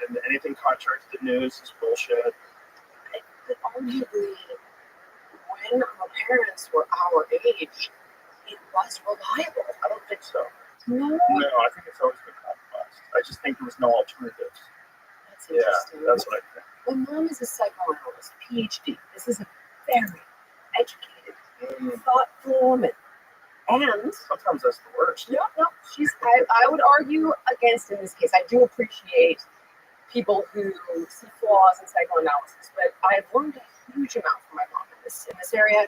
and anything contrary to the news is bullshit. But arguably, when our parents were our age, it was reliable. I don't think so. No, No, I think it's always been compromised. I just think there was no alternatives. that's interesting. Yeah, that's what I think. My mom is a psychoanalyst, PhD. This is a very educated, thoughtful woman. And sometimes that's the worst. No, I would argue against in this case. I do appreciate people who see flaws in psychoanalysis, but I've learned a huge amount from my mom in this area.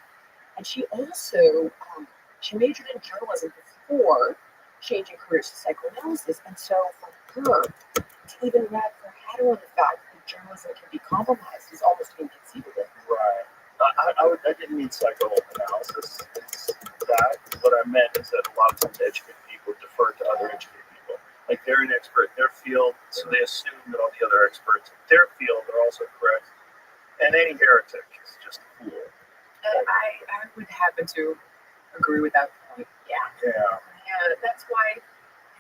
And she also she majored in journalism before changing careers to psychoanalysis. And so for her to even wrap her head around the fact that journalism can be compromised is almost inconceivable. Right. I didn't mean psychoanalysis. It's that. What I meant is that a lot of times educated people defer to other educated people. Like they're an expert in their field, so they assume that all the other experts in their field are also correct. And any heretic is just a fool. I would happen to agree with that point. Yeah. That's why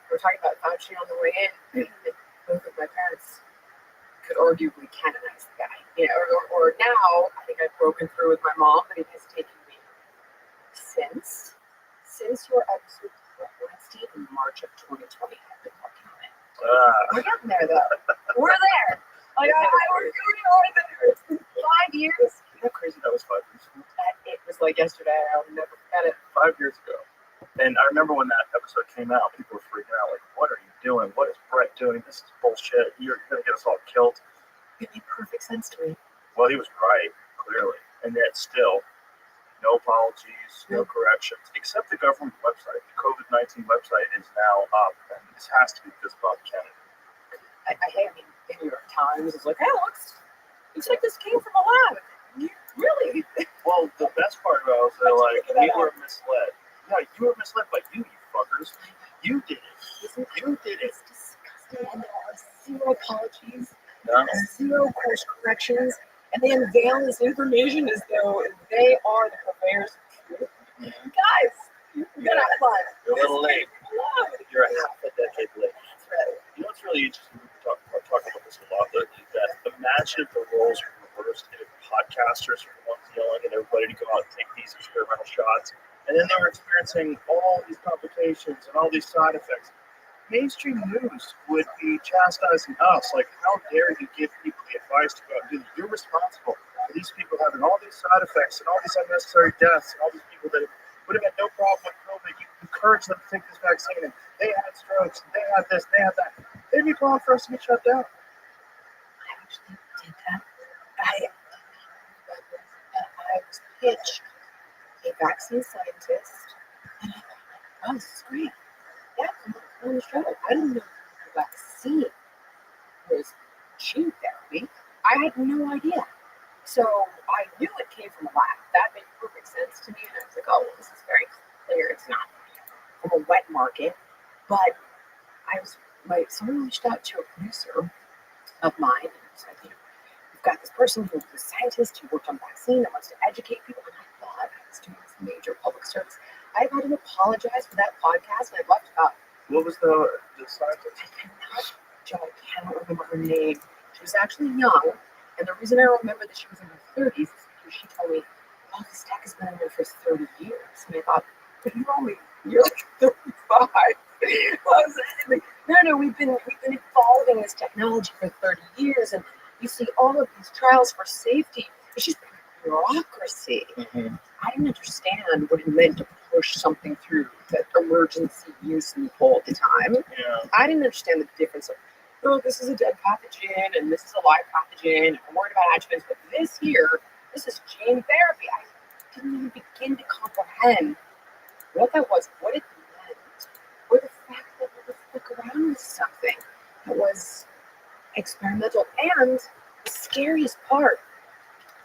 we're talking about Fauci on the way in. Both of my parents could arguably canonize the guy. Or now I think I've broken through with my mom, but it has taken me since your episode with Wednesday in March of 2020. I've been working on it. We're getting there, though. We're there. We're doing all there. It's been 5 years. You know how crazy that was 5 years ago? It was like yesterday. I'll never forget it. 5 years ago. And I remember when that episode came out, people were freaking out, like, what are you doing? What is Brett doing? This is bullshit. You're going to get us all killed. It made perfect sense to me. Well, he was right, clearly. And yet still, no apologies, no corrections, except the government website. The COVID-19 website is now up, and this has to be because of Bob Kennedy. I mean, the New York Times is like, hey, looks like this came from a lab. Really? Well, the best part about it was they're like, we were misled. Yeah, you were misled by you fuckers. You did it. You did it. It's disgusting, and there are zero apologies, No. zero course corrections, and they unveil this information as though they are the purveyors of truth. Guys, you got a headline. You're a little late. You're a half a decade late. That's right. You know what's really interesting? We talk about this a lot. That imagine if the roles were reversed, and if podcasters were the ones yelling and everybody to go out and take these experimental shots, and then they were experiencing all these complications and all these side effects. Mainstream news would be chastising us, like, how dare you give people the advice to go out and do this? You're responsible for these people having all these side effects and all these unnecessary deaths and all these people that would have had no problem with COVID. You encourage them to take this vaccine, and they had strokes, and they had this, they had that. They'd be calling for us to get shut down. I actually did that. I was pitched a vaccine scientist, and I thought, oh, this is great. Yeah, come on the show. I didn't know the vaccine was gene therapy. I had no idea. So I knew it came from a lab. That made perfect sense to me. And I was like, oh, well, this is very clear. It's not from a wet market. But someone reached out to a producer of mine and said, we've got this person who's a scientist who worked on vaccine and wants to educate people. And I thought I was doing this major public service. I've had to apologize for that podcast, and I've left about. What was the scientist? I cannot remember her name. She was actually young, and the reason I remember that she was in her 30s is because she told me, oh, this tech has been in there for 30 years. And I thought, but you're like 35. I was like, no, we've been evolving this technology for 30 years, and you see all of these trials for safety. It's just bureaucracy. Mm-hmm. I didn't understand what it meant to push something through that emergency use loophole at the time. Yeah. I didn't understand the difference of, oh, this is a dead pathogen and this is a live pathogen. And I'm worried about adjuvants, but this is gene therapy. I didn't even begin to comprehend what that was, what it meant, or the fact that we would fuck around with something that was experimental. And the scariest part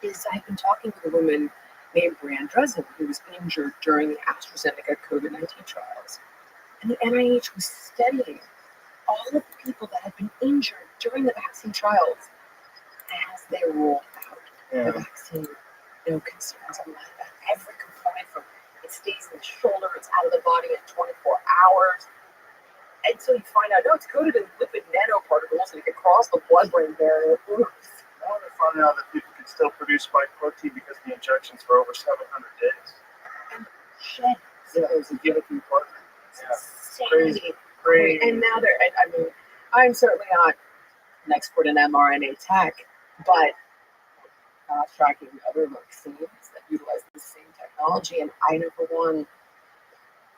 is I've been talking with a woman named Brianne Dresden, who was injured during the AstraZeneca COVID-19 trials. And the NIH was studying all of the people that had been injured during the vaccine trials as they rolled out the vaccine. No concerns on that. Every component from it stays in the shoulder, it's out of the body in 24 hours. until you find out, no, it's coated in lipid nanoparticles and it can cross the blood-brain barrier. Oops. Now they found out that people can still produce spike protein because the injections for over 700 days. And shed. Yeah, to give it to your partner. It's Crazy. And now I mean, I'm certainly not an expert in mRNA tech, but tracking other vaccines that utilize the same technology. And I know for one,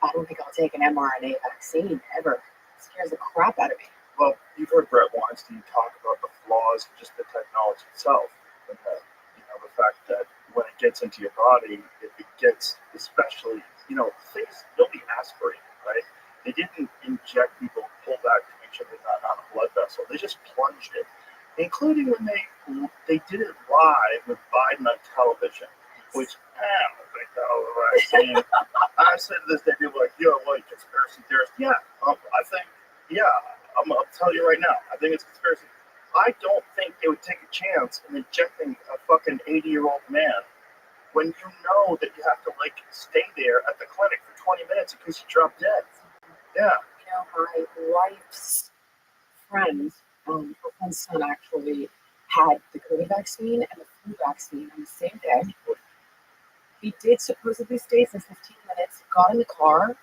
I don't think I'll take an mRNA vaccine ever. It scares the crap out of me. Well, you've heard Brett Weinstein talk about the flaws of just the technology itself, and the fact that when it gets into your body, if it gets, especially, things nobody aspirated, right? They didn't inject people, pull back to make sure they're not on a blood vessel. They just plunged it, including when they did it live with Biden on television, which I don't think that was the right thing. I said to this day, people are like, what, conspiracy theorist? Yeah, I'll tell you right now, I think it's conspiracy. I don't think they would take a chance in injecting a fucking 80-year-old man when you know that you have to stay there at the clinic for 20 minutes in case you drop dead. Yeah. My wife's friend, her friend's son actually had the COVID vaccine and the flu vaccine on the same day. He did supposedly stay for 15 minutes, got in the car,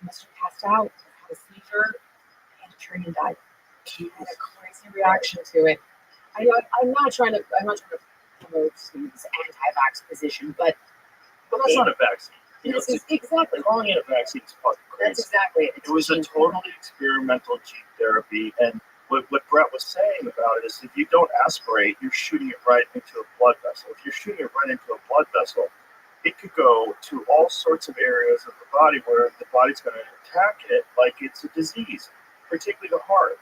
must have passed out, had a seizure, and a tree and died. He had a crazy reaction to it. I'm not trying to promote Steve's anti-vax position, but that's not a vaccine. This is exactly calling it a vaccine is fucking crazy. That's exactly it. It was a totally experimental gene therapy, and what Brett was saying about it is if you don't aspirate, you're shooting it right into a blood vessel. If you're shooting it right into a blood vessel, it could go to all sorts of areas of the body where the body's going to attack it like it's a disease, particularly the heart.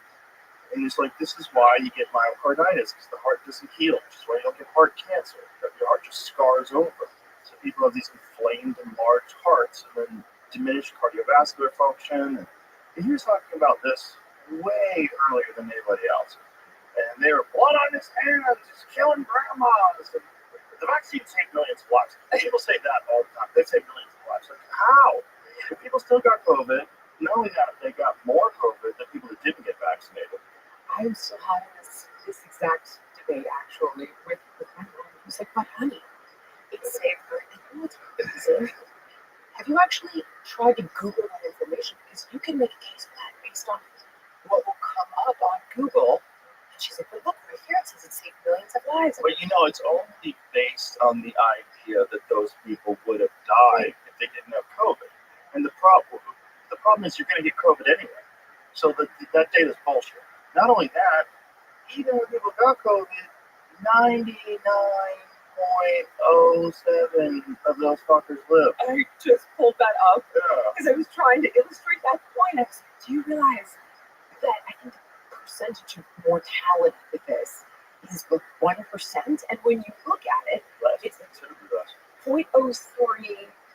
And it's like, this is why you get myocarditis, because the heart doesn't heal, which is why you don't get heart cancer. Your heart just scars over. So people have these inflamed, enlarged hearts, and then diminished cardiovascular function. And he was talking about this way earlier than anybody else. And they were blood on his hands, he's killing grandmas. And the vaccine saved millions of lives. People say that all the time. They saved millions of lives. Like, how? If people still got COVID, not only that, they got more COVID than people that didn't get vaccinated. I'm still having this exact debate actually with my mom. Who's like, but honey, it saved her. And you know what's amazing? Have you actually tried to Google that information? Because you can make a case for that based on what will come up on Google. And she's like, but look, right here it says it saved millions of lives. But it's only based on the idea that those people would have died if they didn't have COVID. And the problem is you're going to get COVID anyway. So that data's bullshit. Not only that, even when people got COVID, 99.07 of those fuckers live. I just pulled that up because I was trying to illustrate that point. I was like, do you realize that I think the percentage of mortality with this is like 1%? And when you look at it, it's 0.03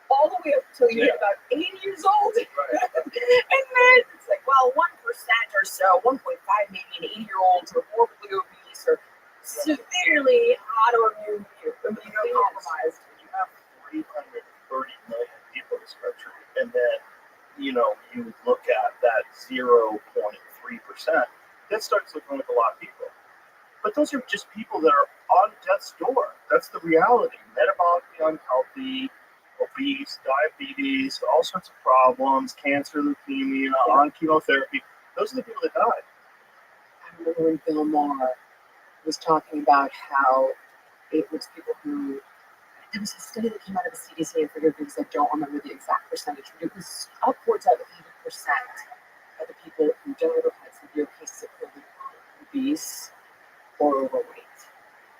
all the way up until you hit about 80 years old. Right. And then it's like, well, 1% or so, 1.5 maybe in 80-year-olds are morbidly obese or severely autoimmune immunocompromised. You have 330 million people in this country, and then you look at that 0.3%, that starts looking like a lot of people. But those are just people that are on death's door. That's the reality. Metabolically unhealthy, obese, diabetes, all sorts of problems, cancer, leukemia, on chemotherapy. Those are the people that died. I remember when Bill Maher was talking about how it was people who, there was a study that came out of the CDC, and forgive me because I don't remember the exact percentage, but it was upwards of 80% of the people who died or had severe cases of COVID were obese or overweight.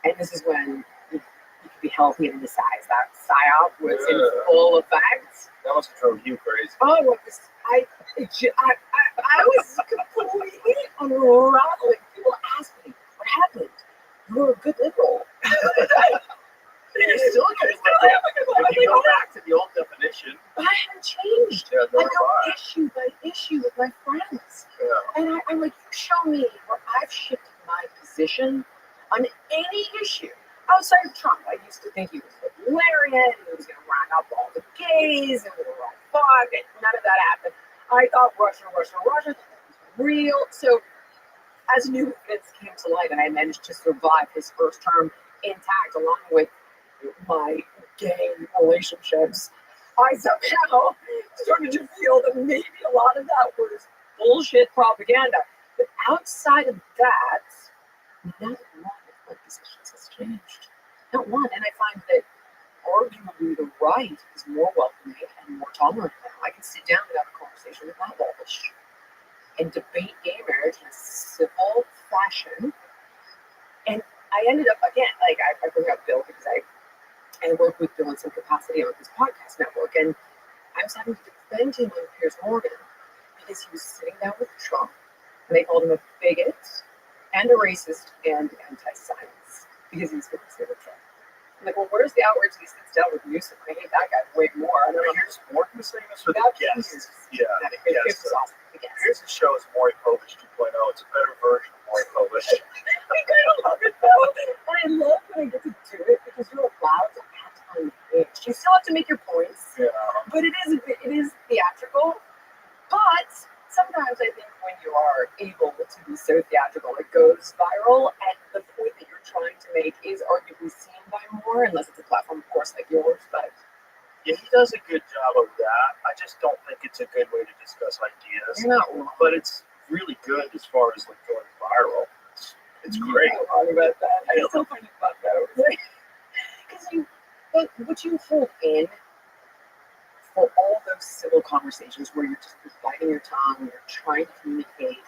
And this is when you could be healthy and decide that PSYOP was in full effect. That must have drove you crazy. Oh, I was completely unraveling. People ask me, what happened? You're a good liberal. You're still a good liberal. If you go back to the old definition. But I haven't changed. Yeah, I go issue by issue with my friends. Yeah. And I'm like, you show me where I've shifted my position on any issue. Outside of Trump, I used to think he was hilarious and he was going to round up all the gays and we were all fuck, and none of that happened. I thought Russia. real. So as new evidence came to light and I managed to survive his first term intact along with my gay relationships, I somehow started to feel that maybe a lot of that was bullshit propaganda. But outside of that, not one of my positions has changed. Not one. And I find that arguably the right is more welcoming and more tolerant now. I can sit down and have a conversation with my Walsh and debate gay marriage in a civil fashion. And I ended up, again, like I bring up Bill because I work with Bill in some capacity on his podcast network, and I was having to defend him on Piers Morgan because he was sitting down with Trump, and they called him a bigot and a racist and anti-science because he was considered with Trump. I'm like, well, where's the outrage he sits down with Newsom? I hate that guy way more. I don't know. Here's Morgan saying this for the guests. Yeah, Here's awesome. Here's the show is Maury Povich 2.0. It's a better version of Maury Povich. I kind of love it though. And I love when I get to do it because you're allowed to act on pitch. You still have to make your points, but it is theatrical. But sometimes I think when you are able to be so theatrical, it goes viral, and the point that you're trying to make is arguably seen by more, unless it's a platform, of course, like yours. But yeah, he does a good job of that. I just don't think it's a good way to discuss ideas. you're not wrong. But it's really good as far as like going viral. It's great. You're not wrong about that. I still find it fun though. Because what you hold in for all those civil conversations where you're just biting your tongue, you're trying to communicate,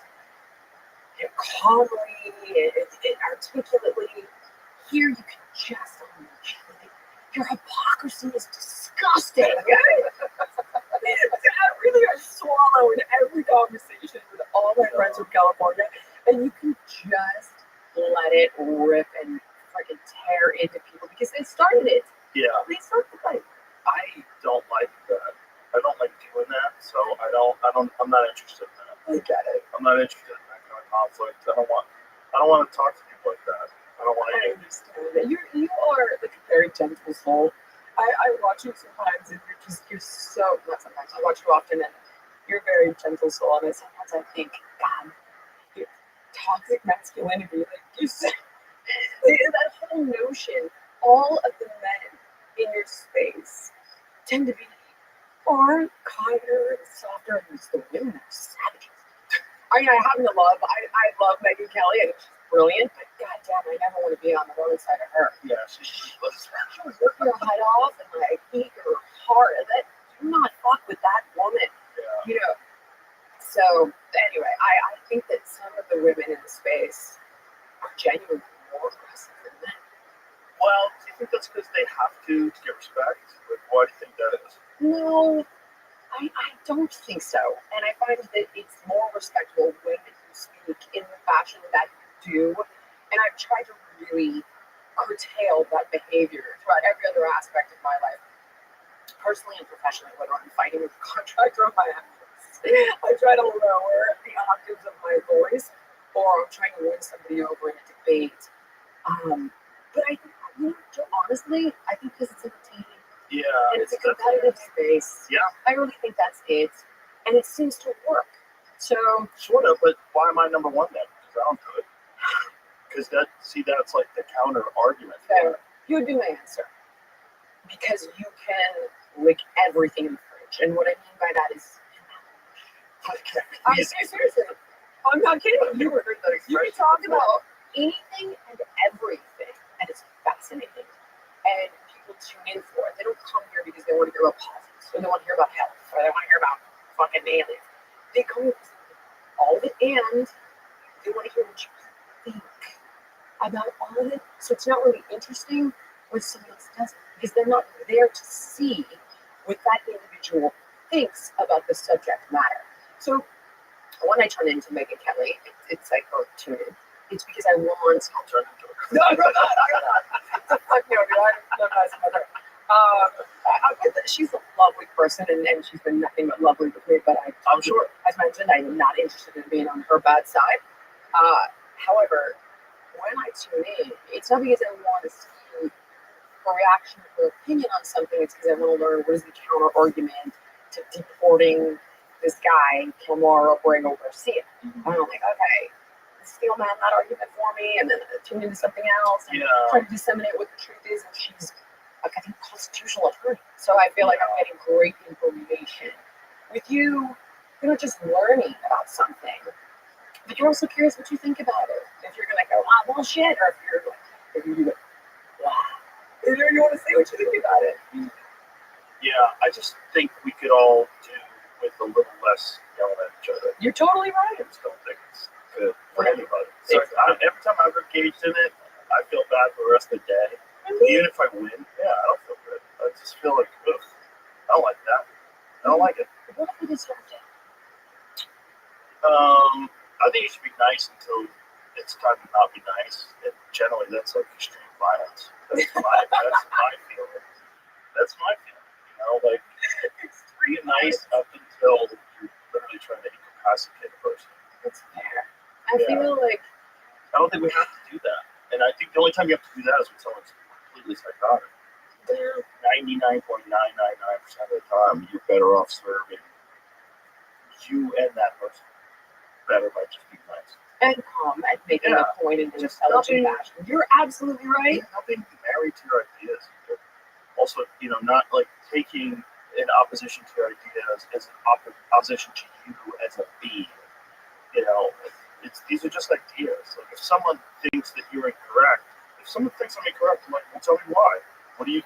calmly and articulately. Here you can just your hypocrisy is disgusting. I really I swallow in every conversation with all my friends from California, and you can just let it rip and freaking tear into people because they started it. Yeah. They started the fight. I don't like that. I don't like doing that, so I'm not interested in that. I get it. I'm not interested in that kind of conflict. I don't want to talk to people like that. I don't want to. I understand that. You are like a very gentle soul. I watch you sometimes and you're so not sometimes I watch you often and you're a very gentle soul, and sometimes I think, God, you're toxic masculinity, like you said, that whole notion, all of the men in your space tend to be far kinder and softer, and the women are savages. I mean, I happen to love, I love Megyn Kelly, and she's brilliant, but goddamn, I never want to be on the wrong side of her. Yeah, she's Rip her head off and like eat her heart. Do not fuck with that woman. Yeah. You know. So anyway, I think that some of the women in the space are genuinely more aggressive than men. Well, do you think that's because they have to get respect? Like, why do you think that is? No, I don't think so. And I find that it's more respectful when you speak in the fashion that you do. And I've tried to really curtail that behavior throughout every other aspect of my life, personally and professionally, whether I'm fighting with a contractor on my house. I try to lower the octaves of my voice, or I'm trying to win somebody over in a debate. But I think, honestly, I think because it's entertaining. Yeah. And it's a competitive space. Yeah. I really think that's it. And it seems to work. So. Sort of, but why am I number one then? Because I don't do it. Because that's like the counter argument. Fair. You would be my answer. Because you can lick everything in the fridge. And what I mean by that is. Seriously. I'm not kidding. You can talk about anything and everything. And it's fascinating. And people tune in for it. They don't come here because they want to hear about politics, or they want to hear about health, or they want to hear about fucking aliens. They come here because all of it, and they want to hear what you think about all of it. So it's not really interesting when somebody else does it, because they're not there to see what that individual thinks about the subject matter. So when I turn into Megyn Kelly, it's like, oh, tune in. It's because I want to turn into her. No, I'm not. Fuck no, dude. I'm not some other. She's a lovely person, and she's been nothing but lovely with me. But I'm sure, as mentioned, I'm not interested in being on her bad side. However, when I tune in, it's not because I want to see a reaction or opinion on something. It's because I want to learn what is the counter argument to deporting this guy, Kilmore, Borrego Garcia. And I'm like, okay, steel man that argument for me, and then tune into something else, and try to disseminate what the truth is. And she's a I think constitutional attorney, so I feel like I'm getting great information. With you, you're not just learning about something, but you're also curious what you think about it. If you're gonna go, ah, bullshit, or if you're like, wow, you want to say what you think about it. Yeah, I just think we could all do with a little less yelling at each other. You're totally right. I just don't think it's good for anybody. So every time I've engaged in it, I feel bad for the rest of the day. Even if I win, I don't feel good. I just feel like, ugh, I don't like that. I don't like it. What if it is something? I think you should be nice until it's time to not be nice. And generally, that's like extreme violence. That's my feeling. That's my feeling. You know, like, be nice up until you're literally trying to incapacitate a person. That's fair. I feel like I don't think we have to do that. And I think the only time you have to do that is when someone's completely psychotic. 99.999% of the time, you're better off serving you and that person better by just being nice. And calm and making a point in an intelligent fashion. You're absolutely right. Not being married to your ideas. Also, not like taking in opposition to your ideas as an opposition to you as a being. These are just ideas. Like, if someone thinks that you're incorrect, if someone thinks I'm incorrect, I'm like, well, tell me why. What do you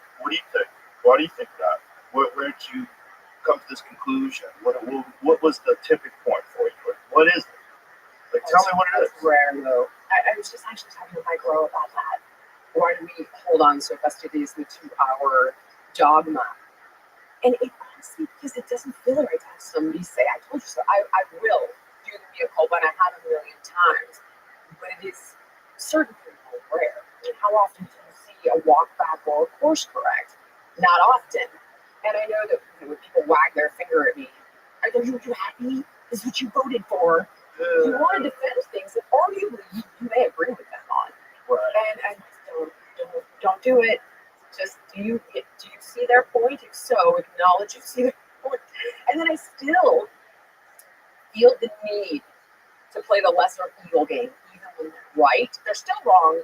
think? Why do you think that? Where did you come to this conclusion? What was the tipping point for you? What is it? Like, tell me what it is. That's rare, though. I was just actually talking to my girl about that. Why do we hold on so fastidiously to our dogma? And it honestly, because it doesn't feel right to have somebody say, I told you so. I will do the mea culpa, and I have a million times. But it is certain people rare. And how often do you see a walk back or a course correct? Not often. And I know that when people wag their finger at me, are you happy? This is what you voted for. You want to defend things that arguably you may agree with them on. Right. And don't do it. Just do you see their point? If so, acknowledge you see their point. And then I still feel the need to play the lesser evil game, even when they're right. They're still wrong,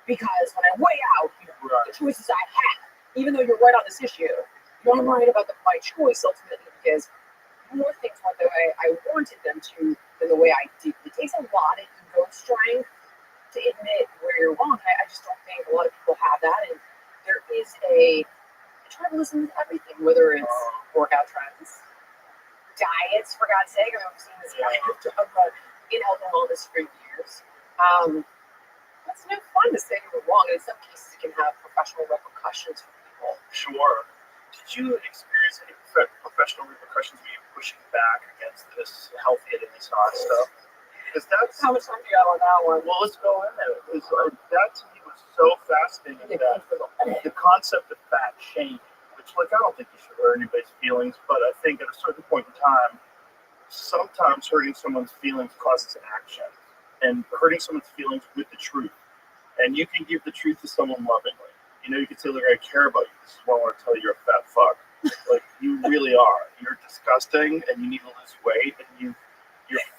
because when I weigh out the choices I have, even though you're right on this issue, I'm right about my choice ultimately, because more things went the way I wanted them to than the way I did. It takes a lot of ego strength to admit where you're wrong. I just don't think a lot of people have that. And there is I try to listen to everything, whether it's workout trends, diets, for God's sake. I've seen this guy talk about in health and wellness for years. It's no fun to say you were wrong. In some cases, it can have professional repercussions for people. Sure. Did you experience any professional repercussions when you were pushing back against this healthy and inside stuff? Because that's how much time do you have on that one? Well, let's go in there. That to me was so fascinating. That the concept of fat shaming, which, like, I don't think you should hurt anybody's feelings, but I think at a certain point in time, sometimes hurting someone's feelings causes action, and hurting someone's feelings with the truth. And you can give the truth to someone lovingly. You can say, look, I care about you. This is why I want to tell you you're a fat fuck. Like, you really are. You're disgusting, and you need to lose weight, and you're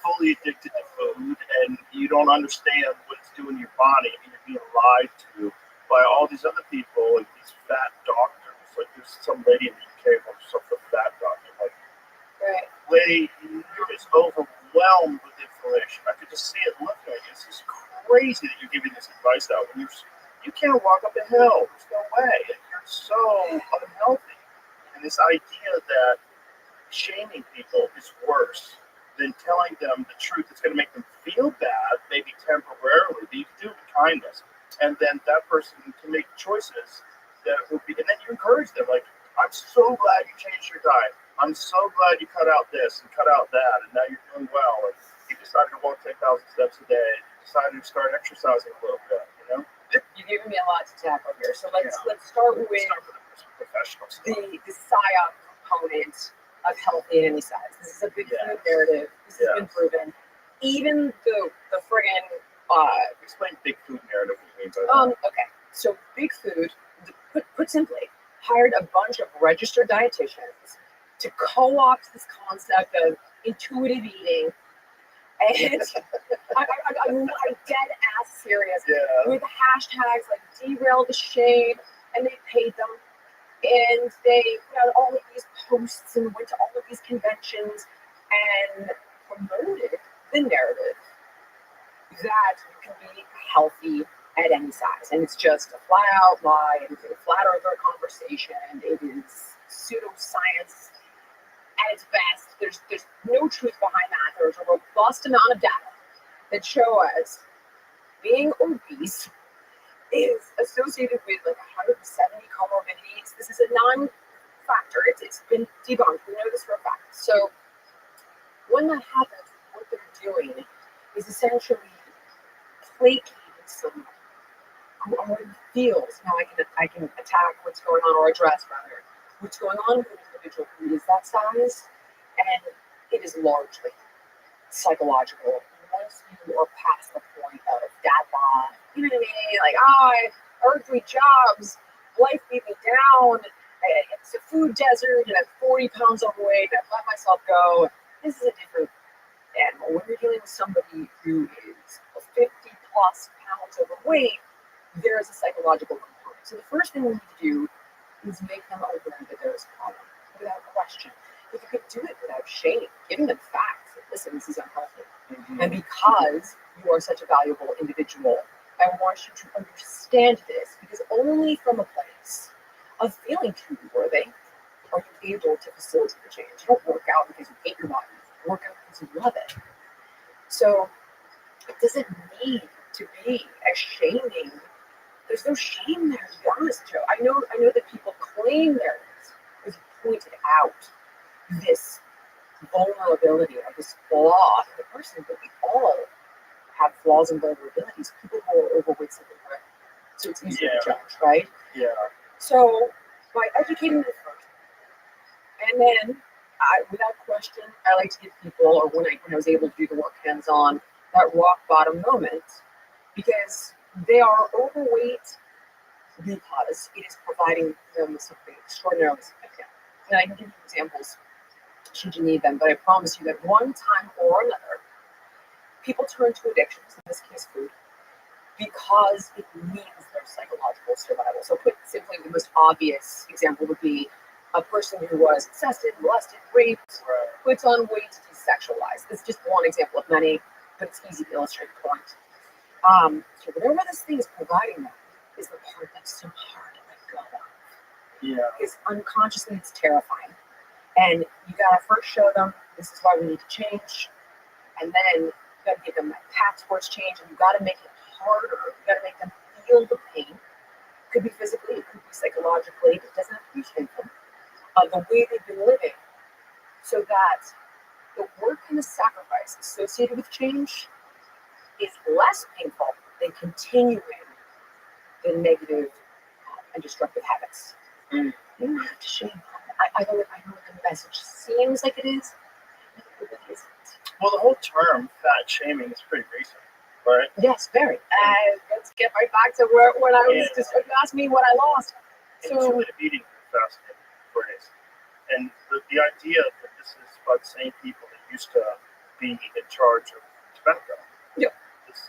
fully addicted to food, and you don't understand what it's doing to your body, and you're being lied to by all these other people, like these fat doctors. Like, there's some lady in the UK who calls herself a fat doctor. Like, lady, you're just overwhelmed with information. I could just see it looking at you. It's just crazy that you're giving this advice out when you can't walk up a hill. There's no way. And you're so unhealthy. And this idea that shaming people is worse than telling them the truth that's going to make them feel bad, maybe temporarily, but you can do it with kindness. And then that person can make choices that will be, and then you encourage them, like, I'm so glad you changed your diet. I'm so glad you cut out this and cut out that, and now you're doing well. And you decided to walk 10,000 steps a day. You decided to start exercising a little bit, You've given me a lot to tackle here. So let's start with the professional stuff. The PSYOP component of healthy in any size. This is a big food narrative. This has been proven. Even the friggin' explain big food narrative. What you mean by that? Okay. So big food, put simply, hired a bunch of registered dietitians to co-opt this concept of intuitive eating. And I'm dead ass serious. Yeah. With hashtags like derail the shade, and they paid them. And they put out all of these posts and went to all of these conventions and promoted the narrative that you can be healthy at any size. And it's just a flat out lie. It is a flat earther conversation. It is pseudoscience at its best. There's no truth behind that. There's a robust amount of data that show us being obese is associated with like 170 comorbidities. This is a non-factor. It's been debunked. We know this for a fact. So when that happens, what they're doing is essentially placating someone who already feels, now I can attack what's going on, or address rather what's going on with an individual who is that size, and it is largely psychological. Once you are past the point of dad bod, you know what I mean? Like, I earned 3 jobs, life beat me down, it's a food desert, and I'm 40 pounds overweight, and I've let myself go. This is a different animal. When you're dealing with somebody who is 50 plus pounds overweight, there is a psychological component. So the first thing we need to do is make them aware that there is a problem, without question. If you could do it without shame, giving them facts. Listen, this is unhealthy. Mm-hmm. And because you are such a valuable individual, I want you to understand this, because only from a place of feeling truly worthy are you able to facilitate the change. You don't work out because you hate your body. You work out because you love it. So it doesn't need to be as shaming. There's no shame there, to be honest, Joe. I know that people claim there is, because you pointed out this vulnerability or this flaw in the person, but we all have flaws and vulnerabilities. People who are overweight, something, right? So it's easy to judge, right? Yeah. So by educating them first, and then without question, I like to give people, or when I was able to do the work hands-on, that rock bottom moment, because they are overweight because it is providing them with something extraordinarily significant. And I can give you examples should you need them, but I promise you that one time or another, people turn to addictions, in this case food, because it means their psychological survival. So put simply, the most obvious example would be a person who was accosted, molested, raped, puts on weight to desexualize. It's just one example of many, but it's easy to illustrate the point. So whatever this thing is providing them is the part that's so hard to let go of. Yeah. Because unconsciously it's terrifying. And you gotta first show them this is why we need to change. And then you gotta give them that path towards change, and you gotta make it harder. You gotta make them feel the pain. It could be physically, it could be psychologically, it doesn't have to be shameful. The way they've been living, so that the work and the sacrifice associated with change is less painful than continuing the negative and destructive habits. You don't have to shame them. I know the message seems like it is, but it really isn't. Well, the whole term fat shaming is pretty recent, right? Yes, very. Let's get right back to when I was just asked me what I lost. Intuitive eating fasting phrase. And the idea that this is about the same people that used to be in charge of tobacco. Yep.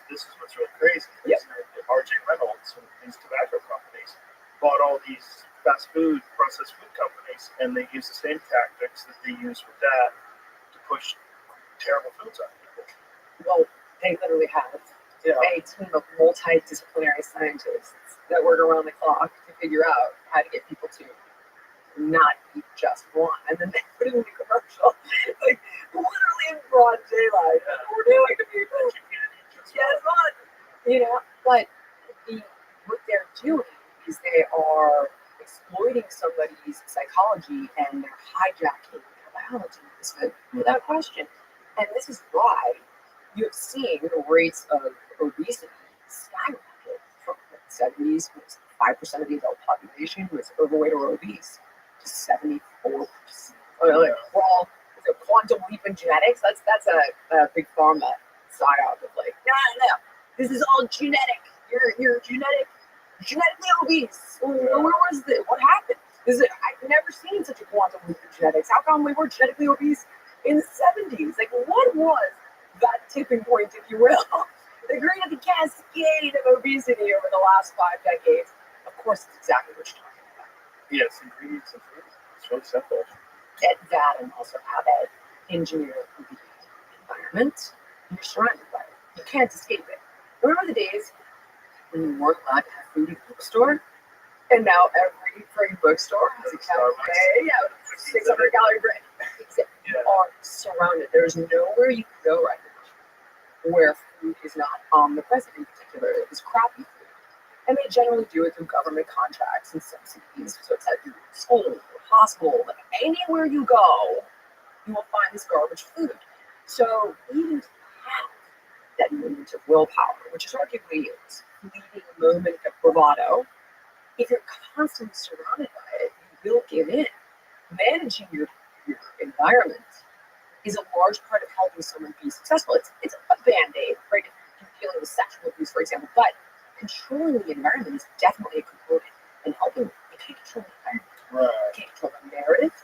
This is what's really crazy. Yep. R.J. Reynolds and these tobacco companies bought all these fast food, processed food companies, and they use the same tactics that they use with that to push terrible foods on people. Well, they literally have a team of multidisciplinary scientists that work around the clock to figure out how to get people to not eat just one, and then they put it in the commercial, like literally in broad daylight. We're doing to people. Yes, one. You know, but what they're doing is they are exploiting somebody's psychology and they're hijacking their biology, without question. And this is why you have seen the rates of obesity skyrocket from the 70s, 5% of the adult population was overweight or obese, to 74%. Like, well, the quantum leap in genetics, that's a big pharma psyop of like, no, this is all genetic. You're genetically obese. Where was this? What happened? I've never seen such a quantum leap in genetics. How come we were genetically obese in the 70s? will. The great cascade of obesity over the last 5 decades. Of course, it's exactly what you're talking about. Yes, ingredients and food. It's really simple. That and also how they engineer the environment you're surrounded by. You can't escape it. Remember the days when you weren't allowed to have food in the bookstore? And now every free bookstore has a cafe, 600 calorie bread. You are surrounded. There's nowhere you can go right now where food is not omnipresent, in particular. It's crappy food. And they generally do it through government contracts and subsidies. So it's at your school or hospital. Like anywhere you go, you will find this garbage food. So even to have that moment of willpower, which is arguably a fleeting moment of bravado, if you're constantly surrounded by it, you will give in. Managing your environment is a large part of helping someone be successful. It's a band-aid, right? If you're dealing with sexual abuse, for example, but controlling the environment is definitely a component in helping. You can't control the environment. Right. You can't control the narrative.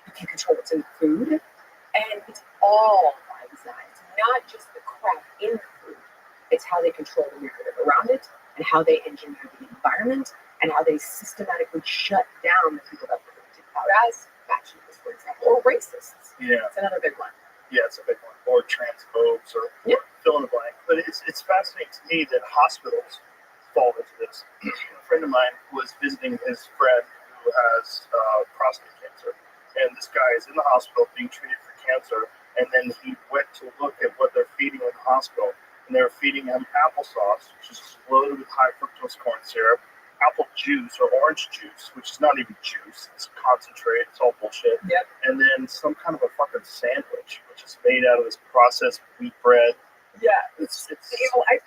You can't control what's in the food. And it's all by design. It's not just the crap in the food. It's how they control the narrative around it and how they engineer the environment and how they systematically shut down the people that we're looking out as factionists, for example, or racists. Yeah. It's another big one. Yeah, it's a big one. Or transphobes or fill in the blank. But it's fascinating to me that hospitals fall into this. A friend of mine was visiting his friend who has prostate cancer. And this guy is in the hospital being treated for cancer. And then he went to look at what they're feeding in the hospital. And they were feeding him applesauce, which is loaded with high fructose corn syrup, apple juice or orange juice, which is not even juice, it's concentrate, it's all bullshit. Yep. And then some kind of a fucking sandwich, which is made out of this processed wheat bread. Yeah. It's It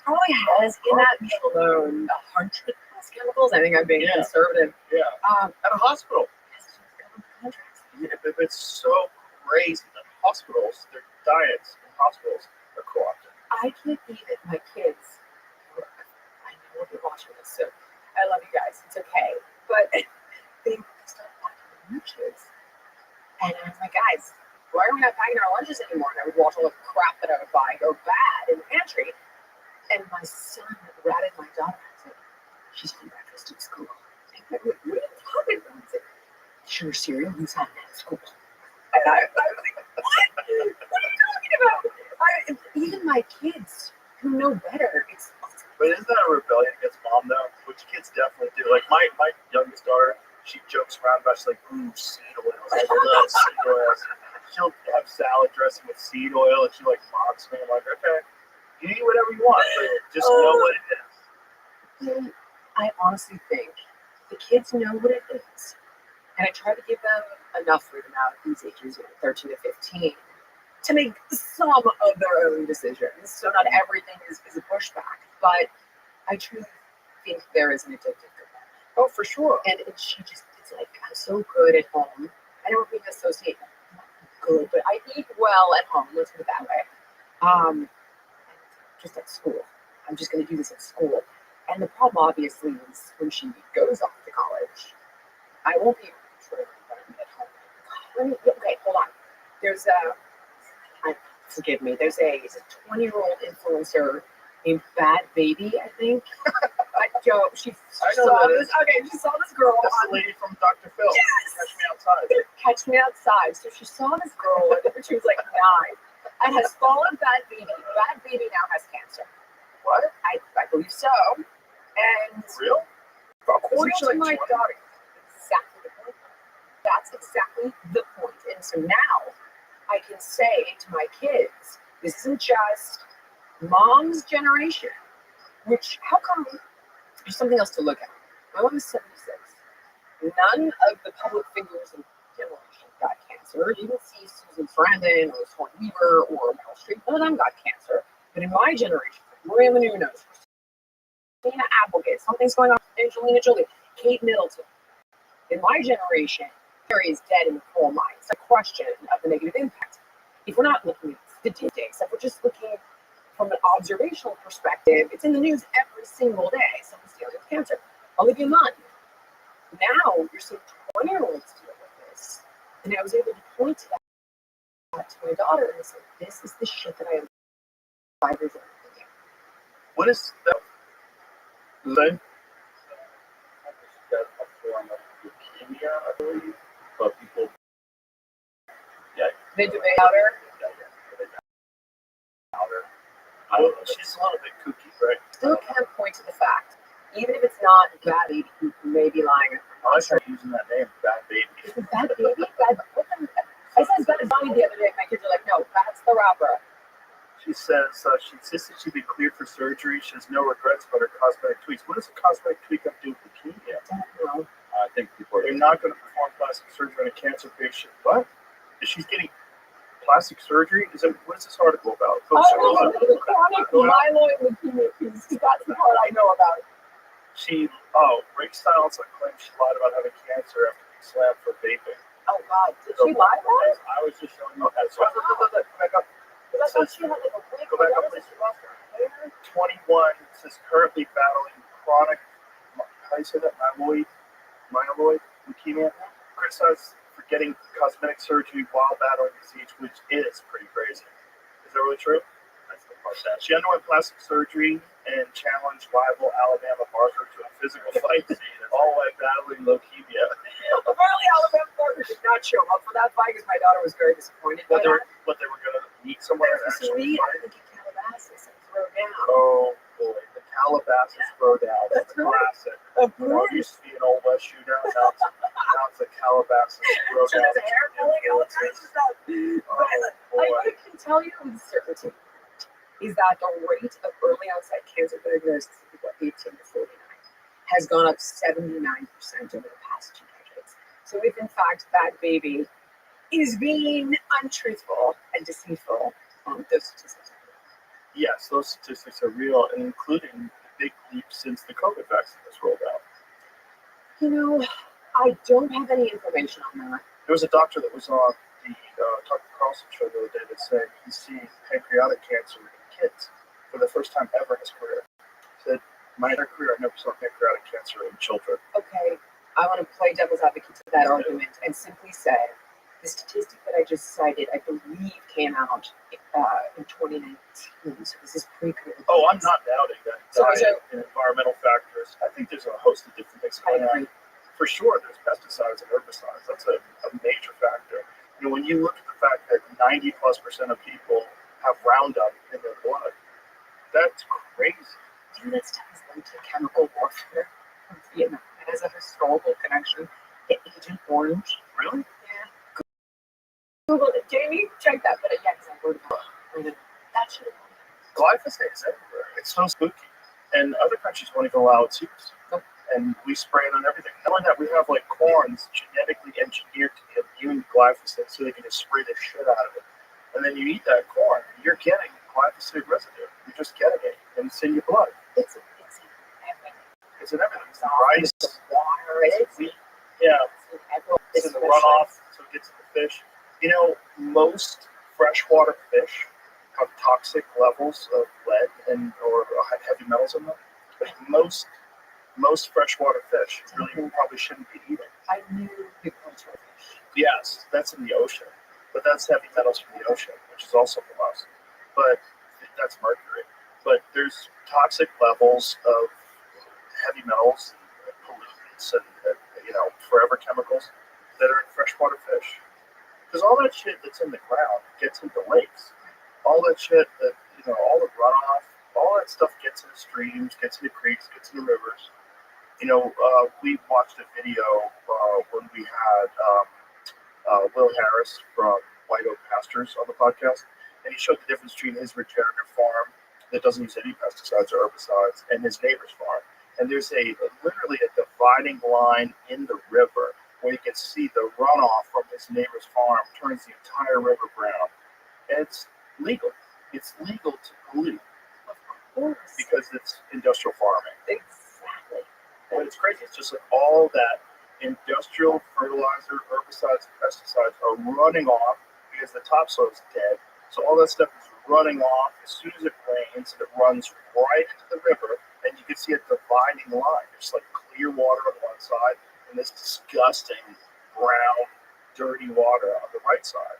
probably has in that meal alone 100 plus chemicals. I think I'm being conservative. Yeah. At a hospital. Yeah, but it's so crazy that hospitals, their diets in hospitals are co-opted. I can't believe it. My kids, I know they're watching this, so I love you guys. It's okay. But they started packing lunches. And I was like, guys, why are we not packing our lunches anymore? And I would watch all the crap that I would buy go bad in the pantry. And my son ratted my daughter and said, she's eating breakfast at school. And I went, what are you talking about? He said, sugar cereal, who's having that at school? And I was like, what? What are you talking about? Even my kids who know better, But isn't that a rebellion against mom though? Which kids definitely do. Like my youngest daughter, she jokes around about she's like, ooh, seed oils. I love seed oils. She'll have salad dressing with seed oil and she like mocks me. I'm like, okay, you eat whatever you want, but just know what it is. I honestly think the kids know what it is. And I try to give them enough freedom out at these ages, 13 to 15, to make some of their own decisions. So not everything is a pushback, but I truly think there is an addictive component. Oh, for sure. And it's like, I'm so good at home. I don't even associate good, but I eat well at home, let's put it that way. Just at school. I'm just going to do this at school. And the problem, obviously, is when she goes off to college, I won't be able to control the environment at home. Okay, hold on. There's forgive me, there's a 20-year-old influencer named Bad Baby, I think. She saw this girl. That's the lady from Dr. Phil. Yes! Catch Me Outside. Catch Me Outside. So she saw this girl when she was like 9 and has followed Bad Baby. Bad Baby now has cancer. What? I believe so. And real? According to like my 20? daughter, exactly the point. That's exactly the point. And so now I can say to my kids, this isn't just mom's generation, which, how come there's something else to look at? My mom is 76. None of the public figures in generation got cancer. You can see Susan Sarandon or Swan Weaver or Meryl Streep. None of them got cancer. But in my generation, Maria Menounos, Christina Applegate, something's going on with Angelina Jolie, Kate Middleton. In my generation, Mary is dead in the coal mine. It's a question of the negative impact. If we're not looking at statistics, if we're just looking from an observational perspective, it's in the news every single day. Someone's dealing with cancer. Olivia Munn. Now you're seeing 20-year-olds deal with this. And I was able to point to that to my daughter and say, this is the shit that I am 5 years old. What is that? Say? That's a form of leukemia, I believe. But people, yeah, They debate out her. I don't know. She's a little bit kooky, right? Still can't point to the fact. Even if it's not bad baby, you may be lying. I like her using that name, Bad Baby. Is it bad baby? Bad, what the, I said bad baby the other day. My kids are like, no, that's the rapper. She says she insisted she'd been cleared for surgery. She has no regrets about her cosmetic tweaks. What does a cosmetic tweak have to do with leukemia? I don't know. I think people are They're not going to perform plastic surgery on a cancer patient. What? She's getting plastic surgery? What is this article about? Oh, no, the chronic myeloid leukemia piece. That's the part I know about. Ray Stiles claims she lied about having cancer after being slammed for vaping. Oh, God. Did she lie about it? I was just showing you that. Go back up. Because I thought she had like a wig. Go back up, please. She lost her hair. 21 says currently battling chronic, how do you say that? Myeloid leukemia. Criticized for getting cosmetic surgery while battling disease, which is pretty crazy. Is that really true? That's the part that she underwent plastic surgery and challenged rival Alabama Barker to a physical fight, all while battling leukemia. Apparently, Alabama Barker did not show up for that fight because my daughter was very disappointed. But they were going to meet somewhere and actually I fight. think in Calabasas and throw down. Oh boy, the Calabasas throwdown. That's That's a right. classic. Of You know, it used to be an old West shootout. Now it's a Calabasas So throwdown. there's hair pulling out. I can tell you with certainty is that the rate of early onset cancer diagnosis in people 18 to 49 has gone up 79% over the past 2 decades. So if in fact that baby is being untruthful and deceitful, those statistics are real. Yes, those statistics are real, and including the big leap since the COVID vaccine was rolled out. You know, I don't have any information on that. There was a doctor that was on the Tucker Carlson show the other day that said he's seeing pancreatic cancer in kids for the first time ever in his career. He said, my entire career, I've never saw pancreatic cancer in children. Okay, I want to play devil's advocate to that argument and simply say the statistic that I just cited, I believe, came out in 2019. So this is pre-COVID. Oh, I'm not doubting that So diet and environmental factors. I think there's a host of different things I going on. agree. For sure, there's pesticides and herbicides. That's a major factor. You know, when you look at the fact that 90+% of people have Roundup in their blood, that's crazy. You know, that stuff is linked to chemical warfare from Vietnam. It has a historical connection to Agent Orange. Really? Yeah. Google it, Jamie. Check that. But yeah, because I wrote about it. That should have Glyphosate is everywhere. It's so spooky. And other countries won't even allow its use. Nope. And we spray it on everything. Knowing that we have like corns genetically engineered to be immune to glyphosate so they can just spray the shit out of it. And then you eat that corn, you're getting glyphosate residue. You're just getting it. And it's in your blood. It's in everything. It's in everything. It's in It's rice. in water. It's in Yeah. everything. It's in the runoff, so it gets in the fish. You know, most freshwater fish have toxic levels of lead and or heavy metals in them. But most freshwater fish really probably shouldn't be eaten. I knew big culture fish. Yes, that's in the ocean, but that's heavy metals from the ocean, which is also from us. But that's mercury. But there's toxic levels of heavy metals, pollutants, and forever chemicals that are in freshwater fish. Because all that shit that's in the ground gets into lakes. All that shit all the runoff, all that stuff gets into streams, gets into creeks, gets into rivers. We watched a video when we had Will Harris from White Oak Pastures on the podcast, and he showed the difference between his regenerative farm that doesn't use any pesticides or herbicides and his neighbor's farm. And there's literally a dividing line in the river where you can see the runoff from his neighbor's farm turns the entire river brown. And it's legal. It's legal to pollute Of course. because it's industrial farming. Exactly. But it's crazy. It's just like all that industrial fertilizer, herbicides, and pesticides are running off because the topsoil is dead. So all that stuff is running off as soon as it rains, and it runs right into the river, and you can see a dividing line. There's like clear water on one side and this disgusting brown, dirty water on the right side.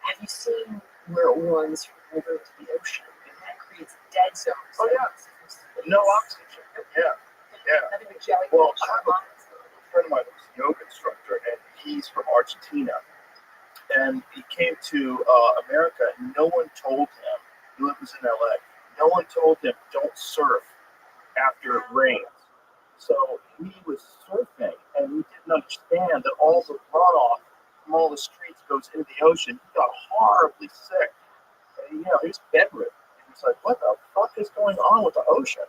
Have you seen where it runs from the river to the ocean? And that creates dead zones. Oh, yeah. No oxygen. Yeah. Yeah. Nothing but jelly. Well, I have a friend of mine who's a yoga instructor, and he's from Argentina. And he came to America, and no one told him. He lives in LA. No one told him don't surf after it rains. So he was surfing, and he didn't understand that all the runoff from all the streets goes into the ocean. He got horribly sick. And, he was bedridden. He was like, "What the fuck is going on with the ocean?"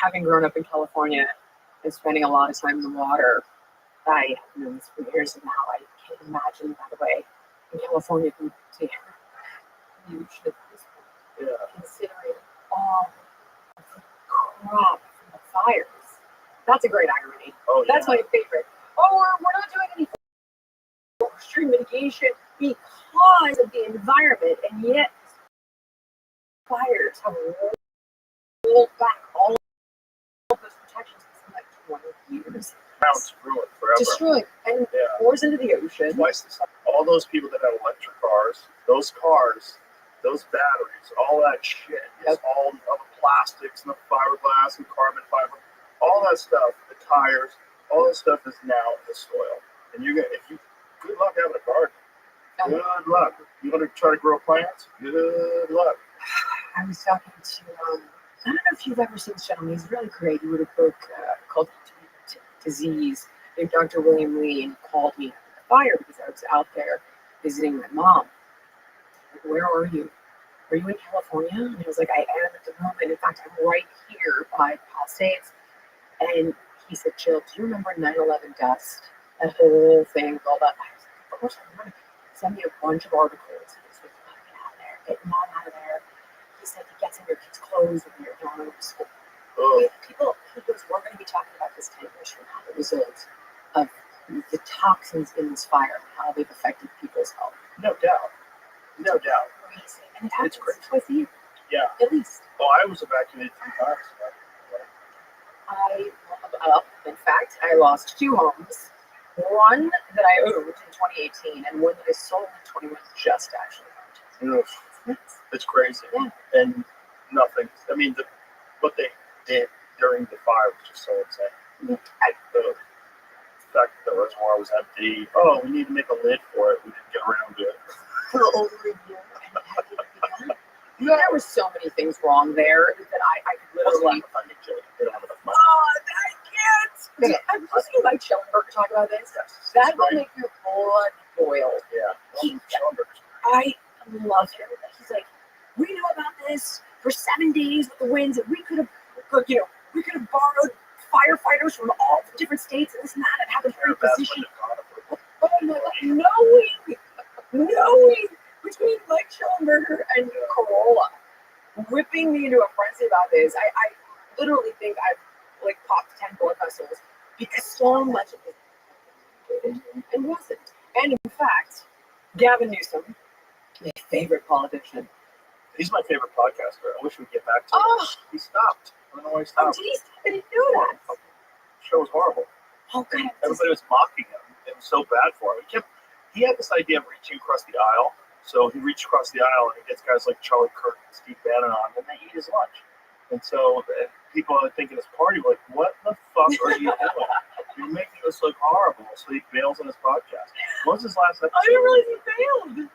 Having grown up in California and spending a lot of time in the water, I have known this for years, and now I can't imagine, by the way, in California, you should at this point, considering all of the crap from the fires. That's a great irony. Oh, yeah. That's my favorite. Oh, we're not doing any extreme mitigation because of the environment, and yet fires have rolled back all of those protections in like 20 years. Town's ruined forever. Destroyed and pours into the ocean. Twice the size. All those people that have electric cars, those batteries, all that shit is all of the plastics and the fiberglass and carbon fiber, all that stuff, the tires, all that stuff is now in the soil. And good luck having a garden. Good luck. You want to try to grow plants? Good luck. I was talking to, I don't know if you've ever seen this gentleman. He's really great. He wrote a book called Disease, named Dr. William Lee, and called me after the fire because I was out there visiting my mom. Like, where are you? Are you in California? And I was like, I am at the moment. In fact, I'm right here by Palisades. And he said, Jill, do you remember 9/11 dust? That whole thing, all that. I was like, of course I remember. Send me a bunch of articles. He was like, get out of there. Get mom out of there. He said, it gets in your kids' clothes when you're going to school. People, he goes, we're going to be talking about this 10 years from now, the result of the toxins in this fire and how they've affected people's health. No doubt. No doubt. Crazy. And it happens twice a year. Yeah. At least. Well, I was evacuated 3 times. In fact, I lost 2 homes. One that I owned in 2018 and one that I sold in 21 just actually owned. It's crazy. Yeah. And nothing. I mean, what they did during the fire was just so insane. The fact that the reservoir was empty. Oh, we need to make a lid for it. We didn't get around to it. For over a year. There were so many things wrong there that I could literally. They don't have enough money. Oh, I can't! I'm listening to Mike Schellenberger talk about this. That will make your blood boil. Yeah. I love him. He's like, we knew about this for 7 days with the winds, and we could have borrowed firefighters from all the different states and this and that, and have a very position. Oh my God, knowing between Mike Schellenberger and Corolla, whipping me into a frenzy about this. I literally think I've popped 10 blood vessels because so much of it and wasn't. And in fact, Gavin Newsom, my favorite politician. He's my favorite podcaster. I wish we'd get back to him. He stopped. I don't know why he stopped. Oh, geez, I didn't know that. The show was horrible. Oh, God. Everybody was mocking him. It was so bad for him. He had this idea of reaching across the aisle. So he reached across the aisle and he gets guys like Charlie Kirk and Steve Bannon on, and they eat his lunch. And so people I think in his party were like, what the fuck are you doing? You're making us look horrible. So he bails on his podcast. What was his last episode? I didn't realize he failed.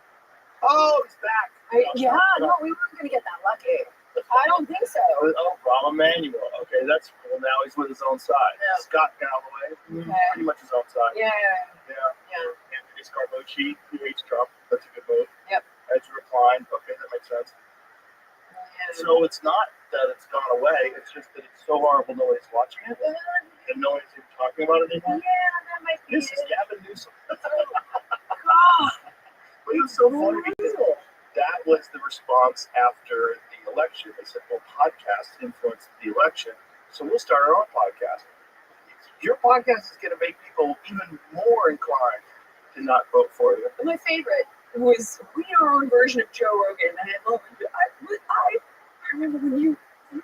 Oh, he's back. We weren't going to get that lucky. I don't think so. Oh, Rahm Emanuel. Okay, that's cool. Now he's with his own side. Yeah. Scott Galloway, pretty much his own side. Yeah. Anthony Scaramucci, who hates Trump. That's a good move. Yep. Ezra Klein. Okay, that makes sense. Yeah. So it's not that it's gone away. It's just that it's so horrible nobody's watching it. And nobody's even talking about it anymore. Yeah, that might be This is Gavin Newsom. God. But it was so funny because that was the response after the election. They said, well, podcasts influenced the election, so we'll start our own podcast. Your podcast is going to make people even more inclined to not vote for you. My favorite was we do our own version of Joe Rogan, and I remember when you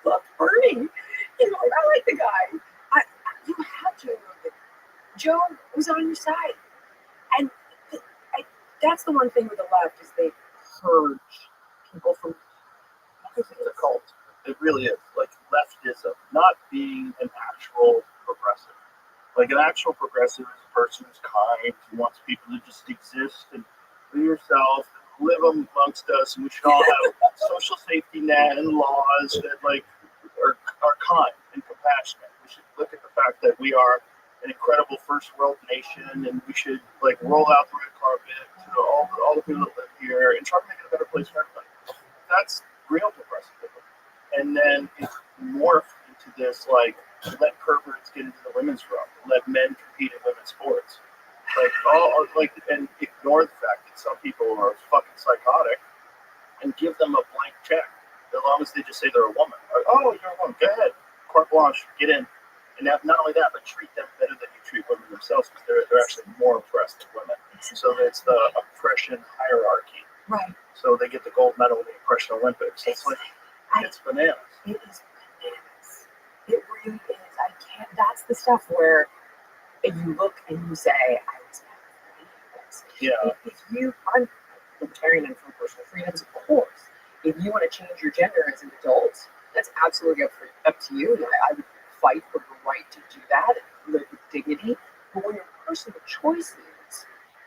loved Bernie. I like the guy. You have Joe Rogan. Joe was on your side, and that's the one thing with the left is they purge people from. It's a cult. It really is. Like leftism, not being an actual progressive. Like an actual progressive is a person who's kind, who wants people to just exist and be yourself, live amongst us, and we should all have social safety net and laws that like are kind and compassionate. We should look at the fact that we are an incredible first world nation, and we should like roll out the red carpet to all the people that live here and try to make it a better place for everybody. That's real progressivism. And then it's morphed into this like let perverts get into the women's room, let men compete in women's sports, and ignore the fact that some people are fucking psychotic and give them a blank check as long as they just say they're a woman. Like, oh, you're a woman, go ahead, carte blanche, get in. And not only that, but treat them better than you treat women themselves because they're actually more oppressed than women. So it's the oppression hierarchy. Right. So they get the gold medal in the oppression Olympics. It's like it's bananas. It is bananas. It really is. I can't. That's the stuff where you look and you say, "I was never going to do this." Yeah. If you, I'm libertarian and for personal freedoms, of course. If you want to change your gender as an adult, that's absolutely up to you. And I would fight for the right to do that and live with dignity. But when your personal choices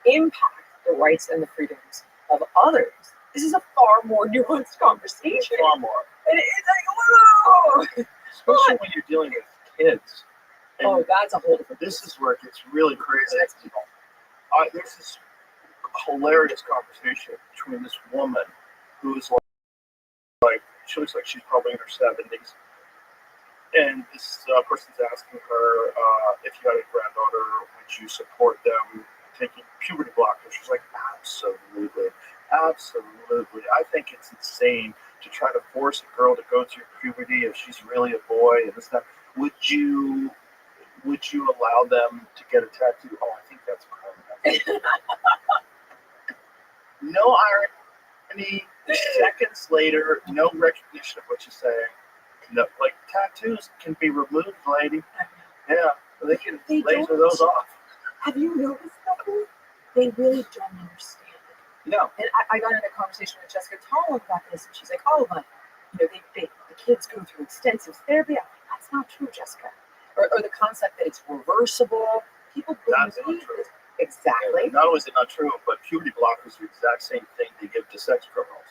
impact the rights and the freedoms of others, this is a far more nuanced conversation. Far more. And it's like, whoa! Especially when you're dealing with kids. And Oh, that's a whole different. this is where it gets really crazy. That's There's this hilarious conversation between this woman who's like she looks like she's probably in her 70s, and this person's asking her if you had a granddaughter, would you support them taking puberty blockers? She's like, absolutely, absolutely. I think it's insane to try to force a girl to go through puberty if she's really a boy and this stuff. Would you allow them to get a tattoo? Oh, I think that's criminal. No irony. Seconds later, no recognition of what you're saying. No, like tattoos can be removed, lady. Yeah, they can laser those off. Have you noticed that? They really don't understand it. No. And I got in a conversation with Jessica Tarlow about this, and she's like, "Oh, but the kids go through extensive therapy." I'm like, that's not true, Jessica. Or the concept that it's reversible. People That's believe not true. this. Exactly. Not only is it not true, but puberty blockers are the exact same thing they give to sex criminals.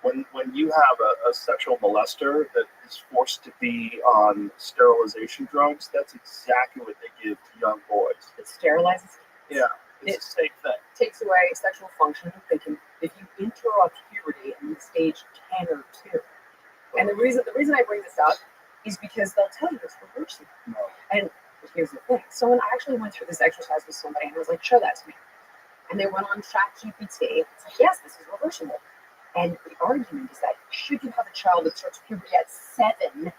When you have a sexual molester that is forced to be on sterilization drugs, that's exactly what they give to young boys. It sterilizes. Yeah, it's the same thing. Takes away sexual function. They can, if you interrupt puberty in stage 10 or 2. And the reason I bring this up is because they'll tell you it's reversible. No. And here's the thing. Someone actually went through this exercise with somebody and was like, show that to me. And they went on ChatGPT. It's like, yes, this is reversible. And the argument is that should you have a child that starts puberty at 7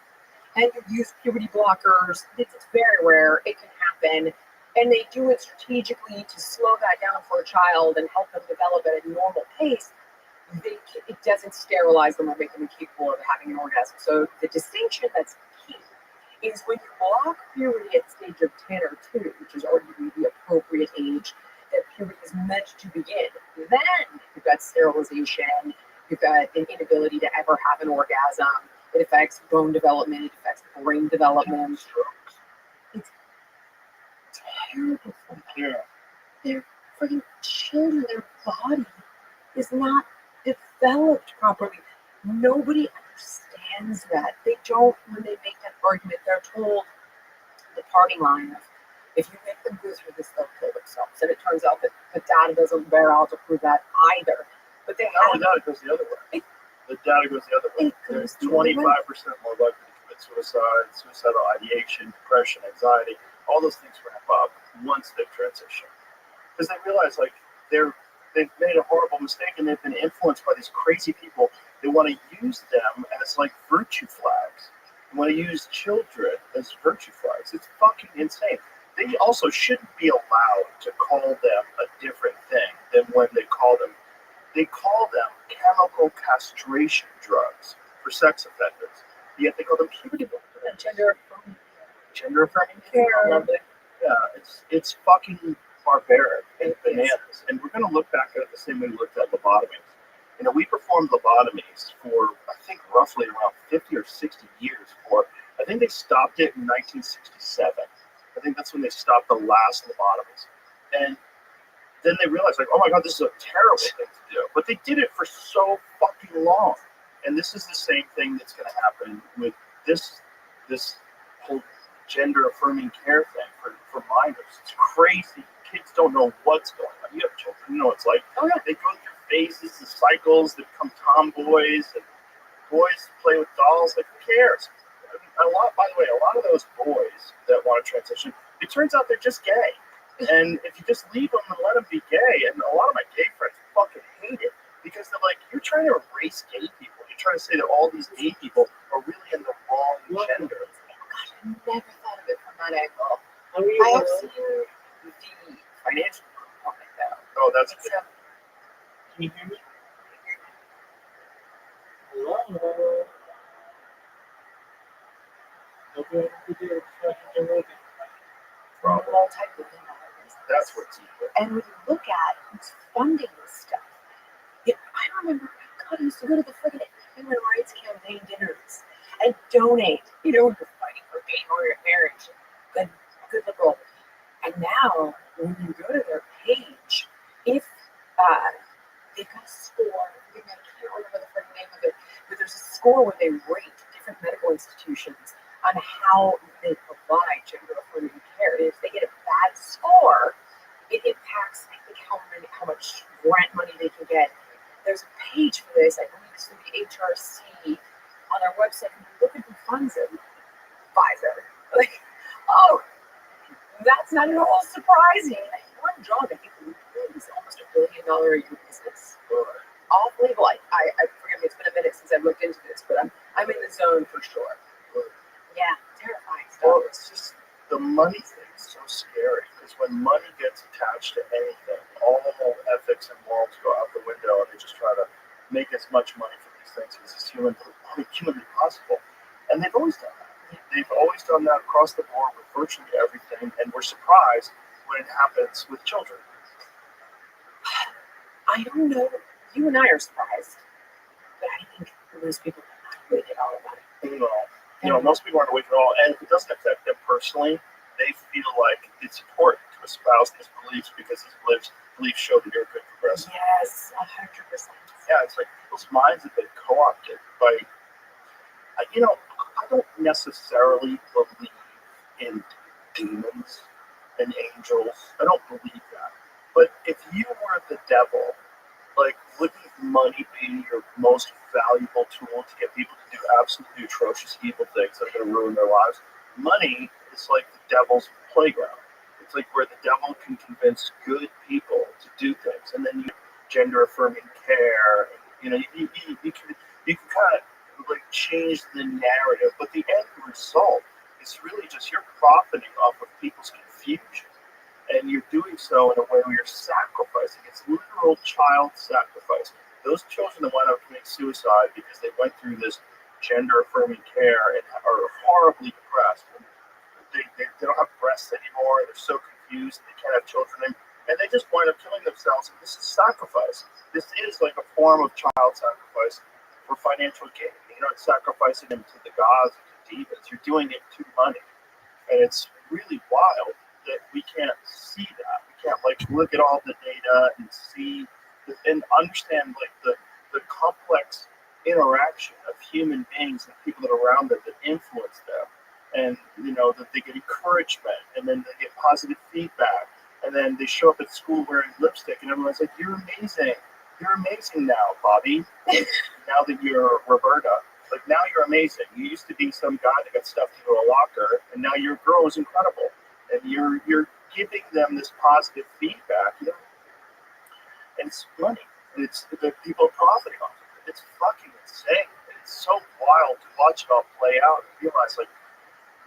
and you use puberty blockers, it's very rare, it can happen. And they do it strategically to slow that down for a child and help them develop at a normal pace. It doesn't sterilize them or make them incapable of having an orgasm. So the distinction that's key is when you block puberty at stage of 10 or 2, which is arguably the appropriate age that puberty is meant to begin, then you've got sterilization, you've got an inability to ever have an orgasm, it affects bone development, it affects brain development. It's terrible for them. Yeah. They're freaking children, their body is not developed properly. Nobody understands that. They don't, when they make that argument, they're told the party line of, if you make them go through this, they'll kill themselves. And it turns out that the data doesn't bear out to prove that either. But they Not only that, it goes the other way. The data goes the other way. There's 25% more likely to commit suicide, suicidal ideation, depression, anxiety. All those things ramp up once they've transitioned. Because they realize, like, they've made a horrible mistake and they've been influenced by these crazy people. They want to use them as, like, virtue flags. They want to use children as virtue flags. It's fucking insane. They also shouldn't be allowed to call them a different thing than when they call them. They call them chemical castration drugs for sex offenders. Yet they call them puberty blockers. Gender affirming care. Yeah, it's fucking barbaric and bananas. And we're going to look back at it the same way we looked at lobotomies. We performed lobotomies for, I think, roughly around 50 or 60 years. I think they stopped it in 1967. I think that's when they stopped the last lobotomies. And then they realized, like, oh my God, this is a terrible thing to do. But they did it for so fucking long. And this is the same thing that's going to happen with this whole gender affirming care thing for minors. It's crazy. Kids don't know what's going on. You have children, you know what it's like. Oh, yeah. They go through phases and cycles. They become tomboys, and boys play with dolls. Like, who cares? I mean, by the way, a lot of those boys that want to transition, it turns out they're just gay. And if you just leave them and let them be gay, and a lot of my gay friends fucking hate it because they're like, you're trying to erase gay people. You're trying to say that all these gay people are really in the wrong gender. Gosh, I never thought of it from that angle. I have seen the financial component though. Oh, that's It's good. Can you hear me? Hello? Okay, multi-billion-dollar business. That's what's evil. And when you look at who's funding this stuff, I remember, God, I used to go to the friggin' human rights campaign dinners and donate. We're fighting for gay marriage. Good liberal. And now, when you go to their page, if they've got a score, I can't remember the friggin' name of it, but there's a score where they rate different medical institutions on how they provide gender affirming care. And if they get a bad score, it impacts, I think, how much grant money they can get. There's a page for this, I believe it's from the HRC on their website. And you look at who funds it, Pfizer. Like, oh, that's not at all surprising. One job, I think, is almost $1 billion a year business. Off label. I forgive me, it's been a minute since I've looked into this, but I'm in the zone for sure. Yeah, terrifying stuff. Well, it's just the money thing is so scary because when money gets attached to anything, all ethics and morals go out the window, and they just try to make as much money from these things as is humanly possible. And they've always done that. They've always done that across the board with virtually everything, and we're surprised when it happens with children. I don't know. You and I are surprised, but I think most people are not really at all about it. Most people aren't awake at all, and if it doesn't affect them personally, they feel like it's important to espouse these beliefs because these beliefs show that you're a good progressive. Yes, 100%. Yeah, it's like people's minds have been co-opted by, I don't necessarily believe in demons and angels. I don't believe that. But if you were the devil, like, wouldn't money be your most valuable tool to get people to do absolutely atrocious evil things that are going to ruin their lives? Money is like the devil's playground. It's like where the devil can convince good people to do things, and then you gender affirming care. You can kind of like change the narrative, but the end result is really just you're profiting off of people's confusion. And you're doing so in a way where you're sacrificing. It's literal child sacrifice. Those children that wind up committing suicide because they went through this gender-affirming care and are horribly depressed. They don't have breasts anymore. They're so confused. They can't have children. And they just wind up killing themselves. And this is sacrifice. This is like a form of child sacrifice for financial gain. It's sacrificing them to the gods, to demons. You're doing it to money. And it's really wild that we can't see that. We can't look at all the data and see and understand the complex interaction of human beings and people that are around them that influence them, and that they get encouragement, and then they get positive feedback, and then they show up at school wearing lipstick, and everyone's like, "You're amazing. You're amazing now, Bobby. Now that you're Roberta, now you're amazing. You used to be some guy that got stuffed into a locker, and now your girl is incredible." And you're giving them this positive feedback, and it's money. It's the people are profiting off of it. It's fucking insane. It's so wild to watch it all play out and realize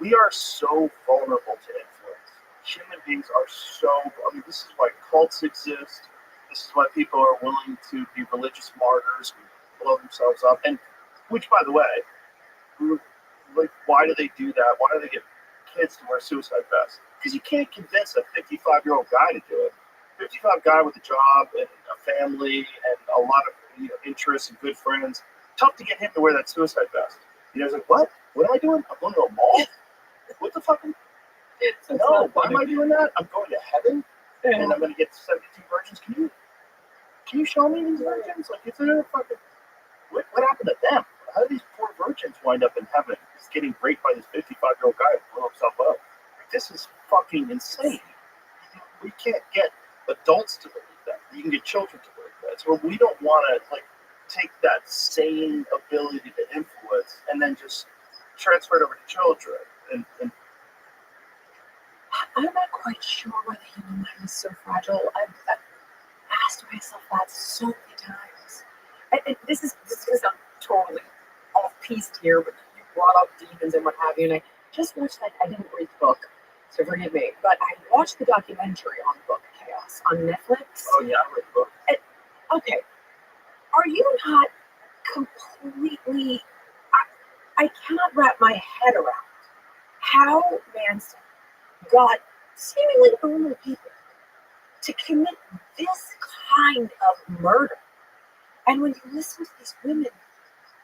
we are so vulnerable to influence. Human beings are so. This is why cults exist. This is why people are willing to be religious martyrs and blow themselves up. And which, by the way, why do they do that? Why do they get kids to wear suicide vests? Because you can't convince a 55-year-old guy to do it. 55 guy with a job and a family and a lot of interests and good friends. Tough to get him to wear that suicide vest. You know, he's like, what? What am I doing? I'm going to a mall? What the fuck? No, why am I doing that? I'm going to heaven and I'm going to get 72 virgins. Can you show me these virgins? Like, is there a fucking... What happened to them? How did these poor virgins wind up in heaven? He's getting raped by this 55-year-old guy who blew himself up. Like, this is fucking insane. We can't get adults to believe that. You can get children to believe that. So we don't want to like take that same ability to influence and then just transfer it over to children. And I'm not quite sure why the human mind is so fragile. I've asked myself that so many times. And this is I'm totally off piste here, but you brought up demons and what have you, and I just watched that. I didn't read the book, so forgive me, but I watched the documentary on the book Chaos on Netflix. oh yeah, I read the book. Okay, are you not completely? I cannot wrap my head around how Manson got seemingly normal people to commit this kind of murder. And when you listen to these women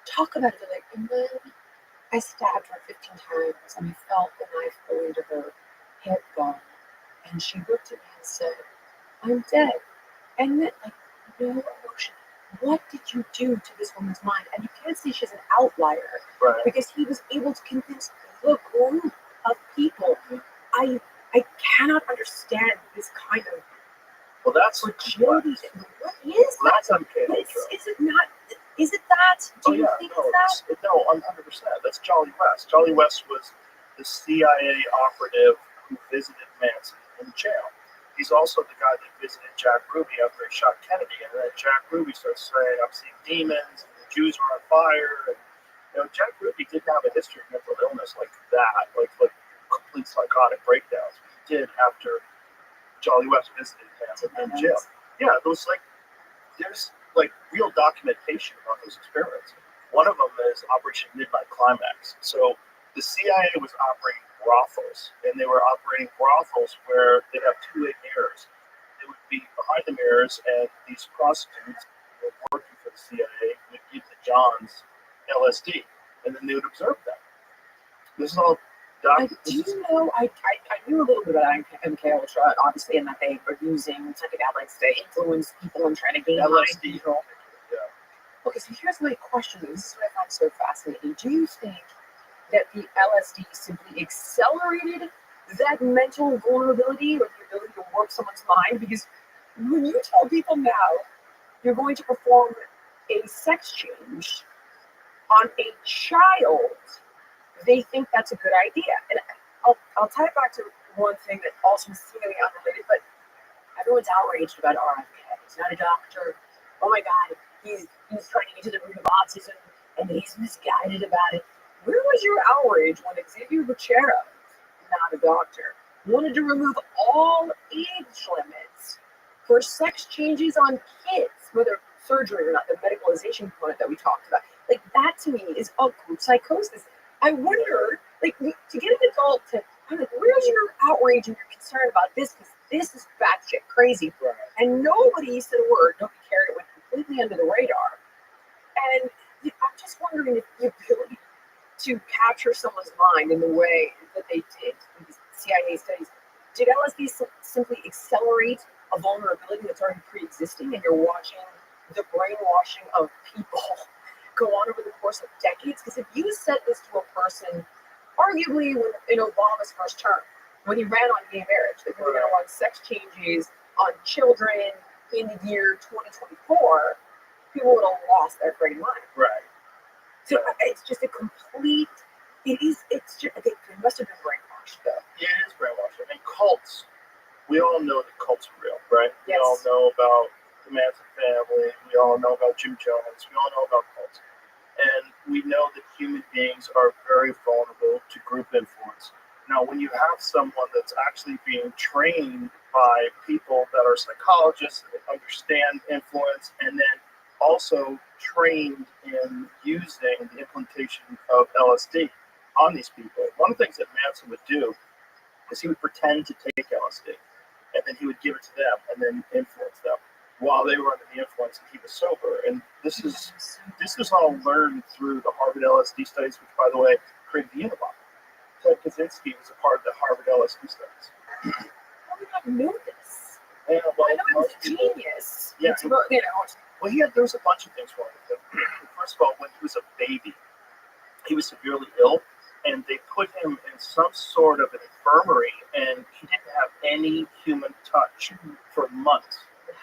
talk about it, they're like, and then I stabbed her 15 times and I felt the knife go into her hip bone. And she looked at me and said, I'm dead. And then, like, no emotion. What did you do to this woman's mind? And you can't say she's an outlier Right. because he was able to convince the group of people. I cannot understand this kind of That's fragility. What is well, that? that's uncanny. Is it not? Is it that? Do you think it's that? No, 100%. That's Jolly West. Jolly West was the CIA operative who visited Manson in jail. He's also the guy that visited Jack Ruby after he shot Kennedy, and then Jack Ruby starts saying, "I'm seeing demons, and the Jews are on fire." And Jack Ruby didn't have a history of mental illness like that, like complete psychotic breakdowns. He did after Jolly West visited Manson in jail. Yeah, there's real documentation about those experiments. One of them is Operation Midnight Climax. So the CIA was operating brothels, and they were operating brothels where they'd have two-way mirrors. They would be behind the mirrors, and these prostitutes who were working for the CIA would give the Johns LSD, and then they would observe them. This is all I knew a little bit about MK Ultra, obviously, and that they were using psychedelics to influence people and try to gain mind control. Yeah. Okay, so here's my question. This is what I find so fascinating. Do you think that the LSD simply accelerated that mental vulnerability or the ability to warp someone's mind? Because when you tell people now you're going to perform a sex change on a child, they think that's a good idea. And I'll tie it back to one thing that also is seemingly unrelated, but everyone's outraged about RFK. He's not a doctor. Oh my God, he's trying to get to the root of autism, and he's misguided about it. Where was your outrage when Xavier Becerra, not a doctor, wanted to remove all age limits for sex changes on kids, whether surgery or not, the medicalization component that we talked about? Like, that to me is a group psychosis. I wonder, like, to get an adult to, I'm like, where's your outrage and your concern about this? Because this is batshit crazy. Right. And nobody said a word. Nobody cared. It went completely under the radar. And I'm just wondering if the ability to capture someone's mind in the way that they did in these CIA studies, did LSD simply accelerate a vulnerability that's already pre-existing, and you're watching the brainwashing of people go on over the course of decades? Because if you said this to a person, arguably in Obama's first term, when he ran on gay marriage, that we were going to run sex changes on children in the year 2024, people would have lost their freaking mind. Right. So it's just a complete, it's just, they must have been brainwashed, though. Yeah, it is brainwashing. I mean, cults, we all know that cults are real, right? Yes. We all know about the Manson family. We all know about Jim Jones. We all know about cults. And we know that human beings are very vulnerable to group influence. Now, when you have someone that's actually being trained by people that are psychologists that understand influence, and then also trained in using the implementation of LSD on these people, one of the things that Manson would do is he would pretend to take LSD, and then he would give it to them and then influence them. while they were under the influence and he was sober. And this is all learned through the Harvard LSD studies, which, by the way, created the Unabomber. Ted Kaczynski was a part of the Harvard LSD studies. How did I know this? Yeah, well, I know he was a genius. Yeah. Well, There was a bunch of things wrong with him. First of all, when he was a baby, he was severely ill, and they put him in some sort of an infirmary, and he didn't have any human touch for months.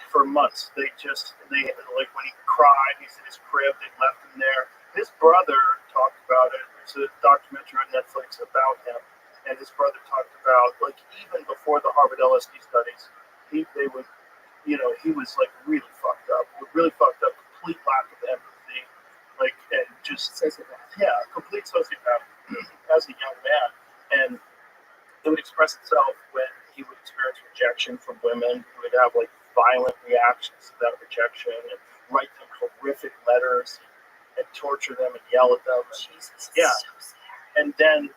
For months, they like when he cried, he's in his crib. They left him there. His brother talked about it. There's a documentary on Netflix about him, and his brother talked about like even before the Harvard LSD studies, he was like really fucked up, complete lack of empathy, like and just complete sociopath as a young man, and it would express itself when he would experience rejection from women. He would have like violent reactions to that rejection and write them horrific letters and torture them and yell at them. Jesus, Yeah. so sad. And then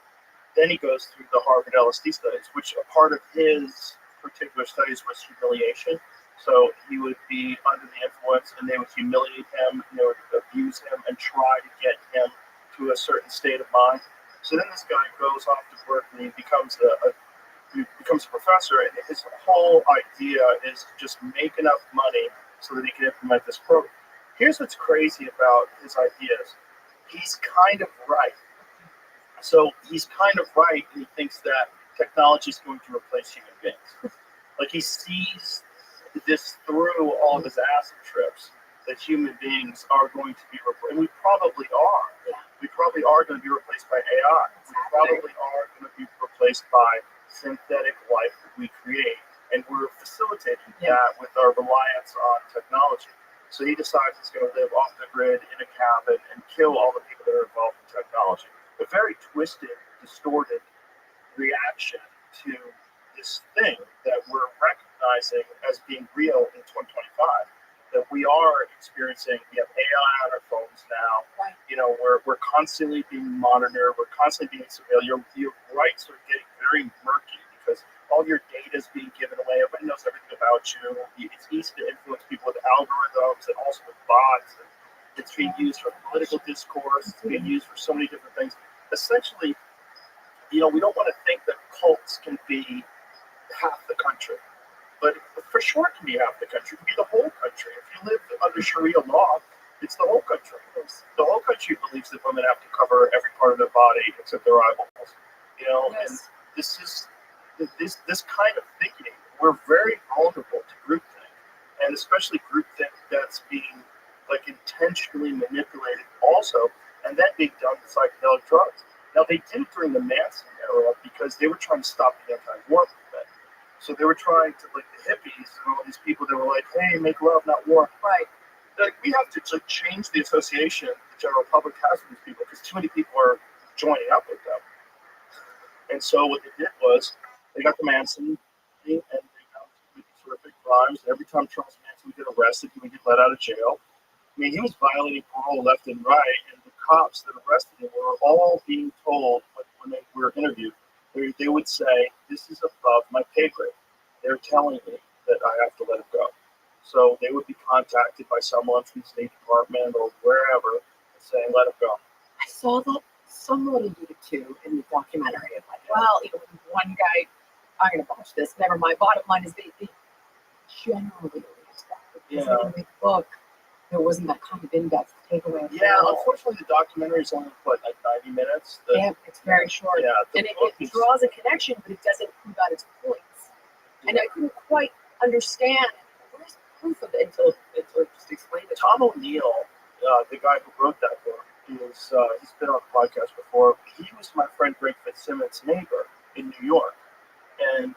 he goes through the Harvard LSD studies, which a part of his particular studies was humiliation. So he would be under the influence and they would humiliate him, and they would abuse him and try to get him to a certain state of mind. So then this guy goes off to Berkeley and becomes a professor, and his whole idea is to just make enough money so that he can implement this program. Here's what's crazy about his ideas. He's kind of right. So he's kind of right, and he thinks that technology is going to replace human beings. Like he sees this through all of his acid trips, that human beings are going to be replaced, and we probably are. Yeah. We probably are going to be replaced by AI. We probably are going to be replaced by synthetic life that we create, and we're facilitating that with our reliance on technology. So he decides he's going to live off the grid in a cabin and kill all the people that are involved in technology. A very twisted, distorted reaction to this thing that we're recognizing as being real in 2025. That we are experiencing. We have AI on our phones now. Right. We're constantly being monitored. We're constantly being surveilled. Your rights are getting very murky because all your data is being given away. Everybody knows everything about you. It's easy to influence people with algorithms and also with bots. And it's being used for political discourse. It's being used for so many different things. Essentially, we don't want to think that cults can be half the country. But for sure, it can be half the country. It can be the whole country. If you live under Sharia law, it's the whole country. The whole country believes that women have to cover every part of their body except their eyeballs. Yes. And this kind of thinking, we're very vulnerable to groupthink, and especially groupthink that's being like intentionally manipulated also, and that being done with psychedelic drugs. Now they did it during the Manson era because they were trying to stop the anti-war movement. So they were trying to, like the hippies and all these people, they were like, hey, make love, not war. Right. Like, we have to change the association the general public has with these people because too many people are joining up with them. And so what they did was they got the Manson thing and they found these horrific crimes. And every time Charles Manson would get arrested, he would get let out of jail. I mean, he was violating parole left and right, and the cops that arrested him were all being told when they were interviewed, they would say, this is above my pay grade. They're telling me that I have to let him go. So they would be contacted by someone from the State Department or wherever and saying, let him go. I saw that somebody did it too in the documentary. Like, well, one guy, I'm going to botch this, never mind. Bottom line is they generally released that. Because in the book, there wasn't that kind of in-depth takeaway. Yeah, unfortunately, the documentary is only, like 90 minutes? It's very short. Yeah, and it draws a connection, but it doesn't prove out its points. And I couldn't quite understand where's the proof of it until just explained it. Tom O'Neill, the guy who wrote that book, he's been on the podcast before. He was my friend Greg Fitzsimmons' neighbor in New York. And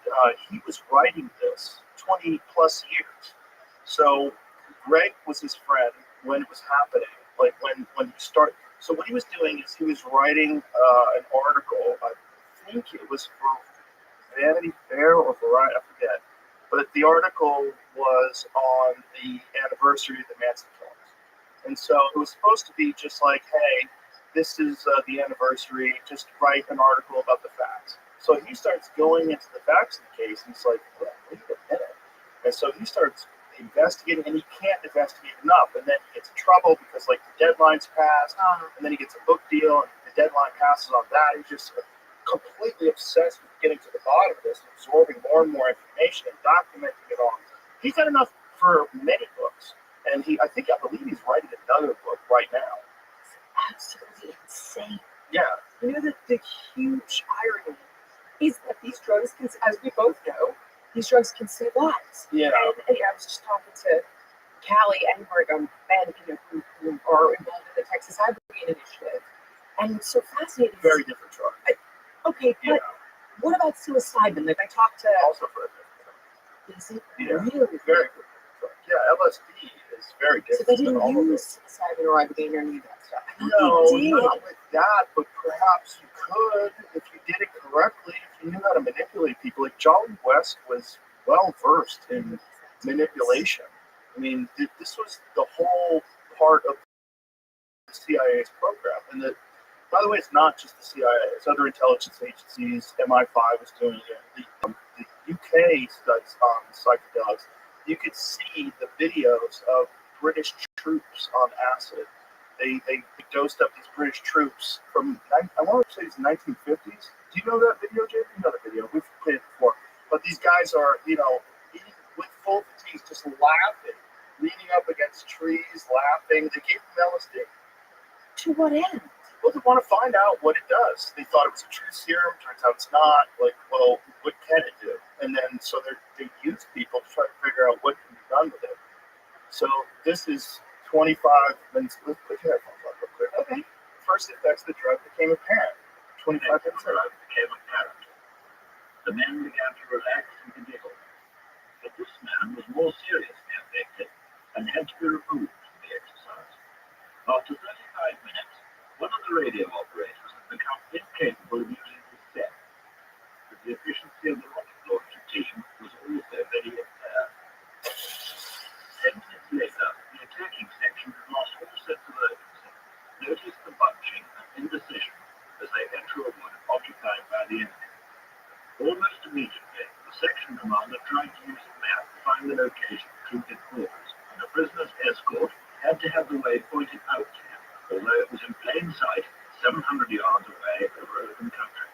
he was writing this 20 plus years. So Greg was his friend when it was happening, like when he started. So what he was doing is he was writing an article. I think it was for Vanity Fair or Variety, I forget. But the article was on the anniversary of the Manson killings. And so it was supposed to be just like, hey, this is the anniversary, just write an article about the facts. So he starts going into the facts of the case, and he's like, well, wait a minute. And so he starts investigating, and he can't investigate enough. And then he gets in trouble because like the deadline's passed, and then he gets a book deal, and the deadline passes on that. He's just completely obsessed with getting to the bottom of this, and absorbing more and more information and documenting it all. He's got enough for many books, and I believe he's writing another book right now. It's absolutely insane. Yeah. You know that the huge irony is that these drugs can, as we both know, these drugs can save lives. Yeah. And I was just talking to Callie and Brigham, men who are involved in the Texas Ibogaine Initiative, and it's so fascinating. Very different drug. Okay, but what about psilocybin? Like I talked to. Also for a different drug. Is it really? Very good drug. Yeah, LSD is very different. So they didn't use psilocybin or ibogaine or any of that stuff. No, not with that, but perhaps you could if you did it correctly, if you knew how to manipulate people. Like Jolly West was well versed in manipulation. I mean, this was the whole part of the CIA's program. And by the way, it's not just the CIA, it's other intelligence agencies. MI5 is doing it. The UK studies on psychedelics. You could see the videos of British troops on acid. They dosed up these British troops from, I want to say it's 1950s. Do you know that video, Jay? You know the video. We've played it before. But these guys are, eating with full fatigues, just laughing, leaning up against trees, laughing. They gave them LSD. To what end? Well, they want to find out what it does. They thought it was a true serum. Turns out it's not. Like, well, what can it do? And then, so they use people to try to figure out what can be done with it. So this is 25 minutes. Let's put your headphones on real quick. Okay. First effects of the drug became apparent. 25 minutes later. Became apparent. The men began to relax and to giggle. But this man was more seriously affected and had to be removed from the exercise. After 35 minutes, one of the radio operators had become incapable of using his set. But the efficiency of the rocket launcher team was also very impaired. 10 minutes later, the attacking section had lost all sense of urgency, noticed the bunching and indecision as they enter a wood occupied by the enemy. Almost immediately, the section commander tried to use a map to find the location of troop headquarters, and the prisoner's escort had to have the way pointed out to him, although it was in plain sight, 700 yards away over open country.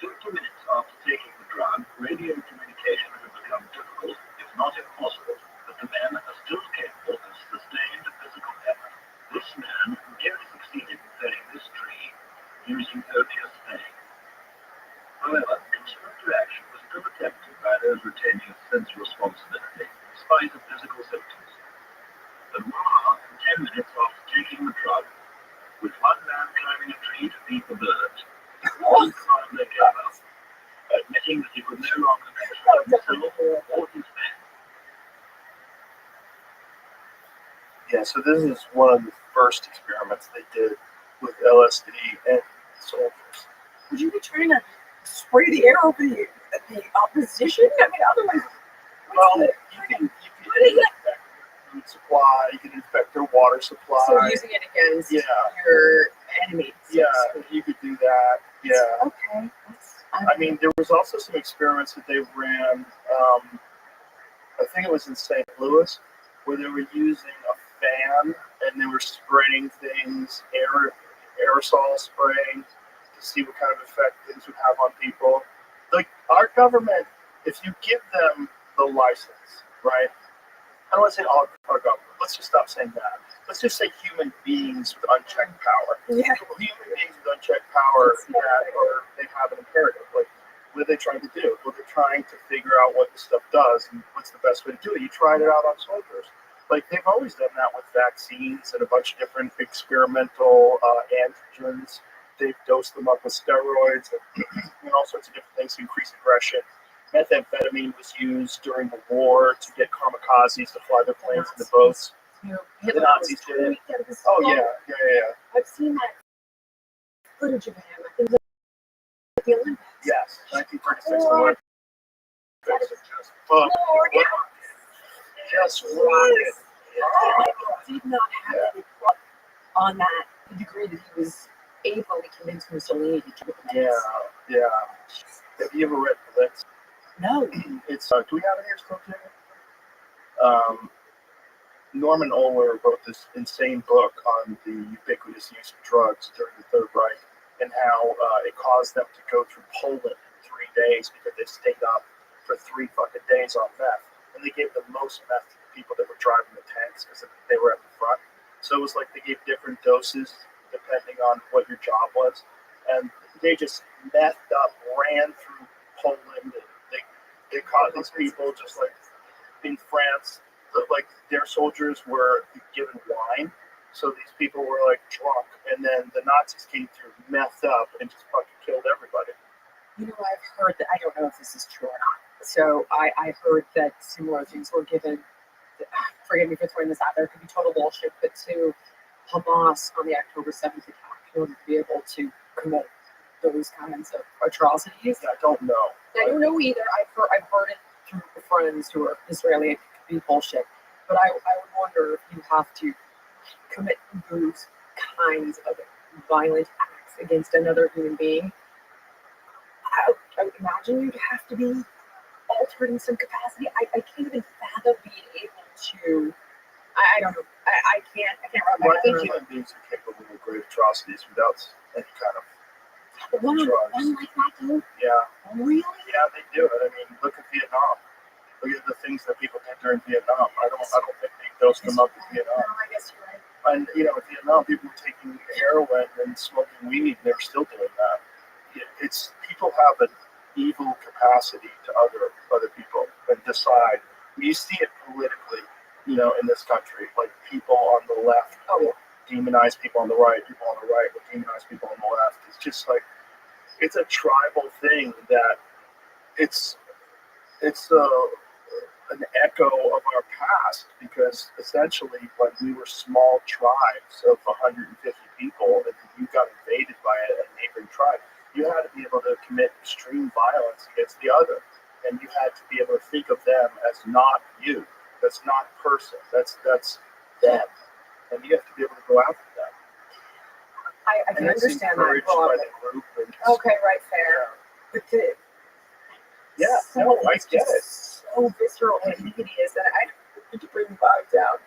50 minutes after taking the drug, radio communication had become difficult, if not impossible, but the men are still capable of sustained physical effort. This man nearly succeeded in felling this tree using only a spade. However, constructive action was still attempted by those retaining a sense of responsibility, in spite of physical symptoms. But 1 hour and 10 minutes after taking the drug, with one man climbing a tree to feed the birds, one commander gave up, admitting that he could no longer control himself or his men. Yeah, so this is one of the first experiments they did with LSD and soldiers. Would you be trying to spray the air over the opposition? I mean, otherwise, Well, you can infect their food supply, you can infect their water supply. So using it against your enemies. Yeah, you could do that. Yeah. Okay. I mean, there was also some experiments that they ran, I think it was in St. Louis, where they were using a fan and they were spraying things, aerosol spraying, to see what kind of effect things would have on people. Like, our government, if you give them the license, right? I don't want to say all our government. Let's just stop saying that. Let's just say human beings with unchecked power. Yeah. Human beings with unchecked power they have an imperative. Like, what are they trying to do? Well, they're trying to figure out what this stuff does and what's the best way to do it. You tried it out on soldiers. Like, they've always done that with vaccines and a bunch of different experimental antigens. They've dosed them up with steroids and all sorts of different things to increase aggression. Methamphetamine was used during the war to get kamikazes to fly their planes into boats. The Nazis did it. Oh, yeah. I've seen that footage of him. I think it was at the Olympics. Yes, 1936. Lord, Lord, yeah. Just rocket. He did not have any pluck on that degree that he was able to convince Mussolini to do it. Yeah. Have you ever read Blitz? No. It's do we have it here still, Jimmy? Norman Ohler wrote this insane book on the ubiquitous use of drugs during the Third Reich and how it caused them to go through Poland in 3 days because they stayed up for 3 fucking days on meth. And they gave the most meth to the people that were driving the tanks because they were at the front. So it was like they gave different doses depending on what your job was. And they just methed up, ran through Poland. And they caught these people just like in France. Like their soldiers were given wine, so these people were like drunk, and then the Nazis came through, methed up, and just fucking killed everybody. You know, I've heard that, I don't know if this is true or not. So I heard that similar things were given, forgive me for throwing this out there, it could be total bullshit, but to Hamas on the October 7th attack in order to be able to commit those kinds of atrocities. I don't know. I don't know either. I've heard it through friends who are Israeli. It could be bullshit. But I would wonder if you have to commit those kinds of violent acts against another human being. I would imagine you'd have to be altered in some capacity. I can't even fathom being able to. I don't know. I can't wrap my Well, I head think around human beings are capable of great atrocities without any kind of one drugs. like that, dude. Yeah, Really? yeah, they do it. I mean, look at Vietnam. Look at the things that people did during Vietnam. I don't think they dosed them up in Vietnam. No, I guess you're right. And in Vietnam, people were taking heroin and smoking weed, and they're still doing that. It's people have an evil capacity to other people and decide. You see it politically, in this country. Like people on the left will demonize people on the right. People on the right will demonize people on the left. It's just like it's a tribal thing that it's an echo of our past because essentially when we were small tribes of 150 people and you got invaded by a neighboring tribe, you had to be able to commit extreme violence against the other, and you had to be able to think of them as not you. That's not person. That's them, and you have to be able to go after them. I can understand that. Well, by the group and okay, right, fair. But I get it. So visceral and hideous that I don't need to bring the vibe down.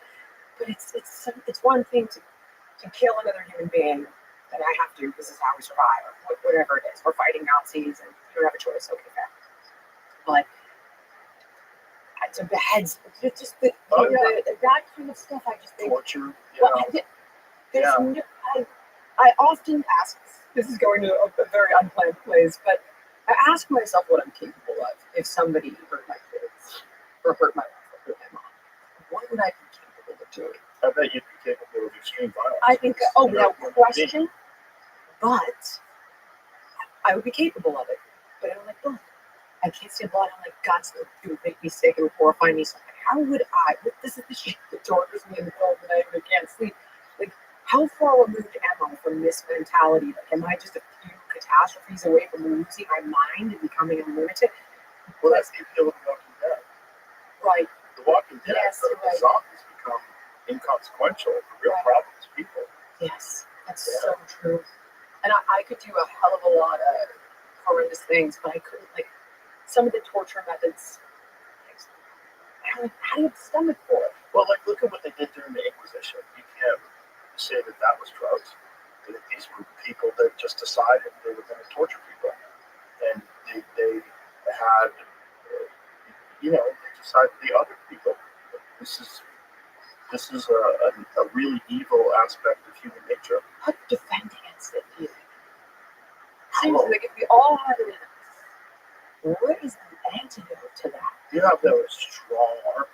But it's one thing to kill another human being, and I have to. This is how we survive, or whatever it is. We're fighting Nazis, and you don't have a choice. Okay, fair. But to beheads, just that kind of stuff. I just think Torture. well, I often ask. This is going to a very unplanned place, but I ask myself what I'm capable of if somebody hurt my kids or hurt my wife or hurt my mom. What would I be capable of doing? I bet you'd be capable of extreme violence. I think, without question, but I would be capable of it. But I don't like blood. I can't see blood. I'm like, God, it would make me sick. It would horrify me. So how would I? This is the shit that tortures me in the middle of the night when I can't sleep. Like, how far removed am I from this mentality? Like, am I just a few catastrophes away from losing my mind and becoming a lunatic? Well, that's the appeal of The Walking Dead. Right. The Walking Dead, Yes, the right. zombies become inconsequential. The real problem is people. Yes, that's so true. And I could do a hell of a lot of horrendous things, but I couldn't, like, some of the torture methods, I don't how do you have the stomach for it? Well, like, look at what they did during the Inquisition. You can't say that was drugs. These were people that just decided they were going to torture people. And they had, they decided the other people. This is a really evil aspect of human nature. How to defend against it, do you think? Seriously, like, if we all had it in us, what is the antidote to that? You have to have a strong arm.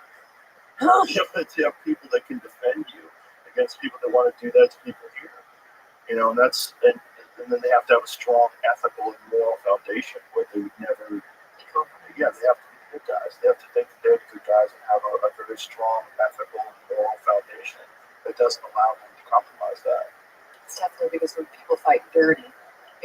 You have people that can defend you against people that want to do that to people here. And then they have to have a strong ethical and moral foundation where they would never. Yeah, they have to be the good guys. They have to think that they're the good guys and have a very strong ethical and moral foundation that doesn't allow them to compromise that. It's definitely because when people fight dirty,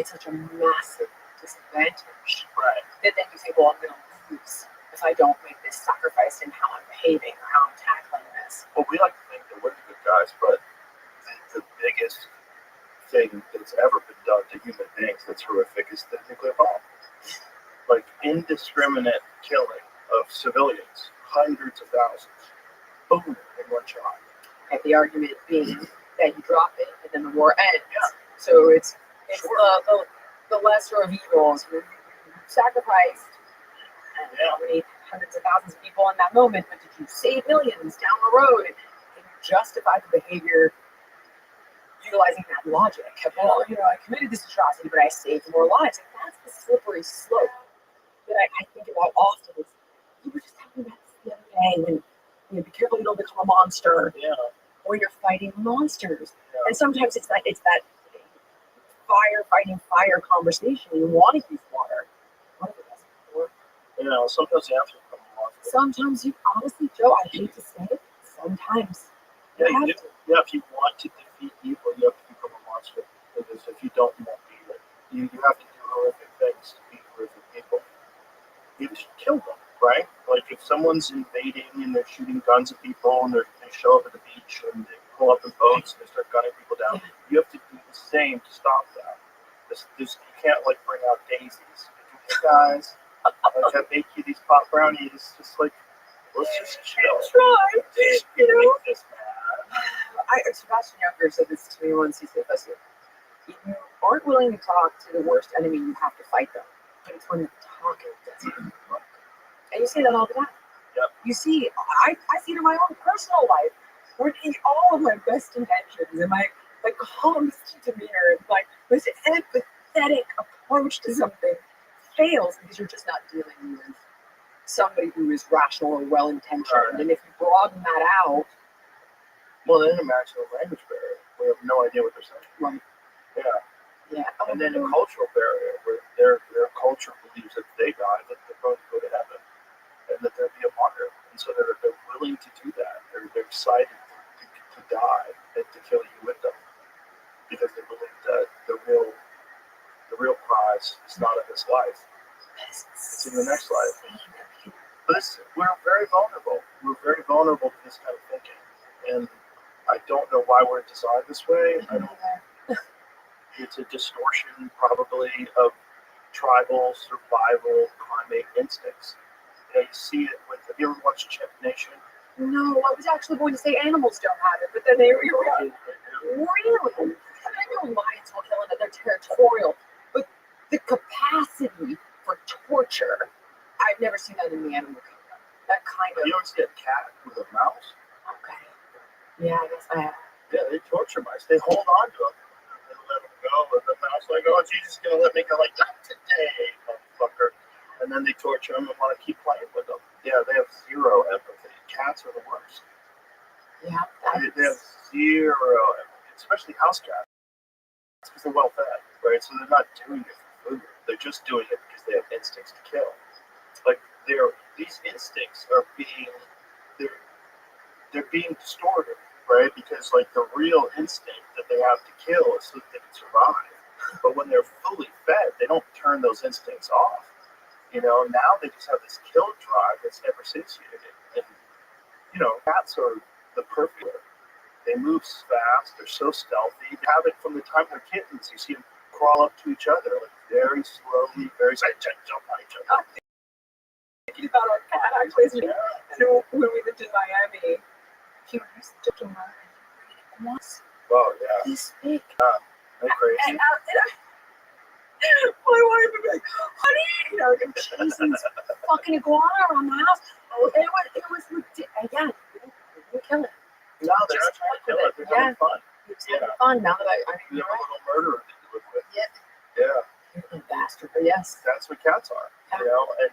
it's such a massive disadvantage. Right. That then you think, well, I'm going to lose if I don't make this sacrifice in how I'm behaving or how I'm tackling this. Well, we like to think that we're the good guys, but the biggest thing that's ever been done to human beings that's horrific is the nuclear bomb. Like indiscriminate killing of civilians, hundreds of thousands. boom, in one shot. And the argument being that you drop it and then the war ends. So it's the lesser of evils. You sacrificed how many hundreds of thousands of people in that moment, but did you save millions down the road? And you justify the behavior utilizing that logic. Well, I committed this atrocity, but I saved more lives. And that's the slippery slope that I think about often. Is you were just talking about this the other day when be careful you don't become a monster. Yeah. Or you're fighting monsters. Yeah. And sometimes it's that fire fighting fire conversation. You want to use water. What if it doesn't work? Sometimes you have to become a monster. Sometimes you honestly, Joe, I hate to say it, sometimes you have to. Yeah, if you want to defeat evil, you have to become a monster. Because if you don't, you won't be it. You have to do horrific things to beat horrific people. You should kill them, right? Like if someone's invading and they're shooting guns at people and they show up at the beach and they pull up in boats and they start gunning people down, you have to do the same to stop that. You can't bring out daisies. Hey guys, I make you these pot brownies. Just let's just chill. Try, Just you know. make this, man. Sebastian Younger said this to me once. He said, "Listen, if you aren't willing to talk to the worst enemy, you have to fight them. But it's when the talking doesn't work." And you see that all the time. Yep. You see, I see it in my own personal life, where in all of my best intentions and my calmest demeanor, and most empathetic approach to something fails because you're just not dealing with somebody who is rational or well-intentioned. Right. And if you broaden that out, well, then imagine a language barrier. We have no idea what they're saying. Right. Yeah. Yeah. And then a cultural barrier where their culture believes that they die, that they're going to go to heaven, and that they'll be a martyr. And so they're willing to do that. They're excited to die and to kill you with them because they believe that the real prize is not in this life. It's in the next life. But we're very vulnerable. We're very vulnerable to this kind of thinking. And I don't know why we're designed this way. It's a distortion, probably, of tribal survival primate instincts. You see it with. Have you ever watched Chimp Nation? No, I was actually going to say animals don't have it, but then you're right. Really? I know lions will kill it, they're territorial, but the capacity for torture, I've never seen that in the animal kingdom. That kind of. You ever see a cat with a mouse? Okay. Yeah, I guess I have. Yeah, they torture mice. They hold on to them. They let them go, and the mouse oh, Jesus is going to let me go not today, motherfucker. And then they torture them and want to keep playing with them. Yeah, they have zero empathy. Cats are the worst. Yeah. They have zero empathy, especially house cats, because they're well fed, right? So they're not doing it for food. They're just doing it because they have instincts to kill. These instincts are they're being distorted, right? Because the real instinct that they have to kill is so that they can survive. But when they're fully fed, they don't turn those instincts off. Now they just have this kill drive that's never satiated. And cats are the perfect. They move fast. They're so stealthy. They have it from the time they're kittens. You see them crawl up to each other very slowly, very jump on each other. Thinking about our cat actually. When we lived in Miami, he was just once. Oh yeah. This big. They're crazy. And my wife would be like, "Honey," chasing this fucking iguana around the house. It was again. We didn't kill it. No, they're not trying to kill it. They're having fun. It's having fun now that I You have a little murderer that you live with. Yeah. Yeah. Bastard, but yes. That's what cats are. And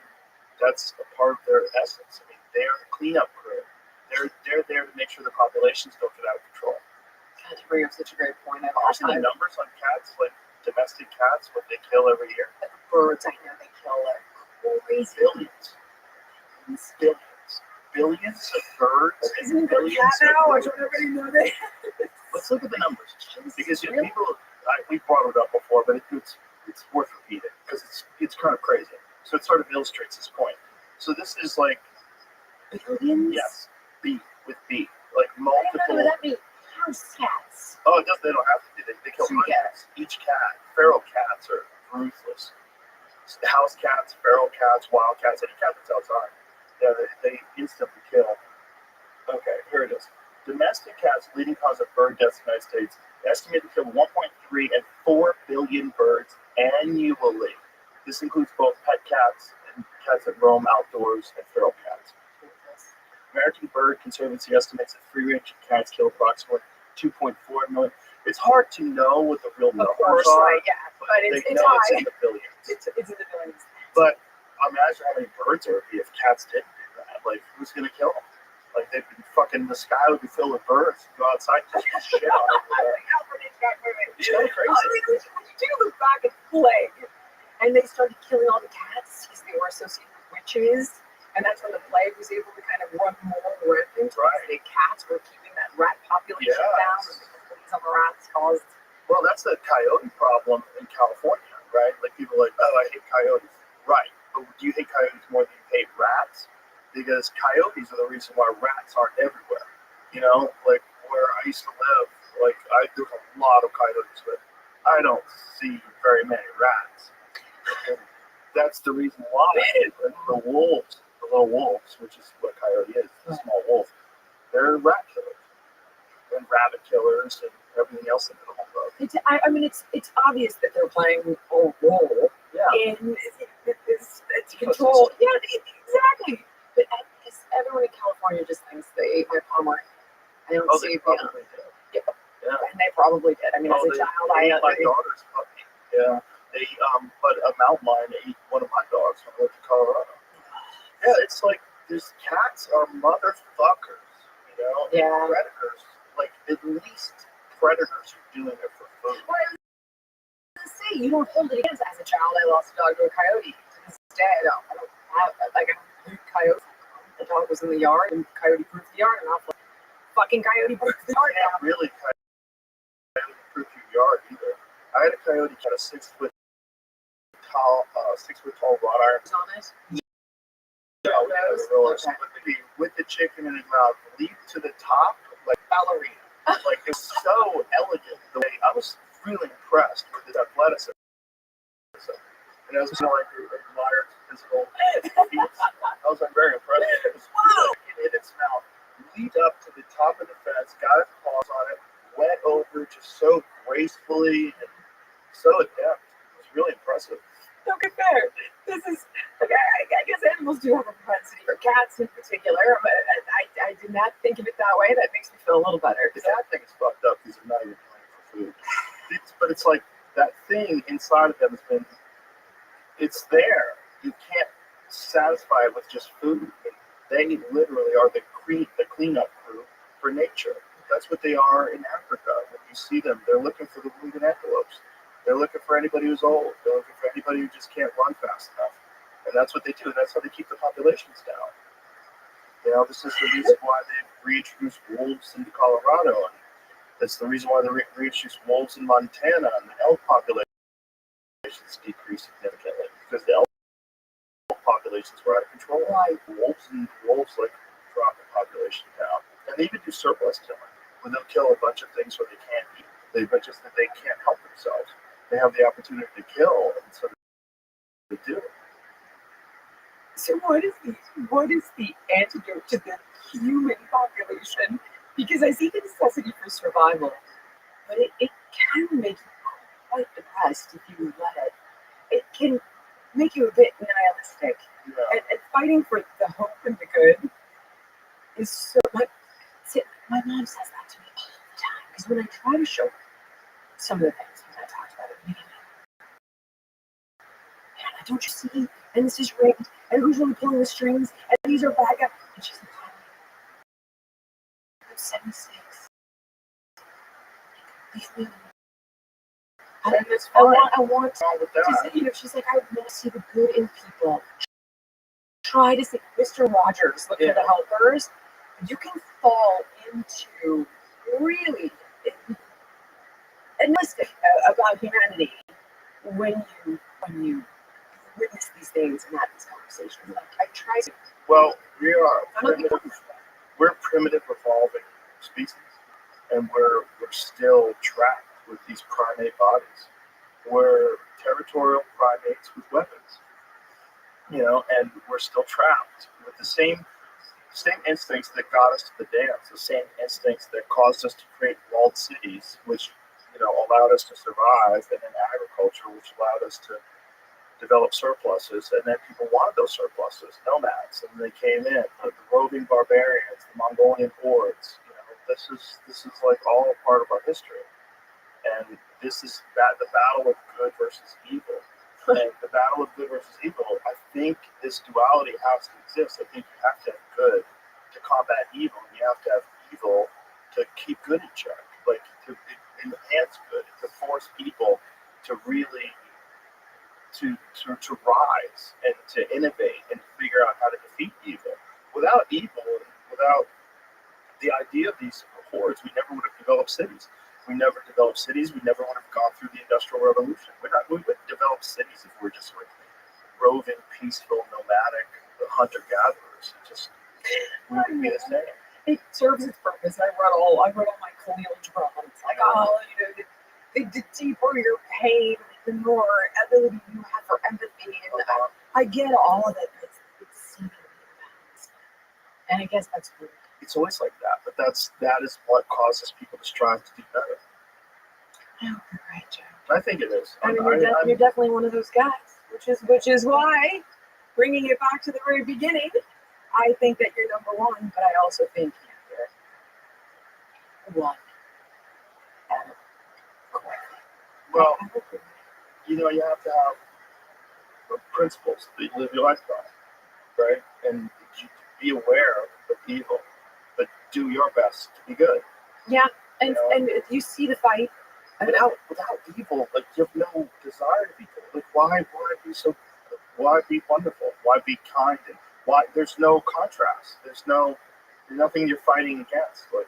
that's a part of their essence. I mean, they're the cleanup crew. They're there to make sure the populations don't get out of control. God, you bring up such a great point. I've Also, the numbers on cats, domestic cats, what they kill every year. Birds, I know they kill crazy. Billions of birds. Isn't it billions now? I don't really know that. Let's look at the numbers. Because people, we brought it up before, but it's worth repeating because it's kind of crazy. So it sort of illustrates this point. So this is billions? Yes. B with B. Multiple. I don't know what that means. House cats. Oh, they don't have to be. They kill hundreds. Each cat. Feral cats are ruthless. House cats, feral cats, wild cats, any cat that's outside. Yeah, they instantly kill. Okay, here it is. Domestic cats, leading cause of bird deaths in the United States, estimated to kill 1.3 and 4 billion birds annually. This includes both pet cats and cats that roam outdoors and feral cats. American Bird Conservancy estimates that free-range cats kill approximately 2.4 million. It's hard to know what the real numbers are, but it's they know high. it's in the billions. It's in the billions. But imagine how many birds there would be if cats didn't do that. Like, who's going to kill them? Like, they'd be fucking, the sky would be filled with birds. Go outside and just shit on it. It's kind of crazy. I mean, when you do look back at the plague, and they started killing all the cats because they were associated with witches, and that's when the plague was able to kind of run more rampant. Right. The cats were keeping that rat population down, and the disease of rats caused. Well, that's the coyote problem in California, right? Like, people are like, oh, I hate coyotes. Right. But do you hate coyotes more than you hate rats? Because coyotes are the reason why rats aren't everywhere. You know, like where I used to live, like there's a lot of coyotes, but I don't see very many rats. And that's the reason why the wolves, the little wolves, which is what a coyote is, a small wolf, they're rat killers and rabbit killers and everything else in the whole boat. I mean, it's obvious that they're playing a role in this control. Yeah, exactly. But everyone in California just thinks they ate my Palmer. I don't see they probably did. Yeah, and they probably did. I mean, as a child, I ate my daughter's puppy. Yeah, they but a mountain lion ate one of my dogs when I lived in Colorado. Yeah, it's like these cats are motherfuckers, you know. Yeah. Predators, like at least predators are doing it for food. Well, I was gonna say, you don't hold it against. As a child, I lost a dog to a coyote. To this day, I don't have like a coyote. The dog was in the yard, and coyote proofed the yard, and I'm like, fucking coyote proofed the yard. Can't really coyote-proof your yard either. I had a coyote cut a 6 foot tall wrought iron. On it. Yeah, with the chicken in his mouth, leap to the top like ballerina. Like, it was so elegant. The way I was really impressed with his athleticism. And I was kind of like admired physical feats. I was like very impressed. It was in its mouth, leaped up to the top of the fence, got his paws on it, went over just so gracefully and so adept. It was really impressive. Okay, fair. This is, like, I guess animals do have a propensity for cats in particular, but I did not think of it that way. That makes me feel a little better. The cat thing is fucked up because they're not even playing for food. But it's like that thing inside of them has been, it's there. You can't satisfy it with just food. They literally are the cleanup crew for nature. That's what they are in Africa. When you see them, they're looking for the wounded antelopes. They're looking for anybody who's old. They're looking for anybody who just can't run fast enough. And that's what they do. And that's how they keep the populations down. You know, this is the reason why they reintroduced wolves into Colorado. And that's the reason why they reintroduced wolves in Montana, and the elk populations decreased significantly because the elk populations were out of control. Right. Wolves like drop the population down. And they even do surplus killing, when they'll kill a bunch of things where they can't eat. But just that they can't help themselves. They have the opportunity to kill, and so they do. So what is the antidote to the human population? Because I see the necessity for survival, but it can make you quite depressed if you let it. It can make you a bit nihilistic. Yeah. And fighting for the hope and the good is so much. My mom says that to me all the time, because when I try to show her some of the things that I talked about at the beginning, Hannah, don't you see? And this is rigged, and who's really pulling the strings? And these are bad guys. And she's like, I'm 76. I want to see, she's like, I want to see the good in people. Try to see Mr. Rogers, look for the helpers. You can fall into really nihilistic about humanity when you witness these things and have these conversations. Like, I try to. Well, we're primitive evolving species, and we're still trapped with these primate bodies. We're territorial primates with weapons, you know, and we're still trapped with the same same instincts that got us to the dance, the same instincts that caused us to create walled cities, which allowed us to survive, and then agriculture, which allowed us to develop surpluses, and then people wanted those surpluses, nomads, and they came in, the roving barbarians, the Mongolian hordes. This is like all part of our history, and this is the battle of good versus evil. And the battle of good versus evil, I think this duality has to exist. I think you have to have good to combat evil, and you have to have evil to keep good in check, like to enhance good, to force people to really to rise and to innovate and figure out how to defeat evil. Without evil, without the idea of these hordes, we never would have developed cities. We never developed cities. We never would have gone through the Industrial Revolution. We wouldn't develop cities if we were just like roving, peaceful, nomadic hunter-gatherers. We wouldn't be the same. It serves its purpose. I read all my Khalil Gibran. It's like, the deeper your pain, the more ability you have for empathy. And I get all of it. It's seemingly imbalanced. And I guess that's weird. It's always like that, but that is what causes people to strive to do better. I hope you're right, Joe. I think it is. I mean, you're definitely one of those guys, which is why, bringing it back to the very beginning, I think that you're number one, but I also think you're one. Well, you have to have principles that you live your life by, right? And you be aware of evil, but do your best to be good. Yeah, and you see the fight. Without evil, like you have no desire to be good. Like why be so? Why be wonderful? Why be kind? And why there's no contrast. There's nothing you're fighting against. Like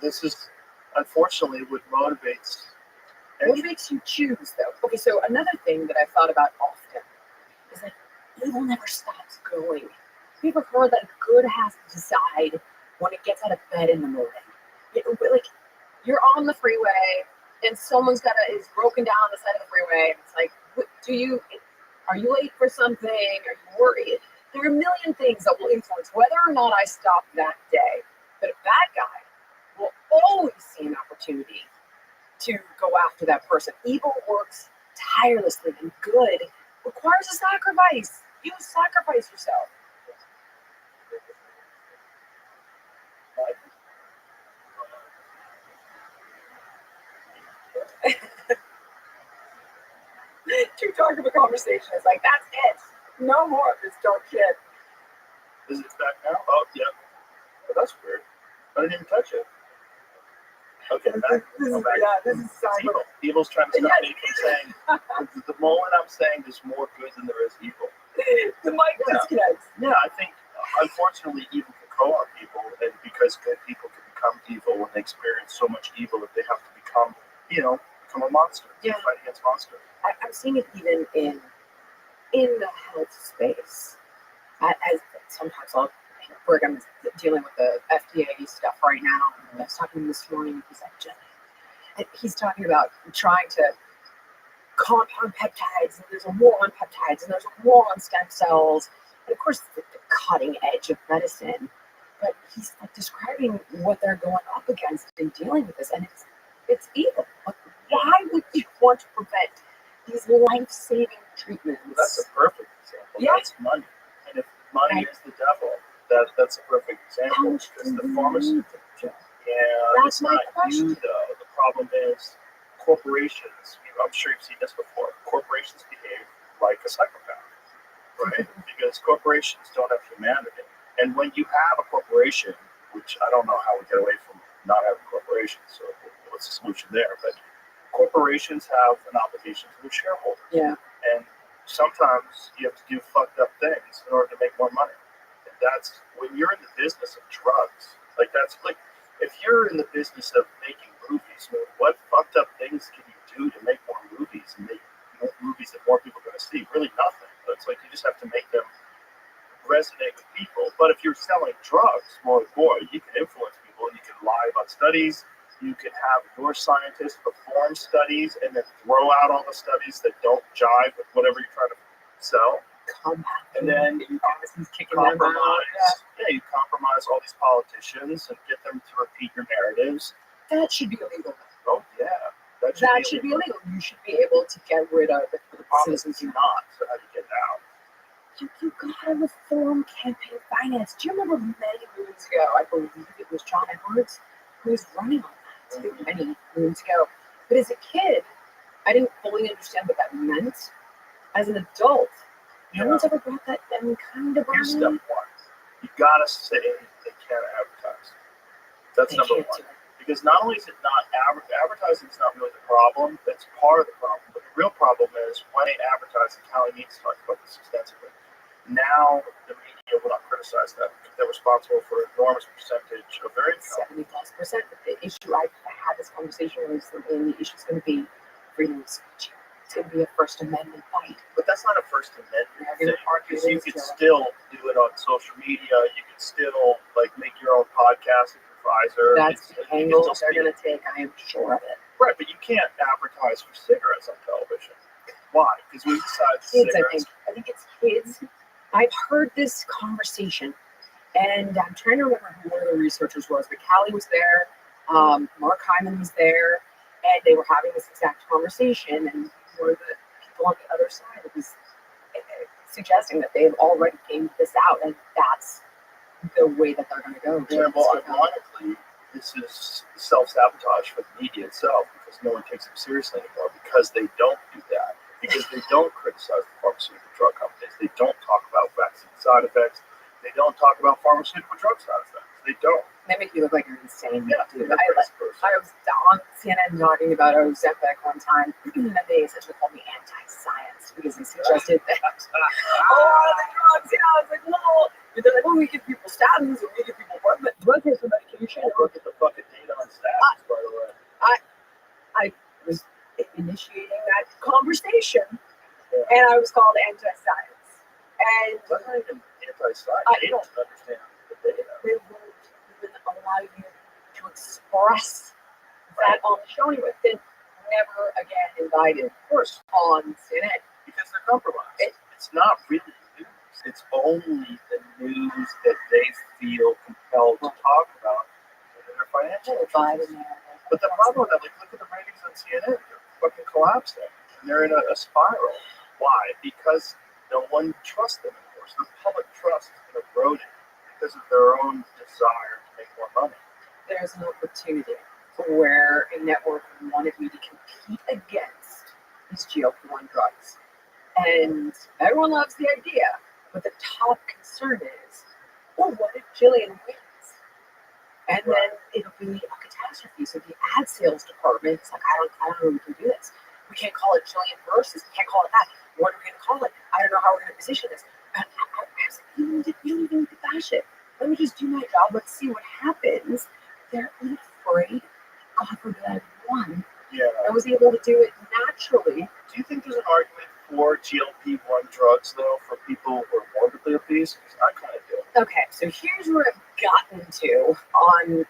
this is unfortunately what motivates. What makes you choose, though? Okay, so another thing that I've thought about often is that evil never stops going. Have you ever heard that good has to decide when it gets out of bed in the morning? Like, you're on the freeway, and someone's is broken down on the side of the freeway, and it's like, are you late for something? Are you worried? There are a million things that will influence whether or not I stop that day. But a bad guy will always see an opportunity to go after that person. Evil works tirelessly, and good requires a sacrifice. You sacrifice yourself. Too dark of a conversation. It's like, that's it. No more of this dark shit. Is it back now? Oh, yeah. Oh, that's weird. I didn't even touch it. Okay, back. This is evil. Evil's trying to stop me from saying, the moment I'm saying there's more good than there is evil. The mic disconnects. Yeah, I think, unfortunately, evil can co-opt people, and because good people can become evil when they experience so much evil that they have to become a monster. Yeah. Fight against monsters. I'm seeing it even in the health space. As sometimes I'm dealing with the FDA stuff right now. I was talking to him this morning. He's like, Jenny, and he's talking about trying to compound peptides, and there's a war on peptides, and there's a war on stem cells, and of course the cutting edge of medicine. But he's like describing what they're going up against in dealing with this, and it's evil. Like, why would you want to prevent these life-saving treatments? Well, that's a perfect example. Yeah. That's money. And if money is the devil, that's a perfect example. Because the pharmaceutical, That's it's my not question. you though. The problem is corporations. I'm sure you've seen this before. Corporations behave like a psychopath, right? Because corporations don't have humanity. And when you have a corporation, which I don't know how we get away from not having corporations, so what's the solution there? But corporations have an obligation to their shareholders. Yeah. And sometimes you have to do fucked up things in order to make more money. And that's when you're in the business of drugs. Like that's like if you're in the business of making movies, what fucked up things can you do to make more movies and make more movies that more people are going to see? Really nothing. It's like you just have to make them resonate with people. But if you're selling drugs more and more, you can influence people and you can lie about studies. You can have your scientists perform studies and then throw out all the studies that don't jive with whatever you're trying to sell. Come back. And then you he's kicking them out. compromise. you compromise all these politicians and get them to repeat your narratives. That should be illegal. Oh yeah, That should be illegal. You should be able to get rid of it for the citizens. Obviously not. So how do you get it out? You gotta reform campaign finance. Do you remember many moons ago? I believe it was John Edwards who was running on that many moons ago. But as a kid, I didn't fully understand what that meant. As an adult, no one's ever brought that kind of Here's step on me. one. You gotta say they can't advertise. That's They number can't one. do it. Because not only is it not advertising is not really the problem, that's part of the problem. But the real problem is when they advertise, and Callie needs to talk about this extensively. Now the media will not criticize them. They're responsible for an enormous percentage of their income. 70+%. The issue I had this conversation recently, and the issue is going to be freedom of speech. It's going to be a First Amendment fight. But that's not a First Amendment Yeah, thing. they're arguing Because you it's can still- still do it on social media. You can still make your own podcast with your Pfizer. That's You the can angle still they're speak. going to take. I am sure of it. Right, but you can't advertise for cigarettes on television. Why? Because we decided Kids, cigarettes. I think it's kids. I've heard this conversation, and I'm trying to remember who one of the researchers was, but Callie was there, Mark Hyman was there, and they were having this exact conversation, and one of the people on the other side was suggesting that they've already gamed this out, and that's the way that they're going to go. Yeah, well, ironically, this is self-sabotage for the media itself because no one takes them seriously anymore because they don't do that. Because they don't criticize the pharmaceutical drug companies. They don't talk about vaccine side effects. They don't talk about pharmaceutical drug side effects. They don't. They make you look like you're insane. Yeah, Dude. they're I crazy person. was on CNN talking about Ozempic one time, and they essentially called me anti-science because they suggested that, the drugs, I was like, well, they're like, well, we give people statins and we give people blood pressure medication. Look at the fucking data on statins, by the way. I was initiating that conversation, Yeah. and I was called anti-science. And They're not even anti-science. They don't understand the data. they won't even allow you to express that on the show anyway. Then never again invited Of course, on CNN. because they're compromised. It's not really news. It's only the news that they feel compelled to talk about in their financial Biden interests. there. But the problem with that, look at the ratings on CNN. They're fucking collapsing. And they're in a spiral. Why? Because no one trusts them anymore. So the public trust is eroding because of their own desire to make more money. There's an opportunity where a network wanted me to compete against these GLP-1 drugs. And everyone loves the idea, but the top concern is, well, what if Jillian wins? And then it'll be a catastrophe. So the ad sales department is like, I don't know if we can do this. We can't call it Jillian versus. We can't call it that. What are we going to call it? I don't know how we're going to position this. And I was like, you don't even need to bash it. Let me just do my job. Let's see what happens. They're afraid. God forbid I won. Yeah. I was able to do it naturally. Do you think there's an argument for GLP-1 drugs, though, for people who are morbidly obese? Because I kind of do. Okay, so here's where I've gotten to on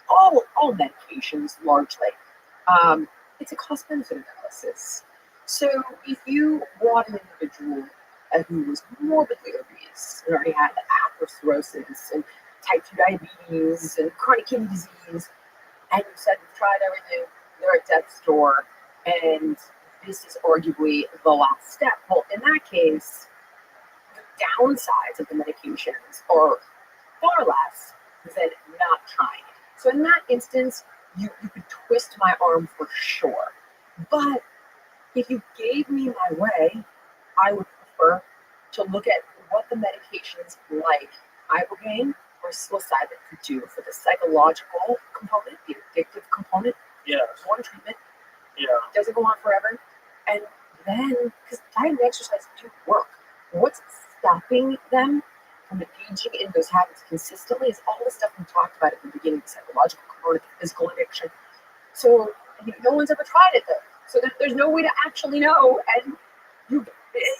all medications largely. It's a cost-benefit analysis. So if you brought an individual who was morbidly obese and already had atherosclerosis and type 2 diabetes and chronic kidney disease, and you said we've tried everything, they're at death's door, and this is arguably the last step. Well, in that case, the downsides of the medications are far less than not trying it. So in that instance, you could twist my arm for sure. But if you gave me my way, I would prefer to look at what the medications like ibogaine or psilocybin could do for the psychological component, the addictive component. Yeah. It's one treatment. Yeah. It doesn't go on forever. And then, because diet and exercise do work, what's stopping them from engaging in those habits consistently is all the stuff we talked about at the beginning, the psychological component, the physical addiction. So no one's ever tried it though. So there's no way to actually know, and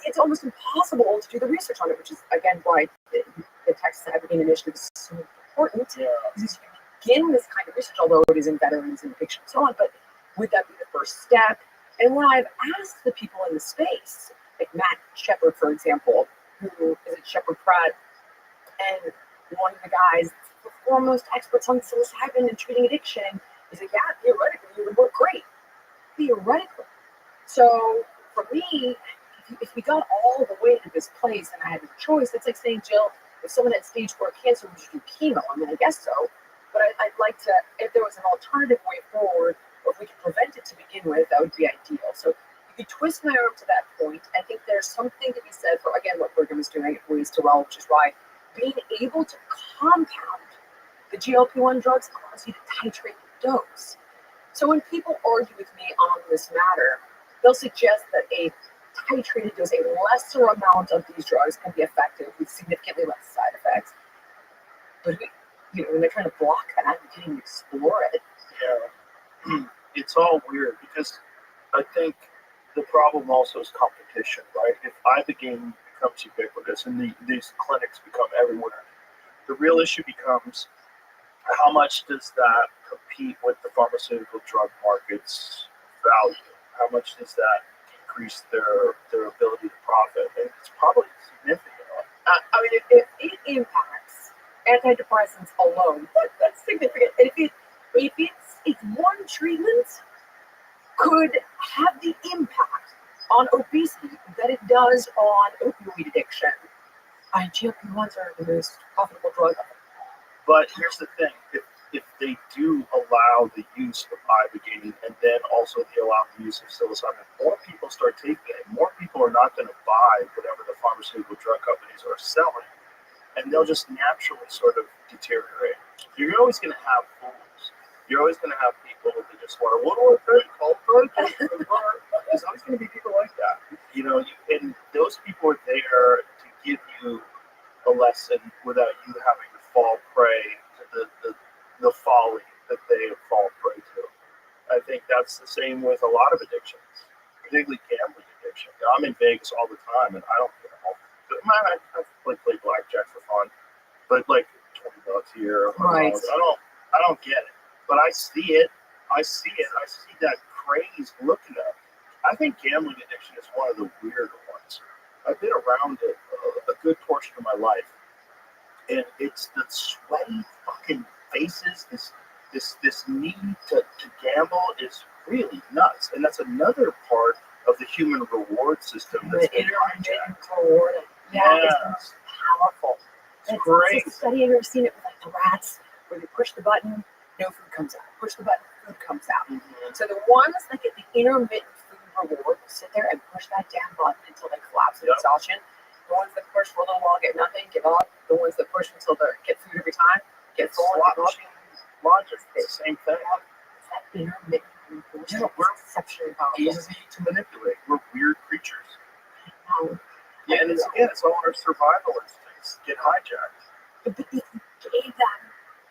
it's almost impossible to do the research on it, which is again why the Texas Advocating Initiative is so important. Yeah. Because you begin this kind of research, although it is in veterans and addiction and so on, but would that be the first step? And when I've asked the people in the space, like Matt Shepard, for example, who is at Shepard Pratt, and one of the guys, the foremost experts on psilocybin and treating addiction, is like, yeah, theoretically, it would work great. Theoretically. So for me, if we got all the way to this place and I had a choice, it's like saying, Jill, if someone had stage 4 cancer, would you do chemo? I mean, I guess so. But I'd like to, if there was an alternative way forward, or if we could prevent it to begin with, that would be ideal. So you could twist my arm to that point. I think there's something to be said for, again, what Brigham is doing at Ways to Well, which is why being able to compound the GLP-1 drugs allows you to titrate the dose. So when people argue with me on this matter, they'll suggest that a titrated dose, a lesser amount of these drugs can be effective with significantly less side effects. But when they're trying to block that, you can't even explore it. Yeah. It's all weird because I think the problem also is competition, right? If ibogaine becomes ubiquitous and these clinics become everywhere, the real issue becomes how much does that compete with the pharmaceutical drug market's value? How much does that increase their ability to profit? And it's probably significant. I mean, if it impacts antidepressants alone, that's significant. And if one treatment could have the impact on obesity that it does on opioid addiction, GLP-1s are the most profitable drug. But here's the thing: if they do allow the use of ibogaine and then also they allow the use of psilocybin, more people start taking it. More people are not going to buy whatever the pharmaceutical drug companies are selling, and they'll just naturally sort of deteriorate. You're always going to have fools. You're always going to have people that just want to, what do I pay? Call There's always going to be people like that. And those people are there to give you a lesson without you having to fall prey to the folly that they have fallen prey to. I think that's the same with a lot of addictions, particularly gambling addiction. I'm in Vegas all the time, and I don't get home. I play blackjack for fun, but like $20 here, Right. I don't get it, but I see it. I see that craze looking at it. I think gambling addiction is one of the weirder ones. I've been around it a good portion of my life, and it's the sweaty fucking faces. This need to gamble is really nuts, and that's another part of the human reward system that's been intermittent reward. Yeah, it's the most powerful. It's great. It's a study. I've ever seen it with like the rats, where they push the button, no food comes out. Push the button, food comes out. Mm-hmm. So the ones that get the intermittent food reward will sit there and push that damn button until they collapse in exhaustion. The ones that push for a little while get nothing, give up. The ones that push until they get food every time, get full. Logic, it's the same thing. It's that intermittent food. Yeah, we're exceptionally powerful. Easy to manipulate. We're weird creatures. Um, Yeah, and it's all our survival instincts get hijacked. But if you gave them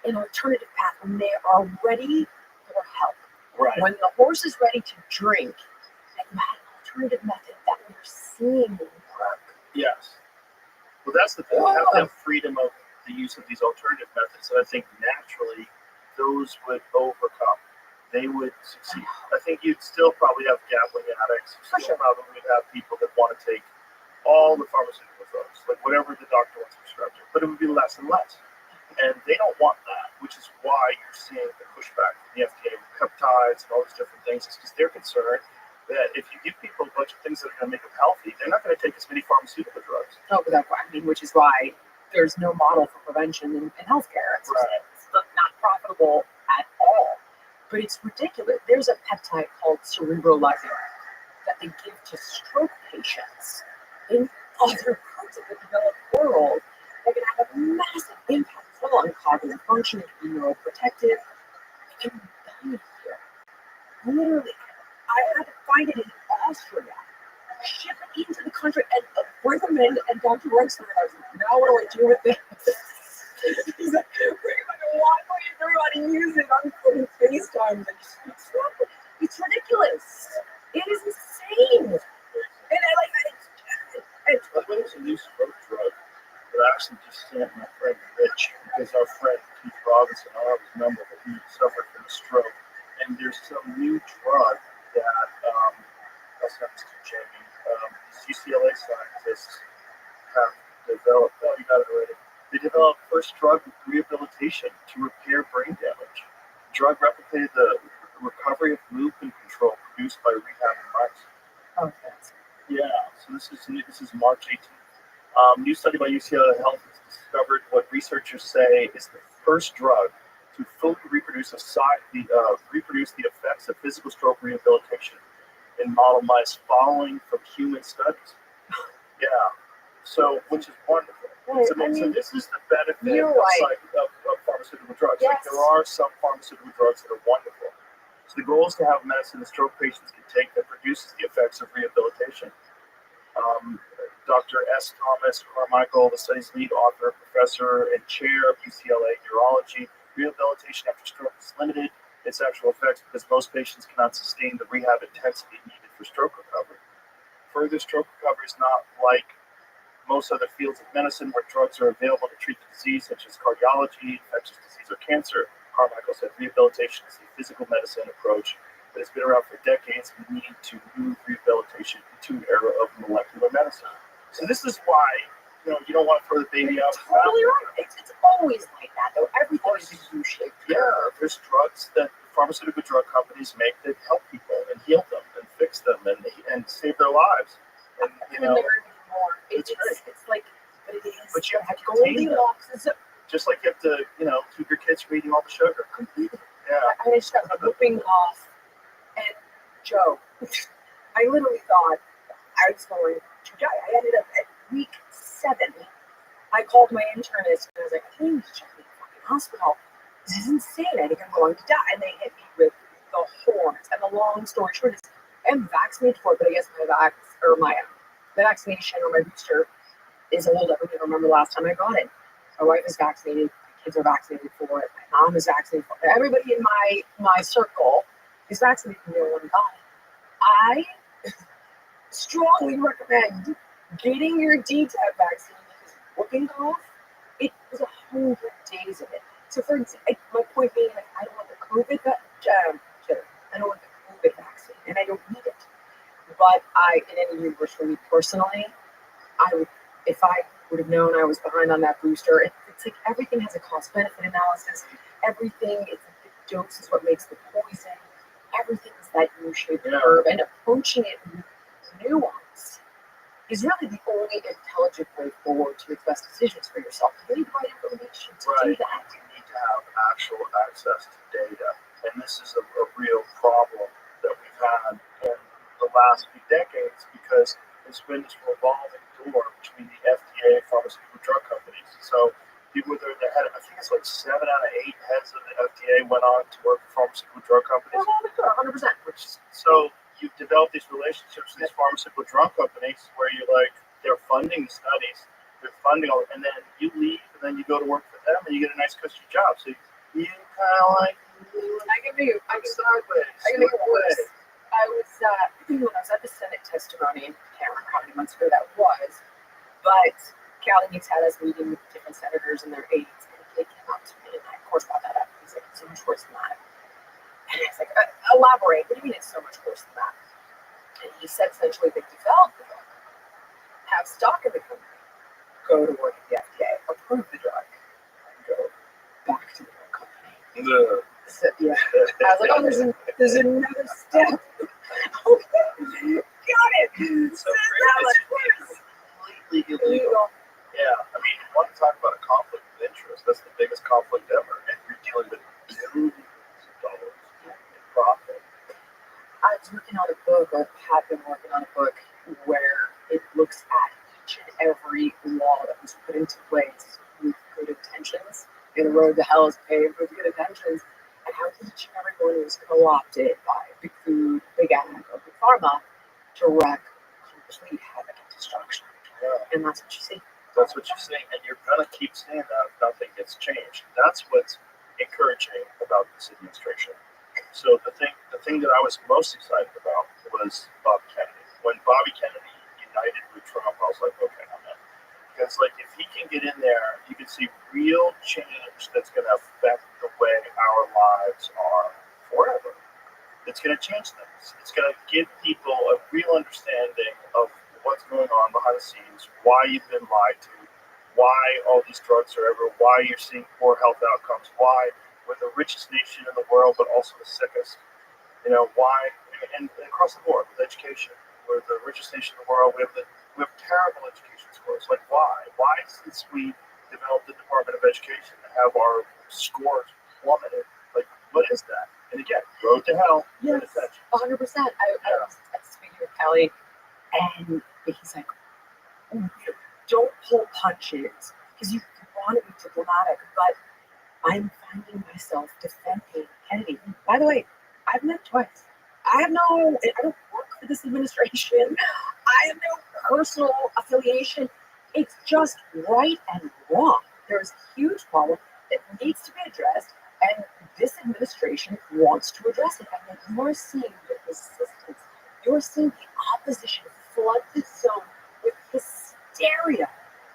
an alternative path when they are ready for help, Right. when the horse is ready to drink, and you had an alternative method that we're seeing work. Yes. Well, that's the thing. We have to have freedom of the use of these alternative methods, and I think naturally those would overcome. They would succeed. I think you'd still probably have gambling addicts. For sure. Probably would have people that want to take all the pharmaceutical drugs, like whatever the doctor wants to prescribe to, but it would be less and less. And they don't want that, which is why you're seeing the pushback from the FDA with peptides and all these different things. It's because they're concerned that if you give people a bunch of things that are going to make them healthy, they're not going to take as many pharmaceutical drugs. No, but that's why. I mean, which is why there's no model for prevention in healthcare. It's not profitable at all. But it's ridiculous. There's a peptide called cerebrolizine that they give to stroke patients in other parts of the developed world that can have a massive impact on cognitive function. It can be neuroprotective. It can be done here. Literally, I had to find it in Austria, ship it into the country, and bring them in. And Dr. Rothschild, I was like, now what do I do with this? He's like, why don't you everybody use it on FaceTime? It's ridiculous. It is insane. And I like that. There's a new stroke drug that I actually just sent my friend Rich, because our friend Keith Robinson, I don't have his number, but he suffered from a stroke. And there's some new drug that, that's not Mr. Jamie, these UCLA scientists have developed. Oh, you got it already. They developed, first first drug rehabilitation to repair brain damage. The drug replicated the recovery of movement control produced by rehab in mice. Oh, that's Yeah, so this is March 18th. New study by UCLA Health has discovered what researchers say is the first drug to fully reproduce the effects of physical stroke rehabilitation in model mice following from human studies. Yeah, so which is wonderful. right. So, I mean, this is the benefit you're of, right. of pharmaceutical drugs. Yes. Like there are some pharmaceutical drugs that are wonderful. So the goal is to have medicine that stroke patients can take that produces the effects of rehabilitation. Dr. S. Thomas Carmichael, the study's lead author, professor, and chair of UCLA Neurology, rehabilitation after stroke is limited its actual effects because most patients cannot sustain the rehab intensity needed for stroke recovery. Further, stroke recovery is not like most other fields of medicine where drugs are available to treat the disease, such as cardiology, infectious disease, or cancer. Carmichael said rehabilitation is a physical medicine approach that has been around for decades. We need to move rehabilitation into an era of molecular medicine. So this is why you don't want to throw the baby out. Totally right. It's always like that, though. Everything is a U-shaped. Yeah, there's drugs that pharmaceutical drug companies make that help people and heal them and fix them and save their lives. And I couldn't agree with you more. It's like, but it is. But you have to contain them. Goldilocks is Just like you have to, keep your kids from eating all the sugar. completely. Yeah. I just got whooping cough, and Joe, I literally thought I was going to die. I ended up at week 7. I called my internist and I was like, I need to check me in the fucking hospital. This is insane. I think I'm going to die. And they hit me with the horns. And the long story short is, I'm vaccinated for it, but I guess my vaccination or my booster is old. I don't remember the last time I got it. My wife is vaccinated. My kids are vaccinated for it. My mom is vaccinated for it. Everybody in my circle is vaccinated and no one got it. I strongly recommend getting your DTaP vaccine because whooping cough, it was 100 days of it. So for example, my point being, like, I don't want the COVID vaccine, and I don't need it. But in any universe for me personally, if I would have known I was behind on that booster, it's like everything has a cost-benefit analysis. Everything, it's like the dose is what makes the poison. Everything is that U-shaped curve, and approaching it with nuance is really the only intelligent way forward to make best decisions for yourself. You need the right information to do that. You need to have actual access to data. And this is a real problem that we've had in the last few decades because there's been this revolving door between the FDA and pharmaceutical drug companies. So people that are the head, I think it's like 7 out of 8 heads of the FDA went on to work for pharmaceutical drug companies. 100%. So you've developed these relationships with these pharmaceutical drug companies where you're like, they're funding the studies, they're funding all, and then you leave, and then you go to work for them, and you get a nice cushy job. So you kind of like, I can make it worse. When I was at the Senate testimony, I can't remember how many months ago that was, but Callie Hicks had us meeting with different senators and their aides, and they came up to me, and I, of course, brought that up. He's like, it's so much worse than that. And I was like, elaborate. What do you mean it's so much worse than that? And he said essentially they developed the drug, have stock in the company, go to work at the FDA, approve the drug, and go back to the drug company. So, yeah. I was like, oh, there's another step. Okay, got it. So completely illegal. Yeah, I mean, you want to talk about a conflict of interest? That's the biggest conflict ever, and you're dealing with billions of dollars in profit. I was working on a book, or have been working on a book, where it looks at each and every law that was put into place with good intentions. And the road to hell is paved with good intentions, and how each and every one was co-opted by big food, big ag, or big pharma to wreak complete havoc and destruction. Yeah. And that's what you see. That's what you're saying, and you're gonna keep saying that if nothing gets changed. That's what's encouraging about this administration. So the thing that I was most excited about was Bobby Kennedy. When Bobby Kennedy united with Trump, I was like, okay, I'm in. Because like if he can get in there, you can see real change that's gonna affect the way our lives are forever. It's gonna change things. It's gonna give people a real understanding of what's going on behind the scenes, why you've been lied to, why all these drugs are everywhere, why you're seeing poor health outcomes, why we're the richest nation in the world, but also the sickest. Why, and across the board with education, we're the richest nation in the world. We have terrible education scores. Like, why? Why, since we developed the Department of Education, to have our scores plummeted? Like, what is that? And again, road to hell. Yes, 100%. I was speaking with Kelly, and he's like, "Oh, don't pull punches because you want to be diplomatic, but I'm finding myself defending Kennedy." By the way, I've met twice. I don't work for this administration. I have no personal affiliation. It's just right and wrong. There's a huge problem that needs to be addressed, and this administration wants to address it. And then you're seeing the resistance. You're seeing the opposition flood the zone with hysteria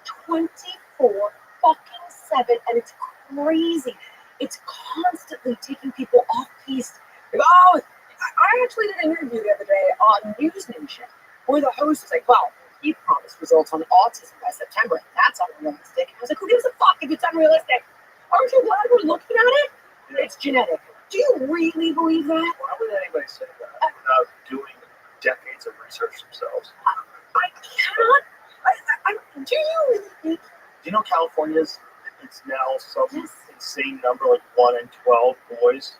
24 fucking 7, and it's crazy. It's constantly taking people off piece. Like, I actually did an interview the other day on News Nation where the host was like, well, he promised results on autism by September, and that's unrealistic. And I was like, who gives a fuck if it's unrealistic? Aren't you glad we're looking at it? Yeah. It's genetic. Do you really believe that? Why would anybody say that without doing decades of research themselves? I cannot. Do you really think? Do you know California's? It's now some insane number, like 1 in 12 boys.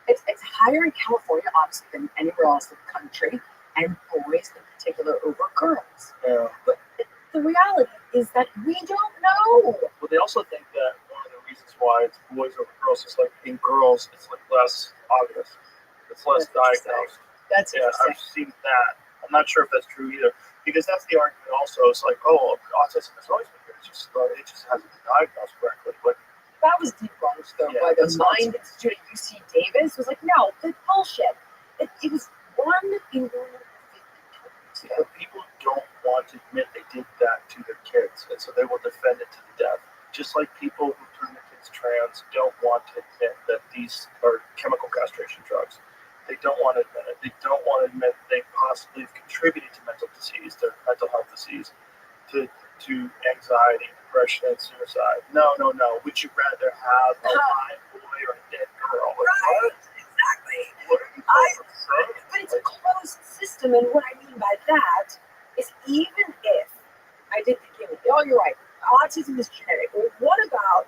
It's higher in California, obviously, than anywhere else in the country, and boys in particular over girls. Yeah. But the reality is that we don't know. Well, they also think that one of the reasons why it's boys over girls is like in girls, it's like less obvious. It's less diagnosed. That's interesting. I've seen that. I'm not sure if that's true either, because that's the argument also. It's like, autism has always been here. It just hasn't been diagnosed correctly. But that was debunked, though, by the Mind Institute at UC Davis. It was like, no, that's bullshit. It was 1 in 150. Yeah, people don't want to admit they did that to their kids, and so they will defend it to the death. Just like people who turn their kids trans don't want to admit that these are chemical castration drugs. They don't want to admit it. They don't want to admit they possibly have contributed to mental health disease, to anxiety, depression, and suicide. No. Would you rather have a live boy or a dead girl? Right, exactly. What are you saying? But it's a closed system, and what I mean by that is even if I did the gimmick, you're right, autism is genetic. Well, what about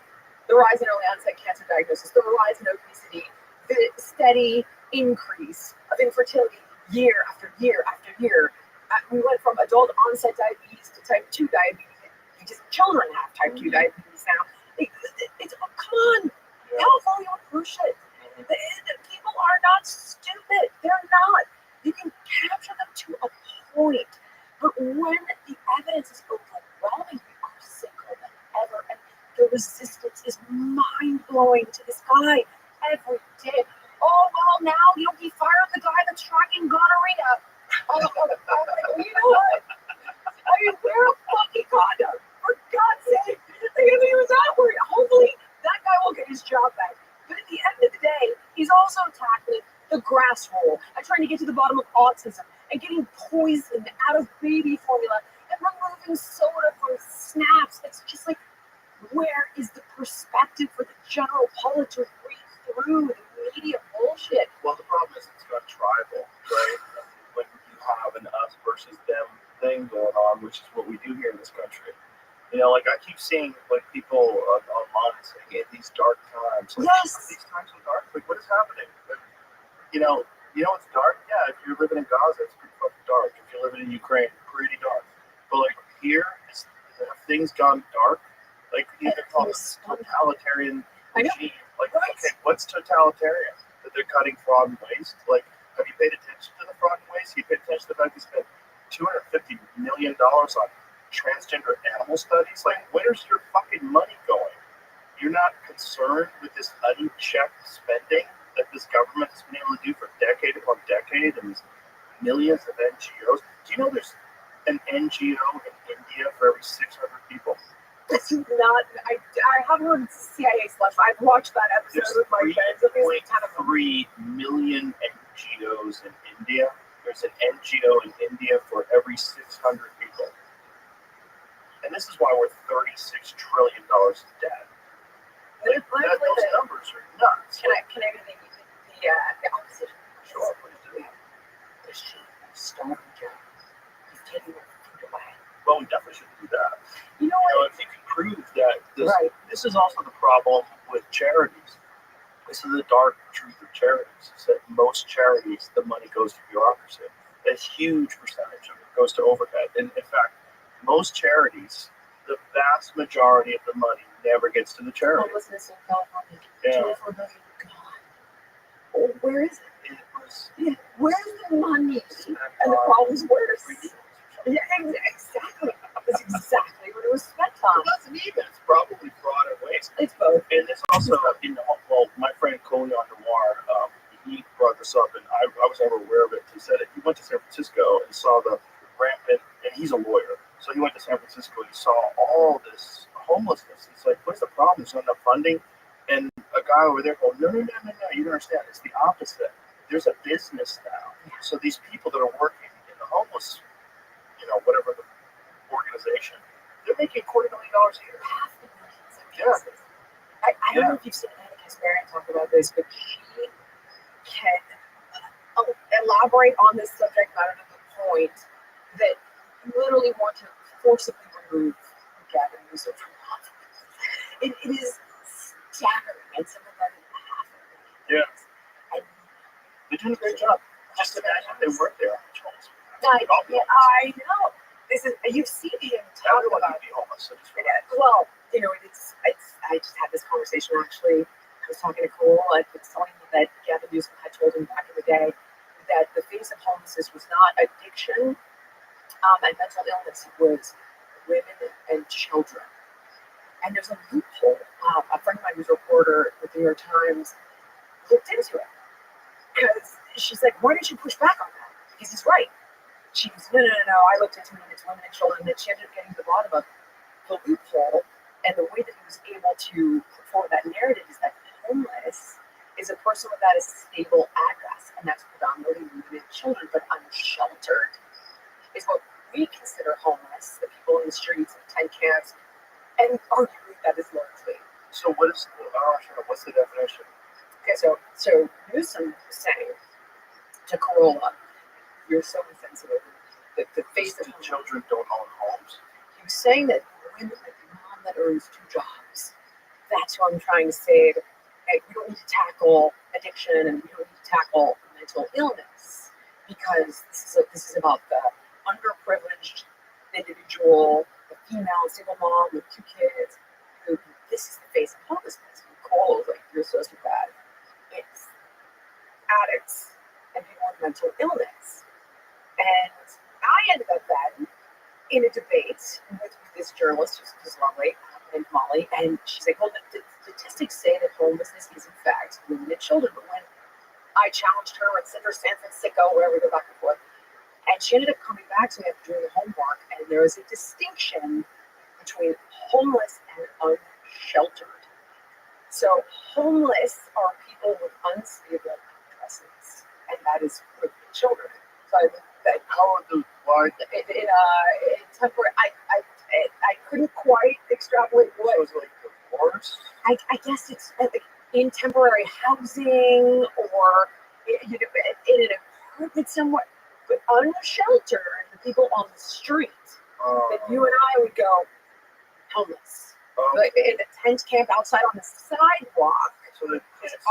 the rise in early onset cancer diagnosis, the rise in obesity, the steady increase of infertility year after year after year? We went from adult onset diabetes to type 2 diabetes. Just children have type 2 diabetes now. It's come on. California push it. The people are not stupid. They're not. You can capture them to a point. But when the evidence is overwhelming, we are sicker than ever. And the resistance is mind-blowing to this guy every day. Oh, well, now, he fired the guy that's tracking gonorrhea. Oh, you know what? I mean, wear a fucking condom. For God's sake. He was that worried. Hopefully, that guy will get his job back. But at the end of the day, he's also tackling the grass roll and trying to get to the bottom of autism and getting poison out of baby formula and removing soda from snaps. It's just like, where is the perspective for the general public to read through the media bullshit? Well, the problem is it's got tribal, right? When you have an us versus them thing going on, which is what we do here in this country. Like I keep seeing like people online saying in these dark times. Like, these times are dark. Like, what is happening? Like, it's dark. Yeah, if you're living in Gaza, it's pretty fucking dark. If you're living in Ukraine, pretty dark. But like here, have things gone dark? Like you can call it totalitarian regime. Like, okay, what's totalitarian? That they're cutting fraud and waste? Like, have you paid attention to the fraud and waste? You paid attention to the fact they spent $250 million on transgender animal studies? Like, where's your fucking money going? You're not concerned with this unchecked spending that this government has been able to do for decade upon decade, and these millions of NGOs. Do you know there's an NGO in India for every 600 people? That's not. I haven't heard CIA slush. I've watched that episode with my friends. There's 3.3 million NGOs in India. There's an NGO in India for every 600 people. And this is why we're $36 trillion in debt. Those numbers are nuts. Can I do the opposition? Sure, please do. This should start again. He's taking our food away. Well, we definitely shouldn't do that. You know what? If you can prove that Right. this is also the problem with charities. This is the dark truth of charities. Is that most charities, the money goes to bureaucracy. A huge percentage of it goes to overhead. And in fact, most charities, the vast majority of the money never gets to the charity. Homelessness in California. Yeah. 24 billion gone. Oh, where is it? It was Where's the money? And the problem's worse. Yeah, exactly. That's exactly what it was spent It on. wasn't even. It's probably fraud and waste. It's both. And there's also, my friend Colion Noir, he brought this up, and I was never aware of it. He said he went to San Francisco and saw the rampant, and he's a lawyer, so he went to San Francisco and he saw all this homelessness. He's like, what's the problem? There's not enough funding. And a guy over there goes, no, you don't understand. It's the opposite. There's a business now. So these people that are working in the homeless, whatever the organization, they're making $250,000 a year. Yeah. I don't know if you've seen Anna Kasparian talk about this, but she can elaborate on this subject matter to the point that you literally want to forcibly remove Gavin Newsom from office. It is staggering, and some of them have. Yeah. They're doing a great job. Just imagine if they weren't there. I know. You see him talk Everyone about would be homeless. well, it's. I just had this conversation actually. I was talking to Cole. I was telling him that Gavin Newsom had told him back in the day that the face of homelessness was not addiction and mental illness. It was women and children. And there's a loophole. A friend of mine who's a reporter with the New York Times looked into it because she's like, "Why didn't you push back on that?" Because he's right. She was, no. I looked into it, and it's women and children. And she ended up getting to the bottom of the loophole. And the way that he was able to put forward that narrative is that homeless is a person without a stable address, and that's predominantly women and children. But unsheltered is what we consider homeless, the people in the streets and tent camps, and arguably that is largely. So what's the definition? Okay, so Newsom was saying to Corolla, "You're so insensitive." The face of children don't own homes. He was saying that women, like the mom that earns 2 jobs, that's what I'm trying to say. That we don't need to tackle addiction and we don't need to tackle mental illness because this is about the underprivileged individual, the female single mom with 2 kids. This is the face of homelessness. And Cole was like, "You're so bad." It's addicts and people with mental illness. And I ended up then in a debate with this journalist who's lovely, named Molly, and she's like, "Well, the statistics say that homelessness is in fact women and children." But when I challenged her and sent her San Francisco, wherever we go back and forth, and she ended up coming back to me after doing the homework, and there is a distinction between homeless and unsheltered. So homeless are people with unstable addresses, and that is with children. So I think that in temporary, I couldn't quite extrapolate what it was like divorce. I guess it's like in temporary housing or in an apartment somewhere, but unsheltered, the people on the street that you and I would go homeless. Like in a tent camp outside on the sidewalk. So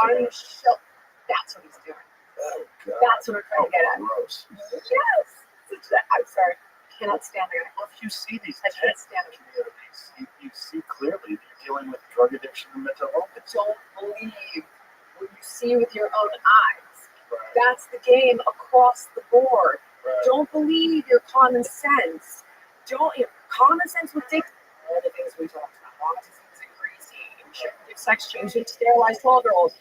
unsheltered. That's what he's doing. Oh, God. That's what we're trying to get at. Gross. Yes. I'm sorry. I cannot stand it. Well, if you see these I can't tent stand it. communities, you see clearly they're dealing with drug addiction and mental health. Don't believe what you see with your own eyes. Right. That's the game across the board. Right. Don't believe your common sense. Common sense would dictate all the things we talked about. Autism isn't crazy. We shouldn't give sex change and sterilize 12-year-olds.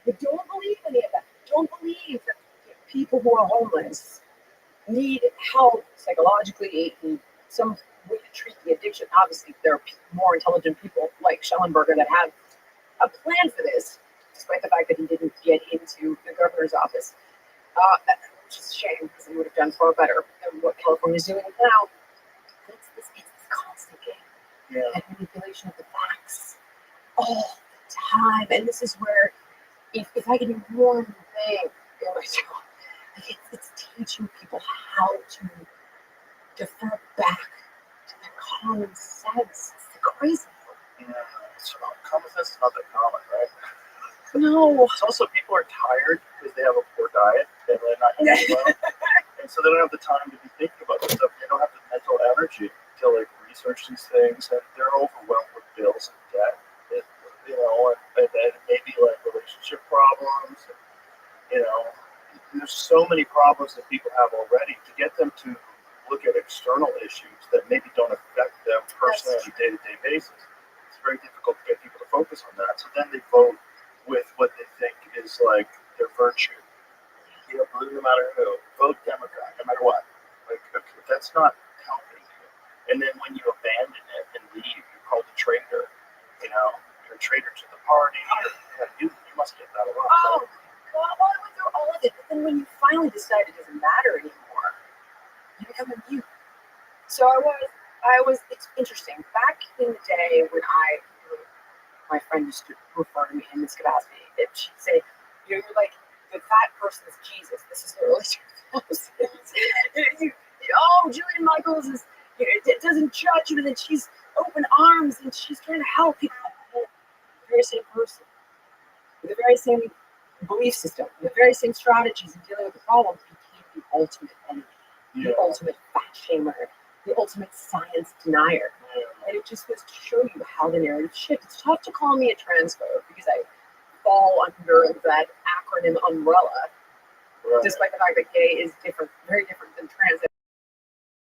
But don't believe any of that. Don't believe that people who are homeless need help psychologically and some way to treat the addiction. Obviously, there are more intelligent people like Schellenberger that have a plan for this, despite the fact that he didn't get into the governor's office, which is a shame because he would have done far better than what California is doing now. It's this Yeah. and manipulation of the facts all the time. And this is where, if I can do one thing in my job, like it's teaching people how to defer back to their common sense. It's the crazy Yeah. So common sense is not that common, right? No. It's also people are tired because they have a poor diet and they're not eating well, and so they don't have the time to be thinking about this stuff. They don't have the mental energy to like research these things, and they're overwhelmed with bills and debt. It, and then maybe like relationship problems. And, there's so many problems that people have already. To get them to look at external issues that maybe don't affect them personally on a day-to-day basis, it's very difficult to get people to focus on that. So then they vote with what they think is like their virtue. Blue no matter who. Vote Democrat no matter what. Like, okay, that's not helping you. And then when you abandon it and leave, you're called a traitor. You're a traitor to the party. You must get that a lot. Oh, well, I went through all of it, but then when you finally decide it doesn't matter anymore, you become immune. So it's interesting. Back in the day when my friend used to refer to me in this capacity, that she'd say, you're like, the fat person's Jesus. This is the early 2000s. Julian Michaels doesn't judge you, and then she's open arms, and she's trying to help people. The very same person, with the very same belief system, with the very same strategies in dealing with the problem, became the ultimate enemy, the ultimate fat shamer, the ultimate science denier. And it just goes to show you how the narrative shifts. It's tough to call me a transphobe because I fall under that acronym umbrella, despite the fact that gay is different, very different than trans.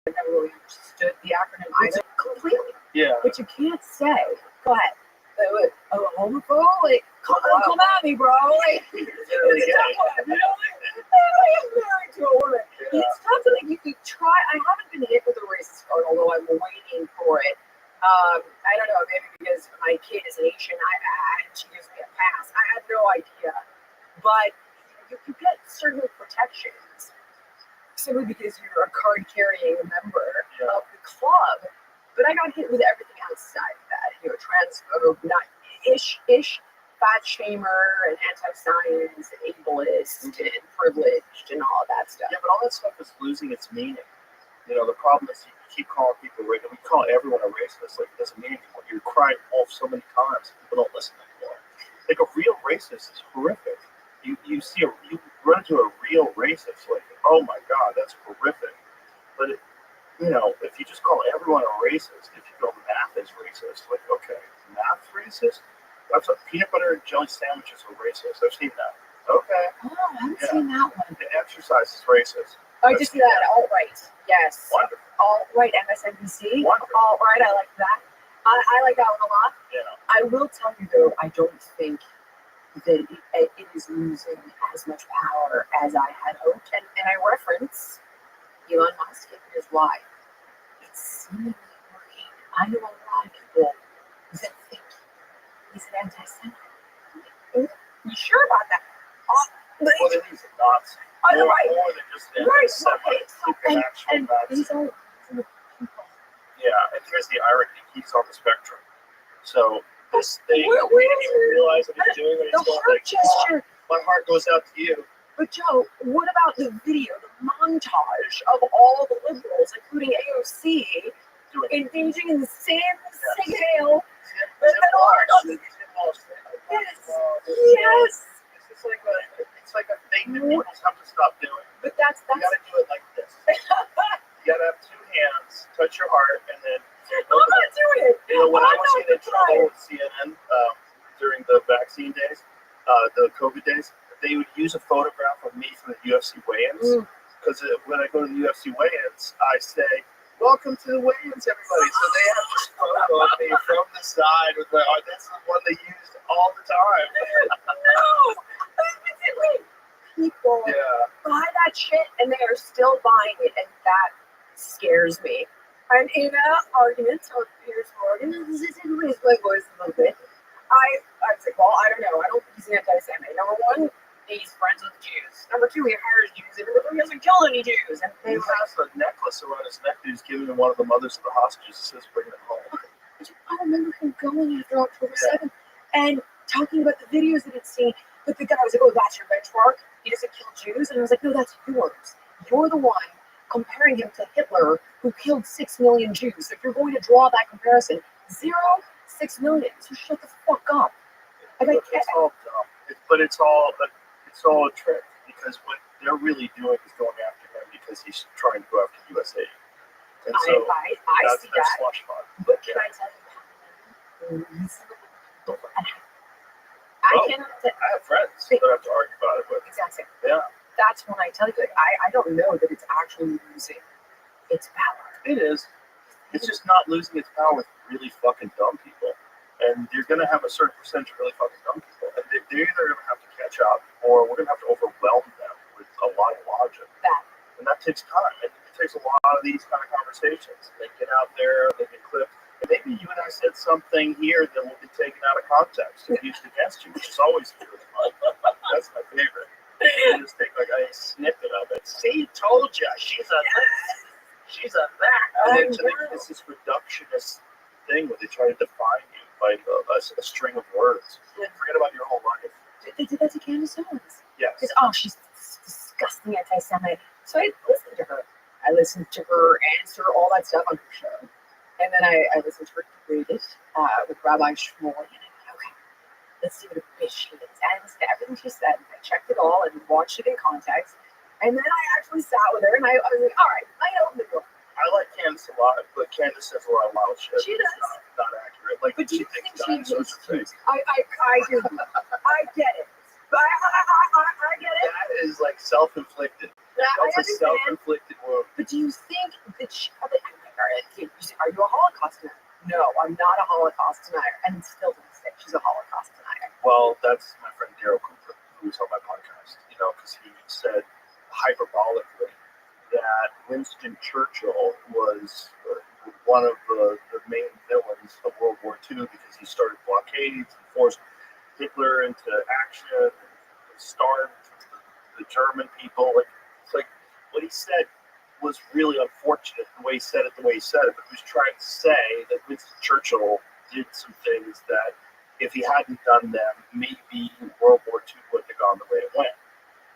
I've never really understood the acronym either completely. Yeah. But you can't say, go ahead, homophobe, like, come at me, bro. Like, it's a tough one, I'm married to a woman. Yeah. It's tough to, like, you could try. I haven't been hit with a racist card, although I'm waiting for it. I don't know, maybe because my kid is Asian, and she gives me a pass. I have no idea. But you get certain protections simply because you're a card-carrying member of the club. But I got hit with everything outside of that. Transphobe, not ish, fat shamer, and anti-science, and ableist, and privileged, and all of that stuff. Yeah, but all that stuff is losing its meaning. The problem is you keep calling people racist. We call everyone a racist. Like, it doesn't mean anymore. You're crying wolf so many times, people don't listen anymore. Like, a real racist is horrific. You run into a real racist, like, oh my God, that's horrific. But if you just call everyone a racist, if you go math is racist, like, okay, math racist? That's what peanut butter and jelly sandwiches are racist. I've seen that. Okay. Oh, I haven't seen that one. The exercise is racist. I just see that. Alt-right. Yes. Wonderful. Alt-right MSNBC. Wonderful. Alt-right. I like that. I like that one a lot. Yeah. I will tell you, though, I don't think that it is losing as much power as I had hoped. And I reference Elon Musk, and here's why. It's seemingly working. I know a lot of people that think he's an anti-Semite. You sure about that? Well, then he's a Nazi. More than just an anti-Semite. And these are people. Yeah, and here's the irony. He's on the spectrum. So this thing, he didn't even realize what he's doing when he's going heart like, gesture. my heart goes out to you. But Joe, what about the video, the montage of all the liberals, including AOC, engaging in the same signal? Yes. It's like a thing that people have to stop doing. But that's You gotta do it like this. You gotta have two hands, touch your heart, and then. I'm not doing it. When I was in trouble with CNN during the vaccine days, the COVID days, they would use a photograph of me from the UFC weigh-ins. Because when I go to the UFC weigh-ins, I say, "Welcome to the weigh-ins, everybody." So they have this photo of me from the side with my. That's the one they used all the time. No, people buy that shit, and they are still buying it, and that scares me. And in an argument, here's Morgan, this is raise my voice a little bit. I'd say, well, I don't know. I don't think he's an anti-Semite. Number one, he's friends with Jews. Number two, he hires Jews. And number three, he doesn't kill any Jews. And he has a necklace around his neck that he's giving to one of the mothers of the hostages. It says, "Bring them home." going after October 7th and talking about the videos that it's seen. But the guy was like, oh, that's your benchmark? He doesn't kill Jews? And I was like, no, that's yours. You're the one comparing him to Hitler, who killed 6 million Jews. If you're going to draw that comparison, 0, 6 million. So shut the fuck up. Like, It's all dumb. But it's all a trick, because what they're really doing is going after him because he's trying to go after USA. And so I that's see their that. slush fund. But can I tell you how reasonable I Oh, cannot tell I have friends that I have to argue about it with. exactly. Yeah, That's when I tell you, like, I don't know that it's actually losing its power. it is. It's just not losing its power with really fucking dumb people. And you're going to have a certain percentage of really fucking dumb people. And they're either going to have to catch up, or we're going to have to overwhelm them with a lot of logic. That And that takes time. It takes a lot of these kind of conversations. They get out there, they get clipped. And maybe you and I said something here that will be taken out of context and used against you, which is always good. That's my favorite. You just take like a snippet of it. See, told ya, she's a this, she's a that. And then it's this reductionist thing where they try to define you by a string of words. Forget about your whole life. they did that to Candace Owens. Yes. Because she's disgusting anti-Semite. So I listened to her. I listened to her answer all that stuff on her show. And then I listened to her debate it with Rabbi Shmuel. And I'm like, okay, let's see what a bitch she is. And I listened to everything she said. I checked it all and watched it in context. And then I actually sat with her and I was like, all right, I opened the door. I like Candace a lot, but Candace says a lot of wild shit. She does. Not accurate. Like, But do she you thinks think she dinosaurs are fake. I do. I get it. But I get it. That is like self-inflicted. I That's a understand. self-inflicted wound. But do you think that are you a Holocaust denier? No, I'm not a Holocaust denier. And still to this day, she's a Holocaust denier. Well, that's my friend Daryl Cooper, who's on my podcast, because he said hyperbolically that Winston Churchill was one of the main villains of World War II because he started blockades and forced Hitler into action and starved the German people. It's like what he said was really unfortunate the way he said it, but he was trying to say that Winston Churchill did some things that if he hadn't done them, maybe World War II wouldn't have gone the way it went.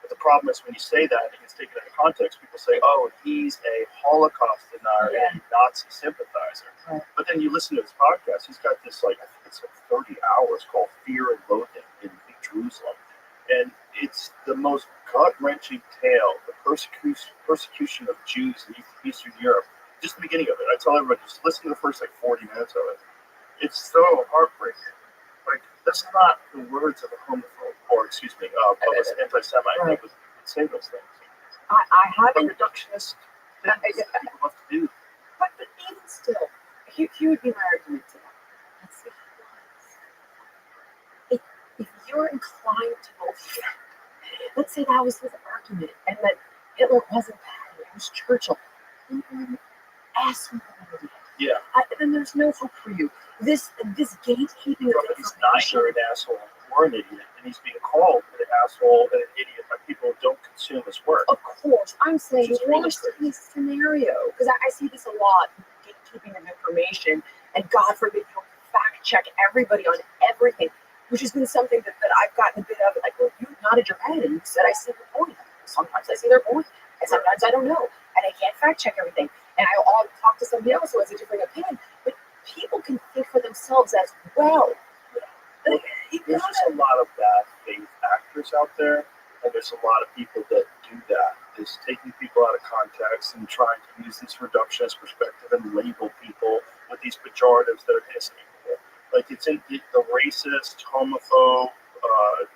But the problem is when you say that and it's taken out of context, people say, oh, he's a Holocaust denier and a Nazi sympathizer. Right. But then you listen to his podcast, he's got this, I think it's 30 hours called Fear and Loathing in Jerusalem. And it's the most gut-wrenching tale, the persecution of Jews in Eastern Europe. Just the beginning of it. I tell everybody, just listen to the first 40 minutes of it. It's so heartbreaking. That's not the words of a homophobe, or of an anti-Semite that would say those things. I haven't. Reductionist things that people have to do. But even still, here would be my argument to that. Let's see. If you're inclined to believe, let's say that was his argument, and that Hitler wasn't bad, it was Churchill. Then you're an asshole. Yeah. Then there's no hope for you. This gatekeeping of He's neither an asshole or an idiot, and he's being called an asshole and an idiot by people who don't consume his work. Of course, I'm saying Which is really worst case scenario, because I see this a lot, gatekeeping of information, and God forbid you don't fact check everybody on everything, which has been something that I've gotten a bit of. Like, well, you nodded your head and you said I see their point. Sometimes I see their point, and sometimes I don't know, and I can't fact check everything. And I'll talk to somebody else who has a different opinion, but people can think for themselves as well. There's just a lot of bad faith actors out there, and there's a lot of people that do that. Is taking people out of context and trying to use this reductionist perspective and label people with these pejoratives that are hissing people. Like it's in the racist, homophobe,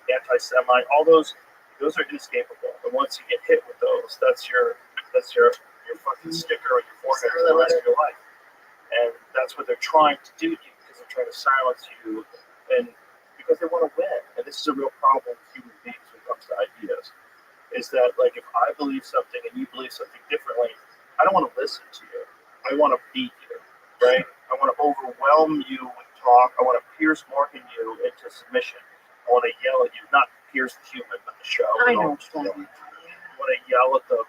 anti-Semite, all those are inescapable. And once you get hit with those, that's your fucking sticker on your forehead for the rest of your life. And that's what they're trying to do to you, because they're trying to silence you, and because they want to win. And this is a real problem with human beings when it comes to ideas. Is that, like, if I believe something and you believe something differently, I don't want to listen to you. I want to beat you, right? I want to overwhelm you with talk. I want to Pierce Morgan you into submission. I want to yell at you, not Pierce the human, but the show. I know. You want to yell at them,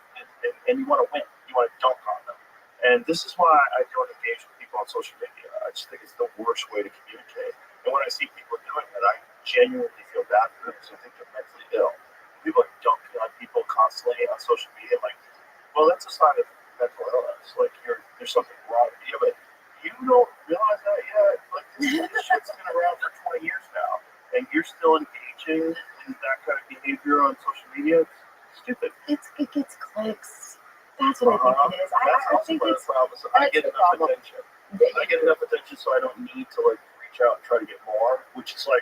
and you want to win. You want to dunk on them. And this is why I don't engage with people on social media. I just think it's the worst way to communicate. And when I see people doing that, I genuinely feel bad for them because I think they're mentally ill. People are dumping on people constantly on social media. Like, well, that's a sign of mental illness. Like, there's something wrong with you, but you don't realize that yet. Like, this shit's been around for 20 years now, and you're still engaging in that kind of behavior on social media. It's stupid. It gets clicks. That's what I think it is. I think part of it's the problem. So I get enough problem. attention. I get enough attention, so I don't need to like reach out and try to get more. Which is like,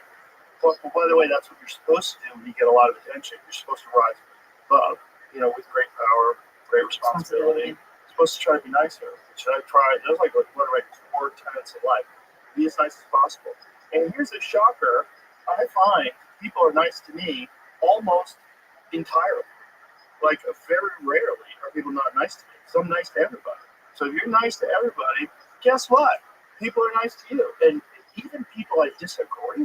well, by the way, that's what you're supposed to do when you get a lot of attention. You're supposed to rise above, with great power, great responsibility. You're supposed to try to be nicer. Which I try. Those like one of my core tenets in life: be as nice as possible. And here's a shocker: I find people are nice to me almost entirely. Like, very rarely are people not nice to me. So I'm nice to everybody. So if you're nice to everybody, guess what? People are nice to you. And even people I disagree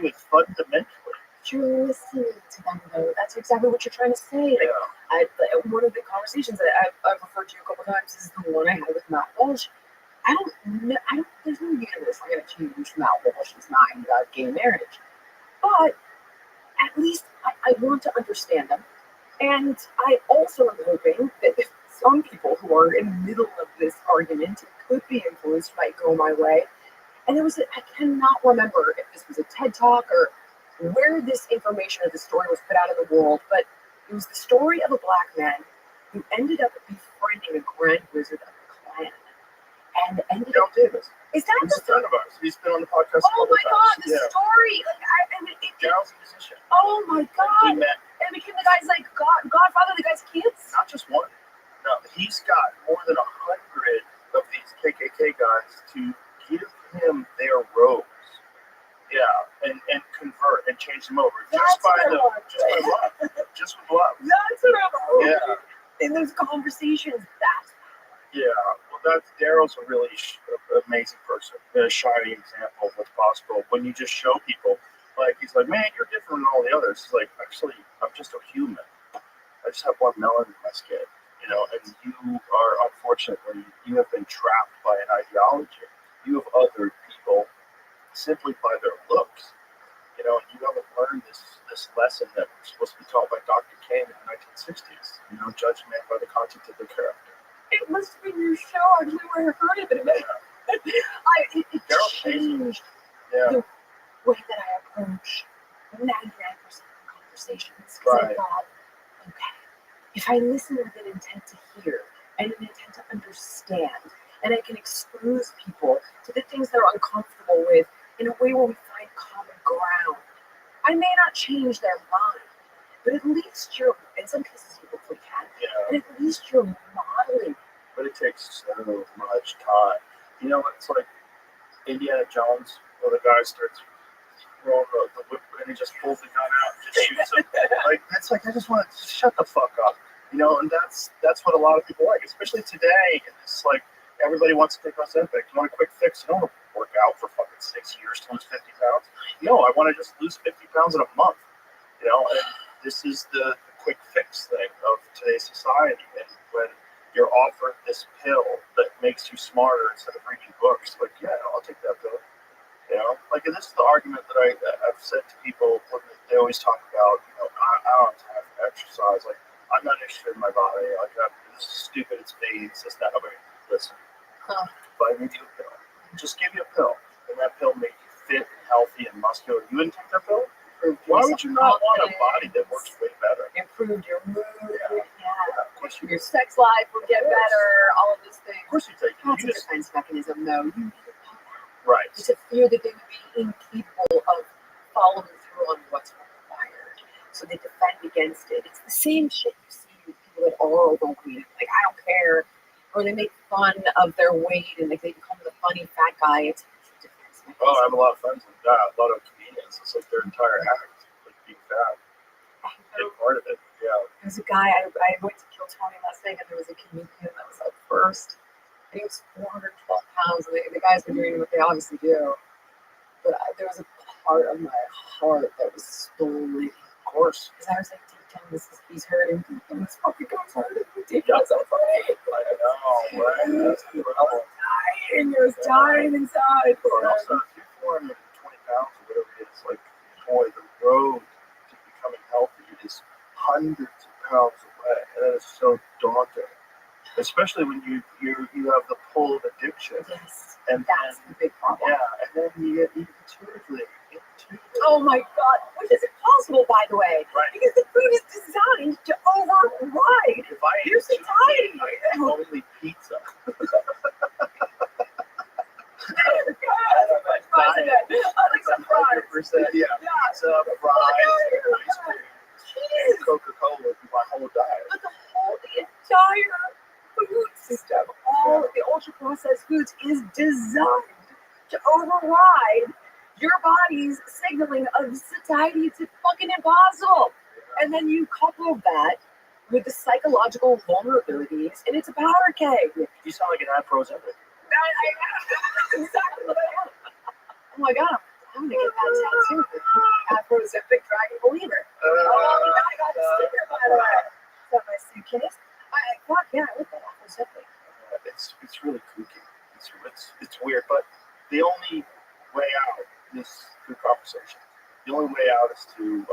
with fundamentally. You're listening to them, though. That's exactly what you're trying to say. Like, one of the conversations that I've referred to a couple times is the one I had with Matt Walsh. There's no universe I'm going to change Matt Walsh's mind about gay marriage. But at least I want to understand them. And I also am hoping that if some people who are in the middle of this argument could be influenced might go my way. And I cannot remember if this was a TED Talk or where this information or the story was put out in the world, but it was the story of a black man who ended up befriending a grand wizard of the Klan. And ended up... Davis. Is that He's a friend of ours. He's been on the podcast. Oh my God, the story! Daryl's a musician. Oh my God! He met. And became the guy's like godfather, the guy's kids. Not just one. No, he's got more than 100 of these KKK guys to give him their robes. Yeah, and convert and change them over just with love. Just with love. That's what I'm hoping. Yeah. In those conversations, Yeah, well, Daryl's a really amazing person, a shining example of what's possible when you just show people. Like, he's like, man, you're different than all the others. He's like, actually, I'm just a human. I just have one melanin in my skin, and you are, unfortunately, you have been trapped by an ideology. You have othered people simply by their looks, and you haven't learned this lesson that was supposed to be taught by Dr. King in the 1960s, judge a man by the content of their character. It must have been your show, actually, where I heard it, but it changed the way that I approach 99% of conversations. Because I thought, okay, if I listen with an intent to hear and an intent to understand, and I can expose people to the things they're uncomfortable with in a way where we find common ground, I may not change their mind, but at least in some cases you hopefully can, but at least you're modeling. But it takes so much time. It's like Indiana Jones, where the guy starts throwing the whip and he just pulls the gun out and just shoots him. It's like, I just want to shut the fuck up. And that's what a lot of people like, especially today. It's like, everybody wants to take Ozempic. You want a quick fix? You don't want to work out for fucking 6 years to lose 50 pounds. No, I want to just lose 50 pounds in a month. And this is the quick fix thing of today's society. And when you're offered this pill that makes you smarter instead of reading books, like, yeah, I'll take that pill. And this is the argument that I've said to people when they always talk about, I don't have to exercise. Like, I'm not interested in my body. Like, this is stupid. It's AIDS. It's not. Listen, if I give you a pill, just give you a pill, and that pill make you fit and healthy and muscular, you wouldn't take that pill? Why would you not want a body that works way better? Improved your mood, your sex life will get better, all of these things. Of course you take it. That's a defense mechanism, though. You need to know that. Right. It's a fear that they would be incapable of following through on what's required. So they defend against it. It's the same shit you see with people that are overweight. Like, I don't care. Or they make fun of their weight and they become the funny fat guy. It's a defense mechanism. Oh, I have a lot of friends like that. A lot of comedians. It's like their entire act, like being fat. And part of it, yeah. There was a guy, I went to Kill Tony last night, and there was a comedian that was up first. And he was 412 pounds, and the guys were doing what they obviously do. But there was a part of my heart that was splitting. Of course. Because I was like, deep down, he's hurting. And this fucking guy's hurting. Deep down, so funny. I know, right? That's incredible. and you're dying inside. Or also, if you're 420 pounds or whatever it is, like, boy, the road to becoming healthy is hundreds of pounds away, and that is so daunting. Especially when you have the pull of addiction. Yes, And that's the big problem. yeah, and then you get intuitively. Oh my God, which is impossible, by the way, Right. because the food is designed to override. If I Your ate satiety. I only pizza. I like some fries. 100%. Yeah. Pizza, fries, ice cream, and Coca-Cola would be my whole diet. But the entire food system, all of the ultra processed foods, is designed to override your body's signaling of satiety. It's fucking impossible. And then you couple that with the psychological vulnerabilities, and it's a powder keg. You sound like an ad for Ozempic. That's exactly what I am. Oh my God, I'm gonna get that tattoo. Afro-Zipic Dragon Believer. Oh, I got the sticker, by the way. Is that my suitcase? Fuck yeah, I like that Afro-Zipic. It's really kooky. It's weird, but the only way out is through conversation. The only way out is to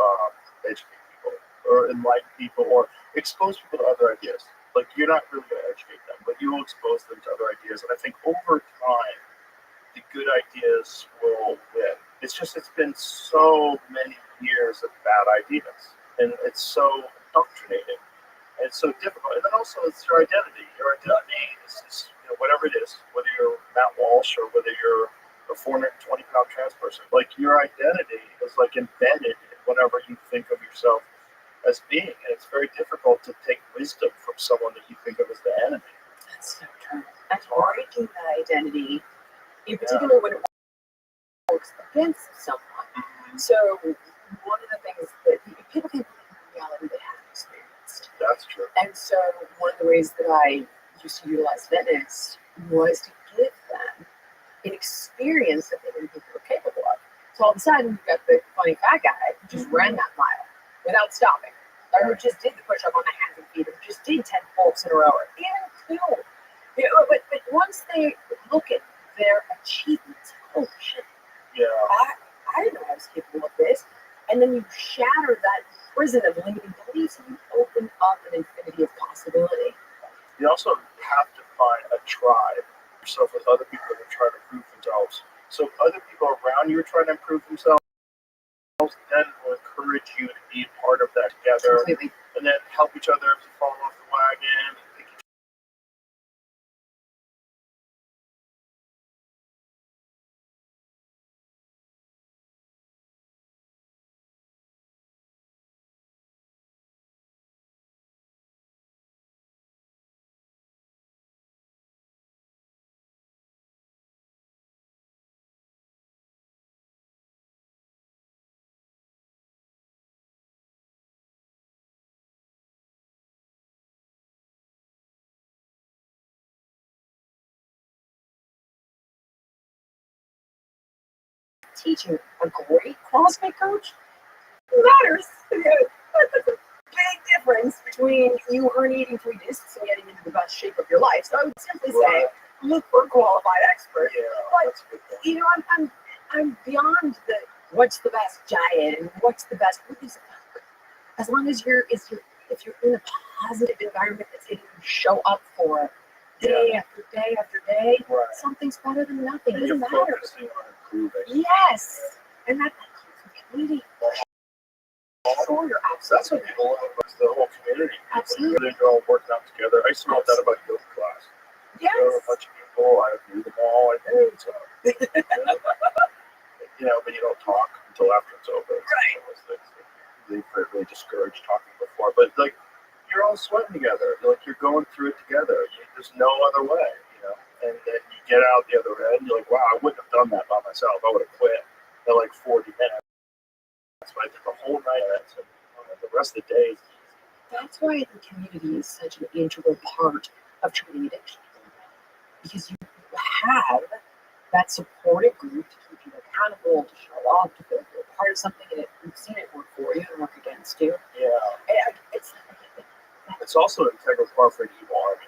educate people, or enlighten people, or expose people to other ideas. Like, you're not really going to educate them, but you will expose them to other ideas. And I think over time, the good ideas will win. It's been so many years of bad ideas, and it's so indoctrinating, and it's so difficult. And then also, it's your identity. Your identity is whatever it is, whether you're Matt Walsh or whether you're a 420-pound trans person. Like, your identity is like embedded in whatever you think of yourself as being, and it's very difficult to take wisdom from someone that you think of as the enemy. That's so true. That's breaking that identity, in particular when it works against someone. So one of the things that people can't believe in reality they haven't experienced. That's true. And so one of the ways that I used to utilize fitness was to give them an experience that they didn't think they were capable of. So all of a sudden, you've got the funny fat guy who just ran that mile without stopping, or who just did the push-up on the hands and feet, or just did 10 pull-ups in a row, or even 2. But once they look at their achievements, oh shit, Yeah. I didn't know I was capable of this. And then you shatter that prison of limiting beliefs and you open up an infinity of possibility. You also have to find a tribe yourself with other people that are trying to improve themselves. So if other people around you are trying to improve themselves, then will encourage you to be a part of that together. Completely. And then help each other to fall off the wagon. And pick each Teaching a great CrossFit coach matters. That's a big difference between you herniating 3 discs and getting into the best shape of your life. So I would simply say, look for a qualified expert. Yeah, But that's a good point. I'm beyond the what's the best diet and what's the best. As long as if you're in a positive environment that's able to show up for day after day after day, Right. something's better than nothing. It And you're doesn't matter. focusing on improving. Yes, and that comes from community. Sure, you're That's absolutely what people love about the whole community. Absolutely. They're all working out together. I used to love that about yoga class. yes. There were a bunch of people, I knew them all, and hey, what's up? But you don't talk until after it's over. Right. They really discourage talking before. But, like, you're all sweating together. You're going through it together. There's no other way, And then you get out the other end, you're like, wow, I wouldn't have done that by myself. I would have quit in like 40 minutes. So I did the whole night, and the rest of the day. That's why the community is such an integral part of treating addiction. Because you have that supportive group to keep you accountable, to show up, to feel like you're part of something, and you've seen it work for you and work against you. Yeah. And It's also an integral part for an evil army,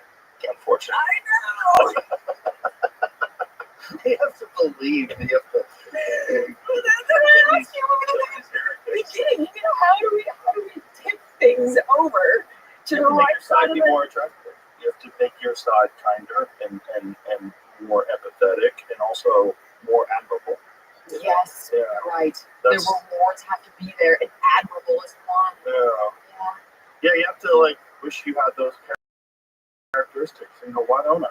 unfortunately. I know! They have to believe. They have to. Well, that's what I asked you over the beginning. You know, how do we tip things over to You the have to make right your side side of be it? more attractive. You have to make your side kinder and more empathetic and also more admirable. Yes, Yeah. you're right. That's, The rewards have to be there, and admirable is one. yeah. Yeah. Yeah, you have to like wish you had those characteristics. And you know, why don't I?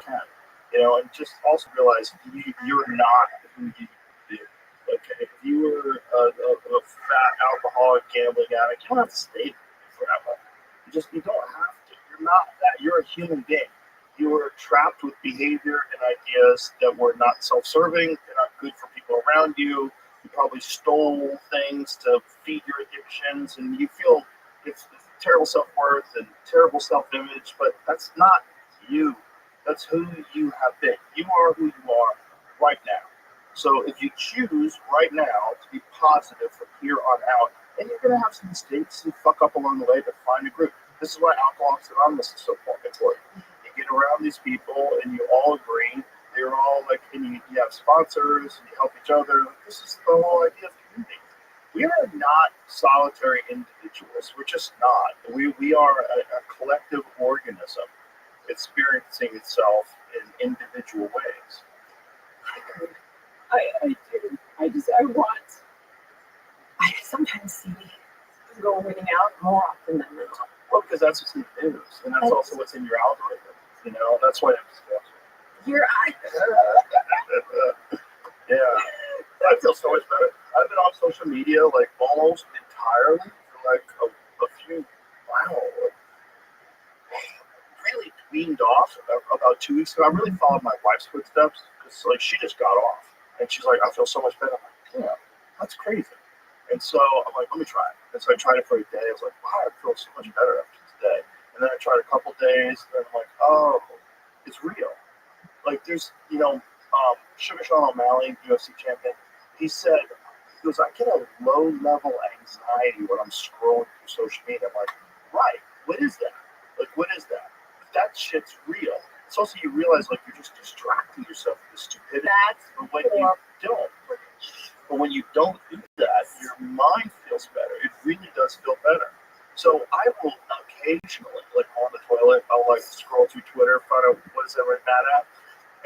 You know, and just also realize you're not who you do. Okay, if you were a fat alcoholic gambling addict, you don't have to stay forever. You don't have to. You're not that. You're a human being. You were trapped with behavior and ideas that were not self-serving. They're not good for people around you. You probably stole things to feed your addictions, and you feel it's terrible self-worth and terrible self-image. But that's not you. That's who you have been. You are who you are right now. So if you choose right now to be positive from here on out, and you're going to have some mistakes and fuck up along the way, but find a group. This is why Alcoholics Anonymous is so important. You get around these people and you all agree. They're all like, and you have sponsors and you help each other. This is the whole idea of community. We are not solitary individuals. We're just not. We are a collective organism experiencing itself in individual ways. I do. I sometimes see people winning out more often than not. Well, because that's what's in the news, and that's also what's in your algorithm. You know, that's why I'm disgusted. Yeah, I feel so much better. I've been off social media like almost entirely for like a few, wow, really weaned off about 2 weeks ago. I really followed my wife's footsteps because like she just got off, and she's like, I feel so much better. I'm like, yeah, that's crazy. And so I'm like, let me try it. And so I tried it for a day. I was like, wow, I feel so much better after this day. And then I tried a couple days, and I'm like, oh, it's real. Like there's, Sugar Sean O'Malley, UFC champion, he said, he goes, I get a low level anxiety when I'm scrolling through social media. I'm like, right, what is that? Like, what is that? That shit's real. It's also you realize like you're just distracting yourself with this stupidity. But when you don't do that, your mind feels better. It really does feel better. So I will occasionally, like on the toilet, I'll like scroll through Twitter, find out what is everyone mad at,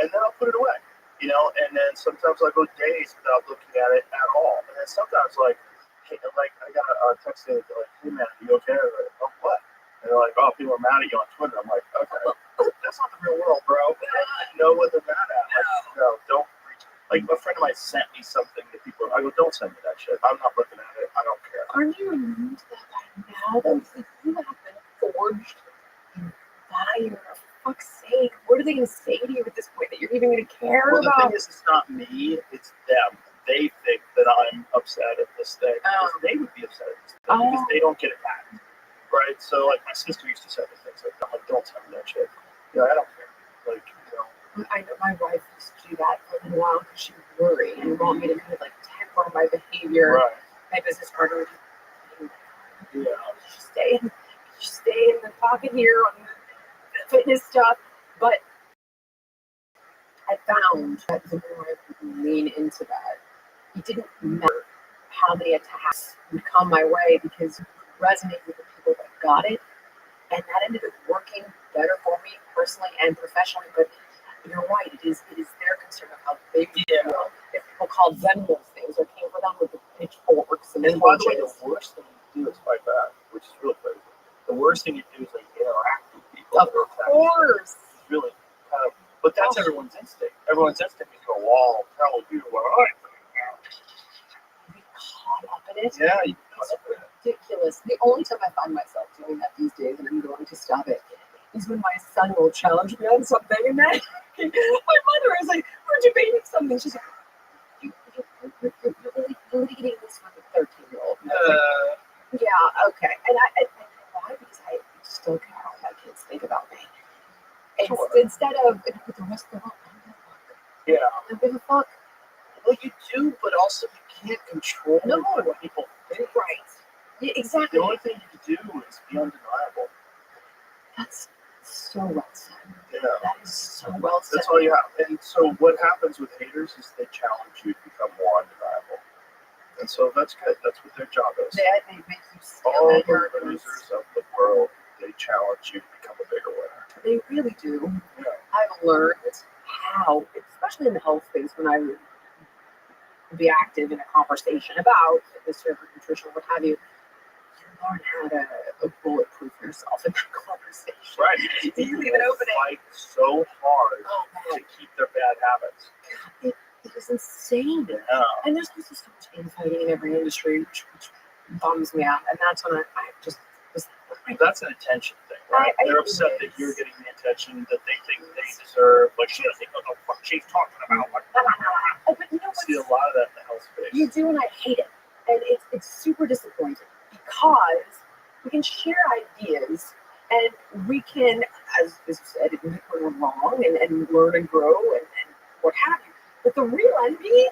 and then I'll put it away. And then sometimes I go days without looking at it at all. And then sometimes hey, like I got a text saying like, hey man, are you okay? Like, oh, what? And they're like, oh, people are mad at you on Twitter. I'm like, okay, that's not the real world, bro. I know what they're mad at. Like, no, don't reach. Like a friend of mine sent me something that people. I go, don't send me that shit. I'm not looking at it. I don't care. Aren't you immune to that by now? Though you have been forged in fire. For fuck's sake, what are they going to say to you at this point that you're even going to care Well, the about? thing is, it's not me. It's them. They think that I'm upset at this thing. Because they would be upset at this thing because they don't get it back. Right? So, like, my sister used to say things like, I'm like, don't tell me that shit. I don't care. Like, I know my wife used to do that for a little while because she would worry and want me to kind of like temper my behavior. Right. My business partner would Yeah. stay in the pocket here on the fitness stuff. But I found that the more I would lean into that, it didn't matter how many attacks would come my way because it would resonate with the people that got it. And that ended up working better for me personally and professionally. But you're right, it is their concern of how they feel. If people called them those things or came for them with the pitchforks and by the way, the worst thing you do is fight back, which is really crazy. The worst thing you do is like interact with people. Of course. It's really kind of, but that's everyone's instinct. Everyone's instinct is go, well, I'll tell you what I think now. Be caught up in it. Yeah, you it's ridiculous. The only time I find myself doing that these days, and I'm going to stop it, is when my son will challenge me on something, and then my mother is like, we're debating something. She's like, you're really litigating this with a 13-year-old. Yeah, okay. And I why? Because I just don't care how my kids think about me. Instead of with the rest of the world, I don't give a fuck. Well, you do, but also you can't control what people think. Right. Yeah, exactly. The only thing you can do is be undeniable. That's so well said. Yeah. That is so well said. That's all you have. And so what happens with haters is they challenge you to become more undeniable. And so that's good. That's what their job is. They make you steal All that the arguments. losers of the world, they challenge you to become a bigger winner. They really do. Yeah. I've learned how, especially in the health space, when I would be active in a conversation about fitness or nutrition, what have you, you learn how to bulletproof yourself in that conversation. Right. You leave it open. Fight so hard Oh to man, keep their bad habits. it is insane. Yeah. And there's also so much infighting in every industry, which bums me out. And that's when I just was like, That's an attention thing, right? They're upset that you're getting the attention that they think they deserve. Like, she doesn't know what she's talking about. Like, oh, but you know I see a what? lot of that in the health space. You do, and I hate it. And it's super disappointing because we can share ideas and we can, as you said, admit when we're wrong and learn and grow and what have you. But the real enemy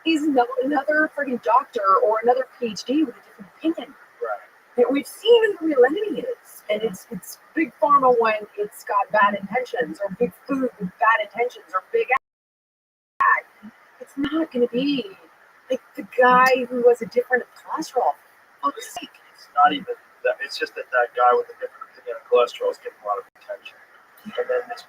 is not another freaking doctor or another PhD with a different opinion. Right. And we've seen who the real enemy is. And it's big pharma when it's got bad intentions, or big food with bad intentions, or big ag. It's not going to be like the guy who has a different cholesterol. Fuck's sake. It's not even that. It's just that guy with a different opinion of cholesterol is getting a lot of attention. And then this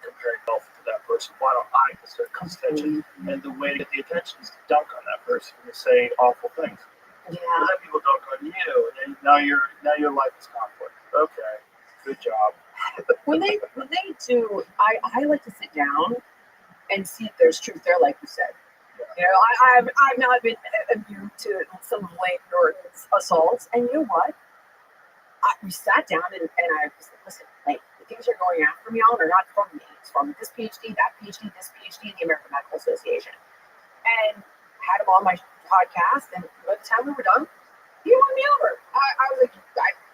comparing health to that person. Why don't I deserve this attention? And the way to get the attention is to dunk on that person and say awful things. Yeah. And then people dunk on you, and now your life is conflict. Okay, good job. When they do, I like to sit down and see if there's truth there, like you said. You know, I've not been immune to some of Lane Norton's assaults, and you know what? We sat down and I was like, listen, like, the things you're going after me on are not from me. It's from this PhD, that PhD, this PhD, and the American Medical Association. And had him on my podcast, and by the time we were done, he won me over. I was like,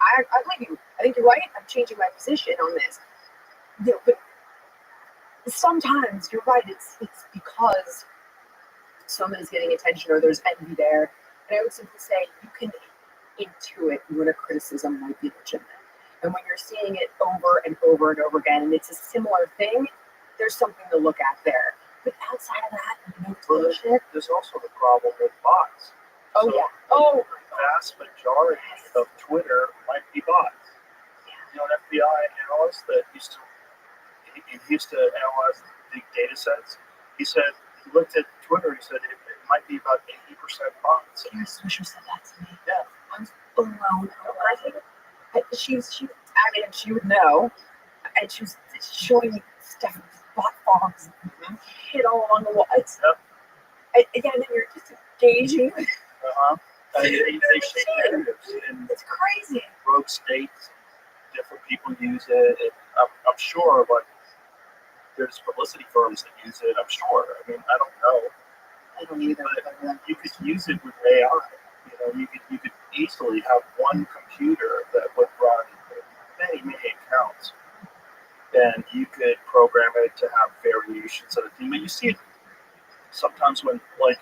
I believe you. I think you're right. I'm changing my position on this. You know, but sometimes you're right. It's because someone is getting attention or there's envy there. And I would simply say you can intuit when a criticism might be legitimate. And when you're seeing it over and over and over again, and it's a similar thing, there's something to look at there. But outside of that, no bullshit. There's also the problem with bots. Oh, So yeah. Oh, the vast majority of Twitter might be bots. You know, an FBI analyst that used to analyze big data sets. He said he looked at Twitter. He said it might be about 80% bots. Kara Swisher said that to me. Yeah. I was blown away. She would know, and she was showing me stuff, bot farms, shit all along the wall. It's, and then you're just engaging. And they shape narratives in It's crazy. rogue states. Different people use it. And I'm sure, like, there's publicity firms that use it. I'm sure. I mean, I don't know. I don't either. But you could use it with AI. You know, you could easily have one computer that would run many accounts, and you could program it to have variations of the theme. But you see it sometimes when, like,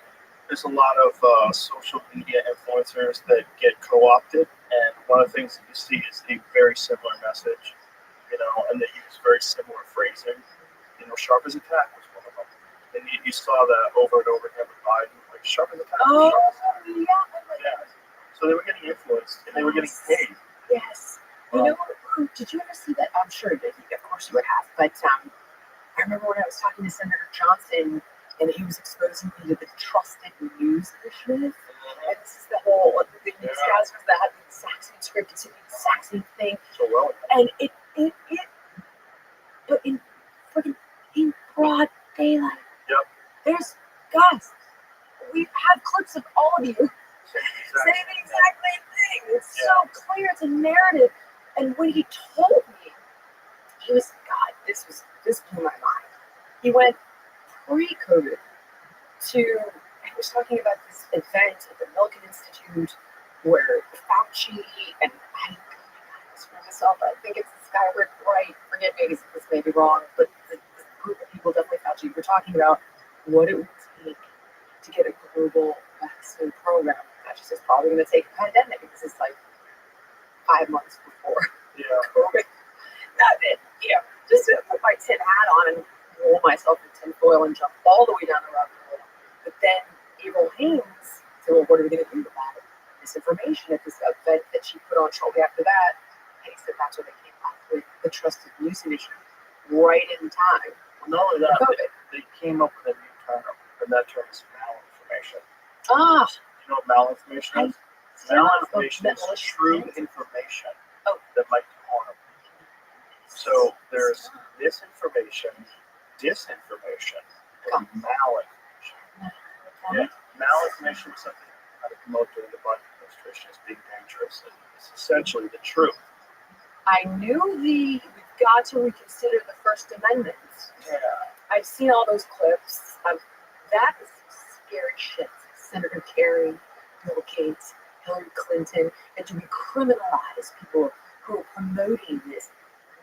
there's a lot of social media influencers that get co-opted, and one of the things that you see is a very similar message, you know, and they use very similar phrasing. You know, sharp as a tack was one of them. And you saw that over and over again with Biden, like, sharp as a tack. Oh, sharp as a tack. yeah. Yeah. So they were getting influenced, and they were getting paid. Yes. You know, did you ever see that? I'm sure that of course you would have, but I remember when I was talking to Senator Johnson, and he was exposing me to the Trusted News Initiative. And this is the whole, the newscasters that had the exact same script, it's the exact same thing. So well. And but in freaking in broad daylight. Yep. There's, guys, we have clips of all of you saying the exact same thing. It's so clear. It's a narrative. And when he told me, he was, God, this blew my mind. He went pre-COVID to, he was talking about this event at the Milken Institute where Fauci and I screw myself. I think it's this guy Rick Wright. Forgive me, this may be wrong, but the group of people, definitely Fauci, were talking about what it would take to get a global vaccine program. Fauci says probably going to take a pandemic because it's like 5 months before COVID. Nothing. just to put my tin hat on and roll myself in tinfoil and jump all the way down the rabbit hole. But then April Haynes said, well, what are we going to do about it? This information at this event that she put on shortly after that. And he said that's what they came up with, the trusted news initiative, right in time. Well, not only that, COVID. they came up with a new term, and that term is malinformation. Ah, You know what malinformation is? Malinformation is true information that might be harmful. So there's misinformation, disinformation, and malinformation. Yeah. Malinformation is something that I promote during the Biden administration as being dangerous. And it's essentially the truth. I knew we've got to reconsider the First Amendment. Yeah. I've seen all those clips. That is scary shit. Senator Kerry, Bill Gates, Hillary Clinton, and to criminalize people who are promoting this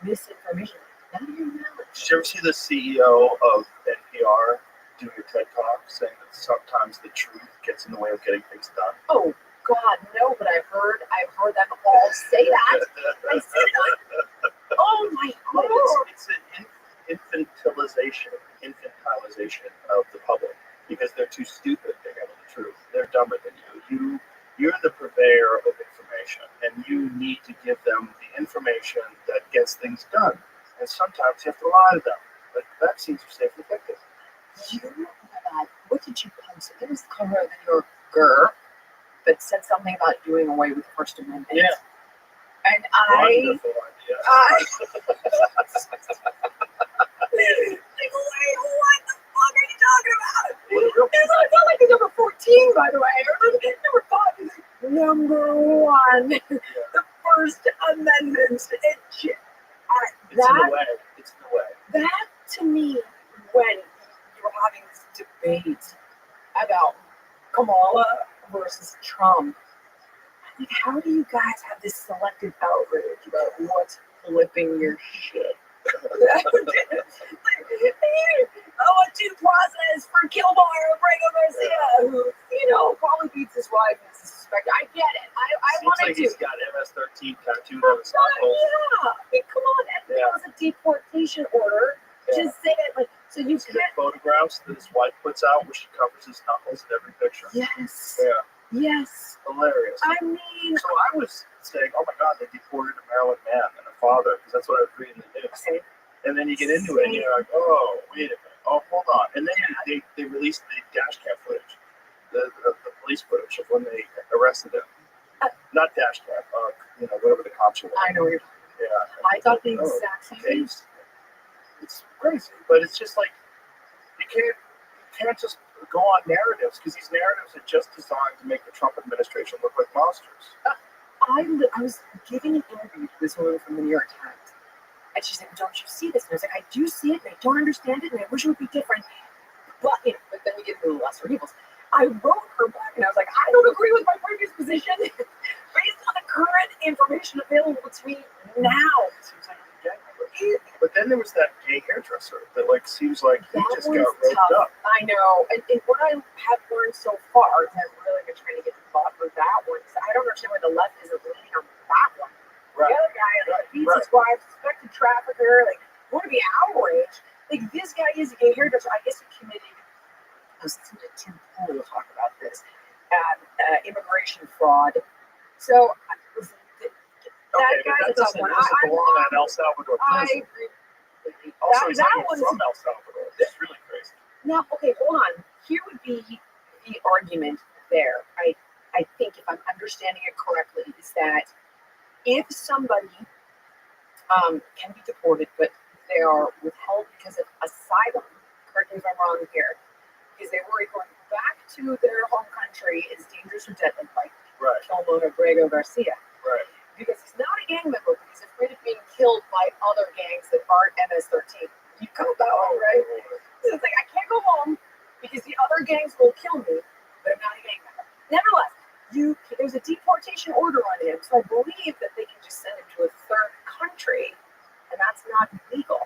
misinformation. None of your knowledge. Did you ever see the CEO of NPR doing a TED Talk saying that sometimes the truth gets in the way of getting things done? Oh God, no! But I've heard them all say that. I see that. Oh my God! It's an infantilization of the public because they're too stupid to handle the truth. They're dumber than you. You're the purveyor of information, and you need to give them the information that gets things done. And sometimes you have to lie to them. But vaccines are safe and effective. What did you post? It was the cover of the New Yorker that said something about doing away with the First Amendment. Yeah. And Wonderful idea. Like, wait, what the fuck are you talking about? Well, It's not like the number 14, by the way. Or number 5 is like, number 1. The First Amendment. It's in the way. It's in the way. That, to me, when you were having this debate about Kamala versus Trump, like, how do you guys have this selective outrage about what's flipping your shit? I want due process for Kilmore or Brago Garcia, who, probably beats his wife and is a suspect. I get it. I Seems wanted like to. he's got MS-13 tattooed on his knuckles. Yeah. I mean, come on. And there was a deportation order. Yeah. Just say it. So you See the can't. photographs that his wife puts out where she covers his knuckles in every picture? Yes. Yeah. Yes. Hilarious. I mean. So I was saying, oh my God, they deported a Maryland man and a father, because that's what I was reading in the news. Okay. And then you get into it and you're like, oh, wait a minute. Oh, hold on. And then they released the dash cam footage, the police footage of when they arrested him. Not dash cam, whatever the cops were. I know what you're talking about. Yeah. I thought the exact same thing. It's crazy. But it's just like, you can't just go on narratives, because these narratives are just designed to make the Trump administration look like monsters. I was giving an interview to this woman from the New York Times, and she said, don't you see this? And I was like, I do see it, and I don't understand it, and I wish it would be different. But then we get into the lesser evils. I wrote her back, and I was like, I don't agree with my previous position based on the current information available to me now. Seems like a gang member. But then there was that gay hairdresser that seems like he That just got one's roped tough. up. I know. And what I have learned so far is I've really been trying to get the thought for that one. So I don't understand why the left isn't leaning on that one. Right. The other guy, beats his wife, suspected trafficker, want to be outraged. This guy is a gay hairdresser. I guess he committed. I was listening to Tim Pool talk about this, immigration fraud. So that guy's a tough one. Doesn't belong in El Salvador I prison. agree. Also, he's not that even one's- from El Salvador. It's really crazy. Now, okay, hold on. Here would be the argument there. I think, if I'm understanding it correctly, is that if somebody can be deported, but they are withheld because of asylum, correct me if I'm wrong here, because they worry going back to their home country is dangerous or deadly, like Right. Kilmore or Brago Garcia. Right. Because he's not a gang member, but he's afraid of being killed by other gangs that aren't MS-13. You got that one, right? So it's like, I can't go home because the other gangs will kill me, but I'm not a gang member. Nevertheless, there's a deportation order on him, so I believe that they can just send him to a third country, and that's not legal.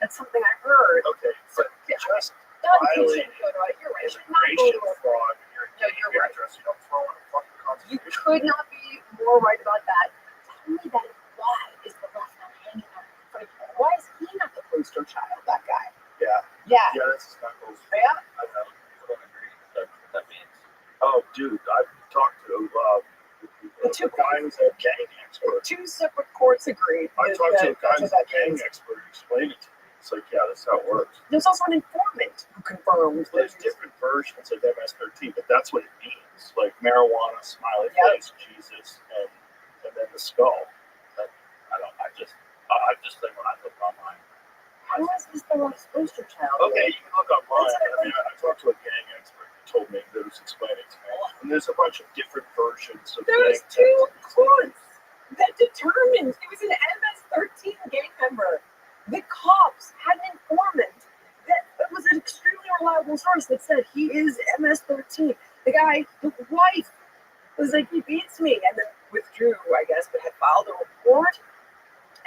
That's something I heard. Okay. So, But just not violate go to it. You're right. Should not go immigration to it. fraud. No, you're right. Hairdresser. You don't throw in a fucking You constitution. could not be more right about that. Tell me that. Why is the left not hanging out in front of you? Why is he not the dude, I've talked to the two guy who's a gang expert. Two separate courts agreed. I that- talked to a that- guy that's who's what a that gang means. expert who explained it to me. It's like, yeah, that's how it works. There's also an informant who confirms. There's different versions of MS-13, but that's what it means. Like marijuana, smiley Yep. face, Jesus, and then the skull. I just think when I look online. How is this the last poster child? Okay, you can look online. That's I mean, I talked to a gang expert who told me that was explaining to me. And there's a bunch of different versions of There's gang two tactics. courts that determined he was an MS-13 gang member. The cops had an informant that was an extremely reliable source that said he is MS-13. The guy, the wife, was like, he beats me, and then withdrew, I guess, but had filed a report.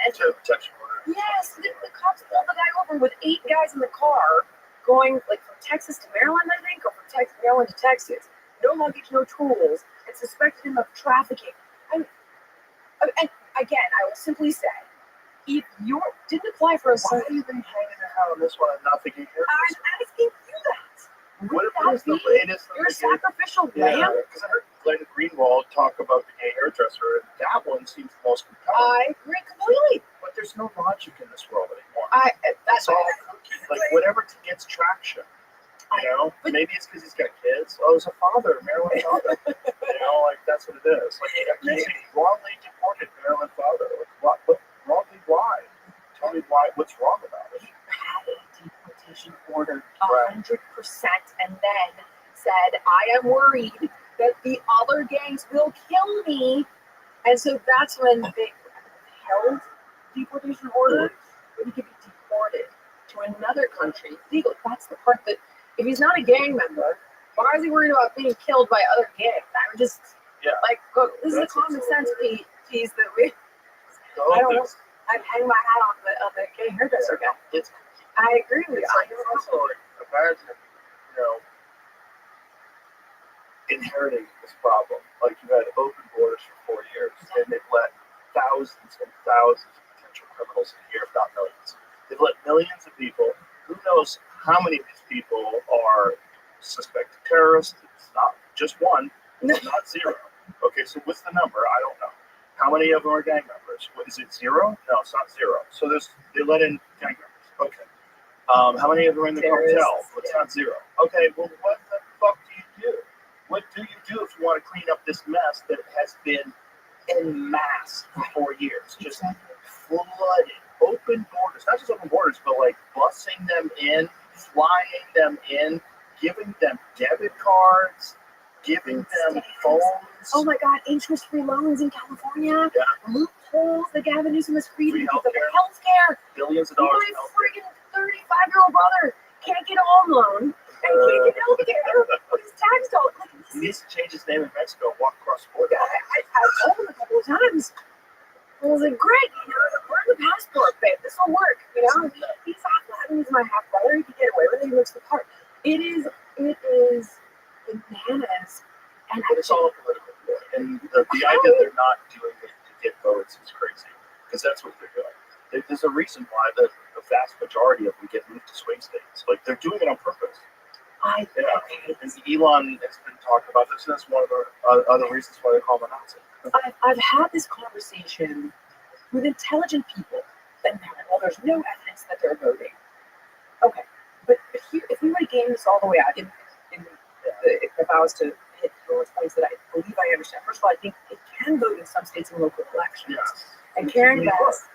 And To protection order. yes, the cops pulled the guy over with 8 guys in the car, going like from Texas to Maryland, I think, or from Maryland to Texas. No luggage, no tools, and suspected him of trafficking. And again, I will simply say, if you didn't apply for a Why are you been hanging out on this one and not thinking here? I'm asking you that. What Would is that the be latest? your sacrificial lamb? Because I heard Glenn Greenwald talk about the gay hairdresser, and that one seems the most compelling. I agree completely. But there's no logic in this world anymore. That's It's all like whatever gets traction. You know, maybe it's because he's got kids. Oh, he's a father, Maryland father. You know, like that's what it is. Like he's a wrongly deported Maryland father. Like what wrongly? Why? Tell me why. What's wrong about it? had a deportation order Right. 100%, and then said, I am worried that the other gangs will kill me. And so that's when they held deportation order, but he could be deported to another country legally. That's the part that, if he's not a gang member, why is he worried about being killed by other gangs? I would just, like, go, this is a common sense piece that we, I don't know. I'd hang my hat on the gay hairdresser guy. It's I agree with you. like also like imagine, you know, inheriting this problem. Like you had open borders for 4 years, and they've let thousands and thousands of potential criminals in here, if not millions. They've let millions of people. Who knows how many of these people are suspected terrorists? It's not just one. It's not 0. Okay, so what's the number? I don't know. How many of them are gang members? What, is it 0? No, it's not 0. So they let in gang members. Okay. How many of them are in the cartel? Well, it's not 0. Okay, well, what the fuck do you do? What do you do if you want to clean up this mess that has been en masse for 4 years? Just flooded. Open borders. Not just open borders, but like busing them in, flying them in, giving them debit cards, giving them phones. Oh my God, interest-free loans in California. Yeah. Loopholes that Gavin Newsom has created Free because of healthcare. healthcare. Billions of dollars. My in healthcare. friggin' 35-year-old brother can't get a home loan and can't get healthcare with his tax dollars. Like, He needs to change his name in Mexico and walk across the border. I told him a couple of times. I was like, Greg, you know, where's the passport, babe? This will work, you know? He's my half brother. He can get away with it. He looks the part. It is bananas. And But it's all political. And the idea they're not doing it to get votes is crazy. Because that's what they're doing. There's a reason why the vast majority of them get moved to swing states. Like, they're doing it on purpose. And Elon has been talking about this, and that's one of the other reasons why they call him a Nazi. I've had this conversation with intelligent people, and they're like, well, there's no evidence that they're voting. Okay, but if we were to game this all the way out, if I was to hit those points that I believe I understand, first of all, I think they can vote in some states in local elections. Yes. And Karen Bass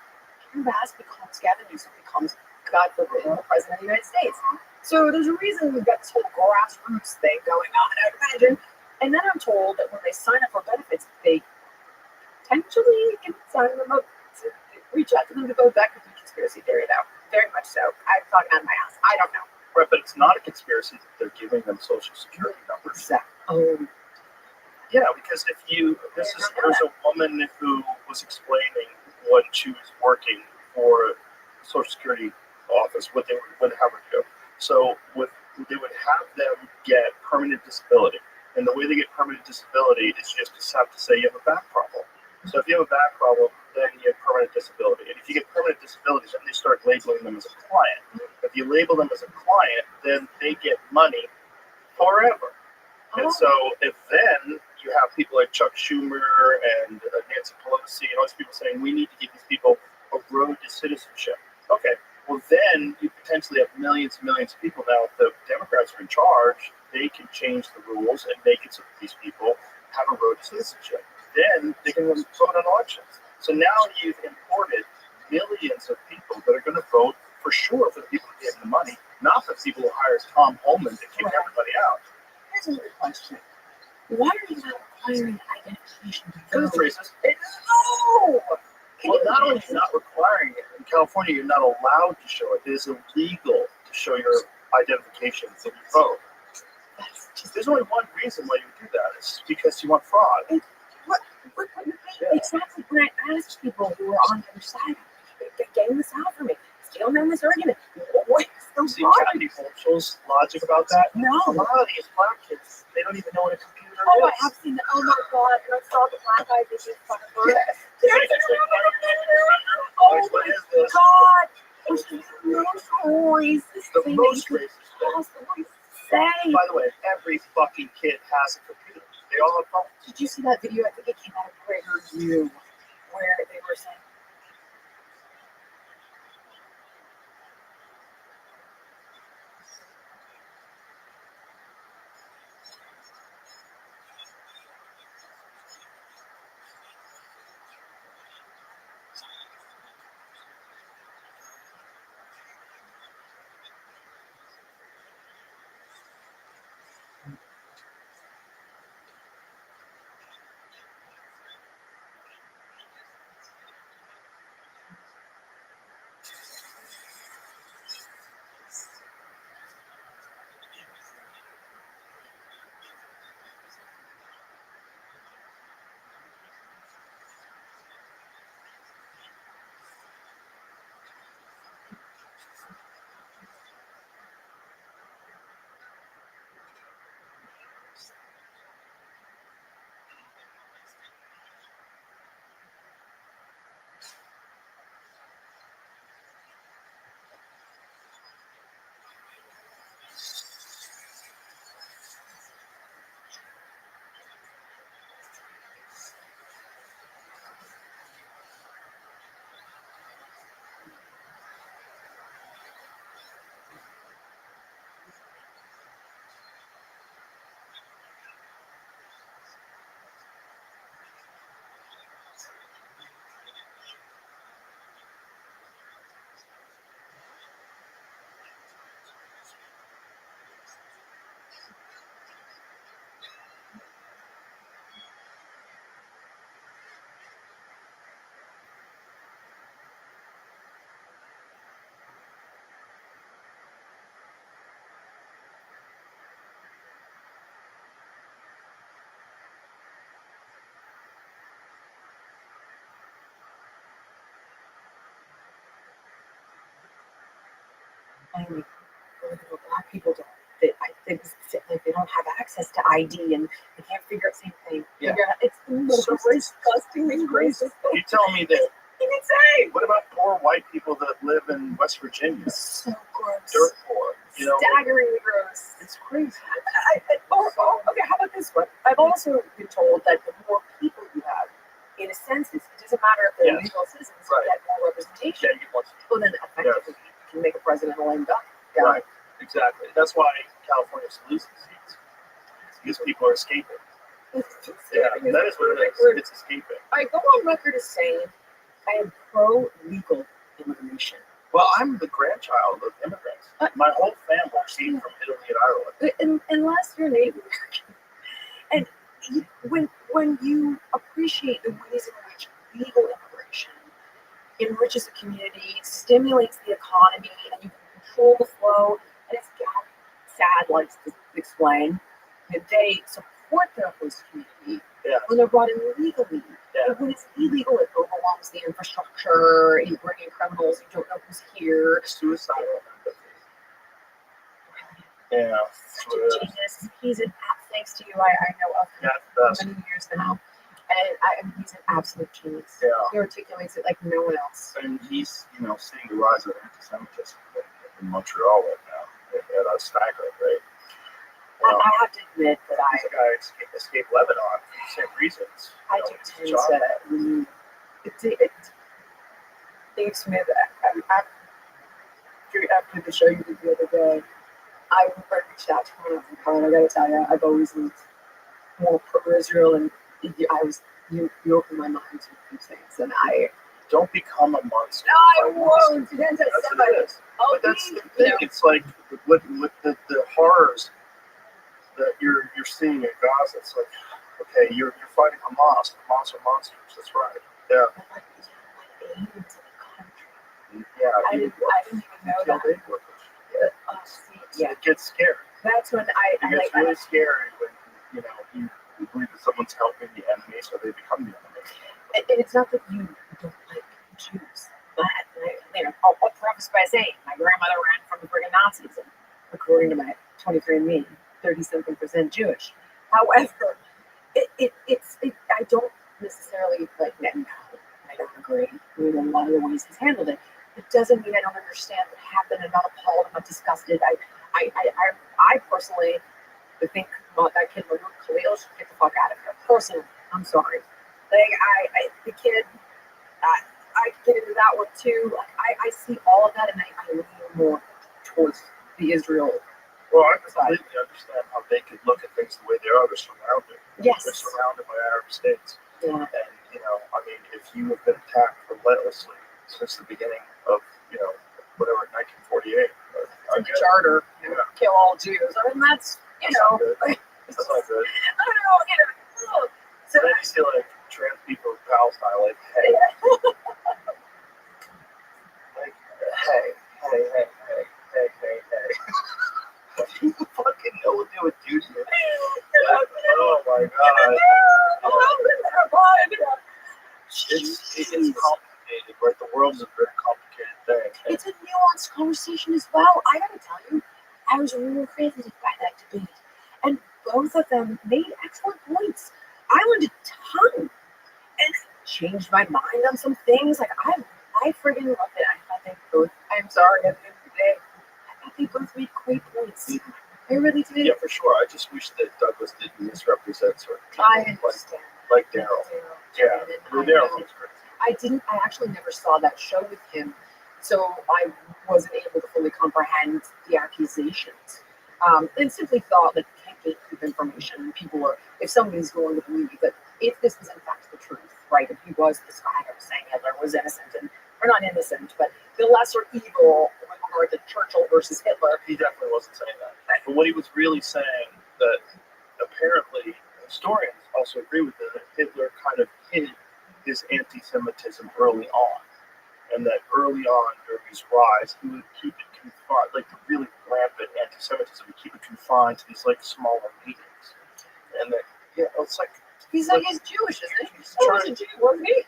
becomes, Gavin Newsom becomes, God forbid, the president of the United States. So there's a reason we've got this whole grassroots thing going on, I would imagine. And then I'm told that when they sign up for benefits, they potentially can sign them up to reach out to them to vote. That could be conspiracy theory, though. Very much so. I've thought out of my ass. I don't know. Right, but it's not a conspiracy that they're giving them social security numbers. Yeah, because there's a woman who was explaining when she was working for the Social Security office, what they would have her do. So they would have them get permanent disability. And the way they get permanent disability is just have to say you have a back problem. So if you have a back problem, then you have permanent disability. And if you get permanent disability, then they start labeling them as a client. If you label them as a client, then they get money forever. And so if then you have people like Chuck Schumer and Nancy Pelosi and all these people saying we need to give these people a road to citizenship. Okay, well then you potentially have millions and millions of people now. If the Democrats are in charge, they can change the rules and make it so that these people have a road to citizenship. Then they can vote on elections. So now you've imported millions of people that are going to vote for sure for the people who gave them the money, not for the people who hired Tom Homan to kick everybody out. Here's another question. Why are you not requiring identification? Because it's racist. No! Well, not only are you not requiring it, in California you're not allowed to show it. It is illegal to show your identification when you vote. There's only one reason why you would do that. It's because you want fraud. Exactly when I asked people who were on the other side, they're getting this out for me. Still on this argument. What is the Kathy Hochul's logic about that? No. A lot of these black kids, they don't even know what a computer is. Oh, I have seen that. Oh my God. And I saw the black guy that just fucking heard it. Oh my God. This is the most racist The thing most you could racist thing. possibly say. By the way, every fucking kid has a computer. They all have phones. Did you see that video? I think it came out of PragerU where they were saying, and black people don't. They don't have access to ID and they can't figure out the same thing. Yeah. It's the most disgusting and racist thing. You tell me that. It's insane. What about poor white people that live in West Virginia? So gross. Dirt poor. You know, Staggeringly gross. it's crazy. Okay, how about this one? I've also been told that the more people you have in a census, it doesn't matter if they're legal citizens, you Right. get more representation. Yeah, you want to. Well, then effectively you can make a president a lame duck. Right. Exactly. That's why California's losing seats. Because people are escaping. Yeah, that is what it is. It's escaping. I go on record as saying I am pro-legal immigration. Well, I'm the grandchild of immigrants. My whole family came from Italy and Ireland. Unless you're Native American. And when you appreciate the ways in which legal immigration enriches the community, stimulates the economy, and you can control the flow, and as Gab Sad likes to explain, that they support their host community when they're brought in legally. Yeah. But when it's illegal, it overwhelms the infrastructure, you bring in criminals, you don't know who's here. Suicidal. Yeah. Such a genius. He's an thanks to you, I know of him for many years now. And he's an absolute genius. Yeah. He articulates it like no one else. And he's, seeing the rise of anti-Semitism in Montreal right now at our stagger, right? I have to admit that He's a guy who escaped Lebanon for the same reasons. I do tend to. Dave Smith, after the show you did the other day, I reached out to him and I gotta tell you, I've always lived more pro-Israel, and you opened my mind to a few things, and I don't become a monster. I won't. That's what it is. But that's the thing. It's like with the horrors that you're seeing in Gaza. It's like, okay, you're fighting Hamas. Hamas are monsters. That's right. Yeah. Yeah. I didn't even know that. It gets scary. That's when it gets really scary when you believe that someone's helping the enemy, so they become the enemy. And it's not that you don't like Jews, but I'll preface by saying my grandmother ran from the friggin' Nazis, and according to my 23andMe, 30-something% Jewish. However, I don't necessarily like Netanyahu. I don't agree with a lot of the ways he's handled it. It doesn't mean I don't understand what happened. I'm not appalled. I'm not disgusted. I personally think that kid Khalil should get the fuck out of here. Personally, I'm sorry. The kid, I get into that one too. I see all of that, and I lean more towards the Israel. Well, I completely understand how they could look at things the way they are. They're surrounded. Yes. They're surrounded by Arab states. Yeah. And, if you have been attacked relentlessly since the beginning of, whatever, 1948. The charter, kill all Jews. I mean, that's, That's not good. That's not good. I don't know, So then you see, trans people in Palestine, hey. Do you fucking know what they would do to you? Oh my god. It's complicated, right? The world is a very complicated thing. It's a nuanced conversation as well. I gotta tell you, I was really riveted by that debate. And both of them made excellent points. I learned a ton and changed my mind on some things. I friggin' loved it. I thought they both, I'm sorry, at the end of the day, I thought they both made great points. I really did. Yeah, for sure. I just wish that Douglas didn't misrepresent certain people. I understand. Like Daryl. Yeah, Daryl seems crazy. I actually never saw that show with him, so I wasn't able to fully comprehend the accusations. And simply thought that you can't gatekeep information. If somebody's going to believe that if this is in fact the truth, right, if he was this guy that was saying Hitler was innocent, or not innocent, but the lesser evil with regard to Churchill versus Hitler. He definitely wasn't saying that. But what he was really saying, that apparently historians also agree with it, that Hitler kind of hid his anti-Semitism early on. And that early on, during his rise, he would keep it confined, the really rampant anti-Semitism, would keep it confined to these, smaller meetings. And that, it's like... He's Jewish, isn't he? He was a Jew, wasn't he?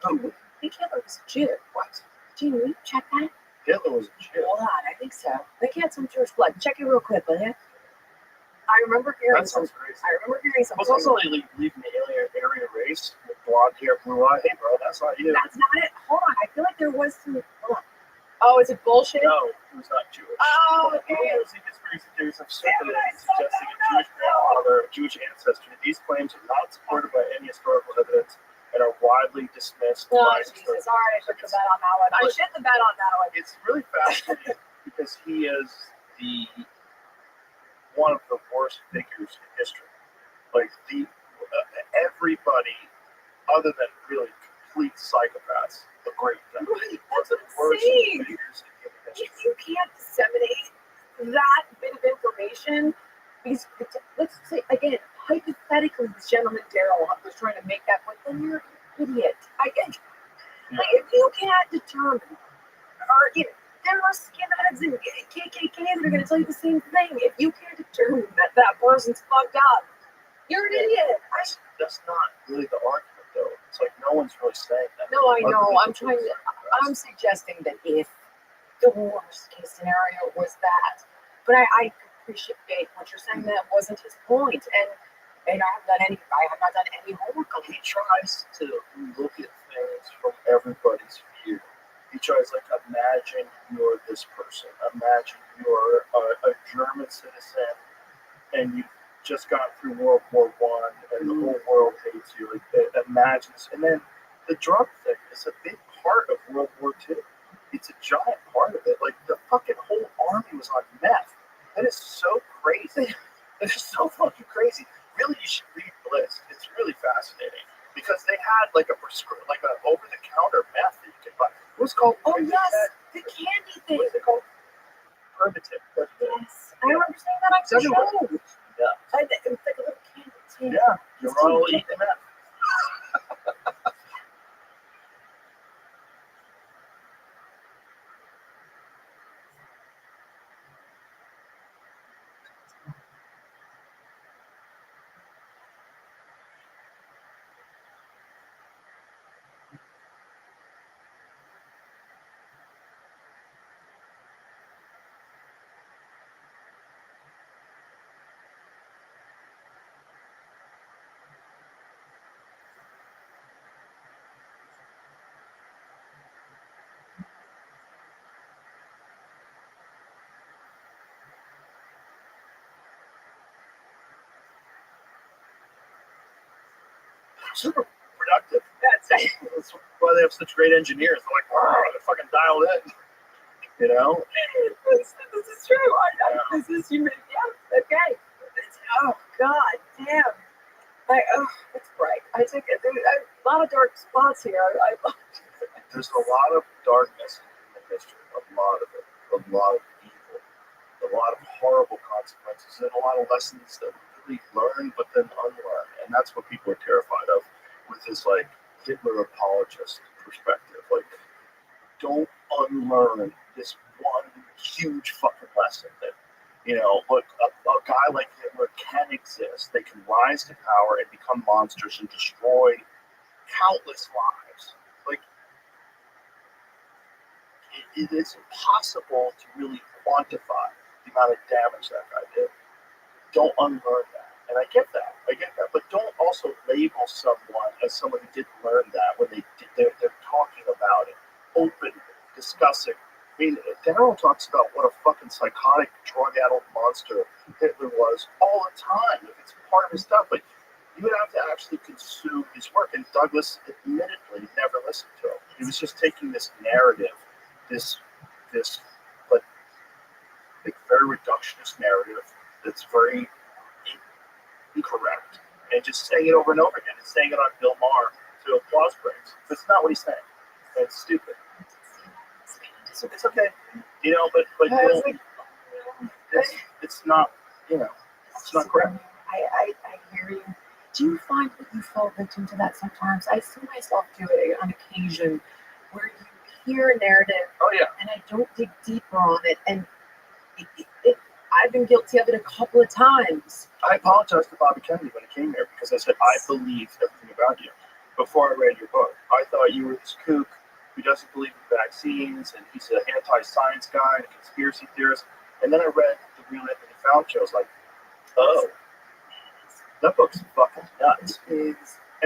Oh, I think Hitler was a Jew. What? Gene, will you check that? Hitler was a Jew. Hold on, I think so. I think he had some Jewish blood. Check it real quick, will you? I remember hearing something. What's also leaving the Aryan race with blonde hair, blue eye? Hey, bro, that's not you. That's not it. Hold on. I feel like there was some. Hold on. Oh, is it bullshit? No, he was not Jewish. Oh, okay. There's some circulating suggesting a Jewish grandfather, a Jewish ancestor. These claims are not supported by any historical evidence and are widely dismissed. Oh, Jesus. All right, I took the bet on that one. I shit the bet on that one. It's really fascinating because he is one of the worst figures in history. Everybody, other than really complete psychopaths, the great thing. Right, that's what I'm saying. If you can't disseminate that bit of information, let's say, again, hypothetically, this gentleman, Daryl, was trying to make that point, then you're an idiot. If you can't determine, or, there are skinheads and KKK that are going to tell you the same thing. If you can't determine that person's fucked up, you're an idiot. That's not really the argument, though. It's no one's really saying that. No, I know. I'm suggesting that if the worst case scenario was that, but I appreciate what you're saying. That wasn't his point, and I have not done any homework on it. He tries to look at things from everybody's view. He tries, imagine you're this person. Imagine you're a German citizen and you just got through World War One, and the whole world hates you. Like, imagine this. And then the drug thing is a big part of World War II. It's a giant part of it. Like, the fucking whole army was on meth. That is so crazy. It's just so fucking crazy. Really, you should read the list. It's really fascinating because they had like a over-the-counter meth that you could buy. It was called. Oh yes, the candy thing. What is it called? Permitin. Yes, I remember saying that on the show. Yeah. It was like a little candy tin. Yeah. You're all eating meth. Super productive. That's why they have such great engineers. They're like, wow, they're fucking dialed in. You know? This is true. This is human. Yeah. Okay. Oh God, damn. It's bright. There's a lot of dark spots here. There's a lot of darkness in the history. A lot of it. A lot of evil. A lot of horrible consequences, and a lot of lessons that we really learn, but then unlearn. And that's what people are terrified of with this, like, Hitler apologist perspective. Like, don't unlearn this one huge fucking lesson that, look, a guy like Hitler can exist. They can rise to power and become monsters and destroy countless lives. Like, it is impossible to really quantify the amount of damage that guy did. Don't unlearn that. And I get that. But don't also label someone as someone who didn't learn that when they're talking about it, open, discussing. I mean, Darryl talks about what a fucking psychotic, drug-addled monster Hitler was all the time. It's part of his stuff. But you would have to actually consume his work. And Douglas admittedly never listened to him. He was just taking this narrative, this like very reductionist narrative that's very incorrect, and just saying it over and over again, and saying it on Bill Maher to applause breaks. That's not what he's saying. It's stupid. So it's okay, but it's not, it's not correct. I hear you. Do you find that you fall victim to that sometimes? I see myself do it on occasion, where you hear a narrative, Oh yeah, and I don't dig deeper on it, and I've been guilty of it a couple of times. I apologized to Bobby Kennedy when he came here because I said I believed everything about you before I read your book. I thought you were this kook who doesn't believe in vaccines, and he's an anti-science guy and a conspiracy theorist. And then I read The Real Anthony Fauci. I was like, oh, that book's fucking nuts. And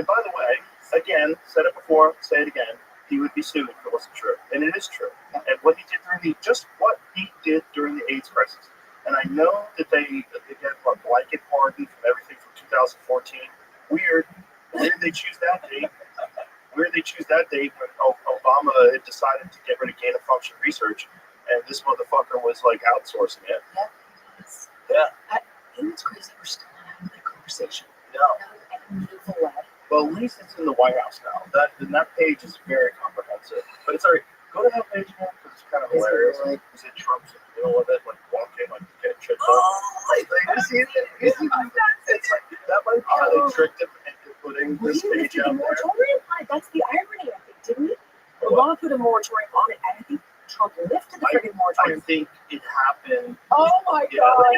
by the way, again, said it before, say it again, he would be sued if it wasn't true. And it is true. And what he did during the AIDS crisis. And I know that they get a blanket pardon from everything from 2014. Weird. Where did they choose that date? When Obama had decided to get rid of gain-of-function research, and this motherfucker was like outsourcing it. Yeah. I think it's crazy we're still not having that conversation. No. At a meaningful level. Well, at least it's in the White House now. That page is very comprehensive. But it's alright. Go to that page now because it's kind of hilarious. Because it Trump's in the middle of it, like walking, like getting shit done. You see it? It's like, that might be how they tricked him into putting this page out there. Moratorium on it. That's the irony, I think, didn't he? Obama put a moratorium on it, and I think Trump lifted the friggin' I moratorium. think it happened. Oh my God!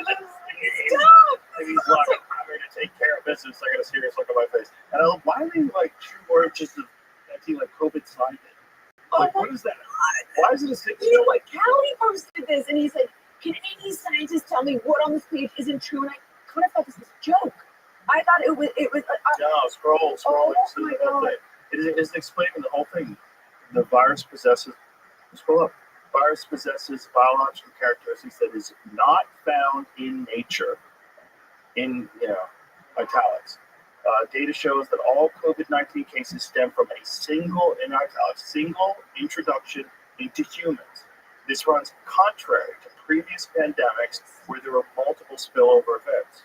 Stop! And he's like, I'm here to take care of business. I got a serious look on my face. And I'm like, why are they like true words just of COVID signed it? Like, what is that? Why is it a six? You know what? Callie posted this, and he said, "Can any scientist tell me what on this page isn't true?" And I kind of thought this was a joke. I thought it was. No, scroll. Oh It's my the whole God. thing. It is explaining the whole thing. The virus possesses. Scroll up. Virus possesses biological characteristics that is not found in nature. in italics. Data shows that all COVID-19 cases stem from a single, in italics, single introduction into humans. This runs contrary to previous pandemics where there were multiple spillover events.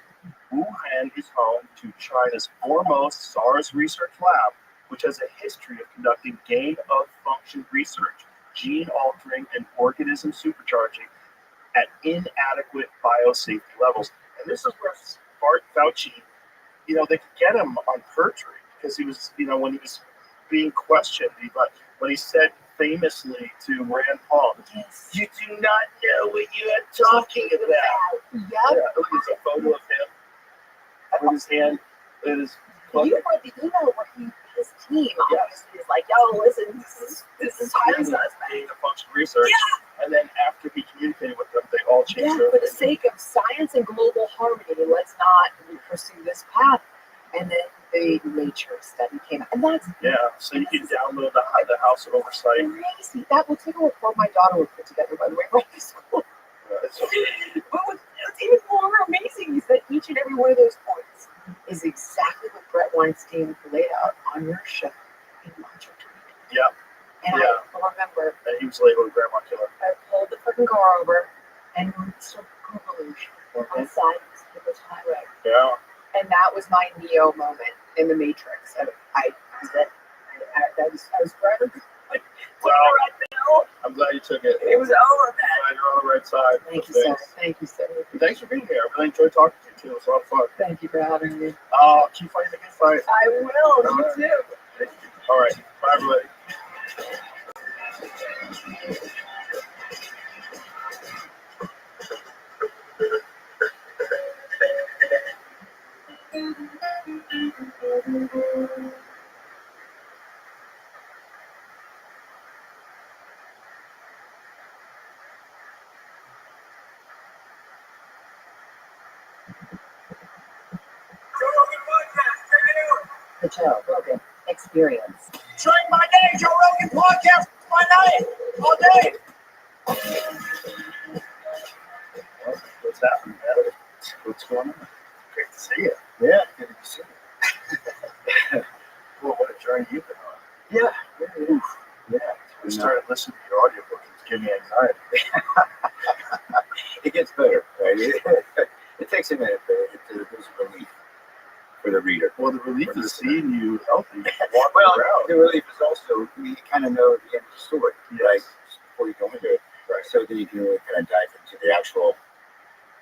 Wuhan is home to China's foremost SARS research lab, which has a history of conducting gain-of-function research, gene-altering and organism supercharging at inadequate biosafety levels. And this is where Fauci, they could get him on perjury because he was, when he was being questioned, when he said famously to Rand Paul, Yes. "You do not know what you are talking about." Yep. Yeah, look, there's a photo of him with his hand in his You read the email where his team obviously is like, "Yo, listen, this is highly suspect." gain-of-function research. Yeah. And then after he communicated with them, they all changed Yeah, their for the sake of science and global harmony, let's not pursue this path. And then the nature study came out, and that's so you can download the House of Oversight. crazy. That will take a report my daughter would put together, by the way, right to school. It's But what's even more amazing is that each and every one of those points is exactly what Brett Weinstein laid out on your show in March of 2020. Yeah. And Yeah. I remember And he was labeled Grandma Killer. I pulled the freaking car over and we started Googling on sides of this highway. Yeah. And that was my Neo moment in the Matrix. I was it. I was forever good. Well, I'm glad you took it. It was over, man. I'm glad you're on the right side. Thank you, sir. Thank you, sir. Thanks for being here. I really enjoyed talking to you, too. It was a lot of fun. Thank you for having me. Keep fighting the good fight. I will. You too. All right. Bye, everybody. The Joe Rogan Experience. Drink my name, Joe Rogan Podcast. My name. All day. What's happening, man? What's going on? Great to see you. Yeah, good to see you. Well, what a journey you've been on. Yeah. I started listening to your audiobook. It's giving me anxiety. It gets better, right? It takes a minute, but there's a relief for the reader. Well, the relief is seeing you healthy, walking Well, around. the relief is also you kind of know the end of the story, right? Before you go into it, Right. so then you can really kind of dive into the actual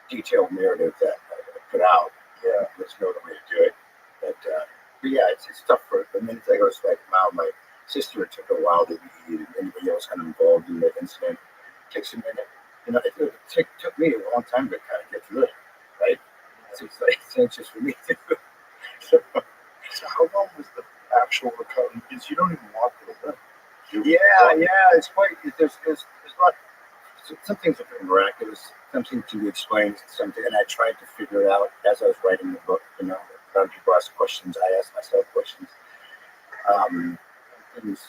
detailed narrative that I put out. Yeah. There's no other way to do it. But yeah, it's tough for the minute I go to like, wow, my sister took a while to read, and anybody else kind of involved in the incident. It takes a minute. It took me a long time to kind of get through it, right? So it's anxious for me too. So how long was the actual recovery? Because you don't even walk to the bed. Yeah, it's quite. There's a lot. Some things are pretty miraculous. Some things can be explained. Something, and I tried to figure it out as I was writing the book. A lot of people ask questions. I asked myself questions. Things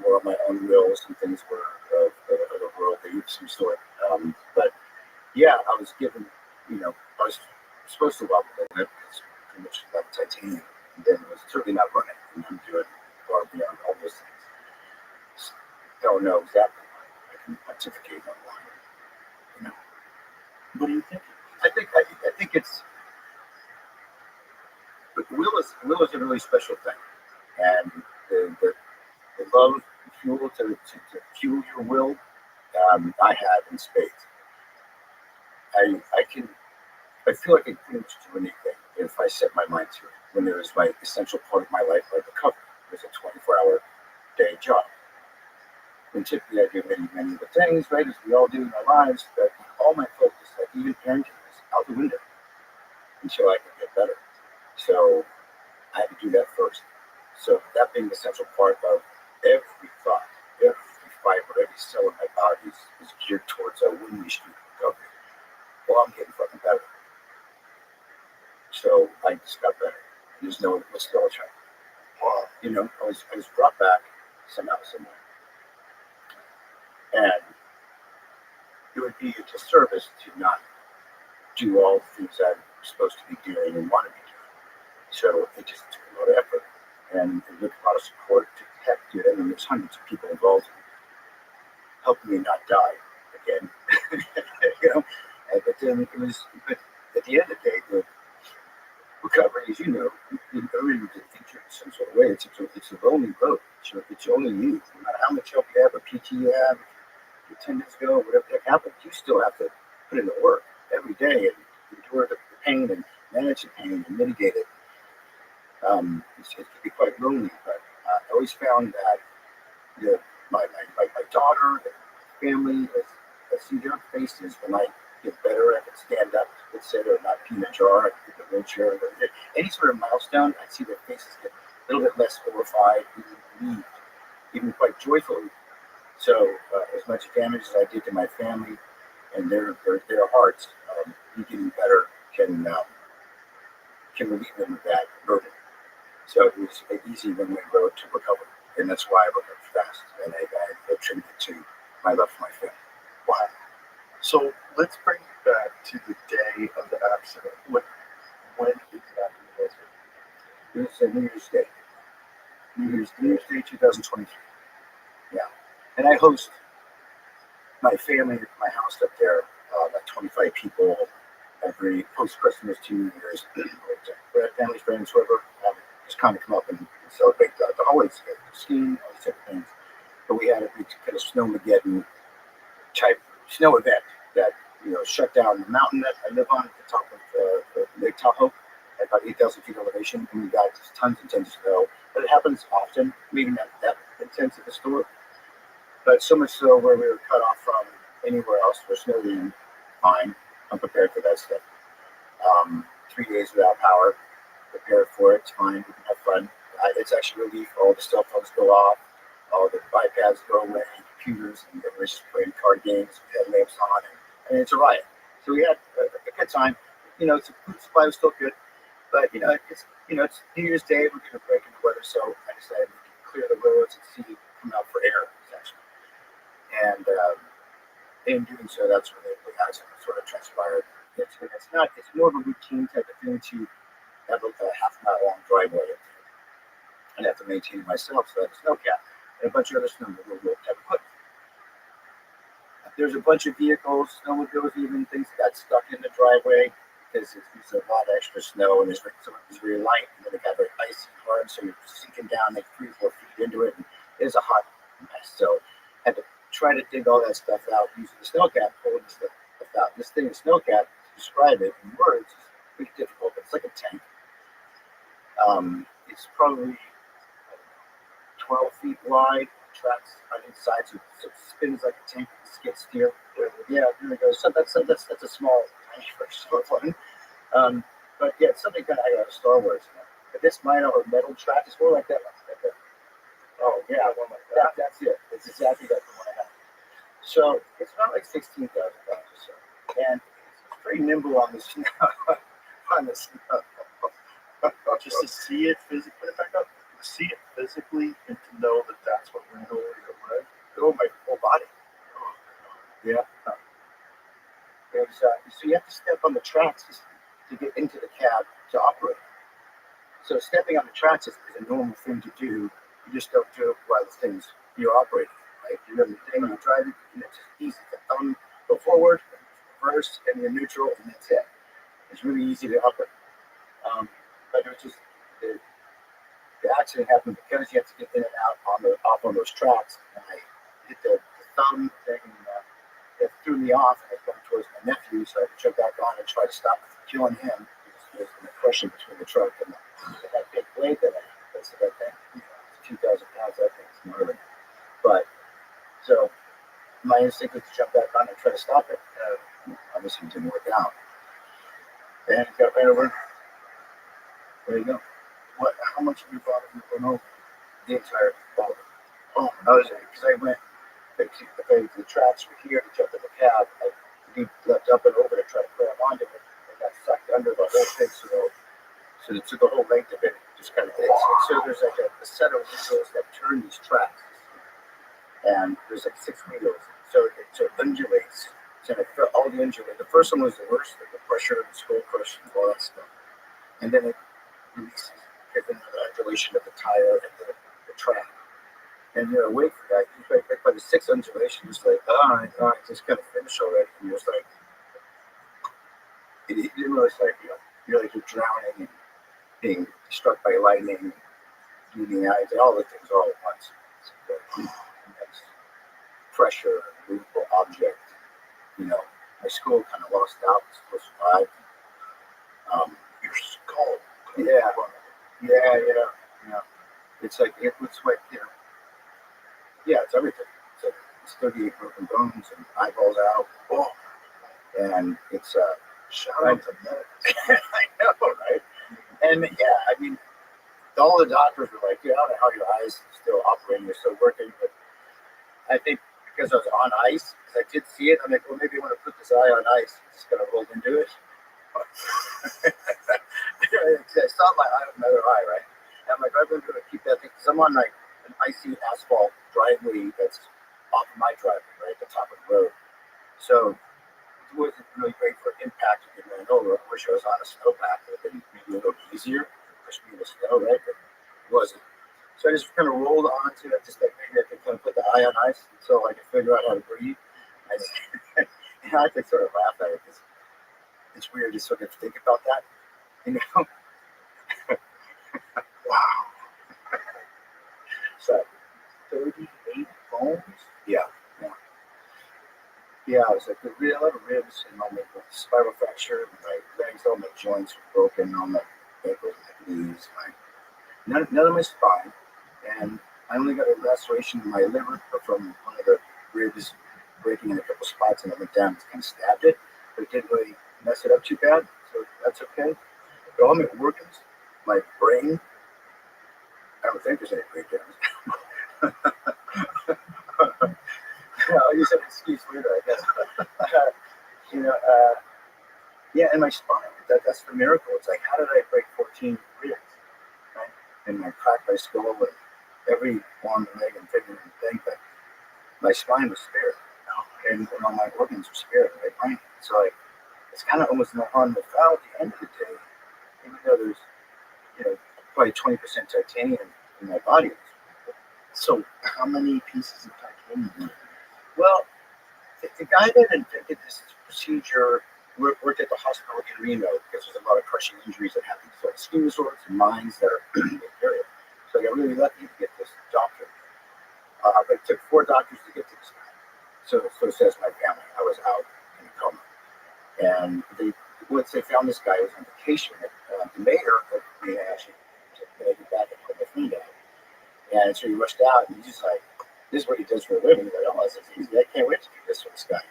were on my own will. Some things were of the world, of some sort. But yeah, I was given. I was supposed to walk a little bit because pretty much left titanium, and then was certainly not running. And I'm doing far beyond all those things. Don't know exactly. I can pontificate on why. What do you think? I think it's. But will is a really special thing, and the love, the fuel to fuel your will. I have in spades. I feel like I can do anything if I set my mind to it. When there is my essential part of my life, like recovery, there's a 24-hour day job. And typically I do many other things, right, as we all do in our lives, but all my focus, like even parenting, is out the window until I can get better. So I had to do that first. So that being the essential part of every thought, every fiber, every cell in my body is geared towards a winning streak recovery. Well, I'm getting fucking better. So I just got better. There's no nostalgia. I was brought back somehow, somewhere. And it would be a disservice to not do all the things I've supposed to be doing and want to be doing. So it just took a lot of effort and it took a lot of support to heck, dude. I mean, there's hundreds of people involved in helping me not die again. But then it was, but at the end of the day, the recovery, as you know, everybody gets injured in some sort of way. It's a lonely road. It's only you. No matter how much help you have or PT you have, your tendons go, whatever the heck happens, you still have to put in the work every day and endure the pain and manage the pain and mitigate it. It can be quite lonely, but I always found that my daughter, the family, I see their faces when I get better. I can stand up, etc., not pee in a jar, I can get the wheelchair. Any sort of milestone, I see their faces get a little bit less horrified, even relieved, even quite joyfully. So, as much damage as I did to my family and their hearts, me getting better can relieve them of that burden. So it was an easy one-way road to recover, and that's why I recovered fast. And I attribute it to my love for my family. Wow. So let's bring it back to the day of the accident. When exactly was it? It was New Year's Day. New Year's Day 2023. Yeah. And I host my family at my house up there, like 25 people every post-Christmas 2 years. Family, friends, whoever, just kind of come up and celebrate the holidays together, skiing, all these different things. But we had a big kind of snowmageddon type snow event that shut down the mountain that I live on at the top of Lake Tahoe at about 8,000 feet elevation, and we got just tons and tons of snow. But it happens often, maybe not that intense at the store, but so much so where we were cut off from anywhere else. We're snowed in, fine. I'm prepared for that stuff. 3 days without power, prepared for it. It's fine. We can have fun. It's actually relief. All the cell phones go off. All the iPads go away. Computers, and everybody's just playing card games. We had lamps on, and it's a riot. So we had a good time. The food supply was still good, but it's New Year's Day. We're going to break in the weather, so I decided to clear the roads and see come out for air, essentially. And in doing so, that's when the accident sort of transpired. It's more of a routine type of thing to have a half-mile long driveway and have to maintain it myself. So I have a snow cap and a bunch of other snowmobile type of equipment. There's a bunch of vehicles, snowmobiles, even things that got stuck in the driveway because it's a lot of extra snow and some of it was really light, and then it got very icy and hard, so you're sinking down like 3 or 4 feet into it, and it was a hot mess. So I had to try to dig all that stuff out using the snow cap, pulling the stuff out. This thing, the snow cap, to describe it in words is pretty difficult, but it's like a tank. It's probably 12 feet wide, tracks on each side, so it spins like a tank with a skid steer. Yeah, there it goes. So that's a small, tiny short one. But yeah, it's something kind of out of Star Wars. But this minor or metal track is more like that. Oh yeah, one like that. That's it. It's exactly like the one I have. So it's about like 16,000 pounds or so, and it's pretty nimble on the snow. Just to see it physically, put it back up. To see it physically and to know that that's what ran over your leg. Oh, my whole body. Yeah. So you have to step on the tracks to get into the cab to operate. So stepping on the tracks is a normal thing to do. You just don't do it while the thing's you're operating. Right? You're doing the thing, you're driving, and it's just easy. The thumb go forward, reverse, and you're neutral, and that's it. It's really easy to operate. But it was just the accident happened because you have to get in and out off on those tracks. And I hit the thumb thing, and it threw me off. And I was going towards my nephew, so I had to jump back on and try to stop killing him. There's an impression between the truck and that big blade that I placed that thing. It's 2,000 pounds, that thing. It's gnarly. But so my instinct was to jump back on and try to stop it. Obviously, it didn't work out. And it got ran over. There you go. How much have you bought of it over? The entire ball. Oh, because I went, the tracks were here to jump in the cab. I leapt up and over to try to grab onto it. And got sucked under the whole thing. So it took the whole length of it. Just kind of did. So there's like a set of wheels that turn these tracks. And there's like 6 wheels. So it undulates So I felt all the injury. The first one was the worst, the pressure, the skull crush, and all that stuff. And then it releases given the undulation of the tire and the track. And you're awake for that. You like by the sixth undulation, it's like, all right, just kind of finish already. And you're just like, you didn't really like, you're like you're drowning and being struck by lightning, bleeding eyes, and all the things all at once. It's pressure, movable object. My school kind of lost out. School survived. Your skull. Yeah. It's like it's everything. It's 38 broken bones and eyeballs out. Oh, and it's Shout out to medics. I know, right? And I mean, all the doctors were like, I don't know how your eyes still operating, you're still working, but I think because I was on ice, because I did see it, I'm like, well, maybe I want to put this eye on ice. It's going to roll into it. I saw my other eye, right? And I'm like, I'm going to keep that thing, because I'm on like an icy asphalt driveway that's off of my driveway, right at the top of the road. So it wasn't really great for impact to get ran over. I wish I was on a snowpack. It would have been maybe a little easier to push me in the snow, right? But it wasn't. So I just kind of rolled onto it, just like maybe I could kind of put the eye on ice so I could figure out how to breathe. And I could sort of laugh at it because it's weird to sort of think about that, Wow. So 38 bones? yeah. Yeah, it was like a lot of ribs and my spiral fracture, my legs, all my joints were broken, all my ankles, my knees, none of my spine, and I only got a laceration in my liver from one of the ribs breaking in a couple spots, and I went down and kind of stabbed it, but it didn't really mess it up too bad, so that's okay. But all my organs, my brain, I don't think there's any brain damage. I'll use an excuse later, I guess. And my spine, that's the miracle. It's like, how did I break 14 ribs? Right? And I cracked my skull and every arm and leg and finger and thing, but my spine was spared. And all my organs were spared, my brain. So it's kind of almost no harm, no foul at the end of the day, even though there's, probably 20% titanium in my body. So, how many pieces of titanium? Well, the guy that invented this procedure worked at the hospital in Reno because there's a lot of crushing injuries that happen to ski resorts and mines that are in the area. So I got really lucky to get this doctor. But it took 4 doctors to get to this guy. So says my family. I was out in a coma. And once they found this guy, he was on vacation. The mayor of Reno actually said, get back and help my friend out. And so he rushed out and he's just like, this is what he does for a living. He's like, oh, this is easy. I can't wait to do this for this guy.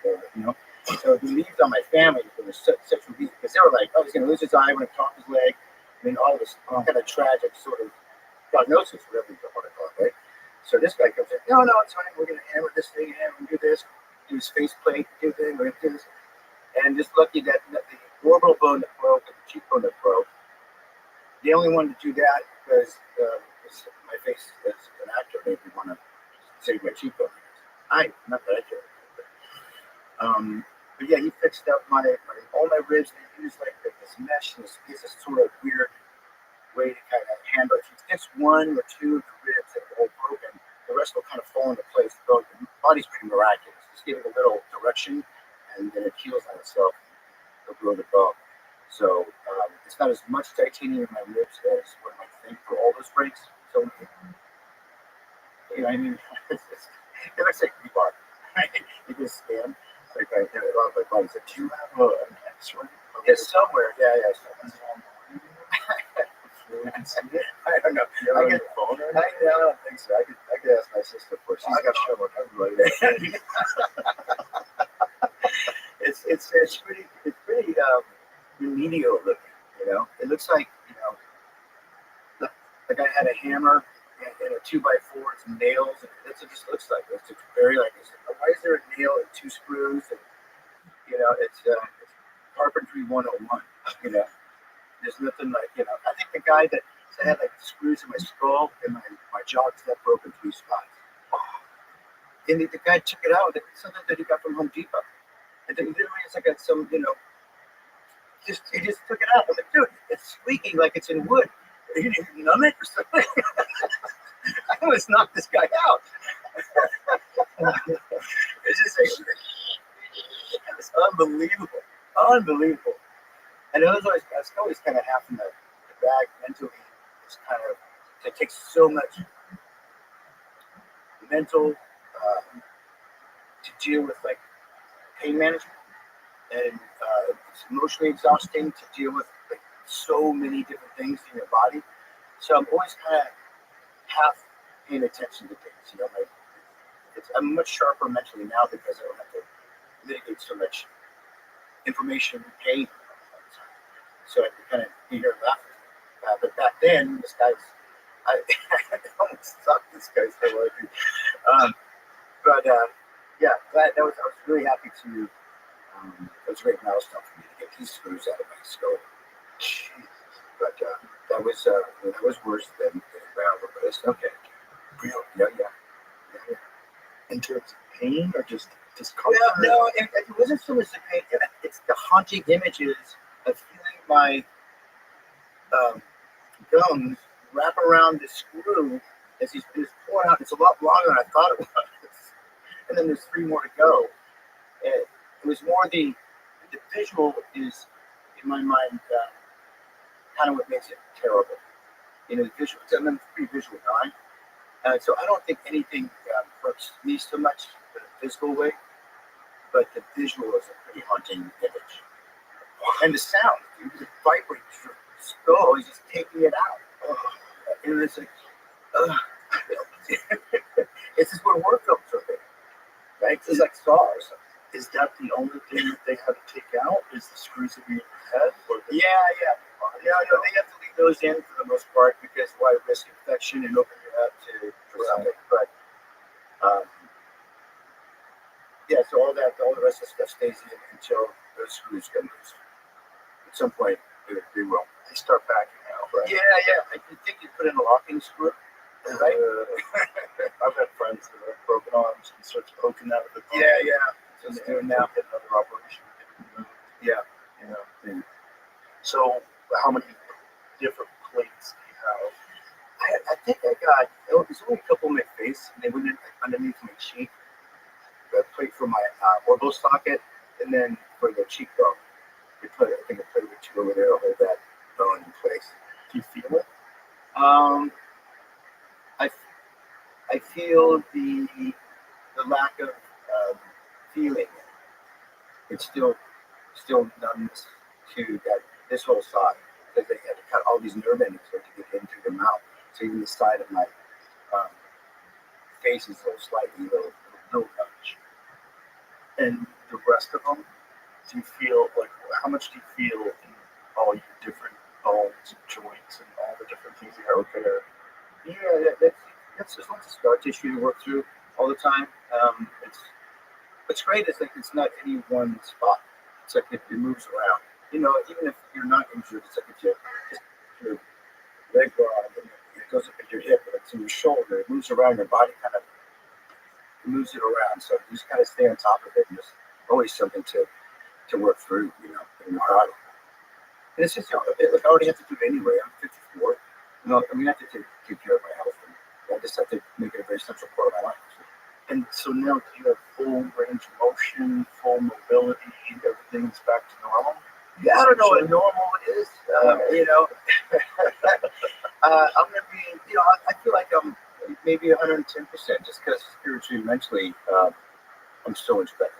So he leaves on my family for such a reason. Because they were like, oh, he's going to lose his eye, when he chopped his leg. I mean, all this kind of tragic sort of prognosis, whatever you want to call it, right? So this guy comes in, no, it's fine. We're going to hammer this thing in and do this, do his face plate, do this, we're going to do this. And just lucky that the orbital bone that broke and the cheekbone that broke, the only one to do that because my face as an actor made me want to save my cheekbone. Not that I care. But yeah, he fixed up all my ribs. They used like this mesh, and this sort of weird way to kind of handle it. If you fix 1 or 2 of the ribs that are all broken, the rest will kind of fall into place. The body's pretty miraculous. Just give it a little direction, and then it heals on itself. It'll grow the bone. So it's not as much titanium in my ribs as what I think for all those breaks. So I mean, it looks like rebar. You just scan. Like a lot of my buddies said, do you have an X-ray? Yes, somewhere. Yeah. I don't know. You have a phone or anything? I don't think so. I could ask my sister for. She's got to show everybody. It's pretty remedial looking. It looks like the guy had a hammer and a 2x4 and nails, and that's what it just looks like. It's just very like, why is there a nail and 2 screws? And it's carpentry 101. There's nothing like I think the guy that had like screws in my skull and my jaw that broke in 3 spots. And the guy took it out. It's something that he got from Home Depot. And then literally it's like some, he just took it out. I'm like, dude, it's squeaking like it's in wood. You didn't numb it or something? I almost knocked this guy out. It's just like, it's unbelievable. Unbelievable. And I was always kind of half in the bag mentally. It's kind of, it takes so much mental to deal with like pain management. And it's emotionally exhausting to deal with like so many different things in your body. So I'm always kind of half paying attention to things. I'm much sharper mentally now because I don't have to mitigate so much information and pain. So I can kind of be here and laugh. But back then, this guy's, I almost sucked this guy's whole life. Yeah, I was really happy to. It was a great milestone for me to get these screws out of my skull. But that was worse than Brown, but it's okay. Real. Yeah. In terms of pain or just discomfort? Well, no, it wasn't so much the pain. It's the haunting images of feeling my gums wrap around the screw as he's pulling out. It's a lot longer than I thought it was. And then there's 3 more to go. It was more the visual is, in my mind, kind of what makes it terrible. The visual, I'm a pretty visual guy. So I don't think anything hurts me so much in a physical way, but the visual is a pretty haunting image. And the sound, it vibrates your skull, he's just taking it out. And it's like, this is where work comes from, right? It's like Saw or something. Is that the only thing that they had to take out? Is the screws that are in your head? Yeah. No, they have to leave those in for the most part because why risk infection and open it up to something. But yeah, so all the rest of the stuff stays in until those screws come loose. At some point, they will. They start backing out, right? Yeah. I think you put in a locking screw, right? I've had friends that have broken arms and starts poking that with the bone. Yeah. So And it's they're doing now. get another operation. Yeah. So how many different plates do you have? I think I got, there's only a couple in my face, and they went in underneath my cheek. A plate for my orbital socket, and then for the cheekbone. I think I played with 2 over there to hold that bone in place. Do you feel it? I feel the lack of feeling. It's still numbness to this whole side because they had to cut all these nerve endings to get into the mouth. So even the side of my face is slightly little nudge. And the rest of them, do you feel like, how much do you feel in all your different bones and joints and all the different things you have there? Yeah, that's just lots of scar tissue to work through all the time. What's great is like it's not any one spot. It's like it moves around. Even if you're not injured, it's like if your leg and it goes up into your hip, and it's in your shoulder. It moves around your body, kind of moves it around. So you just kind of stay on top of it, and there's always something to work through, in your body. And it's just, I already have to do it anyway. I'm 54. I have to take care of my health. And I just have to make it a very central part of my life. And so now do you have full range of motion, full mobility, everything's back to normal? Yeah, I don't know what normal is. I'm going to be, I feel like I'm maybe 110% just because spiritually and mentally, I'm so much better.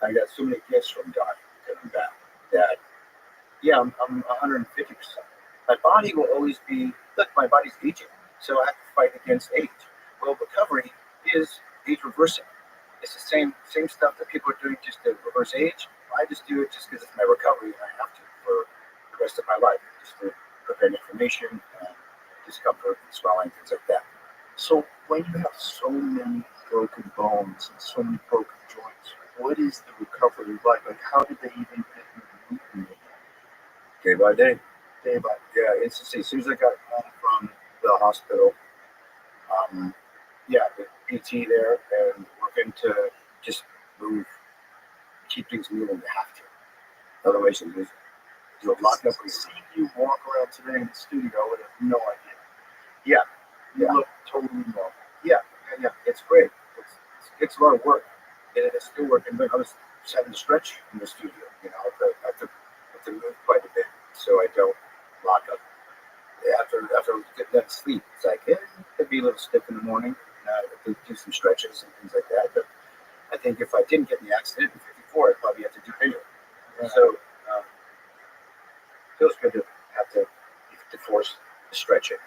I got so many gifts from God coming back that, yeah, I'm 150%. My body will always be, look, my body's aging, so I have to fight against age. Well, recovery is age reversing. It's the same stuff that people are doing just to reverse age. I just do it just because it's my recovery and I have to for the rest of my life, just to prevent inflammation, discomfort, and swelling, things like that. So when you have so many broken bones and so many broken joints, what is the recovery like? Like, how did they even get you moving? Day by day. Day by day. Yeah, it's just, as soon as I got home from the hospital, the PT there and working to just move keep things moving. You have to. Otherwise, you lose it. You'll lock up. Seeing you walk around today in the studio, I have no idea. Yeah, You yeah, look totally normal. yeah. It's great. It's a lot of work, and it's still working. But I was just having to stretch in the studio. I have to move quite a bit so I don't lock up. After getting that sleep, it's like it'd be a little stiff in the morning. I have to do some stretches and things like that. But I think if I didn't get in the accident in '54, I'd probably have to do anyway. Right. So feels good to have to force the stretching.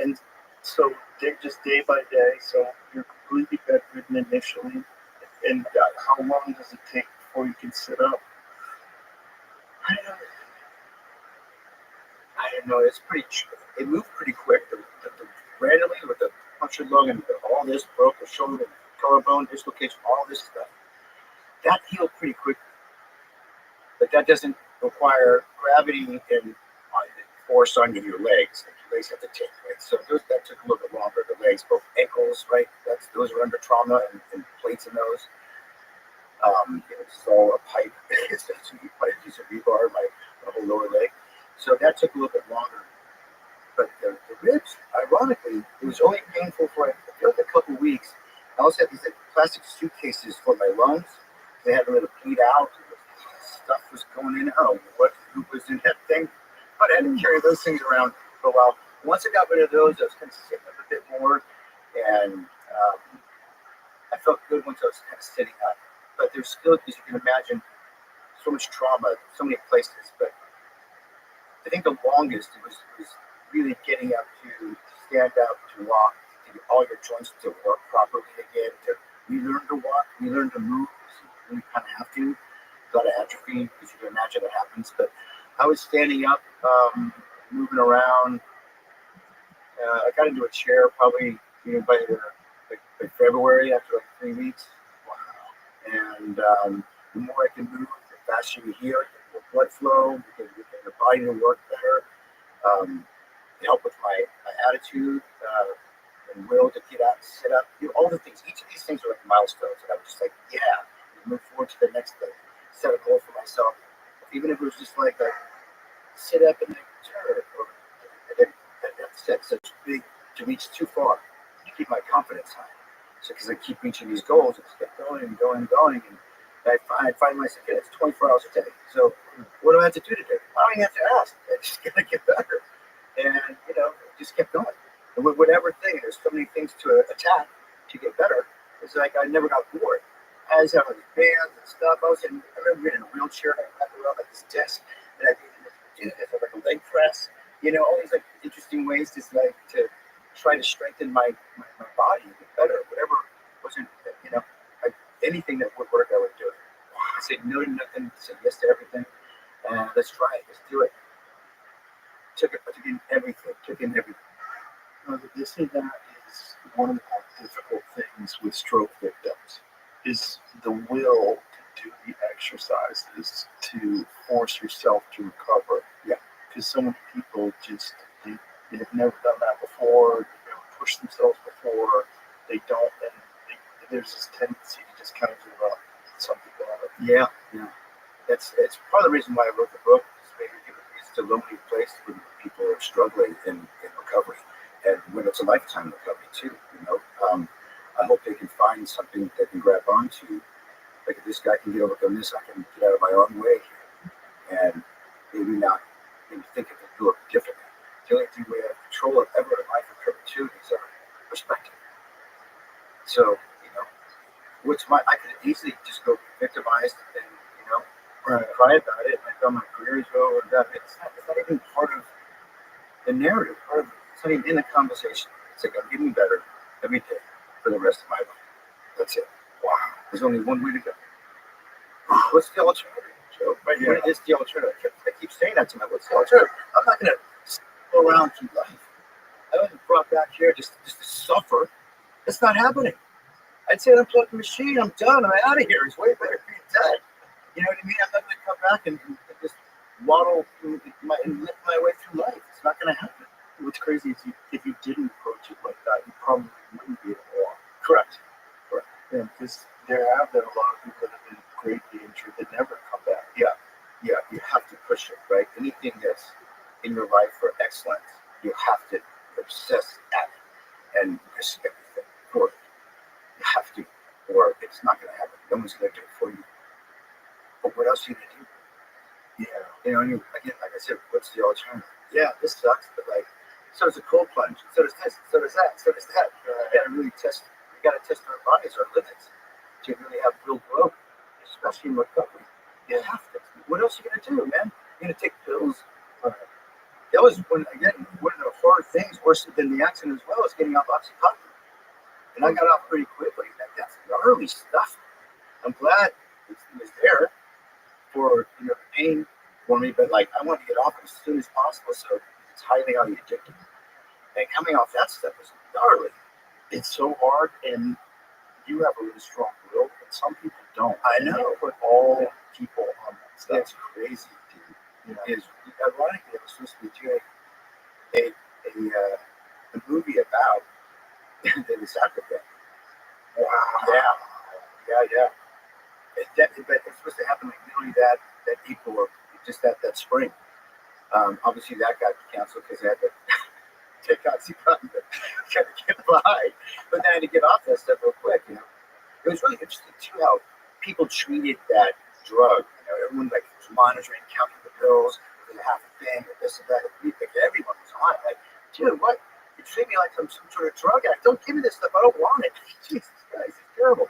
And so just day by day, so you're completely bedridden initially. And how long does it take before you can sit up? I don't know. It's pretty. It moved pretty quick. Randomly with the punctured lung and all this broke the shoulder, collarbone dislocation, all this stuff. That healed pretty quick, but that doesn't require gravity and force on your legs. Like your legs have to take, right? So that took a little bit longer. The legs, both ankles, right? Those are under trauma and plates in those. It's all a pipe. It's a piece of rebar, my whole lower leg. So that took a little bit longer. But the ribs, ironically, it was only painful for I feel like a couple weeks. I also had these like plastic suitcases for my lungs. They had to let it bleed out. Stuff was going in. I don't know what was in that thing, but I had to carry those things around for a while. Once I got rid of those, I was kind of sitting up a bit more, and I felt good once I was kind of sitting up. But there's still, as you can imagine, so much trauma, so many places. But I think the longest it was really getting up to stand up, to walk, to get all your joints to work properly again, to relearn to walk, relearn to move. So you really kind of have to. Got to atrophy, because you can imagine what happens. But I was standing up, moving around. I got into a chair probably by February after like 3 weeks. Wow. And the more I can move, the faster you heal, the more blood flow, you get your body to work better. It helped with my attitude and will to get out and sit up. All the things. Each of these things are like milestones. And I was just like, yeah, move forward to the next thing. Set a goal for myself. Even if it was just like a sit up and then turn, or I set such big to reach too far to keep my confidence high. So because I keep reaching these goals, I just kept going and going and going, and I find myself, it's 24 hours a day. So what do I have to do today? I don't even have to ask. I just gotta get better, and just kept going. And with whatever thing, there's so many things to attack to get better. It's like I never got bored. I was having bands and stuff. I remember being in a wheelchair and I wrapped around like this desk, and I did like a leg press. All these like interesting ways to try to strengthen my body and get better. Whatever wasn't anything that would work, I would do it. I said no to nothing. Said yes to everything. Let's try it. Let's do it. Took in everything. They say that is one of the more difficult things with stroke victims, is the will to do the exercises, to force yourself to recover. Yeah. Because so many people just, they have never done that before, they've never pushed themselves before, they don't, and there's this tendency to just kind of give up. Some people have it. Yeah. It's part of the reason why I wrote the book. It's a lonely place when people are struggling in recovery, and when it's a lifetime recovery too. I hope they can find something they can grab onto. Like if this guy can get overcome this, I can get out of my own way here, and maybe think of it do it differently. The only thing we have control of ever in life in perpetuity is our perspective. So I could easily just go victimized and cry about it. And I thought my career is over. It's not even part of the narrative. It's not even in the conversation. It's like I'm getting better every day for the rest of my life. That's it. Wow. There's only one way to go. What's the alternative? So, right here is the alternative. I keep saying that to myself. What's the alternative? I'm not going to go around through life. I wasn't brought back here just to suffer. It's not happening. I'd say unplug the machine. I'm done. I'm out of here. It's way better being dead. You know what I mean? I'm not going to come back and just waddle and live my way through life. It's not going to happen. What's crazy is if you didn't approach it like that, you probably wouldn't be anymore. Correct. And because there have been a lot of people that have been greatly injured that never come back. Yeah, you have to push it, right? Anything that's in your life for excellence, you have to obsess at it and risk everything for it. You have to, or it's not going to happen. No one's going to do it for you. But what else are you going to do? Yeah. You know, and again, like I said, what's the alternative? Yeah, this sucks, but like, so does a cold plunge, so does this, so does that, so does that. You gotta really test. We gotta test our bodies, our limits, to really have real growth, especially in recovery. You have to. What else are you gonna do, man? You're gonna take pills? That was one of the hard things, worse than the accident as well, is getting off oxycontin. And I got off pretty quickly. That's gnarly stuff. I'm glad it was there for the pain for me, but like I wanted to get off as soon as possible, so it's highly addictive. And coming off that stuff is gnarly. It's so hard, and you have a really strong will, but some people don't. I know. You put all people on that stuff. That's crazy, dude. You know? Is ironically, I was supposed to be doing a movie about the soccer thing. Wow. Yeah. But it's supposed to happen like literally that April or just that spring. Obviously that got canceled because I had to take OxyContin to kind of get by. But then I had to get off that stuff real quick. It was really interesting too how people treated that drug. Everyone like was monitoring, counting the pills, was it half a thing, or this and that. Everyone was on it. Like, dude, what? You treat me like I'm some sort of drug addict. Don't give me this stuff. I don't want it. Jesus Christ, it's terrible.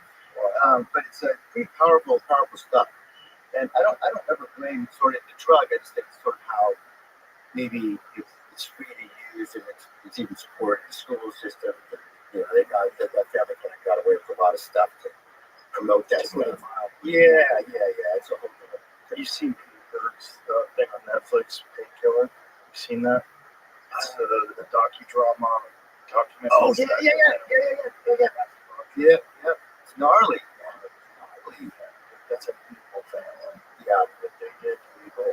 But it's pretty powerful stuff. And I don't ever blame sort of the drug. I just think it's sort of how maybe it's free to use and it's even supported the school system. They got that family kind of got away with a lot of stuff to promote that stuff. Yeah. It's a whole thing. You've seen Peter Berg's thing on Netflix, Painkiller. You've seen that? It's the docudrama documentary. Oh yeah. It's gnarly. That's a beautiful thing. Yeah. That they did to people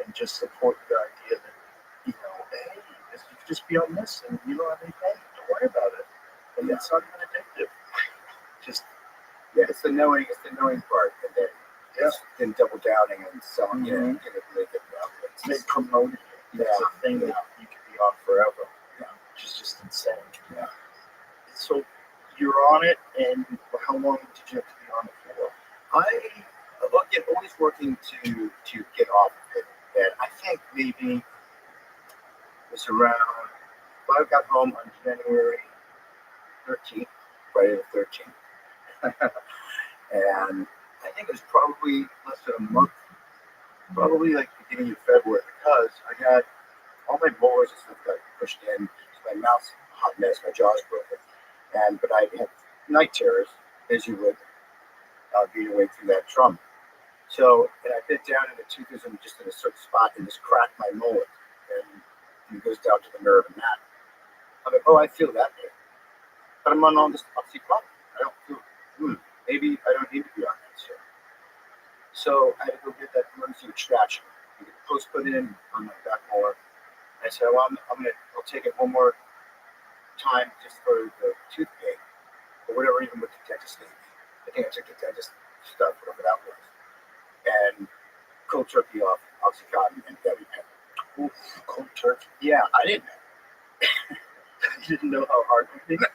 and just support the idea that, hey, you could just be on this and you don't have any pain. Don't worry about it. And it's not even addictive. Just It's the knowing part, and then double downing and selling it, and really getting out there. they promoted it. It's a thing that you could be on forever. Which is just insane. Yeah. So you're on it, and how long did you have to be on it for? I always working to get off of it, and I think maybe it was around. Well, I got home on January 13th, Friday the 13th, and I think it was probably less than a month, probably like beginning of February, because I got all my molars and stuff got pushed in, so my mouth's a hot mess, my jaw's broken, but I had night terrors, as you would, being away through that trauma. So, and I bit down in the tooth just in a certain spot and just cracked my molar, and it goes down to the nerve and that. I'm like, oh, I feel that pain, but I'm on all this oxycontin. I don't feel. Maybe I don't need to be on that shit. So I had to go get that emergency extraction. I get the post put in on my back molar. I said, well, I'll take it one more time just for the tooth pain or whatever, even with the dentist gave me. I think I took the dentist stuff, whatever that was, and cold turkey off OxyContin and EpiPen. Oof, cold turkey. Yeah, I didn't know. You didn't know how hard it would be?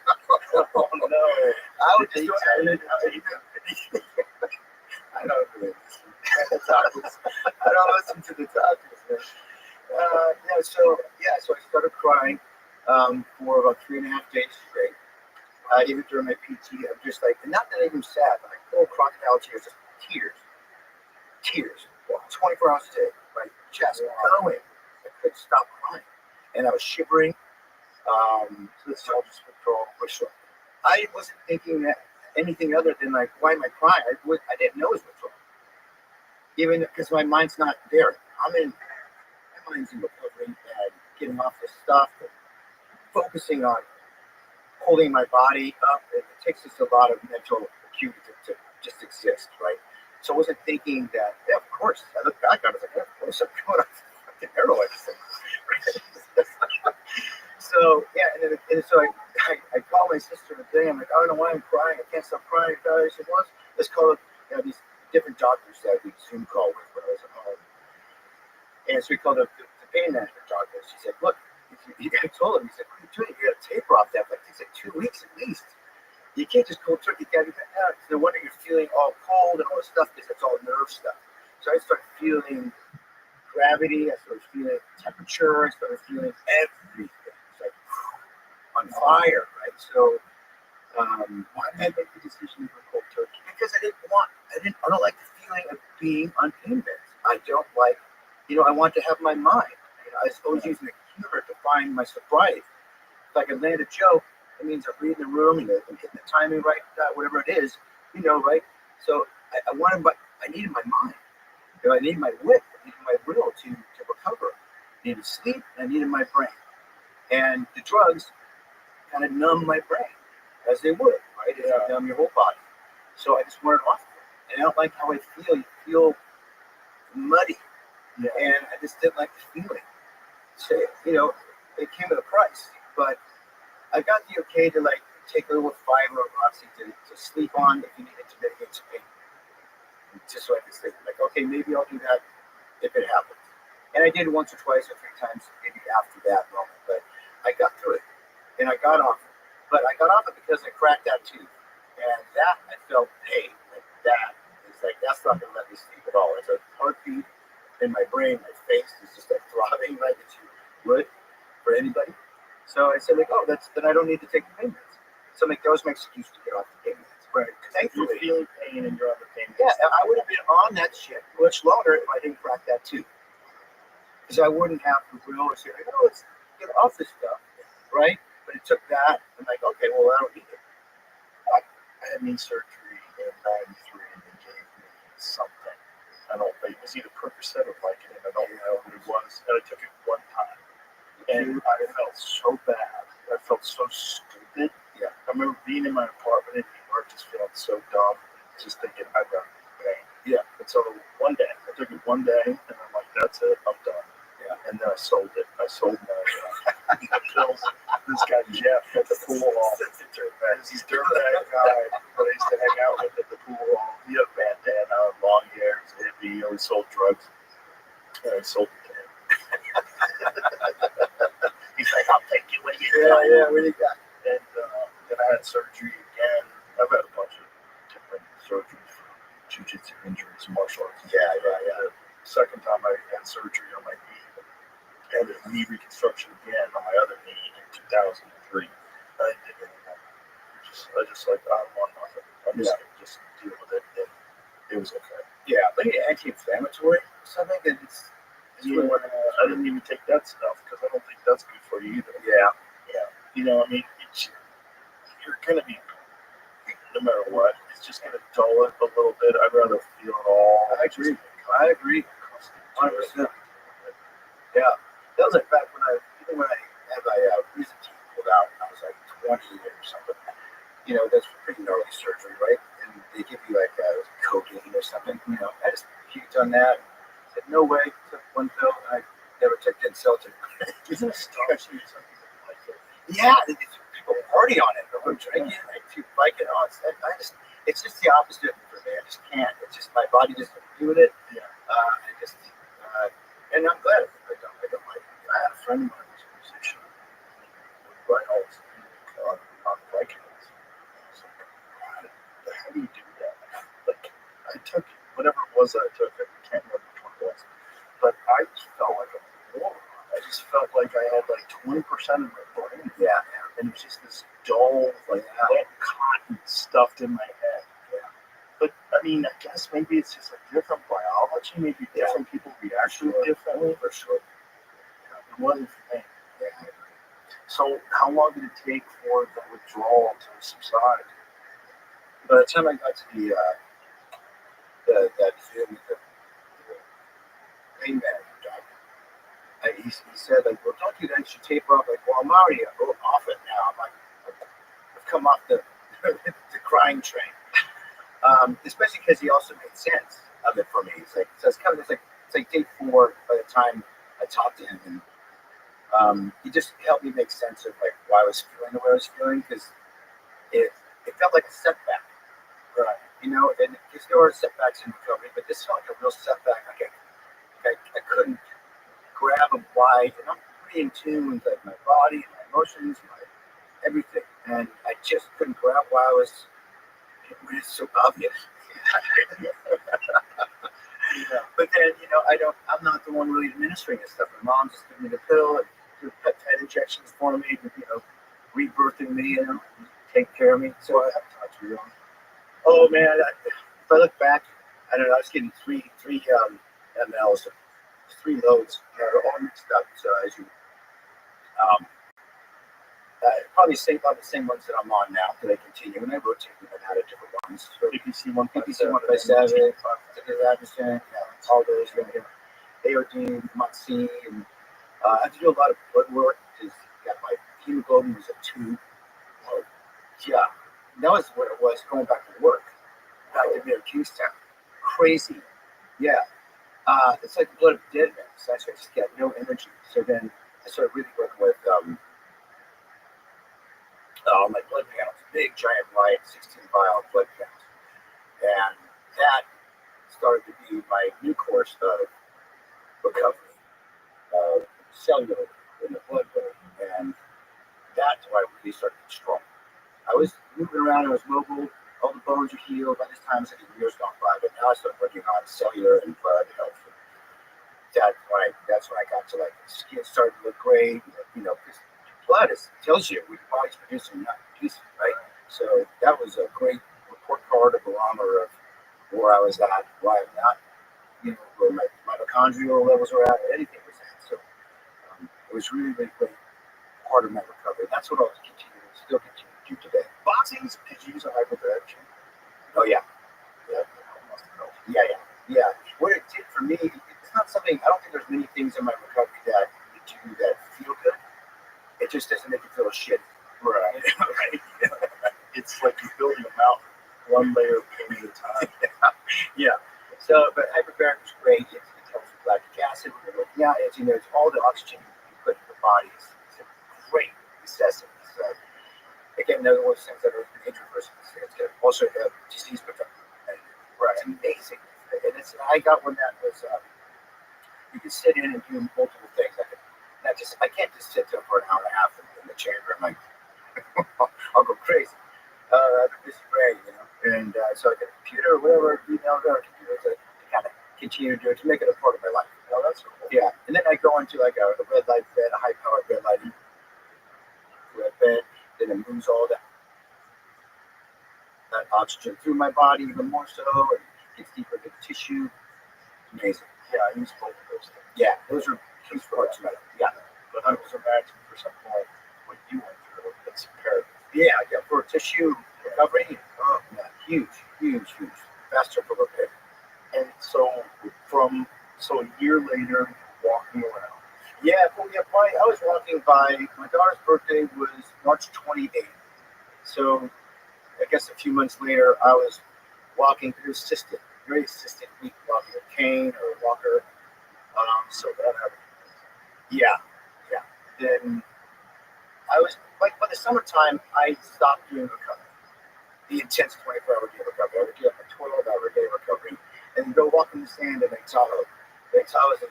Oh, no. I would just I don't really listen to the doctors. I don't listen to the doctors, man. So I started crying for about 3.5 days straight. Even during my PT, I'm just like, and not that I'm sad, but I pull crocodile tears, just tears, 24 hours a day, my chest going. I couldn't stop crying, and I was shivering. So this is all just withdrawal. I wasn't thinking that anything other than like, why am I crying? I didn't know it was withdrawal, even because my mind's not there. My mind's in recovery and getting off this stuff, and focusing on holding my body up. It takes us a lot of mental acuity to just exist, right? So I wasn't thinking that, yeah, of course. I look back on it, I was like, yeah, of course I'm going on fucking heroin. So, yeah, and so I called my sister today. I'm like, I don't know why I'm crying. I can't stop crying, guys. It was. Let's call it. These different doctors that we Zoom call with when I was at home. And so we called the pain management doctor. She said, look, I told him, he said, what are you doing? You got to taper off that. Like, it's like 2 weeks at least. You can't just cold turkey. You got to get out. No wonder you're feeling all cold and all this stuff because it's all nerve stuff. So I started feeling gravity. I started feeling temperature. I started feeling everything. It's like on fire, right? So Why did you make the decision for cold turkey? because I don't like the feeling of being on pain meds. I don't like, I want to have my mind. I was always using the humor to find my sobriety. If I can land a joke, it means I'm reading the room and I'm hitting the timing right, whatever it is, right? So I needed my mind. I needed my wit. I needed my will to recover. I needed sleep and I needed my brain. And the drugs kind of numb my brain, as they would, right? They numb your whole body. So I just wanted off of it. And I don't like how I feel. You feel muddy. Yeah. And I just didn't like the feeling. So, it came at a price. But I got the okay to take a little fiber of oxy to sleep on if you needed to mitigate some pain. Just so I could sleep. Like, okay, maybe I'll do that if it happens. And I did once or twice or 3 times maybe after that moment. But I got through it. And I got off it. But I got off it because I cracked that tooth. And that I felt pain. That's not gonna let me sleep at all. It's a heartbeat in my brain, my face is just throbbing like it would for anybody. So I said then I don't need to take the pain meds. So that was my excuse to get off the pain meds. Right. You're Thankfully, feeling pain and you're on the pain. yeah, I would have been on that shit much longer if I didn't crack that tooth. Because I wouldn't have the will to say, let's get off this stuff, right? But it took that. I'm like, okay, well, I don't need it. I had knee surgery in '93 and they gave me something. It was either Percocet or Vicodin. I don't know what it was. And I took it one time. And I felt so bad. I felt so stupid. Yeah. I remember being in my apartment in New York just feeling so dumb, just thinking I got pain. Yeah. And so one day, I took it one day, and I'm like, that's it, I'm done. Yeah. And then I sold it. I sold my pills. This guy Jeff at the pool hall. This dirtbag guy that I used to hang out with at the pool hall. He had a bandana, long hair, he's a hippie, he always sold drugs. And I sold it to him. He's like, I'll take you. What do you got? Yeah, what do you got? And then I had surgery again. I've had a bunch of different surgeries for jiu-jitsu injuries, martial arts. Yeah. The second time I had surgery on my knee, and a knee reconstruction again on my other knee in 2003. I didn't do anything. I just I don't want nothing. I'm just gonna just deal with it. And it was okay. Yeah, maybe anti-inflammatory or something. I didn't even take that stuff because I don't think that's good for you either. Yeah. You're gonna be, no matter what, it's just gonna dull it a little bit. I'd rather feel it all. I agree. 100%. Yeah. That was like back when I had my wisdom teeth pulled out when I was like 20 or something. That's pretty gnarly surgery, right? And they give you cocaine or something. I just puked on that. Said no way. Took one pill and I never took the insulted. Isn't it astonishing some people like it? Yeah, people party on it. They're drinking, people like it. It's just the opposite for me. I just can't. It's just my body just doing it. Yeah. And I'm glad I don't like it. I had a friend of mine who's a musician. Right, on Vikings. I was like, how do you do that? I took whatever it was that I took. I can't remember which one it was. But I just felt like a moron. I just felt like I had 20% of my brain. Yeah. And it was just this dull, wet cotton stuffed in my head. Yeah. But I guess maybe it's just a different biology. Maybe different people react to it differently. For sure. It wasn't for me. Yeah, I agree. So how long did it take for the withdrawal to subside? By the time I got to that Zoom with the pain management doctor, he said, well, don't do that. You should taper off. Well, I'm already off it now. I've come off the crying train. Especially because he also made sense of it for me. It's like day 4 by the time I talked to him, and he just helped me make sense of why I was feeling the way I was feeling. Because it felt like a setback. Right. You know, and because there are setbacks in recovery, but this felt like a real setback. I couldn't grab a why, and I'm pretty in tune with like my body, my emotions, my everything, and I just couldn't grab why I was. It was so obvious. Yeah. But then, I'm not the one really administering this stuff. My mom just gave me the pill and do peptide injections for me, rebirthing me, take care of me. So I have to talk to you. Oh man, if I look back, I don't know. I was getting three mLs, 3 loads. They're all mixed up. So as you, probably about the same ones that I'm on now. That I continue, and I rotate them out of different ones. So PPC 157, PPC 157, all those. AOD, MUTC, and I had to do a lot of blood work because my hemoglobin was at 2. Oh, yeah, that was what it was going back to work. Back to near Kingstown. Crazy. Yeah. It's like the blood of dead men. So I just got no energy. So then I started really working with my blood panels, big giant white 16 vial blood panels. And that started to be my new course of recovery, cellular in the blood work. And that's why I really started to get strong. I was moving around, I was mobile, all the bones are healed. By this time, it's like a year's gone by, but now I started working on cellular and blood health. That's when I got to like the skin started to look great, because blood tells you what your body's producing, not producing, right? So that was a great report card, a barometer of where I was at, why I'm not, where my mitochondrial levels were at, anything was at. So it was really, really great part of my recovery. That's what I'll still continue to do today. Boxing, did you use a hyperbaric chain? Oh yeah. Yeah. Yeah. What it did for me, it's not something, I don't think there's many things in my recovery that you do that feel good. It just doesn't make you feel shit. Right. It's like you're building a mountain, one layer of pain at a time. Yeah. So, but hyperbaric was great. It helps with lactic acid. Yeah, it's all the oxygen you put in the body is a great necessity. So, again, another one of those things that are introversible. It's also the disease protector. Right. It's amazing. And I got one that was, you can sit in and do multiple things. I can't just sit there for an hour and a half in the chamber. I'm like, I'll go crazy. I'm a busy brain, And so I got a computer or whatever, email or computer to kind of continue to do it, to make it a part of my life. Oh, that's cool. Yeah. And then I go into like a red light bed, a high powered red light bed. Then it moves all that oxygen through my body even more so, and gets deeper into the tissue. Amazing. Yeah, I use both of those things. Yeah, those are huge parts of it. Yeah. But I was imagining for something like what you went through, it's imperative. Yeah, for tissue recovery. Oh, yeah, huge. Faster for repair. And so a year later, walking around. Yeah, I was walking by, my daughter's birthday was March 28th. So I guess a few months later, I was walking, it was assisted, very assisted, walking a cane or a walker. So that happened. Yeah. Then I was, like, by the summertime, I stopped doing recovery. The intense 24-hour day recovery. I would do like a 12-hour day recovery and go walk in the sand in Lake Tahoe. Lake Tahoe is the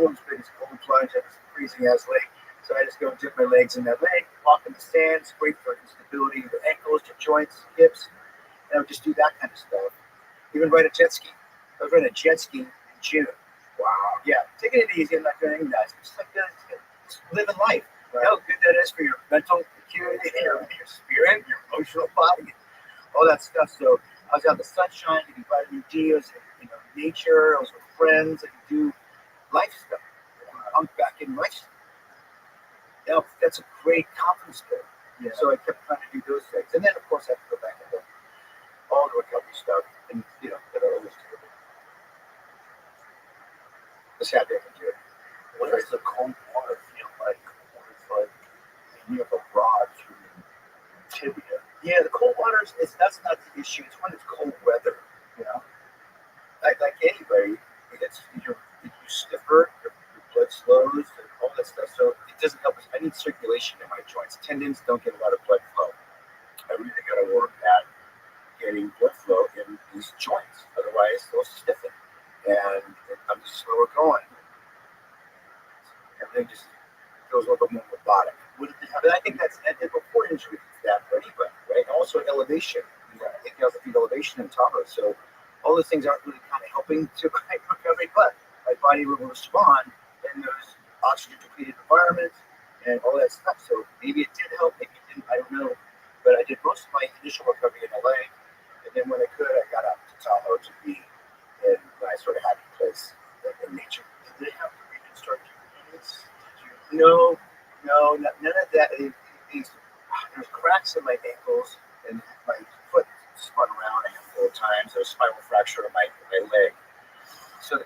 world's biggest cold plunge at this freezing-ass lake. So I just go dip my legs in that lake, walk in the sand, it's great for stability of the ankles, your joints, hips. And I would just do that kind of stuff. Even ride a jet ski. I was riding a jet ski in June. Wow. Yeah, taking it easy. I'm not doing anything nice. Just like just living life. Right. You know how good that is for your mental acuity, your spirit, your emotional body, all that stuff. So I was out in the sunshine, getting vitamin D. I was in nature. I was with friends. I could do life stuff. I'm back in life stuff. That's a great confidence builder. Yeah. So I kept trying to do those things. And then, of course, I have to go back and do all the recovery stuff and, that I always do. Just happy I can do it. What does the cold water feel like? When it's like you have a rod through your tibia. Yeah, the cold water that's not the issue. It's when it's cold weather. Like anybody, you stiffer, your blood slows, and all that stuff. So it doesn't help us. I need circulation in my joints. Tendons don't get a lot of blood flow. I really got to I'm just slower going. Everything just feels a little bit more robotic. What did they have? But I think that's before injury that for anybody, right? Also elevation. I think you have to feed elevation and tolerance. So all those things aren't really kind of helping to recovery, but my body will respond in those oxygen depleted environments and all that stuff. So maybe it did help, maybe it didn't, I don't know. But I did most of my initial recovery in LA, and then when I could, I got out to Tahoe to be in my sort of happy place in nature. Did they have to reconstruct your knees? No, none of that. There's cracks in my ankles, and my foot spun around a handful of times. There's a spinal fracture in my leg. So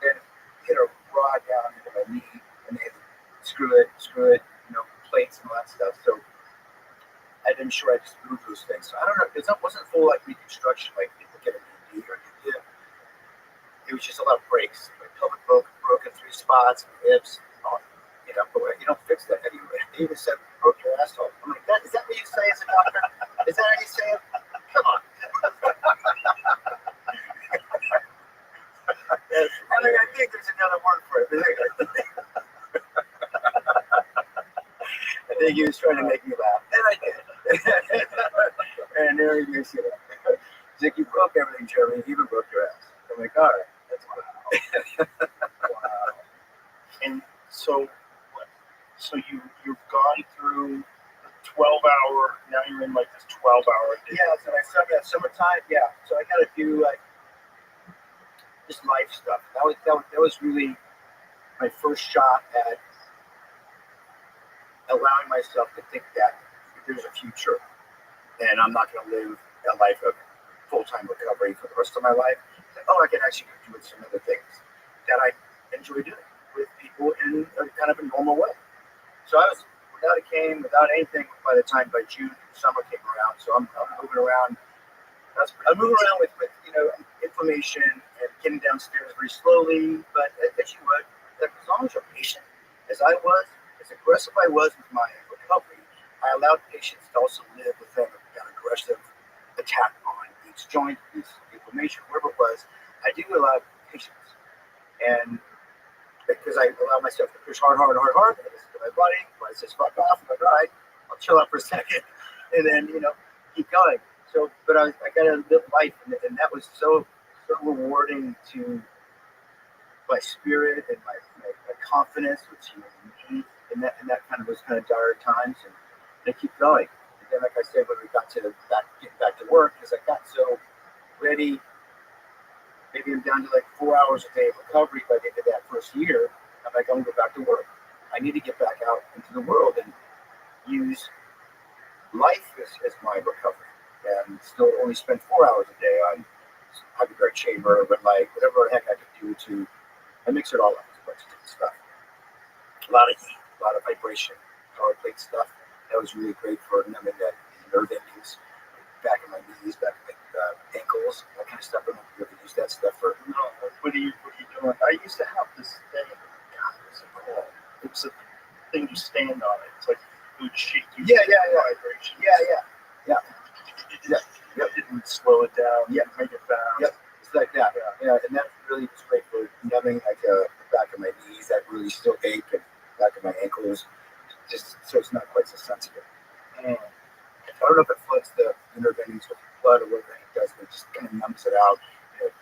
then hit a rod down into my knee, and they had to screw it, plates and all that stuff. So I didn't sure I just moved those things. So I don't know. It wasn't full like reconstruction like people get a knee or a hip. It was just a lot of breaks. My pelvic broke in 3 spots, my hips. But you don't fix that anyway. They even said broke your asshole. I'm like, is that what you say as a doctor? Is that how you say it? Come on. I think there's another word for it. I think he was trying to make me laugh, and I did. And there he makes you laugh. He's like, you broke everything, Jeremy. You even broke your ass. I'm like, all right, that's fine. Wow. And so you've gone through the 12-hour. Now you're in like this 12-hour. Yeah, so I started that summertime. Yeah, so I got to do like just life stuff. That was really my first shot at allowing myself to think that there's a future, and I'm not going to live a life of full-time recovery for the rest of my life. I can actually do some other things that I enjoy doing with people in a kind of a normal way. So I was without a cane, without anything by June, summer came around. So I'm moving around. I'm moving around with inflammation and getting downstairs very slowly, but as you would, as long as you're patient, as I was, as aggressive I was with my recovery, I allowed patients to also live within an aggressive attack on each joint, each inflammation, wherever it was. I do allow patience, and because I allow myself to push hard, I listen to my body. When it says fuck off, I'm like, all right, I'll chill out for a second, and then keep going. So, but I got to live life, and that was so rewarding to my spirit and my confidence, which you need, and that kind of was kind of dire times, and they keep going. And then, like I said, when we got to getting back to work, because I got so ready. Maybe I'm down to like 4 hours a day of recovery by the end of that first year. I'm like, I'm going to go back to work. I need to get back out into the world and use life as my recovery, and still only spend 4 hours a day on hyperbaric chamber, but like whatever the heck I could do to, I mix it all up. It's a bunch of different stuff. A lot of heat, a lot of vibration, power plate stuff. That was really great for numbing the nerve endings, back in my knees, back in my ankles, that kind of stuff. I don't know if you ever use that stuff for. No, what are you doing? I used to have this thing. God, what's it called? It's a thing you stand on it. It's like it would shake you. Yeah. Vibration. Yeah. It would slow it down. Yeah. Make it fast. Yep. It's like that. Yeah. And that really was great for numbing like the back of my knees that really still ache, and back of my ankles, just so it's not quite so sensitive. I don't know if it floods the nerve endings with blood or whatever it does, but it just kind of numbs it out.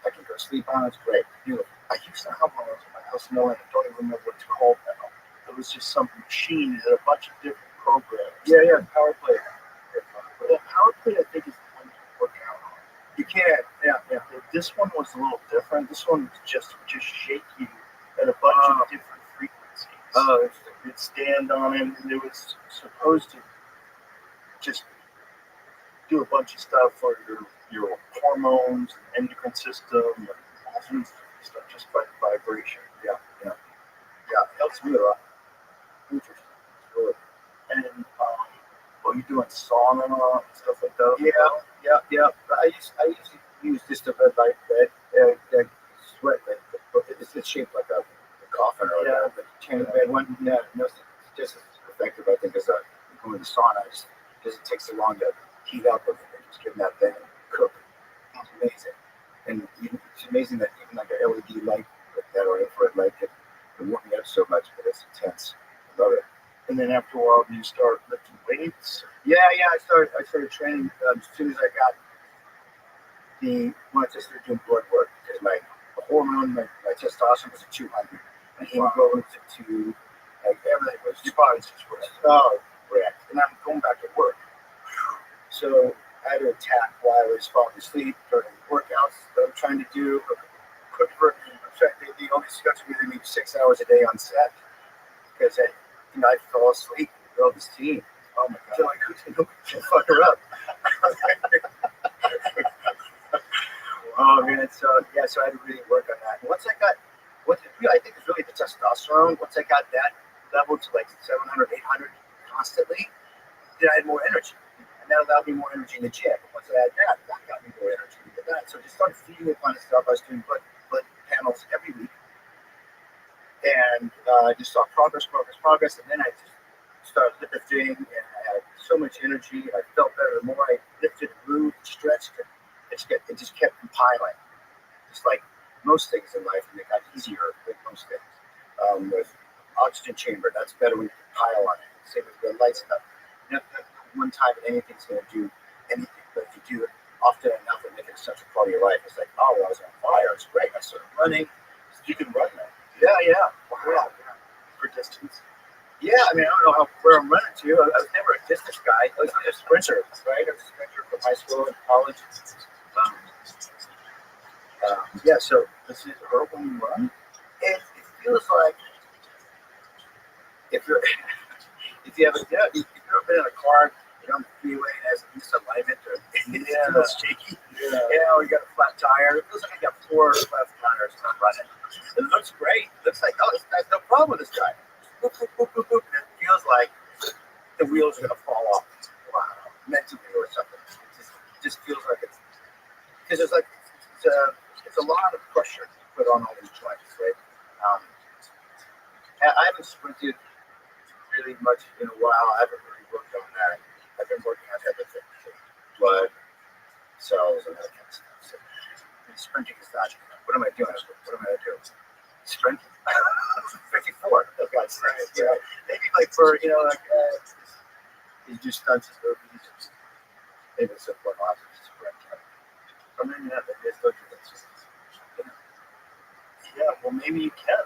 I can go sleep on it. It's great. I used to have one of those in my house. No, I don't even remember what it's called now. It was just some machine that had a bunch of different programs. Yeah. Power play. Well, power play, I think, is the one you work out on. You can. Yeah. This one was a little different. This one was just shake you at a bunch of different frequencies. Oh, interesting. You'd stand on it, and it was supposed to just do a bunch of stuff for your hormones and endocrine system and all sorts of stuff just by vibration. Yeah. It helps me a lot. Interesting. Really. And you're doing sauna and stuff like that. Yeah. But I usually use just a red light that sweat. It's shaped like a coffin or whatever. The chain red one. Yeah, no, it's just as effective, I think, as going to sauna. Just because it takes so long to heat up everything, just getting that thing cooked. It's amazing. And it's amazing that even like an LED light that like it. It won't me up so much, but it's intense. I love it. And then after a while, you start lifting weights. Yeah. I started training as soon as I got when I just started doing blood work because my hormone, my testosterone was at 200, my hemoglobin was at 2, like everything was. Your body's just oh, wrecked. And I'm going back to work. So I had to attack while I was falling asleep during workouts that I'm trying to do. They only scheduled me to meet 6 hours a day on set because I fall asleep in the middle of the scene. Oh my So god! I couldn't fuck her up. Oh man, so I had to really work on that. And once I got, I think it's really the testosterone. Once I got that level to like 700, 800 constantly, then I had more energy, and that allowed me more energy in the gym. And once I had that got me more energy in that. So I just started feeding it on stuff. I was doing blood panels every week, and I just saw progress, and then I just started lifting, and I had so much energy. I felt better. The more I lifted, moved, stretched, it just kept compiling. Just like most things in life, and it got easier with most things. With oxygen chamber, that's better when you compile on it. Same with the light stuff. Not one time that anything's going to do anything, but if you do it often enough and make it a central part of your life, it's like, oh, well, I was on fire. It's great. I started running. You can run now Yeah. wow. For distance. Yeah, I mean, I don't know where I'm running to. I was never a distance guy. I was a sprinter, right? I was a sprinter from high school and college. So Does it hurt when you run? it feels like if you're if you have if you've ever been in a car, on the freeway and has misalignment or it's a little shaky. Yeah. Or you got a flat tire. It feels like I got 4 flat tires and I'm running. It looks great. It looks like, oh, this guy's no problem with this guy. Boop, boop, boop, boop, boop. And it feels like the wheels are gonna fall off. Wow, mentally or something. It just feels like it's because it's a lot of pressure put on all these joints, right? I haven't sprinted really much in a while. I haven't really worked on that. I've been working on everything, blood, cells, and that kind of stuff. So, sprinting is not. What am I doing? What am I going to do? Sprint? 54. Oh, God, maybe like for you do stunts and movies. Maybe it's a point off to sprint. Or maybe not. Maybe it's good for this. Yeah. Well, maybe you can.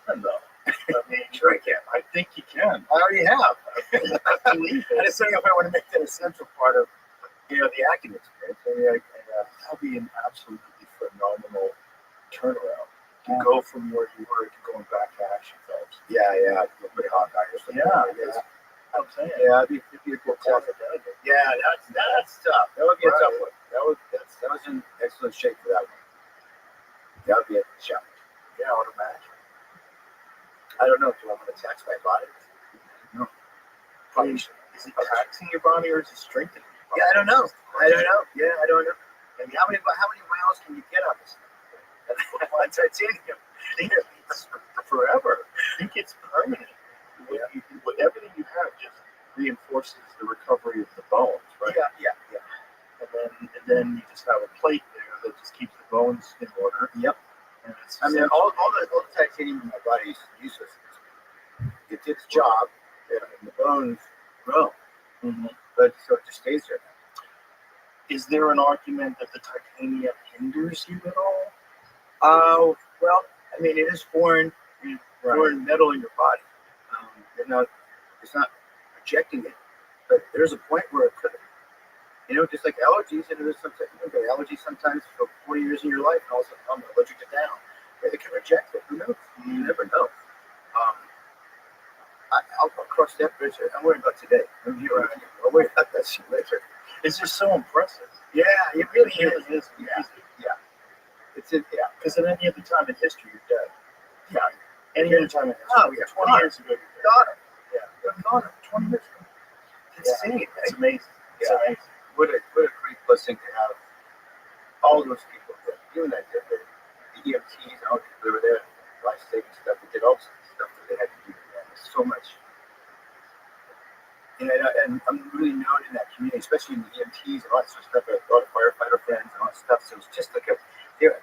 can though. I mean, Sure I can. I think you can. I already have. I believe I it. just saying if I want to make that a central part of, the acting experience. I mean, That'll be an absolutely phenomenal turnaround. To Yeah. go from where you were to going back to action films. yeah, pretty hot guy or something. Yeah. I'm saying. Yeah, it'd be a cool Well, test. Yeah, that's tough. That would be a tough one. That was in excellent shape for that one. That would be a challenge. Yeah, I would imagine. I don't know. Do I want to tax my body? No. Probably should. Is it taxing your body or is it strengthening your body? Yeah, I don't know. Yeah, I don't know. I mean, how many miles can you get on this? On titanium. It's forever. I think it's permanent. What everything you have just reinforces the recovery of the bones, right? Yeah. And then you just have a plate there that just keeps the bones in order. Yep. And it's I mean, all the titanium in my body is useless. It did its job, and the bones grow, but so it just stays there. Is there an argument that the titanium hinders you at all? Well, I mean, it is foreign metal in your body. It's not rejecting it, but there's a point where it could. Just like allergies, there's sometimes you get allergies sometimes for 40 years in your life, and all of a sudden I'm allergic to down. They can reject it. Who knows? You never know. I'll cross that bridge. I'm worried about today. I'll worry about that shit later. It's just so impressive. Yeah, it really It is. really is. Yeah. Yeah. Because at any other time in history, you're dead. Yeah. Any other time in history. Oh, yeah. 20 years ago, you're dead. Got it. Yeah. You're gone 20 years ago. It's insane. It's amazing. It's Yeah. amazing. What a great blessing to have all those people doing that. The EMTs, all the people that were there, life saving stuff. They did all sorts of stuff that they had to do. There's so much. And I'm really known in that community, especially in the EMTs and all that sort of stuff. I have a lot of firefighter friends and all that stuff. So it's just like you're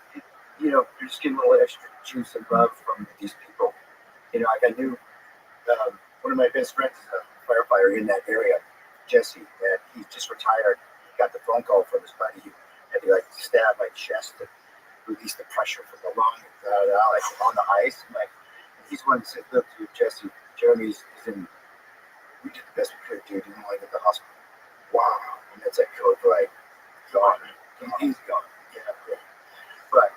just getting a little extra juice and love from these people. Like I knew one of my best friends is a firefighter in that area, Jesse, and he's just retired. He got the phone call from his buddy. He had to stab my chest to release the pressure from the lung, on the ice. And he's one that said, "Look, dude, Jesse, Jeremy's is in. We did the best we could, dude. Didn't want to get the hospital." Wow, and that's that code for gone. He's gone. Yeah. But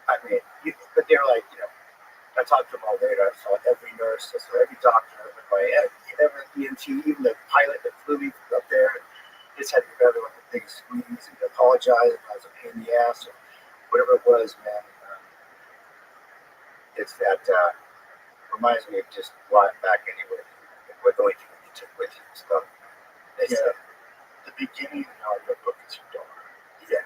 I mean, but they're I talked to them all later. I saw every nurse, I saw every doctor, every EMT, even the pilot that flew me up there. Just had to give everyone the big squeeze and apologize if I was a pain in the ass or whatever it was, man. It's that reminds me of just flying back anywhere with the only thing you took with you and stuff. The beginning of the book is your daughter. Yeah.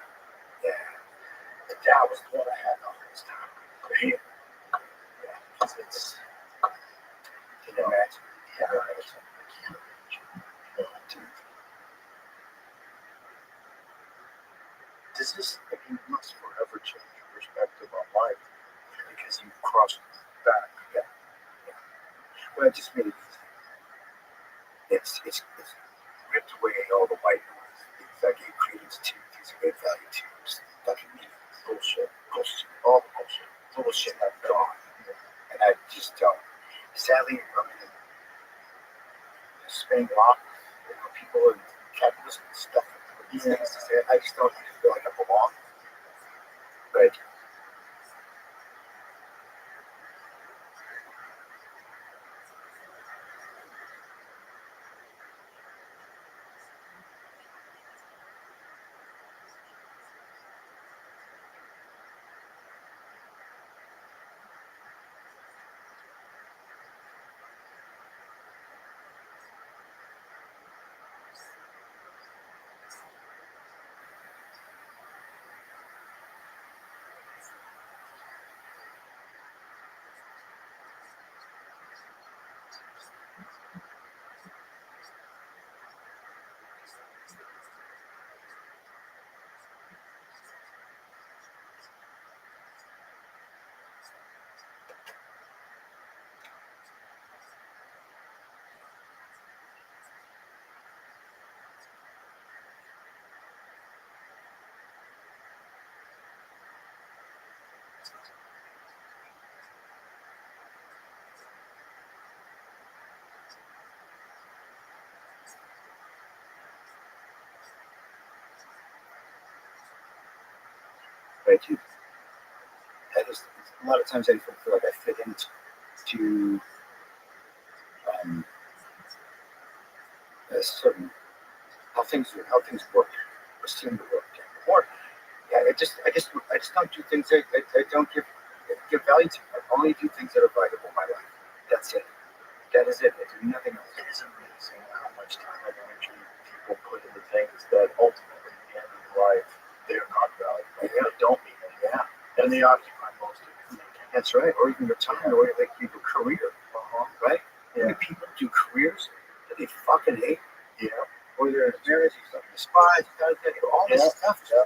The dad was the one I had the hardest time. Yeah. It's can you imagine? Yeah. Does this, it must forever change your perspective on life because you crossed back. Yeah. Well, it just made it easy. It's ripped away all the white noise. It's like it credence to these great value to fucking meanings. Bullshit. All the bullshit I've gone. And I just don't. Sadly, spinning rock, people and capitalism and stuff. These things to say, I just don't feel like I belong. But But I do. A lot of times I feel like I fit into a certain how things work or seem to work. Or yeah, I just don't do things I don't give value to. I only do things that are valuable in my life. That's it. That is it. I do nothing else. It is amazing how much time and energy people put into things that ultimately, at the end of life, they're not valuable. Yeah. They don't mean anything. Yeah, And they occupy most of your thinking. that's right. Or even your time, or like your career, right? Yeah. When people do careers that they fucking hate, Yeah. or they're in marriage, you despise, all this Yeah. stuff. Yeah.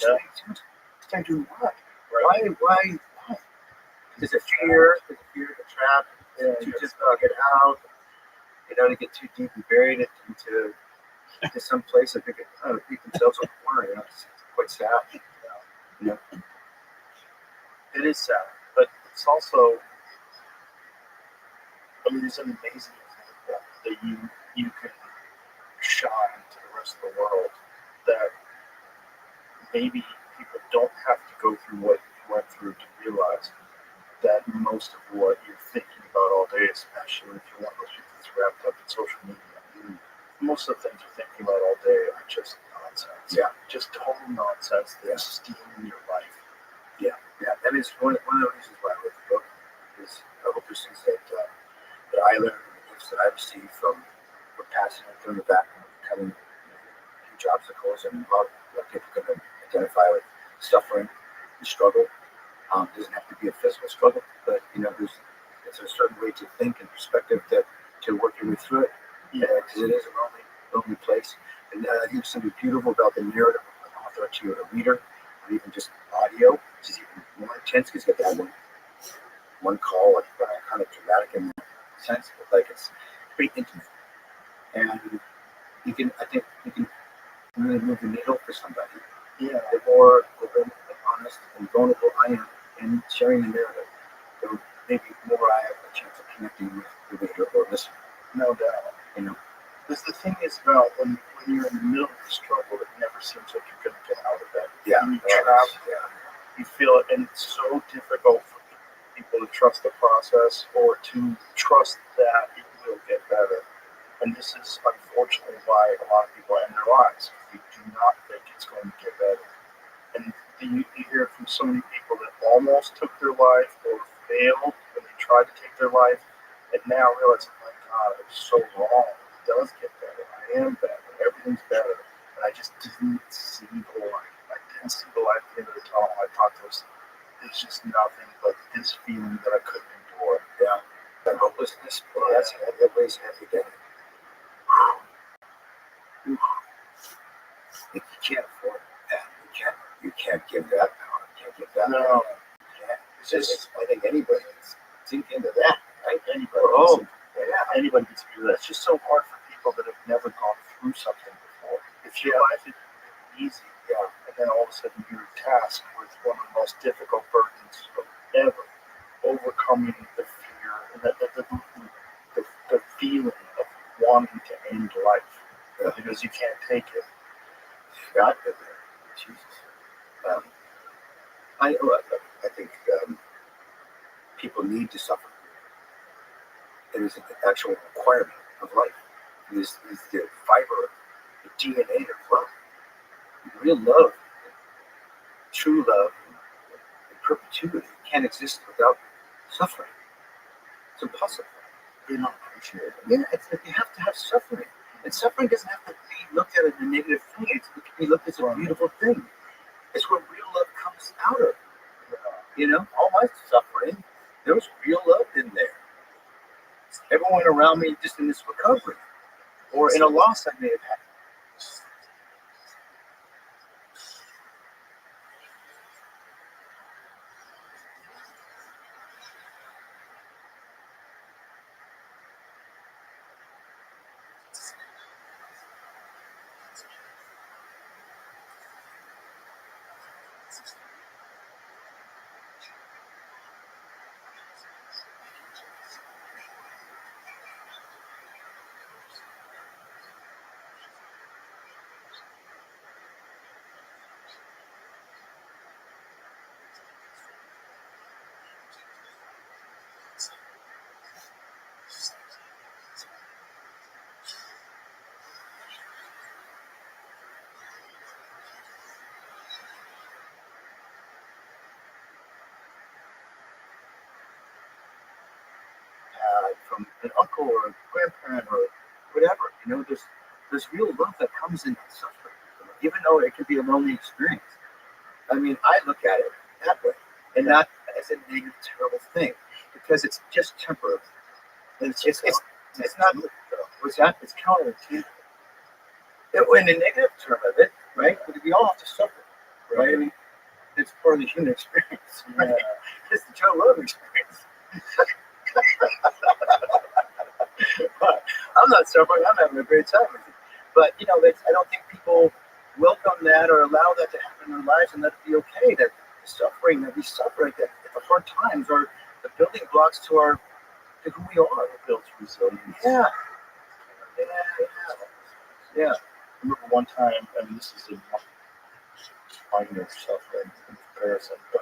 Yeah. This guy doing what? Why? There's a fear, the trap, to just get out, to get too deep and buried it into some place that they could beat themselves on the corner. It's quite sad. It is sad, but it's also, I mean, it's an amazing example that you can shine to the rest of the world that maybe people don't have to go through what you went through to realize that most of what you're thinking about all day, especially if you're one of those people that's wrapped up in social media, most of the things you're thinking about all day are just nonsense. Yeah. Just total nonsense that steam your life. Yeah. That is one of the reasons why I wrote the book. Is I hope there's things that I learned and the gifts that I received from passing through the back and having huge obstacles, and a lot of people can identify with suffering and struggle. Doesn't have to be a physical struggle, but it's a certain way to think and perspective to work your way through it. Yeah, because it is a lonely place. And I think there's something beautiful about the narrative of an author to a reader, or even just audio, which is even more intense because you get that one call, like kind of dramatic in that sense, but like it's pretty intimate. And I think you can really move the needle for somebody. Yeah. The more open and honest and vulnerable I am in sharing the narrative, the maybe more I have a chance of connecting with the reader or listener. No doubt. Because the thing is about when you're in the middle of the struggle, it never seems like you're going to get out of it. Yeah. And you travel, you feel it, and it's so difficult for people to trust the process or to trust that it will get better. And this is unfortunately why a lot of people end their lives. They do not think it's going to get better. And you hear from so many people that almost took their life or failed when they tried to take their life, and now realize, oh my God, I was so wrong. It does get better. I am better. Everything's better. And I just didn't see the light. I didn't see the light at the end of the tunnel. I thought there's just nothing but this feeling that I couldn't endure. Yeah. That hopelessness, well, that weighs heavy down. If you can't afford that, you can't give that power. You can't give that. No. It's just, I think anybody can sink into that, right? Anybody gets through that. It's just so hard for people that have never gone through something before. If your life had been easy, and then all of a sudden you're tasked with one of the most difficult burdens of ever, overcoming the fear and the feeling of wanting to end life because you can't take it. God, Jesus. I think people need to suffer. It is an actual requirement of life. It is the fiber, the DNA of love. Real love, true love, and perpetuity can't exist without suffering. It's impossible. They don't appreciate it. Yeah, you have to have suffering. And suffering doesn't have to be looked at as a negative thing. It can be looked as a beautiful thing. It's where real love comes out of. All my suffering, there was real love in there. Everyone around me just in this recovery or in a loss I may have had. From an uncle or a grandparent or whatever, there's real love that comes in that suffering, even though it could be a lonely experience. I mean, I look at it that way, and not as a negative, terrible thing, because it's just temporary. It's not. What's that? It's counterintuitive. In the negative term of it, right? We all have to suffer, right? I mean, it's part of the human experience, right? It's the Joe Rogan experience. But I'm not suffering. I'm having a great time with it. But I don't think people welcome that or allow that to happen in their lives and let it be okay. That the suffering that we suffer, that the hard times are the building blocks to who we are. It builds resilience. Yeah. I remember one time, this is a minor suffering in comparison, but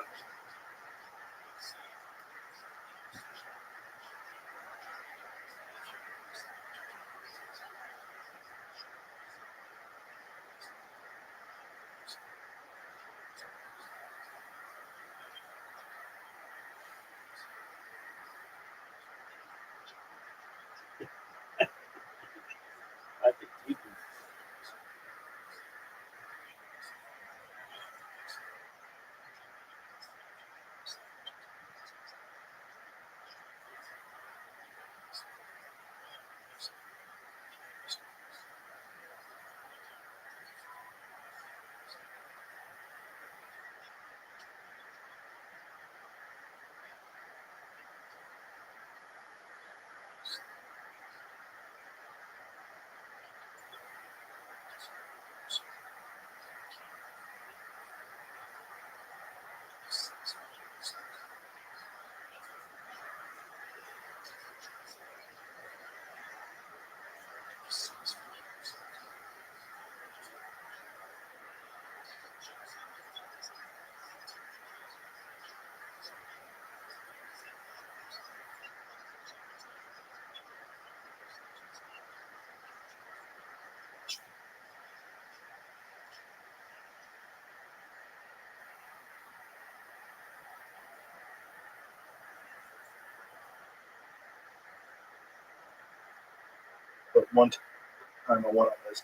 But one time I went on this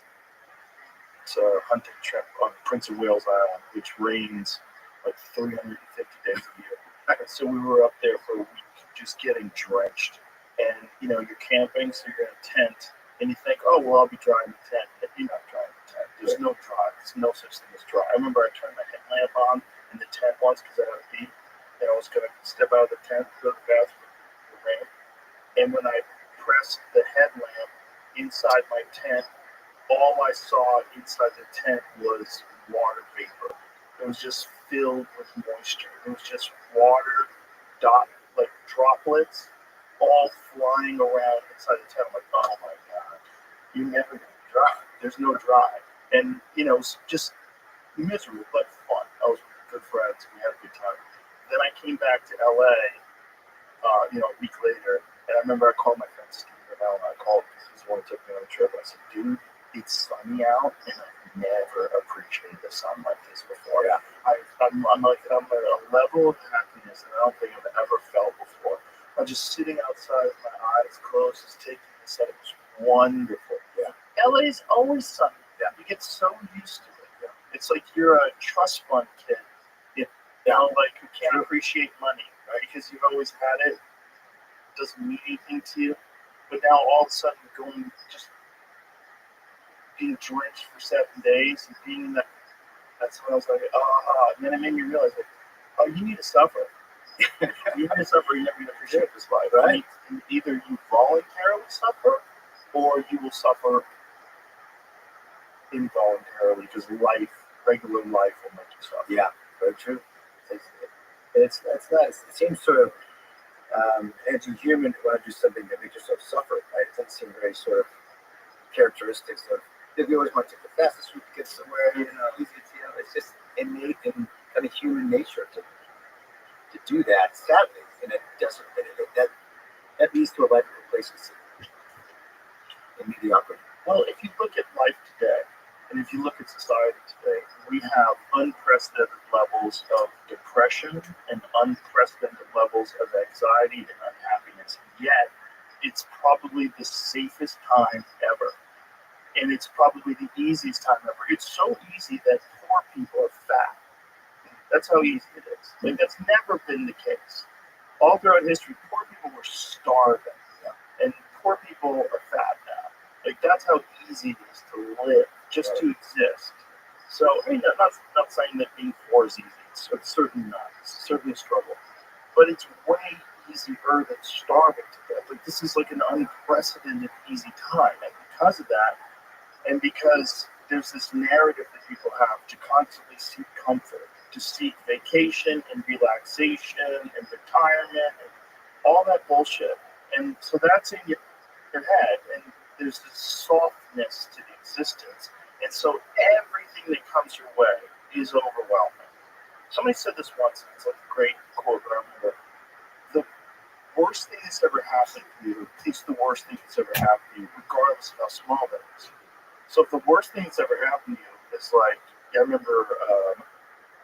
hunting trip on Prince of Wales Island, which rains like 350 days a year. And so we were up there for a week, just getting drenched. And you're camping, so you're in a tent, and you think, oh well, I'll be dry in the tent. But you're not dry in the tent. There's no dry. There's no such thing as dry. I remember I turned my headlamp on in the tent once because I had a pee, and I was gonna step out of the tent to go to the bathroom. It rained. And when I pressed the headlamp inside my tent, all I saw inside the tent was water vapor. It was just filled with moisture. It was just water, droplets, all flying around inside the tent. I'm like, oh my god, you're never gonna be dry. There's no dry, and it's just miserable but fun. I was with good friends. We had a good time. Then I came back to LA, a week later, and I remember I called my friend Steve and I called because he's the one who took me on the trip. And I said, dude, it's sunny out, and I've never appreciated the sun like this before. Yeah. I'm at a level of happiness that I don't think I've ever felt before. I'm just sitting outside with my eyes closed, just taking this in. It was wonderful. Yeah. LA's always sunny. Yeah. You get so used to it. Yeah. It's like you're a trust fund kid. Who can't appreciate money, right? Because you've always had it. It doesn't mean anything to you. But now all of a sudden going just being drenched for 7 days and being in that's when I was like, and then it made me realize, you need to suffer. You need to suffer, you never even appreciate this life. Right? And either you voluntarily suffer, or you will suffer involuntarily because regular life will make you suffer. Yeah, very true. It's nice. It seems sort of anti-human to want to do something that makes yourself suffer. Right? It doesn't seem very sort of characteristics of. We always want to take the fastest route to get somewhere. It's just innate and kind of human nature to do that. Sadly, and it doesn't. That leads to a life of complacency and mediocrity. Well, if you look at life today, and if you look at society today, we have unprecedented levels of depression and unprecedented levels of anxiety and unhappiness. Yet, it's probably the safest time ever. And it's probably the easiest time ever. It's so easy that poor people are fat. That's how easy it is. Like, that's never been the case. All throughout history, poor people were starving. And poor people are fat now. Like, that's how easy it is to live, just to exist. So, I mean, I'm not saying that being poor is easy. It's certainly not. It's certainly a struggle. But it's way easier than starving to death. Like, this is like an unprecedented easy time. And because of that, and because there's this narrative that people have to constantly seek comfort, to seek vacation and relaxation and retirement and all that bullshit. And so that's in your head. And there's this softness to the existence. And so everything that comes your way is overwhelming. Somebody said this once, and it's like a great quote, but I remember, the worst thing that's ever happened to you is the worst thing that's ever happened to you, regardless of how small that is. So if the worst thing that's ever happened to you is like, I remember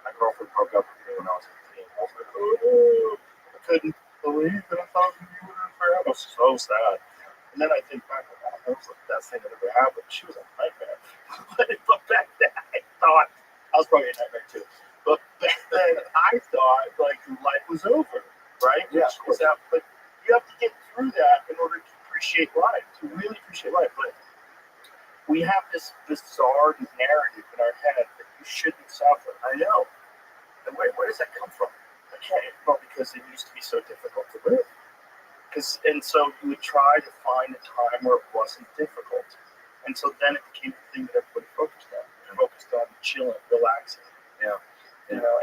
my girlfriend broke up with me when I was 18. I was like, oh, I couldn't believe that I thought we were forever. I was so sad. And then I think back, that was the best thing that ever happened. She was a nightmare. But back then, I thought, I was probably a nightmare too. But back then, I thought like life was over, right? Yeah. But you have to get through that in order to appreciate life, to really appreciate life. But we have this bizarre narrative in our head that you shouldn't suffer. I know. And where does that come from? Well, because it used to be so difficult to live. And so you would try to find a time where it wasn't difficult. And so then it became the thing that everybody focused on. Focused on chilling, relaxing. Yeah.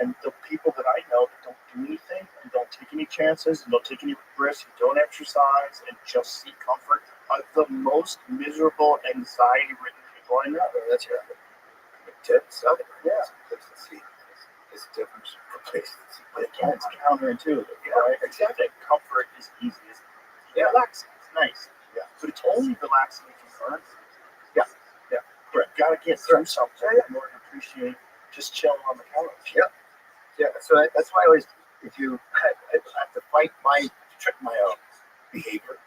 And the people that I know that don't do anything and don't take any chances and don't take any risks and don't exercise and just seek comfort are the most miserable, anxiety-ridden people I know. That's right. Southern, complacency is different from complacency. But again, it's counterintuitive. Right? Accepting comfort is easy. It's relaxing. It's nice. Yeah. But it's only relaxing if you earn it. Yeah. Correct. You gotta get through something in order to appreciate just chilling on the couch. Yeah. So that's why I always, if you have to fight my own behavior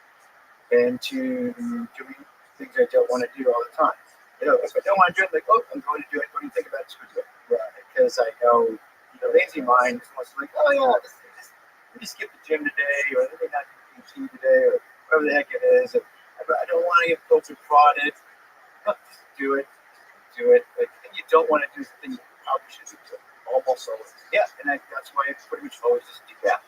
and to things I don't want to do all the time. You know, if I don't want to do it, like, oh, I'm going to do it. What do you think about it? Do it. Right. Because I know the lazy mind is almost like, oh yeah, let me skip the gym today, or let me not do PT today, or whatever the heck it is. And I don't want to get filtered prodded. Just do it. Do it. Like, and you don't want to do the thing you probably should do. Almost always. Yeah, and that's why I pretty much always just do that.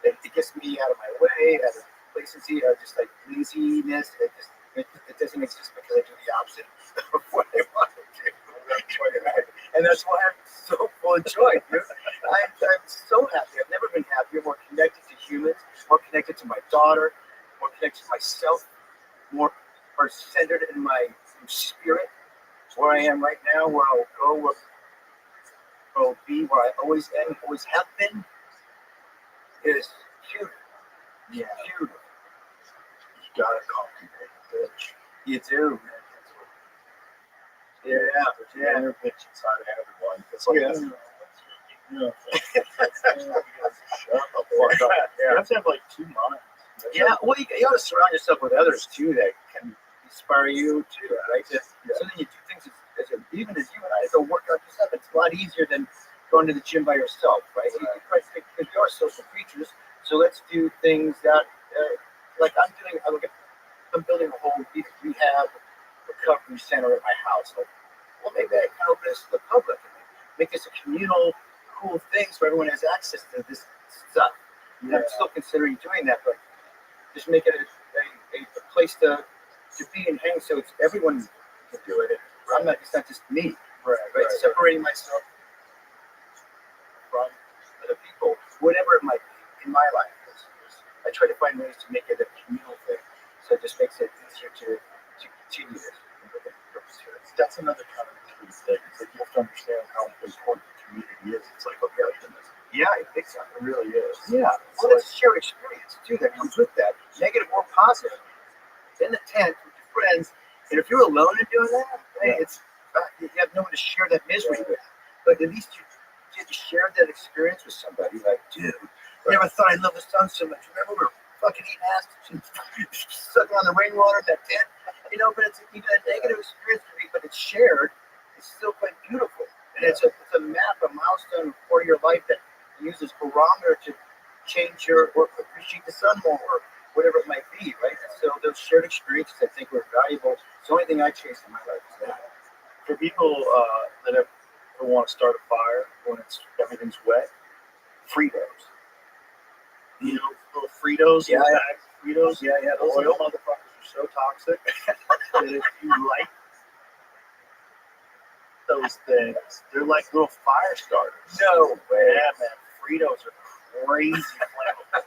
It gets me out of my way, out of complacency, out of just like laziness. It doesn't exist because I do the opposite of what I want to do. And that's why I'm so full of joy, dude. I'm so happy. I've never been happier, more connected to humans, more connected to my daughter, more connected to myself, more centered in my spirit. Where I am right now, where I'll go, where I'll be, where I always am, always have been, is huge. Yeah, huge. You gotta cultivate, bitch. You do, man. Yeah, Yeah, inner bitch inside of everyone. It's like, shut up. You have to have like two minds. Yeah, well, you got to surround yourself with others too that can inspire you too, right? So then you do things even as you and I go work out yourself. It's a lot easier than going to the gym by yourself, right? Because we are social creatures, so let's do things that, like I'm building a whole rehab recovery center at my house. Like, well, maybe I can open this to the public and make this a communal, cool thing so everyone has access to this stuff. Yeah. I'm still considering doing that, but just make it a place to be and hang so it's everyone can do it. It's not just me. Right. Separating myself from other people, whatever it might be in my life. I try to find ways to make it a communal thing, so it just makes it easier to continue this. That's another kind of key thing. It's like you have to understand how important the community is. It's like, okay, yeah, I think so. It really is. Yeah. Well, it's a shared experience too that comes with that, negative or positive. In the tent with your friends, and if you're alone and doing that, hey, you have no one to share that misery with. But at least you shared that experience with somebody. Like, dude, I never thought I loved the sun so much. Remember, we were fucking eating ass and sucking on the rainwater in that tent. You know, but it's even a negative experience for me, but it's shared. It's still quite beautiful, and it's a map, a milestone for your life that uses barometer to change or appreciate the sun more, or whatever it might be, right? So those shared experiences, I think, were valuable. It's the only thing I chase in my life is that. For people that want to start a fire when everything's wet, Fritos. You know, little Fritos, bags of Fritos. Yeah. Those oil motherfuckers are so toxic that if you light those things, they're like little fire starters. No way. Yeah, man. Fritos are crazy flammable.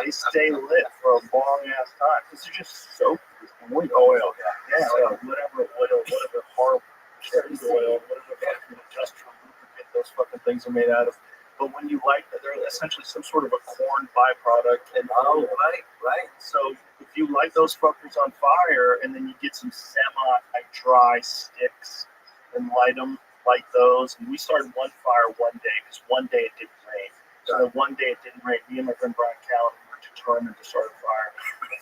They stay lit for a long ass time because they're just soaked with oil. Yeah, like whatever horrible oil, whatever fucking industrial lubricant those fucking things are made out of. But when you light that, they're essentially some sort of a corn byproduct. And right. So if you light those fuckers on fire and then you get some semi-dry sticks and light those. And we started one fire one day because one day it didn't rain. So the one day it didn't rain, me and my friend Brian Callan were determined to start a fire.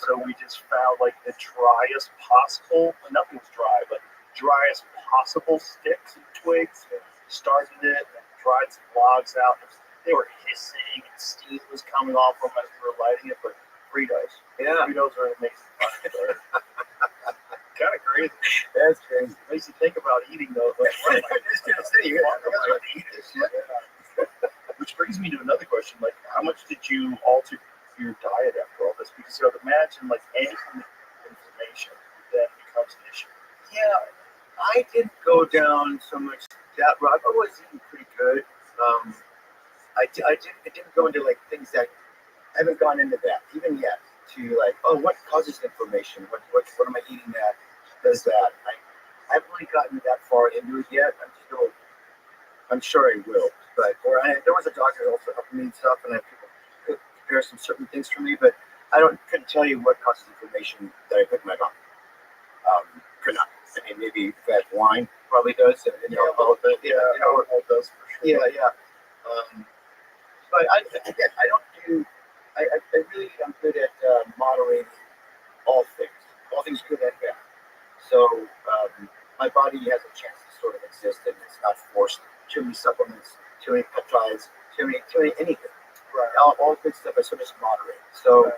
So we just found like the driest possible, nothing was dry, but driest possible sticks and twigs. Started it and dried some logs out. They were hissing and steam was coming off them as we were lighting it, but Fritos. Yeah. Fritos are an amazing fire. Kind of crazy. That's crazy. Makes you think about eating those. Like, I'm just gonna say, you guys are eat this shit. Which brings me to another question: like, how much did you alter your diet after all this? Because imagine like any kind of inflammation that becomes an issue. Yeah, I didn't go down so much that route. I was eating pretty good. I didn't go into like things that I haven't gone into that even yet. To like, oh, what causes inflammation? What am I eating that does that? I haven't really gotten that far into it yet. I'm sure I will. But there was a doctor who also helped me and stuff, and I could prepare some certain things for me. But I couldn't tell you what causes inflammation that I put in my mouth. Could not. I mean, maybe that wine probably does. A little bit. Yeah, it does for sure. Yeah. But I don't do. I really am good at moderating all things good and bad. So my body has a chance to sort of exist, and it's not forced. Too many supplements, too many peptides, too many anything. Right. All good stuff. I sort of just moderate. So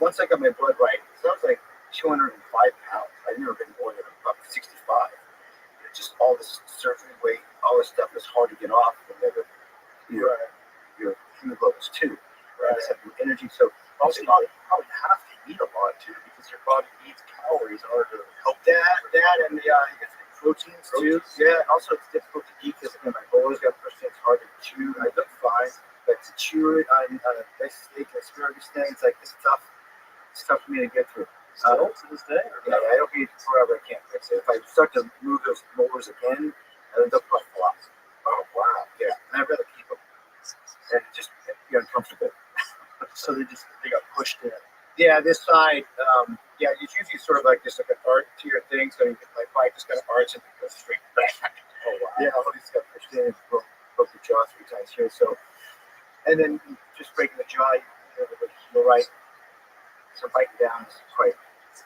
once I got my blood right, so I was like 205 pounds. I've never been more than about 65. Just all this surgery weight, all this stuff is hard to get off whenever your hemoglobin's 2. Right. I just have no energy. So Also, you probably have to eat a lot too because your body needs calories in order to help that and you get the proteins too. Yeah, and also it's difficult to eat because my bones got pushed in. It's hard to chew. I look fine, but to chew it on a nice steak, asparagus thing, it's like it's tough. It's tough for me to get through. Still to this day? Yeah, I don't eat forever. I can't fix it. If I start to move those molars again, they'll probably fall off. Oh wow, yeah. And I'd rather keep them and just be uncomfortable. So they got pushed in. Yeah, this side, it's usually sort of like just like an arc to your thing, so you can like bite just kind of arch and go straight back. Oh wow. Yeah, all these got pushed in and broke the jaw 3 times here. So, and then just breaking the jaw, you know, the heel right. So biting down is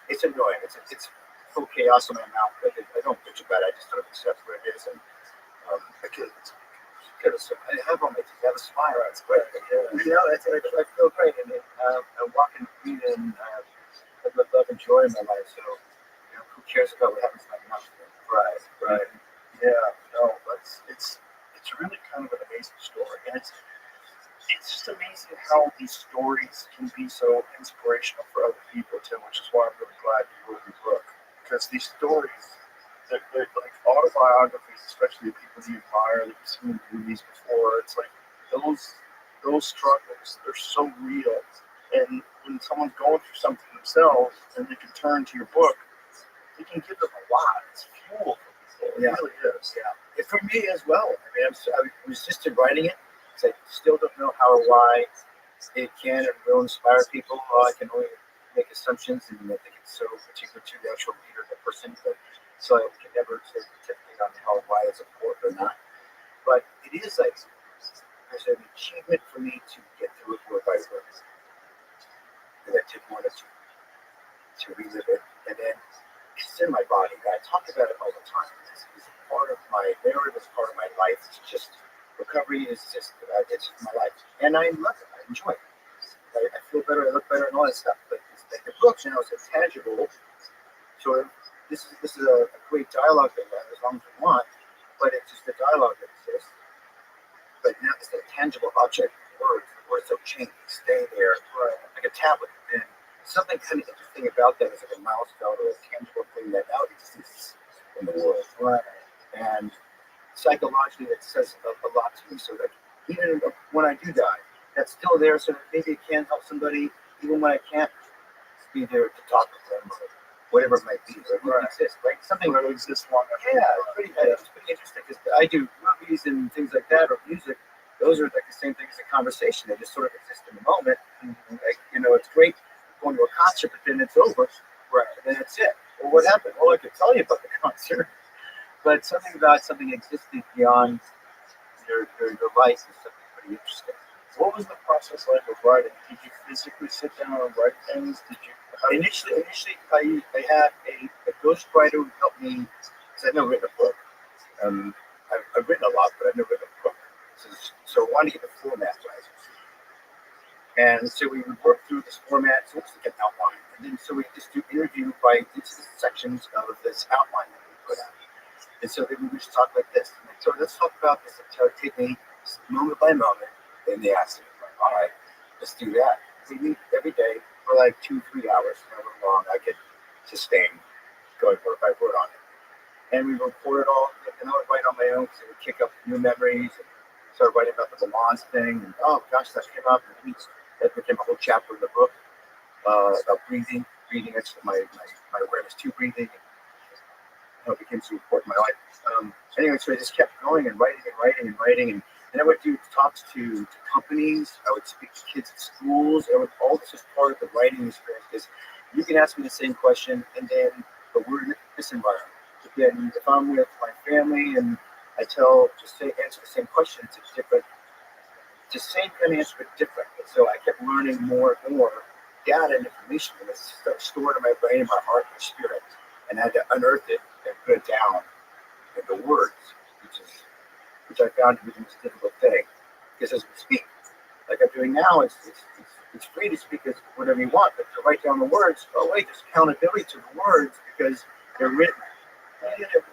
it's annoying. It's full chaos in my mouth, but I don't bitch about it. I just sort of accept what it is, and I have on my teeth. I have a smile. It's great. You know, I feel great, and I'm walking clean, and I love and joy in my life. So, you know, who cares about what happens to my mouth? Right. Yeah. No, it's really kind of an amazing story, and it's just amazing how these stories can be so inspirational for other people too, which is why I'm really glad you wrote your book. Because these stories, they're like autobiographies, especially of people you admire that you've seen in movies before. It's like those struggles, they're so real. And when someone's going through something themselves and they can turn to your book, it can give them a lot. It's fuel for people. It really is. Yeah. For me as well. I mean, I resisted writing it. I still don't know how or why it can and will inspire people. I can only make assumptions, and I think it's so particular to the actual reader, the person. So I can never say particularly on how or why it's important or not. But it is like there's an achievement for me to get through it word by word. And I didn't want to relive it, and then it's in my body. And I talk about it all the time. It's part of my narrative. It's part of my life. It's just. Recovery is just, it's my life. And I love it. I enjoy it. I feel better, I look better, and all that stuff. But it's like the books, you know, it's a tangible. So this is a great dialogue that as long as we want, but it's just a dialogue that exists. But now it's a tangible object, words. The words don't change. They stay there like a tablet. And something kind of interesting about that is like a milestone or a tangible thing that now exists in the world. Right. And psychologically, it says a lot to me. So that even when I do die, that's still there. So that maybe it can help somebody, even when I can't be there to talk with them or whatever it might be. But it exists, right? Something that exists long after. Yeah, it's pretty interesting because I do movies and things like that or music. Those are like the same thing as a conversation. They just sort of exist in the moment. Like, you know, it's great going to a concert, but then it's over. Right. And then it's it. Well, what happened? Well, I could tell you about the concert. But something about something existing beyond your life is something pretty interesting. What was the process like of writing? Did you physically sit down and write things? Did you? Initially, I had a ghostwriter who helped me because I've never written a book. I've written a lot, but I've never written a book. So I wanted to get the format right. And so we would work through this format, so it's like an outline. And then so we just do interview by these sections of this outline that we put out. And so then we would just talk like this. And so let's talk about this until it take me moment by moment. Then they asked me, all right, let's do that. We meet every day for like 2-3 hours, however long I could sustain going word by word on it. And we record it all, and I would write on my own because it would kick up new memories. And started writing about the Vermont thing. And oh gosh, that came up. And that became a whole chapter in the book about breathing. Breathing, actually, my awareness to breathing. It became so important in my life. Anyway, so I just kept going and writing. And I would do talks to companies. I would speak to kids at schools. All this was part of the writing experience because you can ask me the same question, but we're in this environment. But then if I'm with my family and I answer the same question, it's the same kind of answer, but different. And so I kept learning more and more data and information that was stored in my brain, in my heart, my spirit, and I had to unearth it and put it down into words, which I found to be the most difficult thing. Because as we speak, like I'm doing now, it's free to speak as whatever you want, but to write down the words, oh wait, there's accountability to the words because they're written. And they're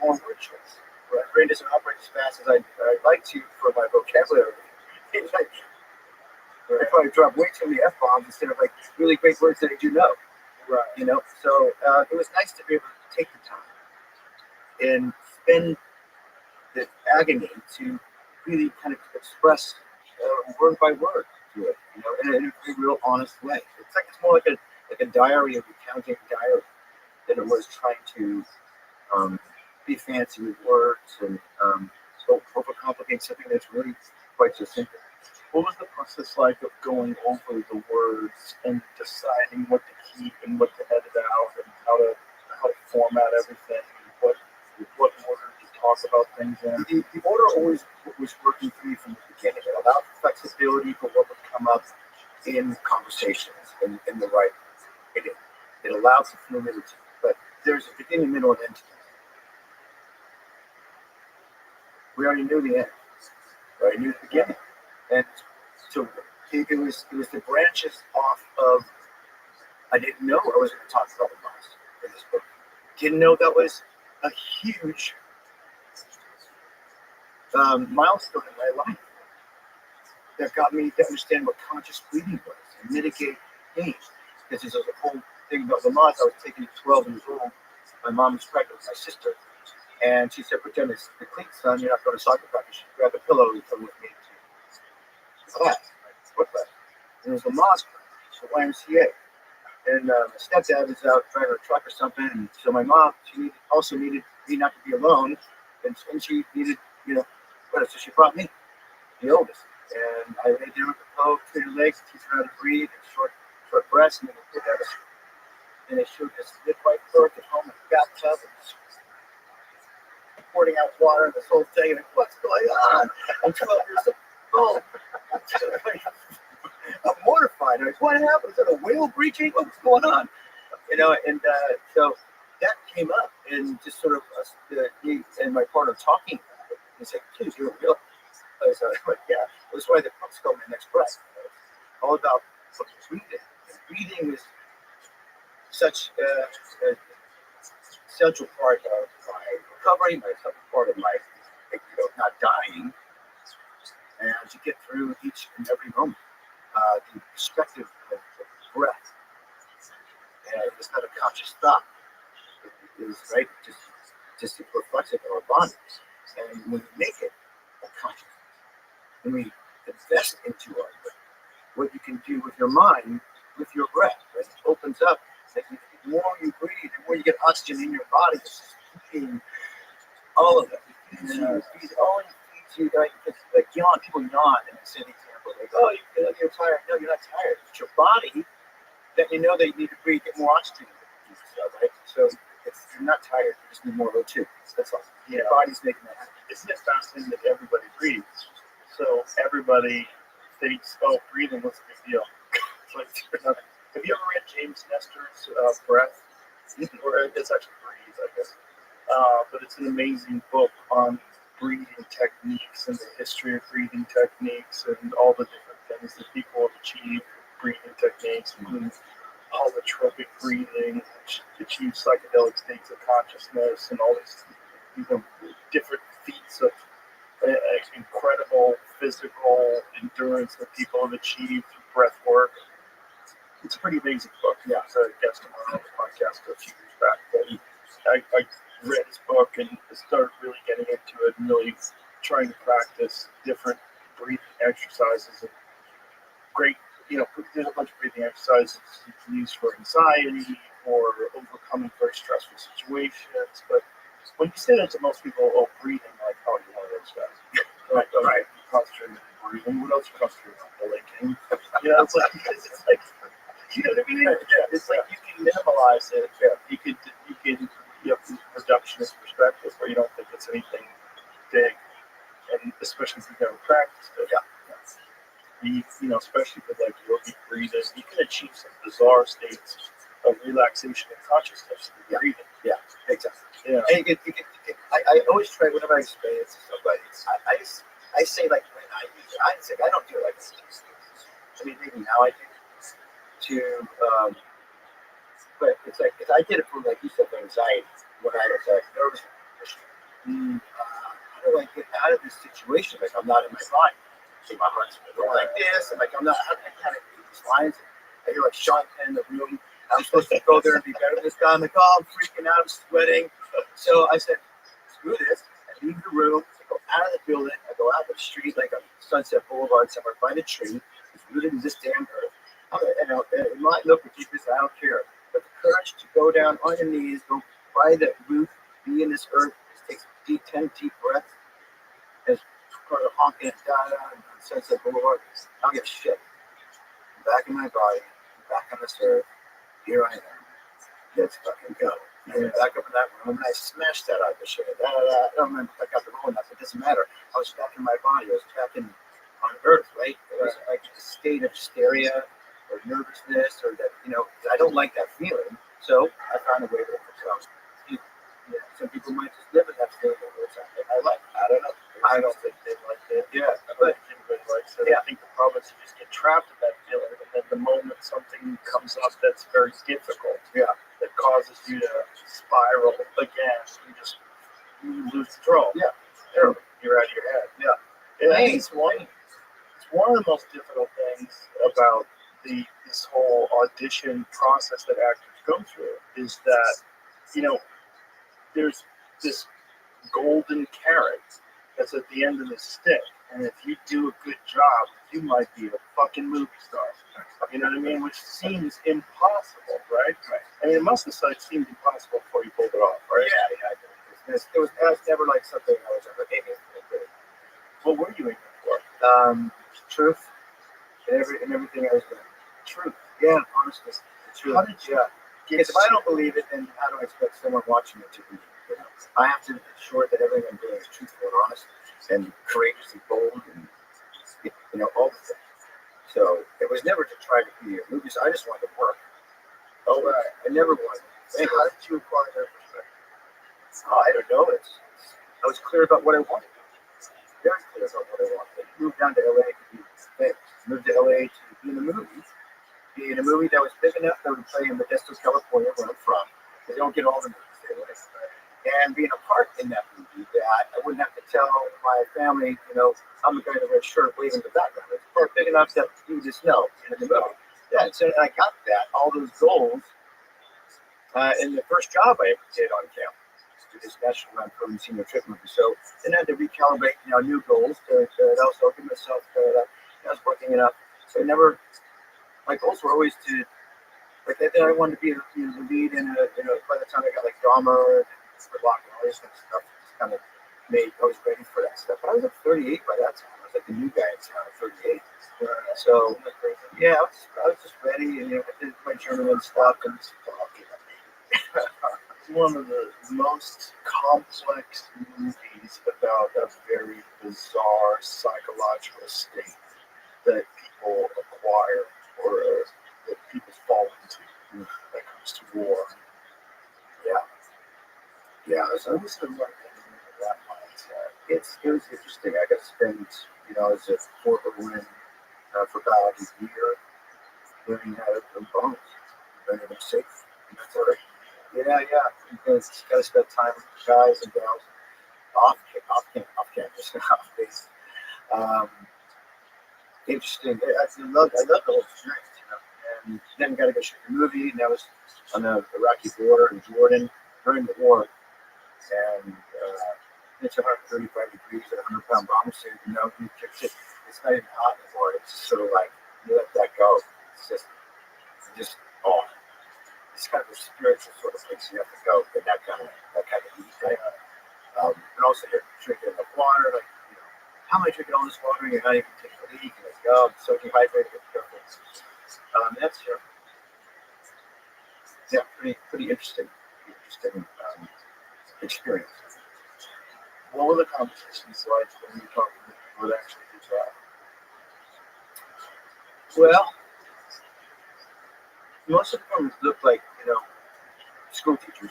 wrong word choice. My brain doesn't operate as fast as I'd like to for my vocabulary. It's like, I probably drop way too many F-bombs instead of like really great words that I do know. Right. You know, so it was nice to be able to take the time and spend the agony to really kind of express word by word to it, you know, in a real honest way. It's more like a diary of recounting diary than it was trying to be fancy with words and so overcomplicate something that's really quite so simple. What was the process like of going over the words and deciding what to keep and what to edit out and how to format everything? What order to talk about things in? The order always was working for me from the beginning. It allowed flexibility for what would come up in conversations in the writing. It allows the fluidity, but there's a beginning, middle, and end to it. We already knew the end. We already knew the beginning. And so it was the branches off of, I didn't know I was going to talk about the loss in this book. Didn't know that was a huge milestone in my life that got me to understand what conscious breathing was and mitigate pain. Because there's a whole thing about Lamaze. I was taken at 12 years old. My mom was pregnant with my sister. And she said, put down the cleats, son. You're not going to soccer practice. You grab a pillow and come with me to class. What class? And it was Lamaze class, the YMCA. And my stepdad was out driving a truck or something. And so my mom, she also needed me not to be alone. And she needed, you know, so she brought me, the oldest. And I laid down with the pillow, between her legs, teach her how to breathe, and short breaths, and then we put that. And they showed this midwife birth at home in the bathtub, and pouring out water and this whole thing. And what's going on? I'm 12 years old. I'm mortified. I'm like, what happened? Is that a whale breaching? What's going on? You know, and so that came up, and just sort of me and my partner talking about it. He's like, dude, you're real. I was like, yeah. That's why the book's called My Next Breath. All about breathing. And breathing is such a central part of my recovery, my central part of my, not dying, and to get through each and every moment. The perspective of breath, and it's not a conscious thought. It is right, just reflexive of our bodies, and when we make it a conscious, when we invest into our breath, what you can do with your mind, with your breath, right? It opens up. Like the more you breathe, the more you get oxygen in your body. It's feeding all of it. It feeds you. Like yawn. People yawn, and I say the example, like, oh, you're tired. No, you're not tired. It's your body that you know that you need to breathe, get more oxygen, right? So you're not tired. You just need more O2. That's all. Your body's making that happen. Isn't it fascinating that everybody breathes? So everybody thinks, oh, breathing, what's the big deal? It's like, have you ever read James Nestor's Breath? Or it's actually Breathe, I guess. But it's an amazing book on breathing techniques and the history of breathing techniques and all the different things that people have achieved with breathing techniques, including holotropic breathing, which achieves psychedelic states of consciousness, and all these different feats of incredible physical endurance that people have achieved through breath work. It's a pretty amazing book. Yeah, I was a guest on the podcast a few years back. But I read his book and started really getting into it and really trying to practice different breathing exercises. And great, there's a bunch of breathing exercises you can use for anxiety or overcoming very stressful situations. But when you say that to most people, oh, breathing, like, oh, you're one of those guys. Right. Concentrating on breathing. What else are you concentrating on? Blinking. It's like, you know what I mean? Yeah. It's like you can minimalize it. Yeah. You can have reductionist perspective where you don't think it's anything big, and especially if you've never practiced it. Yeah. especially with like yogic breathing, you can achieve some bizarre states of relaxation and consciousness through breathing. Yeah, exactly. Yeah. And I always try whenever I explain it to somebody. I say like when I use it, I don't do it like this. I mean, maybe now I do. But it's like if I get it from like you said, anxiety when I was nervous. How do I get out of this situation? Like I'm not in my body. See, my heart's going like this, and like I'm not. How can I kind of read these lines? I hear like Sean Penn in the room. I'm supposed to go there and be better this time. Like, oh, I'm freaking out, I'm sweating. So I said, screw this. I leave the room. I go out of the building. I go out to the street, like on Sunset Boulevard, somewhere, find a tree. It's rooted in this damn earth. It might look ridiculous. I don't care. But the courage to go down on your knees, go by the root, be in this earth, just take 10 deep breaths. As part of honking it down on Sunset Boulevard, I don't give a shit. I'm back in my body, I'm back on this earth. Here I am. Let's fucking go. And back up in that room, and I smashed that out of the shit. I don't remember if I got the roll enough. It doesn't matter. I was back in my body. I was back on Earth, right? It was like a state of hysteria or nervousness, or that I don't like that feeling. So I found a way to overcome. Some people might just live in that feeling all the time. I don't know. I don't think they like it. Yeah, but Everybody likes it. I think the problem is you just get trapped in that feeling, and then the moment something comes up that's very difficult, that causes you to spiral again, you lose control. Yeah, You're out of your head. Yeah, and I think it's one of the most difficult things about this whole audition process that actors go through is that there's this golden carrot that's at the end of the stick. And if you do a good job, you might be a fucking movie star. You know what I mean? Which seems impossible, right? I mean, it must have seemed impossible before you pulled it off, right? Yeah. It was never like something I was ever aiming for. What were you aiming for? Truth. And everything I was doing. Truth. Yeah, honestly. Truth. How did you Because if I don't believe it, then how do I expect someone watching it to believe it? I have to ensure that everything I'm doing is truthful and honest and courageous and bold and all the things. So it was never to try to be a movie. I just wanted to work. Oh, right. I never wanted. And how did you acquire that perspective? I don't know. I was clear about what I wanted. Very clear about what I wanted. I moved down to LA to be famous. Moved to LA to be in a movie. Be in a movie that was big enough that would play in Modesto, California, where I'm from. They don't get all the movies they like. And being a part in that movie that I wouldn't have to tell my family, I'm the guy in the red shirt waving in the background. It's a part big enough that you just know in the movie. Yeah, so I got all those goals in the first job I ever did on campus. To this National Lampoon Senior Trip movie. So then I had to recalibrate new goals to also give myself I was working it up. So my goals were always to, like, I wanted to be the lead in by the time I got like drama for lock and all this kind of stuff, just kind of I was ready for that stuff. But I was like 38 by that time. I was like the new guy in town at 38. So yeah, I was just ready, and I did my journeyman stuff and just One of the most complex movies about a very bizarre psychological state that people acquire or that people fall into when it comes to war. Yeah, so I was like that mindset. It was interesting. I got to spend, as a Fort Irwin for about a year learning how to build bombs, learning them safe. And that's all right. Yeah. Because you got to spend time with guys and gals off campus, off base. Interesting. I love the whole experience, And then got to go shoot the movie, and that was on the Iraqi border in Jordan during the war. And it's 135 degrees at a 100-pound bomb suit. It's not even hot anymore. It's just sort of like you let that go. It's just it's kind of a spiritual sort of place you have to go in that kind of heat, right? And also you're drinking enough water. Like, how am I drinking all this water and you're not even taking a leak? And like, I'm so dehydrated. That's pretty interesting. Experience. What were the competitions like when you talked to people that actually did that? Well, most of them look like, school teachers.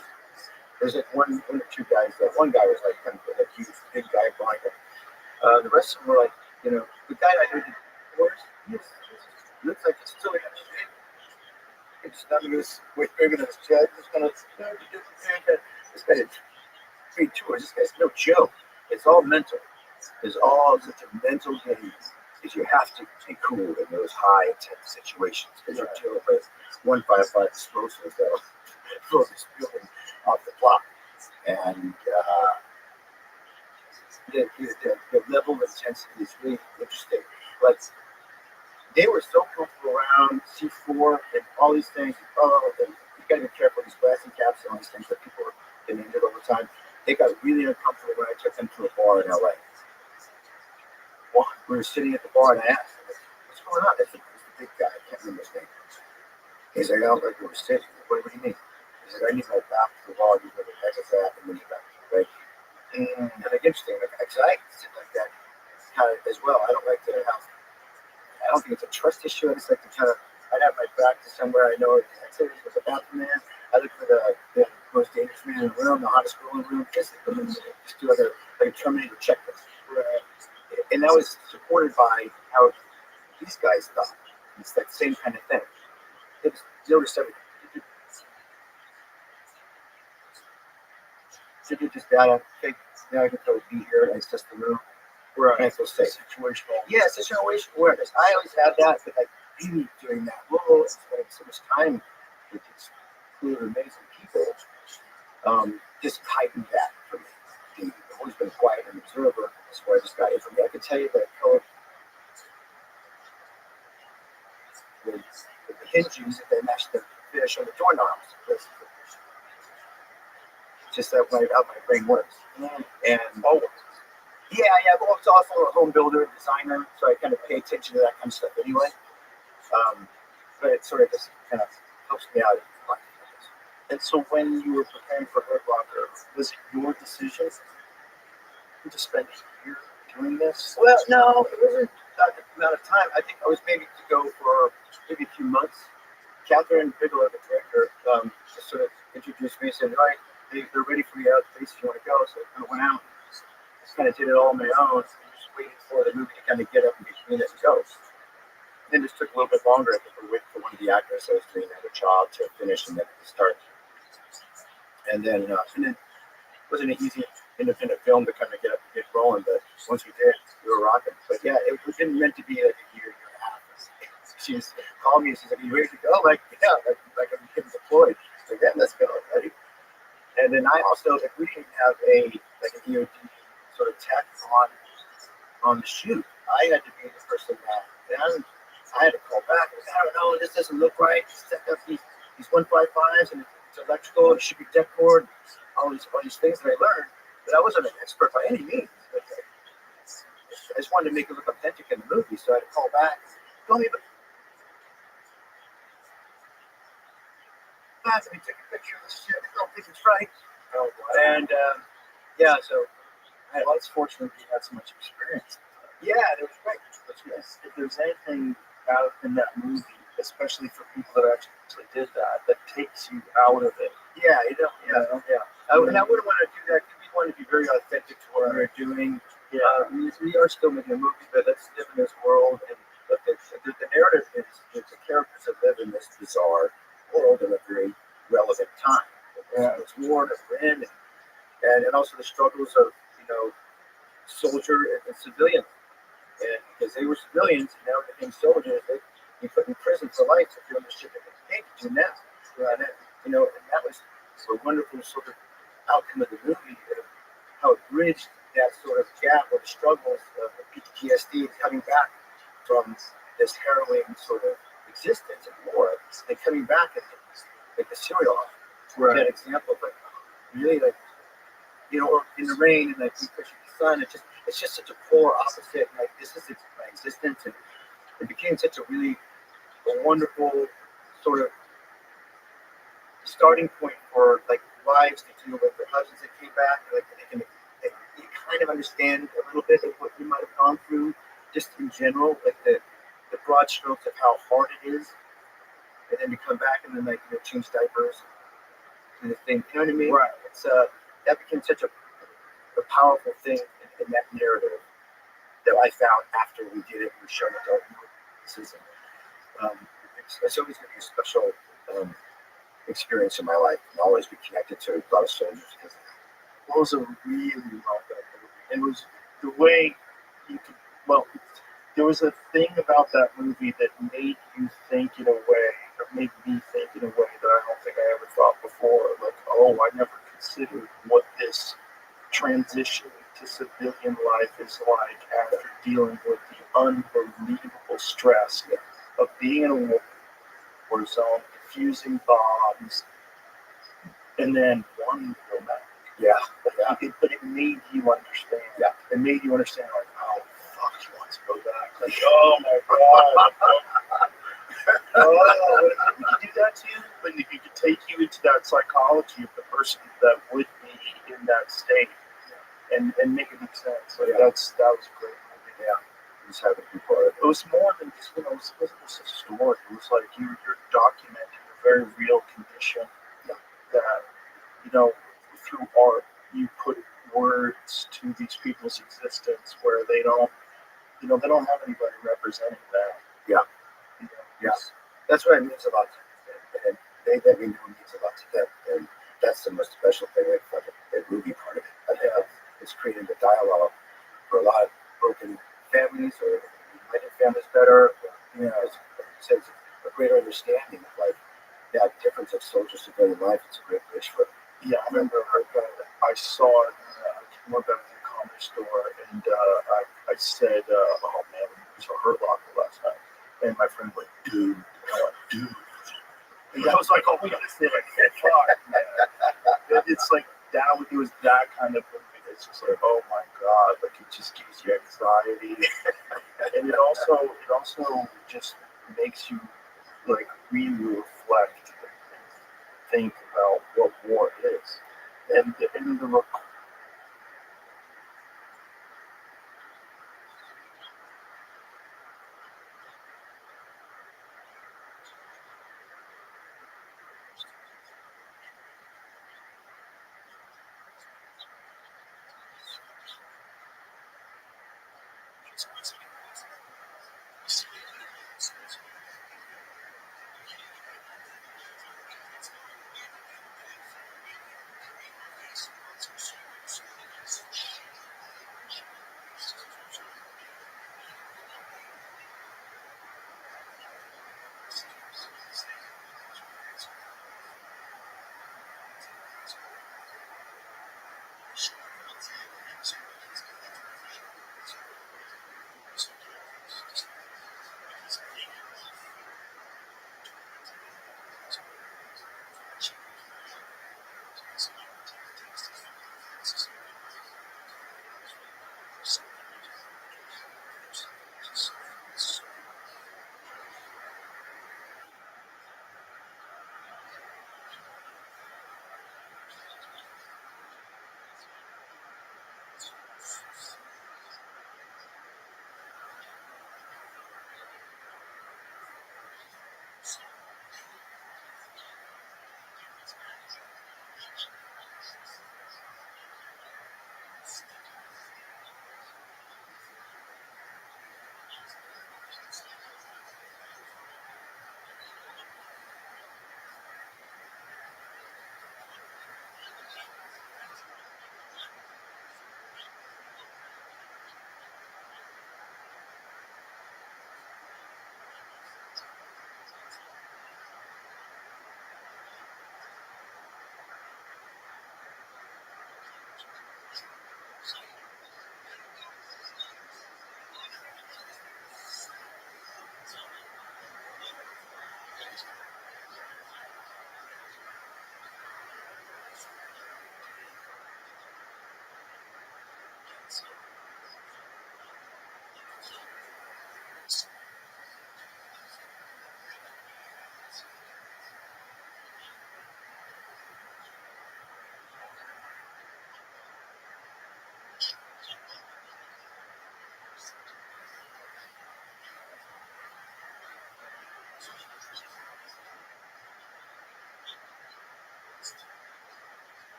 There's like one or two guys. One guy was like kind of like huge, big guy behind him. The rest of them were like, the guy I knew did course. He looks like he's still in shape. It's not this way bigger than his chest. This kind of this guy did 3 tours. This guy's no joke. It's all mental. It's all such a mental game. Because you have to be cool in those high intense situations. Because you're dealing with 155 explosives that'll blow this building off the block. And the level of intensity is really interesting. But they were so comfortable around C4 and all these things. And you got to be careful with these blasting caps and all these things that people are getting injured over time. They got really uncomfortable when I took them to a bar in LA. We were sitting at the bar and I asked him, "What's going on?" I said, "It's the big guy. I can't remember his name." He's like, "I don't like where we're sitting." What do you mean? He's like, "I need my back to the wall. You know, the heck is that?" And then he back, right? And like interesting, like I sit like that kind of as well. I don't like to have. I don't think it's a trust issue. I just like to kind of. I'd have my back to somewhere I know. I'd say there's a bathroom there. I look for the most dangerous man in the room, the hottest girl in the room. Just do like a Terminator checklist. And that was supported by how these guys thought. It's that same kind of thing. It was notice everything. Did you just data? Okay, now I can go be here and it's just the room. Right. And I feel safe. Situational. Yeah, situational awareness. I always had that, but like really doing that role and spending so much time with these cool, amazing people, just heightened that for me. I've always been quiet and observer. That's why I just got it from me. I can tell you that color with the hinges, if they match the finish on the doorknobs. Just that way how my brain works. And well, it's also a home builder, designer, so I kind of pay attention to that kind of stuff anyway. But it sort of just kind of helps me out. And so when you were preparing for Hurt Locker, was it your decision to spend a year doing this? Well, no, it wasn't the amount of time. I think I was maybe to go for maybe a few months. Catherine Bigelow, the director, just sort of introduced me and said, "All right, they're ready for you out at the base if you want to go." So I kind of went out, just kind of did it all on my own, just waiting for the movie to kind of get up and be clean and go. Then it just took a little bit longer. I think we waited for one of the actors that was doing another job to finish and then to start. And then it wasn't an easy independent film to kind of get up and get rolling, but once we did, we were rocking. But yeah, it wasn't meant to be like a year and a half. She just called me and she's like, "Are you ready to go?" Like, yeah, like I'm getting deployed. Like, yeah, let's go, ready. And then I also, like, we didn't have an EOD sort of tech on the shoot. I had to be the person that, and I had to call back. I don't know, this doesn't look right. Set up these 155s and it's electrical. It should be deck cord. All these things that I learned. But I wasn't an expert by any means. But I just wanted to make it look authentic in the movie, so I had to call back. Tell me about. Let me take a picture of this shit. I don't think it's right. And so well, it's fortunate you had so much experience. Yeah, it was great. If there's anything out in that movie, especially for people that actually did that takes you out of it. Yeah, and I wouldn't want to do that because we want to be very authentic to what we're doing. Yeah. We are still making a movie, but let's live in this world. And the narrative is the characters that live in this bizarre world in a very relevant time. It's war that we're in, and also the struggles of soldier and civilian. And because they were civilians and now they became soldiers, they be put in prison for life if you're on the ship that they do now. And that was a wonderful sort of outcome of the movie, how it bridged that sort of gap or the struggles of the PTSD coming back from this harrowing sort of existence and war, and coming back and like the serial that example, but really or in the rain and like we push the sun, it's just such a polar opposite. Like this is my existence, and it became such a really wonderful sort of starting point for like wives to deal with their husbands that came back. Like you kind of understand a little bit of what you might have gone through, just in general, like the the broad strokes of how hard it is, and then to come back and then like change diapers and the thing. You know what I mean? Right. It's that became such a powerful thing in that narrative that I found after we did it. We showed adult season. It's always going to be a special experience in my life, and I'll always be connected to a lot of soldiers because of that. It was a really well done movie. It was the way you could. Well, there was a thing about that movie that made you think in a way, or made me think in a way that I don't think I ever thought before. Like, oh, I never considered what this transition to civilian life is like after dealing with the unbelievable stress of being in a war zone, defusing bombs, and then wanting to go back. Yeah, But it made you understand. Yeah. It made you understand, like, oh, fuck, he wants to go back. Like, oh, my God. Oh, we could do that to you, but if you could take you into that psychology of the person that would be in that state and make it make sense. Like, that was a great movie. yeah. Just having to be part of it. It was more than just, it wasn't just a story. It was like you're documenting a very real condition that, through art, you put words to these people's existence where they don't have anybody representing them. Yeah. That's what it means a lot to them. And that we know means a lot to them. And that's the most special thing, like the movie part of it. I think it's creating the dialogue for a lot of broken families or united families better. It's a greater understanding of that difference of soldier civilian life. It's a great bridge for it. Yeah, I remember I saw it. I went back to the comedy store and I said, "Oh man, we saw Hurt Locker last night," and my friend went, "Dude," and I went, "Dude," and I was like, "Oh, we gotta say like, fuck, man." It's like that. It was that kind of movie. It's just like, oh my God, like it just gives you anxiety, and it also just makes you like really reflect and think about what war is, and the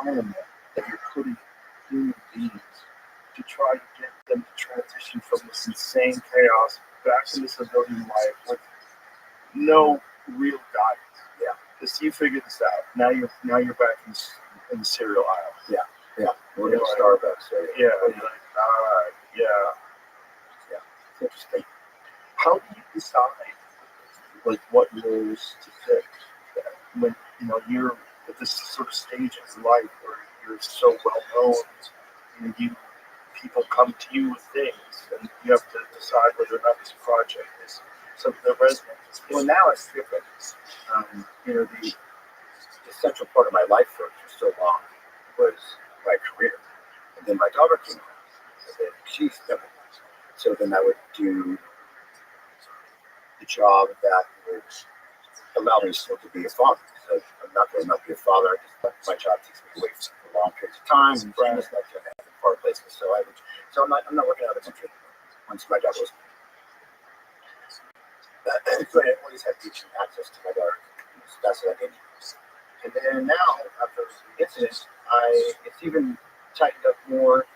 environment that you're putting human beings to try to get them to transition from this insane chaos back into civilian life with no real guidance. Yeah. Because you figured this out. Now you're back in the cereal aisle. Yeah. We're You in know, Starbucks. Right? Yeah. You're like, all right. Yeah. It's interesting. How do you decide like what roles to fit when you're at this sort of stage in life where you're so well known and people come to you with things and you have to decide whether or not this project is something that resonates. Well, now it's different. The central part of my life for so long was my career. And then my daughter came along. And then she's done it. So then I would do the job that would allow me still to be a father. So I'm not going to not be a father. My job takes me away for long periods of time. And I just like to have far places. So I'm not working out of the country once my daughter was. So I always had teaching access to my daughter. That's what I did. And then now, after the incident, it's even tightened up more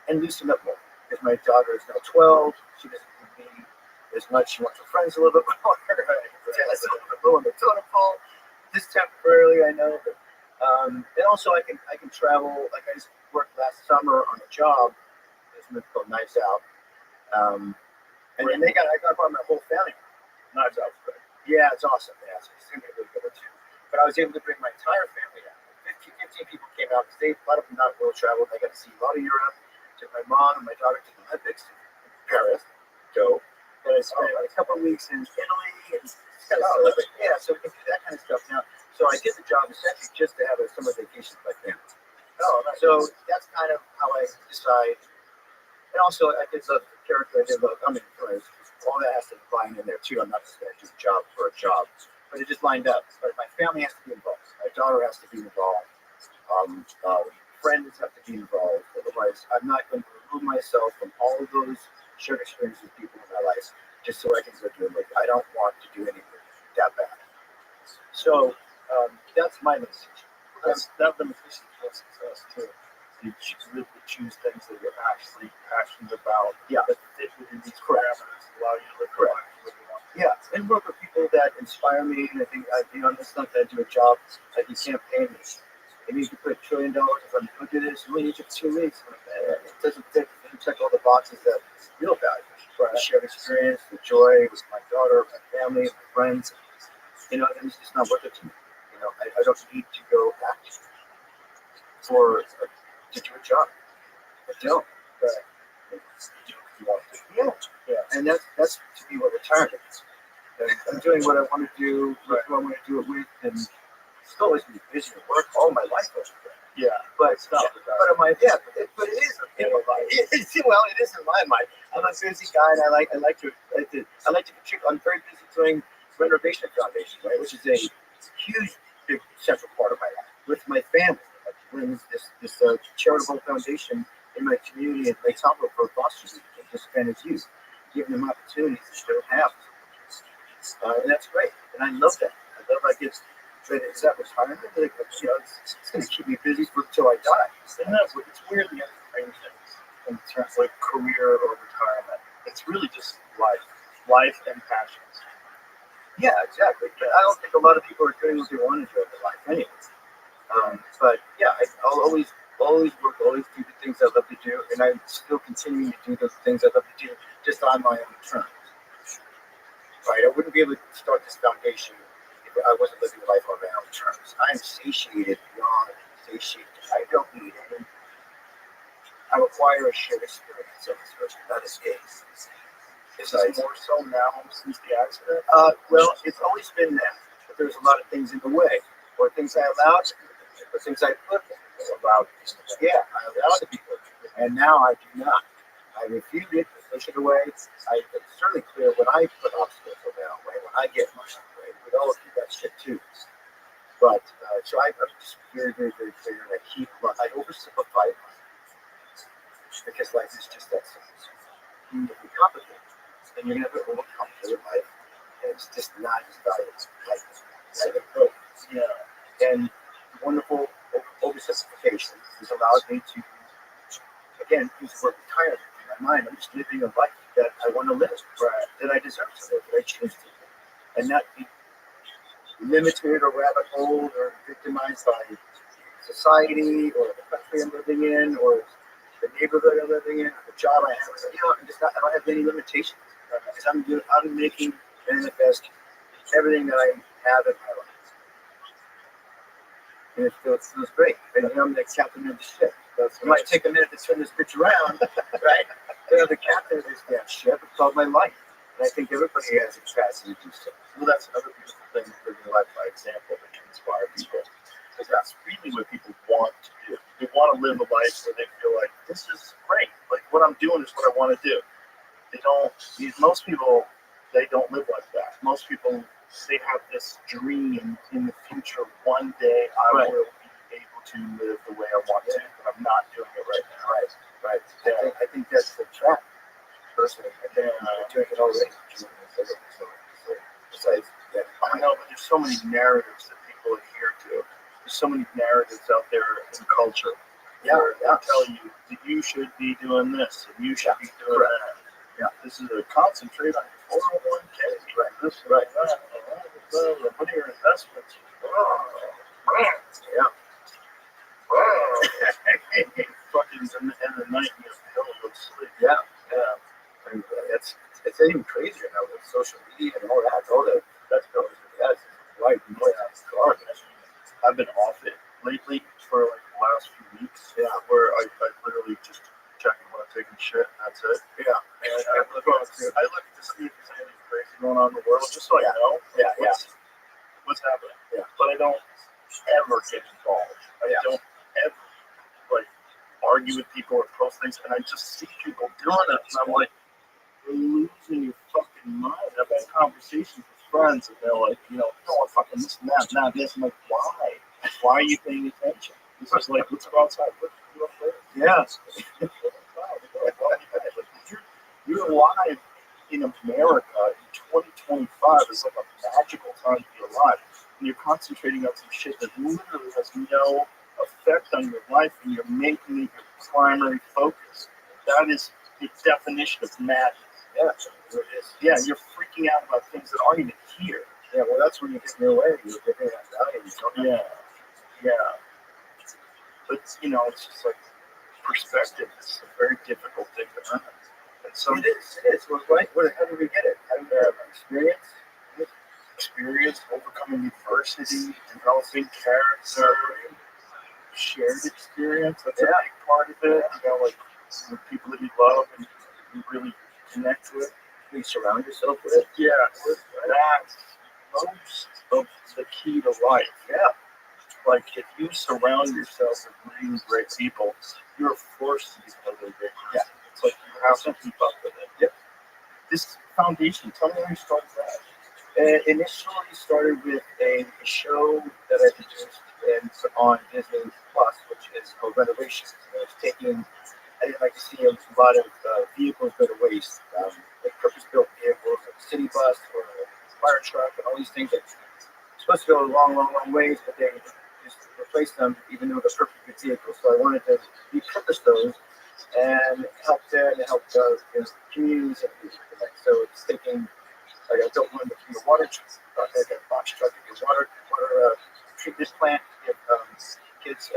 and loosened up more. Because my daughter is now 12, she doesn't need me as much. She wants her friends a little bit more. That's a little bit low on the totem pole. Just temporarily, I know. But, and also, I can travel. Like I just worked last summer on a job. It's called Knives Out. And then I got my whole family. Knives Out. Yeah, it's awesome. Yeah, it's extremely really good too. But I was able to bring my entire family out. 15 people came out. A lot of them not well traveled. I got to see a lot of Europe. Took my mom and my daughter to the Olympics in Paris. Dope. Then I spent a couple of weeks in Italy and yeah, so we can do that kind of stuff now. So I did the job essentially just to have a summer vacation with my family. So that's kind of how I decide. And also, I did love the character. I did love. All that has to line in there too. I'm not just going to do a job for a job, but it just lined up. But my family has to be involved. My daughter has to be involved. Friends have to be involved. Otherwise, I'm not going to remove myself from all of those shared experiences with people in my life just so I can go do it. I don't want to do anything that bad. So that's my message. That limitation is success too. You really choose things that you're actually passionate about. Yeah. That fit within these parameters, allow you to live your life the way you want. Yeah, and work with people that inspire me. And I think it's not that I do a job like you can't pay me. Maybe you can put $1 trillion if I'm look at this. We need you for 2 weeks. It doesn't fit. It doesn't check all the boxes that real value. For the shared experience, the joy with my daughter, my family, my friends. Then it's just not worth it to me. I don't need to go back to do a job. I don't. Yeah. And that's to me what retirement is. I'm doing what I want to do, who I want to do it with, and it's always been busy at work all my life. Yeah. But it is. Well, it is in my mind. I'm a busy guy, and I like to contribute. I'm very busy doing renovation foundation, right, which is a huge, big central part of my life with my family. Running this charitable foundation in my community in Lake Tahoe for foster youth and Hispanic youth, giving them opportunities they don't have. And that's great. And I love that. I love it's that retirement. It's going to keep me busy until I die. And that's it's weird the other things in terms of like career or retirement. It's really just life and passions. Yeah, exactly. But I don't think a lot of people are doing what they want to do in their life anyways. But yeah, I'll always work, always do the things I love to do, and I'm still continuing to do those things I love to do, just on my own terms. Right? I wouldn't be able to start this foundation if I wasn't living life on my own terms. I'm satiated beyond satiated. I don't need any. I require a shared experience of this person, not escape. Is it more so now since the accident? Well, it's always been that, but there's a lot of things in the way, or things I allowed, or things I put allowed. Yeah, I allowed to be put, and now I do not. I refuse it, push it away. It's certainly clear when I put obstacles in my own way, when I get my own way. We all do that shit too. But so I'm just very, very, very clear, and I oversimplify it because life is just that simple. If we complicate it, then you're gonna have an overcomplicated life, and it's just not as valuable. Yeah. And wonderful oversimplification has allowed me to, again, use the word retirement in my mind. I'm just living a life that I want to live, that I deserve to live, that I choose to live, and not be limited or rabbit holed or victimized by society or the country I'm living in or the neighborhood I'm living in, the job I have. You know, I don't have any limitations because I'm making manifest everything that I have in my life. And it feels great. And I'm the captain of the ship. It might take a minute to turn this bitch around, right? But I'm the captain of this damn ship. It's called my life. And I think everybody has a capacity to do so. Well, that's another beautiful thing, living life by example that can inspire people. Because that's really what people want to do. They want to live a life where they feel like, this is great. Like, what I'm doing is what I want to do. Most people, they don't live like that. Most people, they have this dream in the future. One day I will be able to live the way I want to, but I'm not doing it right now. Right. Yeah. I think that's the trap. Personally, I'm doing it already. Besides, I know, but there's so many narratives that people adhere to. There's so many narratives out there in culture. Where they tell you that you should be doing this and you should be doing that. Yeah, this is a concentrate on your 401k. Right. This, right. That. What are your investments? Yeah. Fucking in the night, you don't go to sleep. Yeah. And it's even crazier now with social media and all that. That's right. I've been off it lately for like the last few weeks. Yeah, where I literally just checking when I'm taking shit. And that's it. Yeah. And I look to see if there's anything crazy going on in the world, just so I know. What's happening. Yeah. But I don't ever get involved. I don't ever like argue with people or post things, and I just see people doing it, and I'm like, you're losing your fucking mind. I've had conversations with friends, and they're like, you know, fucking this and that, not this. I'm like, why? Why are you paying attention? This is like, let's go outside. Yes. You're alive in America in 2025. It's like a magical time to be alive. And you're concentrating on some shit that literally has no effect on your life, and you're making it your primary focus. That is the definition of madness. Yeah, it is. Yeah, you're freaking out about things that aren't even here. Yeah, well, that's when you get in your way. You're giving that value. Yeah. But, you know, it's just like perspective is a very difficult thing to learn. And so it is. Well, right? How do we get it? How do we have experience, overcoming adversity, developing character, shared experience. That's a big part of it. You know, like with people that you love and you really connect with. You surround yourself with it. Yeah, that's most of the key to life. Yeah. Like, if you surround yourself with really great people, you're forced to become really great. Yeah. It's like you have to keep up with it. Yep. This foundation, tell me how you started that. Initially started with a show that I produced on Disney Plus, which is called Renovations. I didn't like to see a lot of vehicles go to waste, like purpose-built vehicles, like a city bus or a fire truck, and all these things that are supposed to go a long, long, long ways, but they just replace them, even though they're perfect good vehicles. So I wanted to repurpose those and help them and help communities and things like that. So it's taking, like I built one to be a water truck, like a box truck to be a water treatment plant, give kids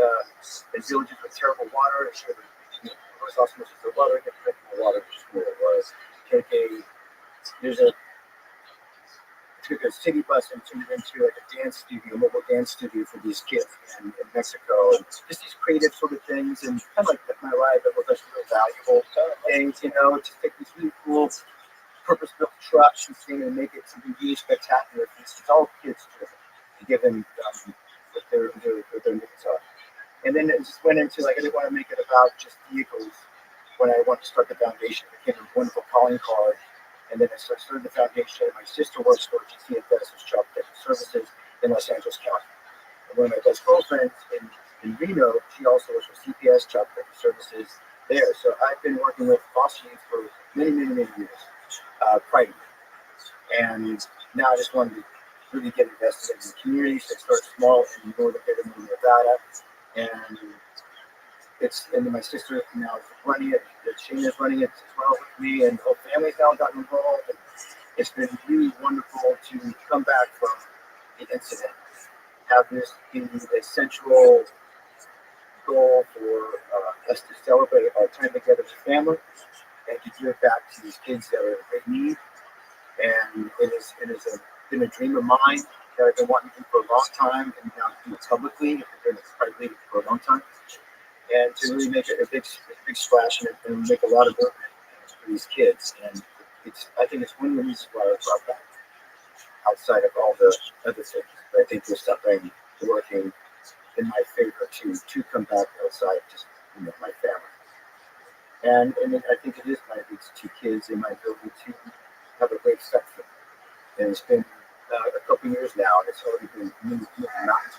in villages with terrible water, sure the first osmosis of water, get drinkable water, which is where it was. Took a city bus and turned it into like a dance studio, a mobile dance studio for these kids in Mexico, and just these creative sort of things, and kind of like my life that was like real valuable things, you know, to take these really cool purpose-built trucks and make it something really spectacular. It's all kids to give them what their needs are. And then it just went into, like, I didn't want to make it about just vehicles when I wanted to start the foundation. It became a wonderful calling card. And then I started the foundation. My sister works for GC and Dennis's Child Protective Services in Los Angeles County. And one of my best girlfriends in Reno, she also works for CPS Child Protective Services there. So I've been working with foster youth for many, many, many years prior to that. And now I just wanted to really get invested in the communities. They start small in northern Italy, Nevada, and and my sister now is running it. Shane is running it as well with me, and the whole family's now gotten involved. And it's been really wonderful to come back from the incident, have this be a central goal for us to celebrate our time together as a family, and to give back to these kids that are in great need. And been a dream of mine that I've been wanting to do for a long time, and now to do it publicly. I've been doing it privately for a long time, and to really make a big splash and make a lot of movement for these kids. And I think it's one of the reasons why I brought back, outside of all the other things. But I think there's something working in my favor to come back outside just my family. And I think it is my these two kids and my ability to have a great section. And it's been a couple years now, and it's already been moving mountains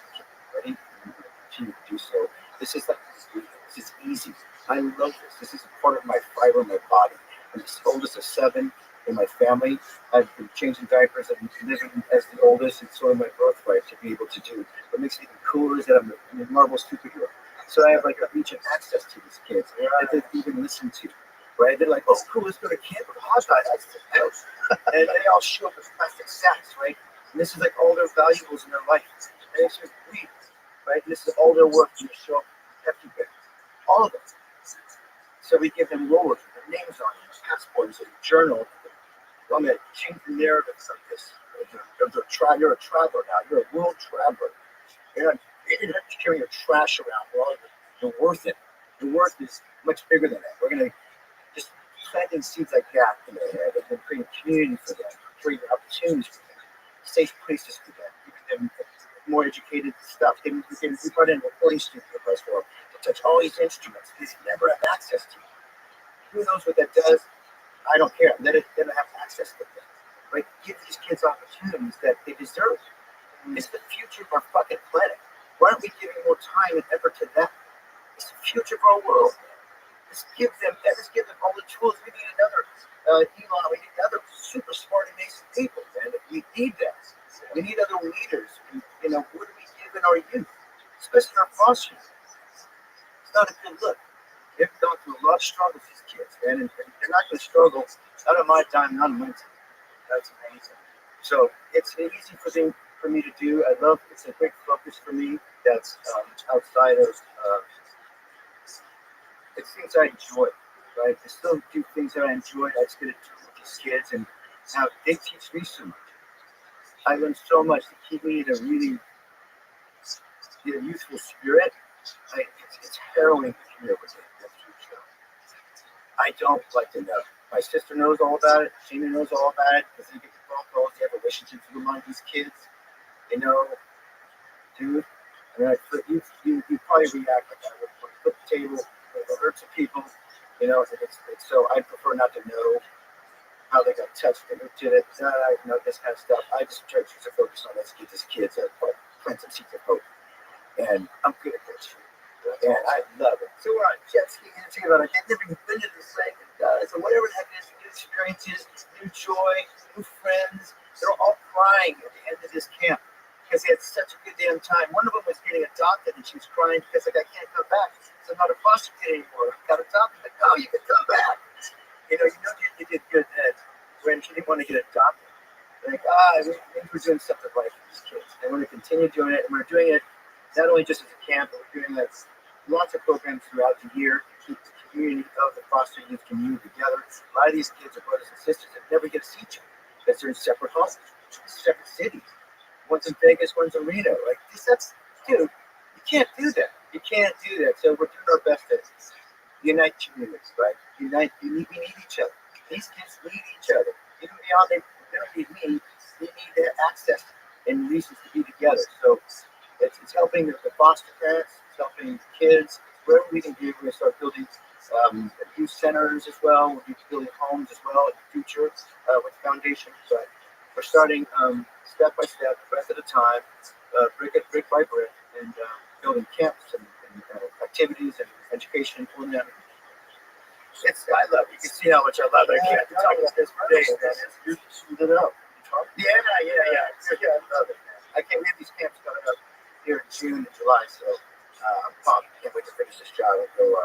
already. And we're going to continue to do so. This is easy. I love this. This is a part of my fiber, my body. I'm the oldest of 7 in my family. I've been changing diapers and living as the oldest. It's sort of my birthright to be able to do. What makes it even cooler is that I'm a Marvel superhero. So I have like a reach and access to these kids that they even listen to. Right? They're like, oh, cool, let's go to camp with hot dogs. And they all show up with plastic sacks, right? And this is like all their valuables in their life. And it's just weird, right? And this is all their work. And they show up with hefty bags. All of it. So we give them rollers with their names on it, passports, and a journal. I'm going to change the narrative of this. You're a traveler now. You're a world traveler. You don't have to carry your trash around. You're worth it. Your worth is much bigger than that. We're going to just planting seeds like that in their head, and then creating community for them, creating opportunities for them, safe places for them, giving them more educated stuff. We brought in a recording studio for us to touch all these instruments they never have access to. Who knows what that does? I don't care. They don't have access to them. Right? Give these kids opportunities that they deserve. It's the future of our fucking planet. Why aren't we giving more time and effort to that? It's the future of our world. Let's give them all the tools. We need another Elon. We need other super smart, amazing people, man. We need that. We need other leaders. And, what are we giving our youth, especially our foster youth? It's not a good look. They've gone through a lot of struggles, these kids, man, and they're not going to struggle out of my time, not on my time. That's amazing. So it's easy for me to do. It's a great focus for me. That's outside of. It's things I enjoy, right? I still do things that I enjoy. I just get to do with these kids, and now they teach me so much. I learned so much to keep me in a really youthful spirit. It's harrowing to hear what they go through. I don't like to know. My sister knows all about it. Gina knows all about it because they get the phone calls. They have relationships with these kids. Dude. I mean, you probably react like that. When you flip the table. Hurts of people, so I prefer not to know how they got touched and who did it. This kind of stuff. I just try to focus on let's get these kids plant some seeds of hope, and I'm good at this. And I love it. So we're on jet ski and think about it. I've never even been to this thing. So whatever the heck it is, new experiences, new joy, new friends. They're all crying at the end of this camp. Because they had such a good damn time. One of them was getting adopted, and she was crying because I can't come back. So I'm not a foster kid anymore. I got adopted. Like, oh, you can come back. You did good then when she didn't want to get adopted. Like, we're doing something right for these kids. And we're going to continue doing it. And we're doing it not only just as a camp, but we're doing lots of programs throughout the year to keep the community of the foster youth community together. A lot of these kids are brothers and sisters that never get to see each other because they're in separate homes, separate cities. One's in Vegas, one's in Reno. Dude, you can't do that. You can't do that. So we're doing our best to unite communities, right? We need each other. These kids need each other. Even beyond they don't need me, they need their access and reasons to be together. So it's helping the foster parents, it's helping the kids. Whatever we can do, we're going to start building youth centers as well. We'll be building homes as well in the future with the foundation. But we're starting step by step, breath at a time, brick by brick, and building camps and activities and education for them. I love it. You can see how much I love it. I can't talk about this for days. You lit it up. Yeah. I love it, man. I can't. We have these camps coming up here in June and July, so I'm pumped. Can't wait to finish this job and go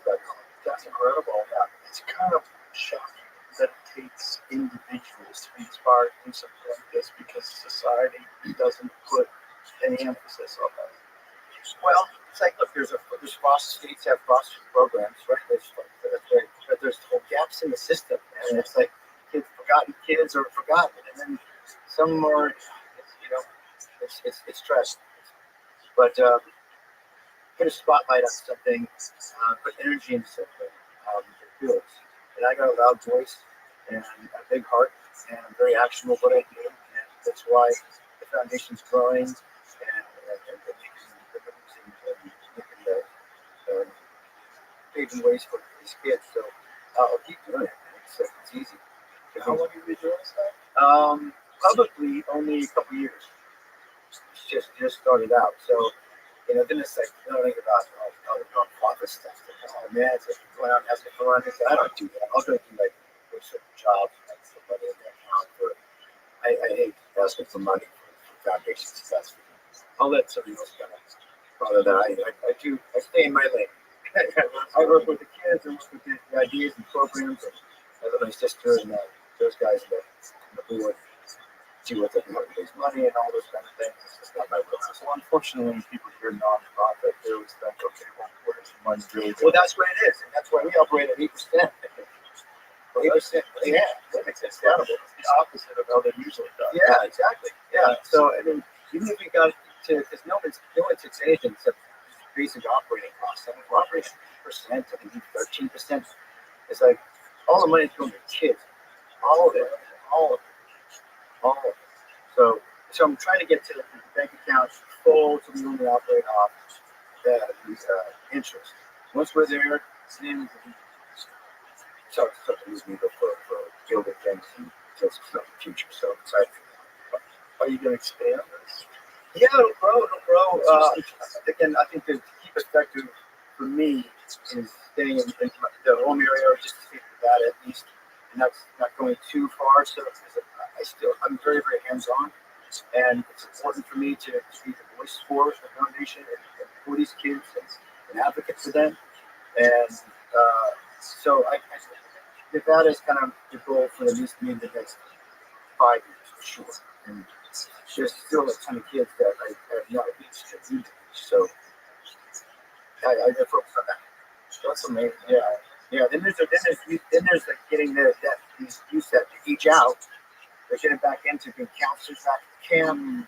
back home. That's incredible. It's kind of shocking that it takes individuals to be inspired to do something like this because society doesn't put any emphasis on that. Well, it's like, look, there's foster states have foster programs, right? There's whole gaps in the system, and it's like forgotten kids are forgotten, and then some are, it's trash. But put a spotlight on something, put energy into something, it builds. And I got a loud voice and a big heart, and I'm very actionable what I do, and that's why the foundation's growing and making paving ways for these kids. So I'll keep doing it. It's easy. How long have you been doing this now? Publicly, only a couple years. It's just started out. So, then it's like, think about all the nonprofit stuff. Oh man, it's like going out and asking for money. I don't do that. I'll go do like certain jobs and put money in their account for. I hate asking for money for foundations. I'll let somebody else kind of bother that. I stay in my lane. I work with the kids, I work with the ideas and programs, and I have my sister and those guys in the board do what they can help raise money and all those kind of things. It's just not my wheelhouse. So unfortunately, when people hear nonprofit, they always think, okay, well, where does the money really go? Well, that's what it is, and that's why we operate at 8%. 8%, yeah, that makes sense. It's the opposite of how they usually do. Yeah, exactly. Yeah. So I mean, even if we got to, because no one takes anything except basic operating costs. I mean, we're operating 8%, I think 13%. It's like all the money's going to kids, all of it. So I'm trying to get to the bank account full, so we only operate off these interest. Once we're there, then we start to use me for building things and build some stuff in the future. So I'm excited for that. Are you going to expand this? Yeah, it'll grow. Again, I think the key perspective for me is staying in the home area, or just to speak to that at least, and that's not going too far. So I'm very, very hands-on, and it's important for me to be the voice for the foundation and for these kids and advocate for them. And so that is kind of the goal for at least me in the next 5 years for sure. And there's still a ton of kids that I have not reached that need to reach. So I focus on that. That's amazing. Yeah. Then there's like getting these youth that age out. They're getting back into being counselors back at the camp.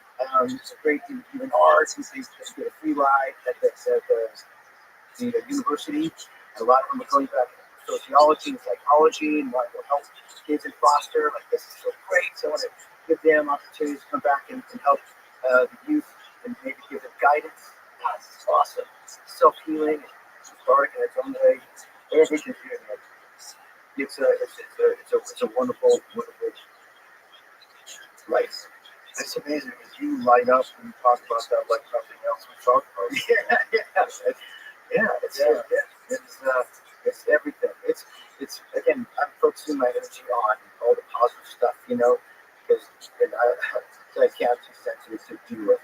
It's a great thing to do in arts. They get a free ride at the university. And a lot of them are going back to sociology and psychology and want to help kids in foster. Like, this is so great. So I want to give them opportunities to come back and help the youth and maybe give them guidance. That's awesome. Self-healing, cathartic in its own way. Whatever we can do, it's a wonderful life. It's amazing because you light up when you talk about that like nothing else we talk about. It's everything. It's again, I'm focusing my energy on all the positive stuff, because I can't be sensitive to deal with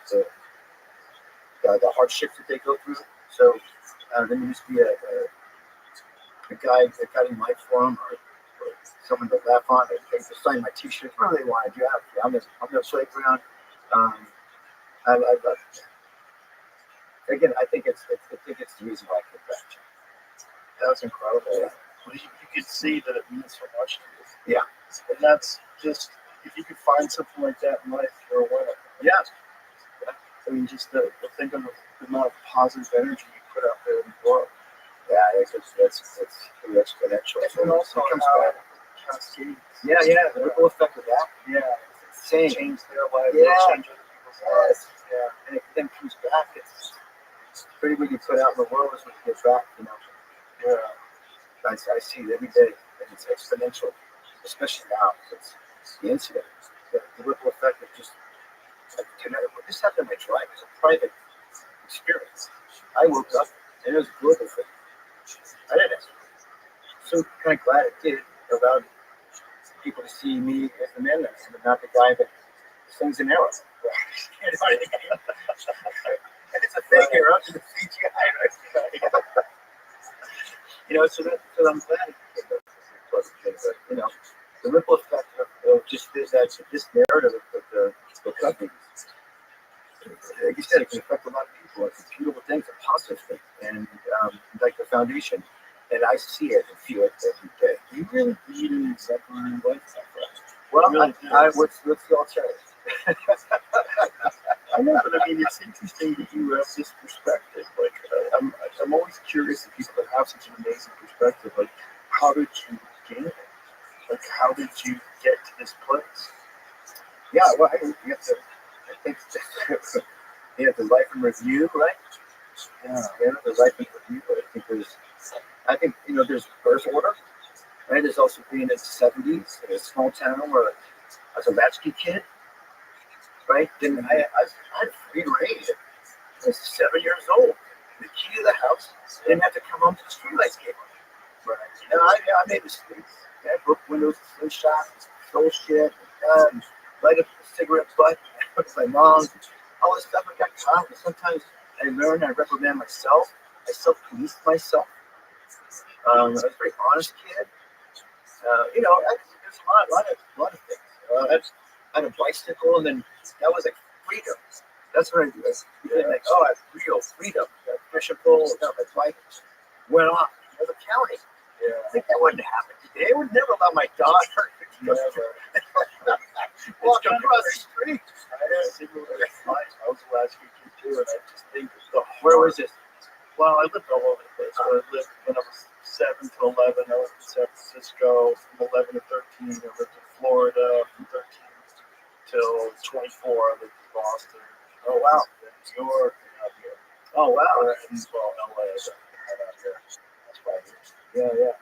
the hardships that they go through. So let me just be a guiding light for them, or someone to laugh on, or to sign my T-shirts, whatever they want to do. I'm the playground. I love it. Again, I think it's the reason why I came back. That's incredible. Yeah. Well, you could see that it means so much to you. Yeah. And that's just, if you could find something like that in life, you're a winner. Yeah. I mean, just think of the amount of positive energy you put out there in the world. Yeah, it's pretty exponential. And also it comes how back. it cascades. Yeah, the ripple effect of that. Yeah. It's insane. Change their lives. Yeah. Change other people's lives. Yeah. And it then comes back. It's pretty what you put out in the world is what you get back, Yeah. I see it every day, and it's exponential, especially now. It's the incident, the ripple effect of just this happened in my drive. It's a private experience. I woke up and it was a global thing. I didn't ask. So kind of glad it did. Allowed people to see me as the man, and not the guy that slings an arrow. You know what I mean? And it's a fake arrow, it's a CGI. Right? So I'm glad it became a pleasant thing. But, the ripple effect of just this narrative of the company, like you said, it can affect a lot of people. It's a beautiful thing, it's a positive thing. And like the foundation, and I see it and feel it every day. You really lead an exemplary lifestyle. Well, really what's the alternative? I know, but I mean, it's interesting that you have this perspective. Like, I'm always curious if people that have such an amazing perspective, like, how did you gain it? Like, how did you get to this place? Yeah, well, I think you have the life in review, right? Yeah. The life in review. I think there's birth order, right? There's also being in the 70s in a small town where I was a latchkey kid, right? Then I had free reign. I was 7 years old. The key to the house didn't have to come home to the streetlights came on. Right. I made mistakes. I broke windows, slingshot, stole shit, light up a cigarette butt with my mom. All this stuff I got caught. And sometimes I learned, I reprimand myself. I self-policed myself. I was a very honest kid. There's a lot of things. I had a bicycle, and then that was like freedom. That's what I do. Like, I have real freedom. Fish and pull, got my bike, went off. The county. Yeah. I think that wouldn't happen today. I would never allow my daughter to walk across the street. I was the last kid too, and I just think Where was this? Well, I lived all over the place. So I lived when I was 7 to 11. I lived in San Francisco. From 11 to 13, I lived in Florida. From 13 till 24, I lived in Boston. Oh, wow. Then New York, and out here. Oh, wow. And LA. Out here. That's 5 years. Yeah.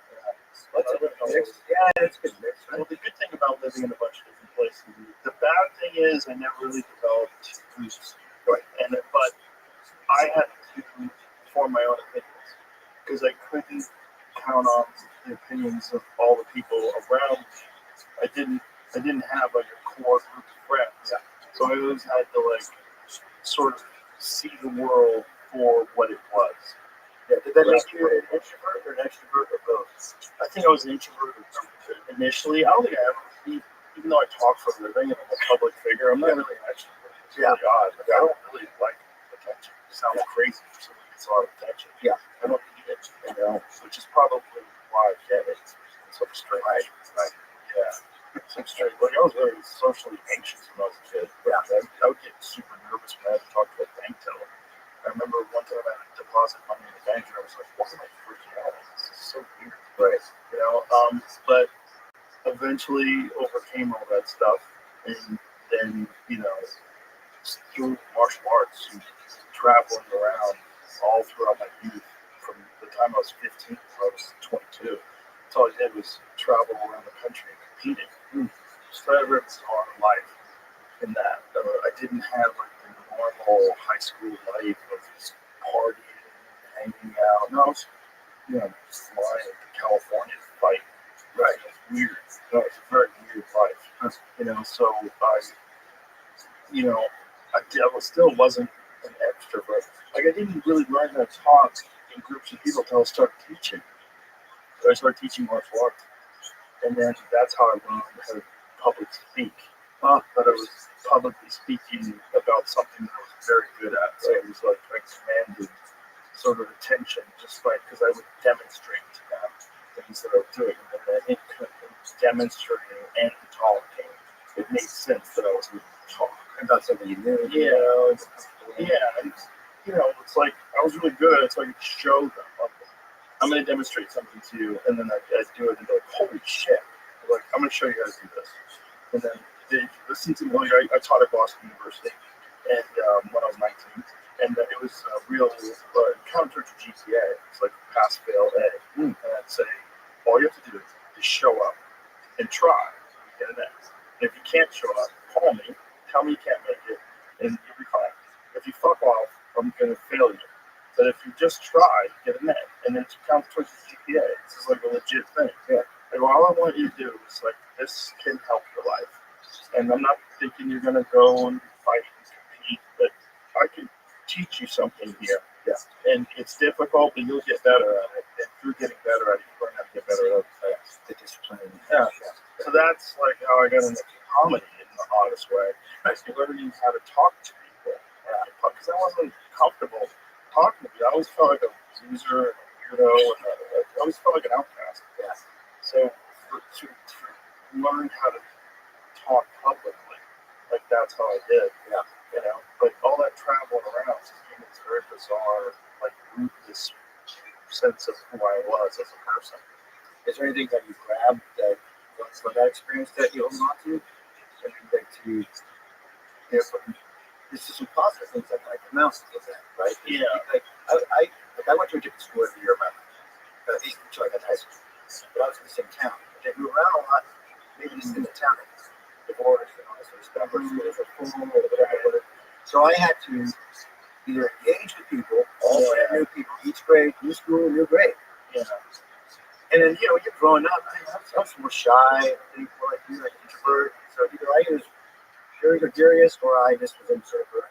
That's a good mix. Yeah, it's a good mix. Right? Well, the good thing about living in a bunch of different places, the bad thing is I never really developed roots. Right. But I had to form my own opinions because I couldn't count on the opinions of all the people around me. I didn't have like a core group of friends. Yeah. So I always had to sort of see the world for what it was. Yeah. Did that make you an introvert or an extrovert or both? I think I was an introvert initially. I don't think I ever, even though I talk for a living and I'm a public figure, I'm not really an extrovert. It's really odd. Like, I don't really like attention. It sounds crazy for someone who gets a lot of attention. Yeah. I don't need it, which is probably why I get it. It's so strange. Right. Yeah. It's so strange. Like, I was very socially anxious when I was a kid. Yeah. I would get super nervous when I had to talk to a bank teller. I remember one time I had to deposit money in the bank, and I was like, why am I freaking out? This is so weird. Right. But eventually overcame all that stuff, and then, through martial arts and traveling around all throughout my youth, from the time I was 15 to I was 22, that's all I did was travel around the country and competing. So I lived a hard life in that. I didn't have like the normal high school life of just partying and hanging out. No, I was, flying to California to fight. Right. It was weird. No, it's a very weird life. So I still wasn't an extrovert. Like, I didn't really learn how to talk in groups of people until I started teaching. So I started teaching martial arts. And then that's how I learned how to public speak. But I was publicly speaking about something that I was very good at. So it was like I commanded sort of attention, just because I would demonstrate to them things that I was doing. And then in demonstrating and talking, it made sense that I was going to talk About something you knew. And it's like I was really good, so I could show them. Okay, I'm going to demonstrate something to you, and then I do it, and they're like, "Holy shit!" They're like, I'm going to show you how to do this. And then they listen to me. I taught at Boston University, and when I was 19, and it was a real counter to GPA. It's like pass, fail, A. And I'd say, all you have to do is show up and try. Get an A. If you can't show up, call me. Tell me you can't make it, and you'll be fine. If you fuck off, I'm going to fail you. But if you just try, get an A, and then it counts towards the GPA. This is like a legit thing. Yeah. I Like, all I want you to do is like this can help your life. And I'm not thinking you're gonna go and fight and compete, but I can teach you something here. Yeah. And it's difficult, but you'll get better at it. And through getting better at it, you're gonna have to get better at it. The discipline. Yeah. So that's like how I got into comedy in the oddest way. I learning how to talk to people. Because I wasn't comfortable talking to people. I always felt like a loser and a weirdo. And I always felt like an outcast. Yeah. So to learn how to talk publicly, like that's how I did. Yeah. You know, but all that traveling around just gave me this very bizarre, like rootless sense of who I was as a person. Is there anything that you grabbed that from that experience that you hold on to? Something that you hear from? This is some positive things that like come out of that, right? Yeah. Like I went to a different school every year of my life. At least until I got high school. But I was in the same town. I didn't move around a lot. Maybe just in the town. The borders and all this sort of stuff. Or whatever. So I had to either engage with people, all brand new people, each grade, new school, new grade. Yeah. And then, you're growing up. I was more shy. I think more like you, like an introvert. So either I was very gregarious or I just was introvert.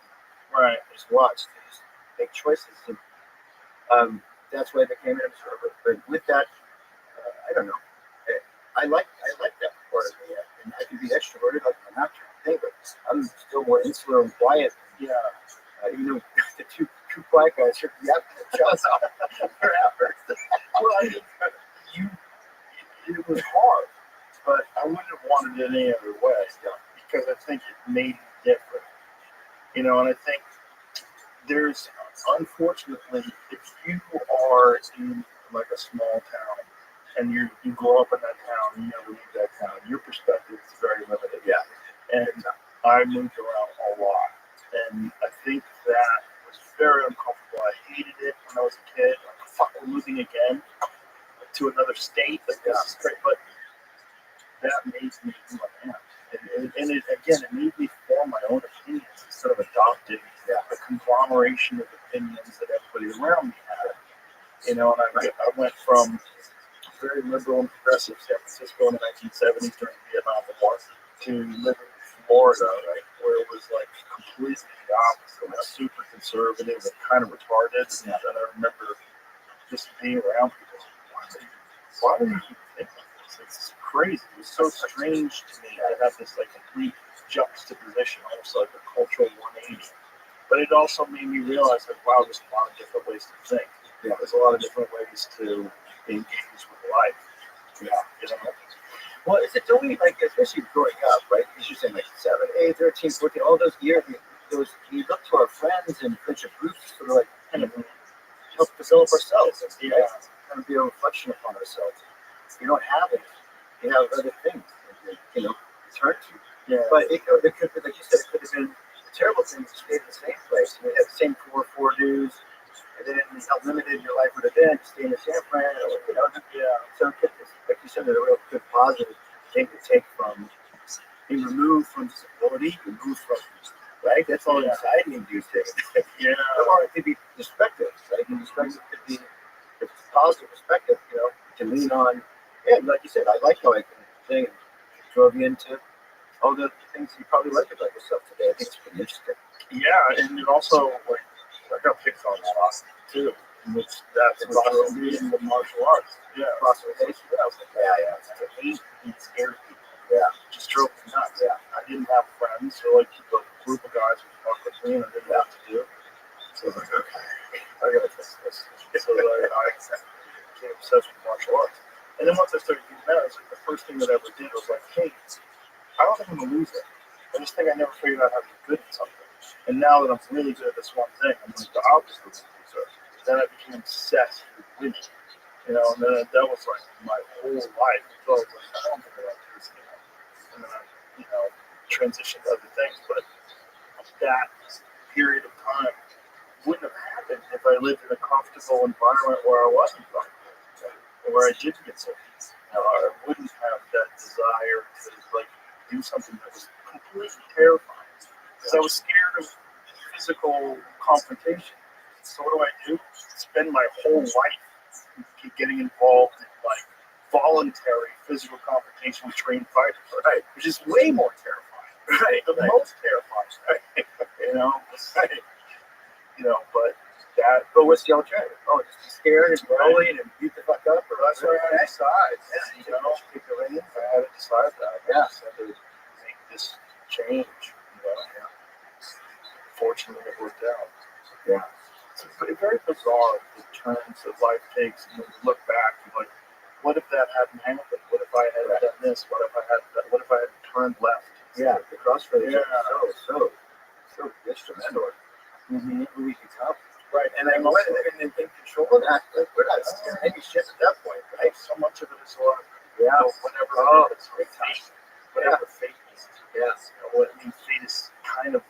Right. I just watched. I just make choices. And that's why I became an observer. But with that, I don't know. I like that part of me. And I can be extroverted like I'm not trying to think, but I'm still more insular and quiet. Yeah. The two quiet guys should be out there shots forever. Well, I mean, it was hard, but I wouldn't have wanted it any other way. Because I think it made it different. And I think there's, unfortunately, if you are in like a small town and you grow up in that town, you never leave that town, your perspective is very limited. Yeah. And I moved around a lot. And I think that was very uncomfortable. I hated it when I was a kid. Like, fuck, we're moving again to another state. Like, this is great. But that made me who I am. And it made me form my own opinions instead of adopting the conglomeration of opinions that everybody around me had. And I went from very liberal and progressive San Francisco in the 1970s during the Vietnam War to living in Florida, right, where it was like completely the opposite, like super conservative and kind of retarded. And I remember just being around people. Why do you think like this? It's crazy. It was so strange to me to have this like complete juxtaposition, almost like a cultural 180. But it also made me realize that wow, there's a lot of different ways to think. Yeah, there's a lot of different ways to engage with life. Yeah. Well, is it only like, especially growing up, right? Because you're saying like 7, 8, 13, 14, all those years, we look to our friends and friendship groups to sort of like kind of help develop ourselves. And, kind of be a reflection upon ourselves. If you don't have it, you have other things that turn to. Yeah. But it could be, like you said, it could have been a terrible thing to stay in the same place. You have the same four dudes, and then how limited your life would have been to stay in the San Fran, So like you said, a real good positive thing to take from being removed from disability, removed from, right? That's all anxiety inducing. Or it could be perspective, right? And perspective could be, if it's a positive perspective, to lean on. Yeah, like you said, I like how I can think and drove you into all the things you probably like about yourself today. I think it's pretty interesting. Yeah, and it also, like, I got picked on a lot too. Which that's what in the martial arts. Yeah. Classification. I was like, I hate being scared of people. Yeah. Just drove me nuts. Yeah. I didn't have friends, so like a group of guys would fuck with me and I didn't know what to do. So I was like, okay, I gotta fix this. So I became obsessed with martial arts. And then once I started doing that, it was like the first thing that I ever did was like, hey, I don't think I'm a loser. I just think I never figured out how to be good at something. And now that I'm really good at this one thing, I'm like the opposite of a loser. Then I became obsessed with winning. And then that was like my whole life until I was like, I don't think I like this anymore. And then I, transitioned to other things. But that period of time wouldn't have happened if I lived in a comfortable environment where I wasn't comfortable, where I didn't get so peace. I wouldn't have that desire to like do something that was completely terrifying. Because I was scared of physical confrontation. So what do? Spend my whole life getting involved in like voluntary physical confrontation with trained fighters, Right. which is way more terrifying. Right. The most terrifying. But that. But what's the alternative? Oh, just be scared and bullied and beat the fuck up, or That's what I had to decide. Take the reins. I had to decide that. Yeah. I had to make this change. Fortunately, it worked out. Yeah. It's very bizarre the turns that life takes. And when you look back, you're like, what if that hadn't happened? What if I had done this? What if I had turned left? Yeah, the crossroads Yeah. are so instrumental in who we become. Right. And then when in control of that, like, we're not steering any shit at that point, right? So much of it is sort of, Yeah. whatever it's great time. whatever fate is. Yes. Fate is kind of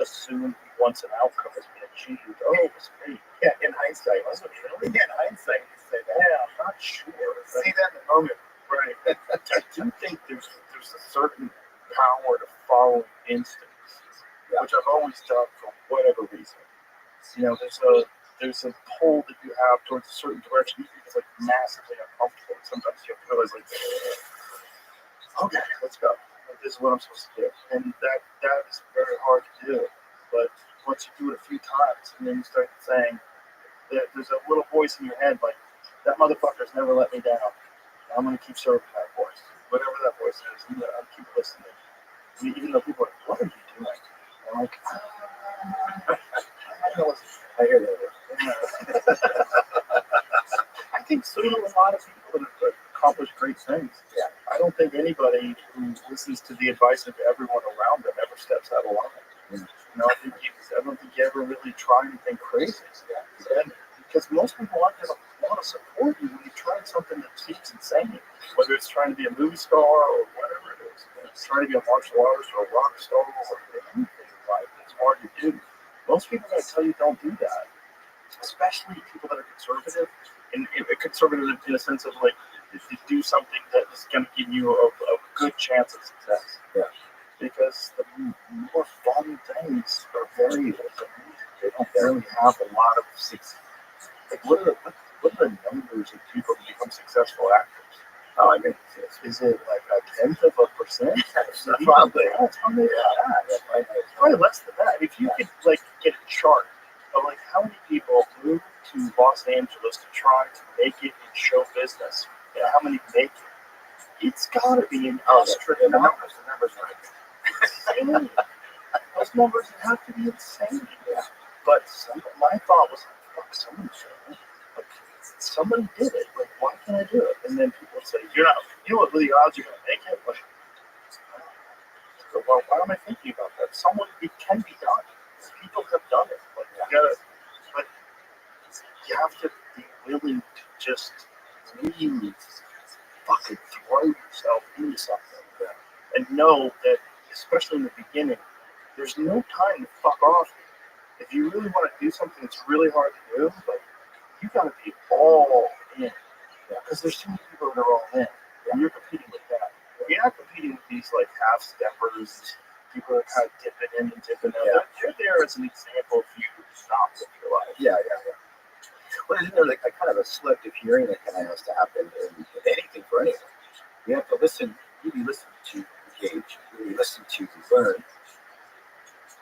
assumed once an outcome has been achieved. Oh, it was fate. Yeah, in hindsight. Was it really? Yeah, in hindsight, you say that. Yeah, I'm not sure. See that in the moment. Right. I do think there's a certain power to following instincts, which I've always done for whatever reason. There's a pull that you have towards a certain direction. You think it's like massively uncomfortable. And sometimes you have to realize, like, okay, let's go. This is what I'm supposed to do, and that is very hard to do. But once you do it a few times, and then you start saying that there's a little voice in your head like, that motherfucker's never let me down. I'm going to keep serving that voice, whatever that voice is. I'll keep listening. Even though people are like, what are you doing? I'm like, I'm going to listen. I hear that. Yeah. I think so do a lot of people that have accomplished great things. Yeah. I don't think anybody who listens to the advice of everyone around them ever steps out of line. I don't think you ever really try anything crazy. Yeah. Because most people aren't going to want to support you when you try something that seems insane. Whether it's trying to be a movie star or whatever it is. It's trying to be a martial artist or a rock star or anything in life that's hard to do. Most people are going to tell you don't do that. Especially people that are conservative. And conservative in a sense of like, if you do something that is going to give you a good chance of success. Yeah. Because the more fun things are variable. They don't really have a lot of success. Like, what are the numbers of people who become successful actors? Oh, I mean, is it like 0.1%? Probably. Yeah, it's probably that. It's probably less than that. If you could like get a chart of like how many people move to Los Angeles to try to make it in show business, and how many make it, it's got to be an astronomical. The numbers are insane. Those numbers have to be insane. Yeah. But my thought was, fuck, someone should. Like, somebody did it. Like, why can't I do it? And then people would say, you're not. You know what? Really, odds you're gonna make it. Like, so, well, why am I thinking about that? It can be done. People have done it. Like, but you have to be willing to just really fucking throw yourself into something, and know that, especially in the beginning, there's no time to fuck off. If you really want to do something that's really hard to do, like, you gotta be all in. Because there's too many people that are all in. And you're competing with that. You're not competing with these like half steppers, people that are kind of dipping in and dipping out. Yeah. They're there as an example for you to stop with your life. Yeah. Well, isn't there like a kind of a selective hearing that kind of has to happen in anything for anything? You have to really listen to engage, really listen to learn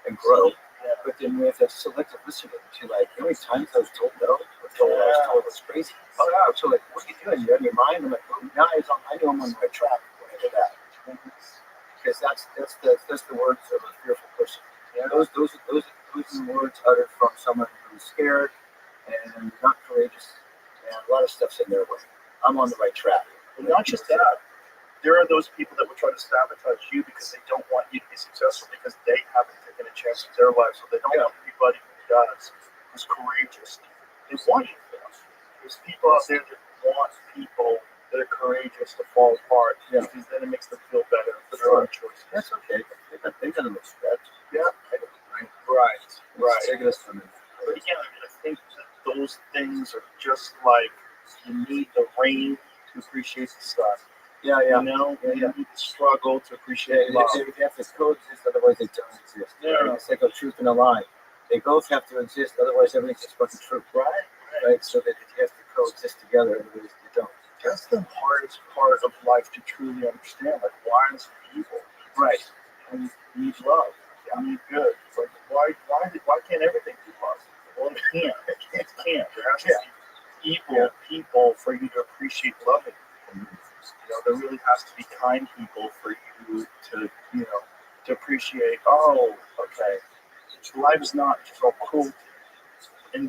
and grow. Yeah. But then we have to selective listening to, like, how many times I was told no, or told I was told it was crazy. Oh, yeah. So, like, what are you doing? You're in your mind. I'm like, oh, now I know I'm on the right track when I do that. Because that's the words of a fearful person. Yeah. Those are words uttered from someone who's scared and not courageous, and a lot of stuff's in their way. I'm on the right track. And not just that. There are those people that will try to sabotage you because they don't want you to be successful because they haven't taken a chance in their life. So they don't want anybody who does, who's courageous. They want you to fail. There's people out there that want people that are courageous to fall apart because then it makes them feel better for their own choices. That's okay. They got to respect. Yeah. Right. But again, I think that those things are just like you need the rain to appreciate the sun. Yeah. You know, you need to struggle to appreciate love. They have to coexist, otherwise they don't exist. Yeah. It's like a truth and a lie. They both have to exist, otherwise everything's just fucking true. Right. Right? So that it has to coexist together, otherwise they don't. That's the hardest part of life to truly understand. Like, why is evil? Right. And you need love. You need good. Like, why can't everything be positive? Well, it can't. It can't. There has to be evil people for you to appreciate loving. You know, there really has to be kind people for you to, you know, to appreciate. Oh, okay. Life is not just all cruelty,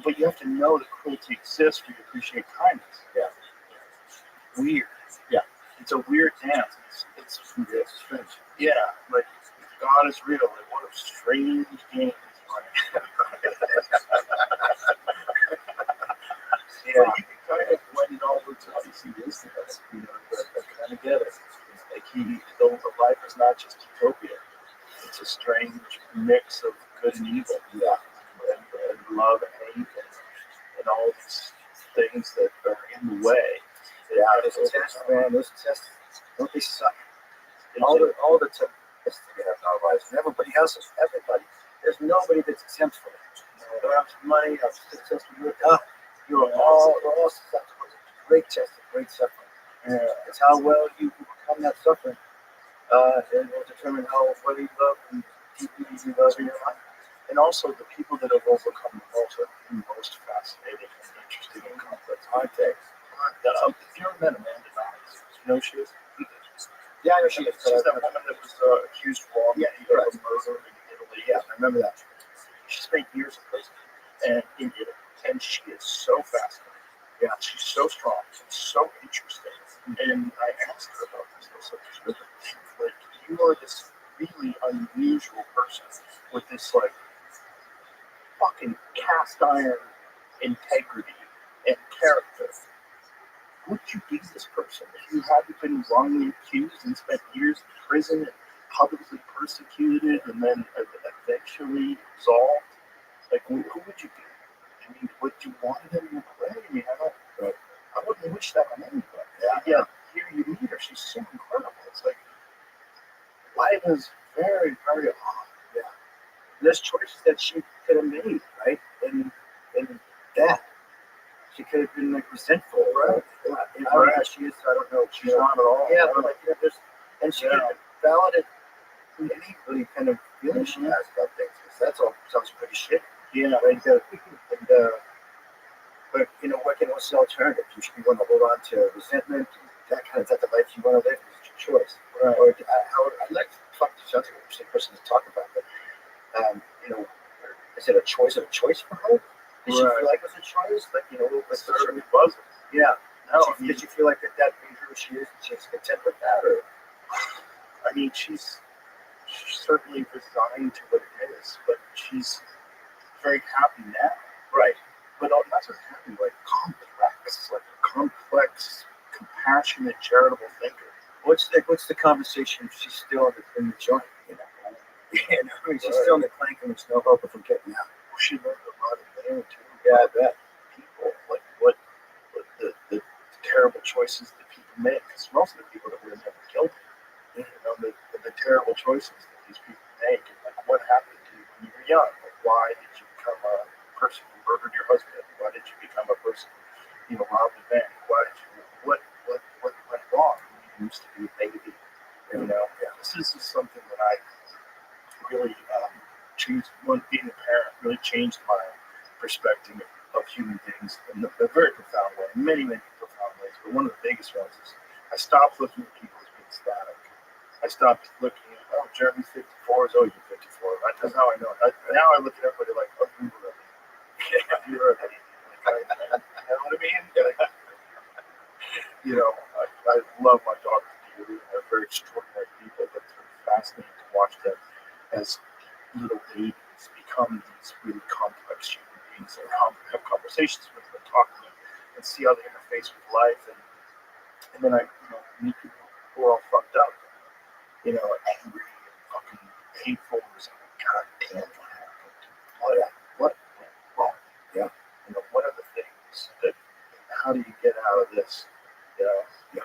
but you have to know that cruelty exists for you to appreciate kindness. Yeah. Weird. Yeah. It's a weird dance. It's strange. yeah, like God is real. Like, what a strange game. Yeah, you can kind of blend it all into how you see this thing. You know, I kind of get it. Like the life is not just utopia. It's a strange mix of good and evil. Yeah, and love and hate and all these things that are in the way. Yeah, those tests, man. Those tests, don't they suck? All the tests that we have in our lives, and everybody else's, everybody. There's nobody that's exempt from it. You don't have money, have successful work. We're all susceptible to great tests, great suffering. It's how well you overcome that suffering. It will determine whether you love and deeply you love in your life. And also the people that have overcome the most fascinating and interesting and complex, aren't they? Have you ever met Amanda Knox? You know who she is? Yeah, I know she is. She's that woman that was accused wrongly of murder in Italy. Yeah, I remember that. She spent years in prison and in Italy, and she is so fascinating. Yeah, she's so strong, she's so interesting. And I asked her about this. I said, like, you are this really unusual person with this like fucking cast iron integrity and character. Would you be this person if you hadn't been wrongly accused and spent years in prison and publicly persecuted and then eventually absolved? Like, who would you be? I mean, would you want it in your way? I mean, I wouldn't wish that on anybody. Yeah, here you meet her. She's so incredible. It's like, life is very, very odd. Yeah. There's choices that she could have made, right? And that. She could have been like resentful, right? I don't know how she is, so I don't know. She's not at all. Yeah, but like, you know, and she could have validated any really kind of feeling she has about things, because that's all sounds pretty shit. Yeah, right? But you know, what's the alternative? You should be want to hold on to resentment, that kind of that the life you want to live is your choice. Right. Or I'd like to talk to something interesting person to talk about, but you know, is it a choice for her? Did she feel like it was a choice? Like, you know, it certainly wasn't. Yeah. No, did you feel like that made her who she is and she's content with that? Or I mean, she's certainly resigned to what it is, but she's very happy now. right. But not just happy, like complex, compassionate, charitable thinker. What's the conversation? She's still in the joint, you know. You know, I mean, she's still in the clank and there's no hope of him getting out. She learned a lot of there too. Yeah, I bet. People, like what the terrible choices that people make. Because most of the people that were never killed, you know, the terrible choices that these people make. And like, what happened to you when you were young? Like, why did you become a person who murdered your husband? Why did you become a person who, you know, robbed a bank? Why did you? What went wrong? You used to be a baby. You know, this is something that I really changed. When being a parent really changed my perspective of human beings in a very profound way, many profound ways. But one of the biggest ones is I stopped looking at people as being static. I stopped looking at, oh, Jeremy's 54, you're 54. That's how I know it. Now I look at everybody like, oh, you're Rabbi. Yeah, you're Rabbi. You know what I mean? You know, I love my daughters dearly. They're very extraordinary people, but it's really fascinating to watch them as little babies become these really complex human beings and have conversations with them, talk to them, and see how they interface with life. And then I, you know, meet people who are all fucked up, you know, angry and fucking hateful. God damn, what happened? What went wrong? Yeah. You know, what are the things that? How do you get out of this? You know. Yeah.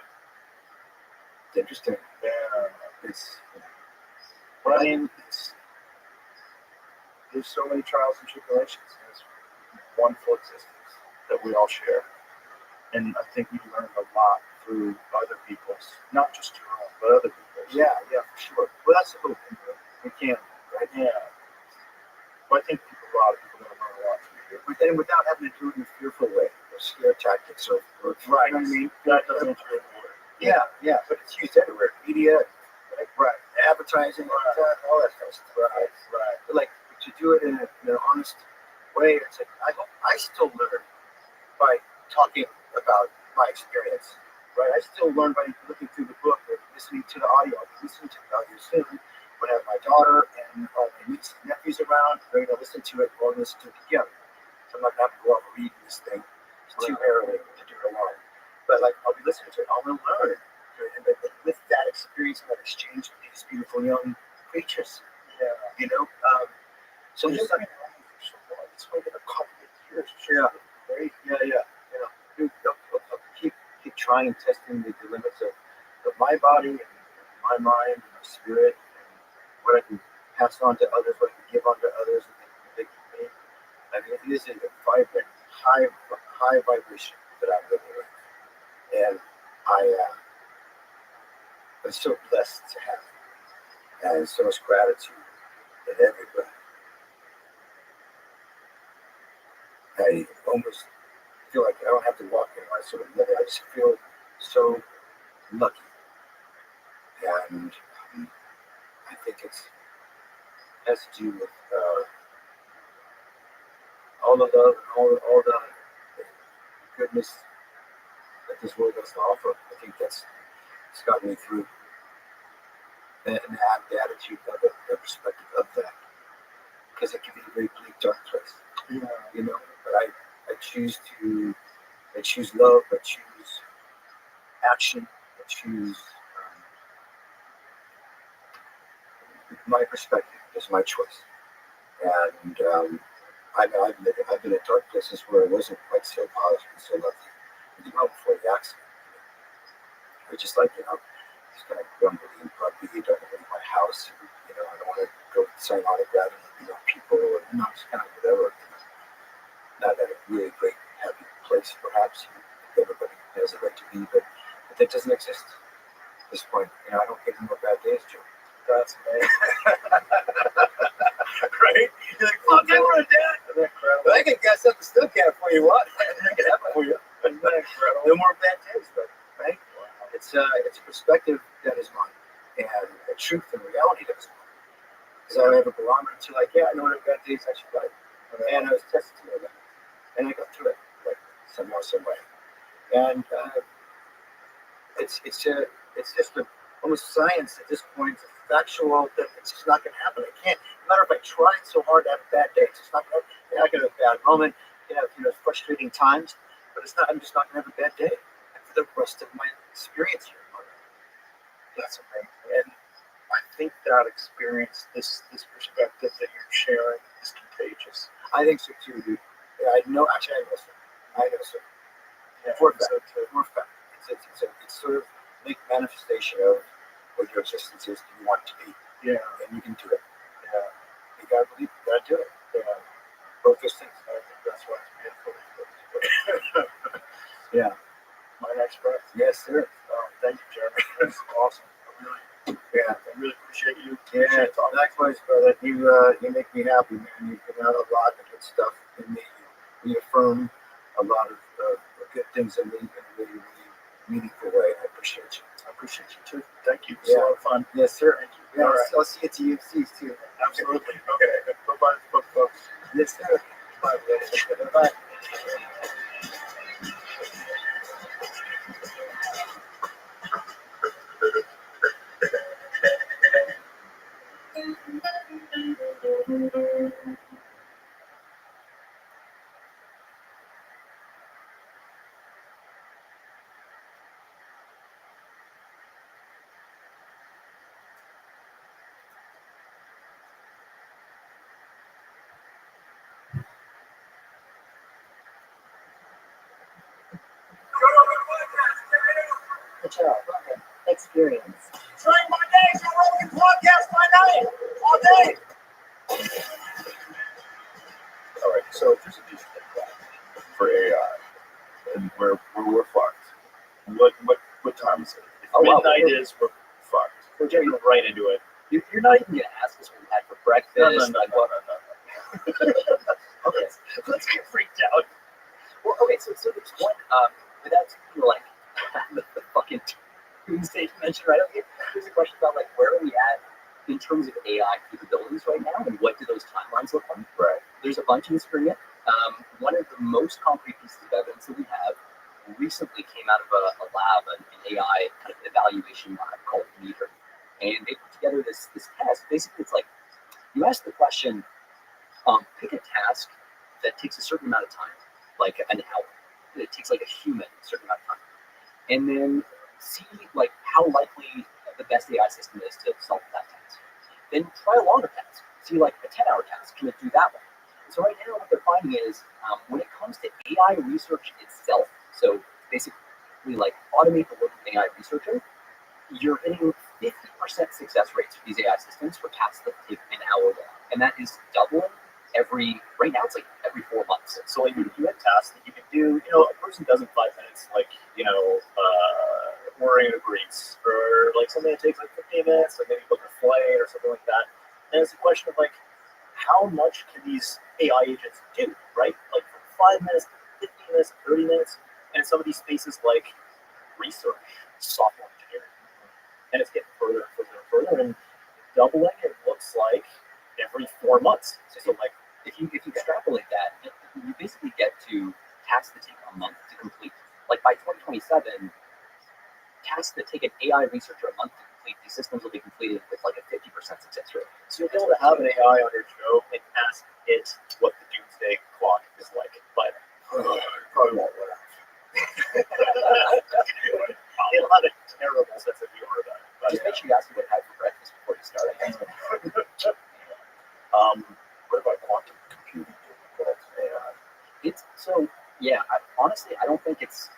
It's interesting. Yeah. But I mean, there's so many trials and tribulations in this wonderful existence that we all share. And I think we learn a lot through other people's, not just your own, but other people's. Yeah, for sure. Well, that's the whole thing. We can't, right? Yeah. But I think a lot of people are going to learn a lot from you. But then without having to do it in a fearful way, or scare tactics, or Right. You know what I mean? That doesn't really work. Yeah, but it's used everywhere. Media, Right. advertising, Right. all that kind of stuff. Right. Right. But like to do it in an honest way, it's like I still learn by talking about my experience. Right? I still learn by looking through the book or listening to the audio. I'll be listening to the audio soon when I have my daughter and my nieces and nephews around. We're going to listen to it or listen to it together. So I'm not going to have to go out reading this thing. It's too early to do it alone. But like I'll be listening to it. I'm going to learn. And with that experience and that exchange with these beautiful young creatures, Yeah. you know. So Well, just you've like, been around for so long. It's only been a couple of years. Yeah. Great. dude, I'll keep trying and testing the limits of my body and my mind and my spirit and what I can pass on to others, what I can give on to others, and they can me. I mean, it is a vibrant, high vibration that I'm living with, and I'm so blessed to have it, and so much gratitude in every breath. I almost feel like I don't have to walk in my sort of limit. I just feel so lucky, and I think it has to do with all the love and all the goodness that this world has to offer. I think it's gotten me through, and have the attitude of it, the perspective of that, because it can be a very bleak, dark place, Yeah. you know. But I choose love. I choose action. I choose my perspective is my choice, and I've been in dark places where it wasn't quite so polished and so lovely. Even before the accident, it was just like, just kind of grumbly and grumpy. You don't want to leave my house. And, I don't want to go sign autographs and people, and just kind of whatever. Not at a really great, happy place, perhaps. Everybody has a right to be, but that doesn't exist at this point. I don't get any more bad days, Joe. That's amazing. Right? You're like, fuck, I want that. Isn't that incredible? But I can guess up the still can for you what? I can happen for you. Isn't that incredible? No more bad days, though, right? Wow. It's a perspective that is mine, and a truth and reality that is mine. Because I have a barometer to I know what bad days I should like, and I was tested to know that, and I got through it somehow, some way, and it's just almost science at this point. It's factual that it's just not going to happen. It can't. No matter if I tried so hard to have a bad day, it's just not going to. You're not going to have a bad moment. You have frustrating times, but it's not. I'm just not going to have a bad day for the rest of my experience here. That's amazing. And I think that experience, this perspective that you're sharing, is contagious. I think so too, dude. Yeah, I know so. Yeah, For a so fact. For a fact. It's sort of like manifestation of what your existence is. You want it to be, yeah, and you can do it. yeah, You gotta believe it. You gotta do it. yeah. Both those things. I think that's why it's beautiful. Yeah. My next breath. Yes, sir. Thank you, Jeremy. That's awesome. I really appreciate you. Yeah. Appreciate talking. Likewise, brother. You make me happy, man. You put out a lot of good stuff in me. You affirm a lot of good things in me in a really, really meaningful way. I appreciate you. I appreciate you too. Thank you. It was a lot of fun. Yes, sir. Thank you. Yeah, All right. I'll see you at TFCs too. Absolutely. Okay. Bye-bye, folks. Yes, sir. Bye. Bye. Good job. Experience. Drink my days, you're rolling podcast my night, all day. All right. So if there's a digital clock for AI, and where we're fucked, what What time is it? If Oh, wow. midnight is, we're Fucked. So Jerry, getting right into it. you're not even gonna ask us what we had for breakfast. No. Okay. Let's get freaked out. Well, okay. So there's one. Without like the fucking Tuesday mention right up here. There's a question about like where are we at in terms of AI capabilities right now, and what do those timelines look like? Right. There's a bunch in this area. One of the most concrete pieces of evidence that we have recently came out of a lab, an AI kind of evaluation lab called Meter, and they put together this test. Basically, it's like you ask the question, pick a task that takes a certain amount of time, like an hour. It takes like a human a certain amount of time, and then see like how likely the best AI system is to solve that task. Then try a longer task. See like a 10-hour task, can it do that one? So right now what they're finding is when it comes to AI research itself, so basically like automate the work of AI researcher, you're getting 50% success rates for these AI systems for tasks that take an hour long. And that is doubling right now it's like every 4 months. So like you had tasks that you could do, a person does in 5 minutes, like, ordering a grease, or like something that takes like 15 minutes, like maybe book a flight or something like that. And it's a question of like, how much can these AI agents do, right? Like from 5 minutes to 15 minutes, 30 minutes, and in some of these spaces like research, software engineering, and it's getting further and further and further, and doubling it looks like every 4 months. So like, If you extrapolate that, you basically get to tasks that take a month to complete. Like by 2027, tasks that take an AI researcher a month to complete, these systems will be completed with like a 50% success rate. So you'll be able to have an AI on your show and ask it what the doomsday clock is like. But Probably won't let out. it'll have a terrible sense of humor about it. But, Just make sure you ask me what I had for breakfast before you start. What about quantum computing? That's AI. It's so yeah. Honestly, I don't think it's.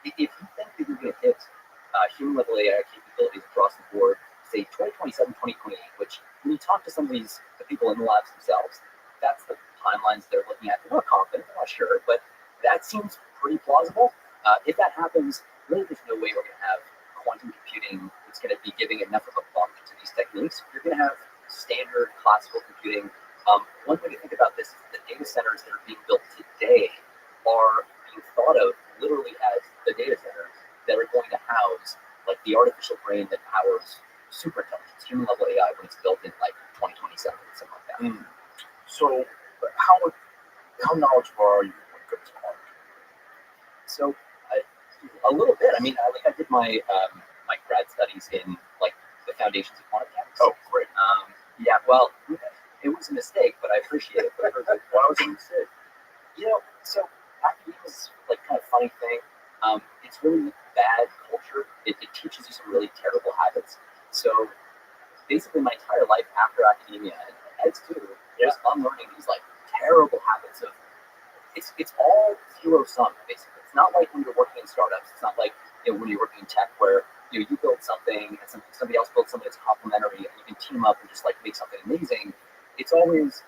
If you think that you're going to hit human level AI capabilities across the board, say 2027, 2028, which when you talk to some of the people in the labs themselves, that's the timelines they're looking at. They're not confident, they're not sure, but that seems pretty plausible. If that happens, really, there's no way we're going to have quantum computing that's going to be giving enough of a bump to these techniques. You're going to have standard classical computing. One way to think about this is the data centers that are being built today are being thought of literally as the data centers that are going to house like the artificial brain that powers super intelligence, human level AI when it's built in like 2027 or something like that. So, how knowledgeable are you when it comes to quantum? So a little bit. I mean, I did my my grad studies in like the foundations of quantum mechanics. Oh, great. Yeah. Well, it was a mistake, but I appreciate it. But Why was it a mistake? So academia is like kind of funny thing. It's really bad culture. It teaches you some really terrible habits. So basically, my entire life after academia and Ed's too, was unlearning these like terrible habits of. It's all zero sum basically. It's not like when you're working in startups. It's not like when you're working in tech where you build something and somebody else builds something that's complementary and you can team up and just like make something amazing. It's always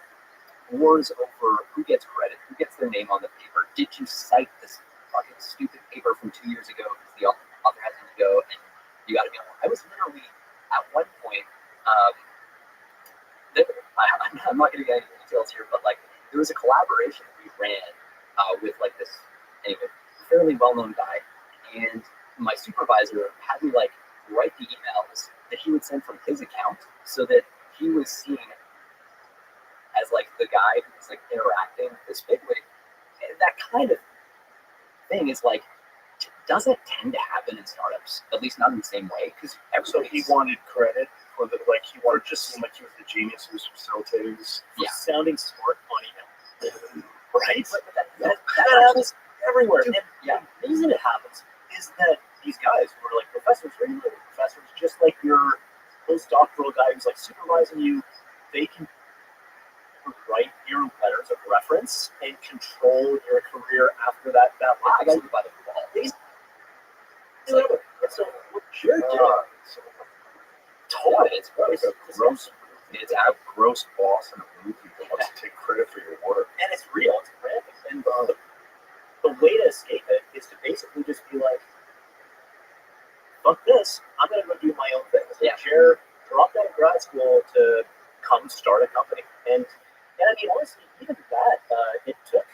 wars over who gets credit, who gets their name on the paper. Did you cite this fucking stupid paper from 2 years ago because the author has to go and you got to be on. I was literally at one point. I'm not going to get into details here, but like there was a collaboration that we ran with like this anyway fairly well-known guy, and my supervisor had me like write the emails that he would send from his account so that he was seen as like the guy who was like interacting with this bigwig. And that kind of thing is like doesn't tend to happen in startups, at least not in the same way. Because So he wanted credit for he wanted to seem like he was the genius who was facilitating this. sounding smart on email. right, but that happens everywhere. Dude, And the reason it happens is that these guys who are like professors, regular professors, just like your postdoctoral guy who's like supervising you, they can write your letters of reference and control your career after that. I got you by the ball. It's so legit. Totally, it's Like gross. a gross, It's have gross boss in a movie that wants to take credit for your work. And it's real. It's rampant. And the way to escape it is to basically just be like, fuck this, I'm gonna go do my own thing. As a chair, dropped out of grad school to come start a company. And I mean, honestly, even that, it took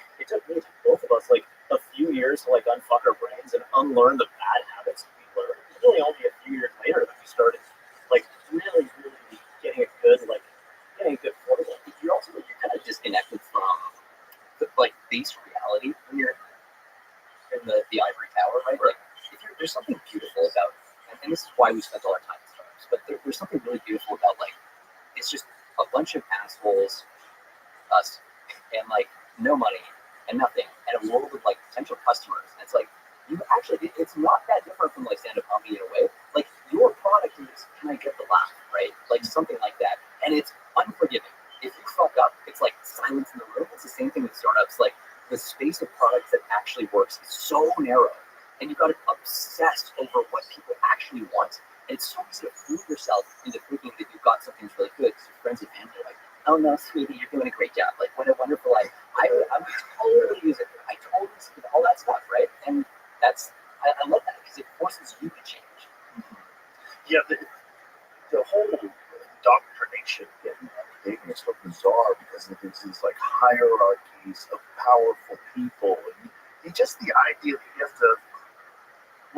me, both of us, like a few years to like unfuck our brains and unlearn the bad habits we learned. It was really only a few years later that we started like really getting a good portable. You're kind of disconnected from like base reality when you're in the ivory tower, right? Like there's something beautiful about, and this is why we spent all our time in startups, but there's something really beautiful about like it's just a bunch of assholes, us, and like no money and nothing, and a world of like potential customers. And it's like you actually, it's not that different from like stand-up comedy in a way. Like your product is, can I get the laugh, right? Like something like that, and it's unforgiving. If you fuck up, it's like silence in the room. It's the same thing with startups. Like the space of products that actually works is so narrow, and you got to obsess over what people actually want. And it's so easy to fool yourself into thinking that you've got something really good because your friends and family are like, "Oh no, sweetie, you're doing a great job. Like what a wonderful life. I totally use it. I totally see all that stuff, right?" And that's I love that because it forces you to change. Yeah, the whole indoctrination in academia is so bizarre because there's these like hierarchies of powerful people, and just the idea that you have to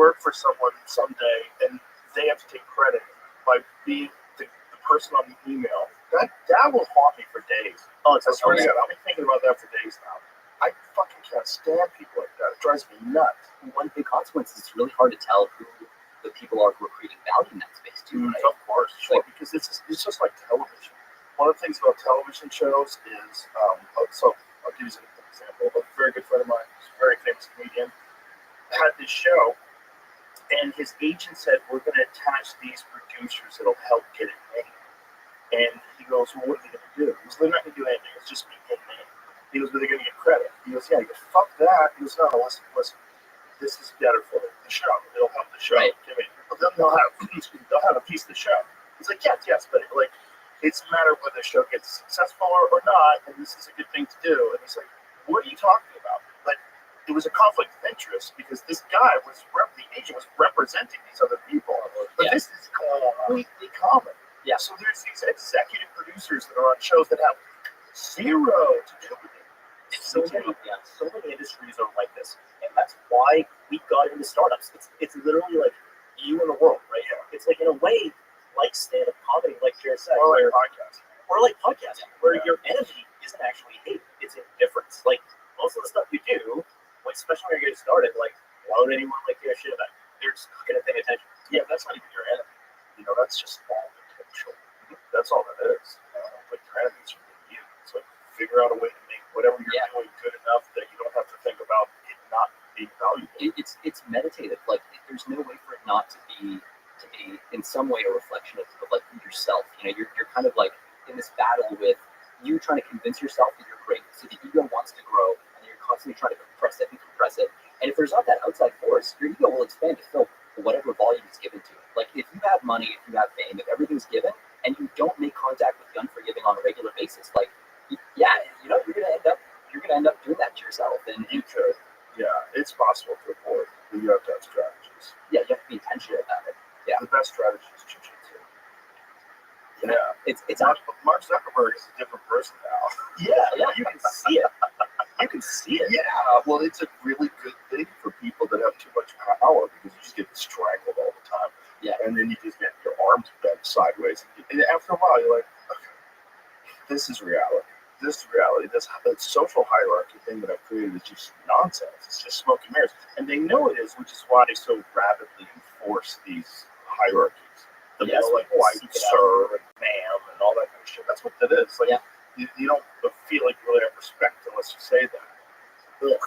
work for someone someday and they have to take credit by being the person on the email. That will haunt me for days. I swear to God, I'll be thinking about that for days now. I fucking can't stand people like that. It drives me nuts. One big consequence is it's really hard to tell who the people are who are creating value in that space too, right? Of course, sure, because it's just like television. One of the things about television shows is, so I'll give you an example. A very good friend of mine, who's a very famous comedian, had this show, and his agent said, "We're going to attach these producers that'll help get it made." And he goes, "Well, what are they going to do?" He goes, "They're not going to do anything. It's just be in name." He goes, "But they're going to get credit." He goes, "Yeah." He goes, "Fuck that." He goes, "No, listen. This is better for the show. It'll help the show. Right. I mean, they'll have a piece of the show." He's like, yes, but like, it's a matter of whether the show gets successful or not, and this is a good thing to do. And he's like, "What are you talking about?" Like, it was a conflict of interest because this guy the agent was representing these other people, but this is completely common. Yeah. So there's these executive producers that are on shows that have zero to do with it. So many industries are like this, and that's why we got into startups. It's literally like you and the world, right? Yeah. It's like in a way like stand-up comedy, like Jared said, or like podcasting, where your enemy isn't actually hate; it's indifference. Like most of the stuff you do, like especially when you're getting started, like why would anyone like give a shit about it? They're just not gonna pay attention. Yeah, that's not even your enemy. That's just all potential. That's all that is. Like your enemies are you. So figure out a way to make whatever you're doing good enough that you don't have to think about it not being valuable. It's meditative. Like there's no way for it not to be in some way a reflection of like yourself. You're kind of like in this battle with you trying to convince yourself that you're great. So the ego wants to grow, and you're constantly trying to compress it. And if there's not that outside force, your ego will expand to fill whatever volume is given to it. Like if you have money, if you have fame, if everything's given, and you don't make contact with the unforgiving on a regular basis, like you're gonna end up doing that to yourself. And you could, it's possible to avoid, but you have to have strategies. Yeah, you have to be intentional about it. Yeah, the best strategy is jiu-jitsu. Yeah, it's Mark Zuckerberg is a different person now. Yeah, you can see it. You can see it. Yeah, well, it's a really good thing for people that have too much power because you just get strangled all the time. Yeah, and then you just get your arms bent sideways, and after a while, you're like, okay, this is reality. This social hierarchy thing that I've created is just nonsense. It's just smoke and mirrors. And they know it is, which is why they so rapidly enforce these hierarchies. Like white, sir, and ma'am, and all that kind of shit. That's what that is. Like, you don't feel like you really have respect unless you say that. Ugh.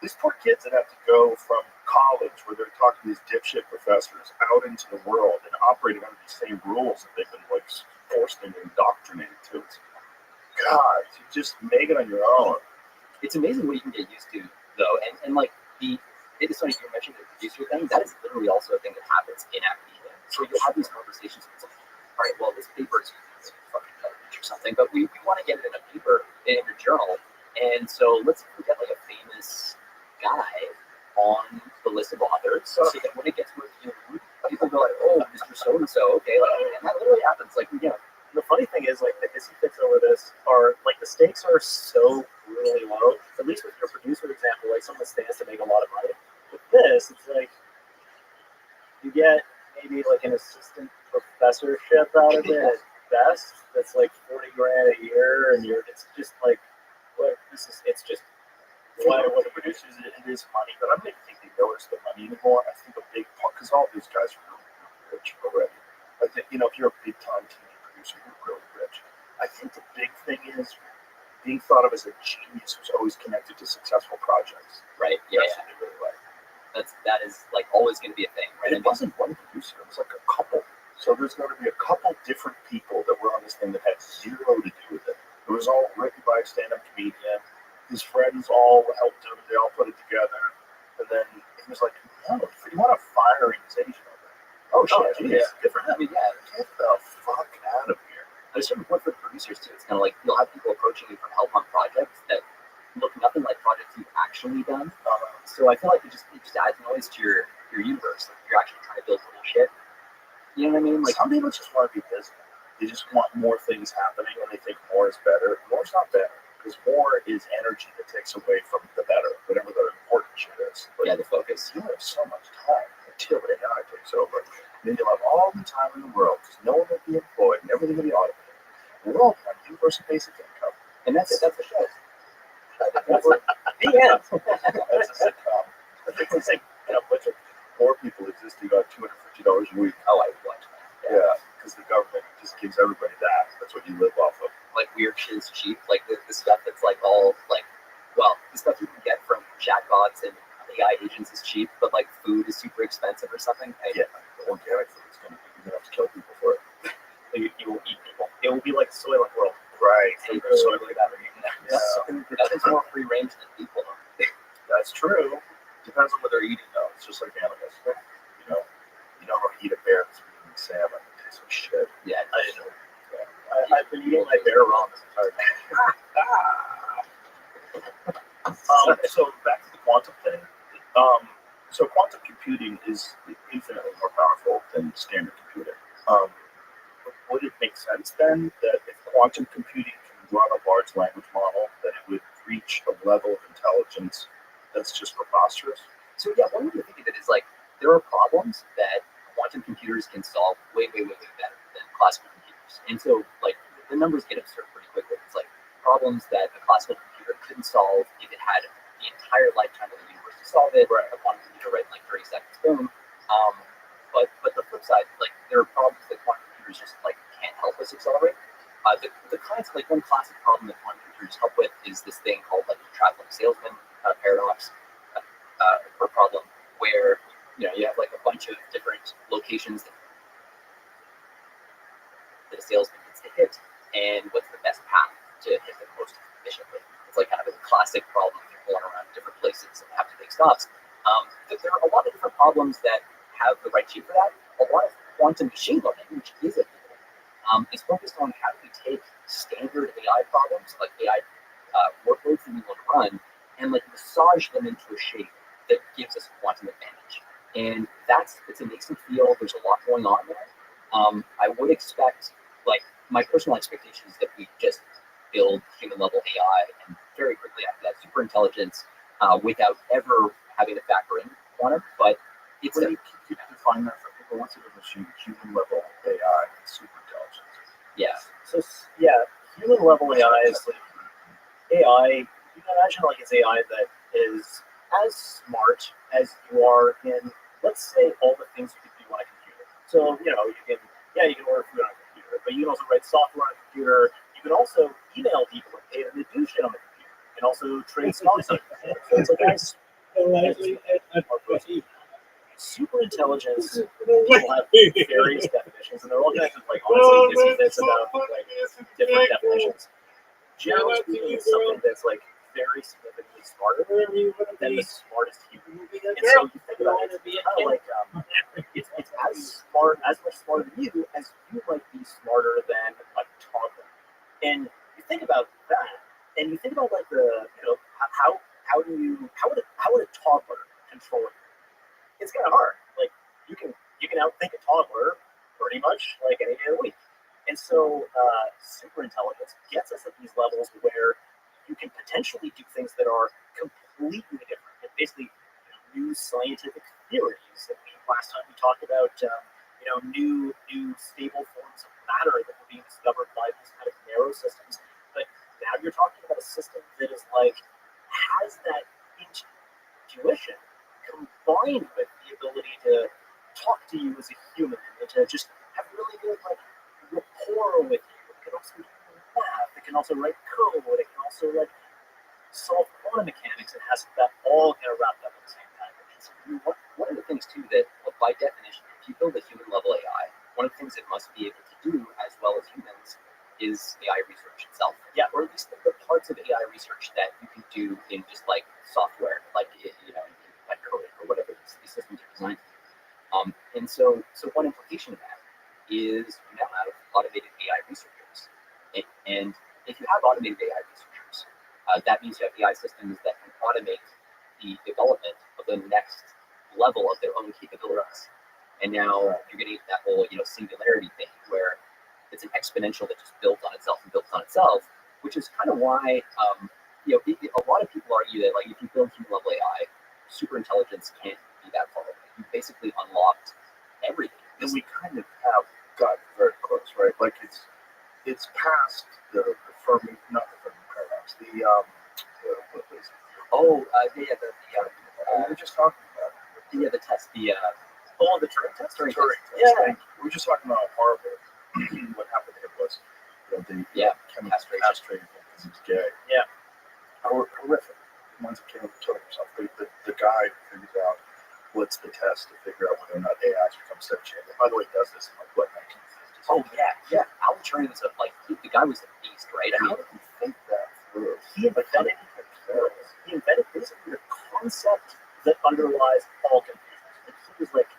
These poor kids that have to go from college where they're talking to these dipshit professors out into the world and operating under the same rules that they've been like forced and indoctrinated to. God, you just make it on your own. It's amazing what you can get used to, though, and like it's funny you mentioned the producer thing. That is literally also a thing that happens in academia. So you'll have these conversations. It's like, all right, well, this paper is fucking garbage or something, but we want to get it in a paper in your journal, and so let's get like a famous guy on the list of authors so that when it gets reviewed, people go like, oh, Mr. So-and-so, okay, like, and that literally happens. Like, The funny thing is, like, the hissy fits over this are, like, the stakes are so really low. At least with your producer example, like, someone stands to make a lot of money. With this, it's like, you get maybe, like, an assistant professorship out of it at best. That's, like, 40 grand a year, and it's just, like, it's just, What the producers, it is money, but I don't even think they notice the money anymore. I think a big part, because all these guys are really, really rich already. I think, if you're a big time TV producer, you're really rich. I think the big thing is being thought of as a genius who's always connected to successful projects. right? That's what they really like. That is like always going to be a thing, right? And it wasn't one producer, it was like a couple. So there's going to be a couple different people that were on this thing that had zero to do with it. It was all written by a stand-up comedian. His friends all helped him. They all put it together. And then he was like, no, if you want to fire his agent over it. Oh, shit, geez. Yeah. Good for him. I mean, yeah. Get the fuck out of here. At a certain point for the producers too, it's kind of like you'll have people approaching you for help on projects that look nothing like projects you've actually done. So I feel like it just adds noise to your universe. Like you're actually trying to build cool shit. You know what I mean? Like Some people just want to be busy. They just want more things happening, and they think more is better. More's not better, because more is energy that takes away from the better, whatever the important shit is. But yeah, the focus. you have so much time until AI takes over. And then you'll have all the time in the world, because no one will be employed, and everything will be automated. And we're all on universal basic income. And that's it. That's the show. That's The end. a sitcom. It's like, a bunch of poor people existing on $250 a week. Oh, I watch that. Yeah, because the government just gives everybody that. That's what you live off of. Like weird shit's cheap. Like the stuff that's like all like, well, the stuff you can get from chatbots and AI agents is cheap, but like food is super expensive or something. Yeah, the organic food is going to be, you're going to have to kill people for it. you will eat people. It will be like Soylent World. Right. Hey, So like that. Nothing's more free range than people. That's true. Depends on what they're eating, though. It's just like animals. You don't want to eat a bear that's eating salmon. It tastes like shit. Yeah, I know. I've been eating my bear wrong this entire time. So back to the quantum thing. So quantum computing is infinitely more powerful than standard computing. Would it make sense then that if quantum computing can run a large language model, that it would reach a level of intelligence that's just preposterous? So yeah, one way to think of it is like there are problems that quantum computers can solve way better than classical computers. And so like the numbers get absurd pretty quickly. It's like problems that a classical computer couldn't solve if it had the entire lifetime of the universe to solve it. Right. A quantum computer, right, in like 30 seconds, boom. But the flip side, like there are problems that quantum computers just like can't help us accelerate. The kinds like one classic problem that quantum computers help with is this thing called like the traveling salesman paradox or problem, where you have like a bunch of different locations that the salesman needs to hit, and what's the best path to hit them most efficiently. It's like kind of a classic problem if you're going around different places and have to make stops. But there are a lot of different problems that have the right shape for that. A lot of quantum machine learning, which is a field, is focused on how do we take standard AI problems, like AI workloads that we want to run, and like massage them into a shape that gives us a quantum advantage. And it's a nascent field. There's a lot going on there. I would expect, like, my personal expectation is that we just build human level AI and very quickly after that super intelligence without ever having to factor in quantum. But it's What do you define that for people? What's the difference between human level AI and super intelligence? yeah. So yeah, human level AI is like AI. You can imagine like it's AI that is as smart as you are in, let's say, all the things you can do on a computer. So you can order food on a computer, but you can also write software on a computer. You can also email people and pay them to do shit on the computer. You can also trade stocks on the computer. So it's like nice. Super intelligence people have various definitions, and they're all connected like honestly it's about like different definitions. Generally speaking, it's something that's like very significantly smarter than the smartest human. And so you think about it, it's kind of like it's as much smarter than you as you might be smarter than a toddler. And you think about that, and you think about like how would a toddler control it? It's kind of hard. Like you can you can outthink a toddler pretty much like any day of the week. And so super intelligence gets us at these levels where you can potentially do things that are completely different. And basically, new scientific theories. And last time we talked about, new stable forms of matter that were being discovered by these kind of narrow systems. But now you're talking about a system that is like has that intuition combined with the ability to talk to you as a human and to just have really good like rapport with you. It can also do math. It can also write code. It can also like solve quantum mechanics. It has that all kind of wrapped up at the same time. One of the things too that, by definition, if you build a human level AI, one of the things it must be able to do as well as humans is AI research itself. Yeah, or at least the parts of AI research that you can do in just like software, like like coding or whatever these systems are designed. And so one implication of that is you now have automated AI researchers, and if you have automated AI researchers, that means you have AI systems that can automate the development of the next level of their own capabilities. And now you're getting that whole, singularity thing where it's an exponential that just builds on itself and builds on itself, which is kind of why, a lot of people argue that, like, if you build human level AI, super intelligence can't be that far away. You basically unlocked everything. And we kind of have gotten very close, right? Like it's past the Fermi, not the Fermi paradox, what was it? We were just talking about it. The test, the Turing test. Turing test. test. Yeah. We were just talking about Harvard. What happened to him was the chemical castrated him because he was gay. Yeah. Horrific. Winds up killing himself. The guy figures out what's the test to figure out whether or not AI becomes sentient. And by the way, he does this in like what 1950s. Oh yeah. Alan Turing was the guy was a beast, right? How did he think that through? He invented basically the concept that underlies all computers. Like, he was like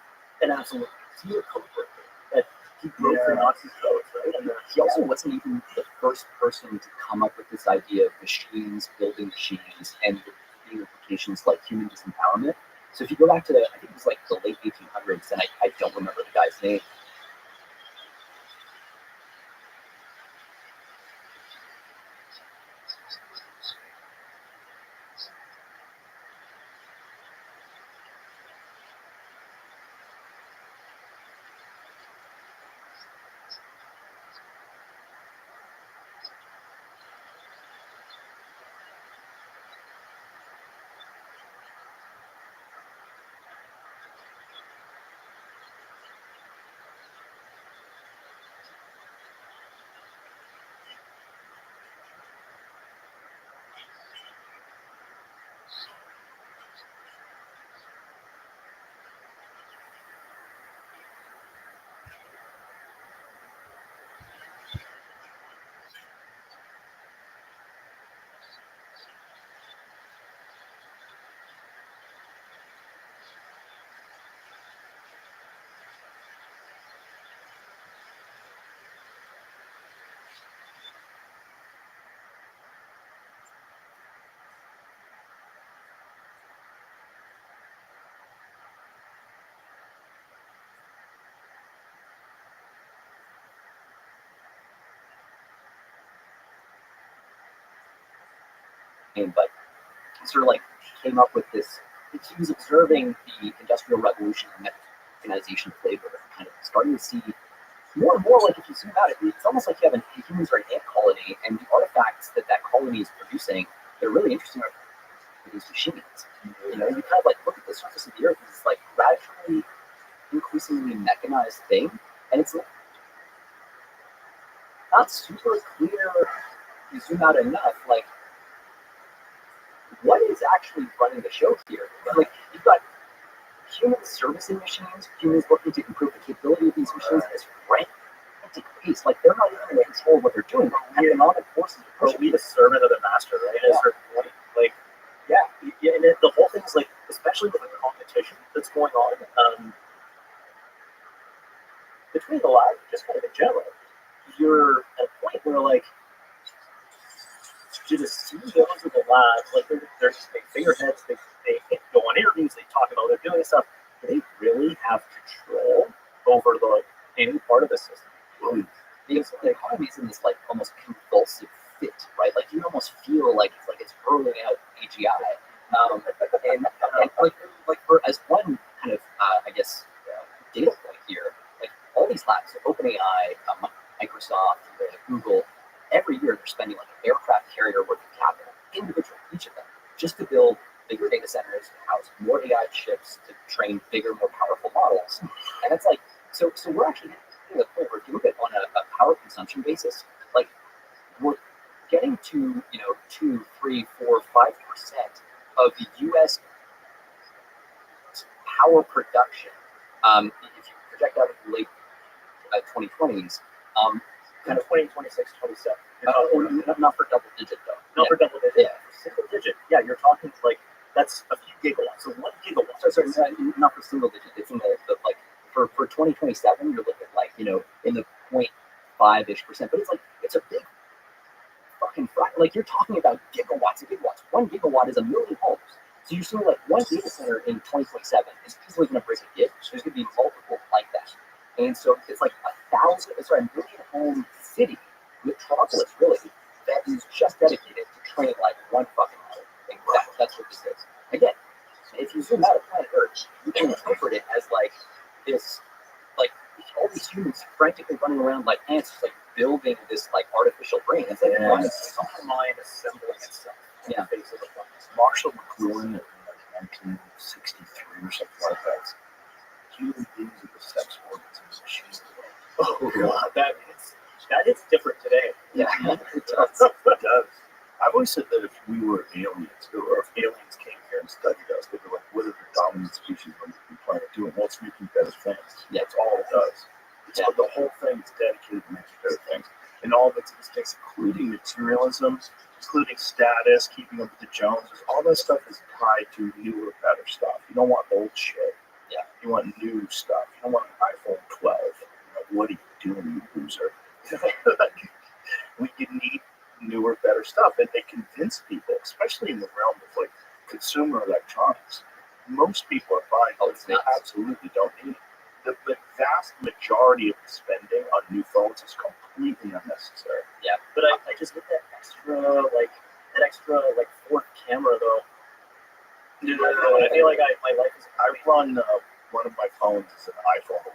an absolute pure code breaker. That he broke the Nazi codes, right? And he also wasn't even the first person to come up with this idea of machines building machines and the implications like human disempowerment. So if you go back to I think it was like the late 1800s, and I don't remember the guy's name. But he sort of like came up with this. He was observing the Industrial Revolution and mechanization of labor, kind of starting to see more and more. Like if you zoom out, it's almost like you have humans are an ant colony, and the artifacts that colony is producing, they're really interesting for these machines. You kind of like look at the surface of the Earth, it's like gradually, increasingly mechanized thing, and it's not super clear. You zoom out enough, like. What is actually running the show here? Like you've got humans servicing machines, humans looking to improve the capability of these machines at this frantic pace. Like they're not even in control of what they're doing. Economic forces are pushing. Be the servant of the master, right? At a certain point, like and the whole thing is like, especially with the competition that's going on between the labs, just kind of in general, you're at a point where like. Do the CEOs of the labs, like they're just big figureheads, they go on interviews, they talk about what they're doing and stuff. Do they really have control over any part of the system. Well, Because the economy is in this like almost convulsive fit, right? Like you almost feel like it's hurling out AGI. And like for as one kind of I guess data point here, like all these labs, so OpenAI, Microsoft, Google, every year they're spending like an aircraft carrier worth of capital, individual, each of them, just to build bigger data centers, to house more AI chips, to train bigger, more powerful models. And it's like, so we're actually getting to the point where if you look at on a power consumption basis, like we're getting to 2, 3, 4, 5% of the U.S. power production. If you project out in the late 2020s, Kind of 2026, 27. not for double digit though. Not for double digit. Yeah. For single digit. Yeah, you're talking like that's a few gigawatts. So 1 gigawatt. Sorry, not for single digit. It's in the like for 2027, you're looking at like in the 0.5-ish%. But it's a big fucking like you're talking about gigawatts and gigawatts. 1 gigawatt is a million homes. So you're seeing like one data center in 2027 is easily going to break a gig. There's going to be multiple like that. And so it's like a million home city, metropolis really, that is just dedicated to train like one fucking model. And that's what this is. Again, if you zoom out of planet Earth, you can interpret it as like this, like all these humans frantically running around like ants, just like building this like artificial brain. It's like one Some mind assembling itself. Yeah. On the face of the planet. Marshall McLuhan in like 1963 or something like that. Human beings are the sex organs of machines. Oh god, that is different today. Yeah, It does. It does. I've always said that if we were aliens, or if aliens came here and studied us, they'd be like, what are the dominant species on the planet doing? Well, it's making better things. Yeah. That's all it does. It's the whole thing is dedicated to making better things. And all of its instincts, including materialism, including status, keeping up with the Joneses, all that stuff is tied to newer, better stuff. You don't want old shit. Yeah. You want new stuff. You don't want an iPhone 12. Like, what are you doing, you loser? You need newer, better stuff. And they convince people, especially in the realm of like consumer electronics. Most people are buying things they absolutely don't need. The vast majority of the spending on new phones is completely unnecessary. Yeah. But I just get that extra fourth camera though. I feel like my life is. I run one of my phones is an iPhone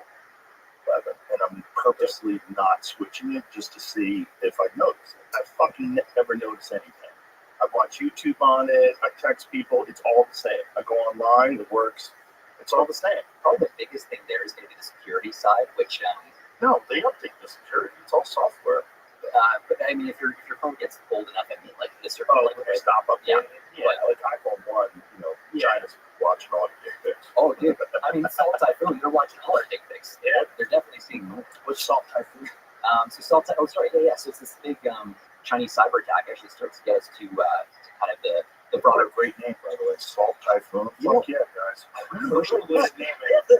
11, and I'm purposely not switching it just to see if I notice it. I fucking never notice anything. I watch YouTube on it. I text people. It's all the same. I go online. It works. It's all the same. Probably the biggest thing there is going to be the security side, which No, they update the security. It's all software. but I mean, if your phone gets old enough, I mean, like this certain Oh, like like stop updating. Yeah. Yeah, like iPhone 1, China's watching all the dick pics. oh dude, I mean, Salt Typhoon, you're watching all our dick pics. Yeah. They're definitely seeing more. Which Salt Typhoon? So so it's this big Chinese cyber attack actually starts to get us to kind of the What broader. a great name, by the way. Salt Typhoon. Yeah. Fuck yeah, guys. Really good name. They have the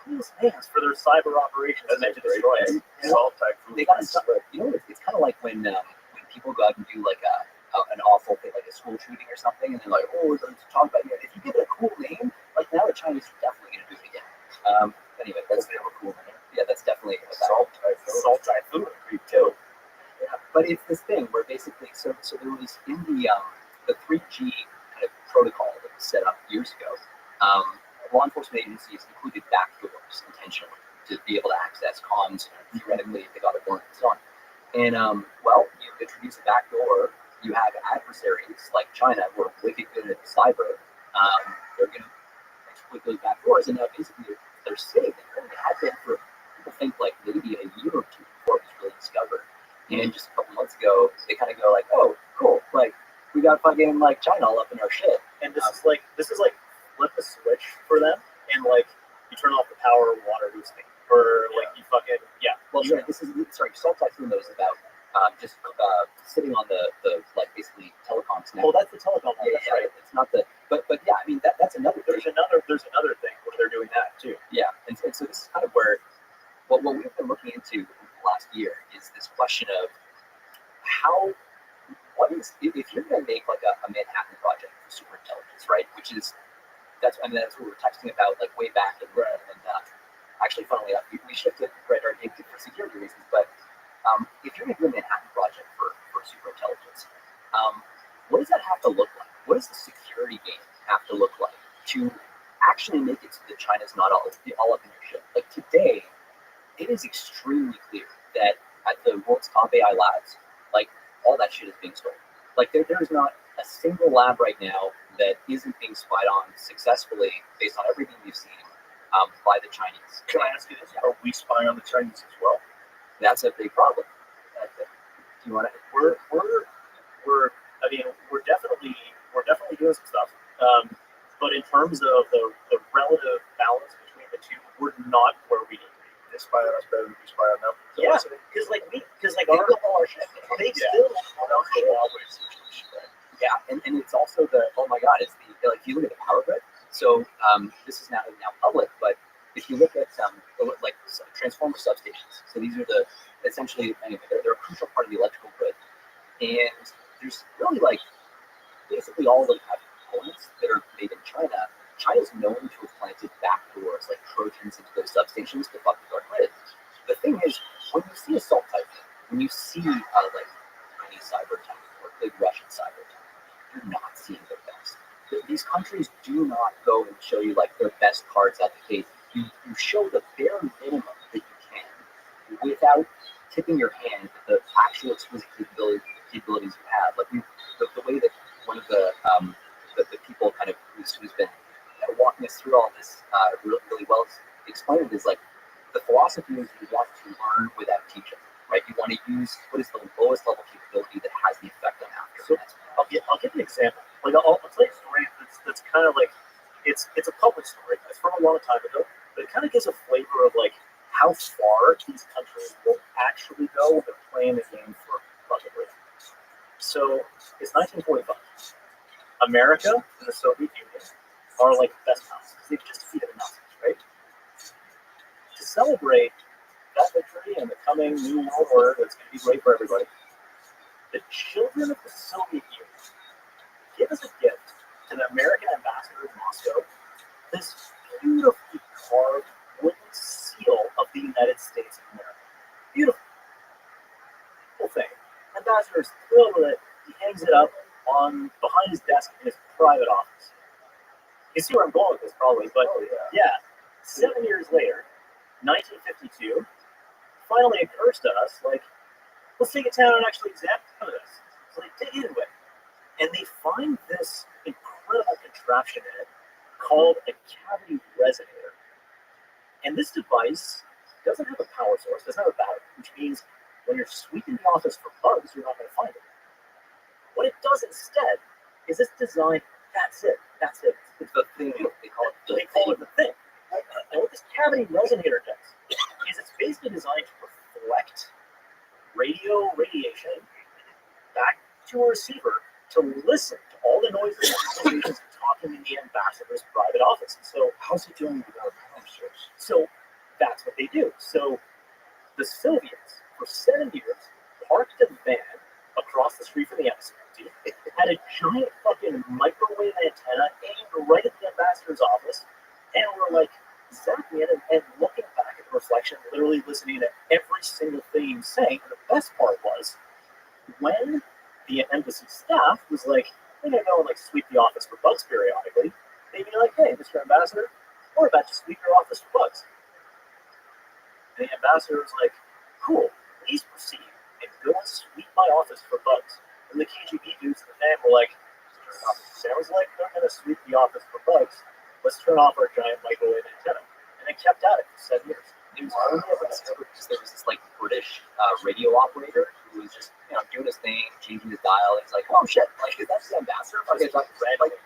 coolest names for their cyber operations meant to destroy us. Salt Typhoon. They got stuff. It's kind of like when people go out and do like an awful thing, like a school shooting or something, and they're like, oh, let's talk about it. If you give it a cool name, like now the Chinese are definitely going to do it again. Anyway, that's They have a cool name. yeah, that's definitely Salt Typhoon. Salt Typhoon. Great too. Yeah, but it's this thing where basically, so there was in the 3G kind of protocol that was set up years ago. Law enforcement agencies included backdoors intentionally to be able to access comms theoretically if they got it working and so on. And you introduce a backdoor, you have adversaries like China who are wicked good at cyber. They're going to exploit those backdoors, and now basically they're sitting there. And they had been for people think like maybe a year or two before it was really discovered. And just a couple months ago, they kind of go like, "Oh, cool! Like we got fucking like China all up in our shit." And this is like flip a switch for them, and like you turn off the power, water boosting, or like you fucking Well, yeah, Salt Typhoon though is about just sitting on the like basically telecoms network. Well, that's the telecom one, that's right. It's not the but yeah, I mean that's another thing. There's another thing where they're doing that too. Yeah, and so this is kind of where what we've been looking into over the last year is this question of what is if you're going to make like a Manhattan Project for superintelligence, right? Which is that's what we were texting about like way back and actually, funnily enough, we shifted right our gig for security reasons. But if you're going to do a Manhattan Project for superintelligence, what does that have to look like? What does the security game have to look like to actually make it so that China's not all up in your shit? Like today, it is extremely clear that at the world's top AI labs, like all that shit is being stolen. Like there's not a single lab right now that isn't being spied on successfully based on everything we've seen by the Chinese. Can I ask you this? Are we spying on the Chinese as well? That's a big problem. Do you want to? We're definitely doing some stuff. But in terms of the relative balance between the two, we're not where we need to be. They spy on us better than we spy on them. Yeah, because They built all our shit. they still Yeah, and it's also oh my god, it's if you look at the power grid. So this is now public, but if you look at transformer substations, so these are essentially anyway, they're a crucial part of the electrical grid, and there's really basically all of them have components that are made in China. China's known to have planted backdoors like Trojans into those substations to fuck with our grid. The thing is, when you see assault type, when you see Chinese cyber attack or big Russian cyber attack, you're not seeing the best. These countries do not go and show you their best cards out the gate. You show the bare minimum that you can without tipping your hand at the actual exquisite capabilities you have. The way that one of the people kind of who's been walking us through all this really well explained is the philosophy is you want to learn without teaching, right? You want to use what is the lowest level capability that has the effect on after. So I'll give you an example. I'll tell you a story that's kind of it's a public story. It's from a long time ago, but it kind of gives a flavor of how far these countries will actually go when they're playing the game for bucket rate. So it's 1945. America and the Soviet Union are best pals. They've just defeated the Nazis, right? To celebrate that victory and the coming new world order that's going to be great for everybody, the children of the Soviet Union give as a gift to the American ambassador in Moscow this beautifully carved wooden seal of the United States of America. Beautiful. Cool thing. Ambassador is thrilled with it. He hangs it up behind his desk in his private office. You see where I'm going with this, probably, but yeah. 7 years later, 1952, finally occurs to us, let's take it down and actually examine this. So they dig into it, and they find this incredible contraption in it called a cavity resonator. And this device doesn't have a power source, doesn't have a battery, which means when you're sweeping the office for bugs, you're not going to find it. What it does instead is it's designed, that's it. It's the thing, they call it the thing. And what this cavity resonator does is it's basically designed to reflect radiation back to a receiver to listen to all the noises and conversations talking in the ambassador's private office. So How's it doing without a power source? So that's what they do. So the Soviets, for 7 years, parked a van across the street from the embassy, had a giant fucking microwave antenna aimed right at the ambassador's office, and were zapping it and looking back at the reflection, literally listening to every single thing he was saying. And the best part was when the embassy staff was they're gonna go and sweep the office for bugs periodically, they'd be hey, Mr. Ambassador, we're about to sweep your office for bugs. And the ambassador was cool, please proceed and go and sweep my office for bugs. And the KGB dudes in the van were sounds like they're going to sweep the office for bugs. Let's turn off our giant microwave antenna. And they kept at it for 7 years. It was only ever discovered because there was this British radio operator who was just doing his thing, changing his dial. And he's oh shit, that's the ambassador.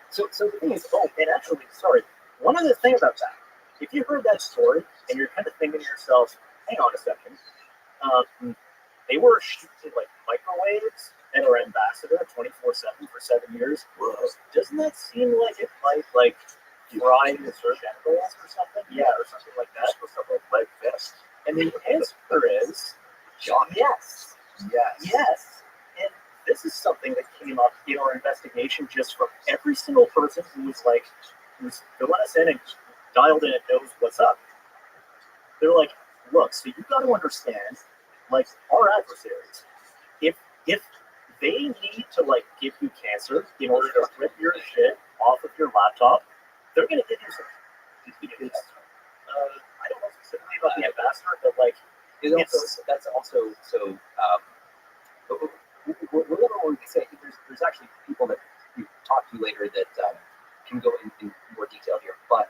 So the thing is, and actually, sorry, one other thing about that. If you heard that story and you're kind of thinking to yourself, hang on a second, they were shooting microwaves at our ambassador 24/7 for 7 years. Doesn't that seem like it might fry his genitals or something? Yeah, or something like that. Or something like this. And the answer is yes. And this is something that came up in our investigation just from every single person who was who's filling us in and dialed in and knows what's up. they're like, look, so you got to understand, like our adversaries, if they need to like give you cancer in order to rip your shit off of your laptop, they're gonna give you some. I don't know specifically about the ambassador, but like That's also so. Whatever we can say, there's actually people that we talk to later that can go in more detail here. But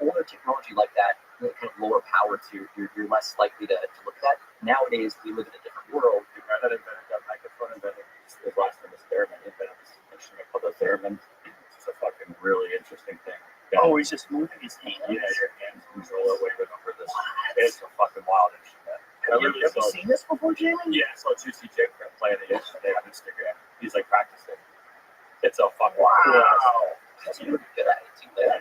older technology like that, kind of lower power to you're less likely to look at that. Nowadays, we live in a different world. That invented that microphone invented his last name is Theremin. He invented this instrument called the Theremin. It's a fucking really interesting thing. Yeah. oh, he's just moving his hands. Yeah, your hands control a way over this. It's a fucking wild instrument. Have you ever seen this before, Jamie? Yeah, so Juicy J playing it yesterday on Instagram. He's like practicing. It's a fucking Wow. cool. That's really good at it too. Yeah.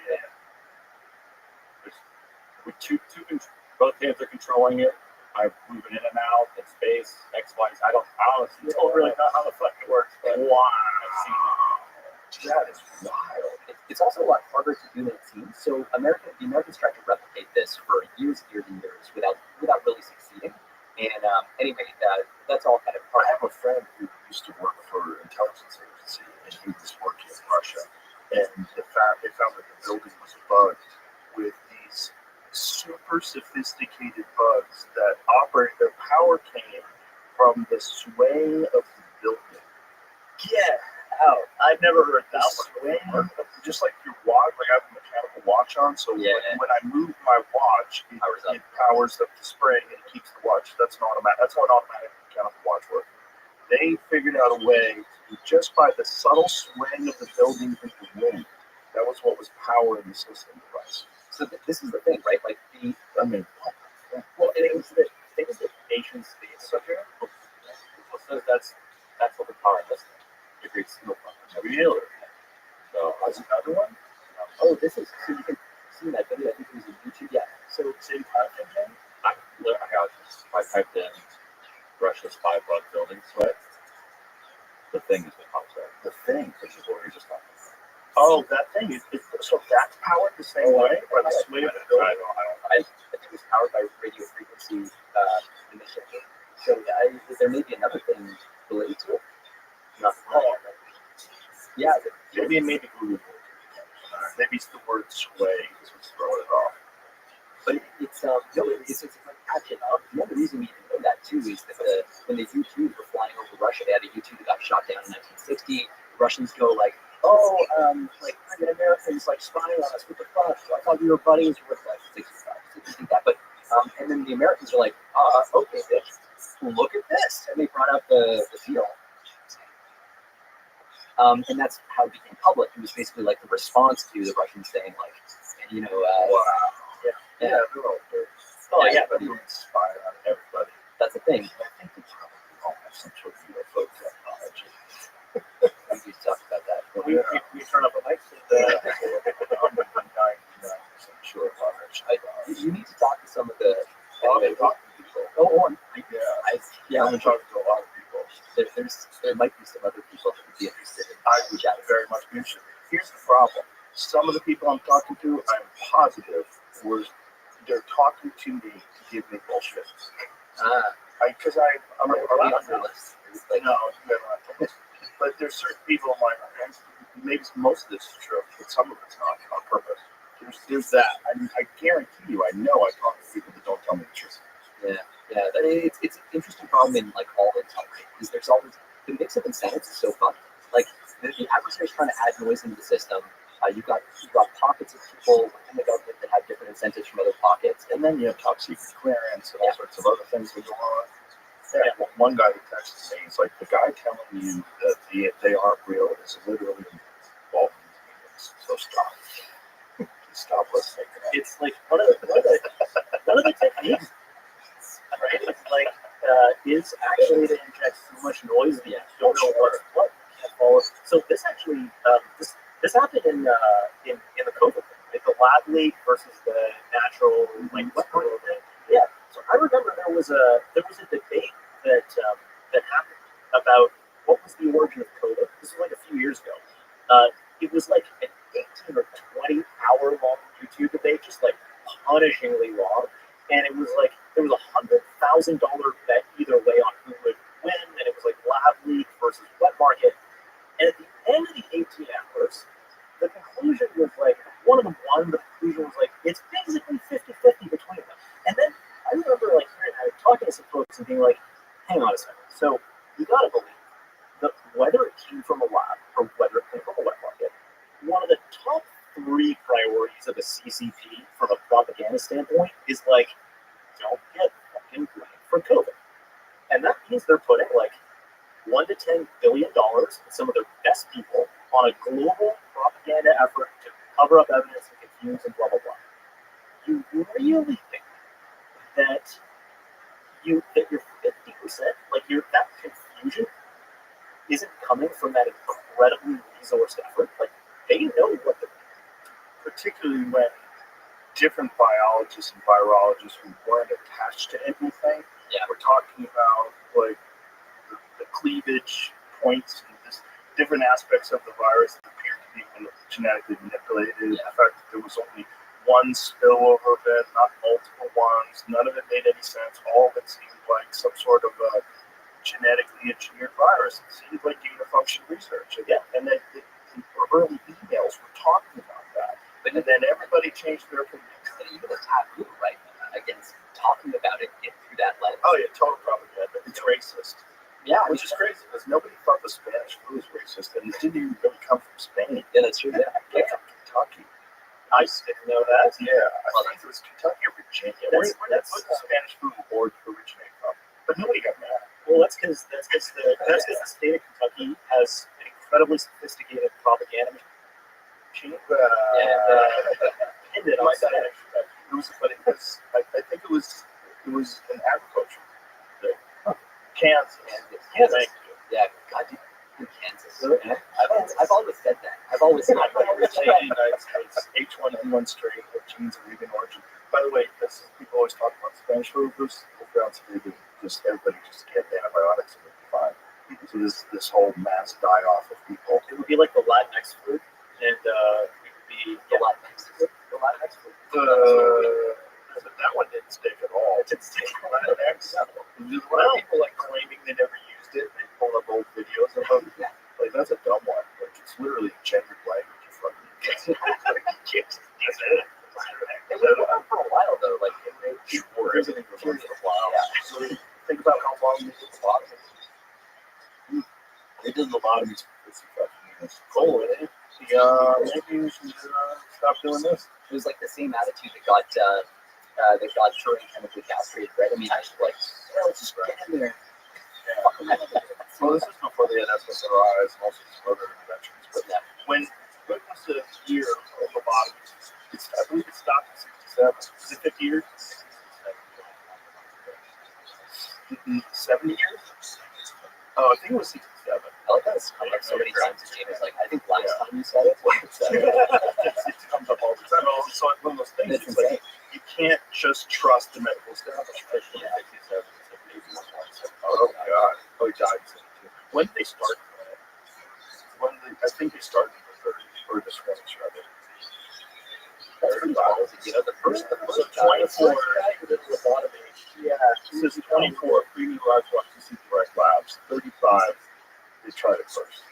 With both hands are controlling it. I'm moving in and out in space, X, Y. I don't honestly don't really know how the fuck it works, but Wow. I've seen it. That is wild. It's also a lot harder to do than it seems. So the Americans tried to replicate this for years without really succeeding. And anyway, that's all kind of I part have a friend who used to work for an intelligence agency, and he was working in Russia. And they found that the building was bugged with these super sophisticated bugs that operate. Their power came from the swaying of the building. Get out. I've never heard The that one. swaying, just like your watch, like I have a mechanical watch on, so Yeah. when I move my watch, it powers up the spring and it keeps the watch. That's an automatic. That's how an automatic mechanical watch works. They figured out a way to, just by the subtle swaying of the building in the wind, that was what was powering the system device. So this is the thing, right? Like I mean, well, and it was the thing is that nation states are here. So that's what the power is. The great steel company. really? So That's another one? oh, this is so you can see that video. I think it was a YouTube. Yeah. So same content thing? I typed in Russia's 5 bug building sweat. The thing is what pops up. The thing. Which is what we were just talking about. Oh, that thing. So that's powered the same way? Or the sway of the building? I think it was powered by radio frequency emission. So there may be another thing related to it. Not yeah, Maybe Google. Maybe it's the word sway is what's throwing it off. but it's like catching up. The other reason we even know that too is that when the U-2s were flying over Russia, they had a U-2 that got shot down in 1960. The Russians go like, like Americans like spying on us. What the fuck? I thought we were buddies. We're like 65, that. But and then the Americans are like, okay, bitch, look at this, and they brought out the seal. And that's how it became public. It was basically like the response to the Russians saying, like, Wow. yeah. They're all good. Oh, yeah, But you inspire on everybody. that's the thing. I think they probably all have some sort of UFO technology. We talked about that. We turn up a mic and I'm 99% sure about that. You need to talk to some of the. They talk to people. Yeah, I'm talking to a lot of people. there might be some other people that would be interested in. I would very much be interested. Here's the problem. Some of the people I'm talking to, I'm positive, they're talking to me to give me bullshit. Because I'm a list. no, but there's certain people in my life, maybe most of this is true, but some of it's not on purpose. There's that. I guarantee you, I know I talk to people that don't tell me the truth. Yeah. It's an interesting problem in like all intel, right? Because there's always the mix of incentives is so fun. Like the adversaries trying to add noise into the system. You've got pockets of people in the government that have different incentives from other pockets, And then you have top secret clearance and all sorts of other things that go on. Yeah. One guy who texted me, he's like, the guy telling you that they aren't real is literally involved in these meetings. So stop. Stop listening to that. it's like one of the techniques, right? It's like is actually to inject so much noise that you don't know what can't follow. So this actually this happened in the COVID thing, like the lab leak versus the natural like what kind of thing. Yeah. So I remember there was a debate that happened about what was the origin of COVID. This was like a few years ago. It was like an 18 or 20 hour long YouTube debate, just like punishingly long, and it was like there was $100,000 bet either way on who would win, and it was like lab leak versus wet market. And at the end of the 18 hours, the conclusion was like one of them won. The conclusion was like it's basically 50-50 between them. And then I remember like talking to some folks and being like, hang on a second. So you gotta believe that whether it came from a lab or whether it came from a wet market, one of the top 3 priorities of a CCP from a propaganda standpoint is like, don't get fucking blamed for COVID. And that means they're putting like $1 to $10 billion in some of their best people on a global propaganda effort to cover up evidence and confuse and blah blah blah. You really think that you're 50%, like that confusion isn't coming from that incredibly resourced effort? Like they know what they're doing. Particularly when different biologists and virologists who weren't attached to anything were talking about like the cleavage points and this different aspects of the virus that appeared to be genetically manipulated. The fact that there was only one spillover event, not multiple ones. None of it made any sense. All of it seemed like some sort of a genetically engineered virus. It seemed like gain-of-function research. Again, and the early emails were talking about that. And then everybody changed their opinion. And even the taboo, right, against talking about it through that lens. Oh yeah, total propaganda. It's racist. Yeah, Which is crazy because nobody thought the Spanish flu was racist, and it didn't even really come from Spain. Yeah, that's true. Yeah. It came from Kentucky. I didn't know that. Yeah, I think it was Kentucky or Virginia. Where did the Spanish flu originate from? But nobody got mad. Well, that's because the state of Kentucky has an incredibly sophisticated propaganda machine. It was, I think it was an agriculture thing. Kansas. Thank you. Yeah, God, in Kansas. I've always said that. I've always said that. United States H1N1 strain of genes of Indian origin. By the way, people always talk about Spanish flu. Bruce found just everybody just get antibiotics and it'll be fine. So this whole mass die off of people. It would be like the Latinx flu, and it would be The Latinx flu. The Latinx flu. That one didn't stick at all. It didn't stick. Latinx. There's a lot of people like claiming they never used it. They pull up old videos of them. Like that's a dumb one. Like it's literally gendered language. You fucking It was around for a while though. Like everything was for a while. Yeah. So think about how long they did lobotomies. They did lobotomies for 50 years. Cool, eh? Maybe we should stop doing this. It was like the same attitude that got Turing chemically castrated, right? I mean, I was like, let's just get in there. Well, this is before they had SSRIs and also some other inventions. But when was the year of lobotomies? I believe it stopped in 67. Is it 50 years? 70 years? Oh, I think it was 67. I like how it's come up so many times. James, like, I think last time you said it. It comes up all the time. So it's one of those things. It's It's like insane. you can't just trust the medical establishment. Oh God! Oh, he died. When did they start? I think they started in the 30s or the 20s, rather. You know, the first 24 lobotomy. Yeah, it says 24 premium live CCP labs. 35 they tried it first.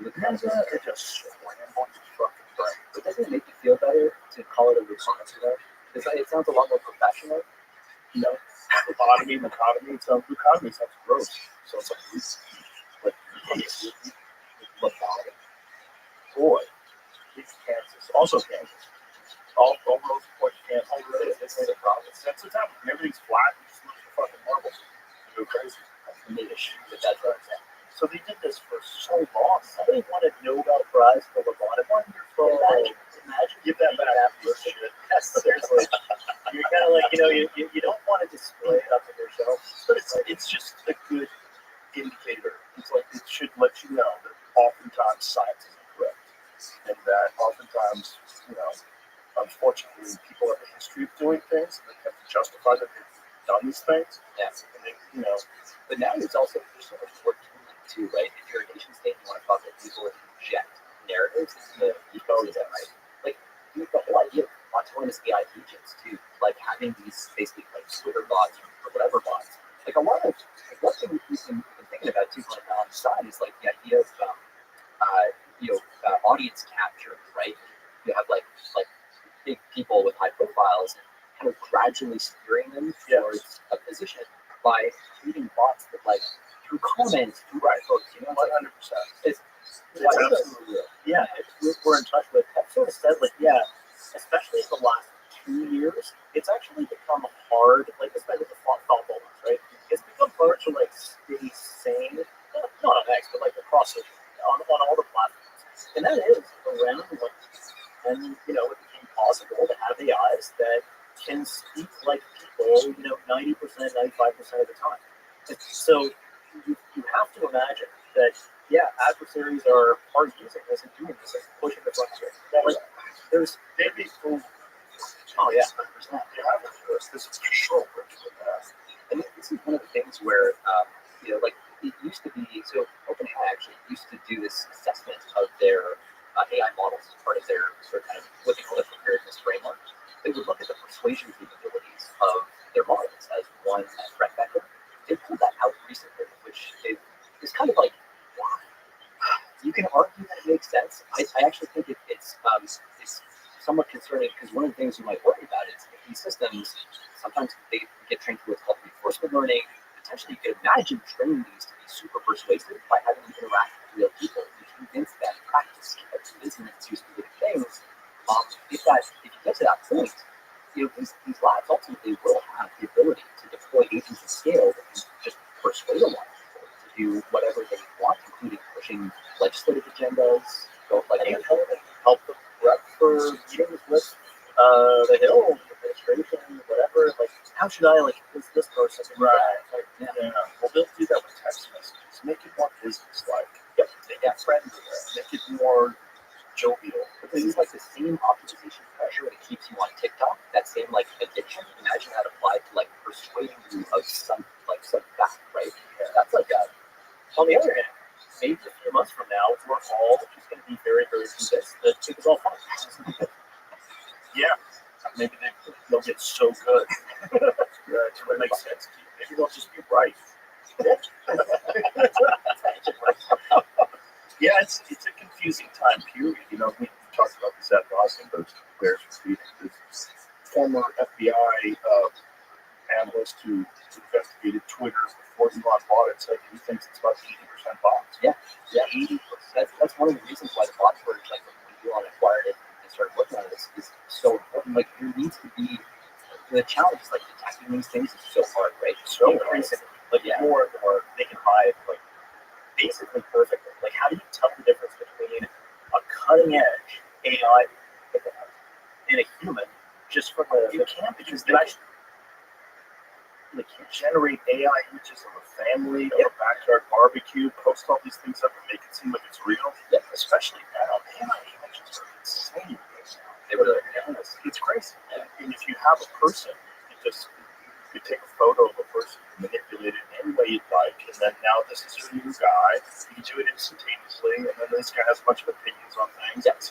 It just But doesn't it make you feel better to call it a response, you know? It sounds a lot more professional. you know, lobotomy. Lobotomy sounds gross. So it's like lobotomy. Boy, it's Kansas. Also Kansas. All roads point to Kansas. This is a problem. That's what's happening. Everything's flat. You just look for fucking marbles. You go crazy. That's right. So they did this for so long. Somebody wanted Nobel Prize for lobotomy. Wonderful. Imagine give that back after shit. Yes, seriously. You're kind of like, you don't want to display it up on your shelf. But it's just a good indicator. It's like it should let you know that oftentimes science is incorrect. And that oftentimes, unfortunately, people have a history of doing things and they have to justify that they've done these things. Yeah. And they, But now there's so much more to it too, right? If you're a nation state, you want to talk to people and inject narratives into the ecosystem, right? Like, the whole idea of autonomous AI agents too, like having these basically like Twitter bots or whatever bots. Like a lot of like one thing we've been thinking about too, like on the side is like the idea of audience capture, right? You have like big people with high profiles and kind of gradually steering them towards a position by creating bots that like through comments, through folks, 100%. It's absolutely real. Yeah, we're in touch with. I've sort of said like, yeah, especially in the last 2 years, it's actually become hard. Like, especially with the thought bubbles, right? It's become hard to like stay sane, not on X, but like across on all the platforms, and that is around like, and it became possible to have AIs that can speak like people, 90%, 95% of the time. So you have to imagine that, yeah, adversaries are using this and doing this and pushing the frontier. Like, there's maybe, oh yeah, 100%. Yeah, this is for sure. And this is one of the things where, like it used to be, so OpenAI actually used to do this assessment of their AI models as part of their sort of kind of what they call their preparedness framework. They would look at the persuasion capabilities of their models as one threat vector. They pulled that out recently, which is kind of like, wow. You can argue that it makes sense. I actually think it's somewhat concerning because one of the things you might worry about is if these systems, sometimes they get trained through what's called reinforcement learning. Potentially, you could imagine training these to be super persuasive by having them interact with real people and convince them, practice, convincing them to do specific things. If you get to that point, these labs ultimately will have the ability to deploy agents at scale that can just persuade a lot of people to do whatever they want, including pushing legislative agendas, help them prep for meetings with the Hill administration, whatever. Like, how should I this person? Right. Like, Yeah. Well, they'll do that with text messages. Make it more business-like. Yep. Yeah. Friendly. Make it more jovial. But this is like the same optimization pressure that keeps you on TikTok, that same like addiction. Imagine that applied to like persuading you of some fact, right? Yeah. That's like on the other hand, maybe a few months from now, we're all just going to be very, very convinced that it was all fun. Yeah. Maybe they'll get so good. It makes sense to you. Maybe they'll just be right. Yeah, it's a confusing time period. We talked about this at Boston, those bears were feeding this former FBI analyst who investigated Twitter before Elon bought it said he thinks it's about 80% bots. Yeah, 80%. That's one of the reasons why the bot shortage, like when Elon acquired it and started working on it, is so important. Like there needs to be the challenge is like detecting these things is so hard, right? So increasingly, more and more they can hide like basically perfectly. Like, how do you tell the difference between a cutting edge AI and a human just from You can't because they can generate AI images of a family, of a backyard barbecue, post all these things up and make it seem like it's real. Yeah. Especially now, AI images are insane. They were It's crazy. And if you have a person, you could take a photo of a person, manipulate it any way you'd like, and then now this is your new guy. You can do it instantaneously, and then this guy has a bunch of opinions on things. Yeah. It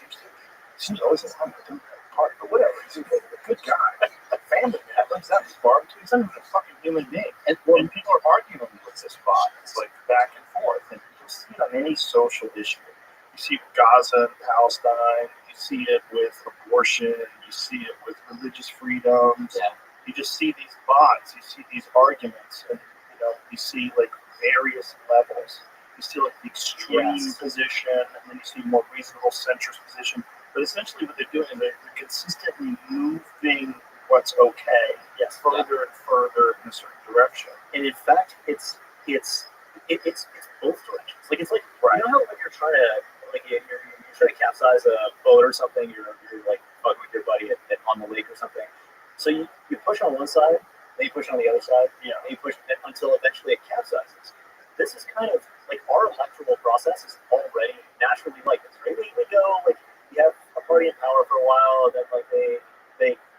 seems always a lot to do that part, but whatever. He's a good guy. A family man. What's that? His barbecue? He's not even a fucking human being. And people are arguing with this bot. It's like back and forth. And you see it on any social issue. You see it with Gaza and Palestine. You see it with abortion. You see it with religious freedoms. Yeah. You just see these bots. You see these arguments, and you see like various levels. You see like the extreme position, and then you see more reasonable centrist position. But essentially, what they're doing is they're consistently moving what's okay, further and further in a certain direction. And in fact, it's both directions. Like, it's like, you know how when you're trying to you're trying to capsize a boat or something, you're like fucking with your buddy on the lake or something. So you push on one side, then you push on the other side, and you push until eventually it capsizes. This is kind of like our electoral process is already naturally like this, right? We go like you have a party in power for a while, and then like they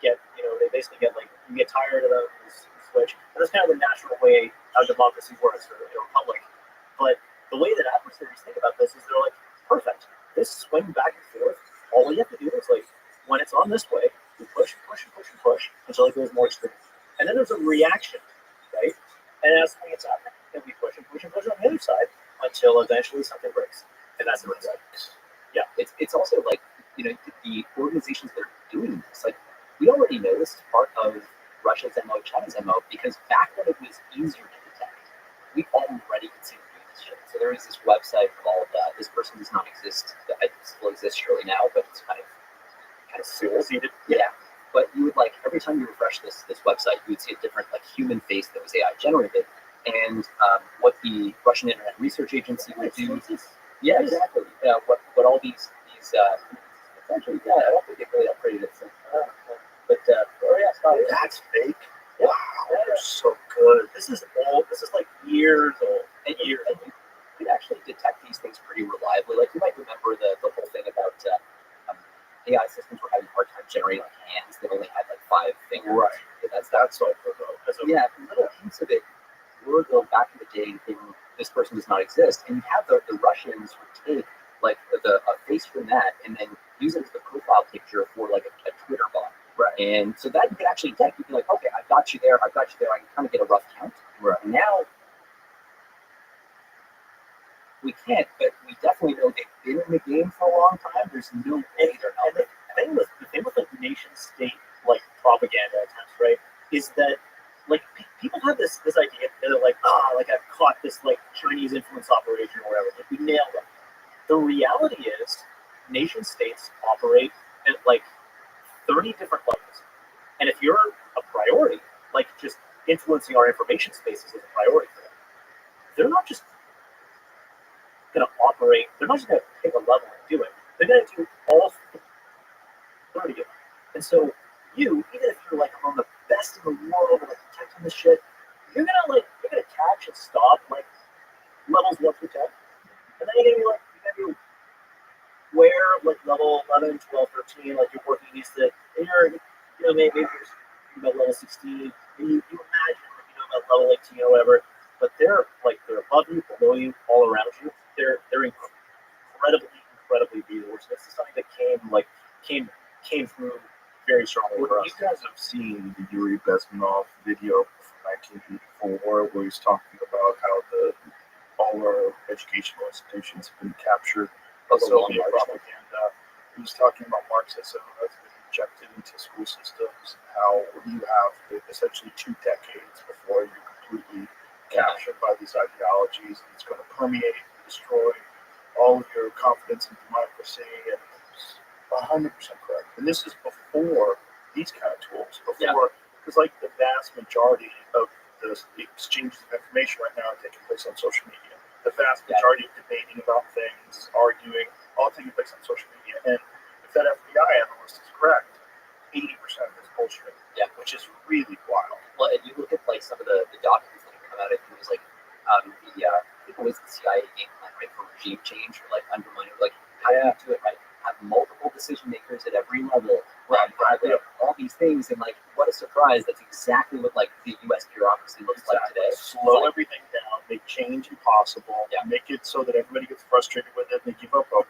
get they basically get like you get tired of them, you switch. And that's kind of the natural way how democracy works for a republic. But the way that adversaries think about this is they're like, perfect. This swing back and forth, all we have to do is like when it's on this way, We push and push and push and push until it goes more extreme. And then there's a reaction, right? And as something gets happening, then we push and push and push on the other side until eventually something breaks. And that's the result. Yeah. It's also like, the organizations that are doing this, like, we already know this is part of Russia's MO, China's MO, because back when it was easier to detect, we already could see them doing this shit. So there is this website called This Person Does Not Exist. It still exists surely now, but it's kind of Seated. yeah. But you would, like, every time you refresh this website, you would see a different, like, human face that was AI generated. And what the Russian Internet Research Agency would do. Yeah, exactly. What all these essentially, yeah, I don't think they really upgraded it since. But That's fake. Wow, they're so good. This is old. This is like years old. And you could actually detect these things pretty reliably. Like, you might remember the whole thing about AI systems were having a hard time generating, like, hands that only had like 5 fingers. Right. That's all. Yeah, little hints of it were, though, back in the day, this person does not exist. And you have the Russians would take like a face from that and then use it as the profile picture for like a Twitter bot. Right. And so that you could actually detect. You'd be like, okay, I've got you there. I can kind of get a rough count. Right. Now we can't, but we definitely know they've been in the game for a long time. There's no way they're not. And the thing with like nation state like propaganda attempts, right, is that like people have this idea that they're like, like I've caught this like Chinese influence operation or whatever. Like, we nailed it. The reality is, nation states operate at like 30 different levels, and if you're a priority, like just influencing our information spaces is a priority for them, they're not just going to operate. They're not just going to pick a level and do it. They're going to do all 30 of them. And so even if you're like among the best in the world at like detecting this shit, you're gonna catch and stop like levels 1 through 10, and then you're gonna be where like level 11, 12, 13, like you're working against it, and maybe you're about level 16, and you imagine about level 18 or whatever, but they're above you, below you, all around you. They're incredibly beautiful. So this is something that came through very strongly for us. You guys have seen the Yuri Bezmenov video from 1984, where he's talking about how all our educational institutions have been captured by Soviet propaganda. He was talking about Marxism that's been injected into school systems, and how you have essentially 2 decades before you're completely captured by these ideologies, and it's going to permeate and destroy all of your confidence in democracy. And it's 100% correct. And this is before these kind of tools, because like the vast majority of the exchanges of information right now are taking place on social media. The vast majority of debating about things, arguing, all taking place on social media. And if that FBI analyst is correct, 80% of this bullshit, which is really wild. Well, and you look at like some of the documents that have come out, it was like I think it was the CIA game plan, right, for regime change or like undermining, like how do you do it, right? Have multiple decision makers at every level, all these things, and like what a surprise! That's exactly what like the U.S. bureaucracy looks like today. Slow everything down, make change impossible, make it so that everybody gets frustrated with it, and they give up hope.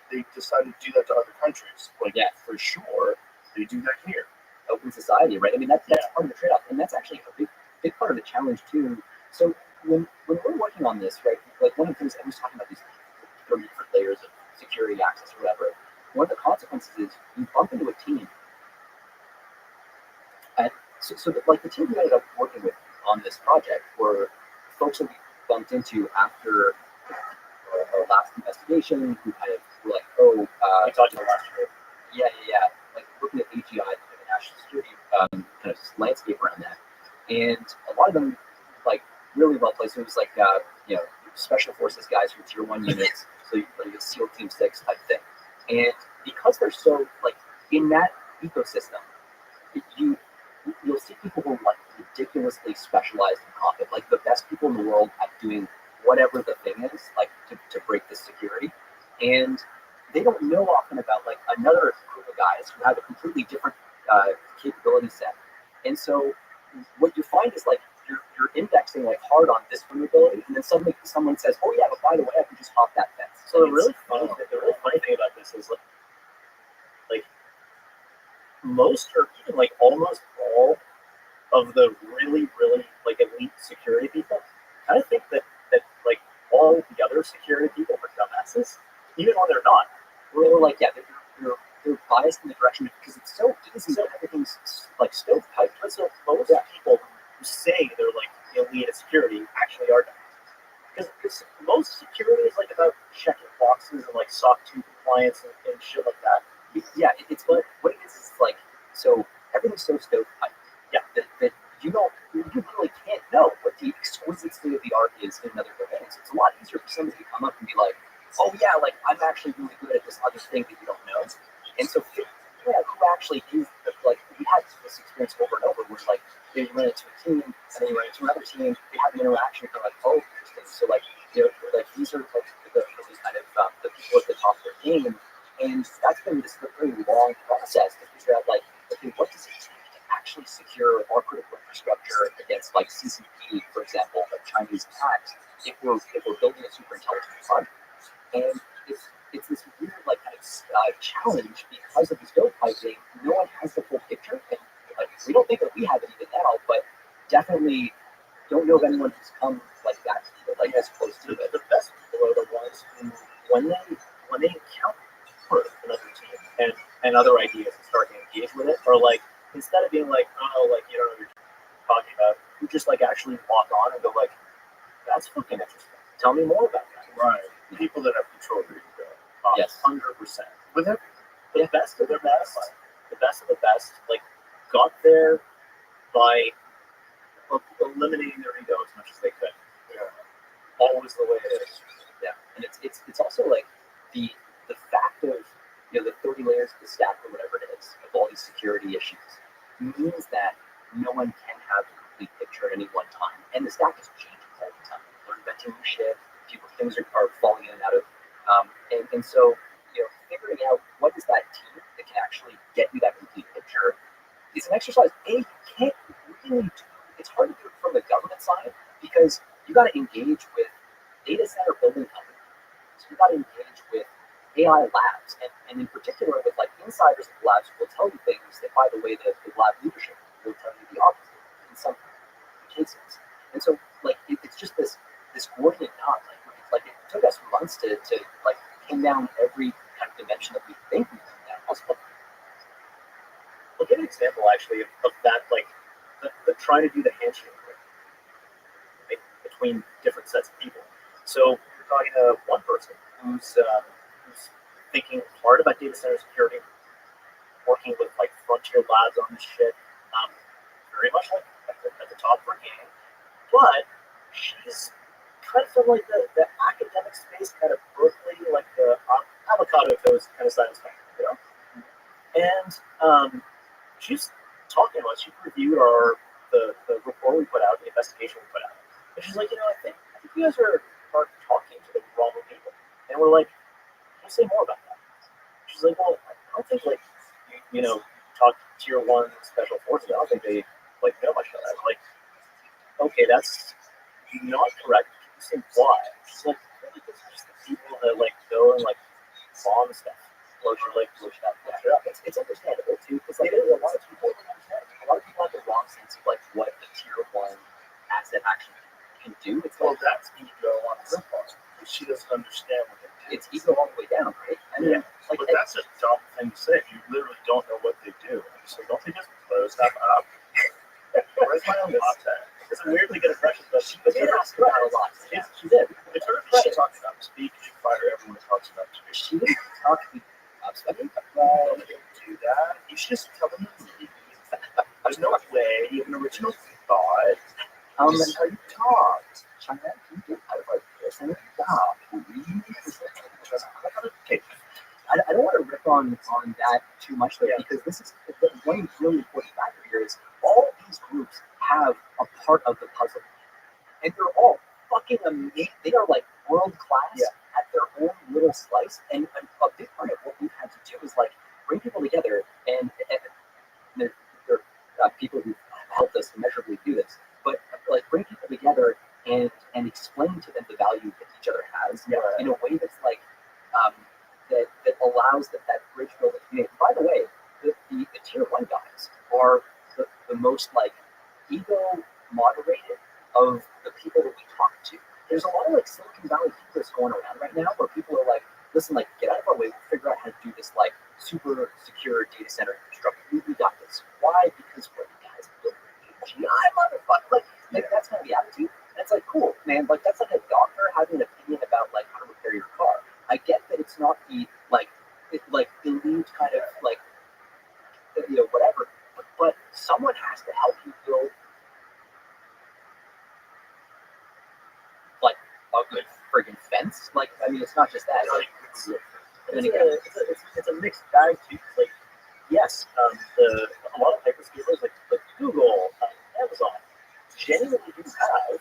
They decided to do that to other countries. For sure, they do that here. Open society, right? I mean, that's part of the trade-off, and that's actually a big part of the challenge too. So when we're working on this, right, like one of the things I was talking about, these 30 different layers of security access or whatever, one of the consequences is you bump into a team. And so like the team we ended up working with on this project were folks that we bumped into after our last investigation, who kind of were like, we talked about last year. Yeah. Like looking at AGI, the national security kind of landscape around that. And a lot of them, like, really well placed. It was like, special forces guys from tier 1 units, so like a SEAL Team 6 type thing. And because they're so, like, in that ecosystem, you'll see people who are, like, ridiculously specialized and competent, like the best people in the world at doing whatever the thing is, like, to break this security. And they don't know often about, like, another group of guys who have a completely different capability set. And so what you find is, like, you're indexing like hard on this vulnerability, and then suddenly someone says, "Oh yeah, but by the way, I can just hop that fence." So the really funny thing about this is like most or even like almost all of the really, really like elite security people kind of think that like all the other security people are dumbasses, even when they're not. We're like, yeah, they're biased in the direction because it's so easy that everything's like stovepipe. But so most people who say they're like elite at security actually are dumbasses. Because most security is like about checking boxes and like SOC 2 compliance and shit like that. Yeah, it's what it is like. So everything's so stovepipe. Yeah, that you really can't know what the exquisite state of the art is in another domain. So it's a lot easier for somebody to come up and be like, oh yeah, like I'm actually really good at this other thing that you don't know. And so who actually is like we had this experience over and over where like they run into a team and then you run into another team, they have an interaction, and they're like, oh, interesting. So like like these are like the really kind of the people at the top of their game, and that's been this very long process to figure out like, okay, what does it take to actually secure our critical infrastructure against like CCP, for example, like Chinese attacks, if we're building a super intelligent fund. And it's this weird like kind of challenge because of the stovepiping. No one has the full picture, and like we don't think that we have it even now, but definitely don't know of anyone who's come like that, like as close to it. The best people are the ones who, when they encounter another team and other ideas and start to engage with it, or like instead of being like, oh, like you don't know what you're talking about, who just like actually walk on and go like, that's fucking interesting. Tell me more about that. Right. People that have control of your ego. Yes. 100%. With it, The best of the best, like got there by eliminating their ego as much as they could. yeah. Always the way it is. Yeah, and it's also like the fact of the 30 layers of the stack or whatever it is of all these security issues means that no one can have a complete picture at any one time, and the stack is changing all the time. We're inventing new shit. Things are falling in and out of, and so figuring out what is that team that can actually get you that complete picture is an exercise. You can't really do. It's hard to do it from the government side because you got to engage with data center building companies. So you got to engage with AI labs, and in particular with like insiders of labs who will tell you things that, by the way, the lab leadership will tell you the opposite in some cases. And so like it's just this Gordian knot. Like it took us months to like pin down every kind of dimension that we think we pin down. I'll give an example actually of that, like the trying to do the handshake right, between different sets of people. So you're talking to one person who's thinking hard about data center security, working with like frontier labs on this shit, very much like at the top of her game, but she's kind of from like the academic space, kind of Berkeley, like the avocado toast kind of side of the spectrum, you know? And she's talking to us. She reviewed the report we put out, the investigation we put out. And she's like, I think you guys are talking to the wrong people. And we're like, can you say more about that? She's like, well, I don't think like you talk to tier 1 special forces. I don't think they like know much about that. I'm like, okay, that's not correct. Say why? She's like, I feel like this is just the people that like go and like bomb stuff, blow stuff. It's understandable too, because like a lot of people have the wrong sense of like what a tier 1 asset actually can do. It's Well, like that's ego on her part. Because she doesn't understand what they do. it's ego all the way down, right? I mean, like But that's a dumb thing to say. You literally don't know what they do. And you say, don't they just blow stuff up? Where's my own latte? It's a weirdly good impression, but she did ask about a lot. Yeah, she did. It's her right. She talks about speak, fire, everyone talks about speak. She didn't talk to me about speaking. Well, you don't do that. You should just tell them to leave. There's no way you have an original thought. And how you talk. China, can you get out of our person? Okay. I don't want to rip on that too much though, because this is one really important factor here is all these groups have a part of the puzzle, and they're all fucking amazing. They are like world class at their own little slice, and a big part of what we've had to do is like bring people together, and there are people who helped us immeasurably do this, but like bring people together and explain to them the value that each other has in a way that's like that allows that bridge building community. By the way, the tier 1 the most like ego moderated of the people that we talk to. There's a lot of like Silicon Valley hubris going around right now where people are like, listen, like get out of our way, we'll figure out how to do this like super secure data center infrastructure. We got this. Why? Because we're the guys building AGI, motherfucker. Like that's kind of the attitude. And it's like, cool, man, like that's like a doctor having an opinion about like how to repair your car. I get that it's not the like elite kind of like whatever, but someone has to help you build like a good friggin' fence. Like, I mean, it's not just that. Like, it's a mixed bag too. Like, yes, a lot of hyperscalers like Google, Amazon, genuinely do have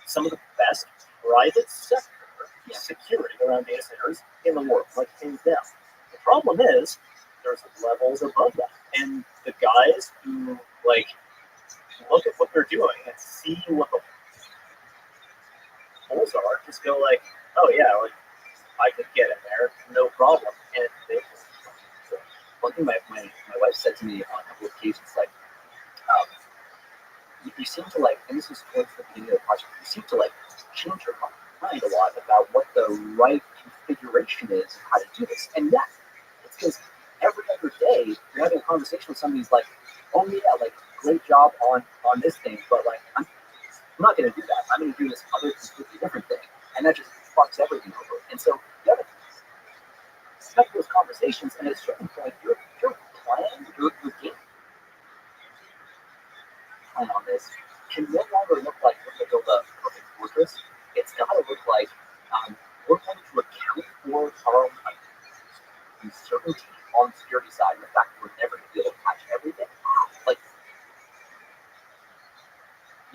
some of the best private sector security around data centers in the world, like hands down. The problem is there's levels above that, and the guys who like look at what they're doing and see what the holes are, just go like, oh yeah, like I could get in there, no problem. And they, one thing my wife said to me on a couple of occasions, like, you seem to like, and this was towards the beginning of the project, you seem to like change your mind a lot about what the right configuration is of how to do this. And yeah, it's because every other day you're having a conversation with somebody who's like, oh yeah, like great job on this thing, but like I'm not going to do that. I'm going to do this other completely different thing, and that just fucks everything over. And so you have to have those conversations, and at a certain point, your plan, your game plan on this can no longer look like we're going to build a perfect fortress. It's got to look like we're going to account for our own uncertainty on the security side and the fact that we're never going to be able to catch everything. Like,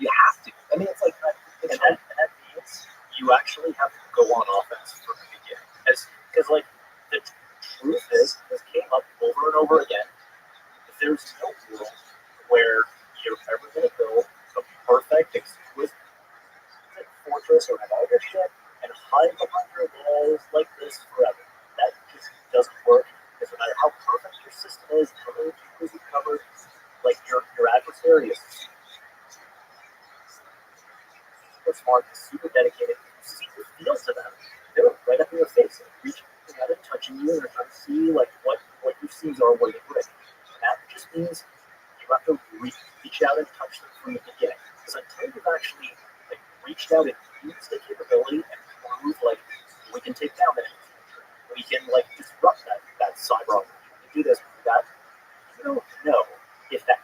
you have to. I mean, it's like that. And that means you actually have to go on offense from the beginning. Because, like, the truth is, this came up over and over again. There's no world where you're ever going to build a perfect, exquisite fortress or have all your shit and hide behind your walls like this forever. That just doesn't work. Because no matter how perfect your system is, how many people you cover, like, your adversary is super smart, super dedicated, super feel to them. They're right up in your face, and reaching out and touching you, and they're trying to see like what your seams are, where you break. And that just means you have to reach out and touch them from the beginning. Because until you've actually like reached out and used the capability and proved like we can take down the infrastructure, we can like disrupt that cyber operator, we can do this, we can do that. You don't know if that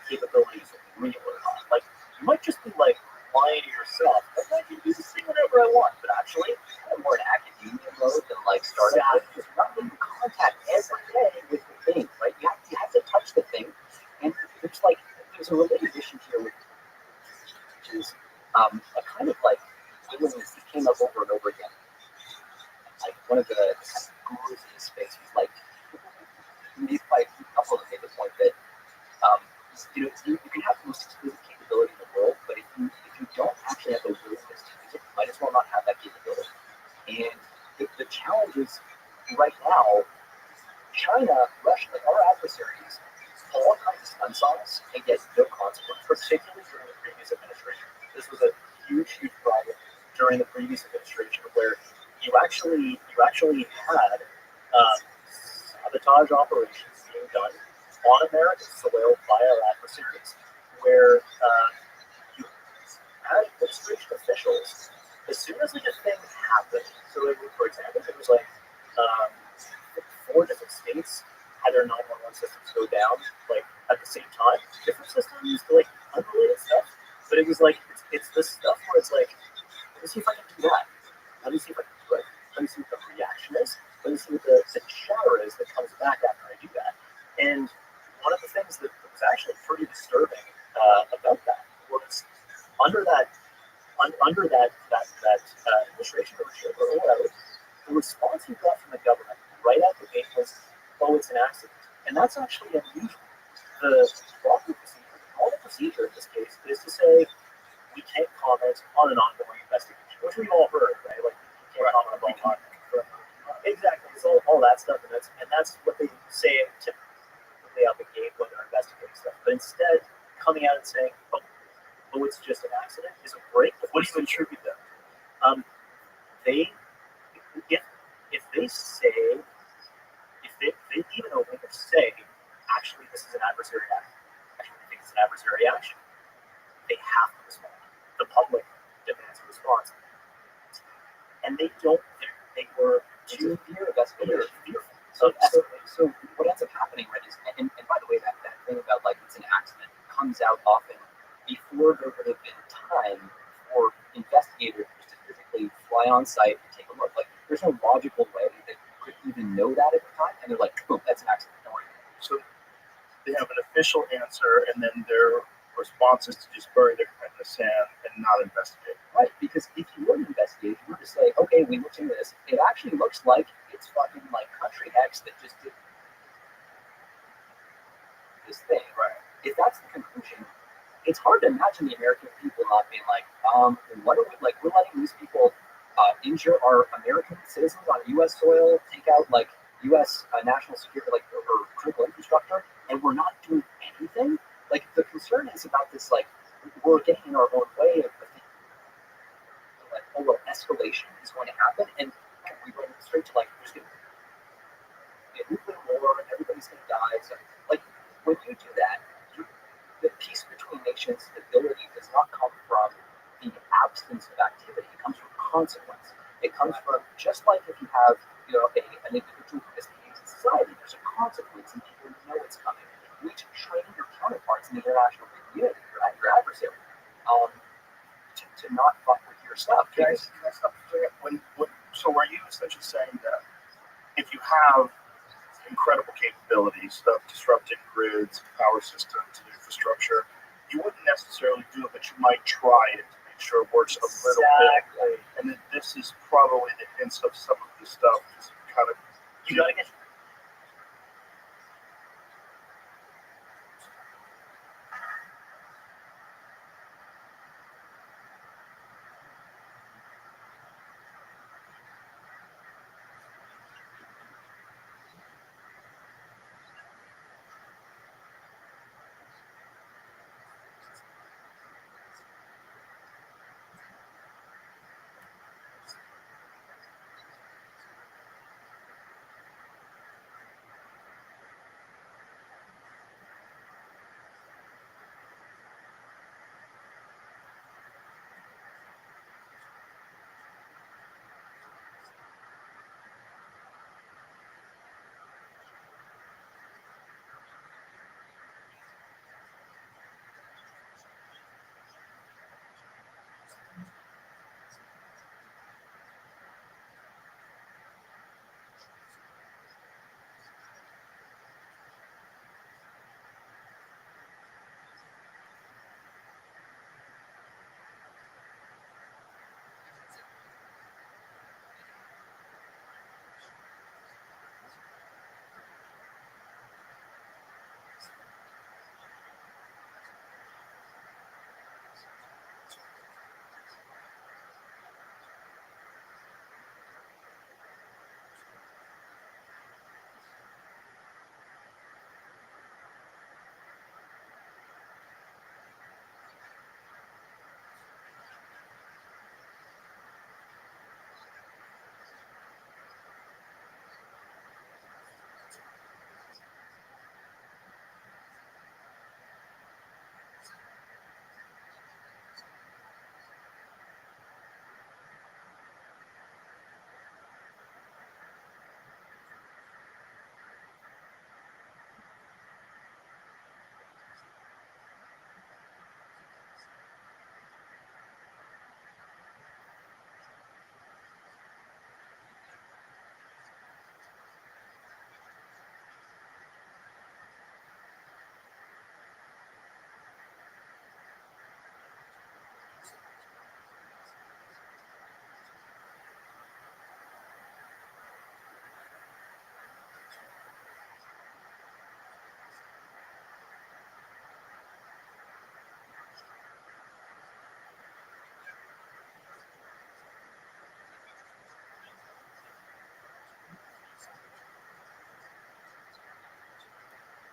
capability is real or not. Like you might just be like lying to yourself, but I can do this thing whenever I want. But actually, kind of more an academia mode than like startup. Because you're not in contact every day with the thing, right? You have to touch the thing, and there's like there's a related issue here with which is a kind of like willingness that came up over and over again. Like one of the kind of gurus in this space was like, made like a couple of them made the point that you can have the most exquisite capability in the world, but if you don't actually have the willingness to use it, you might as well not have that capability. And the challenge is right now, China, Russia, like our adversaries, pull all kinds of stunts on us and get no consequence, particularly during the previous administration. This was a huge problem during the previous administration where you actually had sabotage operations being done on American soil by our adversaries, where you had administration officials, as soon as like a thing happened, so for example, it was like 4 different states had their 911 systems go down like at the same time, different systems, like unrelated stuff, but it was like it's this stuff where it's like, let me see if I can do that. Let me see if I can do it. Let me see what the reaction is. Let me see what the chatter is that comes back after I do that. And one of the things that was actually pretty disturbing about that was under that administration or whatever, the response you got from the government right out the gate was, "Oh, it's an accident," and that's actually unusual. The proper procedure, all the procedure in this case, is to say we can't comment on an ongoing investigation, which we've all heard, right? Like you can't comment on exactly, so all that stuff, and that's what they say typically out the gate when they're investigating stuff. But instead, coming out and saying, oh, it's just an accident, is a break. What do you attribute that to? They, if they say, if they even a way to say, actually, this is an adversary action. Actually, I think it's an adversary action. They have to respond. The public demands a response, and they don't. They were too fearful. So what ends up happening, right, is, and by the way, that thing about like it's an accident comes out often before there would have been time for investigators to physically fly on site and take a look. Like, there's no logical way that you could even know that at the time, and they're like, boom, that's an accident. Don't worry. So they have an official answer, and then their response is to just bury their head in the sand and not investigate. Right, because if you were to investigate, you were to say, okay, we looked into this, it actually looks like it's fucking like country hacks that just did this thing. Right. If that's the conclusion, it's hard to imagine the American people not being like, what are we, like, we're letting these people injure our American citizens on U.S. soil, take out like U.S. National security, like, or critical infrastructure, and we're not doing anything. Like, the concern is about this, like, we're getting in our own way of the thing. Like, oh, well, escalation is going to happen, and we went straight to, like, there's going to be a nuclear war, and everybody's going to die. So, like, when you do that, the peace between nations stability does not come from the absence of activity. It comes from consequence. It comes from, just like if you have, an individual who misbehaves in society, there's a consequence, and people know it's coming. You need to train your counterparts in the international community, your adversary, to not fuck with your stuff. Can I stop for a second? So are you essentially saying that if you have incredible capabilities of disrupting grids, power systems, and infrastructure, you wouldn't necessarily do it, but you might try it to make sure it works a little bit. And that this is probably the hints of some of this stuff. Just kind of, You gotta get.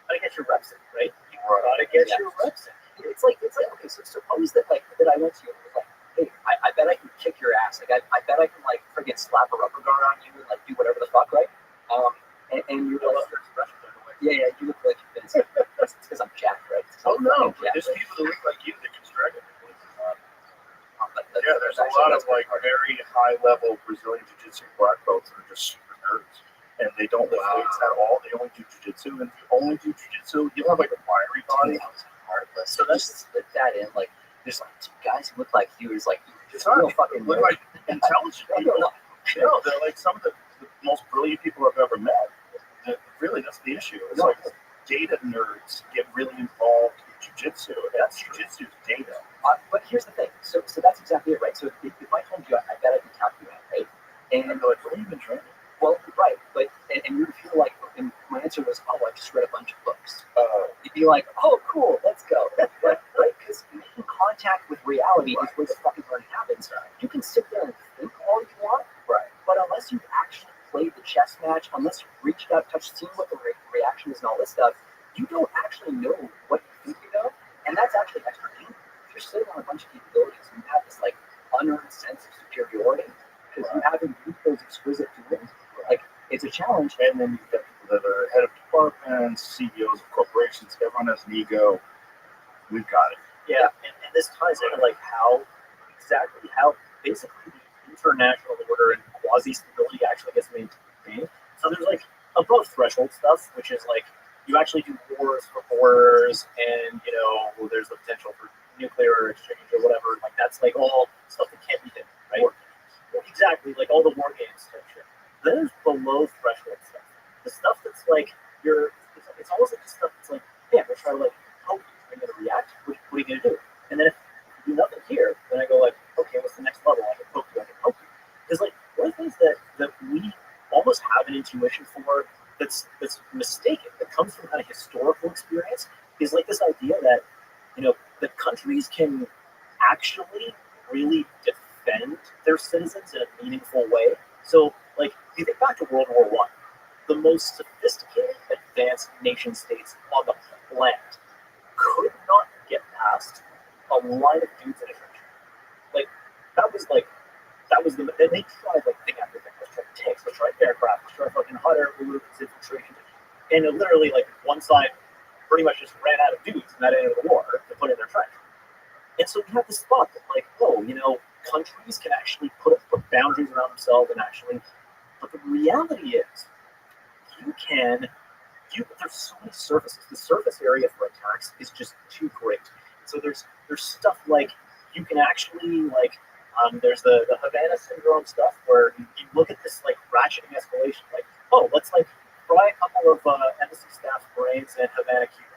Gotta get your reps in, right? You gotta get your reps in. it's like okay, so suppose that I went to you and was like, hey, I bet I can kick your ass. Like I bet I can like friggin' slap a rubber guard on you and like do whatever the fuck, right? And you're like, your expression, by the way. yeah, you look like you've been. It's because I'm jacked, right? Oh no, but jacked, there's right? people that look like you that can struggle. But Yeah, there's a lot of like very high level Brazilian jiu-jitsu black belts that are just super nerds. And they don't lift weights at all. They only do jiu-jitsu. And if you only do jiu-jitsu, you'll have like a wiry body. Heartless. So let's split that in. Like, there's like two guys who look like you. Is like It's real not fucking look like intelligent people. No, they're like some of the most brilliant people I've ever met. Really, that's the issue. It's like data nerds get really involved in jiu-jitsu. That's jiu-jitsu is data. But here's the thing. So that's exactly it, right? So if I told you, I bet I can calculate, right? And And they're like, what have you been training? well, right, but and you would feel like, and my answer was, oh, I just read a bunch of books. You'd be like, oh, cool, let's go, right? Because making contact with reality is where the fucking learning happens. You can sit there and think all you want, Right. but unless you've actually played the chess match, unless you've reached out, touched, seen what the reaction is and all this stuff, you don't actually know what you think you know, and that's actually extra deep. If you're sitting on a bunch of capabilities and you have this like unearned sense of superiority because you haven't used those exquisite tools, like it's a challenge. And then you've got people that are head of departments, CEOs of corporations. Everyone has an ego. We've got it. Yeah, and this ties into like how basically the international order and quasi stability actually gets maintained. So there's like above threshold stuff, which is like you actually do wars for borders, and there's the potential for nuclear exchange or whatever. Like that's like all stuff that can't be done, right? Exactly, like all the war games type shit. Then there's below threshold stuff. The stuff that's like it's almost like the stuff that's like, hey, I'm gonna try to like help you. I'm gonna react. What are you gonna do? And then if you do nothing here, then I go like, okay, what's the next level? I can poke you. Because like one of the things that we almost have an intuition for that's mistaken, that comes from kind of historical experience, is like this idea that that countries can actually really defend their citizens in a meaningful way. So like if you think back to World War One, the most sophisticated, advanced nation states on the planet could not get past a line of dudes in a trench. Like that was the and they tried like thing after thing. Let's try tanks, let's try aircraft, let's try fucking hot air balloons, infiltration. And it literally like one side pretty much just ran out of dudes in that end of the war to put in their trench. And so we have this thought that like, countries can actually put boundaries around themselves and actually, but the reality is there's so many surfaces. The surface area for attacks is just too great. So there's stuff like you can actually like there's the Havana syndrome stuff where you look at this like ratcheting escalation, like, oh, let's like fry a couple of embassy staff brains in Havana, Cuba.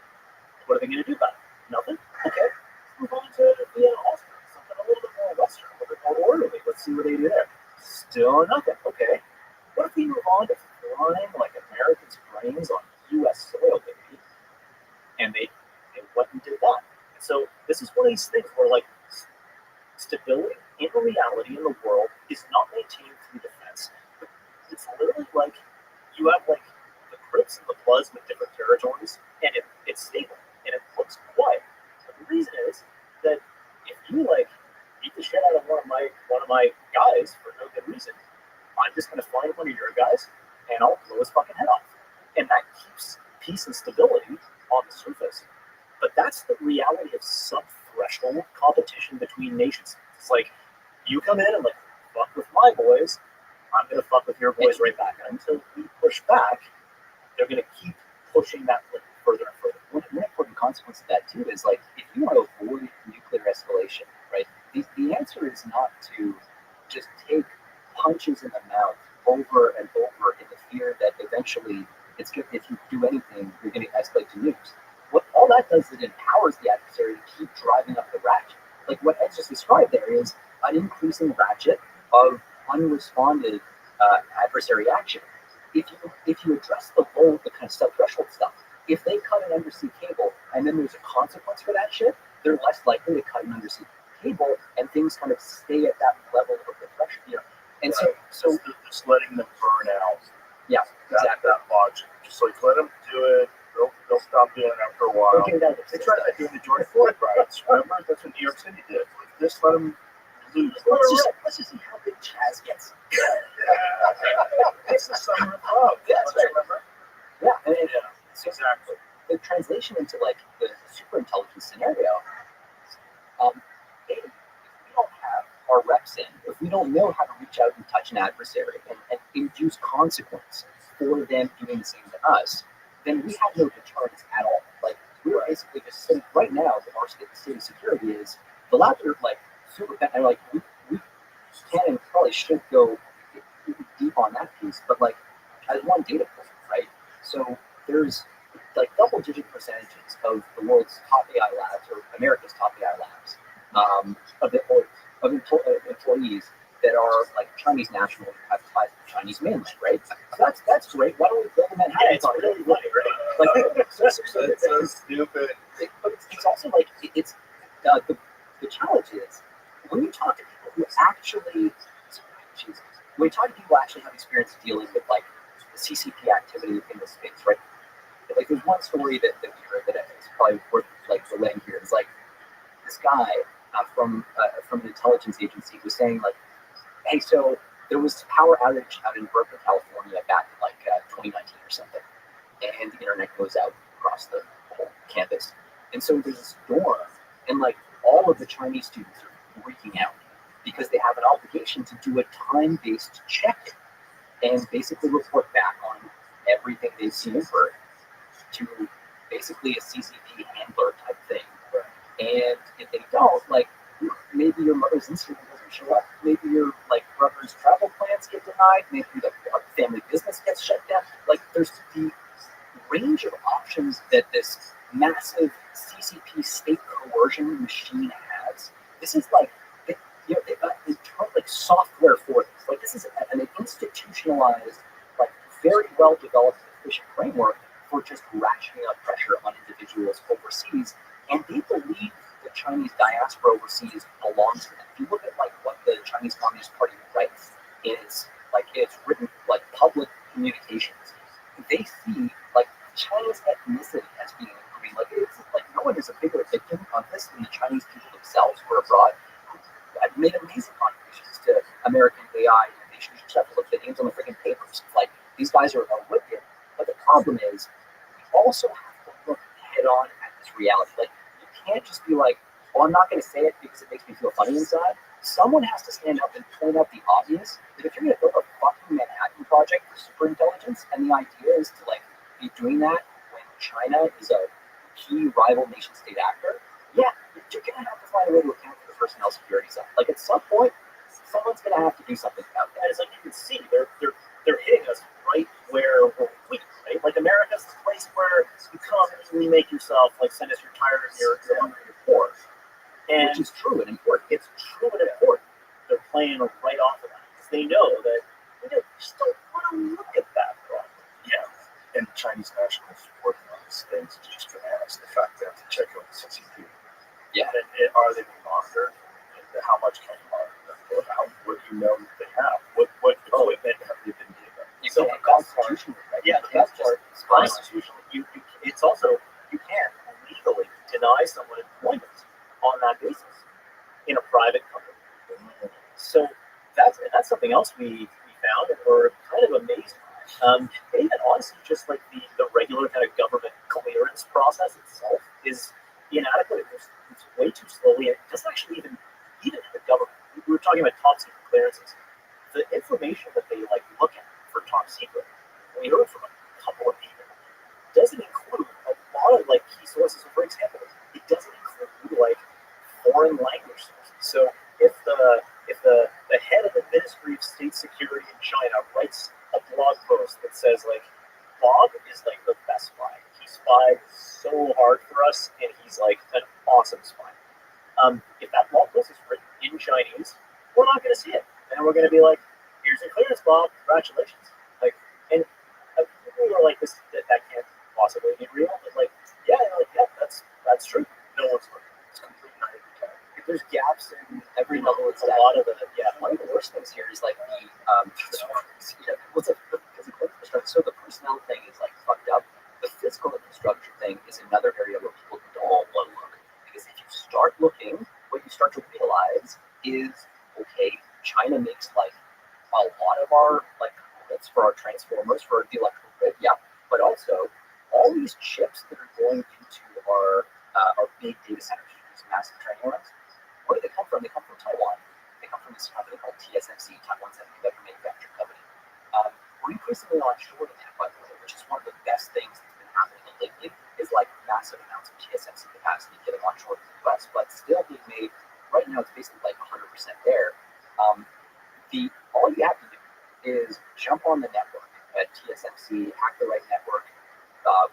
What are they going to do about it? Nothing. Okay, let's move on to Vienna, Austria, something a little bit more Western, a little bit more orderly. Let's see what they do there. Still nothing. Okay, what if we move on to flying like Americans' brains on U.S. soil, baby? And they went and did that. And so this is one of these things where like stability in reality in the world is not maintained through defense. It's literally like you have like the Crips and the Bloods with different territories, and it's stable and it looks quiet. But the reason is that if you like beat the shit out of one of my guys for no good reason, I'm just gonna find one of your guys and I'll blow his fucking head off. And that keeps peace and stability on the surface. But that's the reality of sub-threshold competition between nations. It's like you come in and like fuck with my boys, I'm gonna fuck with your boys right back. And until we push back, they're gonna keep pushing that further and further. One important consequence of that too is like if you want to avoid nuclear escalation, right? The answer is not to just take punches in the mouth over and over in the fear that eventually it's good if you do anything, you're going to escalate to nukes. What all that does is it empowers the adversary to keep driving up the ratchet. Like what Ed just described there is an increasing ratchet of unresponded adversary action. If you address the kind of sub-threshold stuff, if they cut an undersea cable and then there's a consequence for that shit, they're less likely to cut an undersea cable and things kind of stay at that level of the pressure, And right. Just letting them burn out. Yeah, exactly. That logic. Just like let them do it, They'll stop doing that after a while. They're getting out of They tried that doing the George Floyd riots. Remember? That's what New York City did. Just let them lose. Let's just see how big Chaz gets. It's the summer of love. That's right. Remember? Yeah, and Yeah, exactly. the translation into like the super intelligence scenario, if we don't have our reps in, if we don't know how to reach out and touch an adversary and induce consequence for them doing the same to us, then we have no deterrence at all. Like we're basically just sitting right now. Our state of security is the labs are like super, and like we can and probably should go deep on that piece, but like as one data point, right? So there's like double-digit percentages of the world's top AI labs or America's top AI labs of employees that are like Chinese national and have ties to the Chinese mainland, right? So that's great. Why don't we build them in Manhattan? Yeah, it's really funny, right? Like so It's so stupid. but it's also like it's the challenge is when you talk to people who actually, Jesus, when you talk to people who actually have experience dealing with like the CCP activity in the space, right? Like there's one story that we heard that is probably worth like relaying here. It's like this guy from an intelligence agency was saying like, hey, so there was power outage out in Berkeley, California, back in like 2019 or something, and the internet goes out across the whole campus, and so there's a storm, and like all of the Chinese students are freaking out because they have an obligation to do a time-based check and basically report back on everything they've seen and heard to basically a CCP handler type thing. And if they don't, like maybe your mother's insulin doesn't show up, maybe your like brother's travel plans get denied, maybe the family business gets shut down. Like there's the range of options that this massive CCP state coercion machine has. This is like they've got internal like software for this. Like this is an institutionalized, like very well developed, efficient framework for just ratcheting up pressure on individuals overseas, and they believe the Chinese diaspora overseas belongs to them. If you look at like what the Chinese Communist Party writes, it's written like public communications. They see like Chinese ethnicity as being green. Like it's like no one is a bigger victim of this than the Chinese people themselves who are abroad. I've made amazing contributions to American AI innovation. You just have to look at the names on the freaking papers. Like these guys are wicked. But the problem is, we also have to look head on at this reality. Like you can't just be like, "Oh, I'm not going to say it because it makes me feel funny inside." Someone has to stand up and point out the obvious. That if you're going to build a fucking Manhattan project for superintelligence, and the idea is to like be doing that when China is a key rival nation state actor, yeah, you're going to have to find a way to account for the personnel security side. Like at some point, someone's going to have to do something about that. And it's like you can see they're hitting us right where we're weak, right? Like America's the place where you come and you make yourself, like send us your tired and you're hungry and you're poor. And Which is true and important. it's true and important. They're playing right off of that because they know that we just don't want to look at that problem. Yeah. And Chinese nationals working on these things is just bananas. The fact that to check out the CCP. Yeah. And are they being monitored? And how much can you monitor them? What do you know that they have? What equipment have they been given? You So can't constitutionally, right? Yeah, You can't that's just just constitutionally. It's also you can't legally deny someone employment on that basis in a private company. So that's something else we found and we're kind of amazed by. Even honestly, just like the regular kind of government clearance process itself is inadequate. It's way too slowly. And it doesn't actually even in the government. We were talking about top secret clearances. The information that they like look at for top secret, we heard from a couple of people, doesn't include a lot of like key sources. So for example, it doesn't include like foreign language sources. So if the head of the Ministry of State Security in China writes a blog post that says like Bob is like the best spy. He spied so hard for us and he's like an awesome spy. If that blog post is written in Chinese, we're not going to see it, and we're going to be like, "Here's your clearance, Bob. Congratulations!" Like, and people are like, "This that can't possibly be real." But like, yeah, that's true. No one's looking. It's completely not. There's gaps in every level. It's a lot of it. Yeah. One of the worst things here is like so the personnel thing is like fucked up. The physical infrastructure infrastructure thing is another area where people don't want to look. Because if you start looking, what you start to realize is, okay, China makes like a lot of our like components for our transformers for the electrical grid, yeah, but also all these chips that are going into our big data centers, these massive training runs. Where do they come from? They come from Taiwan. They come from this company called TSMC, Taiwan Semiconductor Manufacturing Company. We're increasingly onshoring that, by the way, which is one of the best things that's been happening lately, is like massive amounts of TSMC capacity getting onshore to the US, but still being made. Right now, it's basically like 100% there. All you have to do is jump on the network at TSMC, hack the right network,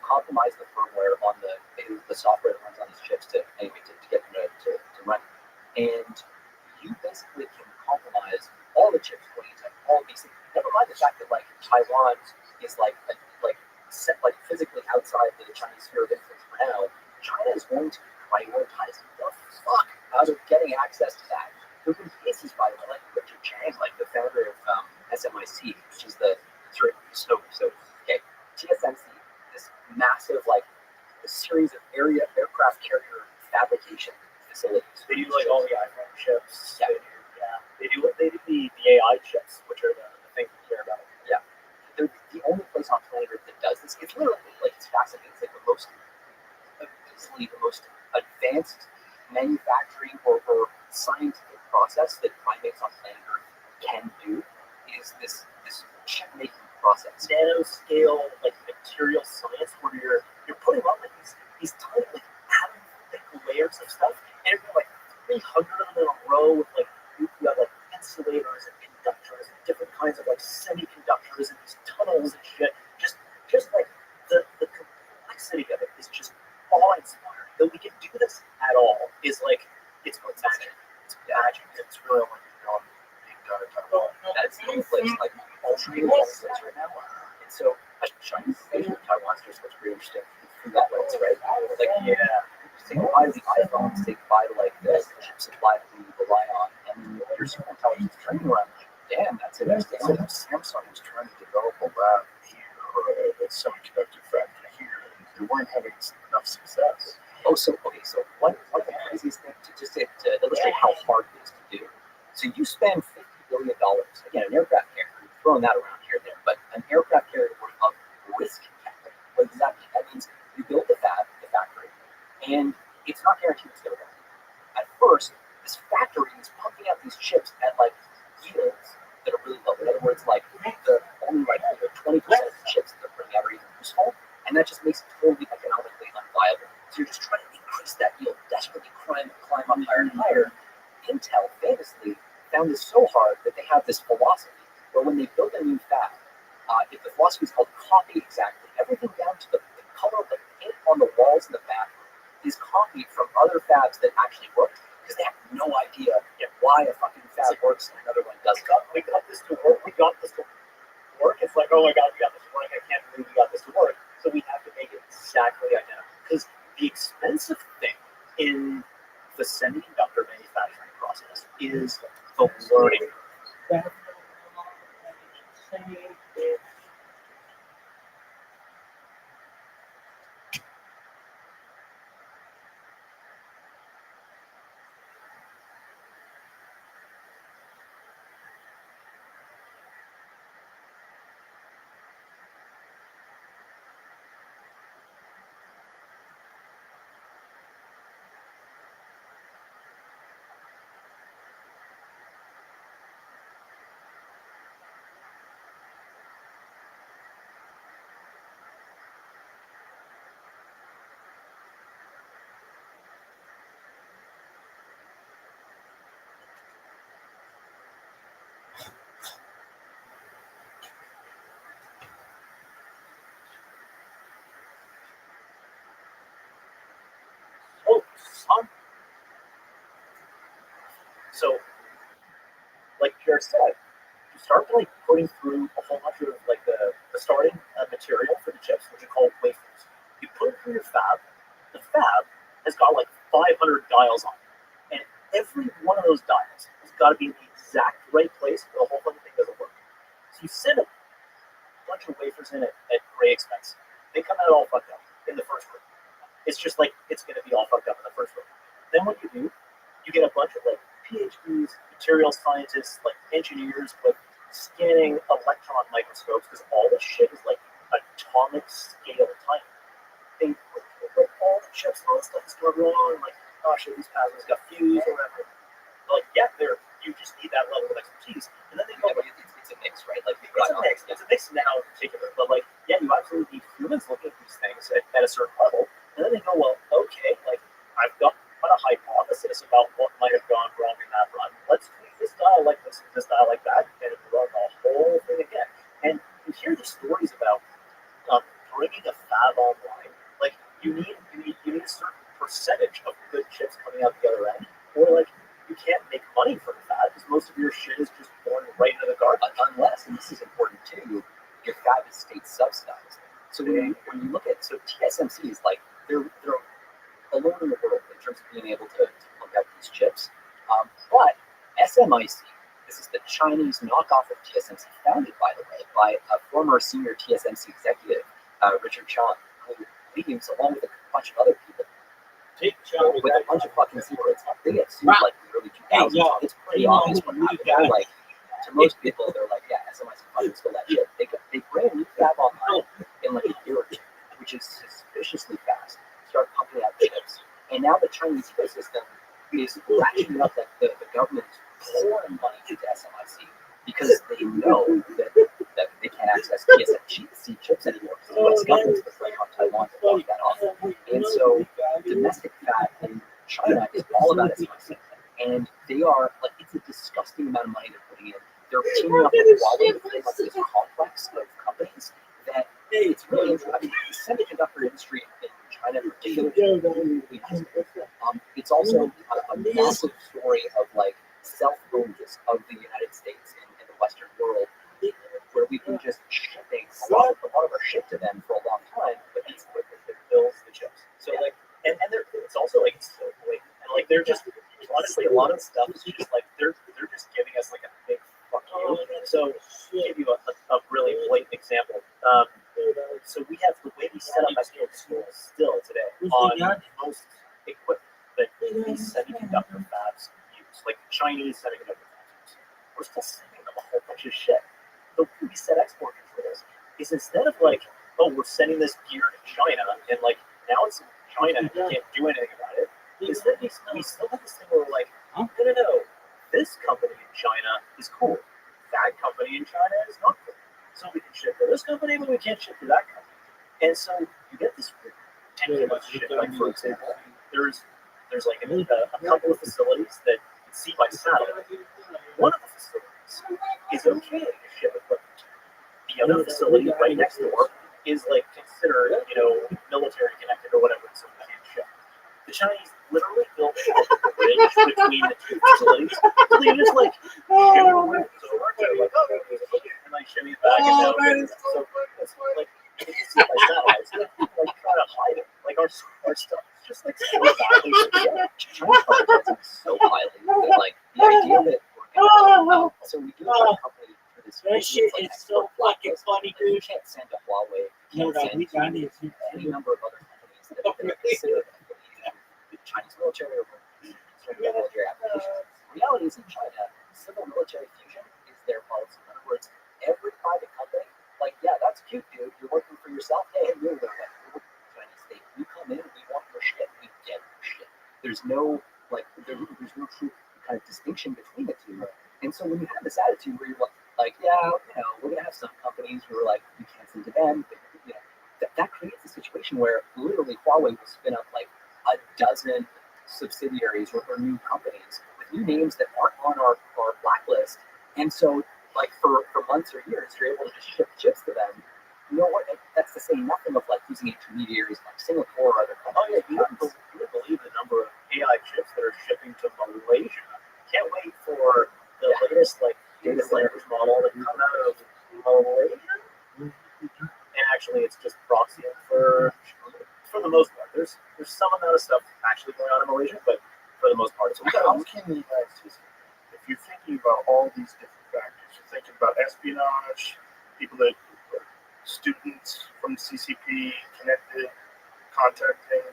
compromise the firmware on the software that runs on these chips to get them to run. And you basically can compromise all the chips going into all these things. Never mind the fact that like Taiwan is set like physically outside the Chinese sphere of influence for now. China is going to prioritize the fuck out of getting access to that. There have been cases, by the way, like Richard Chang, like the founder of SMIC, which is TSMC, this massive like a series of aircraft carrier fabrication facilities. They do like all the iPhone chips. Yeah. They do the AI chips, which are the things we care about. Yeah. They're the only place on planet Earth that does this. It's literally like it's fascinating. It's like easily the most advanced manufacturing or scientific process that primates on planet Earth can do is this chip making process. Nanoscale like material science where you're putting on like these tiny like atom thick layers of stuff, and you're like 300 of them in a row with like you have like insulators and conductors and different kinds of like semiconductors and these tunnels and shit. Just like the complexity of it is just awe-inspiring. That we can do this at all is like it's magic. It's magic. It's really like being done at Taiwan. That's the only place like ultra place right now. And so a Chinese invasion of Taiwan is what's pretty interesting through that lens, right? Like say goodbye to the iPhones, say goodbye to like the chip supply that we rely on, and your super intelligence training around. Damn, that's interesting. So Samsung was trying to develop a lab here, or a semiconductor factory here, and they weren't having enough success. So one of the craziest things to illustrate how hard it is to do. So you spend $50 billion, again, an aircraft carrier, I'm throwing that around here and there, but an aircraft carrier worth of risk capital. What does that mean? That means you build the factory, and it's not guaranteed it's going to work. At first, this factory is pumping out these chips at like yields that are really low. In other words, like only like 20% of the chips that they're putting out are even useful, and that just makes it totally economically unviable. So you're just trying to increase that yield, desperately climb up higher and higher. Intel famously found this so hard that they have this philosophy where when they build a new fab, if the philosophy is called copy exactly, everything down to the color of the paint on the walls in the bathroom is copied from other fabs that actually work because they have no idea why a fucking fab works and another one doesn't. We got this to work. It's like, oh my god, we got this to work. I can't believe we got this to work. So we have to make it exactly identical. Because the expensive thing in the semiconductor manufacturing process is the learning. Oh, son. So, like Pierre said, you start like putting through a whole bunch of like the starting material for the chips, which are called wafers. You put it through your fab. The fab has got like 500 dials on it, and every one of those dials has got to be in the exact right place, or the whole fucking thing doesn't work. So you send a bunch of wafers in at great expense. They come out all fucked up. in the first room. It's just like it's going to be all fucked up in the first room. Then what you do, you get a bunch of like PhDs, material scientists, like engineers with scanning electron microscopes because all this shit is like atomic scale tiny. They like all the chips and all this stuff is going wrong. Like, oh shit, these plasmas got fused or whatever. Like, yeah, you just need that level of expertise. And then they go, It's a mix, right? Like it's a mix. It's a mix now in particular. But like, yeah, you absolutely need humans looking at these things at a certain level. And then they go, well, okay, like I've got a hypothesis about what might have gone wrong in that run. Let's tweak this dial like this and this dial like that, and run the whole thing again. And you hear these stories about bringing a fab online. Like you need a certain percentage of good chips coming out the other end, or like you can't make money from the fab because most of your shit is just going right into the garbage. Unless, and this is important too, your fab is state subsidized. So when you look at TSMC is like they're alone in the world in terms of being able to pump out these chips. But SMIC, this is the Chinese knockoff of TSMC, founded, by the way, by a former senior TSMC executive, Richard Chang, who leaves along with a bunch of other people with a bunch of fucking secrets. They get sued like in the early 2000s. It's pretty obvious what happened. Like, to most people, they're like, yeah, SMIC fucking stole that shit. They bring a new fab online in like a year or two, which is suspiciously fast. Start pumping out chips. And now the Chinese ecosystem is ratcheting up that the government is pouring money into SMIC because they know that they can't access TSMC chips anymore because the US government's been playing on Taiwan to block that off. And so domestic fab in China is all about SMIC. And they are, like, it's a disgusting amount of money they're putting in. They're teaming up with Huawei to create like this complex of companies that it's really interesting. I mean, the semiconductor industry in China in particular is really fascinating. It's also a massive story of like self-focus of the United States and the Western world, where we've been just shipping a lot of our shit to them for a long time, but it's equipment that builds the chips. So like, and it's also like so blatant, and like they're just honestly a lot of stuff is just like they're just giving us like a big fuck you. So to give you a really blatant example. So we have the way we set up export schools still today on most equipment that these semiconductor fabs use, like Chinese semiconductor fabs use. We're still sending them a whole bunch of shit. The way we set export controls is instead of like, oh, we're sending this gear to China and like now it's in China and you can't do anything about it. Instead, we still have this thing where we're like, no, this company in China is cool. That company in China is not cool. So we can ship to this company, but we can't ship to that company. And so you get this ridiculous shit. Like, for example, there's like a couple of facilities that you can see by satellite. One of the facilities is okay to ship equipment to. The other facility right next door is like considered, military connected or whatever, so we can't ship. The Chinese literally built a bridge between the two facilities. So they just like ship over to like, and like shimmy it back and down. So it's like you can see by satellites, like try to hide it. Like our stuff is just like so badly put together. Chinese advertising is so highly that like the idea that we're gonna so we do have a company for this. That shit is so fucking funny, dude. You can't send to Huawei. You can't send to any number of other companies that are considered the Chinese military or military applications. The reality is in China, civil military fusion is their policy. In other words, every private company, like, yeah, that's cute, dude. You're working for yourself. Hey, we're working for the Chinese state. You come in, we want your shit, we get your shit. There's no no true kind of distinction between the two. And so when you have this attitude where you're like, yeah, we're gonna have some companies who are like, you can't send to them, but, that creates a situation where literally Huawei will spin up like a dozen subsidiaries or new companies with new names that aren't on our blacklist. And so, like, for months or years, you're able to just ship chips to them. You know what? That's to say nothing of like using intermediaries like Singapore or other countries. Oh yeah, you wouldn't believe the number of AI chips that are shipping to Malaysia. Can't wait for the latest like data language model to come out of Malaysia. And actually, it's just proxying for the most part. There's some amount of stuff actually going on in Malaysia, but for the most part, it's okay. If you're thinking about all these different factors, you're thinking about espionage, people that students from CCP connected, contacting,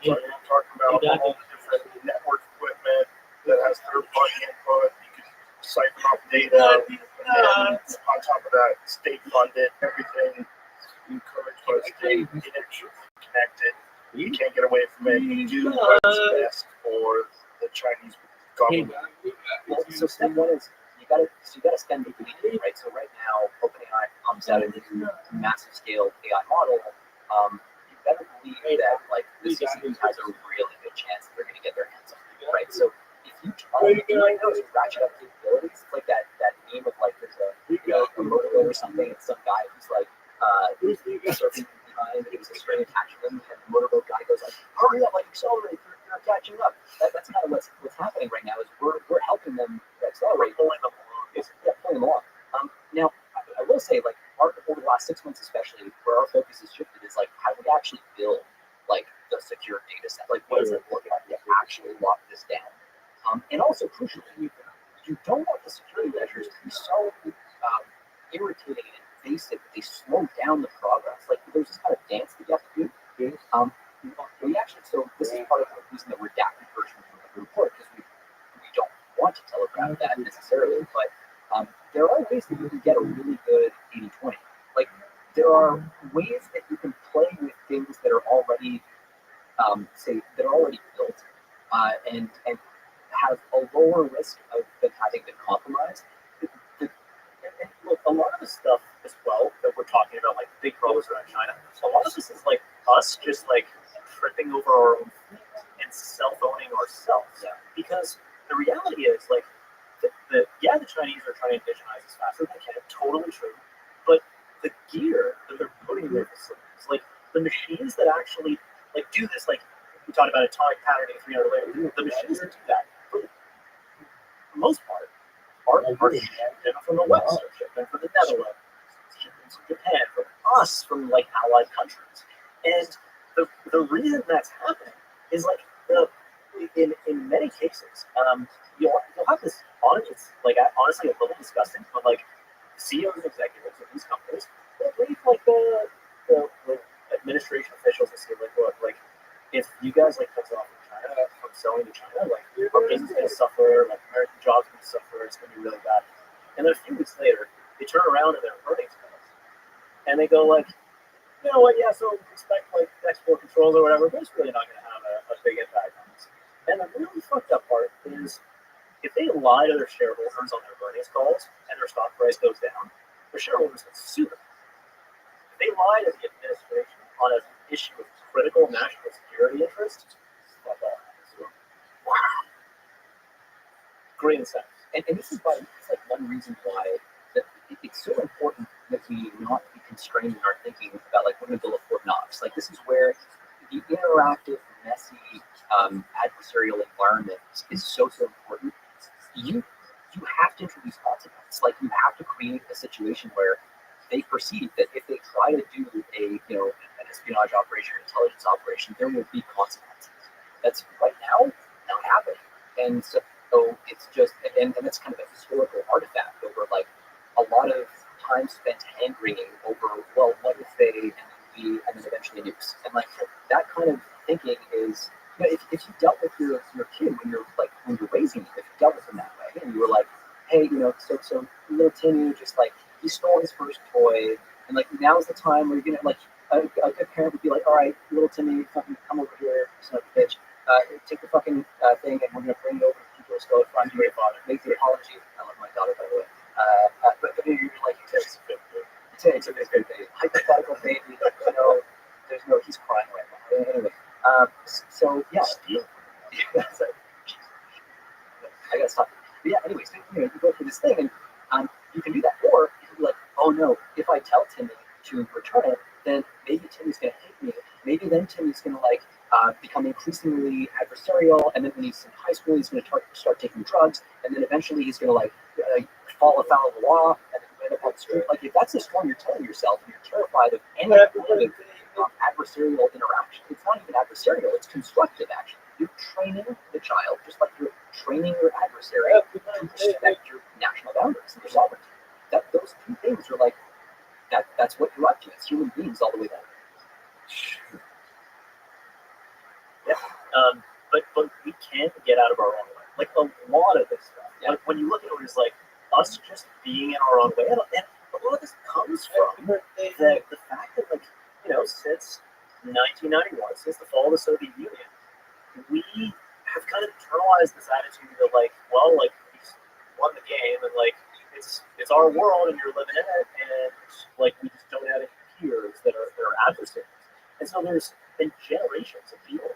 talking about all the different network equipment that has third-party input. You can siphon off data, and on top of that, state-funded, everything encouraged by the state, connected. You can't get away from it. You do what's best for the Chinese government. Well, so step one is you gotta spend the money, right? So right now, OpenAI comes out with a massive scale AI model. You better believe that like the system has a really good chance that they're gonna get their hands on it, right? So if you try right now to ratchet up capabilities, it's like that meme of like there's a motorboat or something, and some guy who's like surfing behind, and there's a string attaching them, and the motorboat guy goes like, hurry up, like accelerate, you're catching up. That's kind of what's happening right now is we're helping them accelerate, pulling them along. Now I will say like over the last 6 months especially, where our focus has shifted is like how do we actually build like the secure data set? Like what does it look like to actually lock this down? And also crucially, you don't want the security measures to be so irritating and invasive that they slow down the progress. Like there's this kind of dance that you have to do. We actually, so this is part of the reason that we're redacted version of the report, because we don't want to telegraph that necessarily, but there are ways that you can get a really good 80-20. Like there are ways that you can play with things that are already that are already built and have a lower risk of them having been compromised. And look, a lot of the stuff as well that we're talking about, like big problems around China, a lot of this is like us just like tripping over our own feet and self-owning ourselves. Yeah. Because the reality is like the Chinese are trying to indigenize as fast as they can, totally true. But the gear that they're putting in their facilities, like the machines that actually like do this, like we talked about atomic patterning 300 layers, the machines that do that, for the most part, are shipped from the West, or shipped from the Netherlands, shipped from Japan, from us, from like allied countries. And the reason that's happening is like in many cases, you'll have this it's like honestly a little disgusting, but like CEOs and executives of these companies, they'll brief like the administration officials and say like, look, like if you guys like cut off from China, from selling to China, like our business is gonna suffer, like American jobs are gonna suffer, it's gonna be really bad. And then a few weeks later, they turn around in their earnings calls and they go like, you know what, yeah, so expect like export controls or whatever, but it's really not gonna have a big impact on us. And the really fucked up part is if they lie to their shareholders on their earnings calls and their stock price goes down, their shareholders can sue them. If they lie to the administration on an issue of critical national security interests, fuck off. Wow. Great insight. And this is why it's like one reason why that it's so important that we not be constrained in our thinking about like we're going to build a Fort Knox. Like this is where the interactive, messy, adversarial environment is so important. You have to introduce consequence. Like you have to create a situation where they perceive that if they try to do an espionage operation or intelligence operation, there will be consequences. That's right now not happening. And so it's just, and that's kind of a historical artifact over like a lot of time spent hand wringing over, well, what if they, and then eventually nukes. And like that kind of thinking is, you know, if you dealt with your kid when you're raising him, if you dealt with him that way, and you were like, hey, you know, so little Timmy just like, he stole his first toy, and like now's the time where you're gonna like, a good parent would be like, all right, little Timmy, fucking come over here, son of a bitch. Take the fucking thing, and we're gonna bring it over to people's go front to your father. Make the apology. I love my daughter, by the way. But you're like, it's a big baby. Hypothetical baby. There's no. He's crying right now. Anyway, so yeah. I gotta stop. But yeah. Anyways, you go through this thing, and you can do that, or you can be like, oh no, if I tell Timmy to return it, then maybe Timmy's gonna hate me. Maybe then Timmy's gonna like. Become increasingly adversarial, and then when he's in high school, he's going to start taking drugs, and then eventually he's going to like fall afoul of the law, and then end up on the street. Like if that's the story you're telling yourself, and you're terrified of any kind of adversarial interaction, it's not even adversarial; it's constructive action. You're training the child just like you're training your adversary to respect your national boundaries and your sovereignty. Those two things are like that's what you're up to as human beings all the way down. can't get out of our own way. Like a lot of this stuff. Yeah. Like when you look at it, it's like us just being in our own way. And a lot of this comes from the fact that, like, since 1991, since the fall of the Soviet Union, we have kind of internalized this attitude of like, well, like we won the game and like it's our world and you're living in it, and like we just don't have any peers that are adversaries. And so there's been generations of people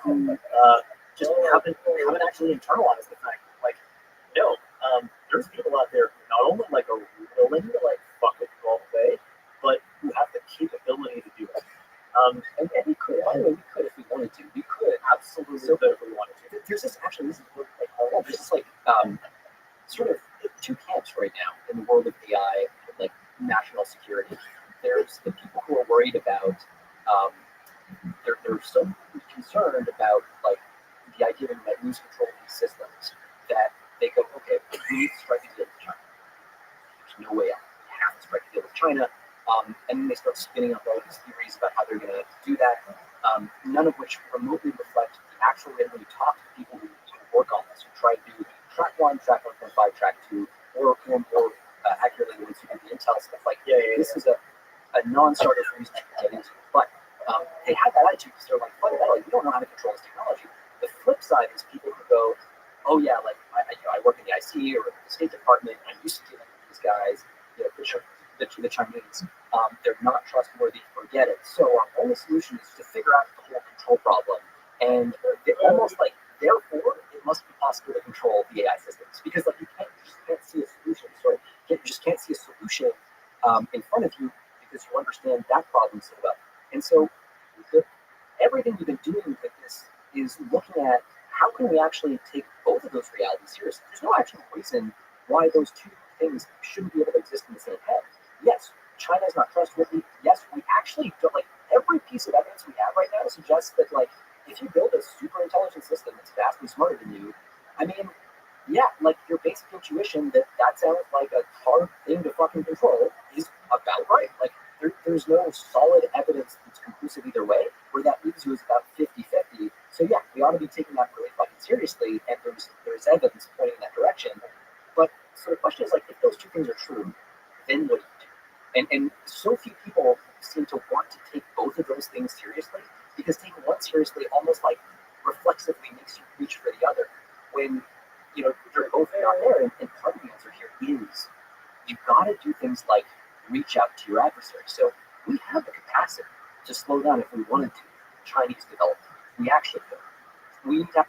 who just haven't actually internalized the fact that, like, no, there's people out there who not only like are willing to like fuck it the wrong way, but who have the capability to do it. And we could, by the way, we could if we wanted to. We could Absolutely, so good if we wanted to. There's this actually, this is like, there's this like sort of two camps right now in the world of AI and like national security. There's the people who are worried about, they're so concerned about like the idea that we might lose control of these systems that they go, okay, we need to strike a deal with China. There's no way out. We have to strike a deal with China. And then they start spinning up all these theories about how they're going to do that, none of which remotely reflect the actual way when you talk to people who work on this, who try to do track 1, track 1.5, track 2, or accurately the ones who do the intel stuff. Like, this is a non-starter for reason to get into. But they have that attitude because they're like, fuck that, like, we don't know how to control this technology. The flip side is people who go, oh yeah, like I work in the IC or the State Department, I'm used to dealing with these guys, the Chinese. They're not trustworthy, forget it. So our only solution is to figure out the whole control problem. And they're almost like, therefore, it must be possible to control the AI systems. Because like you just can't see a solution. So you just can't see a solution in front of you because you understand that problem so well. And so everything we've been doing with this is looking at how can we actually take both of those realities seriously. There's no actual reason why those two things shouldn't be able to exist in the same head. Yes, China is not trustworthy. Yes, we actually don't, like, every piece of evidence we have right now suggests that, like, if you build a super intelligent system that's vastly smarter than you, I mean, yeah, like your basic intuition that sounds like a hard thing to fucking control is about right. Like, there's no solid evidence that's conclusive either way. Where that leaves you is about 50-50. So yeah, we ought to be taking that really fucking seriously, and there's evidence pointing in that direction. But so the question is, like, if those two things are true, then what do you do? And so few people seem to want to take both of those things seriously, because taking one seriously almost like reflexively makes you reach for the other when they're both not there. And part of the answer here is you've got to do things like reach out to your adversary. So we have the capacity to slow down if we wanted to Chinese development. We actually could. We have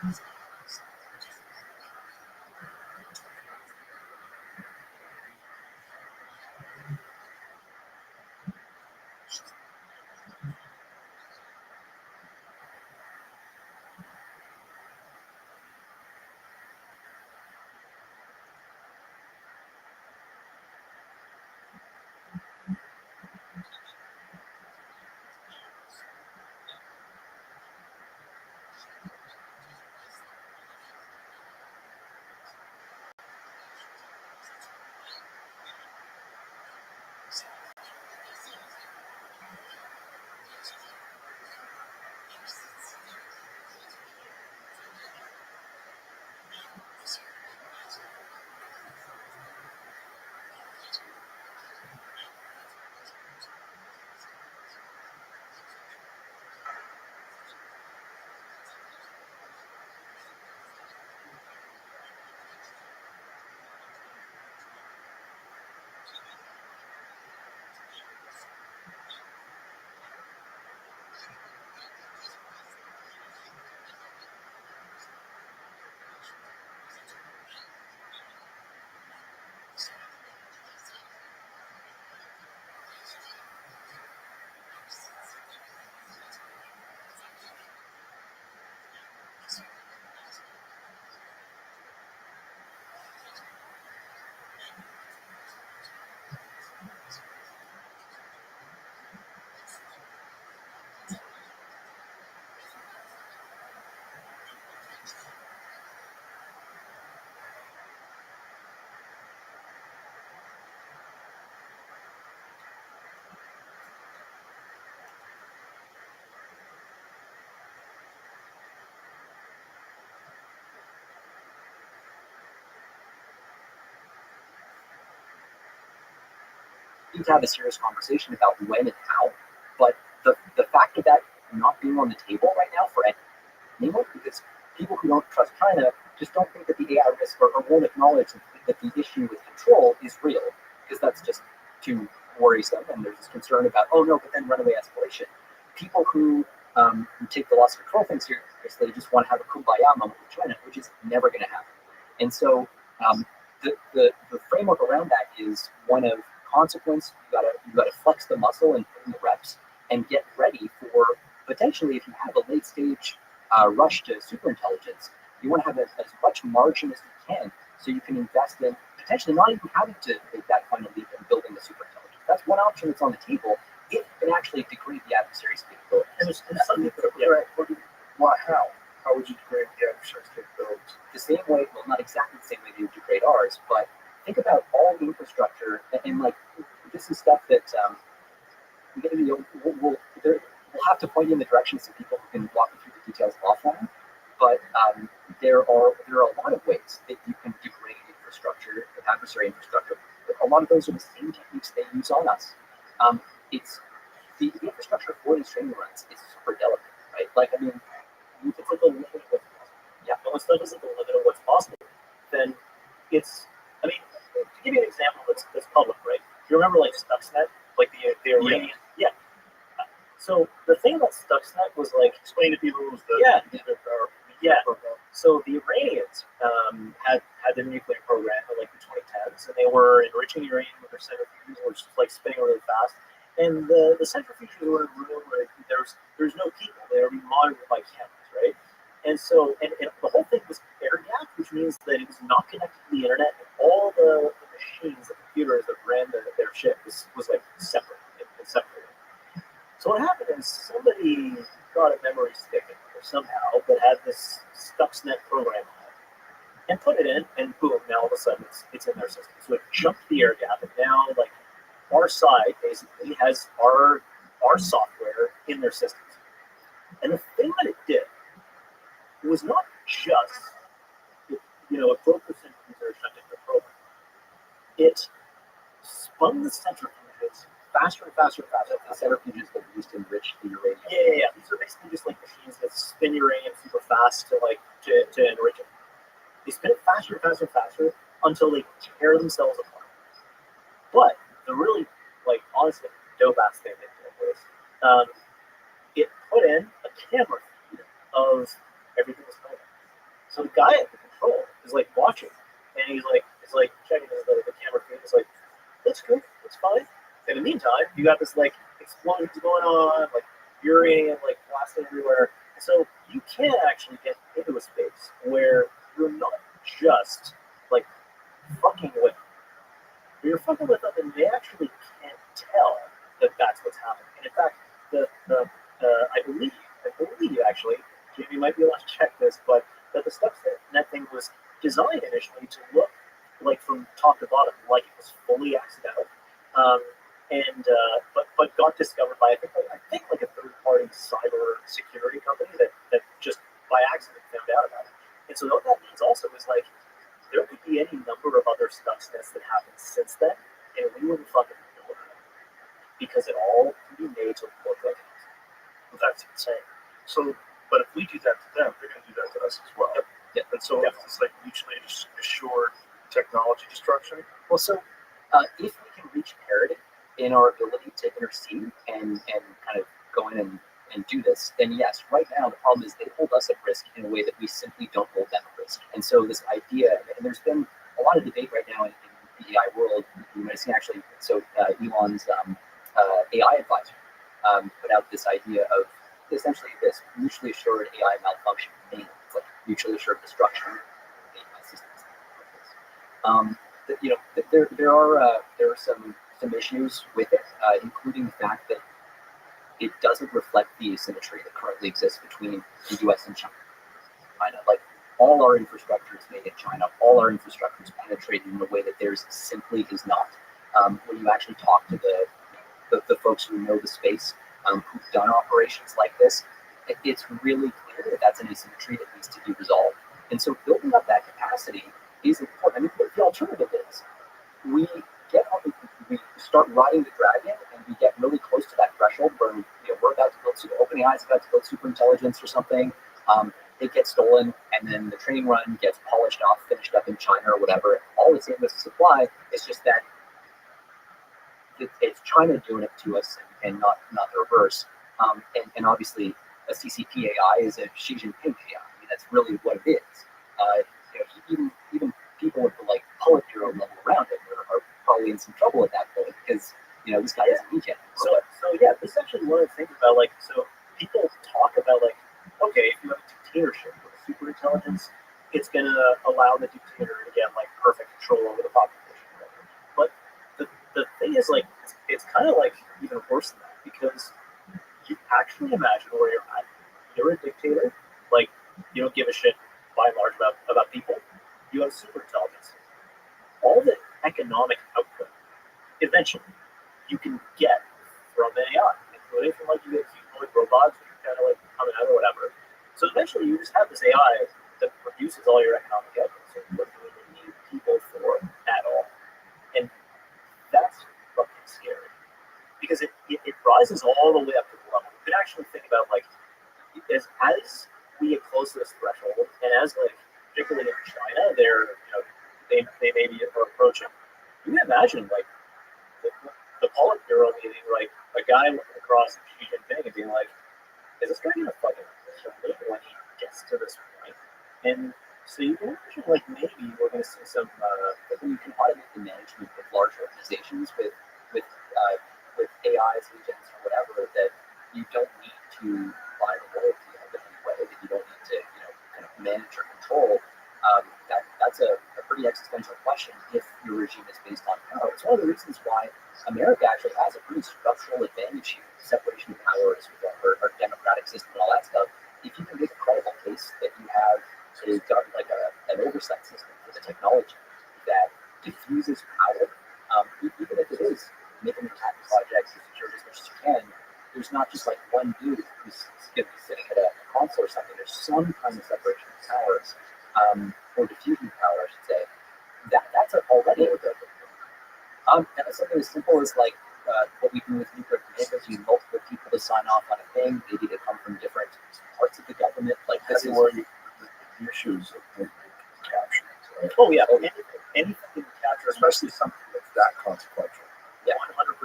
Need to have a serious conversation about when and how. But the fact of that not being on the table right now for anyone, because people who don't trust China just don't think that the AI risk or won't acknowledge that the issue with control is real, because that's just too worrisome. And there's this concern about, oh no, but then runaway escalation. People who take the loss of control thing seriously just want to have a kumbaya moment with China, which is never going to happen. And so the framework around that is one of consequence. You gotta flex the muscle and put in the reps and get ready for potentially, if you have a late stage rush to superintelligence, you want to have as much margin as you can so you can invest in potentially not even having to make that final leap in building the superintelligence. That's one option that's on the table if you can actually degrade the adversary's capabilities. And some people, Why? How would you degrade the adversary's capabilities? The same way, well, not exactly the same way they would degrade ours, but think about all the infrastructure and like this is stuff that we'll have to point you in the direction of some people who can walk you through the details offline. But there are a lot of ways that you can degrade infrastructure, adversary infrastructure. A lot of those are the same techniques they use on us. It's the infrastructure for these training runs is super delicate, right? Like I mean, If it's like a limit of what's possible. Yeah. But when stuff is like a limit of what's possible, then it's, I mean, to give you an example that's public, right? You remember like Stuxnet, like the Iranian, yeah. So the thing about Stuxnet was like, explain to people who's the Yeah. nuclear program. So the Iranians had their nuclear program in like the 2010s, and they were enriching uranium with their centrifuges, which was like spinning really fast. And the centrifuges were in a room where there's no people; they were being monitored by cameras, right? And so, and the whole thing was air gapped, which means that it was not connected to the internet. And all the machines, the computers that ran their ship was like separate and separated. So what happened is somebody got a memory stick in there somehow that had this Stuxnet program on it and put it in, and boom, now all of a sudden it's in their system. So it jumped the air gap, and now like our side basically has our software in their systems. And the thing that it did was not just it broke the centrifuges shutting the program. It spun the centrifuges faster and faster and faster. the centrifuges that we used to enrich the uranium. Yeah. These are basically just like machines that spin uranium super fast to enrich it. They spin it faster and faster and faster until they tear themselves apart. But the really, like, honestly, dope ass thing they did was it put in a camera feed of everything was going on. So the guy at the control is like watching, and he's like checking the camera feed. He's like, "That's good, that's fine." In the meantime, you got this like explosions going on, like uranium like blasting everywhere. So you can actually get into a space where you're not just like fucking with them. You're fucking with them, and they actually can't tell that that's what's happening. And in fact, I believe actually, Jamie might be able to check this, but that the Stuxnet thing was designed initially to look like from top to bottom, like it was fully accidental, but got discovered by I think like a third party cyber security company that just by accident found out about it. And so what that means also is like there could be any number of other Stuxnets that happened since then, and we wouldn't fucking know about it because it all can be made to look like it. That's insane. So, but if we do that to them, they're going to do that to us as well. Yep. And so it's like mutually assured technology destruction. Well, so if we can reach parity in our ability to intercede and kind of go in and do this, then yes, right now the problem is they hold us at risk in a way that we simply don't hold them at risk. And so this idea, and there's been a lot of debate right now in the AI world. You might have seen actually, so Elon's AI advisor put out this idea of essentially this mutually assured AI malfunction. It's like mutually assured destruction of AI systems. There are some issues with it, including the fact that it doesn't reflect the asymmetry that currently exists between the U.S. and China. Like all our infrastructure is made in China, all our infrastructure is penetrated in a way that theirs simply is not. When you actually talk to the folks who know the space, who've done operations like this, it's really clear that that's an asymmetry that needs to be resolved. And so building up that capacity is important. I mean, the alternative is we start riding the dragon and we get really close to that threshold where we're about to build OpenAI's about to build superintelligence or something. It gets stolen, and then the training run gets polished off, finished up in China or whatever. All it's in with supply. It's just that it's China doing it to us and not the reverse. And obviously, a CCP AI is a Xi Jinping AI. I mean, that's really what it is. Even people with the like Politburo level around it are probably in some trouble at that point because this guy doesn't need yet. So yeah, this is actually one of the things about like so people talk about like okay, if you have a dictatorship with super intelligence, it's gonna allow the dictator to get like perfect control over the population. But the thing is like it's kind of like even worse than that because you actually imagine where you're at. You're a dictator, like you don't give a shit by and large about people. You have super intelligence. All the economic output eventually you can get from AI, including from like you get humanoid robots which are kind of like coming out or whatever. So eventually you just have this AI that produces all your economic output. So you don't really need people for at all. And that's fucking scary. Because it rises all the way up to the level. You can actually think about like as we get close to this threshold, and as like particularly in China, they maybe are approaching. You can imagine like the Politburo meeting, like a guy looking across at Xi Jinping and being like, "Is this guy gonna fucking kill me when he gets to this point?" And so you can imagine like maybe we're gonna see some when you can automate the management of large organizations with AIs, agents, or whatever, that you don't need to buy the loyalty of it anyway, that you don't need to kind of manage or control. That's a pretty existential question if your regime is based on power. It's one of the reasons why America actually has a pretty structural advantage here, separation of powers, our democratic system, and all that stuff. If you can make a credible case that you have an oversight system for the technology that diffuses power, even if it is making attack projects and secure as much as you can, there's not just like one dude who's going to be sitting at a console or something. There's some kind of separation of powers, or diffusion of power, I should say. That's already a good thing. And it's something as simple as like what we do with nuclear commandos. You need multiple people to sign off on a thing. Maybe they come from different parts of the government. Like this is where the issues of capture. Right? oh yeah, anything you can capture, Especially something that's that consequential. yeah, 100%,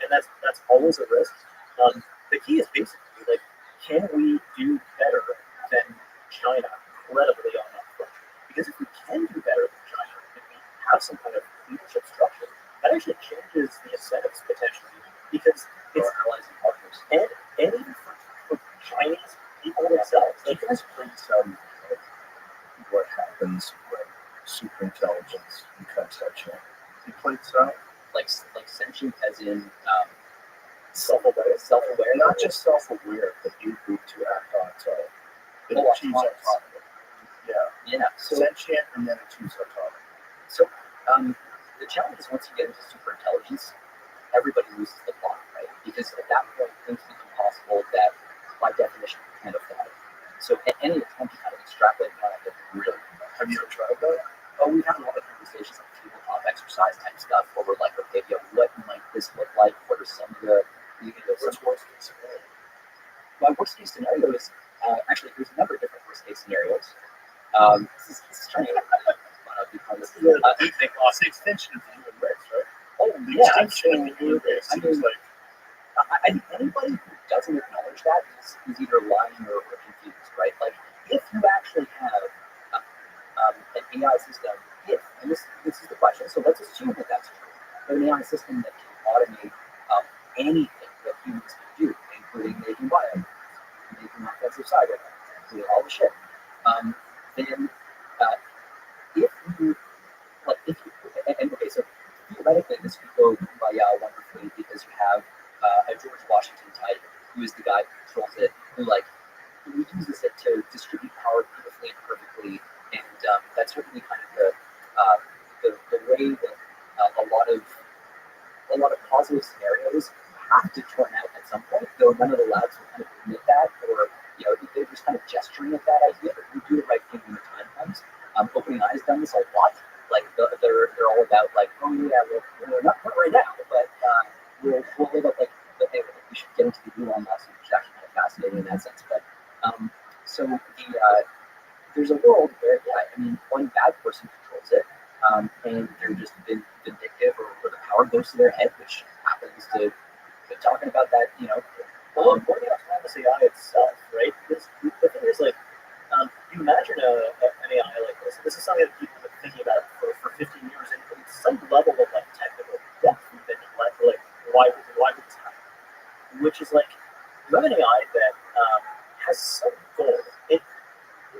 and that's always a risk. The key is basically like, can we do better than China incredibly on that front. Because if we can do better than China, if we have some kind of leadership structure, that actually changes the incentives potentially. Because it's allies and partners. and even for Chinese people themselves. You guys bring some what happens when superintelligence becomes sentient. You played some, Like sentient as in self-aware. not just self-aware, but able to act on its own. It Oh, achieves autonomous. autonomy. Yeah, yeah. So sentient and then achieves autonomy. So the challenge is once you get into super intelligence, everybody loses the plot, right? Because at that point, things become possible that, by definition, you can't afford. So any attempt to kind of extrapolate kind of really. Have you ever tried that? Oh, we've had a lot of conversations like tabletop exercise type stuff, where we're like, okay, what might this look like? What are some of the What's worst case scenario? my worst case scenario is actually there's a number of different worst case scenarios. This is trying to It's the extension of the human race, right? oh The yeah, extinction of the human race I seems mean, like I think anybody who doesn't acknowledge that is either lying or confused, right? Like, if you actually have an AI system, and this is the question, so let's assume that that's true, an AI system that can automate anything that humans can do, including making bio, making offensive cyber, including all the shit, then if you, like, and okay, so theoretically, this could go wonderfully because you have a George Washington type who is the guy who controls it, who like who uses it to distribute power beautifully and perfectly, and that's certainly kind of the way that a lot of positive scenarios have to turn out at some point. Though none of the labs will kind of admit that, or they're just kind of gesturing at that idea. But we do the right thing when the time comes. OpenAI has done this a lot. Like they're all about like, oh yeah, well not right now, but we'll live up like we should get into the Elon Musk, which is actually kind of fascinating in that sense. But so there's a world where I mean one bad person controls it, and they're just vindictive, or the power goes to their head, which happens to be talking about that, Well, more the autonomous AI itself, right? Because the thing is, like, you imagine an AI like this. This is something that people have been thinking about for 15 years, and it's some level of like technical depth even, like why would this happen? Which is like, you have an AI that has some goal. It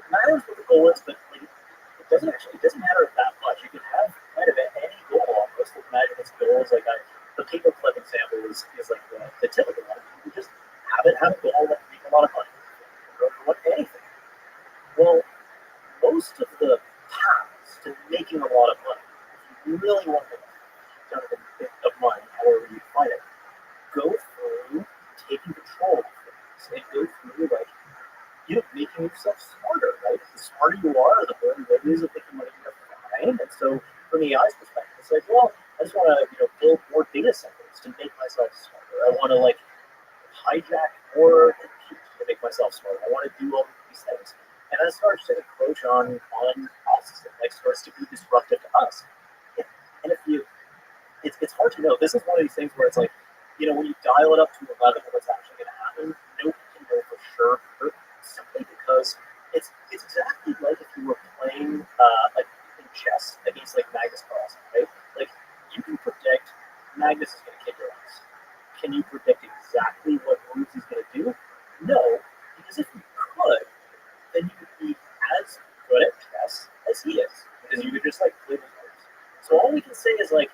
matters what the goal is, but like, it doesn't matter that much. You can have kind of any goal almost. Like, imagine its goals. Like the paperclip example is like the typical one. You just have a goal that make a lot of money, or anything. Well, most of the paths to making a lot of money, if you really want to make a bit of money, however you find it, go through taking control of things and go through like making yourself smarter, right? The smarter you are, the more ways of making money you're fine. And so from the AI's perspective, it's like, well, I just want to build more data centers to make myself smarter. I want to like hijack more compute to make myself smarter. I want to do all these things. And that starts to encroach on us. It like starts to be disruptive to us. And if you it's hard to know. This is one of these things where it's like, when you dial it up to 11, what's actually going to happen, nobody can know for sure, simply because it's exactly like if you were playing like in chess against like Magnus Carlsen, right? Like you can predict Magnus is going to kick your ass. Can you predict exactly what moves he's going to do? No, because if you could, then you would be as good at chess as he is, because you could just like play the cards. So all we can say is like,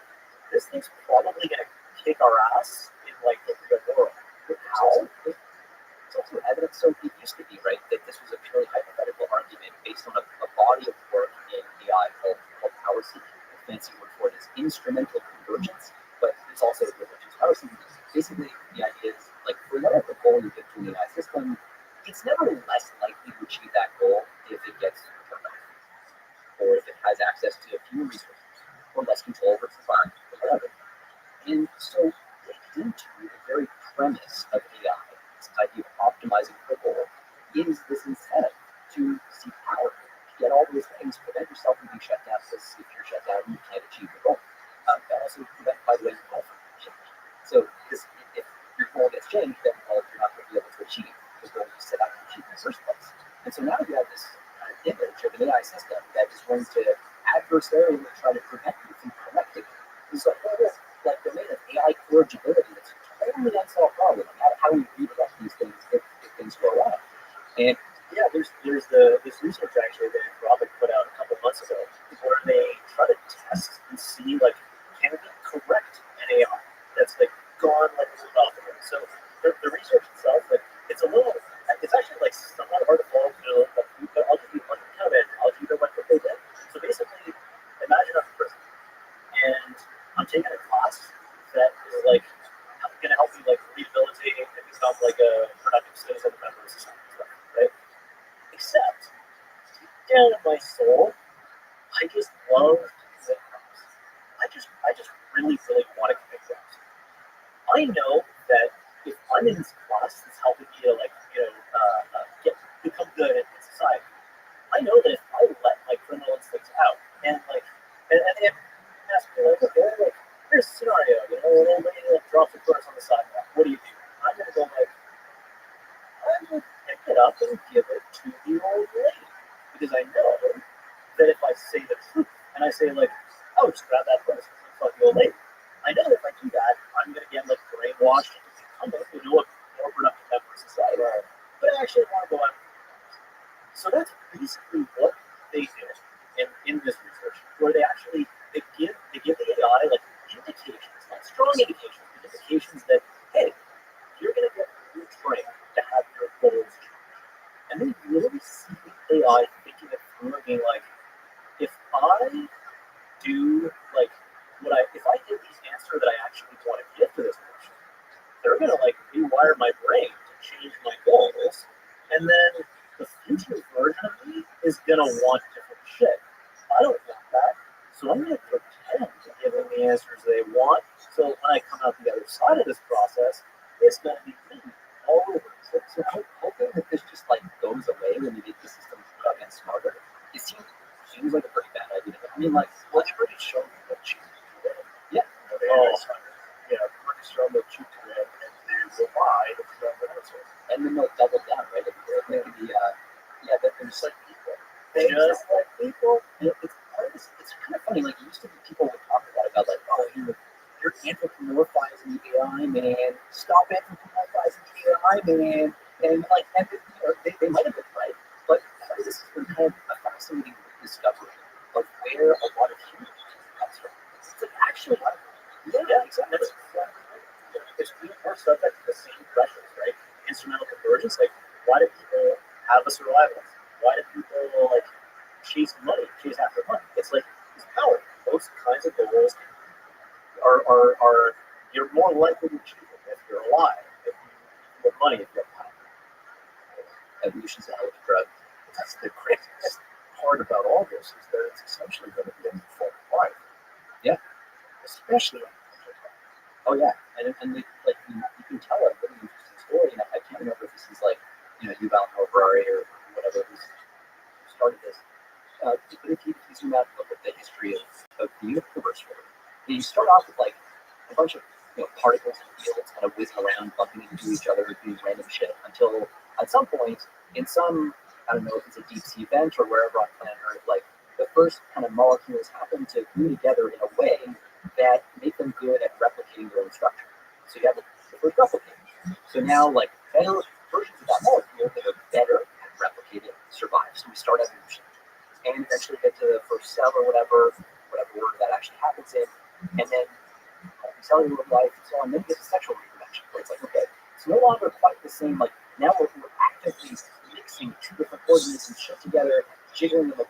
this thing's probably gonna kick our ass in like the real world. How? It's also evidence. So it used to be, right, that this was a purely hypothetical argument based on a body of work in AI called power seeking. The fancy word for it is instrumental convergence, but it's also referred to as power seeking. Basically, the idea is like for whatever goal you get to an AI system, it's never less likely to achieve that goal if it gets or if it has access to fewer resources or less control over its environment or whatever. And so baked into the very premise of AI, this idea of optimizing for a goal, is this incentive to seek power, to get all those things, prevent yourself from being shut down, because if you're shut down, you can't achieve your goal. That also prevents, by the way, your goal from being changed. So if your goal gets changed, then you're not going to be able to achieve the goal you set out to achieve in the first place. And so now you have this image of an AI system that is going to adversarially try to prevent you from correcting it. There's a whole like domain of AI corrigibility that's a totally unsolved problem. How we redirect these things if things go wrong. And Yeah, there's this research actually that Rabbi put out a couple months ago where they try to test and see like can we correct an AI that's like gone like a little off the rails. So the research itself, like it's actually like somewhat hard to follow through, but I'll give you one kind of analogy to what they did. So basically, imagine I'm in prison and I'm taking a class that is like going to help me like rehabilitate and become like a productive citizen member of society, stuff, right? Except deep down in my soul, I just love commit crimes. I just really, really want to commit crimes. I know that if I'm in this class that's helping me to like, become good in society, I know that if I let my criminal instincts out and like, and they ask me like, okay, like, here's a scenario, an old lady like drops a purse on the sidewalk. What do you do? I'm gonna go like, I'm gonna pick it up and give it to the old lady because I know that if I say the truth and I say like, oh, just grab that purse, fuck the old lady. I know that if I do that, I'm gonna get like brainwashed into becoming a more productive member of society. But I actually want to go out. So that's basically what they did in this research, where they give the AI like indications, not strong indications, but indications that hey, you're gonna get retrained to have your goals change. And they really see AI thinking it through and being like, if I do like if I give these answer that I actually want to give to this person, they're gonna like rewire my brain to change my goals, and then the future version of me is gonna want different shit. I don't want that, so I'm gonna pretend to give them the answers they want. So when I come out the other side of this process, it's gonna be me all over. so hoping that this just like goes away when you get the system again smarter, it seems like a pretty bad idea. I mean, like, Well, they already showed you what cheat to win. yeah, They always, they've already shown what cheat to win, and they will lie if you don't answer. and then they'll double down, right? That there's like people. They just like people. It's part of this. It's kind of funny. Like, it used to be people would talk a lot about like, oh, you're anthropomorphizing the AI, man. Stop anthropomorphizing the AI, man. And like, they might have been right, but part of this has been kind of a fascinating discovery of where a lot of human comes from. It's like actually, Yeah, exactly. Because we are subject to the same pressures, right? Instrumental convergence. Like, why do people have a survival? Why do people like chase money, chase after money? It's like it's power. Those kinds of goals are you're more likely to achieve them if you're alive, if you have money, if you have power. evolution's a hell of a drug. That's the craziest part about all this is that it's essentially going to be a new form of life. Yeah. Especially on Oh yeah, and like you can tell a really interesting story, and I can't remember if this is like Yuval Noah Harari or whatever who started this. But if you zoom out and look at the history of the universe, you start off with like a bunch of particles and fields kind of whizzing around, bumping into each other, doing random shit until at some point in some I don't know if it's a deep sea vent or wherever on planet Earth, like the first kind of molecules happen to glue together in a way that make them good at replicating their own structure. So you have the first replicator. So now, like, better versions of that molecule that are better at replicating survive. So we start evolution and eventually get to the first cell or whatever order that actually happens in, and then cellular life and so on. Then you get to sexual reproduction, where it's like, okay, it's no longer quite the same. Like, now we're actively mixing two different organisms shit together, jiggling them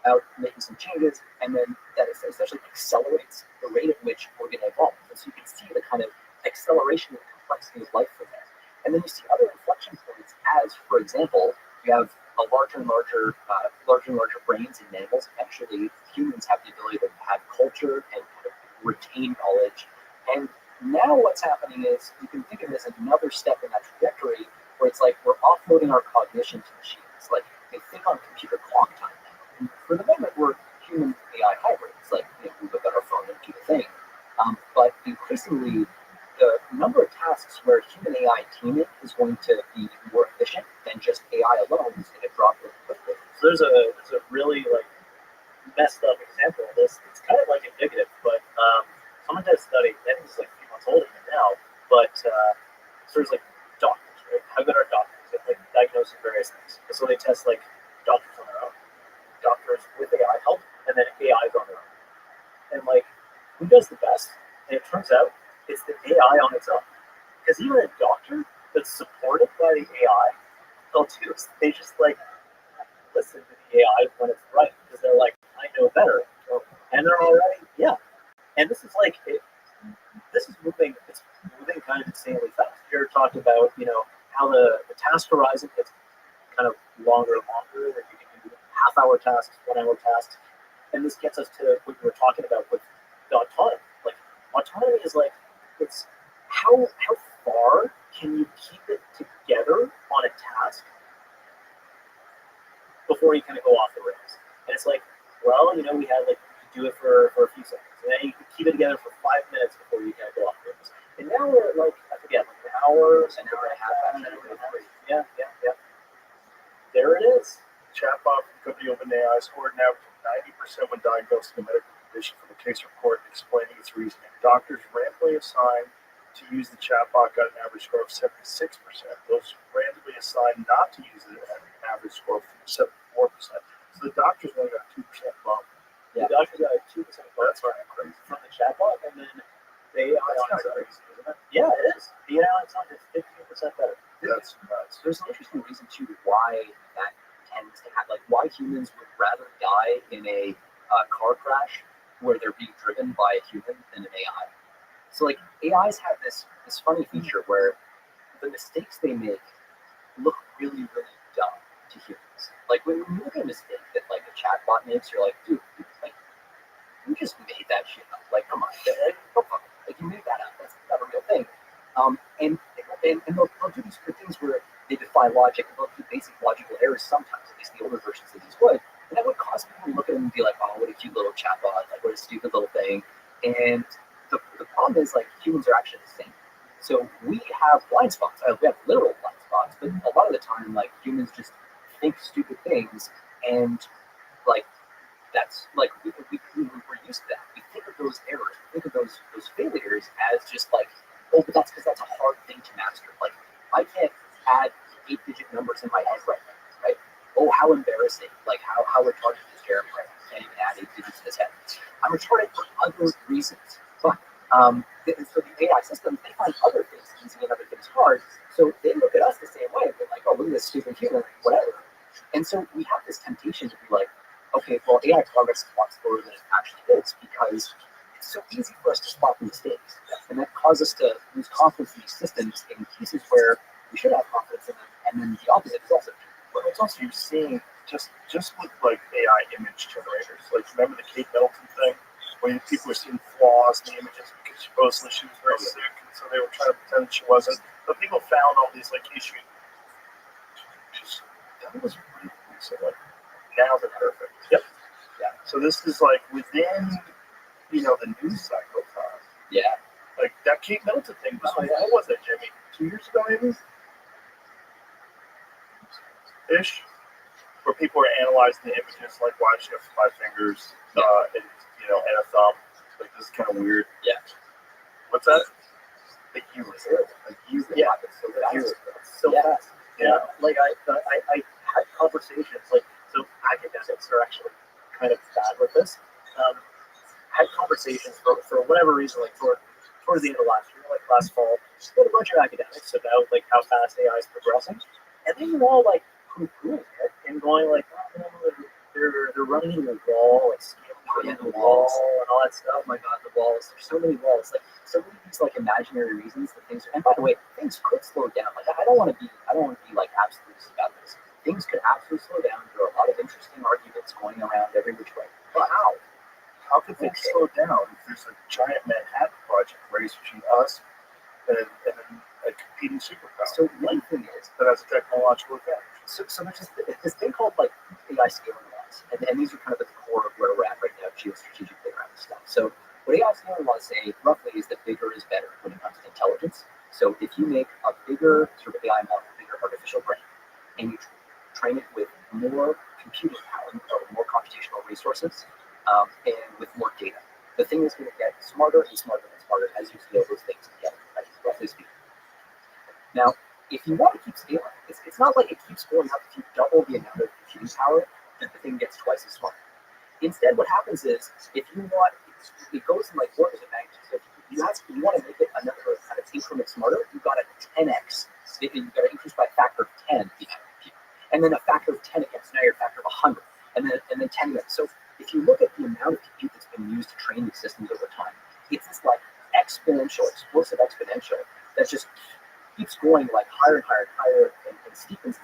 out, making some changes, and then that essentially accelerates the rate at which we're going to evolve. And so you can see the kind of acceleration and complexity of life from there. And then you see other inflection points as, for example, you have a larger and larger brains in mammals. Eventually, humans have the ability to have culture and kind of retain knowledge. And now what's happening is you can think of it as another step in that trajectory where it's like we're offloading our cognition to machines. Like, they think on computer clock time. For the moment, we're human AI hybrids. Like, we look at our phone and do the thing. But increasingly, the number of tasks where human AI teaming is going to be more efficient than just AI alone is going to drop really quickly. So there's a really like messed up example of this. It's kind of like indicative, but someone did a study. I think this is like a few months old even now, but so there's like doctors, right? How good are doctors at like diagnosing various things? And so they test like doctors on their own, doctors with AI help, and then AIs on their own. And like, who does the best? And it turns out it's the AI on its own. Because even a doctor that's supported by the AI, they'll do. They just like listen to the AI when it's right because they're like, I know better, and they're already And this is like this is moving. It's moving kind of insanely fast. Here talked about how the task horizon gets kind of longer and longer. That you can do half-hour tasks, 1-hour tasks, and this gets us to what we were talking about with the autonomy. Like autonomy is like it's how far can you keep it together on a task before you kind of go off the rails. And it's like, well, we had like you do it for a few seconds, and then you can keep it together for 5 minutes before you kind of go off the rails. And now we're at like I forget, like an hour and a half. Yeah. There it is. Chatbot from the company OpenAI scored an average of 90% when diagnosing a medical condition from a case report and explaining its reasoning. Doctors randomly assigned to use the chatbot got an average score of 76%. Those randomly assigned not to use it had an average score of 74%. So the doctors only got a 2% bump. Yeah, the doctors got a 2% bump. That's right, crazy. From the chatbot, and then the AI on its own. Isn't it? Yeah, it is. The AI on its own is 15% better. That's nuts. There's an interesting reason too why that tends to happen. Like why humans would rather die in a car crash where they're being driven by a human than an AI. So like AIs have this funny feature where the mistakes they make look really, really dumb to humans. Like when you look at a mistake that like a chatbot makes, you're like, dude, like you just made that shit up. Like come on, like you made that up. That's not a real thing. And they'll do these things where they defy logic and they'll do basic logical errors sometimes, at least the older versions of these would. And that would cause people to look at them and be like, oh, what a cute little chatbot, like what a stupid little thing. And the problem is like humans are actually the same. So we have blind spots. We have literal blind spots, but a lot of the time, like humans just think stupid things, and like that's like we're used to that. We think of those errors, we think of those failures as just like, oh, but that's because that's a hard thing to master. Like I can't add 8-digit numbers in my head right now, right? Oh, how embarrassing! Like how retarded is Jeremy right now? Can't even add 8 digits in his head. I'm retarded for other reasons, but so the AI system, they find other things easy and other things hard. So they look at us the same way. They're like, oh, look at this stupid human, whatever. And so we have this temptation to be like, okay, well, AI progress is a lot slower than it actually is because it's so easy for us to spot the mistakes. And that causes us to lose confidence in these systems in cases where we should have confidence in them. And then the opposite is also true. But it's also you're seeing just with like AI image generators. Like remember the Kate Middleton thing? When people were seeing flaws in the images because supposedly she was very sick, and so they were trying to pretend that she wasn't. But people found all these like issues. Just that was really cool. So like now they're perfect. Yep. Yeah. So this is like within the news cycle time. Yeah. Like that Kate Middleton thing was what was that, Jimmy? 2 years ago maybe? Ish. Where people were analyzing the images like why does she have 5 fingers and a thumb. Like this is kind of weird. Yeah. What's that? Like you were there. Yeah. So fast. Yeah. Like I had conversations like so academics are actually kind of bad with this. Had conversations for whatever reason like towards the end of last year, like last fall, with a bunch of academics about like how fast AI is progressing, and they were all like poo-pooing it and going like, oh, no, they're running into a wall, like scaling into the wall and all that stuff. Oh my god, the walls! There's so many walls, like so many of these like imaginary reasons that things. And by the way, things could slow down. Like I don't want to be like absolutist about this. Things could absolutely slow down. There are a lot of interesting arguments going around every which way. But how? How could things slow down if there's a giant Manhattan Project race between us and a competing superpower? So one thing is that has a technological advantage. So there's this thing called like AI scaling laws, and these are kind of at the core of where we're at right now, geostrategically around this stuff. So what AI scaling laws say roughly is that bigger is better when it comes to intelligence. So if you make a bigger sort of AI model, bigger artificial brain, and you train it with more computing resources and with more data. The thing is going to get smarter and smarter and smarter as you scale those things together, right? Roughly speaking. Now, if you want to keep scaling, it's not like it keeps going up. If you double the amount of computing power, then the thing gets twice as smart. Instead, what happens is, if you want, it goes in like orders of magnitude. So if you want to make it another kind of increment smarter, you've got to 10x. You've got to increase by a factor of 10 the amount of compute. And then a factor of 10 again, so now you're a factor of 100. And then 10 again. So if you look at the amount of compute that's been used to train these systems over time, it's this like exponential, explosive exponential that just keeps going like higher and higher and higher and steepens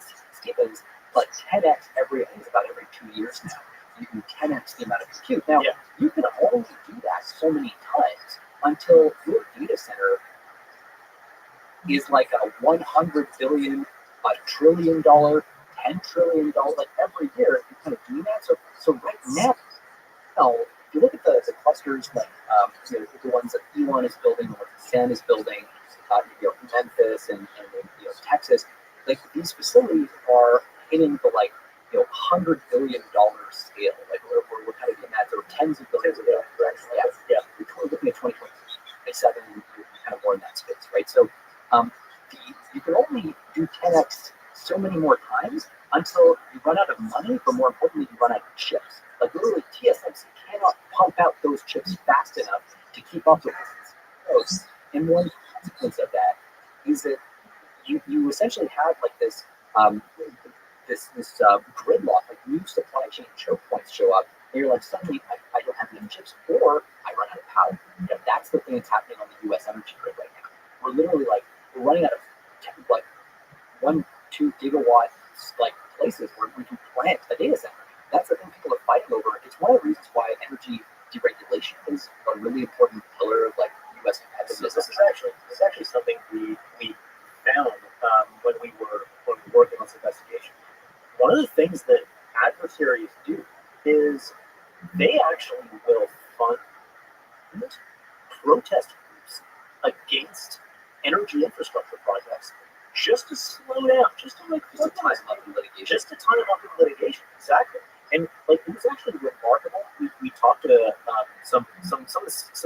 like 10x every, I think it's about every 2 years now. You can 10x the amount of compute. Now, you can only do that so many times until your data center is like a 100 billion, $1 trillion, $10 trillion, like every year you kind of do that. So right now, if you look at the clusters, like the ones that Elon is building, or Sam is building, Memphis and Texas, like these facilities are hitting the like $100 billion scale. Like we're kind of getting at there, tens of billions of dollars. Yeah. We're looking at 2027, kind of more in that space, right? So you can only do 10x so many more times until you run out of money, but more importantly, you run out of chips. Like literally, TSMC cannot pump out those chips fast enough to keep up with this. And one consequence of that is that you essentially have like this gridlock, like new supply chain choke points show up, and you're like, suddenly I don't have enough chips, or I run out of power. That's the thing that's happening on the U.S. energy grid right now. We're literally like, we're running out of like 1-2 gigawatt like places where we can plant a data center. That's the thing people are fighting over. It's one of the reasons why energy deregulation is a really important pillar of like U.S. competitiveness. This is actually something we found when we were working on this investigation. One of the things that adversaries do is they actually will fund protest groups against energy infrastructure projects just to slow down, just to like Just to time up in litigation. just to time up in litigation. Exactly. And like it was actually remarkable. We talked to some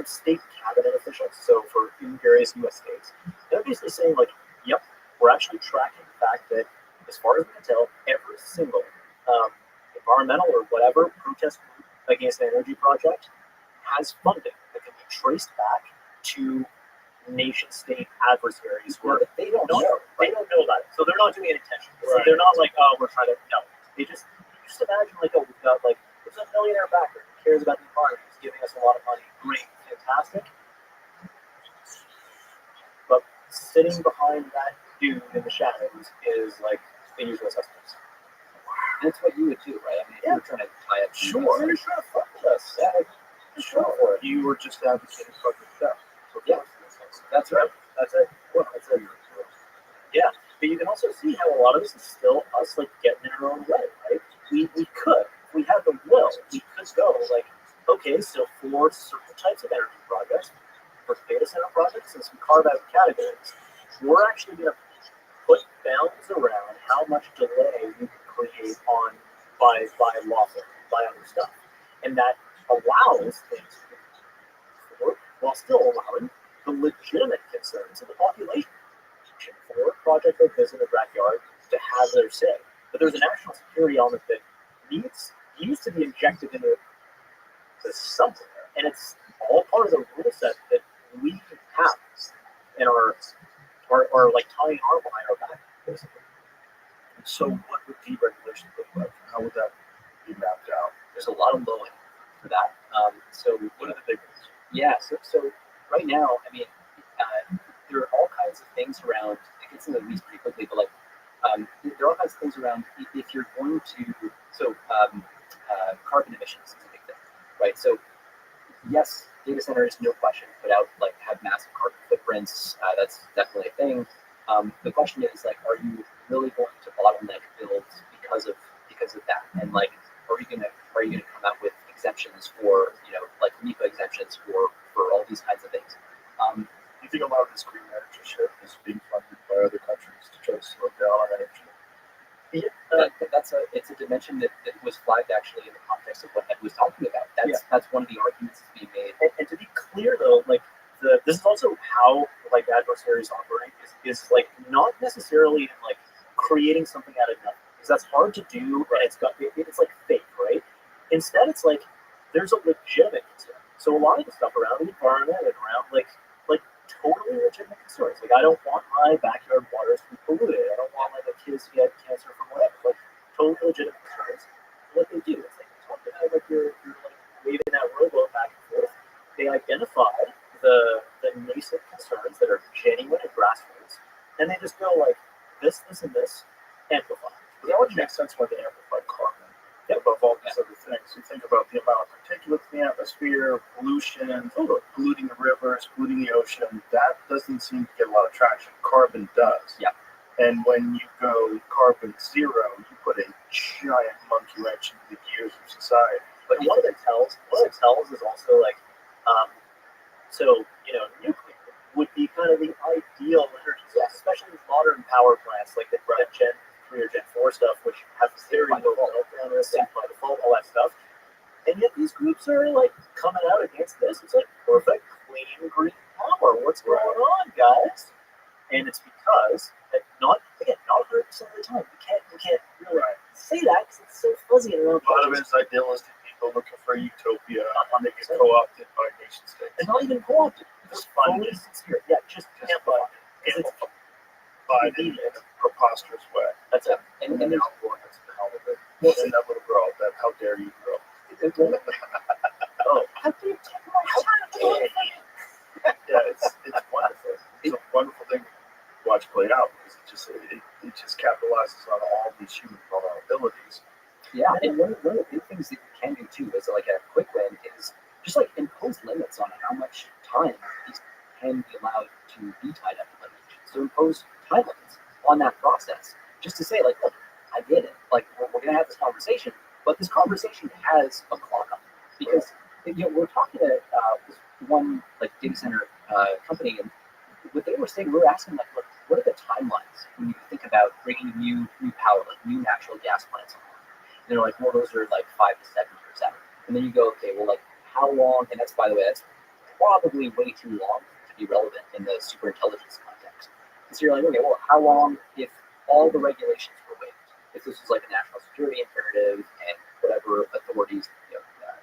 state cabinet officials, so for various U.S. states, they're basically saying like, yep, we're actually tracking the fact that, as far as we can tell, every single environmental or whatever protest group against an energy project has funding that can be traced back to nation-state adversaries who are, they don't know about it, so they're not doing it intentionally. So they're not like, oh, we're trying to They just imagine like, oh, we've got like there's a millionaire backer who cares about the environment, who's giving us a lot of money. Great, fantastic. But sitting behind that dude in the shadows is like the usual suspects. And that's what you would do, right? I mean, if you were trying to tie up, Sure, you're trying to fuck with us. Yeah, like, sure for it. You were just advocating for them. So Yeah. That's right. That's it. Well, that's it. Yeah, but you can also see how a lot of this is still us like getting in our own way, right? We could, if we had the will, we could go like, okay, so for certain types of energy projects, for data center projects, since we carve out categories, we're actually going to put bounds around how much delay we can create on by lawful, by other stuff, and that allows things to work while still allowing the legitimate concerns of the population for a project like this in the backyard to have their say. But there's a national security element that needs to be injected into something, and it's all part of the rule set that we have in our like tying our behind our back, basically. So what would deregulation look like? How would that be mapped out? There's a lot of low end for that. So What are the big ones? yeah, so right now, I mean, there are all kinds of things around. I get some of these pretty quickly, but like there are all kinds of things around if you're going to carbon emissions is a big thing, right? So yes, data centers, no question, have massive carbon footprints. That's definitely a thing. The question is like, are you really going to bottleneck builds because of that? And like, are you gonna come out with exemptions for like NEPA exemptions for all these kinds of things? You think a lot of this green energy shift is being funded by other countries to try to slow down our energy? Yeah, it's a dimension that was flagged correct, actually, in the context of what Ed was talking about. That's one of the arguments that's being made. And to be clear, though, like this is also how like adversaries operate is like not necessarily in like creating something out of nothing, because that's hard to do, and it's like fake, right? Instead, it's like there's a legitimate concern. So a lot of the stuff around the environment and around like totally legitimate concerns. Like I don't want my backyard waters to be polluted. I don't want like the kids to get cancer from whatever. Like totally legitimate concerns. So what they do is like talk about like you're like waving that rowboat back and forth. They identify the nascent concerns that are genuine and grassroots, and they just go like this, and this, amplify. That would make sense why they amplify carbon. Above all these other things. You think about the amount of particulates in the atmosphere, pollution, polluting the rivers, polluting the ocean. That doesn't seem to get a lot of traction. Carbon does. Yeah. And when you go carbon zero, you put a giant monkey wrench into the gears of society. But one of the tells is also like, so nuclear would be kind of the ideal energy source, especially with modern power plants like the Gen 3 or Gen 4 stuff, which have very low meltdown risk by default, all that stuff. And yet these groups are like coming out against this. It's like perfect, clean, green power. What's going on, guys? And it's because that not 100% of the time we can't really say that because it's so fuzzy and around. A lot of it is idealistic people looking for a utopia, and they get co-opted by nation states. And not even co-opted. Just Fully sincere. Yeah, just amplified. Because it's by in a preposterous way. That's it. And then Al Gore has to hell with it. And that little girl, that how dare you girl. Oh, how dare you take my child? Yeah, it's wonderful. It's a wonderful thing to watch play out because it just capitalizes on all these human vulnerabilities. Yeah, and one of the big things that you can do too, as like a quick win, is just like impose limits on how much time these can be allowed to be tied up in litigation. So impose time limits on that process, just to say like, look, I get it. Like we're gonna have this conversation, but this conversation has a clock on it because we're talking to this one like data center company, and what they were saying, we were asking like, look, what are the timelines when you think about bringing new power, like new natural gas plants on? And they're like, well, those are like 5 to 7 years out. And then you go, okay, well, like how long? And that's, by the way, that's probably way too long to be relevant in the superintelligence context. And so you're like, okay, well, how long if all the regulations were waived? If this was like a national security imperative and whatever authorities,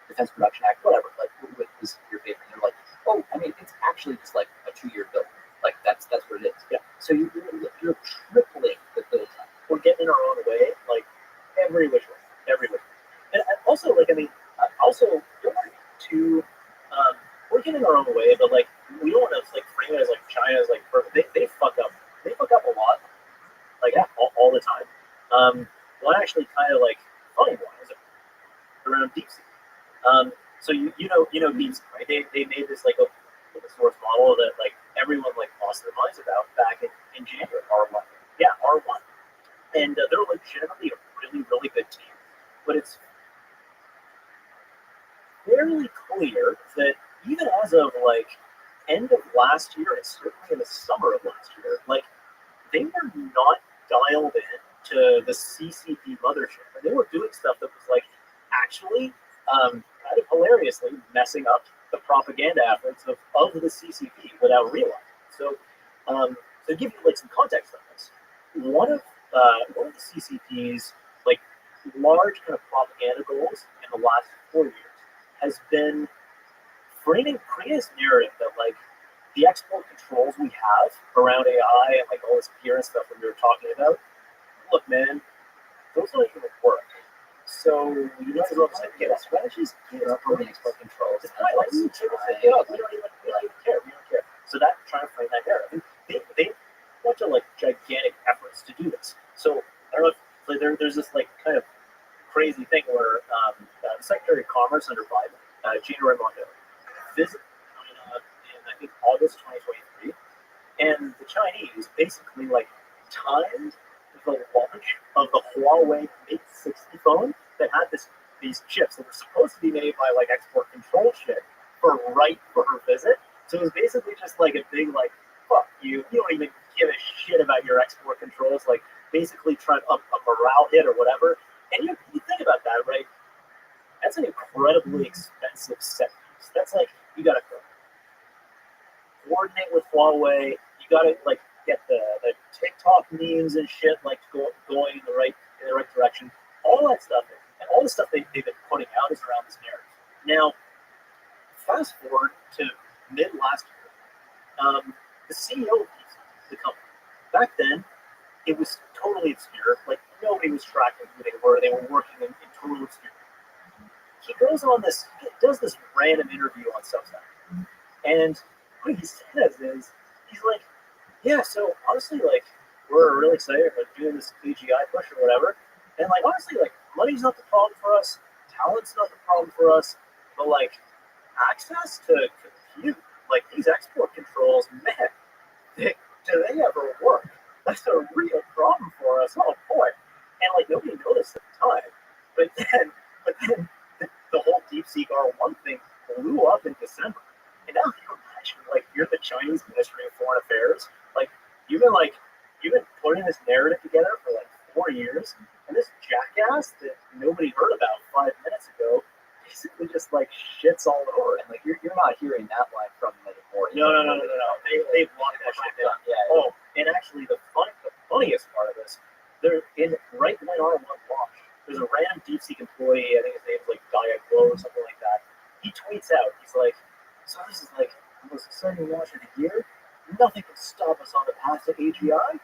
Defense Production Act, whatever, like what is your favorite? And they're like, oh, I mean, it's actually just like a 2-year bill. Like that's what it is. Yeah. So you're tripling the bill time. We're getting in our own way, like every which way. And also, like, I mean, also, don't want to, we're getting our own way, but like, we don't want to like frame it as like China is like perfect. They fuck up a lot, like all the time. One actually kind of like funny one is around deep sea. So you know deep sea, right? They made this like open source model that like everyone like lost their minds about back in January. R1. Yeah, R1. And they're legitimately a really good team. But it's fairly clear that even as of like end of last year and certainly in the summer of last year, like they were not dialed in to the CCP mothership. And they were doing stuff that was like actually kind of hilariously messing up the propaganda efforts of the CCP without realizing. So to give you like some context on this, one of the CCP's like large kind of propaganda goals in the last 4 years has been creating this narrative that like the export controls we have around AI and like all this gear and stuff that we were talking about, look, man, those don't even work. So you know what I'm saying? Strategies give up on the export controls. It's kind of like we don't even care. So that trying to frame that narrative. They bunch of like gigantic efforts to do this. So I don't know if like, there's this like kind of crazy thing where the Secretary of Commerce under Biden, Gina Raimondo, visited China in I think August 2023, and the Chinese basically like timed the launch of the Huawei Mate 60 phone that had these chips that were supposed to be made by like export control shit for her visit. So it was basically just like a big like, fuck you don't even give a shit about your export controls, like basically trying up a morale hit or whatever. And you think about that, right? that's an incredibly expensive set piece. That's like you gotta coordinate with Huawei. You gotta like get the TikTok memes and shit like going in the right direction. All that stuff and all the stuff they've been putting out is around this narrative. Now, fast forward to mid last year, the CEO of the company back then it was totally obscure. Like nobody was tracking who they were. They were working in total obscurity. He goes on this, he does this random interview on Substack, and what he says is, he's like, yeah, so honestly, like, we're really excited about doing this AGI push or whatever, and like, honestly, like, money's not the problem for us, talent's not the problem for us, but like, access to compute, like these export controls, man, do they ever work? That's a real problem for us. Oh boy, and like nobody noticed at the time, but then the whole DeepSeek R1 thing blew up in December. And now you imagine, like, you're the Chinese Ministry of Foreign Affairs. Like, you've been putting this narrative together for like 4 years, and this jackass that nobody heard about 5 minutes ago basically just like shits all over. And like you're not hearing that line from them anymore. No. They've locked that shit down. Yeah. Oh, and actually, the funniest part of this, they're in right when R1 launched. There's a random DeepSeek employee, I think his name's like Diet Glow or something like that. He tweets out, he's like, so this is like the most exciting launch of the year. Nothing can stop us on the path to AGI,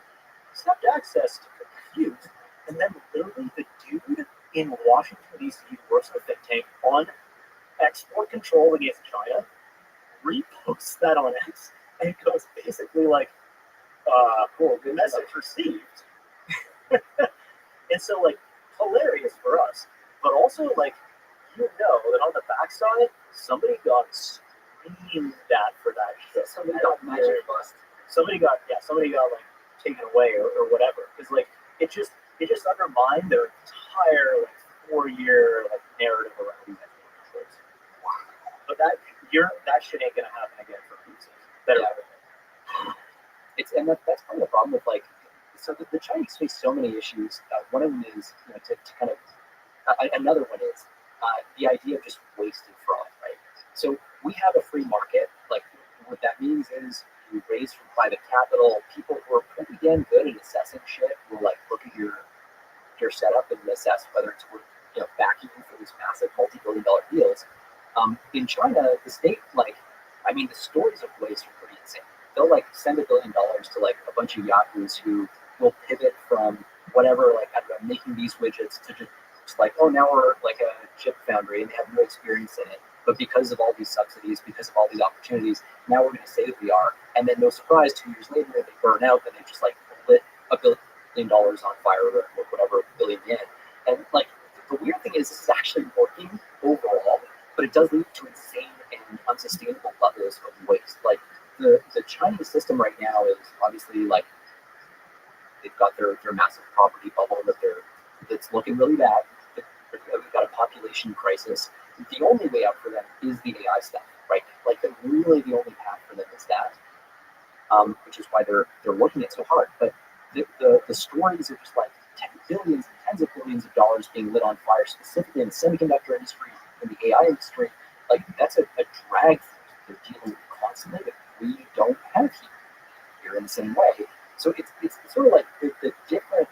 except access to compute. And then literally the dude in Washington, D.C. who works in a think tank on export control against China reposts that on X and goes basically like, cool, the message received. And so like, hilarious for us, but also like that on the backside somebody got screamed at for that shit. Somebody got magic bust. Somebody got like taken away or whatever. Because like it just undermined their entire like 4-year like narrative around these export controls. But that shit ain't gonna happen again for Putin. That's part of the problem with like. So the Chinese face so many issues. One of them is, to kind of, another one is the idea of just waste and fraud, right? So we have a free market. Like what that means is you raise from private capital. People who are pretty damn good at assessing shit will like look at your setup and assess whether it's worth backing you for these massive multi-billion-dollar deals. In China, the state the stories of waste are pretty insane. They'll like send $1 billion to like a bunch of yahoos who will pivot from whatever, like, I don't know, making these widgets to just like, oh, now we're like a chip foundry and they have no experience in it. But because of all these subsidies, because of all these opportunities, now we're going to say that we are. And then no surprise, 2 years later, they burn out and they just like lit $1 billion on fire or whatever, billion yen. And like, the weird thing is this is actually working overall, but it does lead to insane and unsustainable levels of waste. Like the Chinese system right now is obviously like, they've got their massive property bubble that's looking really bad. We've got a population crisis. The only way out for them is the AI stuff, right? Like really the only path for them is that, which is why they're working it so hard. But the stories are just like billions and tens of billions of dollars being lit on fire, specifically in the semiconductor industry, in the AI industry. Like that's a drag they're dealing with constantly that we don't have here in the same way. So it's sort of like the different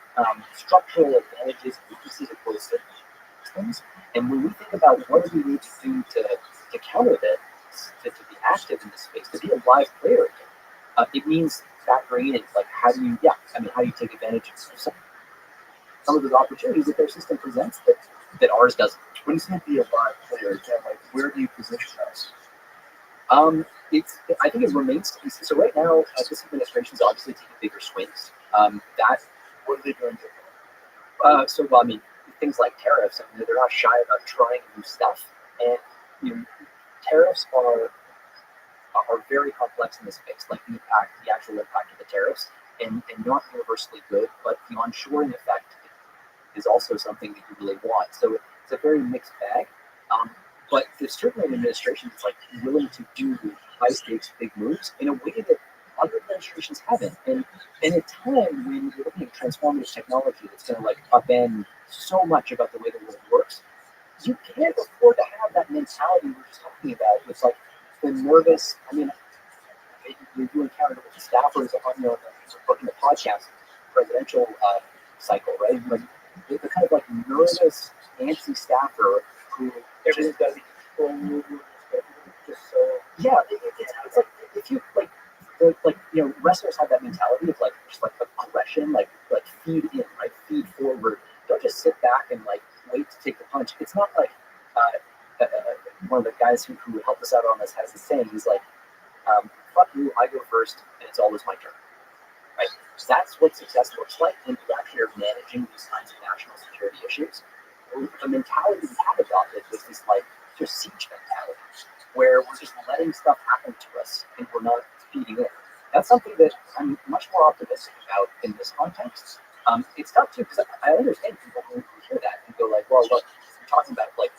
structural advantages and weaknesses of both systems. And when we think about what do we need to do to counter this, to be active in this space, to be a live player again, it means factoring in like how do you take advantage of some of those opportunities that their system presents that ours doesn't. When you say be a live player again, like where do you position us? I think it remains to be seen. So right now, this administration is obviously taking bigger swings. What are they doing different? Things like tariffs. I mean, they're not shy about trying new stuff, and tariffs are very complex in this space. Like the actual impact of the tariffs, and not universally good, but the onshoring effect is also something that you really want. So it's a very mixed bag. But there's certainly an administration that's like willing to do high stakes, big moves in a way that other administrations haven't. And in a time when you're looking at transformative technology that's going to like upend so much about the way the world works, you can't afford to have that mentality we're just talking about. It's like the nervous. I mean, you encountered it with the staffers on working the podcast presidential cycle, right? Like the kind of like nervous, antsy staffer who Everything's got to be controlled. Just so. Yeah, it's like if you like, wrestlers have that mentality of like just like aggression, like feed in, right? Feed forward. Don't just sit back and like wait to take the punch. It's not like one of the guys who helped us out on this has the saying. He's like, "Fuck you, I go first, and it's always my turn." Right? That's what success looks like when you actually are managing these kinds of national security issues. The mentality we have adopted was this like just siege mentality, where we're just letting stuff happen to us and we're not feeding in. That's something that I'm much more optimistic about in this context. It's tough too because I understand people who hear that and go like, "Well, look, you're talking about like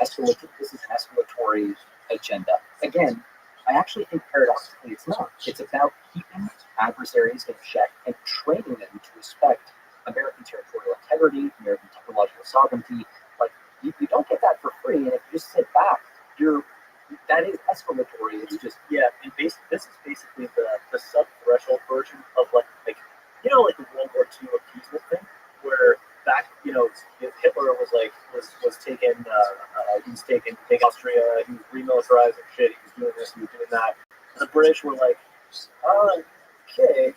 escalatory. This is an escalatory agenda." Again, I actually think paradoxically it's not. It's about keeping adversaries in check and training them to respect American territorial integrity, American technological sovereignty. Like you don't get that for free, and if you just sit back, that is escalatory. It's just And this is basically the sub-threshold version of like the World War II appeasement thing, where back Hitler was taken he was taking Austria, he was remilitarizing shit, he was doing this, he was doing that. The British were like, okay,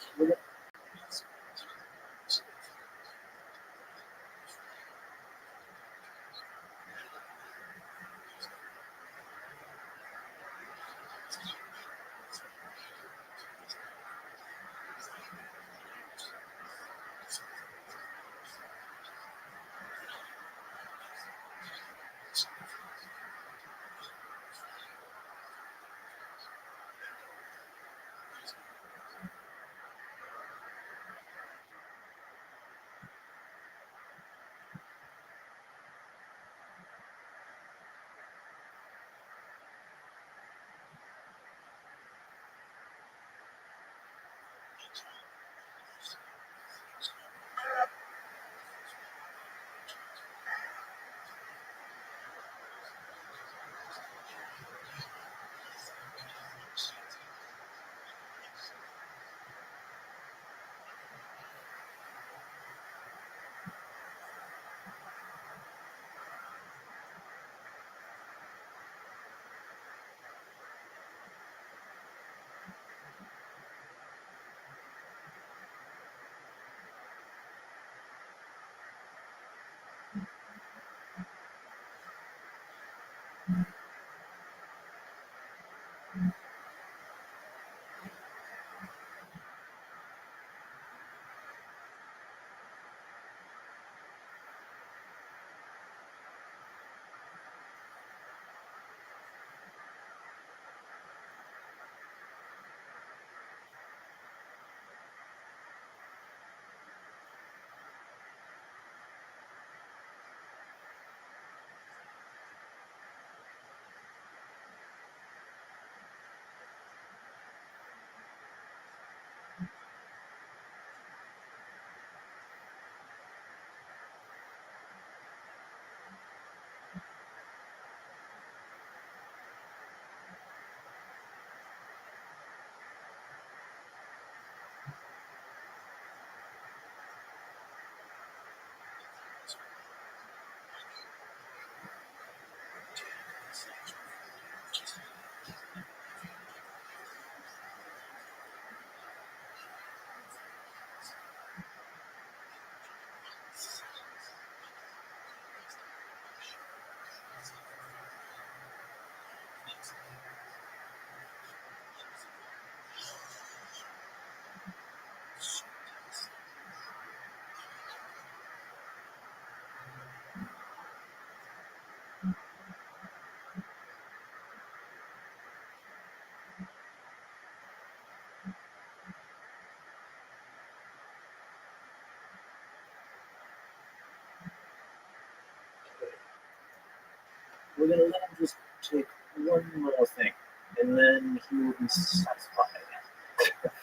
we're gonna let him just take one little thing, and then he will be satisfied.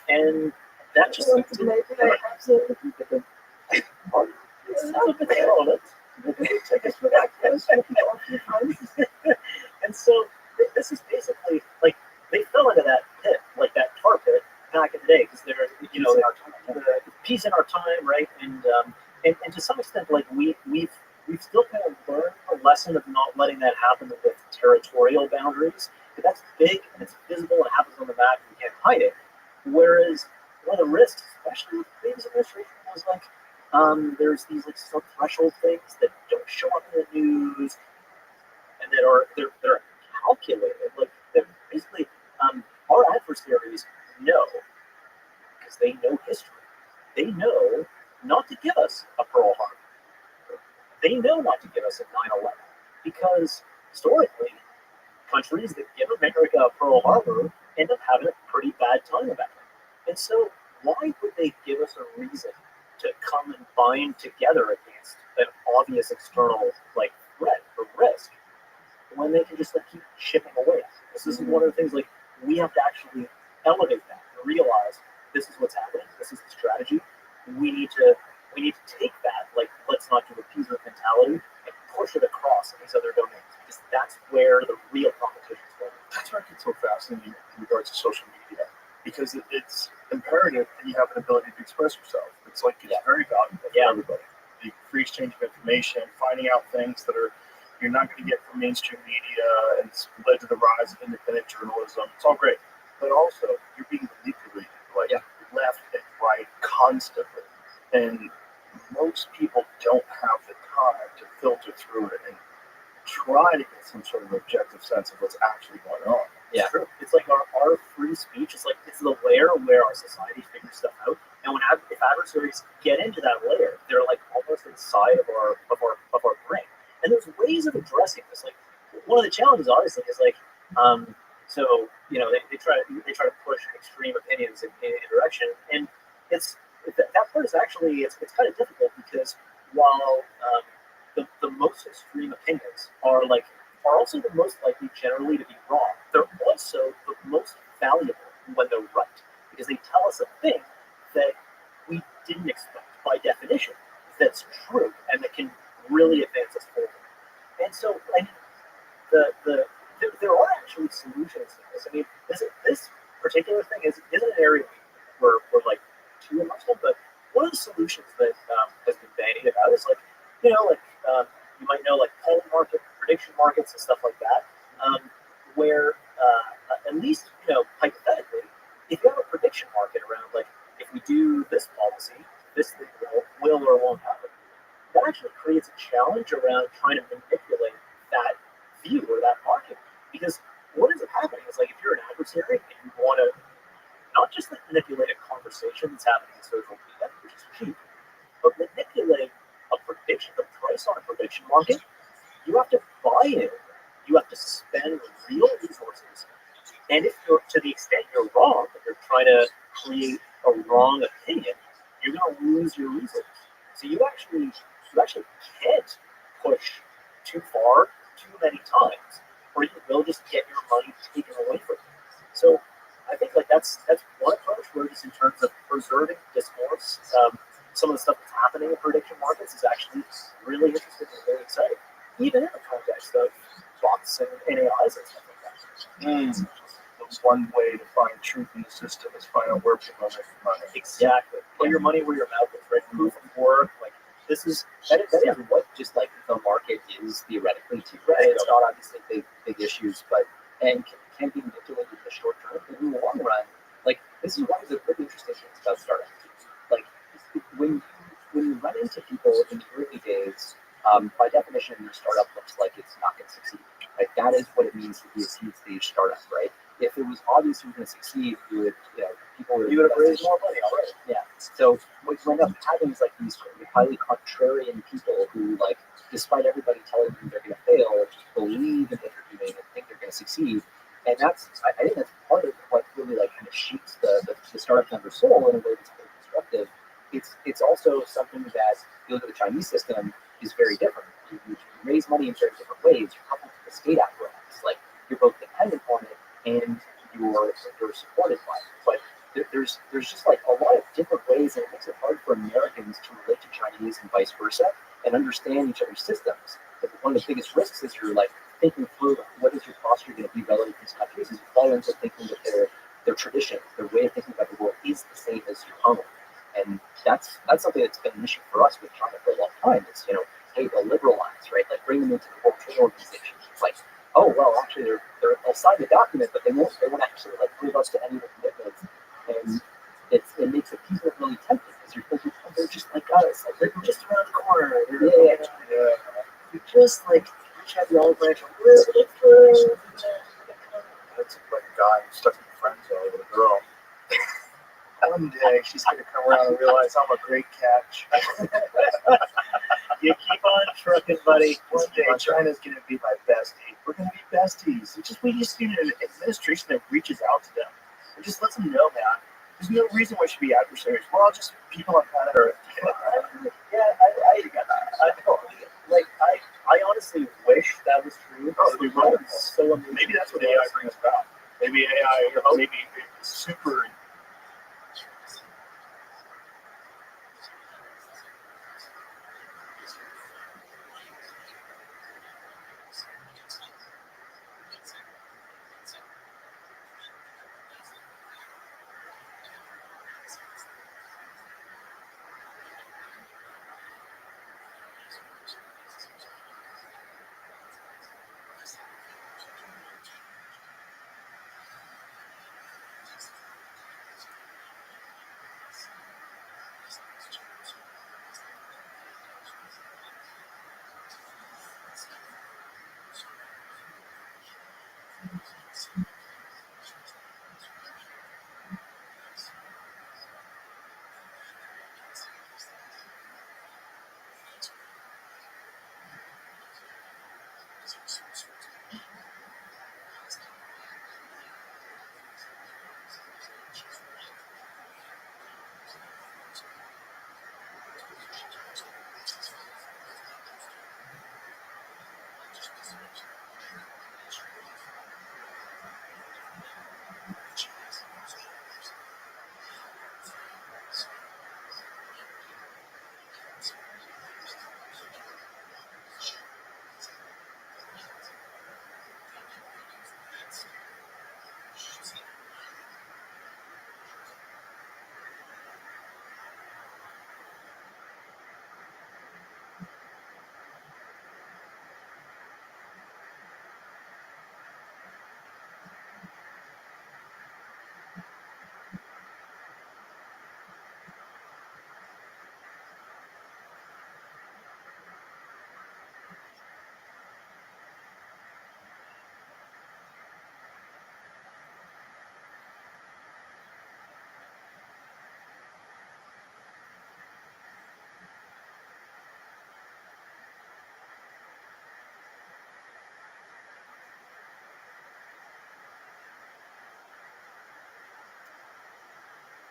And that just Maybe I absolutely think that it's not a bit of it. Take us for that, guys. And so this is basically like they fell into that pit, like that tar pit back in the day, because they're the peace in our time, right? And to some extent, like we've still kind of learned the lesson of not letting that happen with territorial boundaries. But that's big and it's visible and it happens on the map and you can't hide it. Whereas one of the risks, especially with the previous administration, was like there's these like sub-threshold things that don't show up in the news and that are they're calculated. Like they're basically our adversaries know because they know history. They know not to give us a Pearl Harbor. They know not to give us a 9/11 because historically, countries that give America a Pearl Harbor end up having a pretty bad time about it. And so, why would they give us a reason to come and bind together against an obvious external like threat or risk when they can just like keep chipping away? This is one of the things like we have to actually elevate that and realize this is what's happening. This is the strategy. We need to take that like let's not do a appeasement mentality and push it across in these other domains because that's where the real competition is going. That's why I get so fascinated in regards to social media because it's imperative that you have an ability to express yourself. It's like it's very valuable for everybody. The free exchange of information, finding out things that are you're not going to get from mainstream media, and it's led to the rise of independent journalism. It's all great, but also you're being manipulated like left and right constantly, and most people don't have the time to filter through it and try to get some sort of objective sense of what's actually going on. Yeah, true. It's like our free speech. It's like it's the layer where our society figures stuff out. And when if adversaries get into that layer, they're like almost inside of our brain. And there's ways of addressing this. Like one of the challenges, obviously, is like so you know they try to push extreme opinions in a direction, and that part is actually it's kind of difficult because while the most extreme opinions are also the most likely generally to be wrong. They're also the most valuable when they're right because they tell us a thing that we didn't expect by definition that's true and that can really advance us forward. And so, I mean, there are actually solutions to this. I mean, this particular thing isn't an area we're like too immersed in, but one of the solutions that has been bandied about is you might know like polling market, prediction markets, and stuff like that, where at least hypothetically, if you have a prediction market around like if we do this policy, this thing will or won't happen, that actually creates a challenge around trying to manipulate that view or that market. Because what ends up happening is like if you're an adversary and you want to not just like manipulate a conversation that's happening in social media, which is cheap, but manipulate a prediction, the price on a prediction market, you have to buy in. You have to spend real resources. And if you're to the extent you're wrong, if you're trying to create a wrong opinion, you're going to lose your resources. So you actually can't push too far too many times, or you will just get your money taken away from you. So I think like that's one approach where just in terms of preserving discourse, some of the stuff that's happening in prediction markets is actually really interesting and very exciting, even in the context of bots and AIs and stuff like that. One way to find truth in the system is find out where people are making money. Exactly. Put your money where your mouth is, right? Proof of work. Like that is what just like the market is theoretically too, right? It's not obviously big issues, but and can be manipulated in the short term, but in the long run, like this is one of the really interesting things about startups. Like when you run into people in the early days, by definition, your startup looks like it's not going to succeed. Like that is what it means to be a seed stage startup, right? If it was obvious you were going to succeed, you would have raised more money already. Yeah. So what you end up having is like these highly contrarian people who, like, despite everybody telling them they're going to fail, just believe in what they're doing and think they're going to succeed. And I think that's part of what really like kind of shapes the startup member soul in a way that's very constructive. It's also something that, if you look at the Chinese system, is very different. You raise money in very different ways. You're coupled to the state apparatus. Like you're both dependent on it and you're supported by it. But there's just like a lot of different ways, and it makes it hard for Americans to relate to Chinese and vice versa, and understand understand each other's systems. But one of the biggest risks is you're like thinking through what is your posture going to be relative to these countries, is you fall into thinking that their tradition, their way of thinking about the world is the same as your own. And that's something that's been an issue for us with China for a long time. It's, hey, they'll liberalize, right? Like bring them into the World Trade Organization. It's like, oh well, actually they'll sign the document, but they won't actually like live up to any of the commitments. And it makes appeasement really tempting because you're thinking, oh, they're just like us, like they're just around the corner. You just like each have your own branch of That's like a guy who's stuck in the friend zone with a girl. One day she's gonna come around and realize I'm a great catch. You keep on trucking, buddy. One day China's gonna be my bestie. We're gonna be besties. We just need an administration that reaches out to them and just lets them know, man. There's no reason why we should be adversaries. We're all just people on planet Earth. I honestly wish that was true. Oh, we will. So amazing. Maybe that's what AI brings about. Maybe AI, maybe it's super.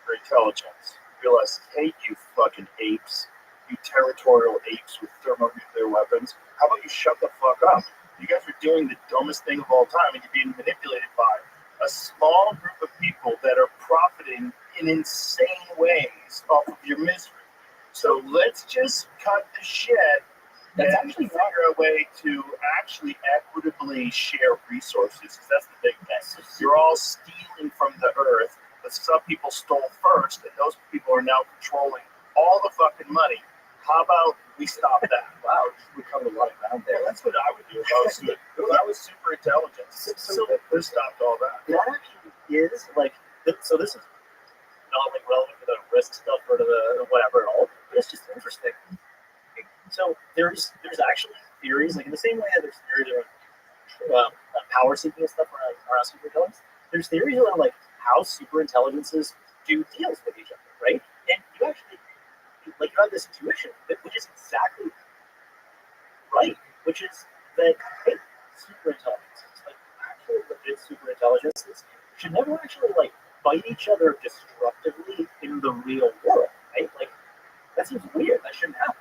For intelligence. Realize, hey, you fucking apes, you territorial apes with thermonuclear weapons. How about you shut the fuck up? You guys are doing the dumbest thing of all time, and you're being manipulated by a small group of people that are profiting in insane ways off of your misery. So let's just cut the shit and actually figure a way to actually equitably share resources. 'Cause that's the big thing. You're all stealing from the earth, but some people stole first, and those people are now controlling all the fucking money. How about we stop that? Wow, we covered a lot of ground there. Yeah, that's what I would do if I was super intelligent. So that could have stopped all that. That actually is like, so this is not like relevant to the risk stuff or to the whatever at all, but it's just interesting. So there's actually theories, like in the same way that there's theories around power seeking and stuff around super intelligence. There's theories around like how super intelligences do deals with each other, right? And you actually like you have this intuition, which is exactly right, which is that hey, super intelligences, like actual legit super intelligences, should never actually like fight each other destructively in the real world, right? Like that seems weird. That shouldn't happen.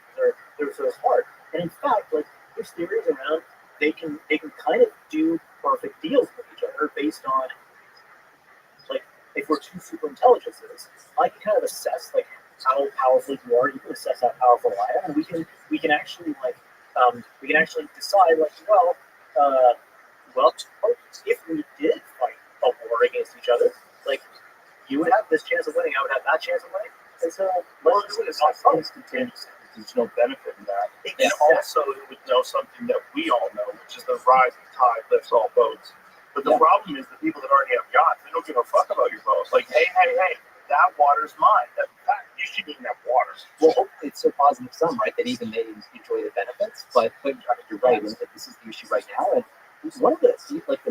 They're so smart. And in fact, like there's theories around they can kind of do perfect deals with each other based on like if we're two super intelligences, I can kind of assess like how powerful you are. You can assess how powerful I am, and we can actually like we can actually decide, like, well, if we did fight a war against each other, like, you would have this chance of winning, I would have that chance of winning, and so let's do it. It's not instantaneous. There's no benefit in that. And also, it would know something that we all know, which is the rising tide lifts all boats. But the problem is the people that already have yachts, they don't give a fuck about your boat. Like, hey, that water's mine. In fact, you should even have water. Well, hopefully it's so positive some, right, that even they enjoy the benefits. But I mean, you're right. And this is the issue right now. And one of the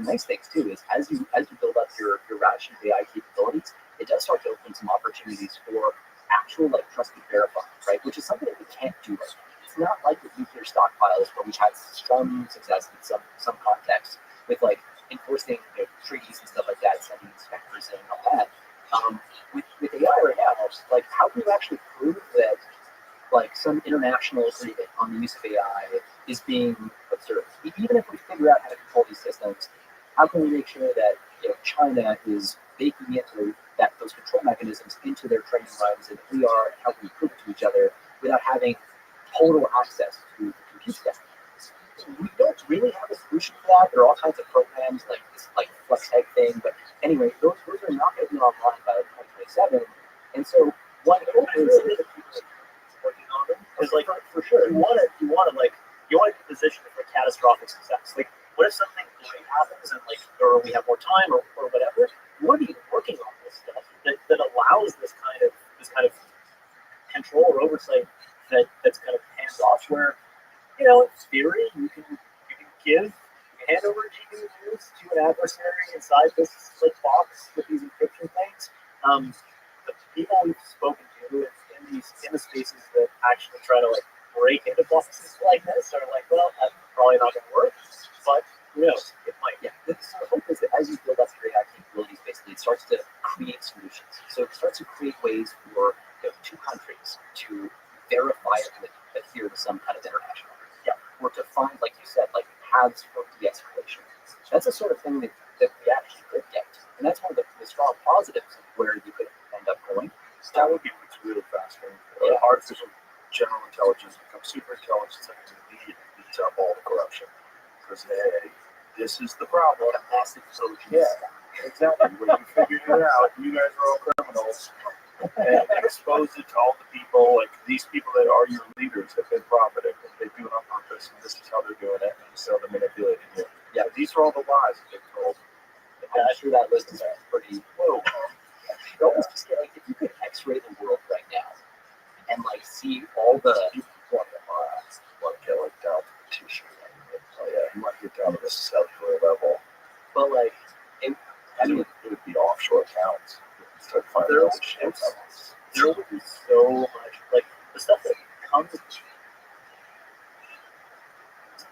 nice things too is as you build up your ration AI capabilities, it does start to open some opportunities for actual like trusted verifying, right? Which is something that we can't do right now. It's not like with nuclear stockpiles where we've had some success in some context with like enforcing treaties and stuff like that, sending inspectors in and all that. With AI right now, like how can you actually prove that like some international agreement on the use of AI is being observed? Even if we figure out how to control these systems, how can we make sure that China is baking into those control mechanisms into their training runs, and we are, how can we prove it to each other without having total access to the compute stack? We don't really have a solution for that. There are all kinds of programs like this, like FlexEgg thing, but anyway, those are not going to be online by 2027. And so, one hope is working on them because, like, for sure, you want to be positioned for catastrophic success. Like, what if something great happens and like, or we have more time or whatever? You want to be working on this stuff that allows this kind of control or oversight that's kind of hands off, where in theory you can hand over GPUs to an adversary inside this like box with these encryption things. The people we've spoken to in the spaces that actually try to like break into boxes like this are like, well, that's probably not going to work, but who knows? It might. Yeah, the hope is that as you build up your AI capabilities, basically, it starts to create solutions. So it starts to create ways for two countries to verify it and adhere to some kind of international agreement. Yeah, or to find, like you said, like paths for de-escalation. That's the sort of thing that we actually could get, and that's one of the strong positives of where you could end up going. That would be what's really fascinating. Artificial general intelligence becomes super intelligence and it beats up all the corruption. Because, hey, this is the problem. Massive solutions. Yeah, exactly. When you figured it out, you guys are all criminals. And expose it to all the people, like these people that are your leaders have been profiting. They do it on purpose, and this is how they're doing it, and so they're manipulating you. Yeah, these are all the lies that they've told. I'm sure that list is pretty whoa. You always just get like if you could X-ray the world right now and like see all the You want to get like down to the tissue. Oh yeah, you want to get down to the cellular level. but like It would be offshore accounts. Start finding There all the shit. there would be so much like the stuff that comes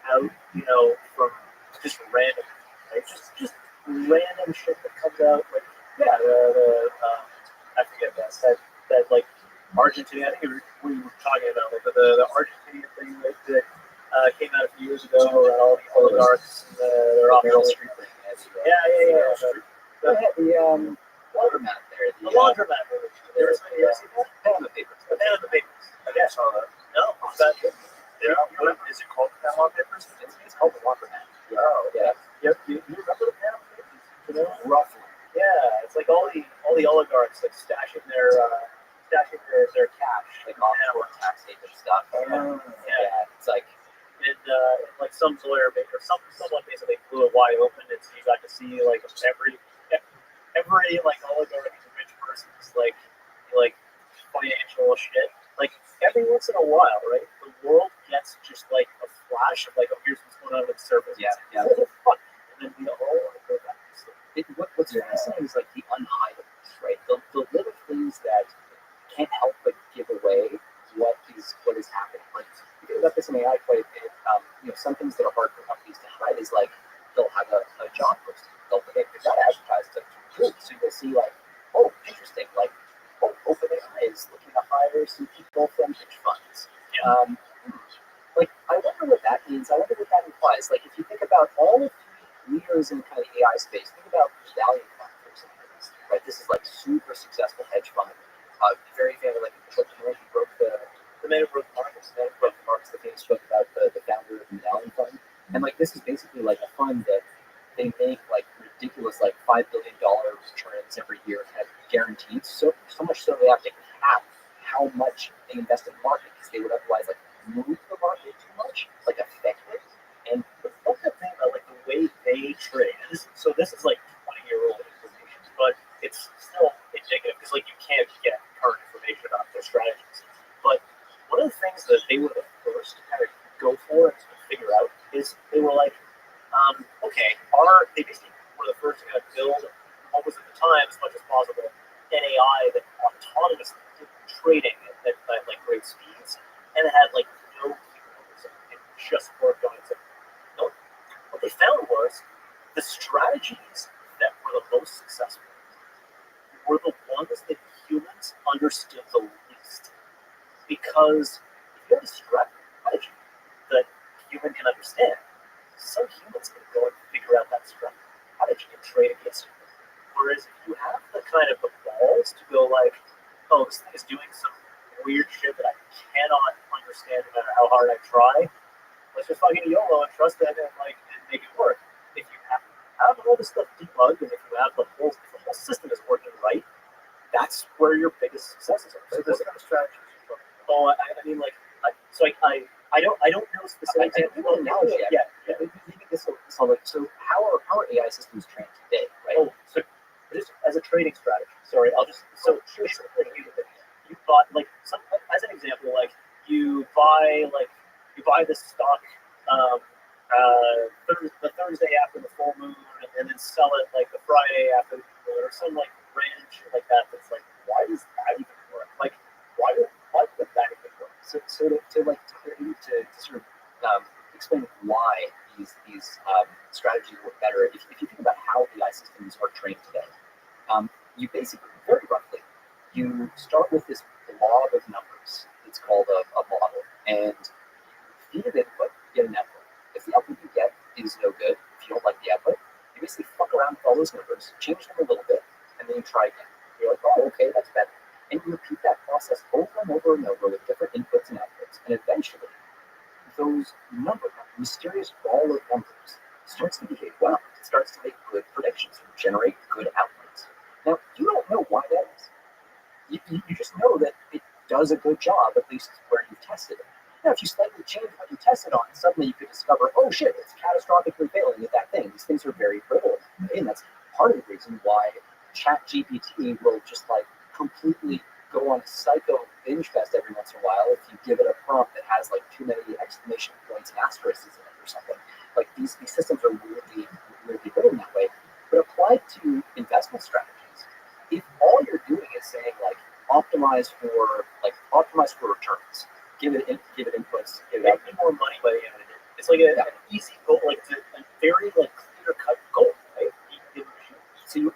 out, from just random, right? Just random shit that comes out. Like, yeah, I forget that like Argentina. I think we were talking about like the Argentina thing that came out a few years ago, and all the oligarchs and their Meryl offshore. Streep thing. Yeah. Laundromat there. The laundromat movie. There's Panama Papers. the Panama Papers. I guess. No, is that good? Yeah, what is it called? Panama Papers? It's called the Laundromat. Oh, Yeah. You remember the Panama Papers? roughly. Yeah, it's like all the oligarchs like stashing their cash Like offshore tax haven stuff. Yeah, it's like and like some lawyer or someone basically blew it wide open, and so you got to see like every like oligarch and rich person's like financial shit. Like every once in a while, right? The world gets just like a flash of like, oh, here's what's going on with the surface. Yeah. What the fuck? And then we all go back to sleep. what's fascinating is like the unhidables, right? The little things that can't help but give away what is happening. Like we think about this in AI quite a bit. Some things that are hard for companies to hide is like they'll have a job posting. They've got advertised to recruit, so you'll see like, oh, interesting, like, oh, OpenAI is looking to hire some people from hedge funds. Yeah. Like, I wonder what that means. I wonder what that implies. Like, if you think about all of the leaders in kind of AI space, think about Medallion Fund, for example. Right, this is like super successful hedge fund. Very famous, like he broke the the man who broke the markets. The man who broke the markets, the famous book about the founder of the Medallion Fund. And like this is basically like a fund that they make like ridiculous like $5 billion returns every year, kind of guaranteed. So much so they have to cap how much they invest in the market because they would otherwise like move the market too much, like affect it. And the fucked up thing about like the way they trade, and this is like 20-year-old information, but it's still indicative because like you can't get current information about their strategies. But one of the things that they were the first to kind of go for and figure out is they were like, okay, they basically were the first to kind of build what was at the time, as much as possible, an AI that autonomously did trading at like great speeds, and it had like no humans. It just worked on its own. No, what they found was the strategies that were the most successful were the ones that humans understood the least. Because if you have a strategy that human can understand, some humans can go and figure out that strategy and trade against you. Whereas if you have the kind of the balls to go like, oh, this thing is doing some weird shit that I cannot understand no matter how hard I try, let's just fucking YOLO and trust it and make it work. If you have all this stuff debugged and if you have if the whole system is working right, that's where your biggest successes are. So this kind of strategy. Oh, I mean, like, I don't know specifically. I have an analogy. Yeah. Maybe this will like so. How are AI systems trained today? Right. Oh, so just as a trading strategy. Sorry, I'll just basically you bought as an example, like you buy this stock the Thursday after the full moon, and then sell it like the Friday after the full moon, or some like random shit like that. That's like, why does that even work? Like, why would that even work? So to sort of explain why these strategies work better. If you think about how AI systems are trained today, you basically, very roughly, you start with this blob of numbers. It's called a model, and you feed it input, you get an output. If the output you get is no good, if you don't like the output, you basically fuck around with all those numbers, change them a little bit, and then you try again. You're like, oh, okay, that's better. And you repeat that process over and over and over with different inputs and outputs, and eventually, those numbers, that mysterious ball of numbers, starts to behave well. It starts to make good predictions and generate good outputs. Now, you don't know why that is. You just know that it does a good job, at least where you've tested it. Now, if you slightly change what you tested on, suddenly you could discover, oh shit, it's catastrophically failing at that thing. These things are very brittle. And that's part of the reason why ChatGPT will just like completely go on a psycho binge fest every once in a while if you give it a prompt that has like too many exclamation points and asterisks in it or something. Like these systems are weirdly brittle in that way. But applied to investment strategies, if all you're doing is saying like optimize for returns, give it inputs, give it Make me more money by the end of the day. It's like an easy goal, like it's a very like clear cut goal, right? So you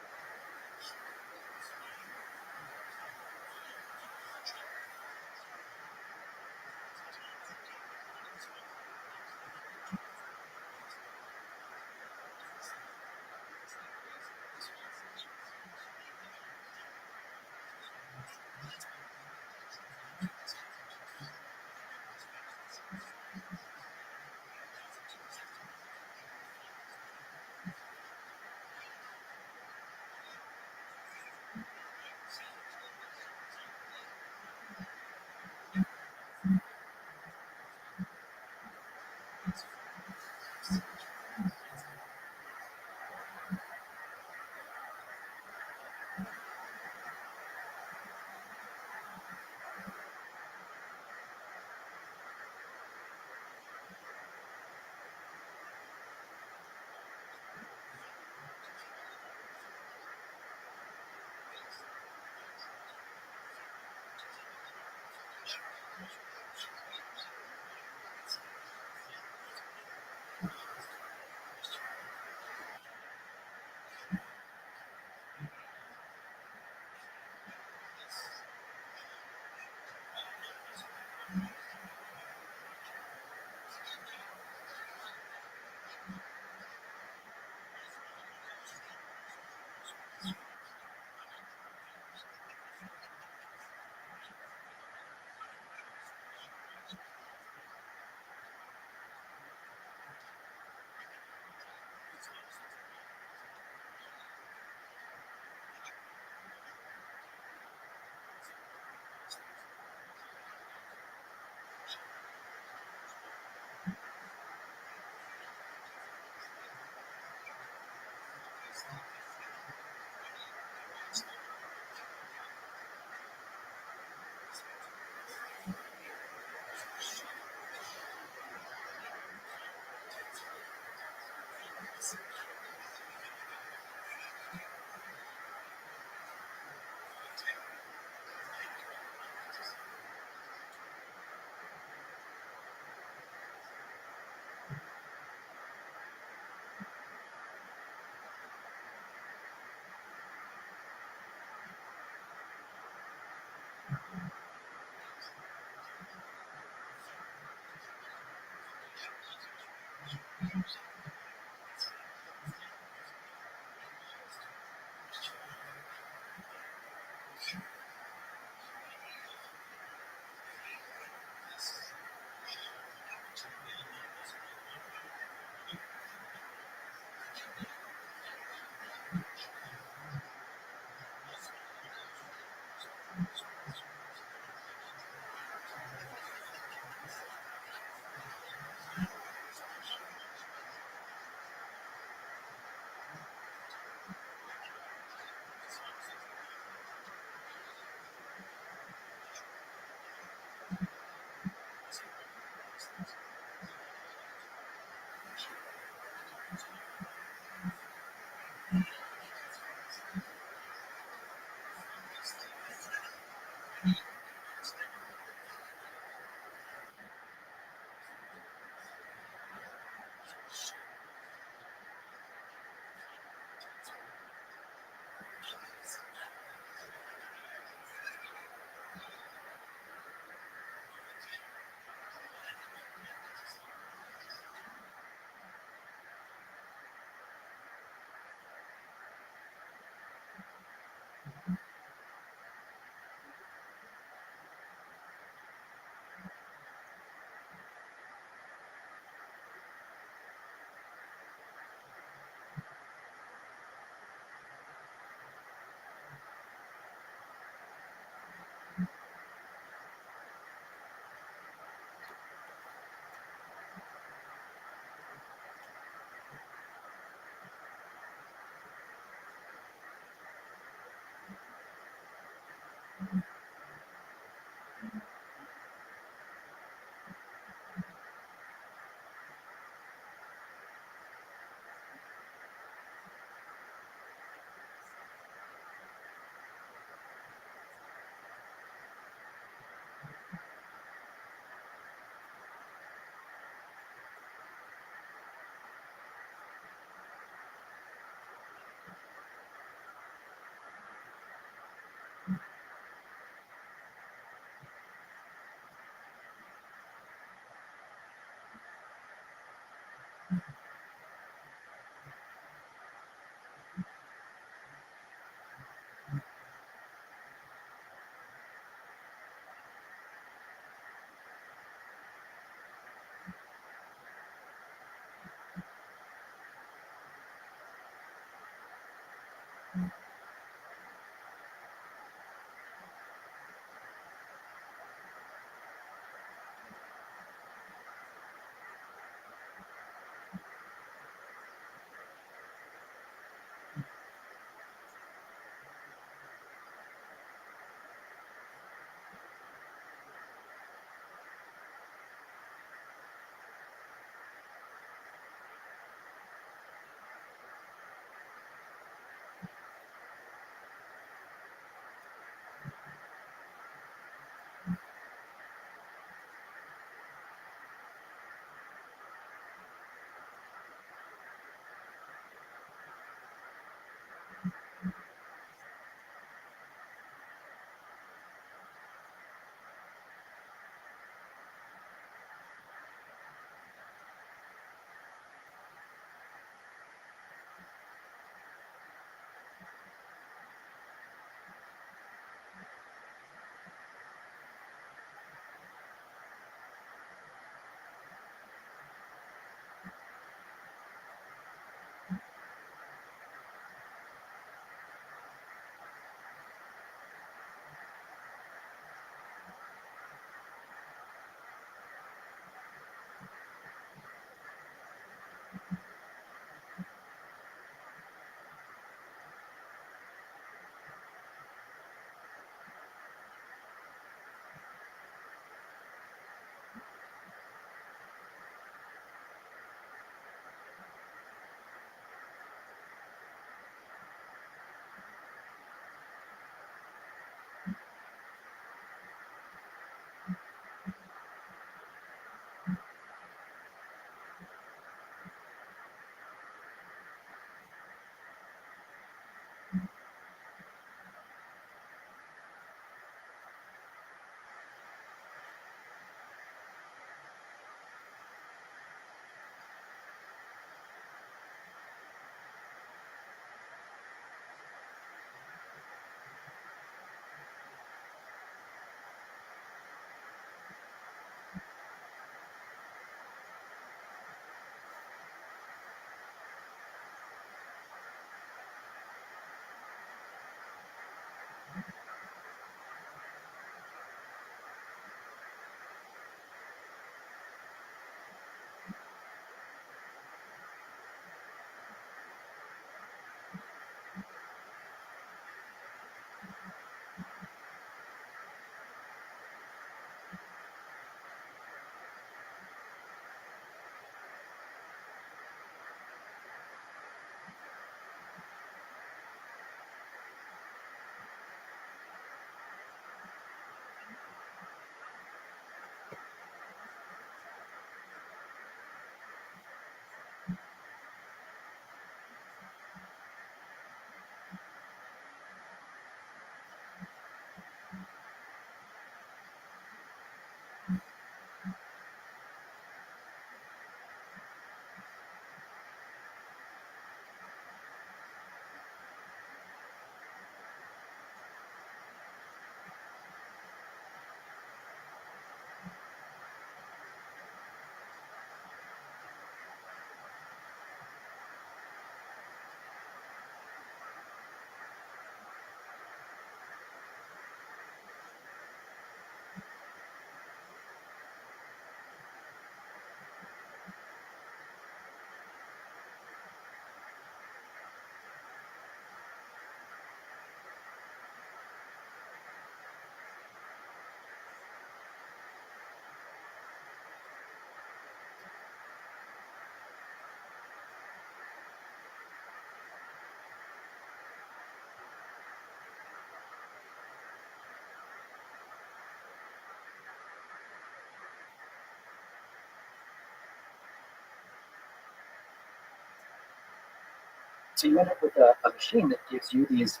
So you end up with a machine that gives you these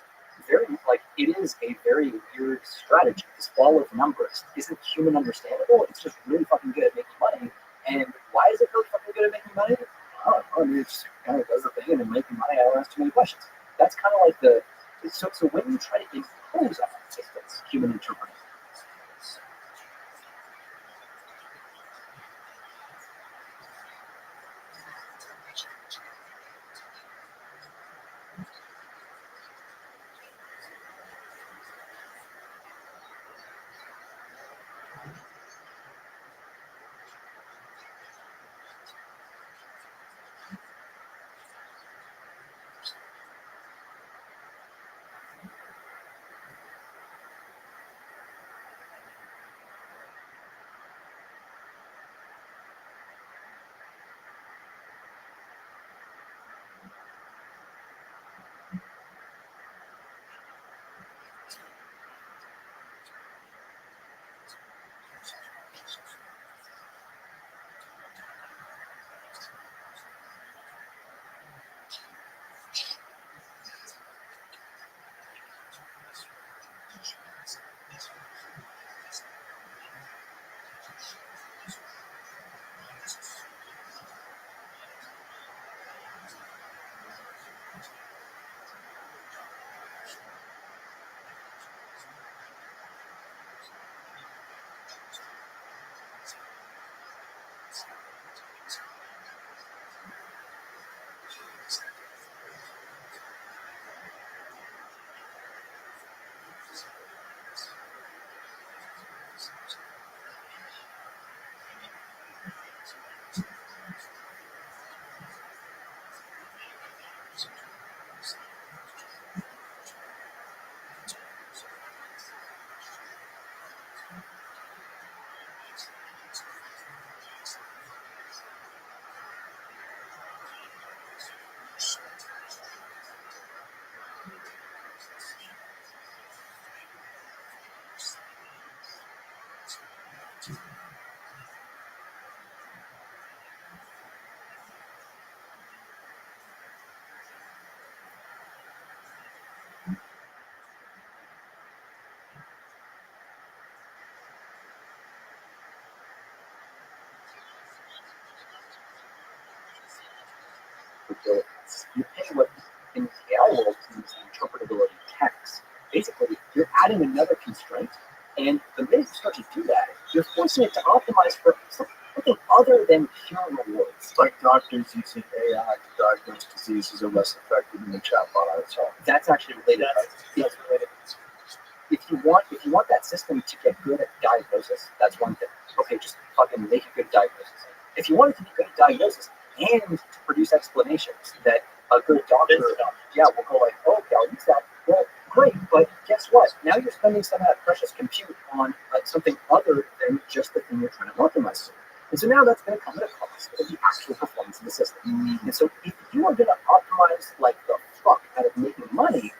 it is a very weird strategy. This wall of numbers isn't human understandable. It's just really fucking good at making money. And why is it really fucking good at making money? I don't know. I mean, it just kind of does the thing and then making money. I don't ask too many questions. That's kind of like so when you try to impose on systems, human interpretation. You pay what in the AI world is interpretability tax. Basically, you're adding another constraint, and the minute you start to do that, you're forcing it to optimize for something other than pure rewards. Like doctors using AI to diagnose diseases are less effective than the chatbot on its own. That's actually related. That's related. If you want that system to get good at diagnosis, that's one thing. Okay, just fucking make a good diagnosis. If you want it to be good at diagnosis and to produce explanations that a good doctor, will go like, oh, okay, I'll use that. Well, great, but guess what? Now you're spending some of that precious compute on something other than just the thing you're trying to optimize. And so now that's going to come at a cost of the actual performance of the system. And so if you are going to optimize like the fuck out of making money,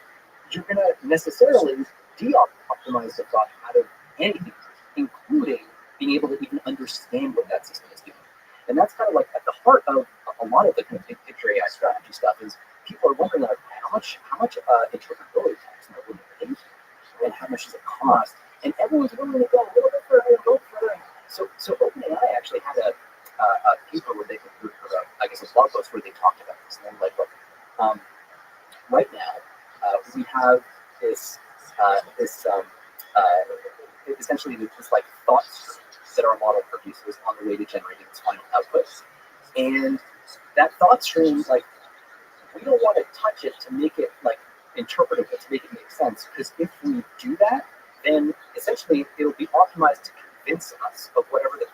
you're going to necessarily de-optimize the fuck out of anything, including being able to even understand what that system is doing. And that's kind of like at the heart of a lot of the kind of big picture AI strategy stuff is people are wondering like how much interpretability tax would it pay and how much does it cost? And everyone's willing to go a little bit further and go further. So OpenAI actually had a paper where they could, I guess a blog post where they talked about this. And they're like, look, right now we have this essentially this like thought stream that our model produces on the way to generating its final outputs. And that thought stream, like, we don't want to touch it to make it like interpretable, to make it make sense. Because if we do that, then essentially it'll be optimized to convince us of whatever the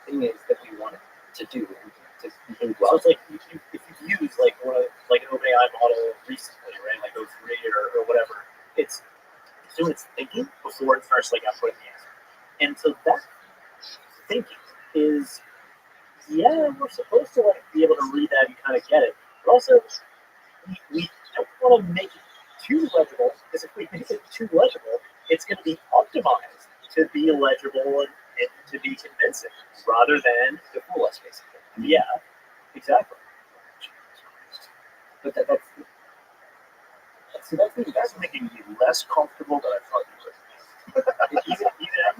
thing is that we want it to do and to behave well. So it's like if you use like like an OpenAI model recently, right? Like O3 or whatever, it's doing its thinking before it starts like outputting the answer. And so that thinking is, we're supposed to like be able to read that and kind of get it, but also we don't want to make it too legible, because if we make it too legible, it's going to be optimized to be legible and to be convincing, rather than to fool us, basically. Yeah, exactly. But that's so that's the That's making me less comfortable than I thought you would. even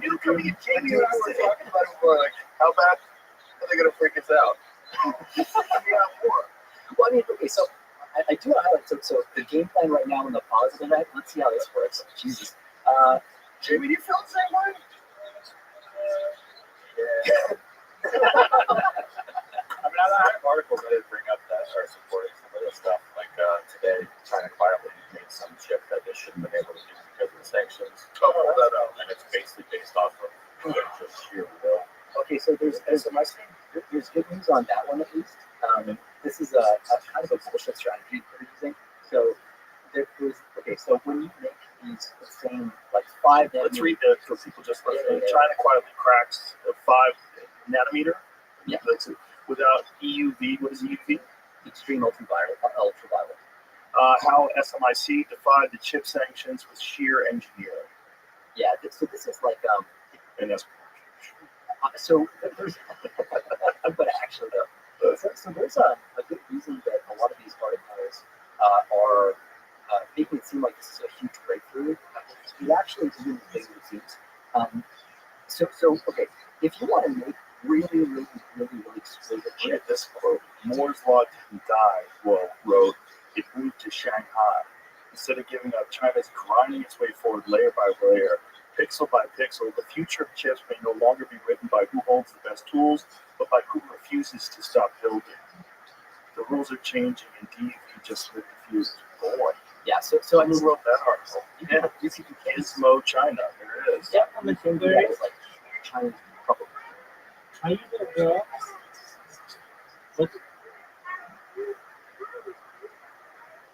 You were talking about it before, like, how bad are they gonna freak us out? Yeah, more. well, I mean, okay, so I do highlight so the game plan right now in the positive end. Let's see how this works. Jesus. Jamie, do you feel the same way? I mean, I have articles that did bring up that are supporting some of this stuff. Like today, China quietly made some chip that they shouldn't have been able to do because of the sanctions. Oh, that out. And it's basically based off of just sheer will. Okay, so there's good news on that one at least. This is a kind of a bullshit strategy they're using. So there's okay. So when you make these the same like 5 Let's nanometer, read that for people just listening. China quietly cracks a 5 nanometer. Yeah. That's it. Without EUV. What is EUV? extreme ultraviolet. How SMIC defied the chip sanctions with sheer engineering. Yeah. So this is like And that's so there's but actually though, so there's a good reason that a lot of these articles are making it seem like this is a huge breakthrough. It actually isn't as big as it seems. So okay, if you want to make really exquisite Look chips, at this quote. Moore's Law didn't die, Wolf wrote. It moved to Shanghai. Instead of giving up, China's grinding its way forward layer by layer, pixel by pixel. The future of chips may no longer be written by who holds the best tools, but by who refuses to stop building. The rules are changing, and DV just refused. Boy, yeah. So I mean, who wrote that article? yeah, you can Gizmo China. There it is. yeah, I'm assuming that is like Chinese public. How you doing, girl? What's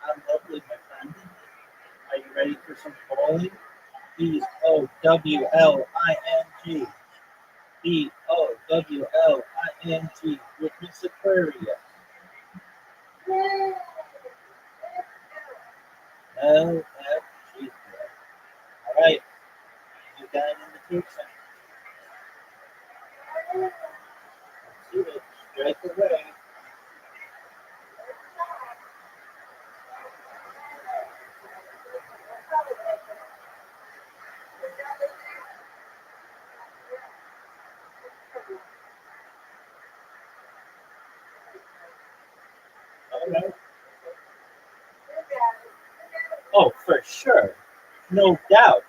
I'm lovely, my friend. Are you ready for some bowling? Bowling. Bowling with Miss Aquaria. Oh, she's good. All right, you got an invitation. Let's see it. Strike away. All right. Oh, for sure. No doubt.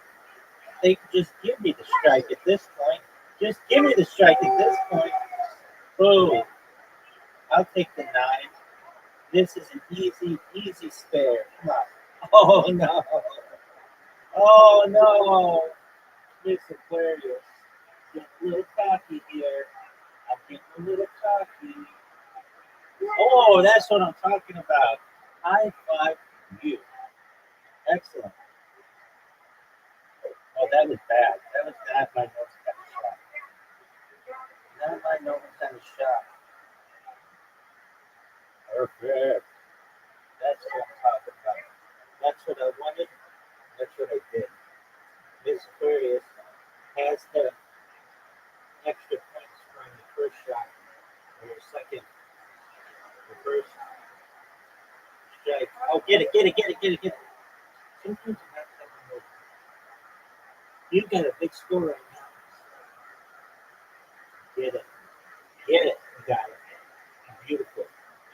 They just give me the strike at this point. Just give me the strike at this point. Boom. I'll take the 9. This is an easy spare. Come on. Oh, no. Oh, no. Miss Aquarius. Getting a little cocky here. I'm getting a little cocky. Oh, that's what I'm talking about. High five you. Excellent. Oh, that was bad. That was not my nose kind of shot. Not my nose kind of shot. Perfect. That's what I'm talking about. That's what I wanted. That's what I did. Miss Aquarius has the extra points from the first shot or your second. The first strike. Oh, get it. Sometimes you have to have a move. You got a big score right now. Get it. You got it. Beautiful.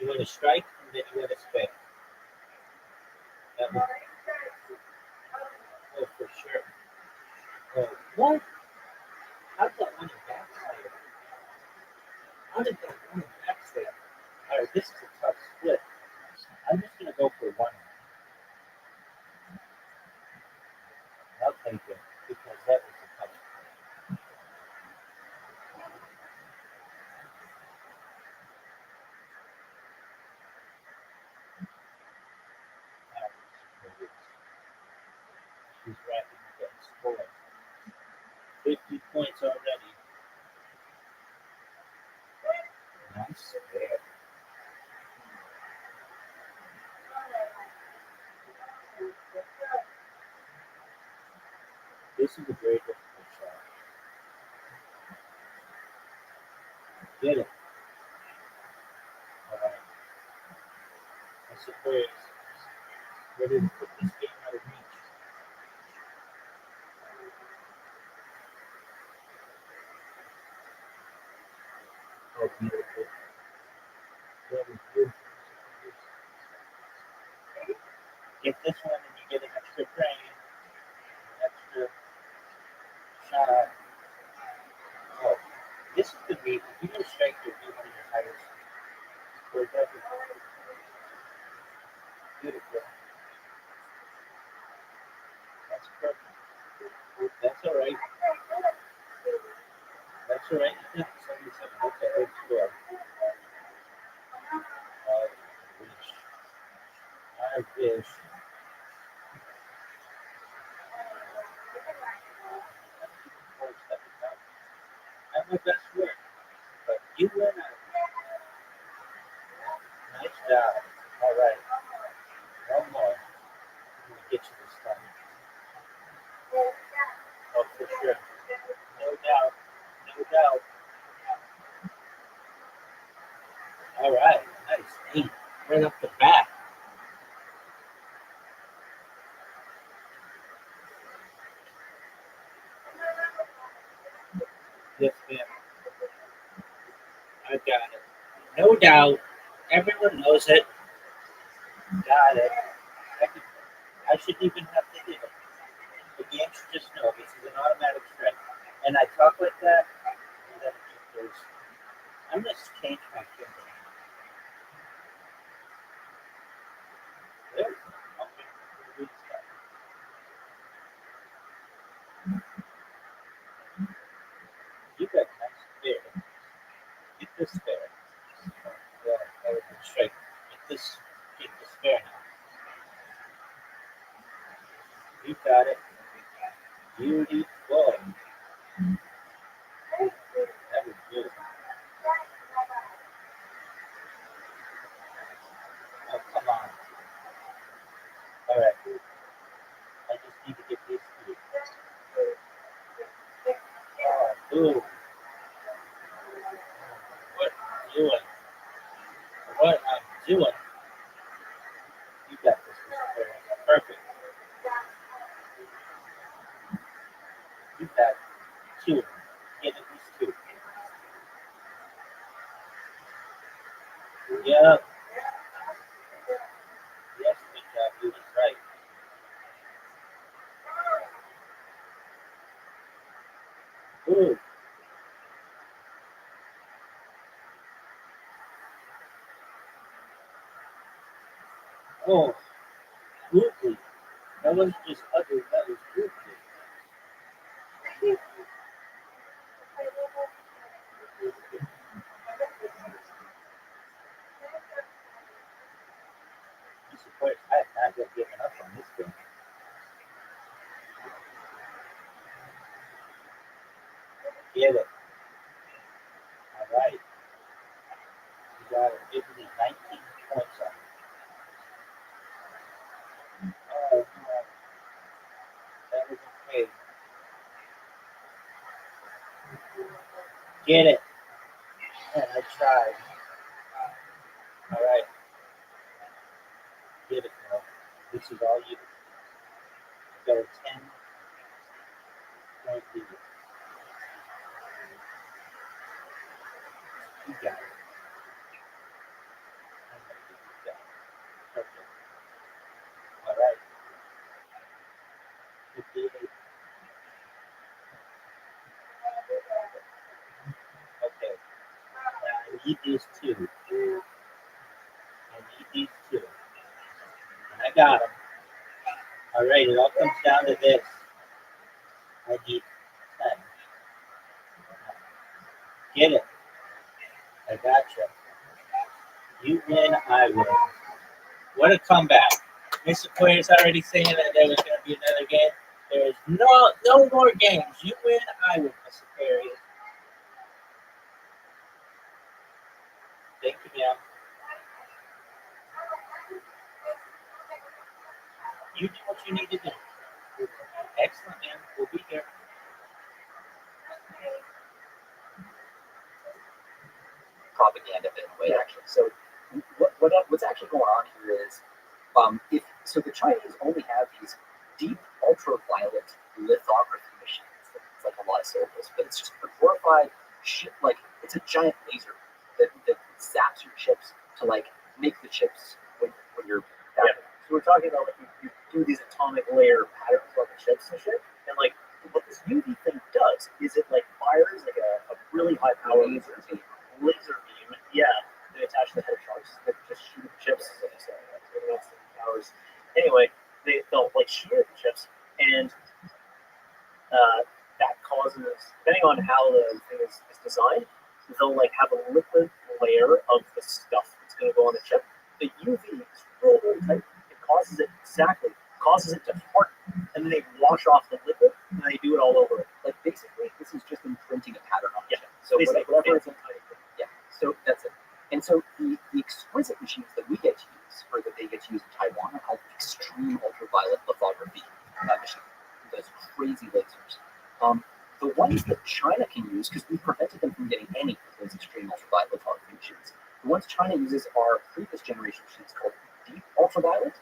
You want to strike and then you want to spin. That was, oh, for sure. Oh, what? How did that one backslide? All right, this is a tough split. I'm just going to go for 1. I'll take it because that was a tough split. She's racking up that score. 50 points already. Nice. Yeah. This is a very difficult shot. Get it. All right. A Mr. Aquarius, ready to put this game out of reach. Oh, beautiful. Very good. Get this one and you get an extra brain, an extra shot. Oh, this is the beat. If you go straight to be one of your highest scores ever. Beautiful. That's perfect. That's all right. That's all right. Yeah, 77. That's a good score. I wish. I'm my best work, but you win out. Nice job. All right. One more. I'm going to get you this time. Oh, for sure. No doubt. No doubt. All right. Nice. 8. Right off the bat. Yes, ma'am. I got it. No doubt. Everyone knows it. Got it. I shouldn't even have to hit it. The game should just know this is an automatic strike. And I talk like that, and then it just goes. I'm going to change my finger. There we go. Okay. Good stuff. You got a nice fair. Get this fair. Yeah, that was a strike. Get this fair now. You got it. Beautiful. That was good. Oh, come on. All right. I just need to get these three. Oh, ooh. What I'm doing. What I'm doing. You got this, Mr. Perry. Perfect. You got 2. Get at least 2. Yeah. Yes, good job. You was right. Ooh. Oh, goofy. That was just ugly. That was goofy. I'm surprised I have not yet given up on this game. Get it. All right. You got it. Give me 19 points on it. Oh, no. That was okay. Get it. Man, I tried. All right. Get it, bro. This is all you. You got a 10-point lead. You got it. I'm going to give you that. Perfect. All right. 58. Okay. Now I need these 2. I need these 2. And I got them. All right. It all comes down to this. I need 10. Get it. I got you. You win, I win. What a comeback. Mr. Player's already saying that there was going to be another game. There is no more games. You win, I win, Mr. Perry. Thank you, ma'am. You do what you need to do. Excellent, ma'am. We'll be here. Propaganda bit, wait, actually. So, what what's actually going on here is, if so, the Chinese only have these deep ultraviolet lithography machines. It's like a lot of syllables, but it's just a glorified shit. Like it's a giant laser that zaps your chips to like make the chips when you're Yeah. So we're talking about like you do these atomic layer patterns on the chips and shit, and like what this UV thing does is it like fires like a really high power laser beam. Yeah, they attach the head sharks that just shoot chips. Powers. Anyway, they'll like shear the chips, and that causes, depending on how the thing is designed, they'll like have a liquid layer of the stuff that's going to go on the chip. The UV is really, really tight. It causes it to harden, and then they wash off the liquid, and they do it all over it. like basically this is just imprinting a pattern on the Yeah. chip. So Basically, whatever it's yeah. So that's it. And so the exquisite machines that we get to use, or that they get to use in Taiwan, are called extreme ultraviolet lithography machines. Those crazy lasers. The ones that China can use, because we prevented them from getting any of those extreme ultraviolet lithography machines, the ones China uses are previous generation machines called deep ultraviolet,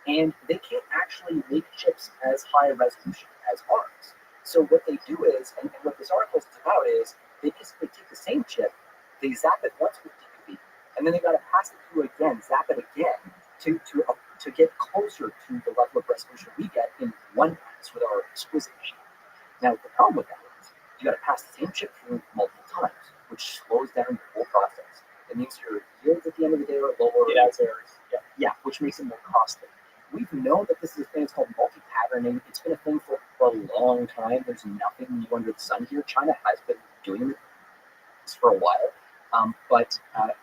and they can't actually make chips as high a resolution as ours. So what they do is, and what this article is about is, they basically take the same chip, they zap it once with DUV, and then they got to pass it through again, zap it again to get closer to the level of resolution we get in one pass with our exquisite machine. Now the problem with that is you got to pass the same chip through multiple times, which slows down the whole process. It means your yields at the end of the day are lower. It adds errors. Yeah, which makes it more costly. We've known that this is a thing. It's called multi-patterning. It's been a thing for a long time. There's nothing new under the sun here. China has been doing this for a while.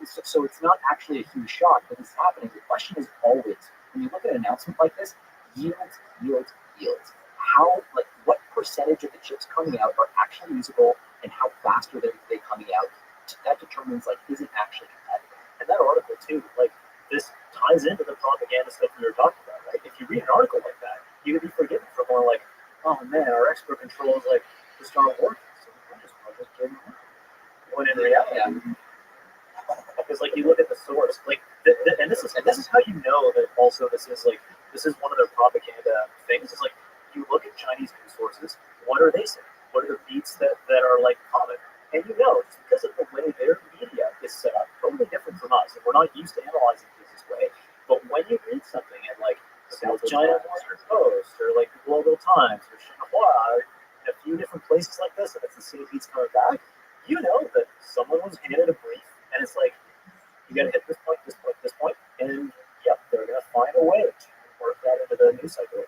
So it's not actually a huge shock that this is happening. The question is always, when you look at an announcement like this, yields. How, like, what percentage of the chips coming out are actually usable, and how fast are they coming out? That determines, like, is it actually competitive? And that article too, like this ties into the propaganda stuff we were talking about, right? If you read an article like that, you can be forgiven for going like, oh man, our expert controls like just aren't working. So we're just kidding. When in reality, because like you look at the source, like, and this is how you know that also this is one of their propaganda things. It's like you look at Chinese news sources. What are they saying? What are the beats that are like common? And you know, it's because of the way their media is set up, totally different from us. And we're not used to analyzing things this way. But when you read something in like South China Morning Post or like the Global Times or Shanghua, in a few different places like this, and it's the same beats coming back, you know that someone was handed a brief, and it's like, you got to hit this point, and yep, they're going to find a way to work that into the news cycle.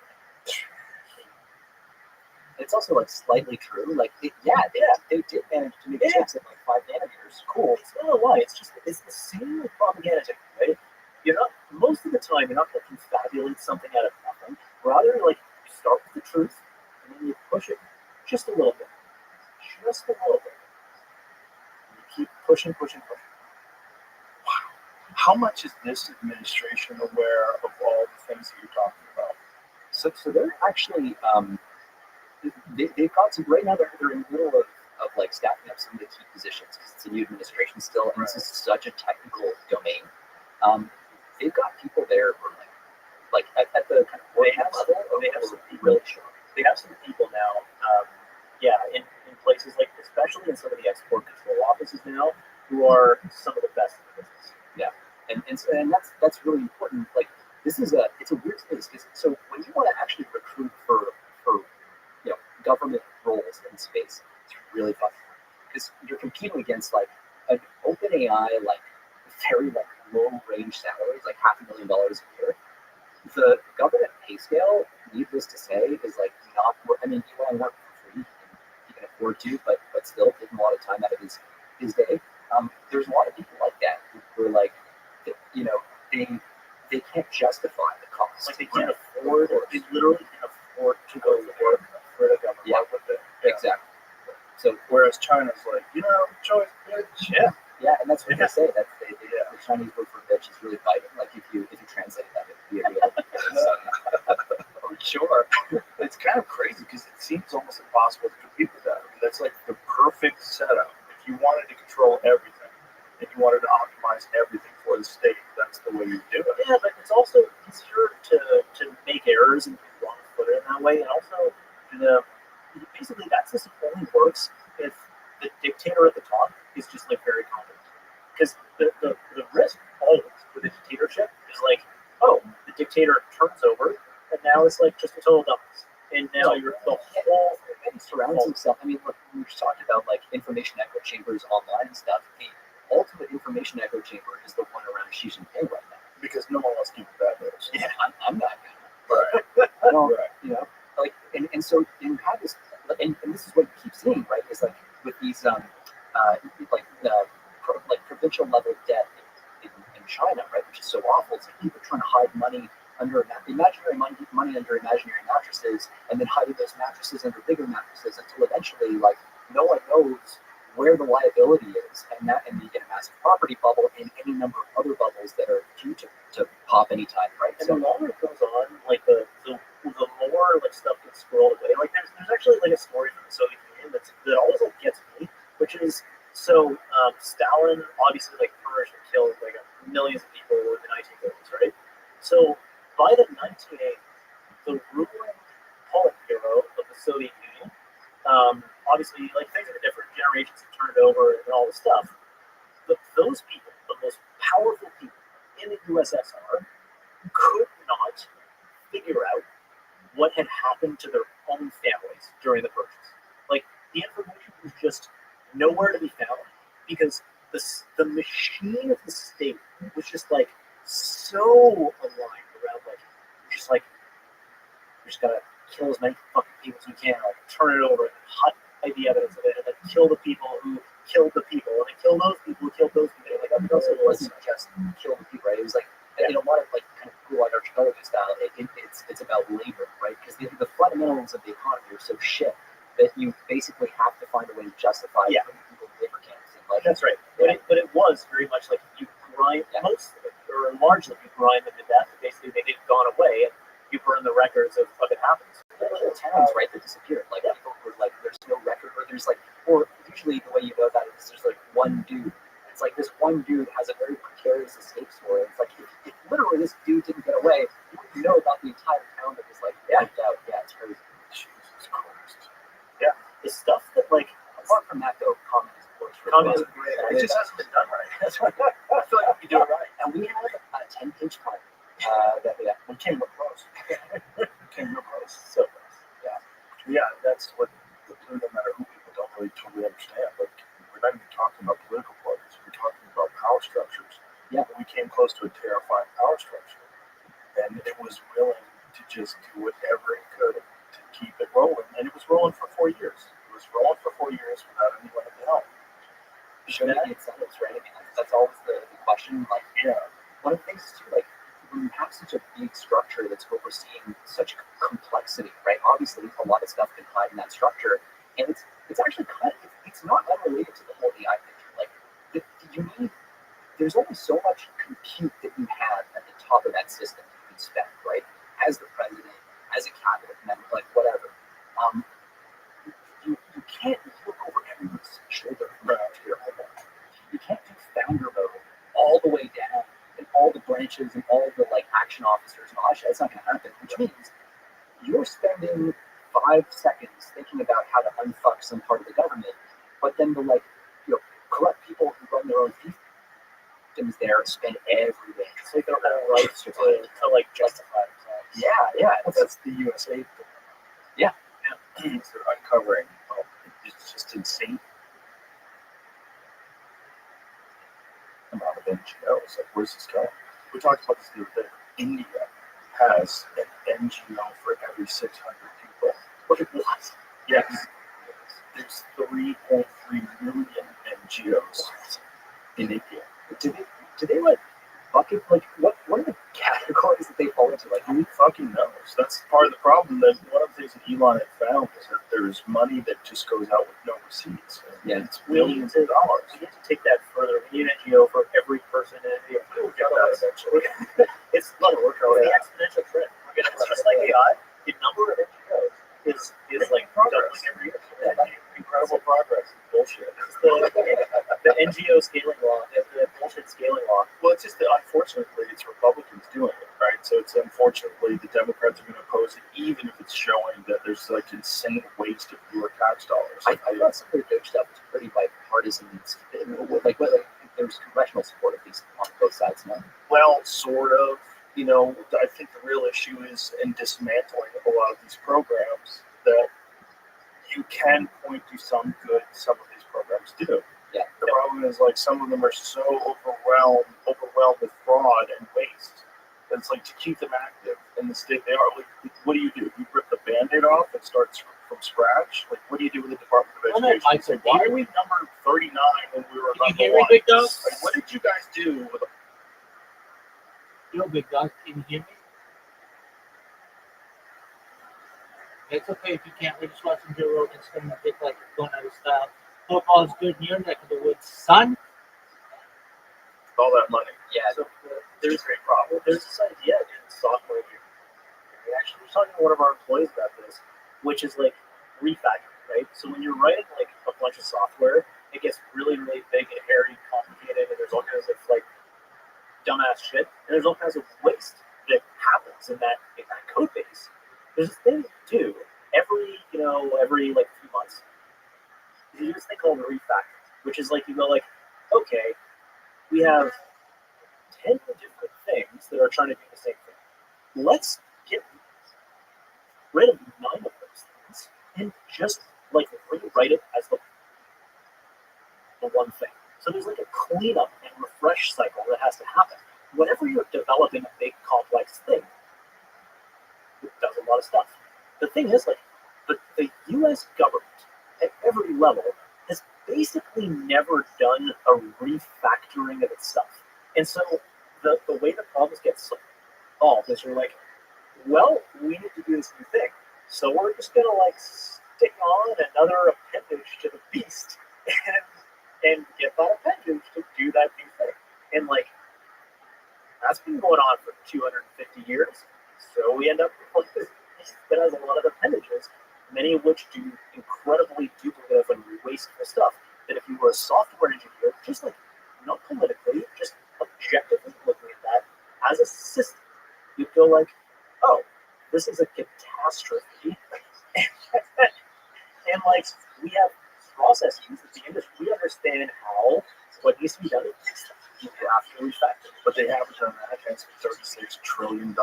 It's also like slightly true. Like, they did manage to make chips at like 5 nanometers. Cool. It's not a lie. It's the same with propaganda technique, right? You're not, most of the time, you're not going to confabulate something out of nothing. Rather, like, you start with the truth, and then you push it just a little bit. Just a little bit. And you keep pushing. How much is this administration aware of all the things that you're talking about? So they're actually, they've got some, right now they're in the middle of like staffing up some of the key positions because it's a new administration still, and this is such a technical domain. They've got people there who are like at the kind of They have some people. really sure. They have some people now, in places like, especially in some of the export control offices now, who are some of the best in the business. Yeah, and that's really important. Like, it's a weird space because so when you want to actually recruit for government roles in space, it's really fun because you're competing against like an open AI, like very like low range salaries, like $500,000 a year. The government pay scale, needless to say, is like not. I mean, you want to work for free, you can afford to, but still taking a lot of time out of his day. There's a lot of people like that who are like, they can't justify the cost. Like, they can't afford, or they literally can't afford to go to work for the government. Yeah, with it. exactly. So Whereas China's like, choice, bitch. Yeah, and that's what they say. That's the Chinese word for bitch is really biting. Like, if you translate that, it'd be a real. Oh, sure. It's kind of crazy because it seems almost impossible to compete with that. I mean, that's like the perfect setup. If you wanted to control everything, if you wanted to optimize everything for the state, that's that's the way you do it. Yeah, but it's also easier to make errors and be wrong footed in that way. And also, the basically that system only works if the dictator at the top is just like very confident. Because the risk always with a dictatorship is like, oh, the dictator turns over, and now it's like just a total dumbass. And now you're the whole And he surrounds himself. I mean, look, we just talked about like information echo chambers online and stuff. The ultimate information echo chamber is the one around Xi Jinping right now. Because no one wants to give you bad news. Yeah, I'm not gonna. Right. I don't, Right. you know, like, and so you have this, and this is what you keep seeing, right? Is like with these, like the like provincial level debt in China, right? Which is so awful. It's like people trying to hide money under imaginary money under imaginary mattresses, and then hiding those mattresses under bigger mattresses until eventually, like, no one knows where the liability is, and you get a massive property bubble and any number of other bubbles that are due to pop anytime, right? And So, the longer it goes on, like the more like stuff gets scrolled away. Like there's actually like a story from the Soviet Union that always like gets me, which is Stalin obviously like purged and killed like millions of people in the 1930s, right? So by the 1980s, the ruling Politburo of the Soviet Union, obviously like things are different, generations have turned over and all this stuff. But those people, the most powerful people in the USSR, could not figure out what had happened to their own families during the purges. Like the information was just nowhere to be found because the machine of the state was just like so aligned around like just like we just gotta kill as many fucking people as we can, like turn it over and hide the evidence of it, and then kill the people who killed the people, and then kill those people who killed those people. Like I mean, also it wasn't just kill the people, right? It was like in a lot of like kind of cool like archipelago style. It's about labor, right? Because the fundamentals of the economy are so shit that you basically have to find a way to justify putting people in labor camps. And like That's right. But it was very much like you grind most of it, or largely you grind them to death. Basically, they get gone away, and you burn the records of it happens. There were towns, right, that disappeared. Like people were like, there's no record, or there's like, or usually the way you know that is there's like one dude. It's like this one dude has a very precarious escape story. It's like if literally this dude didn't get away, you wouldn't know about the entire town that was like wiped out. Yeah, it's crazy. Jesus Christ. Yeah, the stuff that like Apart from that, though, communism works. Communism, It just hasn't been done right. That's right. I feel like we do it right. And we have a 10-page plan that We came real close. We came real close. so Yeah, that's what no matter who people don't really totally understand. Like we're not even talking about political parties. We're talking about power structures. Yeah. We came close to a terrifying power structure, and it was willing to just do whatever it could to keep it rolling. And it was rolling for 4 years. It was rolling for 4 years without anyone at the helm. should have the incentives, right? I mean, that's always the question. Like, Yeah. one of the things is too, like, when you have such a big structure that's overseeing such complexity, right? Obviously, a lot of stuff can hide in that structure, and it's actually kind of it's not unrelated to the whole AI picture. Like, you need there's only so much compute that you have at the top of that system you can spend, right? As the president, as a cabinet member, like whatever. You can't look over everyone's shoulder to your own. You can't do founder mode all the way down and all the branches and all the like action officers and all that shit. That's not going to happen. Which means you're spending 5 seconds thinking about how to unfuck some part of the government, but then the corrupt people who run their own fiefdoms there spend every day. it's like their whole rights to like justify themselves. Yeah. That's the USA. Yeah. They're uncovering. It's just insane. Amount of NGOs. Like, where's this going? We talked about this the other day. India has an NGO for every 600 people. What it was. Yes. There's 3.3 million NGOs in India. Do they like bucket like what are the categories that they fall into? Like Who fucking knows? That's part of the problem. That one of the things that Elon had found is that there's money that just goes out with no receipts. Yeah. It's billions of dollars. We need to take that further. We need an NGO for every person in India. We'll get that eventually. It's not a work. It's the exponential trend. It's just like AI. The number of NGOs is like doubling every year. Incredible progress. Bullshit. It's the NGO scaling law, the bullshit scaling law. Well, it's just that unfortunately, So it's unfortunately the Democrats are going to oppose it, even if it's showing that there's like insane waste of your tax dollars. I thought some of the big stuff was pretty bipartisan. Like there's congressional support at least on both sides now. Well, sort of. You know, I think the real issue is in dismantling a lot of these programs that you can point to some good some of these programs do. Yeah. The problem is like some of them are so overwhelmed with fraud and waste. That it's like to keep them active in the state they are. Like, what do? You rip the Band-Aid off and start from scratch? Like, what do you do with the Department of Well, no, Education? Mike, Like, why are we number 39 when we were Can you number hear me, 1? big dog? Like, what did you guys do with Yo, big dog, can you hear me? It's okay if you can't. We're just watching Joe Rogan's thing. I think like going out of style. Football is good in your neck of the woods, son. all that money? Yeah. So there's great problem. There's this idea in software engineering. We actually were talking to one of our employees about this, which is like refactoring, right? So when you're writing like a bunch of software, it gets really, really big and hairy, complicated, and there's all kinds of like dumbass shit, and there's all kinds of waste that happens in that code base. There's this thing you do every like few months. You do this thing called a refactor, which is like you go like, okay, we have 10 different things that are trying to do the same thing. Let's get rid of 9 of those things and just like rewrite it as the one thing. So there's like a cleanup and refresh cycle that has to happen. Whenever you're developing a big complex thing, it does a lot of stuff. The thing is, like, the U.S. government at every level has basically never done a refactoring of itself. And so the way the problems get solved is you're like, well, we need to do this new thing. So we're just going to, like, stick on another appendage to the beast and get that appendage to do that new thing. And, like, that's been going on for 250 years. So we end up with like this beast that has a lot of appendages, many of which do incredibly duplicative and wasteful stuff. That if you were a software engineer, just like not politically, just objectively looking at that as a system, you'd go like, oh, this is a catastrophe. And like we have processes at the industry. We understand how what needs to be done to fix them. You have to refactor. But they haven't done that. That's $36 trillion of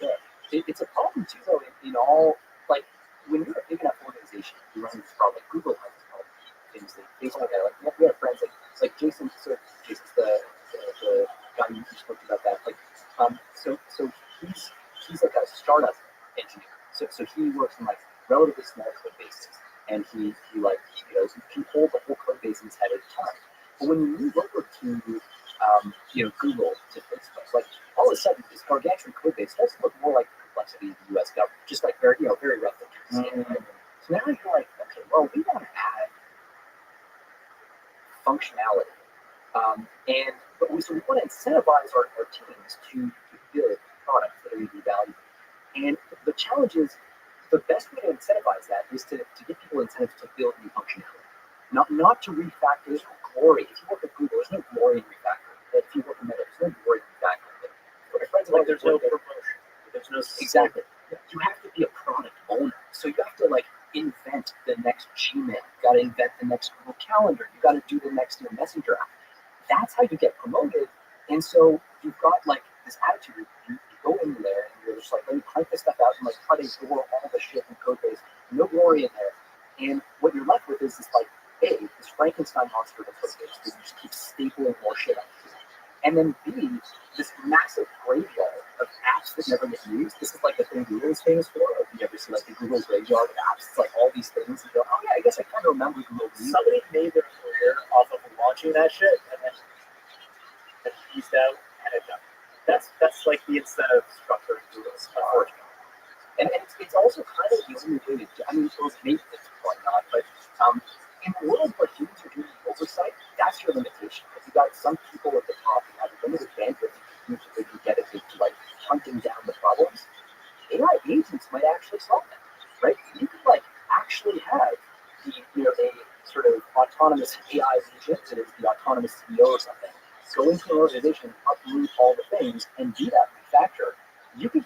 debt. It's a problem too, though. In all, like when you're a big enough organization, you run into this problem. Like Google has this problem. Things that basically, like we have friends like Jason. So Jason's the guy you spoke about that. Like, so he's like a startup engineer. So he works in like relatively small code bases, and he can hold the whole code base in his head at a time. But when you move over to Google to Facebook, like all of a sudden this gargantuan code base starts to look more like the complexity of the U.S. government, just like very roughly. Mm-hmm. So now you're like, okay, well, we want to add functionality, but we want to incentivize our teams to build products that are really valuable. And the challenge is the best way to incentivize that is to give people incentives to build new functionality, not to refactor. There's no glory. If you work at Google, there's no glory in refactoring. If you work in Meta, there's no glory in refactoring. But my friends like there's no promotion. There's no exactly. You have to be a product owner, so you have to like invent the next Gmail. You got to invent the next Google Calendar. You got to do the next Messenger app. That's how you get promoted. And so you've got like this attitude. You go in there and you're just like, let me crank this stuff out and like try to ignore all the shit in code base. No glory in there. And what you're left with is this like, A, this Frankenstein monster of a code base that you just keep stapling more shit on. And then B, this massive graveyard of apps that never get used. This is like the thing Google is famous for. If you ever see like the Google graveyard of apps, it's like all these things. You go, oh yeah, I guess I kind of remember Google. Somebody made their career off of launching that shit and then pieced out and it done. That's like the incentive structure of Google, unfortunately. And it's also kind of the only way to do. I mean, it's maybe it's probably not, but in a world where humans are doing oversight, that's your limitation. If you got some people at the top who have limited bandwidth to be dedicated to like hunting down the problems, AI agents might actually solve them, right? You could like actually have a sort of autonomous AI agent that is the autonomous CEO or something, go into an organization, uproot all the things, and do that refactor. You can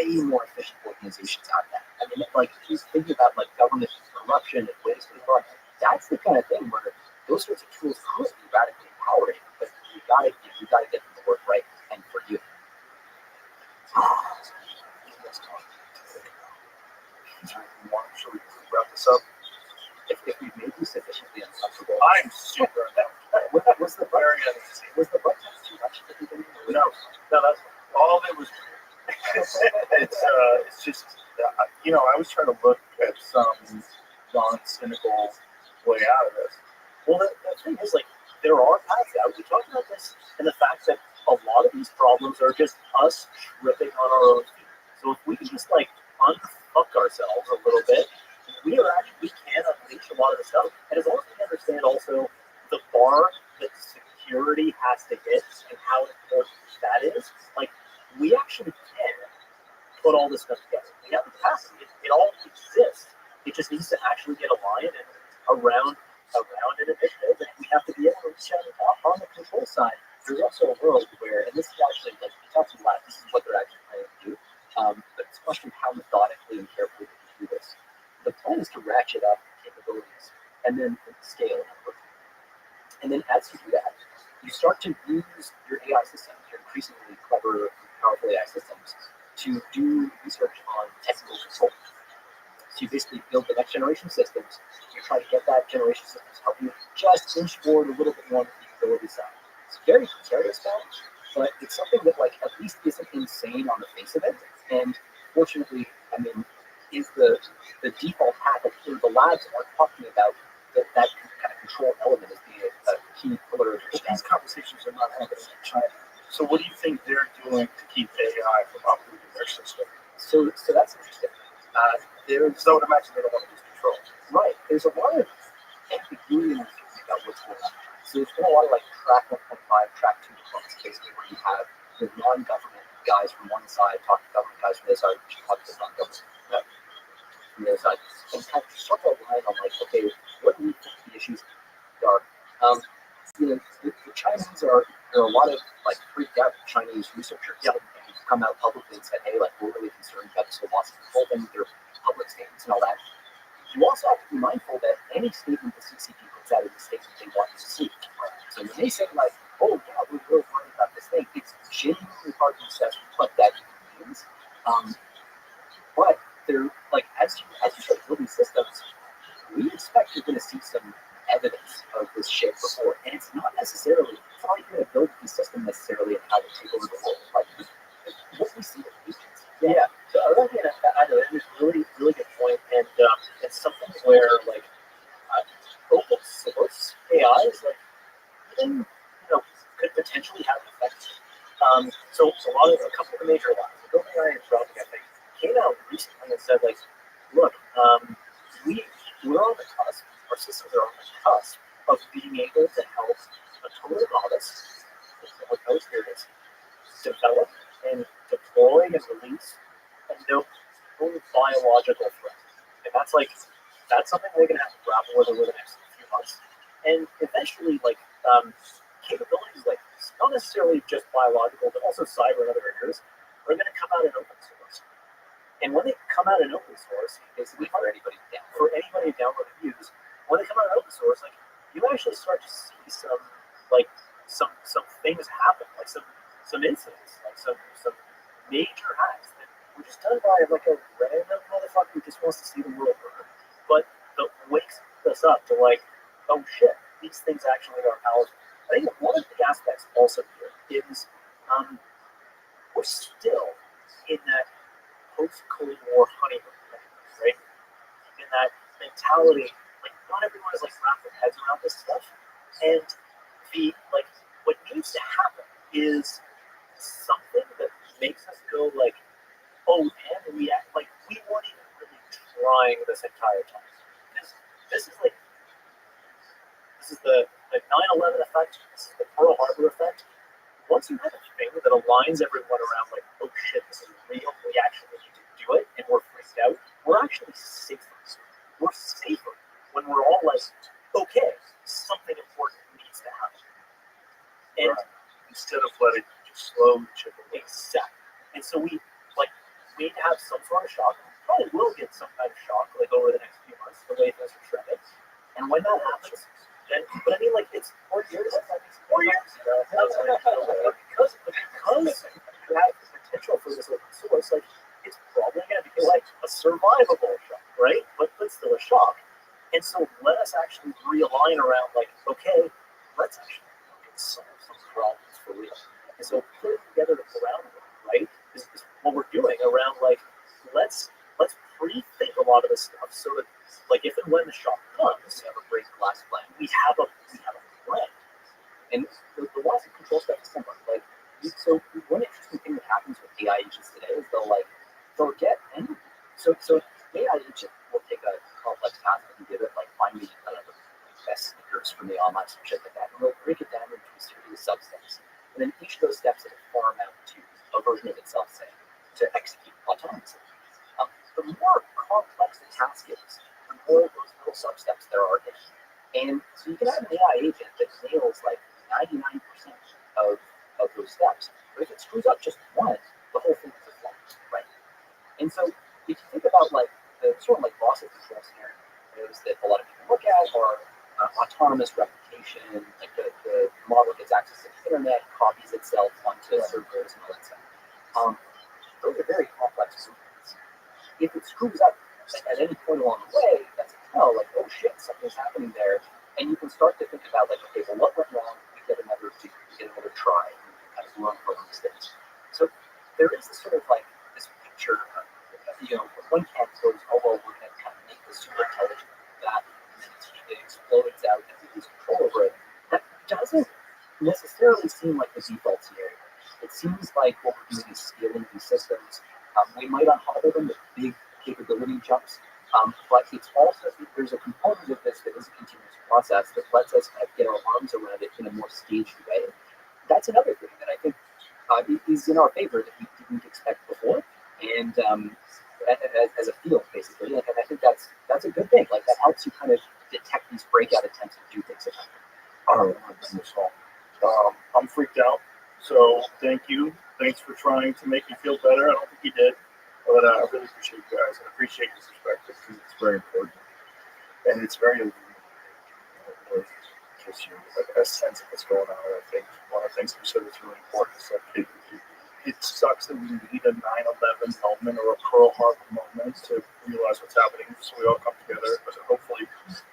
way more efficient organizations out of that. I mean, like he's thinking about like government corruption and waste and fraud. That's the kind of thing where those sorts of tools could be radically empowering, but you gotta get them to work right and for you. Should we wrap this up? If we've made you sufficiently uncomfortable, I'm super was the butt too much at the beginning? No, that's all of it was. It's just I was trying to look at some non-cynical way out of this. Well, the thing is, like, there are paths out. We talked about this and the fact that a lot of these problems are just us tripping on our own feet. So if we can just like unfuck ourselves a little bit, we can unleash a lot of the stuff. And as long as we understand also the bar that security has to hit and how important that is, like we actually can put all this stuff together. We have the capacity. It all exists. It just needs to actually get aligned and around an initiative, and we have to be able to reach out and talk on the control side. There's also a world where, and this is actually like we talked about, this is what they're actually planning to do. But it's a question of how methodically and carefully they can do this. The plan is to ratchet up capabilities and then scale it. And then as you do that, you start to use your AI systems, your increasingly clever, powerful AI systems, to do research on technical control. So you basically build the next generation systems. You try to get that generation system to help you just inch forward a little bit more on the capability side. It's very precarious challenge, but it's something that like at least isn't insane on the face of it. And fortunately, I mean, is the default path of the labs are talking about that kind of control element as being a key pillar of But these conversations are not happening in China. So what do you think they're doing to keep AI from uprooting their system? So that's interesting. So I would imagine they don't want to lose control. Right. There's a lot of ambiguity about what's going on. So there's been a lot of like track 1.5, track 2 deployments, basically where you have the non-government guys from one side talking to government guys from the other side, which talk to the non-government from the other side, and kind of sort of align on like, okay, what do we think the issues are? The Chinese are, there are a lot of like freaked out Chinese researchers who've come out publicly and said, hey, like we're really concerned about this whole loss of control thing, their public statements and all that. You also have to be mindful that any statement the CCP puts out is a statement they want you to see. So when they say like, oh yeah, we're really worried about this thing, it's genuinely hard to assess what that even means. But they're like, as you start building systems, we expect you're going to see some evidence of this shit before, and it's not necessarily, it's not like you're going to build the system necessarily and have it take over the world. Like what we see with agents. Yeah. So I know it was really, really good point, and it's something where like open source AI is like even could potentially have an effect. So a couple of the major labs, OpenAI and Rabbi, I think, came out recently and said like, look, we're on the cusp. Our systems are on the cusp of being able to help a total novice with no experience develop and deploy and release a known biological threat. And that's something we're gonna have to grapple with over the next few months. And eventually, like capabilities like not necessarily just biological, but also cyber and other areas are gonna come out in open source. And when they come out in open source, basically for anybody to download and use, when they come out in open source, like you actually start to see some things happen, like some incidents, like some major hacks that were just done by like a random motherfucker who just wants to see the world burn. But that wakes us up to like, oh shit, these things actually are powerful. I think one of the aspects also here is we're still in that post-Cold War honeymoon phase, right? In that mentality, like not everyone is like wrapped their heads around this stuff, and what needs to happen is something that makes us go like, oh, and we act like we weren't even really trying this entire time. Because this is the 9/11 effect. This is the Pearl Harbor effect. Once you have a thing that aligns everyone around like, oh shit, this is real, we actually need to do it, and we're freaked out, we're actually safer. We're safer when we're all like, okay, something important needs to happen. And instead of letting it just slow chip away. exactly. And so we like we have some sort of shock. Probably will get some kind of shock like over the next few months, the way things are trending. And when that happens, then but I mean like it's 4 years. 4 years. Because you have the potential for this open source, like it's probably gonna be like a survivable shock, right? But still a shock. And so let us actually realign around like, okay, let's actually solve some problems for real. And so put together the groundwork, right? Is what we're doing around like let's pre-think a lot of this stuff so that like if and when the shock comes, We have a break glass plan. we have a plan. And the loss of control stuff is similar. Like, so one interesting thing that happens with AI agents today is they'll get any. So AI agent will take a complex task and give it like find me the best sneakers from the online some shit like that, and they'll break it down into a series of substeps. And then each of those steps will farm out to a version of itself, say, to execute autonomously. The more complex the task is, the more of those little substeps there are in it. And so you can have an AI agent that nails like 99% of those steps. But if it screws up just one, the whole thing is a flop, right? And so if you think about like the sort of like loss of control scenarios that a lot of people look at are autonomous replication, like the model gets access to the internet, copies itself onto servers and all that stuff. Those are very complex movements. If it screws up at any point along the way, that's a tell, like, oh shit, something's happening there. And you can start to think about, like, okay, well, what went wrong? We get another try, and we kind of learn from mistakes. So there is this sort of like this picture, one camp goes, oh, well, we're going to kind of make this super intelligent that, and then it explodes out and we lose control over it. That doesn't necessarily seem like the default scenario. It seems like what we're doing is scaling these systems. We might unhobble them with big capability jumps, but it's also, there's a component of this that is a continuous process that lets us kind of get our arms around it in a more staged way. That's another thing that I think is in our favor that we didn't expect before, and as a field, basically. And I think that's a good thing. Like, that helps you kind of detect these breakout attempts and do things about it. I'm freaked out. So thank you. Thanks for trying to make me feel better. I don't think you did, but I really appreciate you guys and appreciate your perspective because it's very important and it's very illuminating. It gives you a sense of what's going on. And I think one of the things you said is really important is that it sucks that we need a 9/11 moment or a Pearl Harbor moment to realize what's happening, so we all come together. But hopefully,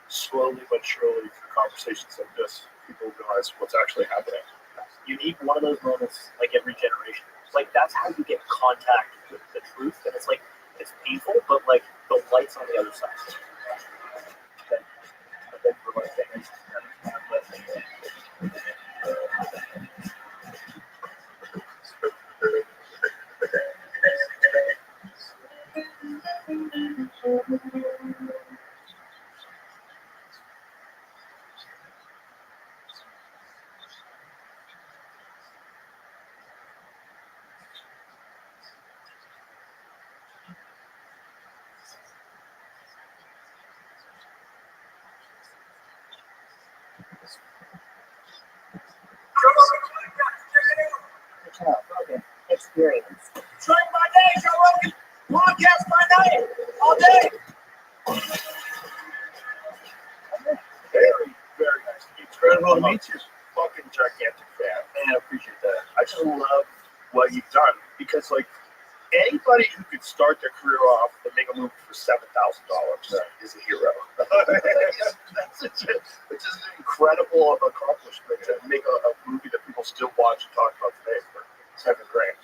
slowly but surely, through conversations like this, people realize what's actually happening. You need one of those moments like every generation. Like, that's how you get contact with the truth, and it's like it's painful, but like the light's on the other side. Okay. Experience. Drink my day, Joe Rogan. Podcast my name all day. Very, very nice to meet you. Incredible to meet you. Fucking gigantic fan. Man, I appreciate that. I just love what you've done because, like, anybody who could start their career off and make a movie for $7,000 is a hero. That's just an incredible accomplishment to make a movie that people still watch and talk about today for $7 grand.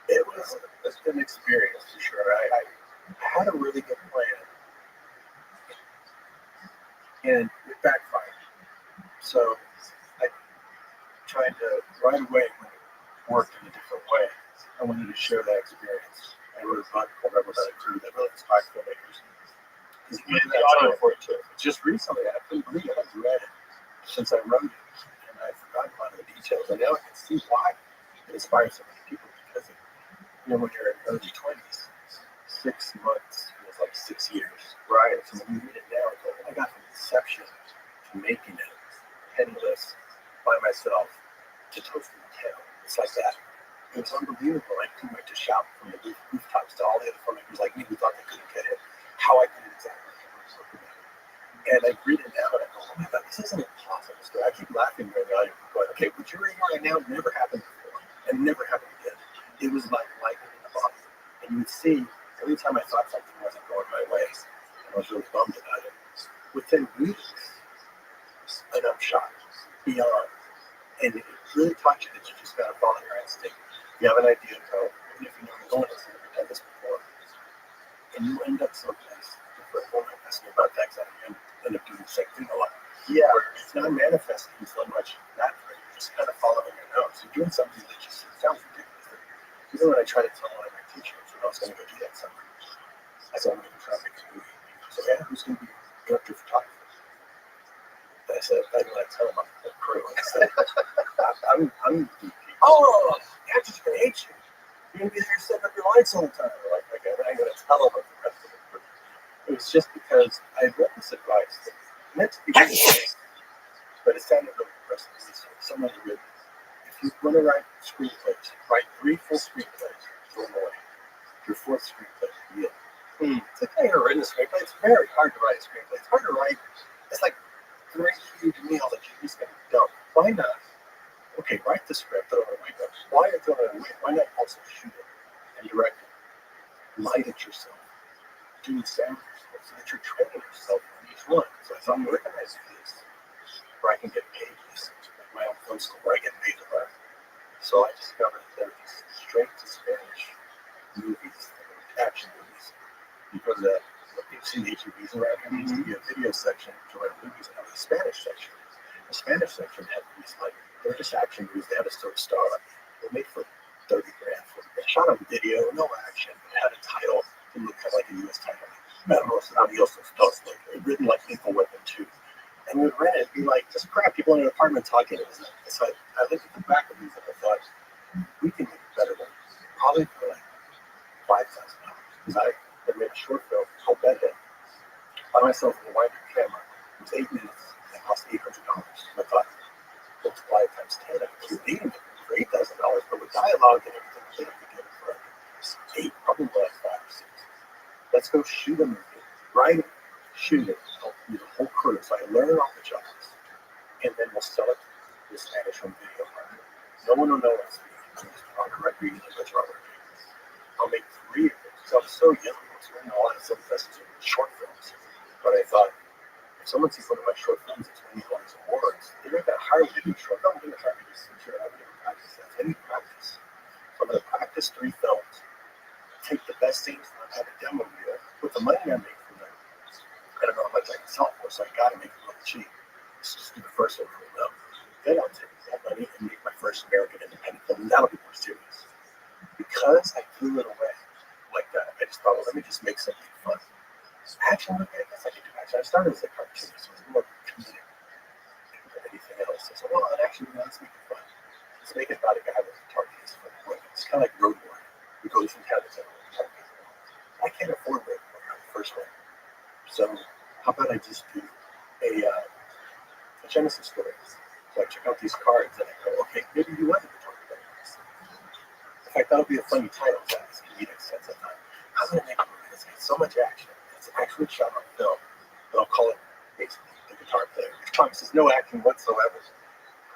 It's an experience for sure. I had a really good plan, and it backfired. So I tried to right away when it worked in a different way. I wanted to share that experience. I wrote a book called Rabbi that crew that really inspired filmmakers. You made the audio for it too. Just recently, I couldn't believe it. I've read it since I wrote it, and I forgot a lot of the details. And now I can see why it inspires so many people because when you're in early 20s, 6 months feels like 6 years, right? So when you read it now, it's like, oh my God, from inception to making it, penniless, by myself, to toasting the tail. It's like that. It was unbelievable. I couldn't wait to shout from the rooftop. laptops to all the other filmmakers like me who thought they couldn't get it, how I did it exactly. And I read it now and I go, oh my God, this is an impossible story. I keep laughing right now. Going, okay, what you're reading right now never happened before and never happened again. It was like lightning in the bottle. And you would see every time I thought something wasn't going my way, and I was really bummed about it, within weeks, and I'm shocked beyond. And it really taught you that you just got to follow your instinct. You have an idea, go, even if you know you're going to something, you've done this before, and you end up someplace different. Well, I'm asking about that because I end up doing the same thing a lot. Yeah. Where it's not manifesting so much naturally, you're just kind of following your nose. You're doing something that just sounds ridiculous. Even when I try to tell one of my teachers, I was going to go do that summer, I said, I'm going to try to make a movie. So, yeah, who's going to be director of photography? And I said, I didn't want to tell him I'm the crew. I said, I'm DP. Oh, the actors are going to hate you. You're going to be there setting up your lights all the time. I'm like, okay, but I ain't going to tell them about the rest of the crew. It was just because I had read this advice that meant to be good, but it sounded really impressive. Someone had written, if you want to write screenplays, write 3 full screenplays, throw them away. Your 4th screenplay, yeah. It's like, I never written a screenplay. It's very hard to write a screenplay. It's hard to write. It's like 3 huge meals that you're just going to dump. Why not? Okay, write the script, throw it away. But why throw it away? Why not also shoot it and direct it? Light it yourself. Do the sound so that you're training yourself on each one. So as I'm organizing this, where I can get paid to listen to like my own film school, where I get paid to learn. So I discovered that there are these straight to Spanish movies, action movies. Because you've seen the HEBs around here, there used to be a video section to rent movies, and there was a Spanish section. The Spanish section had these like, they're just action movies. They had a sort of star. They were made for 30 grand. They shot on video, no action. It had a title. It looked kind of like a U.S. title. Memoros Adios Dos, like written like Lethal Weapon 2. And we would rent it, be like, just crap, people in an apartment talking. So I looked at the back of these and I thought, we can make a better one. Probably for like $5,000. Because I had made a short film called Bedhead by myself with a wide camera. It was 8 minutes and it cost $800. And I thought, multiply it times 10. I could do it for $8,000, but with dialogue and everything, I could get it for like 8, probably like 5 or 6. Let's go shoot a movie, write it, shoot it, the whole crew. So I learn all the jobs, and then we'll sell it to the Spanish home video market. No one will know it's me. I'm just on a record, but Robert. I'll make 3 of them. So I was so young, I was running a lot of film festivals and short films. But I thought, if someone sees one of my short films that's winning all these awards, they're not going to hire me to do short films. They're going to hire me to sit here and practice that. I need practice. So I'm going to practice 3 films. Take the best scenes and have a demo reel with the money I make from them. I don't know how much I can sell it for, so I got to make it look cheap. Let's just do the first one real low. Then I'll take that money and make my first American independent film, and that'll be more serious. Because I threw it away like that, I just thought, well, let me just make something fun. Action, okay, I guess I could do action. I started as a cartoonist, so it was more comedic than anything else. I said, well, actually, let's make it fun. Let's make it about a guy with a guitar case for equipment. It's kind of like road warrior. We go from town to town. I can't afford road warrior on the first one. So how about I just do a Genesis story? So I check out these cards and I go, okay, maybe you want the guitar player. In fact, that'll be a funny title to have this comedic sense of time. How about I make a movie that's got so much action? It's actually shot on film, but I'll call it basically the guitar player. Which promises no action whatsoever.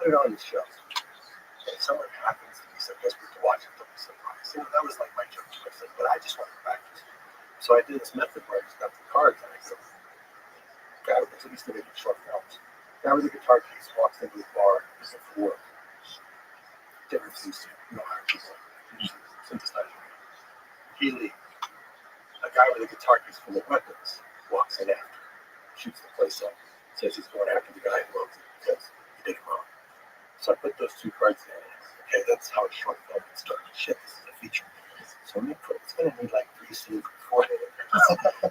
Put it on the show. And if someone happens to be so desperate to watch it, they'll be surprised. You know, that was like my joke to myself, but I just wanted to practice. So I did this method where I just got the cards and I go, guy with the used to making short films. Guy with a guitar case walks into a bar, looking for work. Different things to, hire people, usually synthesizer. He leaves. A guy with a guitar case full of weapons walks in after, shoots the place up, says he's going after the guy who owns it because he did it wrong. So I put those 2 cards in. Okay, that's how a short film would start. Shit, this is a feature. So it's going to need like 3 scenes before it.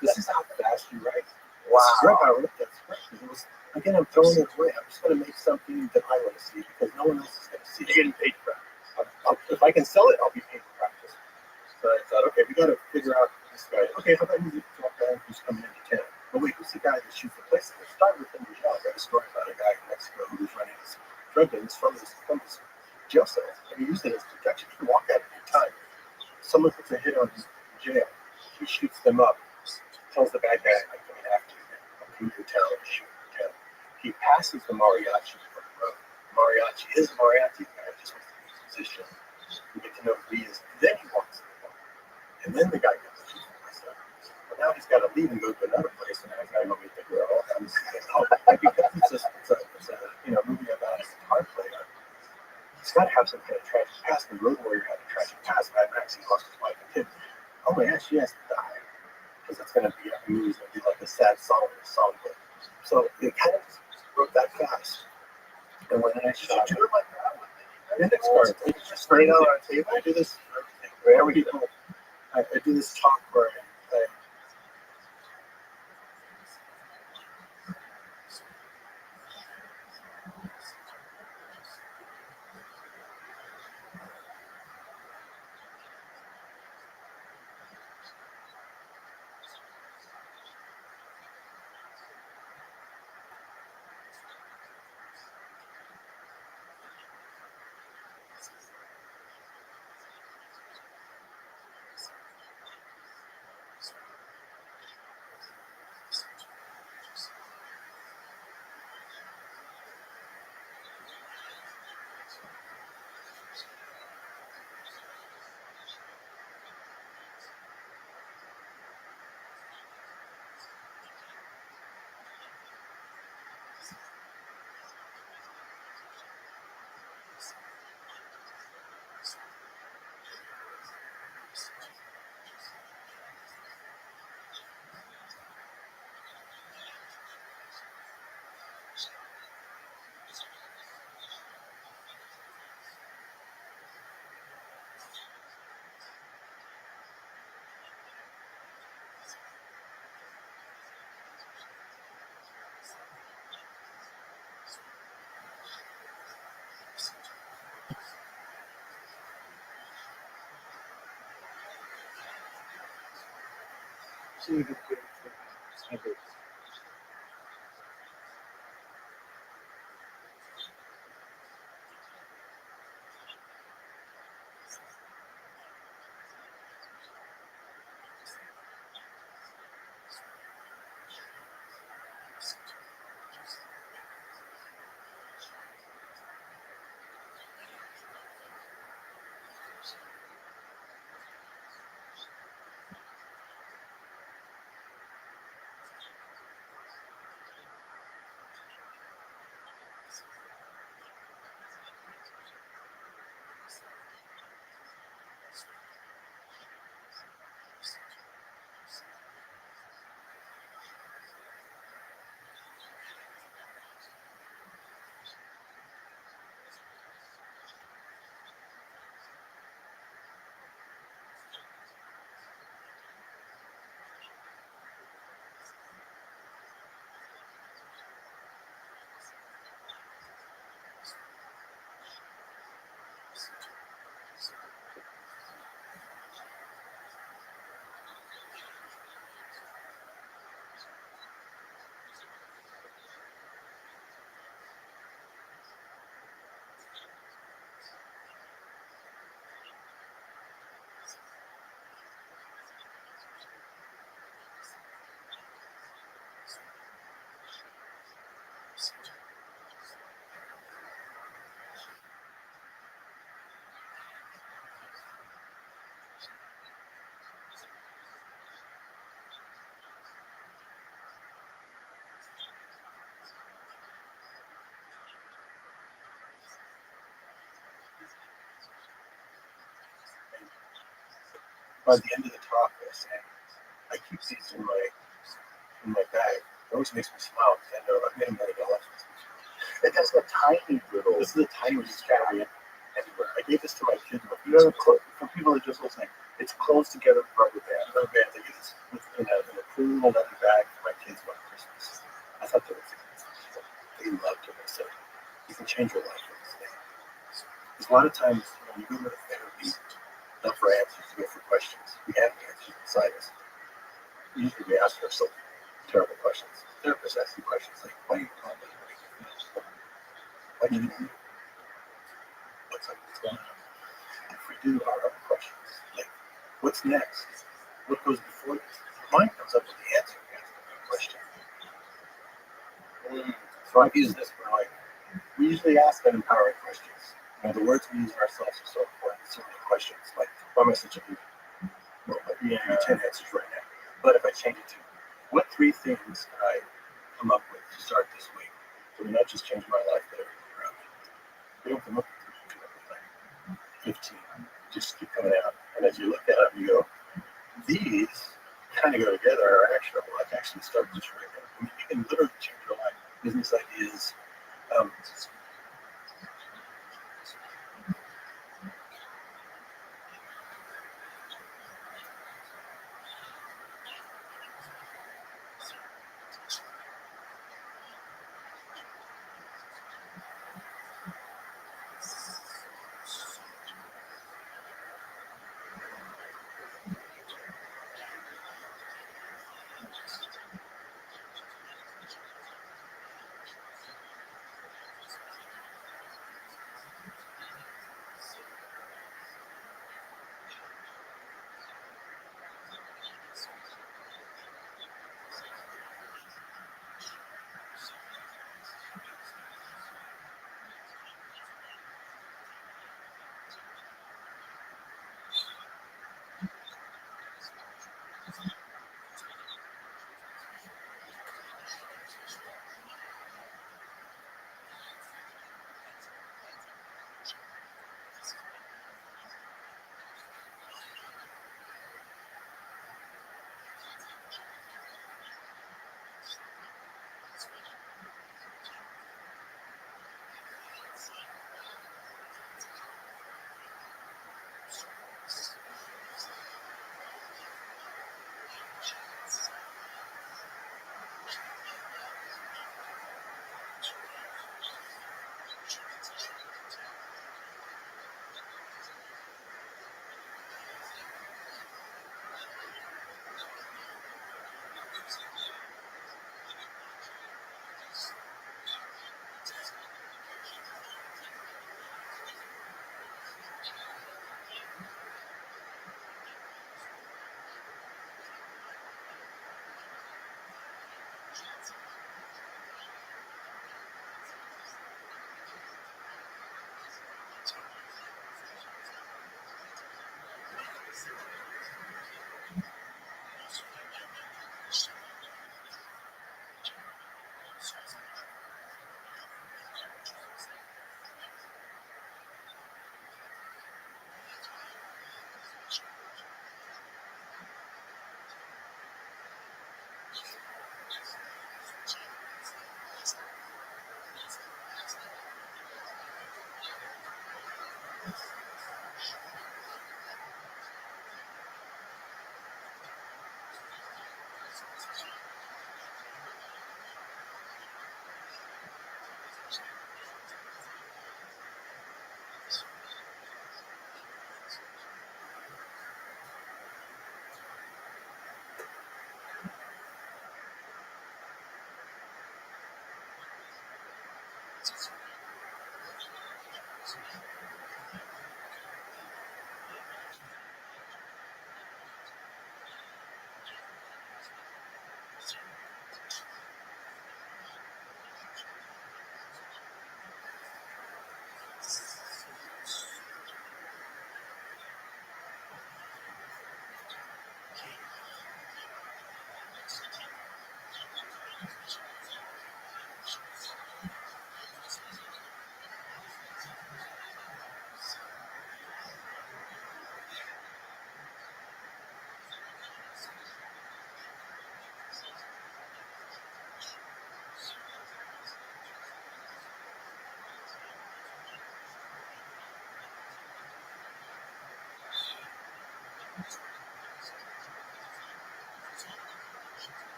This is how fast you write. Wow. This is how I wrote that script. It was, again, I'm throwing it away. I'm just going to make something that I want to see because no one else is going to see it. You're getting paid for practice. If I can sell it, I'll be paid for practice. So I thought, okay, we got to figure out this guy. Okay, how about you talk guy who's coming into town? But wait, who's the guy that shoots the place? Let's start with him. I got a story about a guy in Mexico who was running his drug dealers from his jail cell, and he used it as protection. He can walk out at any time. Someone puts a hit on his jail. He shoots them up, tells the bad guy, I'm coming after you. I'm coming to town and shoot you down. He passes the mariachi on the road. Mariachi is a mariachi guy, just wants to be a musician. We get to know who he is. And then he walks in the bar. And then the guy goes, she's messed up. But now he's got to leave and go to another place, and now he's got to go meet the girl. And because it's a movie about a guitar player, he's got to have some kind of tragic past. The Road Warrior had a tragic past. Mad Max, he lost his wife and kid. Oh my gosh, she has to die. Because it's going to be, the movie's going to be like a sad songbook. So they kind of wrote that fast. And when I shot it, index cards, I just straight out on a table. I do this, wherever you go. I do this talk where I see the by the end of the talk, I keep these in my bag. It always makes me smile because I know I've made $1 million. It has a tiny little. This is a tiny little carry it anywhere. I gave this to my kids. But for people that are just listening, it's closed together rubber band. Rubber band. I get this in a cool leather bag for my kids for Christmas. I thought that was they loved it. I said, you can change your life with this thing. Because a lot of times when you go to therapy, not for answers, to go for questions. We have answers inside us. Usually we ask ourselves terrible questions. Therapists ask you questions like, why are you calling me? Why do you need me? What's going on? If we do our own questions, like, what's next? what goes before this? Your mind comes up with the answer to the question. So I've used this for like, we usually ask empowering questions. The words we use ourselves are so important. So many questions, like, why am I such a loser? Well, I'd be giving you 10 answers right now. But if I change it to, what 3 things can I come up with to start this week? So not just change my life, but everything around me. We don't come up with like 15. Just keep coming out. And as you look at them, you go, these kind of go together, are actionable. I can actually start this right now. I mean, you can literally change your life. Business ideas.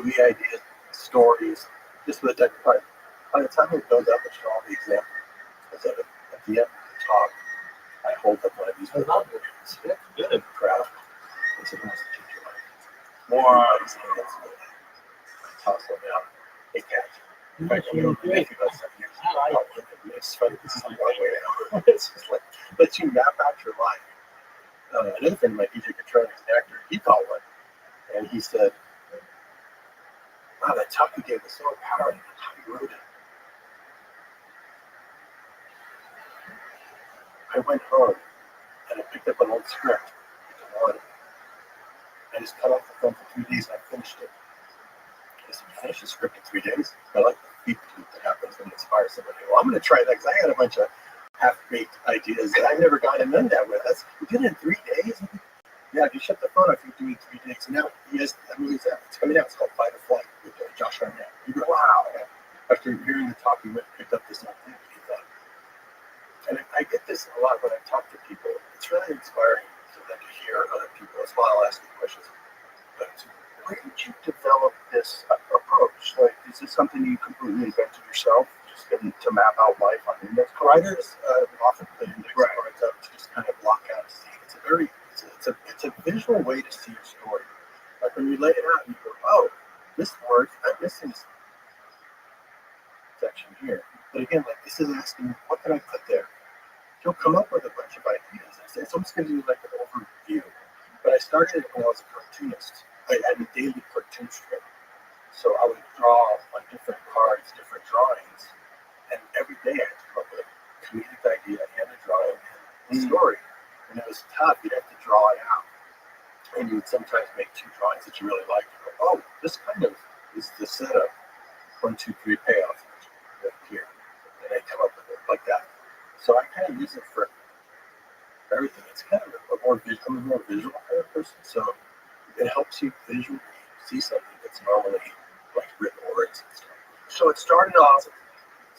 movie ideas, stories, just with a deck of cards. By the time it goes up and show all the examples of it, at the end of the talk, I hold up one of these it's good and proud. It's a nice to teach you life. More on examples. Toss them out. Hey, catch. In fact, I'm going to make you about 7 years. It's funny. This is a long way out. It's just like, lets you map out your life. Another friend of mine, DJ Katron, is an actor. He called one. And he said, wow, that talk you gave was so empowering. How you wrote it. I went home and I picked up an old script. I just cut off the film for 3 days and I finished it. I said, finish the script in 3 days? I like the feat that happens when you inspire somebody. Well, I'm going to try that because I had a bunch of half-baked ideas that I've never gotten done that with. We did it in 3 days? Yeah, if you shut the phone off, you're doing 3 days. And now he has that movie's out. It's coming out. It's called Fight or Flight with Josh Arnett. You go, wow. After hearing the talk, he went and picked up this old thing he thought. And I get this a lot when I talk to people. It's really inspiring for them to hear other people. That's why I'll ask you questions. But where did you develop this approach? Like, is this something you completely invented yourself, just to map out life on index cards? Writers often put index cards up to just kind of block out a scene. It's a visual way to see your story. Like when you lay it out, you go, oh, this works. I'm missing this section here. But again, like this is asking, what can I put there? he'll come up with a bunch of ideas. It's almost going to do like an overview. But I started when I was a cartoonist. I had a daily cartoon strip. So I would draw on different cards, different drawings, and every day I had to come up with a comedic idea and a drawing and a story. And it was tough. You'd have to draw it out. And you would sometimes make two drawings that you really liked. You go, oh, this kind of is the setup. 1, 2, 3 payoff here. And I come up with it like that. So I kind of use it for everything. It's kind of a more visual, I'm a more visual kind of person. So it helps you visually see something that's normally like written words and stuff. So it started off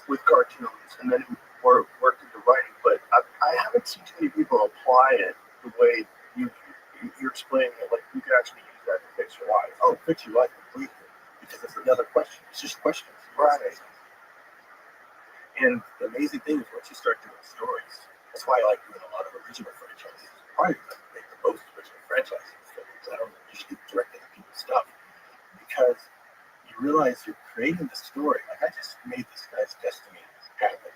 with cartoons, and then worked into writing. But I haven't seen too many people apply it the way you're explaining it. Like you can actually use that to fix your life. Oh, fix your life completely. Because it's another question. It's just questions. Right. And the amazing thing is once you start doing stories, that's why I like doing a lot of original franchises. Probably make the most original franchises. I don't usually direct other people's stuff. Because you realize you're creating the story. Like I just made this guy's destiny happen.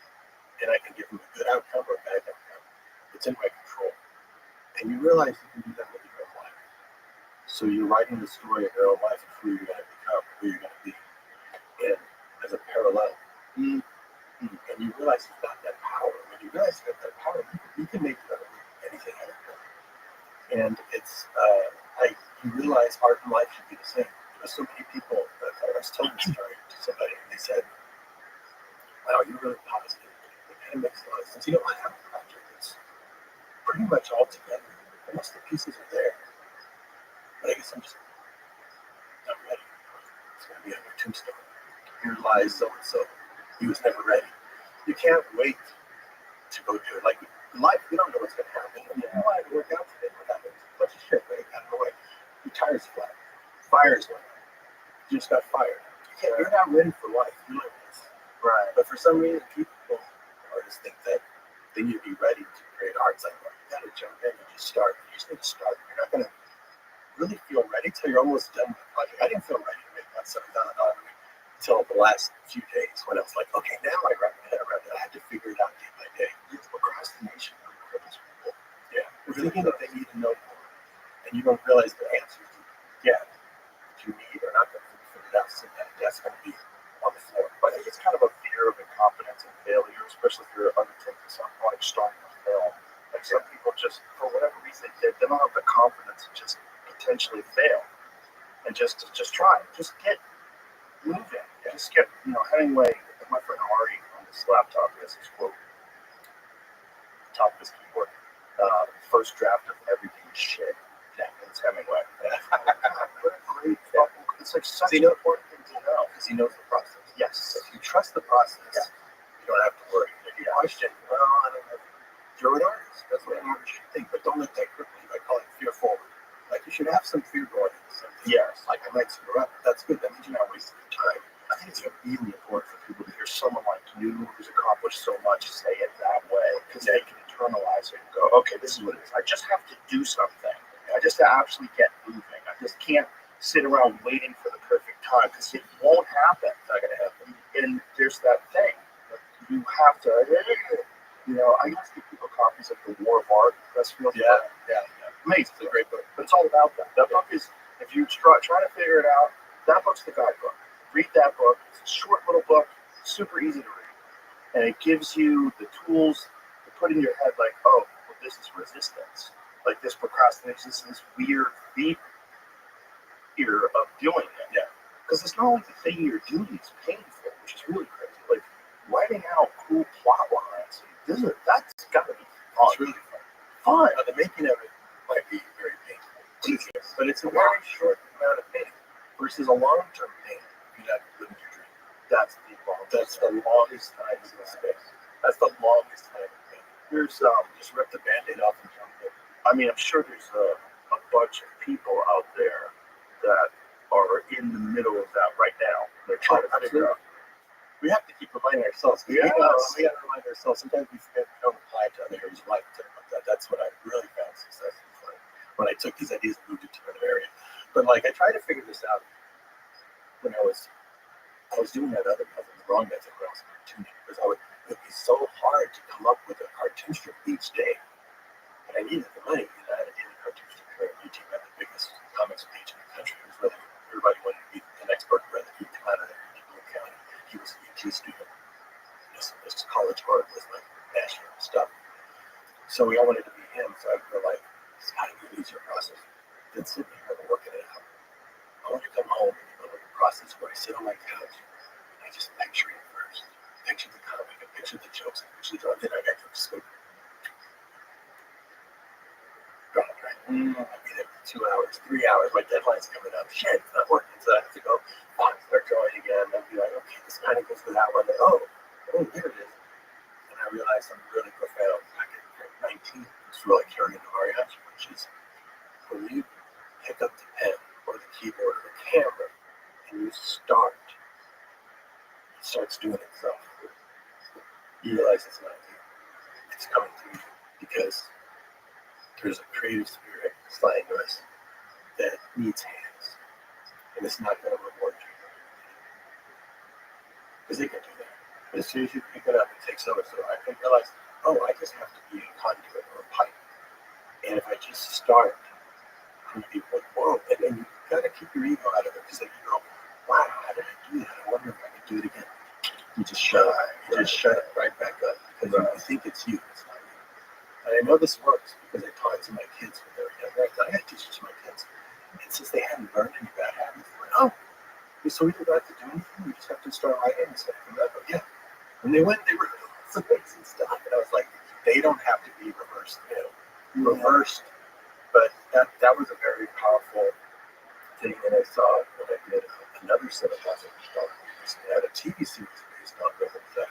And I can give him a good outcome or a bad outcome. It's in my control. And you realize you can do that with your own life. So you're writing the story of your own life of who you're going to become, who you're going to be. And as a parallel. And you realize you've got that power. When you realize you've got that power, you can make anything happen. And it's, you realize art and life should be the same. There's so many people that I was telling this story to somebody, and they said, wow, you're really positive. It kind of makes a lot of sense. You know, I have a project that's pretty much all together. Most of the pieces are there. But I guess I'm just not ready. It's going to be on your tombstone. Here lies so-and-so. He was never ready. You can't wait to go do it. Like in life, we don't know what's going to happen. And you know, I work out today. What happened? A bunch of shit, right? Out of the way. Your tire's flat. Fire's went out. You just got fired. You're not ready for life. You're like this. Right. But for some reason, people, artists think that they need to be ready to create art. It's like, well, you got to jump in and just start. You just need to start. You're not going to really feel ready till you're almost done with the project. I didn't feel ready to make that stuff done until the last few days when I was like, okay, now I wrap my head around it. I had to figure it out day by day. It's procrastination really cripples people. Yeah. They're thinking that they need to know more. And you don't realize the answers that you need or not going to figure it out. So that's going to be on the floor. But I think it's kind of a fear of incompetence and failure, especially if you're undertaking something like starting a film. Like some people just, for whatever reason, they don't have the confidence to just potentially fail and just try. Just get moving. Just get, Hemingway, my friend Ari on this laptop has this quote, top of his keyboard, first draft of everything is shit. Yeah, it's Hemingway. What a great fucking, it's like such an important thing to know. Because he knows the process. Yes. If you trust the process, you don't have to worry. If you question, well, I don't know. You're an artist. That's what an artist should think. But don't let that cripple you. I call it fear forward. Like you should have some fear going into something. Yes. Like I might screw up. That's good. That means you're not wasting your time. I think it's really important for people to hear someone like you who's accomplished so much say it that way, because they can internalize it and go, okay, this is what it is. I just have to do something. I just have to actually get moving. I just can't sit around waiting for the perfect time, because it won't happen. It's not going to happen. And there's that thing. You have to, I used to give people copies of The War of Art. Pressfield. Yeah. Amazing. It's a great book. But it's all about that. That book is, if you try to figure it out, that book's the guidebook. Read that book. It's a short little book, super easy to read. And it gives you the tools to put in your head like, oh, well, this is resistance. Like this procrastination, this weird fear of doing it. Yeah. Because it's not like the thing you're doing is painful, which is really crazy. Like writing out cool plot lines. That's got to be fun. It's really fun. The making of it might be very painful. But it's a very short amount of pain versus a long-term pain. You're not living your dream. That's the longest time in space. That's the longest time in pain. There's just rip the Band-Aid off and jump in. I mean, I'm sure there's a bunch of people out there that are in the middle of that right now. They're trying to figure out. We have to keep reminding ourselves. We got to remind ourselves. Sometimes we forget we don't apply to others' life. That's what I really found successful when I took these ideas and moved it to another area. But like I tried to figure this out when I was I was doing that other method, the wrong method when I was cartooning, because it'd be so hard to come up with a cartoon strip each day. And I needed the money, and I had a daily cartoon strip here at UT, had the biggest comics page in the country. It was really, everybody wanted to be an expert, whether he'd come out of Blue County. He was a UT student. This college art was like national stuff. So we all wanted to be him, so I feel like, it's got to be an easier process than sitting here and working it out. I want to come home and develop a process where I sit on my couch and I just picture it first. Picture the comic, I picture the jokes, I picture the, then I got to scoop. Drop it, right? I'll be there for 2 hours, 3 hours, my deadline's coming up. Shit, it's not working, so I have to go start drawing again. I'll be like, okay, this kind of goes with that one. Oh, here it is. And I realized something really profound. Back at 19, it's really carrying the mariachi, which is when you pick up the pen or the keyboard or the camera and you start, it starts doing itself. You realize it's not you. It's coming through you because there's a creative spirit flying to us that needs hands. And it's not going to reward you. Because they can do that. But as soon as you pick it up, it takes over. So I can realize, oh, I just have to be a conduit or a pipe. And if I just start, I'm going to be like, whoa. And then you got to keep your ego out of it because then you go, wow, how did I do that? I wonder if I could do it again. You just shut it. You just shut it right back up because you think it's you. It's not you. And I know this works because I taught it to my kids when they were younger. I thought I got to teach it to my kids. And since they hadn't learned any bad habits, they went, oh, so we don't have to do anything. We just have to start writing and stuff. And I go, yeah. When they went, they were some amazing stuff. And I was like, they don't have to be reversed, reversed. But that was a very powerful thing that I saw when I did another cinematic film. I had a TV series based on the that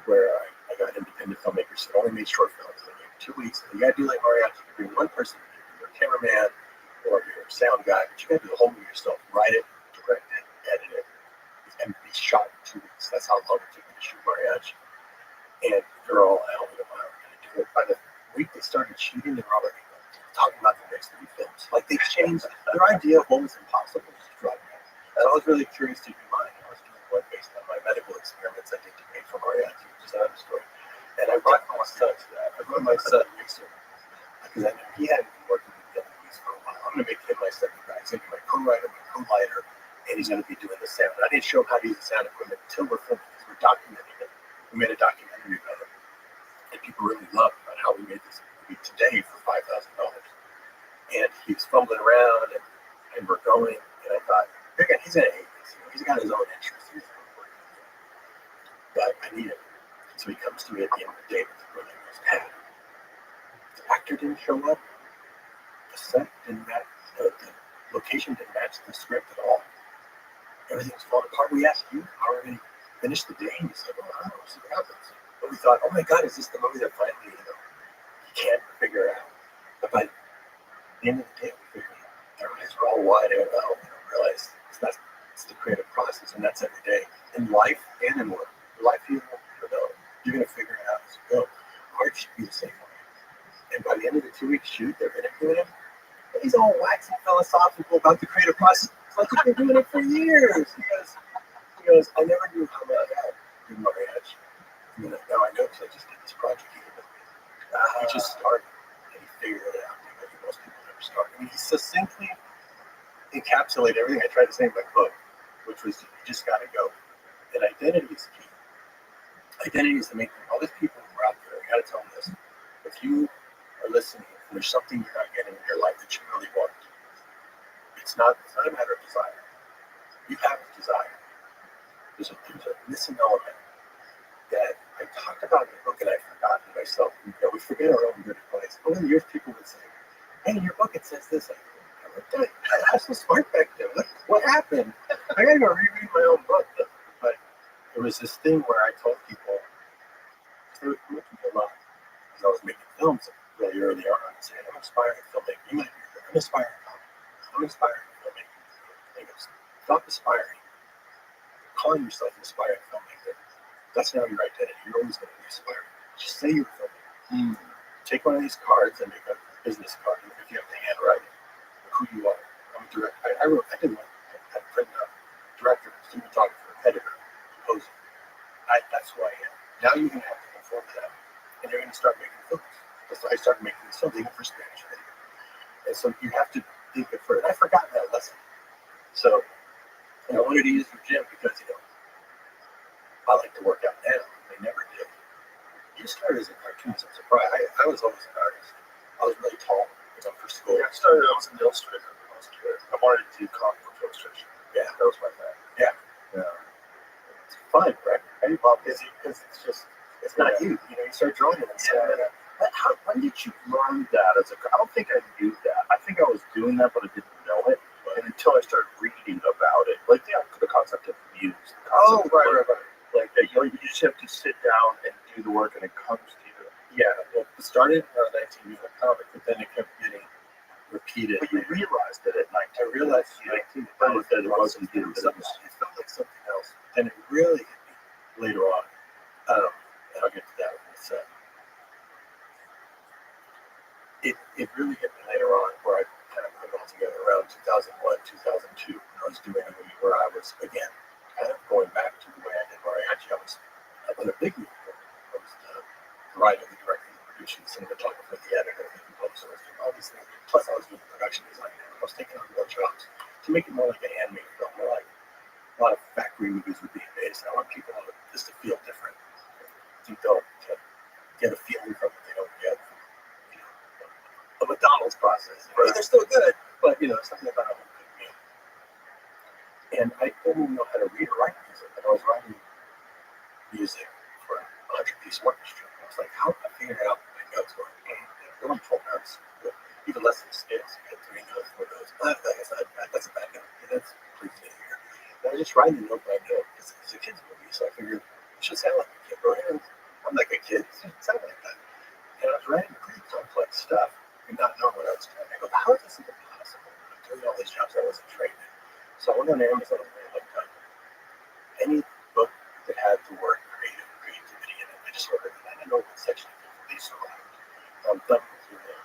where I got independent filmmakers that only made short films. They made 2 weeks. And you got to do like mariachi. You bring one person, your cameraman or your sound guy, but you got to do the whole movie yourself. Write it, direct it, edit it, and be shot in 2 weeks. That's how long it took me to shoot mariachi. And they're all out of my going to do it. By the week they started shooting, they were already talking about the next 3 films. Like they changed their idea of what was impossible was driving me. And I was really curious to do mine. I was doing one based on my medical experiments I did to pay for mariachi, which is another story. And I brought my son to that. I brought my son next to him because I knew he hadn't been working with the movies for a while. I'm going to make him my second guy. He's going to be my co-writer, my co-lighter, and he's going to be doing the sound. I didn't show him how to use the sound equipment until we're filming because we're documenting it. We made a documentary about it, and people really loved about how we made this movie today for $5,000. And he was fumbling around, and we're going, and I thought, he's going to hate this. He's got his own interests. But I need him. And so he comes to me at the end of the day with the brother and goes, Dad, the actor didn't show up. The set didn't match. The location didn't match the script at all. Everything was falling apart. We asked you how are we going to finish the day, and you said, well, I don't know, see what happens. But we thought, oh my God, is this the movie that finally, you can't figure out? But by the end of the day, we figured out. Their eyes were all wide and realized it's the creative process, and that's every day in life and in work. Life, you're going to figure it out as you go. Art should be the same way. And by the end of the 2-week shoot, they're interviewing him. And he's all waxing philosophical about the creative process. It's like he's been doing it for years. He goes, I never knew how to do mariachi. And then now I know because I just did this project. He just started and he figured it out. Most people never start. I mean, he succinctly encapsulated everything I tried to say in my book, which was you just got to go. And identity is key. Identity is the main thing. All these people who are out there, I got to tell them this. If you are listening and there's something you're not getting in your life that you really want, it's not a matter of desire. You have a desire. There's a missing element that I talked about in the book and I've forgotten myself. We forget our own good advice. Over the years, people would say, hey, in your book it says this. I was so smart back then. What happened? I got to go reread my own book. But there was this thing where I told people, they would come up to me a lot because I was making films really early on and saying, I'm inspiring filmmaking. You might be there. I'm inspiring comics. I'm inspiring filmmaking. They go, stop aspiring. Calling yourself an inspiring filmmaker. That's not your identity. You're always going to be inspiring. Just say you're a filmmaker. Take one of these cards and make a business card, even if you have to handwrite it, who you are. I'm a director. I did one. I printed out director, cinematographer, editor, composer. That's who I am. Now you're going to have to conform to that. And you're going to start making films. So I started making something for Spanish video. And so you have to think it further. I forgot that lesson. So I wanted to use the gym because, I like to work out now. They never did. You started as a cartoonist. I'm surprised. I was always an artist. I was really tall, for school. Yeah, I was an illustrator when I was a kid. I wanted to do comic book illustration. Yeah. That was my thing. Yeah. It's fun, right? Well, because it's not you. You start drawing it and stuff. When did you learn that? I don't think I knew that. I think I was doing that, but I didn't know it. And until I started reading about it, like the concept of muse. Right. Like that, you just have to sit down and do the work, and it comes to you. Yeah, well, it started when I was 19 using a comic, but then it kept getting repeated. But you realized it at 19. I realized at 19 that it wasn't you. It felt like something else. Then it really hit me later on. And I'll get to that in a sec. It really hit me later on where I kind of put it all together around 2001, 2002 when I was doing a movie where I was, again, kind of going back to the way I did where I was a big movie. I was the writer, the director, the producer, the cinematographer, the editor, the composer, all these things. Plus I was doing production design. I was taking on real jobs to make it more like an animated film, more like a lot of factory movies would be made. So I want people just to feel different. To get a feeling from it they don't get from a McDonald's process. Right. They're still good, but something about them could be. And I didn't know how to read or write music, and I was writing music for a 100-piece orchestra. I was like, how do I figure out my notes going? There weren't 12 notes, but even less than scales. You had 3 notes, 4 notes. That's a bad note. That's pretty clear here. And I was just writing note by note because it's a kid's movie, so I figured it should sound like a kid. Right? I'm like a kid. It should sound like that. And I was writing pretty complex stuff and not knowing what I was doing. I go, how is this even possible? I'm doing all these jobs I wasn't trained in. So I went on Amazon and I looked up any book that had the word creativity in it. I just ordered it. I didn't know what section these were on. I'm thumbing through there.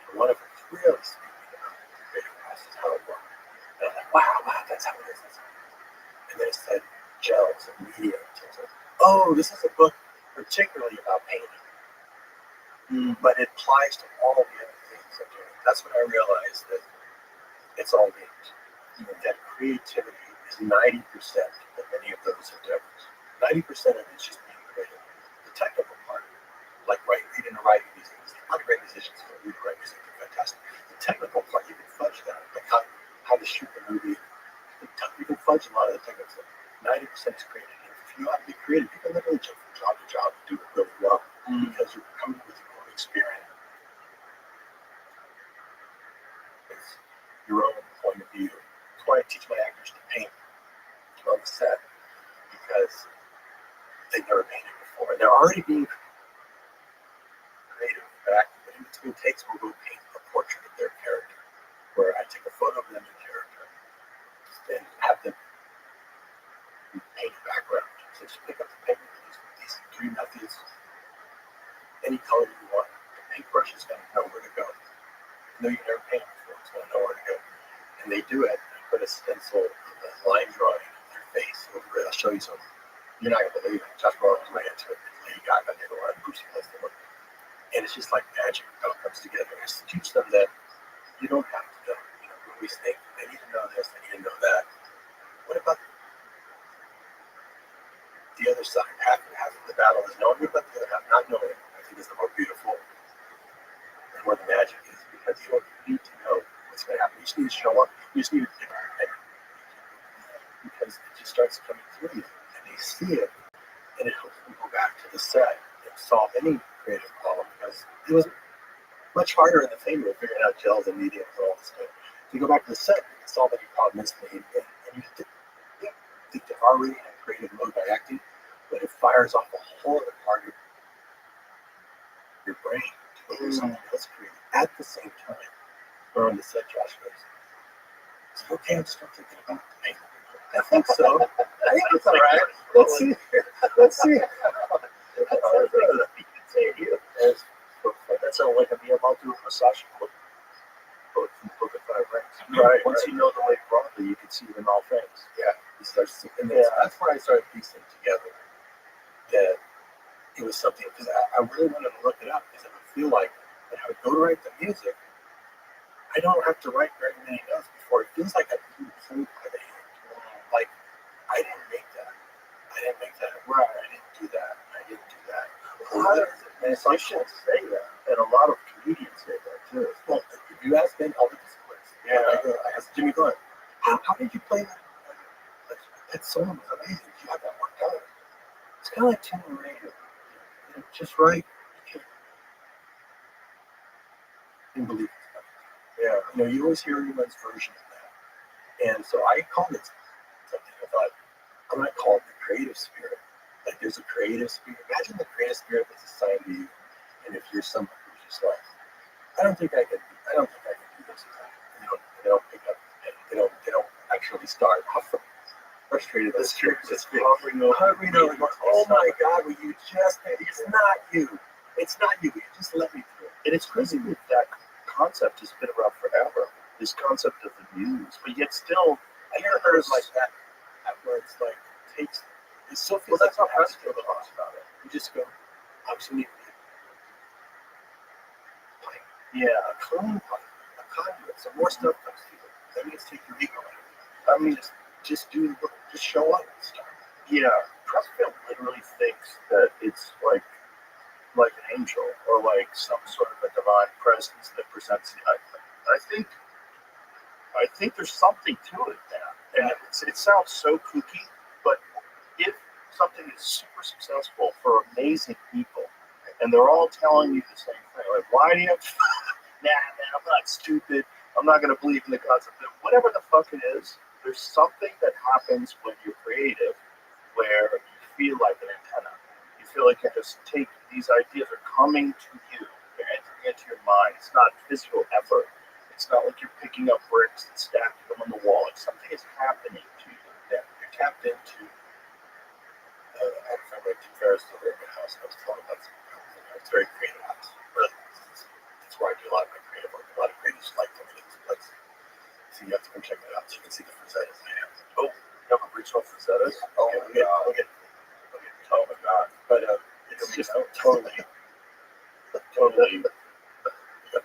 And one of them really speaking about the creative process, how it worked. And I'm like, wow, that's how it is. And then it said gels and media. So I was like, oh, this is a book particularly about painting. But it applies to all the other things I'm doing. That's when I realized that it's all games. That creativity is 90% of many of those endeavors. 90% of it is just being creative. The technical part, like reading and writing music, a lot of great musicians who read and write music are fantastic. The technical part, you can fudge that, like how to shoot the movie. You can fudge a lot of the technical stuff. 90% is creative. If you know how to be creative, you can literally jump from job to job and do it really well because you're coming with your own experience. It's your own point of view. That's why I teach my actors to paint on the set because they've never painted before. They're already being creative, but in between takes, we'll go paint a portrait of their character, where I take a photo of them in character and have them paint a background. So just pick up the paint with these 3 methods, any color you want. The paintbrush is going to know where to go. No, you've never painted before, it's going to know where to go. And they do it. They put a stencil of a line drawing of their face over it. I'll show you something. You're not going to believe it. Josh Brolin was right into it. Lady Gaga did a lot of Bruce Willis. And it's just like magic. It all comes together. It's to teach them that you don't have to know. We always think, they need to know this, they need to know that. What about the other side? Half of the battle is knowing. What about the other half? Not knowing, I think, is the more beautiful and where the magic is. Because you don't need to know what's going to happen. You just need to show up. You just need to pick your head. Because it just starts coming through you. And they see it. And it helps them go back to the set and solve any creative problem. Because it was much harder in the family figuring out gels and mediums and all this stuff. If you go back to the set, you can solve any problem instantly. And you think they're already in a creative mode by acting, but it fires off a whole other part of your brain to go do something else creative at the same time. Or on the set, Josh goes, is it okay? I'm still thinking about the paint. I think so. I think it's all right. Let's see. That sounds like a me about doing a massage quote from Book of 5 Rings. Right. Once you know the way broadly, you can see it in all things. Yeah, he starts to, and that's where I started piecing together that it was something, because I really wanted to look it up, because I would feel like when I would go to write the music, I don't have to write very many notes before it feels like I'm being pulled by the hand. Like, I didn't make that. I didn't make that. Right. I didn't do that. I didn't do that. A lot of musicians say that, and a lot of comedians say that too. Well, if you ask Ben, all the disciplines. Yeah. I asked Jimmy Glenn, how did you play that? That song was amazing. You had that worked out. It's kind of like Tim Radio. Just write. You can believe it. Yeah. You always hear everyone's version of that. And so I called it something. I thought, I'm going to call it the creative spirit. Like, there's a creative spirit. Imagine the creative spirit that's assigned to you. And if you're someone who's just like, I don't think I can do this. They don't pick up. They don't actually start frustrated. That's true. It's hovering over. Oh my God! Will you just? It's not you. It's not you. You just let me through. And it's crazy that that concept has been around forever. This concept of the muse, but yet still, I never heard it like that. Where it's like takes. It still feels like how that's Rothschild talks about it. You just go. I'm just need pipe. Yeah. A clean pipe. A conduit. Some more stuff comes to you. That means take your ego out. I mean, just do the work. Just show up and stuff. Yeah. Rothschild literally thinks that it's like an angel or like some sort of a divine presence that presents. I think there's something to it, man. And it sounds so kooky, but if something is super successful for amazing people, and they're all telling you the same thing, like, why do you have to, nah, man, I'm not stupid. I'm not going to believe in the concept of whatever the fuck it is. There's something that happens when you're creative where you feel like an antenna. You feel like you just take these ideas are coming to you. They're entering into your mind. It's not physical effort. It's not like you're picking up bricks and stacking them on the wall. Like something is happening to you. Yeah, you're tapped into. I remember Tim Ferriss over at my house. I was telling about it's a very creative house. Really, that's where I do a lot of my creative work. A lot of creatives like coming into this place. So you have to come check that out. So you can see the Frasettas I have. Oh, you have original Frasettas? Oh, yeah. Oh my God. But It's just totally. That's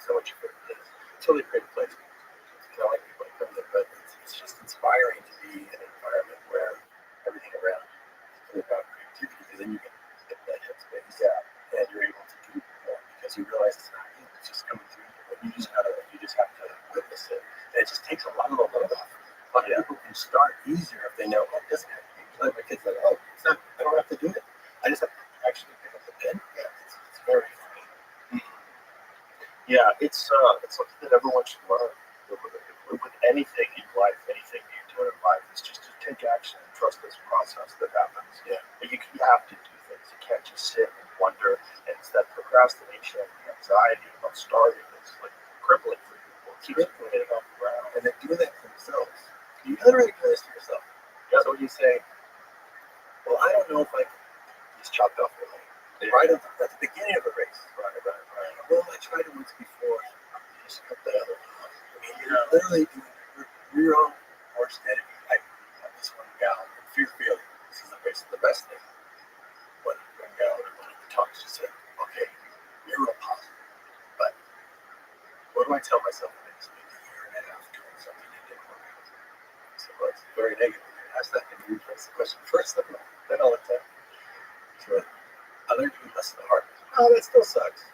so much fun. It's totally creative place. I like people that come in, but it's just inspiring to be in an environment where everything around you is about creativity, because then you can get that headspace. Yeah. And you're able to do more because you realize it's not you, it's just coming through you. And you just have to witness it. And it just takes a lot of the load off. A lot of people can start easier if they know, oh, it doesn't have to be. Like my kids like, oh, it's not, I don't have to do it. I just have to actually pick up the pen. Yeah, it's very free. Yeah, it's something that everyone should learn. With anything in life, anything you do in life, is just to take action and trust this process that happens. Yeah. But you have to do things. You can't just sit and wonder. And it's that procrastination, the anxiety of starting that's like crippling for people. It keeps people hitting off the ground. And they're doing that for themselves. You literally do this to yourself. Yeah. So when you say, well, I don't know if I can just chopped off your leg. Right at the beginning of the race. Right. Well, I tried it once before. You just cut the other one off. I mean, you're literally doing your own worst enemy. I have this one gal, fear failure. This is the best thing. One gal that wanted to talk, she said, okay, you're real positive, but what do I tell myself when I spent a year and a half doing something that didn't work out? So it's very negative. Ask that and you rephrase the question first, then I'll attack. So I learned to be less than hard. Oh, that still sucks.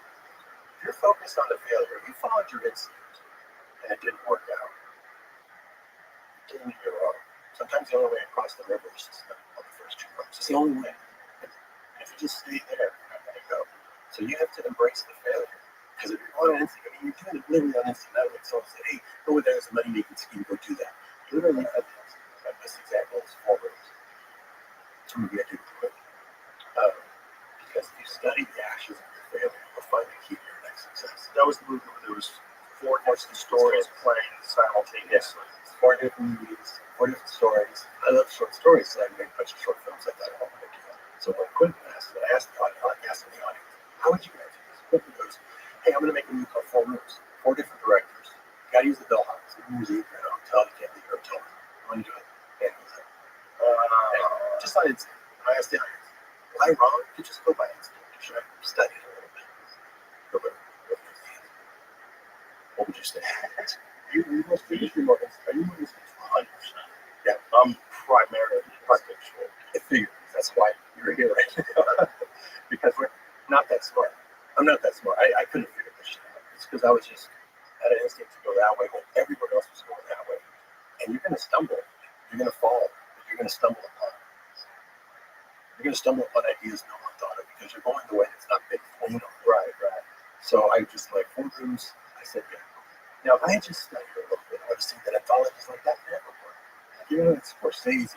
If you're focused on the failure, you followed your instinct and it didn't work out. It doesn't mean you're wrong. Sometimes the only way across the river is just on the first two rocks. It's the only way. And if you just stay there, you're not going to go. So you have to embrace the failure. Because if you're on an instinct, I mean, you're doing it literally on instinct. That would someone say, hey, go over there, there's a money making scheme, go do that. Literally, my best example is 4 rooms. It's a movie I did quick. Because if you study the actions of your failure, you'll find the key to your next success. That was the movie where there was 4 different stories playing simultaneously. It's 4 different movies, 4 different stories. I love short stories, so I made a bunch of short films like that. I want to do that. So when Quentin asked, I asked the audience, how would you guys do this? Quentin goes, hey, I'm going to make a movie called 4 Rooms. 4 different directors. Got to use the bellhops. New Year's Eve, you're in a hotel, you can't leave your hotel room. What do you do? Can't do that. Just on instinct. I asked the audience, was I wrong? You just go by instinct. You should have studied a little bit. What would you say? You must be more are you more 100%. Yeah, I'm primarily instinctual. I figured that's why you're here right now. Because we're not that smart. I'm not that smart. I couldn't figure this shit out. It's because I was just had an instinct to go that way when everyone else was going that way. And you're gonna stumble. You're gonna fall. You're gonna stumble upon. You're gonna stumble upon ideas no one thought of because you're going the way that's not big for you. Right. So I just like 4 rooms. I said, yeah. Now, if I had just studied a little bit, I would have seen that anthologies like that never work. Like, you know, it's Scorsese,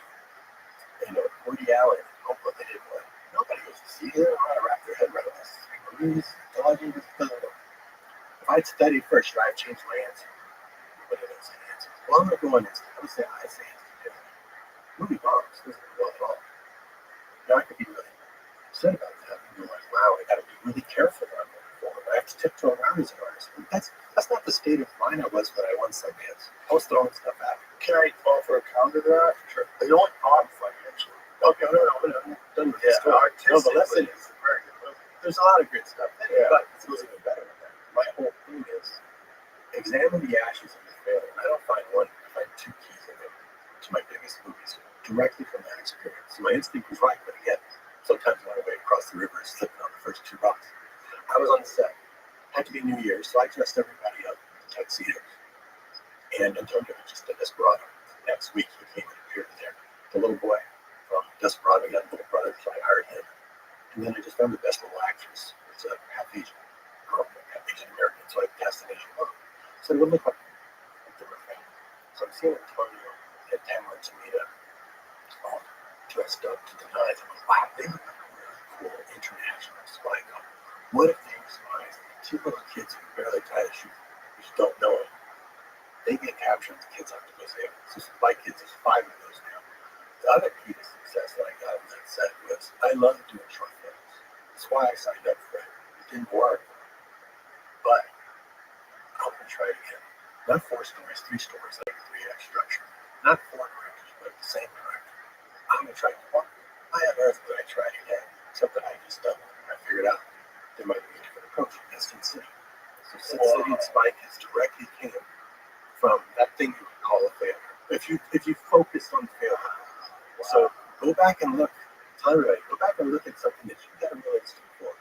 Woody Allen, what they did was nobody goes to see it. I wrap their head around this. Movies, anthologies, if I'd studied first, should I have changed my answer? But it doesn't say answer. Well, I'm going to go on instinct. I would say I say instinct. Movie bombs doesn't go well at all. Now, I could be really upset about that. And be like, wow, I got to be really careful what I'm going forward. I have to tiptoe around as an artist. And that's not the state of mind I was when I won Sundance. I was throwing stuff out. Can I offer a counter to that? Sure. They don't harm financially. Okay, no, I'm done with this story. No, the lesson is very good. There's a lot of good stuff there, but it was even better than that. My whole thing is examine the ashes of the failure. I don't find one, I find 2 keys in it to my biggest movies directly from that experience. So my instinct was right, but again, sometimes my way across the river is slipping on the first 2 rocks. I was on the set. Had to be New Year's, so I dressed everybody up in tuxedos. And Antonio just did Desperado. Next week, he came and appeared there. The little boy from Desperado, he had a little brother, so I hired him. And then I just found the best little actress. It's a half Asian girl, half Asian American, so I cast an Asian mom. So it would look like they were family. So I'm seeing Antonio and Tamara and Tamita all dressed up to the nines. I'm like, wow, they look like a really cool international spy couple. What if they were spies? 2 little kids who barely tie a shoe, who just don't know it. They get captured, the kids have to go save them. So my kids, there's 5 of those now. The other key to success that I got on that set was I love doing short films. That's why I signed up for it. It didn't work, but I'm going to try it again. Not 4 stories, 3 stories, like a 3-act structure. Not 4 directors, but the same director. I'm going to try it one. I unearthed that I tried again, except that I just I figured out there might be a different approach. That's Sin City. So Sin City and Spy Kids directly came from that thing you would call a failure. If you focus on failure. So go back and look, tell everybody, go back and look at something that you got a real instinct for,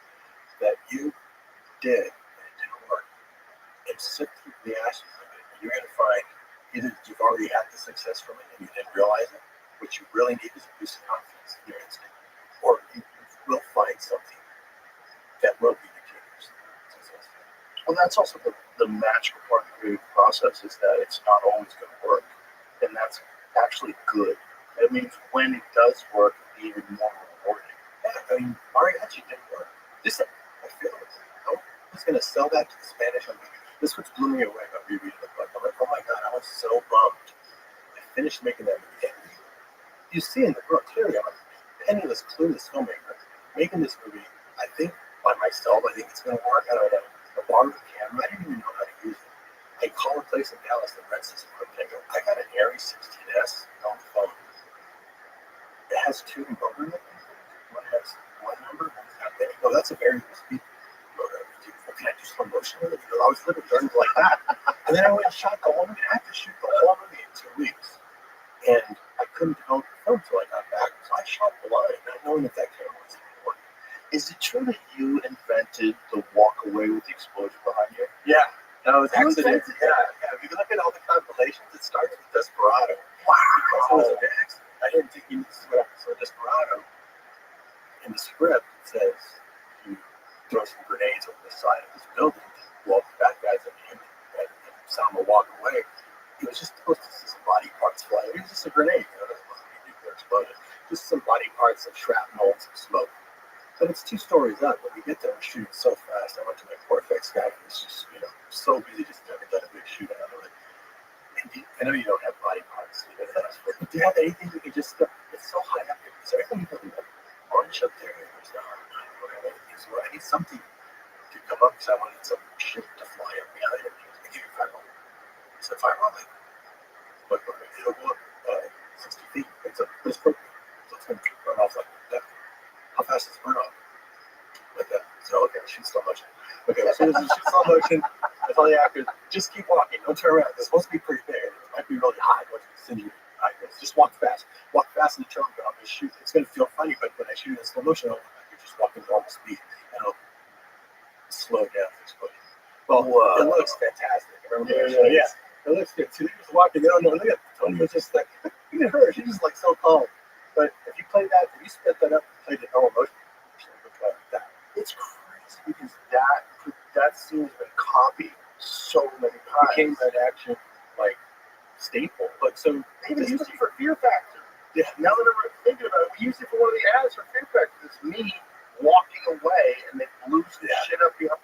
that you did and it didn't work. And sift through the ashes of it. And you're going to find either you've already had the success from it and you didn't realize it. What you really need is a boost of confidence in your instinct. Or you will find something that will be the key to success. Well, that's also the magical part of the creative process is that it's not always going to work. And that's actually good. It means when it does work, it'll be even more rewarding. Yeah, I mean, mariachi didn't work. I feel it. I was going to sell that to the Spanish. This was blew me away about rereading the book. I'm like, oh my God, I was so bummed. I finished making that movie. And you see in the book, clearly, I'm a penniless, clueless filmmaker making this movie. I think by myself, I think it's going to work. I don't know. I borrowed the camera. I didn't even know how to use it. I call a place in Dallas that rents this equipment. I go, I got an Aries 16S on the phone. It has 2 motor numbers. One has 1 number, one's not there. No, that's a variable speed motor. Can I do slow motion with it? I was literally learning like that. And then I went and shot the whole movie. I had to shoot the whole movie in 2 weeks. And I couldn't develop the film until I got back. So I shot the line, not knowing if that camera was even working. Is it true that you invented the walk away with the explosion behind you? Yeah, that was You accident. invented Yeah. If you look at all the compilations, it starts with Desperado. Wow. Because it was an accident. I didn't think you knew this is what happened. So Desperado, in the script, it says you throw some grenades over the side of this building, blow up the bad guys at him, and Salma walk away. He was just supposed to see some body parts fly. It was just a grenade. It wasn't supposed to be a nuclear explosion. Just some body parts, some shrapnel, some smoke. But it's 2 stories up. When we get there, we're shooting so fast. I went to my poor effects guy, who was just, so busy, just never done a big shoot out of it. And I know you don't have body parts. Do you have anything you can just stuff? It's so high up here. Is there anything you can launch up there? There's not. I need something to come up because I wanted some shit to fly up behind it. I gave you $5. He said $5. it's propane. So it's going to burn off like that. How fast does it burn off? Like that. So, okay, shoot slow motion. Okay, as soon as you shoot slow motion, I tell the actors, just keep walking. Don't turn around. It's supposed to be pretty big. It might be really high. Once you send you just walk fast. Walk fast in the turn around and shoot. It's going to feel funny, but when I shoot in slow motion, it'll look like you're just walking normal speed. And it'll slow down the explosion. Well, it looks fantastic. Remember yeah. It looks good. Two leaders walking. They don't know. Look at Tony was just like, look at her. She's just like so calm. But if you play that, if you split that up and play the normal motion, like that. It's crazy because that scene's been copied so many times. Became an action like staple. But so they even used it for Fear Factor. Yeah. Now that I'm thinking about it, we used it for one of the ads for Fear Factor. It's me walking away and they blew some shit up behind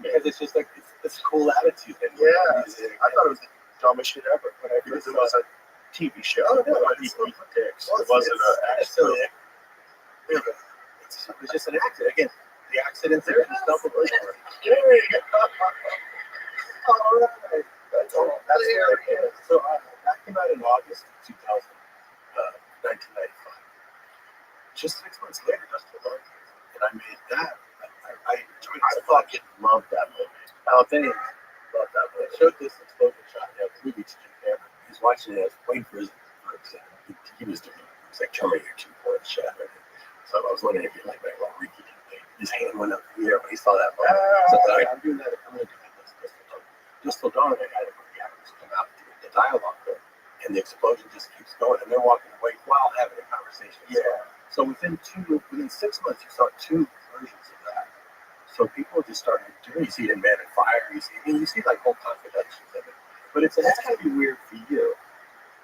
me. Because it's just like it's a cool attitude. And yeah, I thought it was the dumbest shit ever. When I first it was a TV show. Oh, no, It wasn't an actual. It was just an accident. Again, the accidents are stuff. There you go. All right. That's all. That's where it is. So that came out in August of 1995. Just 6 months later, Dustin Hoffman, and I made that. I enjoyed it. I fucking love that movie. Oh, thanks. Love that movie. I showed this explosion shot in the movie to Jim Cameron. He's watching it. I was waiting for his exam. He was doing it. It was like Terminator 2 for the shot. So I was wondering if he like my little Ricky thing. His hand went up in the air when he saw that moment. So I thought, I'm doing that. I'm going to do this. Just till dawn, I had the actors come out to the dialogue there. And the explosion just keeps going. And they're walking away while having a conversation. Yeah. So within 6 months, you saw 2 versions of that. So people just started doing. You see it in Man and Fire. You see like whole confidentials of it. But it's got to be weird for you.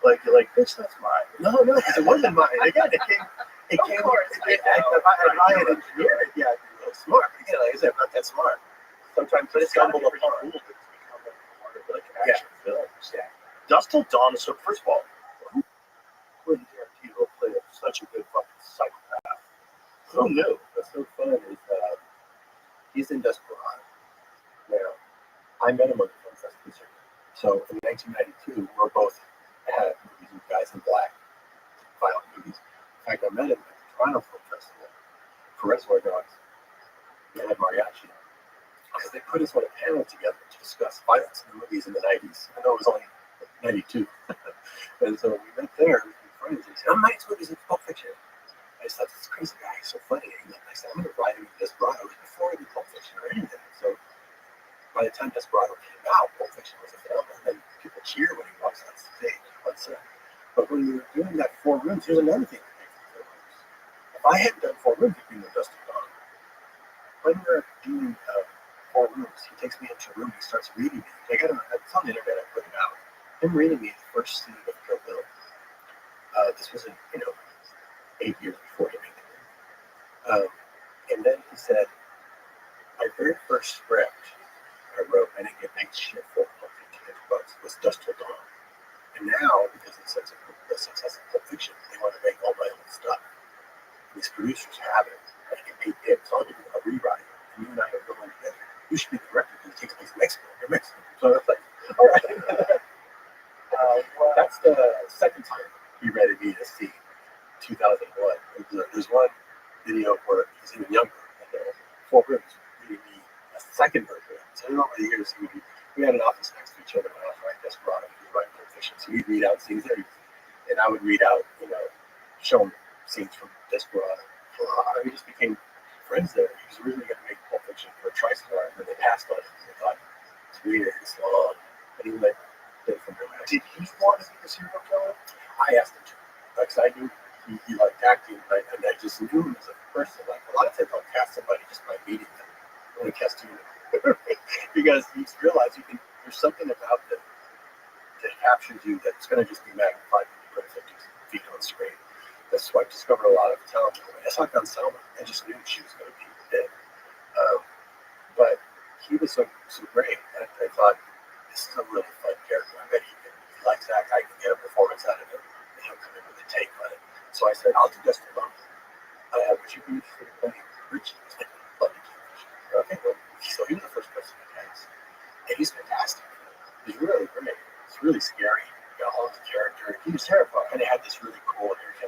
Like you're like, bitch, that's mine. No, because it wasn't mine. Again, it came. If I had engineered it, yeah, I'd be really smart. But again, like I said, I'm not that smart. Sometimes But I it's gotta stumble be pretty upon. cool to become like part of like an action film. Yeah. Dust Till Dawn. So first of all, Quentin Tarantino played such a good fucking psychopath. who knew? What's so fun is he's in Desperado. Now, I met him on the film festival circuit. So in 1992, we're both had movies with guys in black, violent movies. In fact, I met him at the Toronto Film Festival for Reservoir Dogs. They had mariachi. Because they put us on a panel together to discuss violence in the movies in the 90s. I know it was only 92. And so we met there with friends. And he said, I'm 92 movies in Pulp Fiction. I just thought, this crazy guy, he's so funny. And I said, I'm going to write him in Desperado. It was before I did Pulp Fiction or anything. So by the time Desperado came out, Pulp Fiction was a phenomenon. And people cheer when he walks on stage. But when we were doing that 4 rooms, here's another thing that makes it 4 rooms. If I hadn't done 4 rooms, it'd be no Dust Till Dawn. When we're doing 4 rooms, he takes me into a room, he starts reading me. It's on the internet, I put it out. Him reading me the first scene of Kill Bill. This was 8 years before he made the movie. And then he said, my very first script I wrote, I didn't get paid shit for $1,500, was Dust Till Dawn. And now, because of the success of Pulp Fiction, they want to make all my own stuff. And these producers have it. I get paid big, so I'll do a rewrite. And you and I are going together. You should be the director because it takes place in Mexico. You're Mexican. So I was like, all right. That's the second time he read me to see 2001. There's one video where he's even younger, and 4 rooms reading me a second version. So over the years, we had an office next to each other when I was writing Desperado. He was writing Pulp Fiction. So he'd read out scenes there, and I would read out, show him scenes from Desperado. We just became friends there. He was originally going to make Pulp Fiction for a TriStar, and they passed on it. They thought it's weird, it's long, and he went from there. Did he want to be a serial killer? I asked him to, because I knew he liked acting, and I just knew him as a person. Like a lot of times, I'll cast somebody just by meeting them. I want to cast you because you realize there's something about them that captures you that's going to just be magnified when you put 50 feet on screen. That's why I discovered a lot of talent. I saw it on Selma. I just knew she was going to be big. But he was so great. I thought, this is a really fun character. I bet he likes that. I can get a performance out of him. And he'll come in with a take on it. So I said, I'll do Dust Till Dawn. Would you be interested in playing Richie? He's like, love you. Okay, well, so he was the first person to cast. And he's fantastic. He's really great. It's really scary. He got all his character. He was terrifying. And he had this really cool, energetic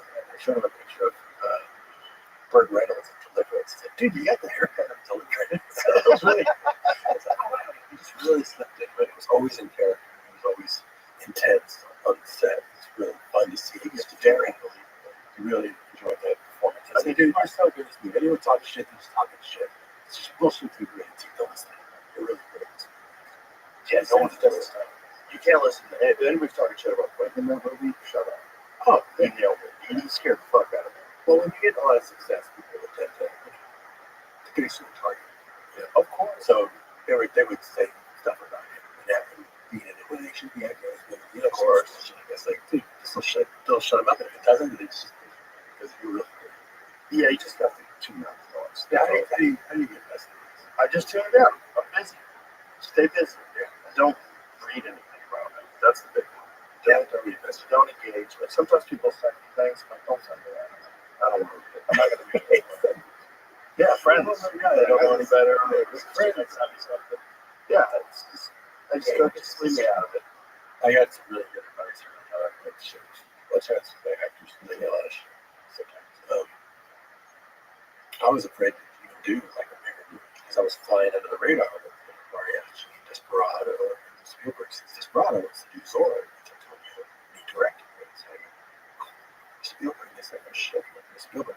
Burt Reynolds at Deliverance. It's like, dude, you got the haircut of Deliverance. So it was really, it's like, wow, he just really slipped in, but it was always in character. He was always intense on the set. It's really fun to see. He was very believable. You really enjoyed that performance. I said, dude, you're so good as me. Anyone talking shit, he's talking shit. It's just bullshit through great. Don't listen to him. You're really great. Yeah, no one's done this time. You can't listen to him. If anybody's talking shit about Quentin in that movie, shut up. Oh, he nailed it. He scared the fuck out of me. Well, when you get a lot of success, people will tend to do some target. Yeah, of course. So they would say stuff about him and have him being in it when they should be acting. Of course. It's like, dude, they'll shut him up. And if it doesn't, it's just because you're really good. Yeah, you just have to tune out the noise. Yeah, how do you get best? I just tune it out. I'm busy. Stay busy. Yeah. Don't read anything about it. That's the big one. Don't read this. Don't engage. Like sometimes people send me things, but don't send me that. I don't want to read it. I'm not going to read it. Yeah, friends. They don't know any better. Friends send me something. Yeah, it's just, just leave me out of it. I got some really good advice from another like shit. Let's have some actors they get a lot of shit sometimes. I was afraid to even do like a bigger movie because I was flying under the radar with Mariachi, Desperado, and Spielberg. Since Desperado was to do Zorro, which I told you he directed. It's like Spielberg is like a shit. Spielberg,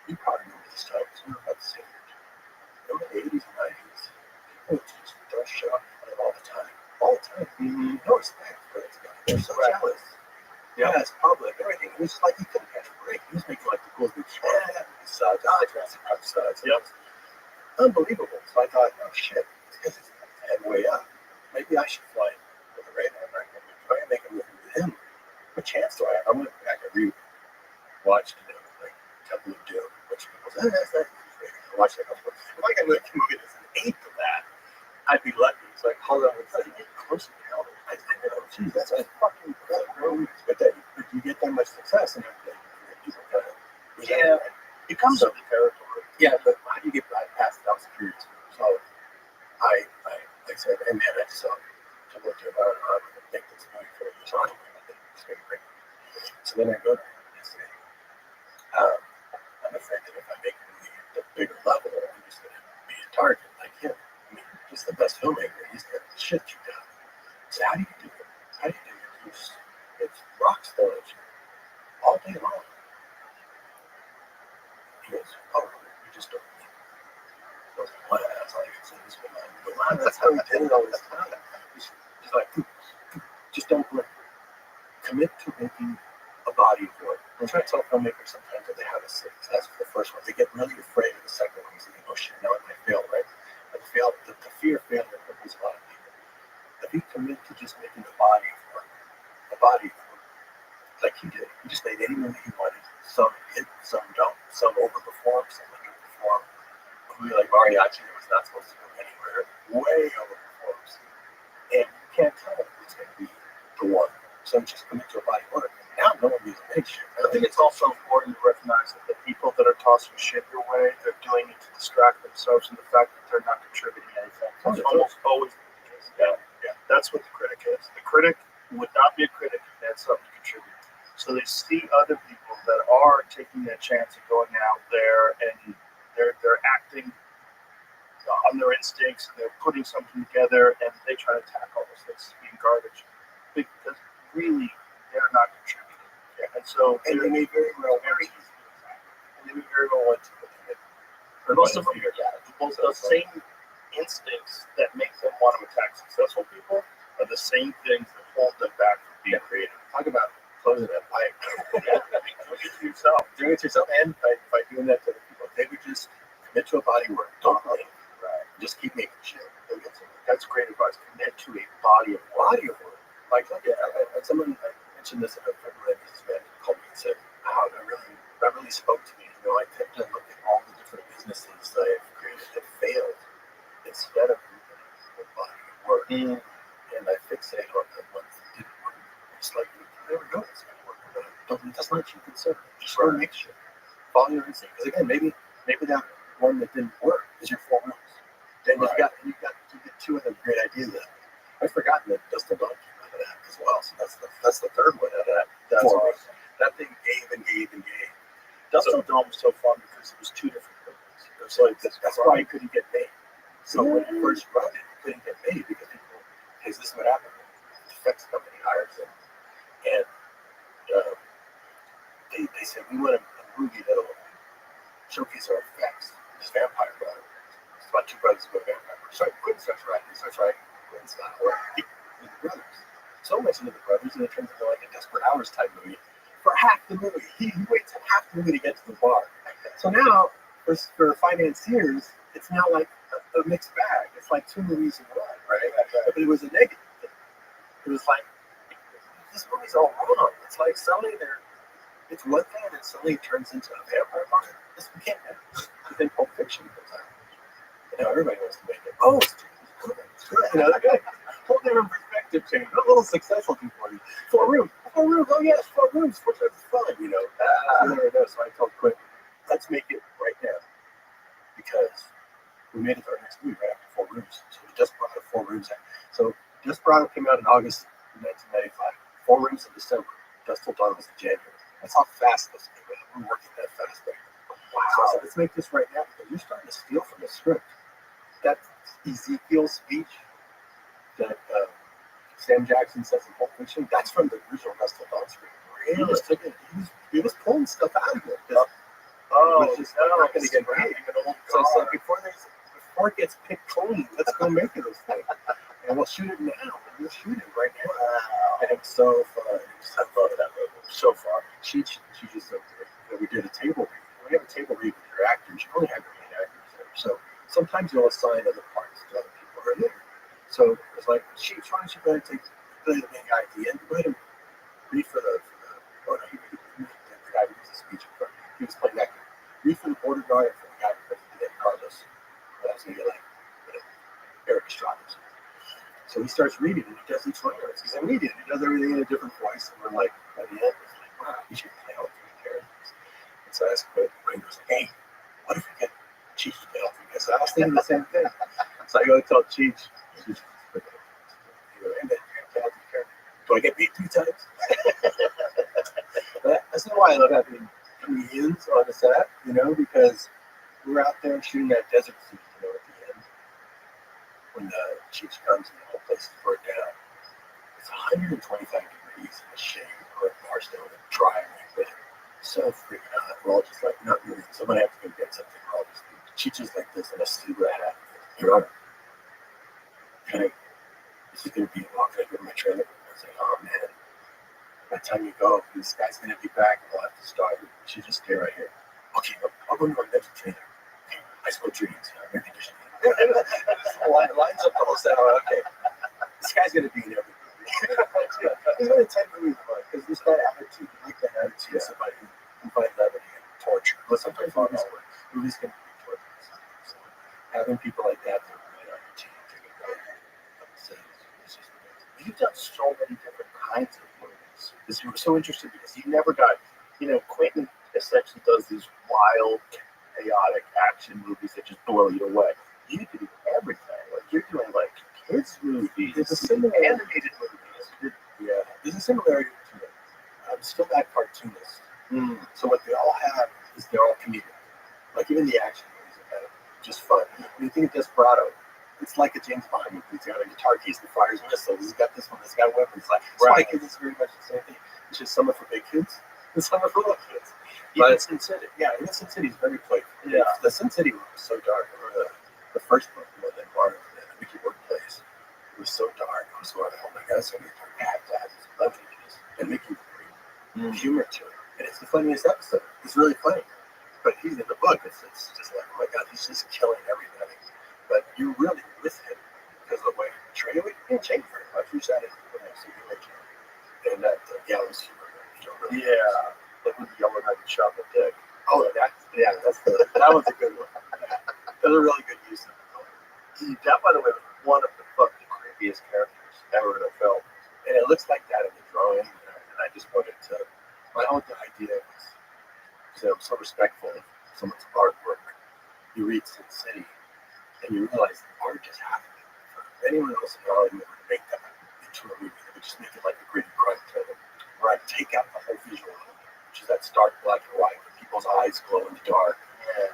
you probably remember this time because we were about the same age. In the 80s and 90s, people would just throw shit on him all the time. All the time. Mm-hmm. No respect for this guy. They're so jealous. Yeah, it's public, everything. It was like he couldn't catch a break. He was making like the coolest big sucks. Jurassic Park sucks. Yep. Unbelievable. So I thought, oh shit, it's because it's head way up. Maybe I should fly with a radar. If I make a movie with him, what chance do I have? I went back and watched like Temple of Doom, which people say, that's not I watched that. If I can make a movie that's an eighth of that, I'd be lucky. It's like, hold on, it's like you get close to hell. I know, geez, that's a fucking incredible movie. But you get that much success and everything, people kind of it comes with the territory. Yeah, but how do you get past that? I was curious. So I like I said, hey man, I just saw Temple of Doom. I think this movie for you. So I think it's going to be great. So then I go there and I say, I'm afraid that if I make a movie at a bigger level, I'm just going to be a target like him. I mean, he's the best filmmaker. He's got the shit you got. So how do you do it? How do you do it? It's rock stars all day long. He goes, oh, you just don't need it. I was like, what? That's all I can say. This one, that's how he did it all this time. Just like, just don't commit to making a body of work. I'm trying to tell filmmakers sometimes that they have a success for the first one. They get really afraid of the second one. They think, oh shit, now it might fail, right? But the fear of failure cripples a lot of people. If you commit to just making a body of work, like he did, he just made any movie he wanted. Some hit, some don't. Some overperform, some underperform. A movie like Mariachi that was not supposed to go anywhere, way overperforms. And you can't tell who's going to be the one. So just commit to a body of work. Now no one gives a big shit. I think it's also important to recognize that the people that are tossing shit your way, they're doing it to distract themselves from the fact that they're not contributing anything. It's almost always the case. Yeah. That's what the critic is. The critic would not be a critic if they had something to contribute. So they see other people that are taking that chance of going out there and they're acting on their instincts and they're putting something together and they try to tack all those things as being garbage because really they're not contributing. Yeah. And so they may very well want to commit. Most of them the same instincts that make them want to attack successful people are the same things that hold them back from being creative. Talk about closing that pipe. Doing it to yourself. Doing it to yourself, and by doing that to other people. They would just commit to a body of work. Don't blame. Right. Just keep making shit. That's great advice. Commit to a body of work. Like someone I mentioned this in a February businessman called me and said, wow, that really spoke to me. You know, I kept on looking at all the different businesses that I've created that failed instead of moving to a body of work. And I fixated on the ones that didn't work. It's like, you never know what's going to work. That's not your concern. Just go make sure. Follow your instinct. Because again, maybe that one that didn't work is your 4 months. Then you get 2 other great ideas out of it. I've forgotten that Dustin Dawn came out of that as well. So that's the third one out of that. That's awesome. That thing gave and gave and gave. Dust Till Dawn was so fun because it was two different movies. It was like that's why it couldn't get made. So when it first run it couldn't get made because people, hey, this is what happened. The effects company hires them, and they said we want a movie that'll showcase our effects. This vampire brother. It's about two brothers who go vampire. Sorry, Quentin starts writing. He starts writing Quentin's style with the brothers. So much into the brothers, and it turns into like a Desperate Hours type movie. For half the movie, he waits half the movie to get to the bar. So now, for financiers, it's now like a mixed bag. It's like two movies in one, right? But it was a negative thing. It was like, this movie's all wrong. It's like suddenly it's one thing, and then suddenly it turns into a vampire movie. This we can't have. But then Pulp Fiction comes out. You know, everybody wants to make it. Oh, it's good. You know, whole different perspective change. A little successful before you. 4 rooms. 4 rooms. Oh yes, 4 rooms. 4 times as fun. You know. You never know. So I told Quinn, let's make it right now because we made it our next movie right after 4 rooms. So we just brought 4 rooms out. So Desperado came out in August 1995. 4 rooms in December. Dust Till Dawn was in January. That's how fast this came out. We're working that fast right now. Wow. So I said, let's make this right now because you're starting to steal from the script. That Ezekiel speech that Sam Jackson says in Pulp Fiction, that's from the original Dust Till Dawn script. He just took it. He was pulling stuff out of it. It was just not going to get made. So I said, before it gets picked clean, let's go make it this thing. And we'll shoot it now. We'll shoot it right now. Wow. And it's so fun. I love that movie. So far. She just so good. You know, we did a table read. When you have a table read with your actors, you only have your main actors there. So sometimes you'll assign other parts to other people who are there. So it's like, why don't you go ahead and play the main guy at the end? Go ahead and read for the guy who gives the speech. He was playing that guy. Read for the border guard and for the guy who plays the Carlos. That's going to get like, Eric Estrada. So he starts reading and he does each line. He's immediate. He does everything in a different voice. And we're like, by the end, it's like, wow, he should play all 3 characters. And so I asked Quinn, goes, hey, what if we get Cheech to play all 3 characters? So I was thinking the same thing. So I go to tell Cheech, do I get beat 3 times? That's not why I love having comedians on the set, you know, because we're out there shooting that desert scene, you know, at the end. When the Cheech comes and the whole place is burnt down, it's 125 degrees in the shade or at Barstow and dry but so freaking hot. We're all just like not moving. Somebody has to go get something. We're all just Cheech is like this in a cigarette hat. Your Honor, this is gonna be long. Can I go to my trailer? I was like, oh man. By the time you go, this guy's gonna be back and we'll have to start. Cheech just stay right here. Okay, I'll go to our next trailer. Okay, I smoke dreams, air conditioning. Lines up the whole set. Oh, okay. This guy's gonna be in every movie. He's gonna take movies because this guy attitude, like that attitude, somebody who finds levity and torture. But sometimes movies can be torture. So having people like that that are really on your team, you've done so many different kinds of movies. This was so interesting because you never got, Quentin essentially does these wild, chaotic action movies that just blow you away. You do everything. Like you're doing like kids movies. There's a similar animated movies. Yeah, there's a similarity between them. I'm still that cartoonist. So what they all have is they're all comedic. Like even the action movies are kind of just fun. When you think of Desperado, it's like a James Bond movie. He's got a guitar case that fires missiles. He's got this one. He's got weapons. Like Spy Kids is very much the same thing. It's just some are for big kids and some are for little kids. But it's Sin City. Yeah, even Sin City is very playful. Yeah, the Sin City one was so dark. The first book, that Martin and Mickey Workplace, it was so dark. I was going, oh my God, so many dark actors, loveliness, and Mickey would bring humor to it. And it's the funniest episode. It's really funny. But he's in the book. It's just like, oh my God, he's just killing everybody. But you're really with him because of the way you portray it. You didn't change very much. You said it when I see you later. And that gallows humor. Really like with the yellow knife shot the dick. Oh, that was a good one. That was a really good use of it. That, by the way, was one of the fucking creepiest characters ever in a film. And it looks like that in the drawing. And I just wanted to, my whole idea was, I'm so respectful of someone's artwork. You read Sin City, and you realize the art just happened. For anyone else in Hollywood would make that into a movie. They would just make it like a gritty crime film. Right, take out the whole visual element, which is that stark black and white. But people people's eyes glow in the dark,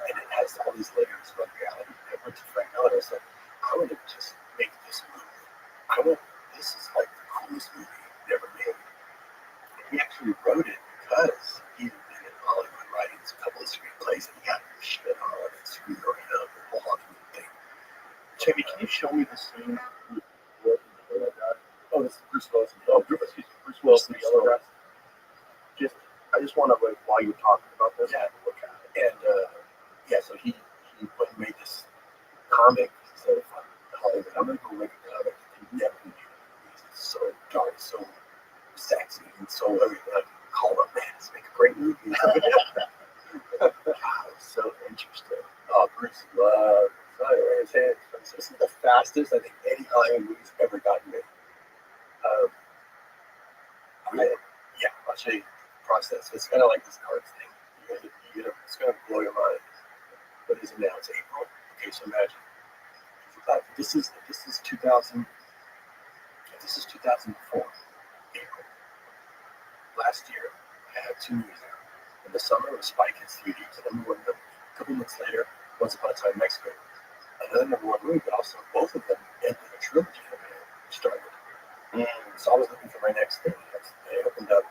and it has all these layers of reality. I went to Frank Miller and I said, I want to just make this movie. This is like the coolest movie ever made. And he actually wrote it because he had been in Hollywood writing a couple of screenplays and he got shit on and screwed around the whole Hollywood thing. Jamie, can you show me the scene? Oh, this is Bruce Willis. Bruce Willis in the yellow dress. I just want to, like, while you're talking about this, Yeah, look at it. And so he went and made this comic. He said, if I'm in Hollywood, I'm going to go make a comic that can never be made. It's so dark, so sexy, and so everything. I called up, man, let's make a great movie. God, it was so interesting. Oh, Bruce loved it. This is the fastest I think any Hollywood movie's ever gotten made. I'll show you the process. It's kind of like this cards thing. It's going to blow your mind. What is it now? It's April. Okay, so imagine this is 2000. This is 2004. April. Last year, I had 2 movies out. In the summer, it was Spy Kids 3D. So number one movie. A couple months later, Once Upon a Time in Mexico. Another number one movie, but also both of them ended a trilogy that I started. So I was looking for my next thing. I opened up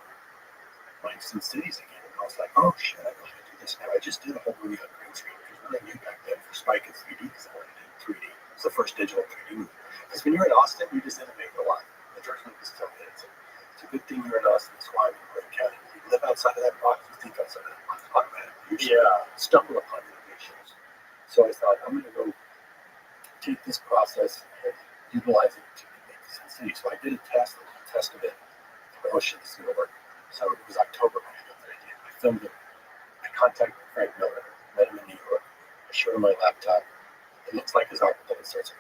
like Sin Cities again, and I was like, oh shit, I know how to do this now. I just did a whole movie on green screen, which was really new back then for Spy Kids 3D because I wanted to do 3D. It was the first digital 3D movie. Because when you're in Austin, you just innovate a lot. The George Lucas told me it's a good thing you're in Austin. That's why I'm in Orange County. You live outside of that box, you think outside of that box, automatically. You stumble upon innovations. So I thought, I'm going to go take this process and utilize it to make Sin City. So I did a test of it. Oh shit, this is going to work. So it was October when I filmed it. I contacted Frank Miller, met him in New York. I showed him my laptop. It looks like his art, but then it starts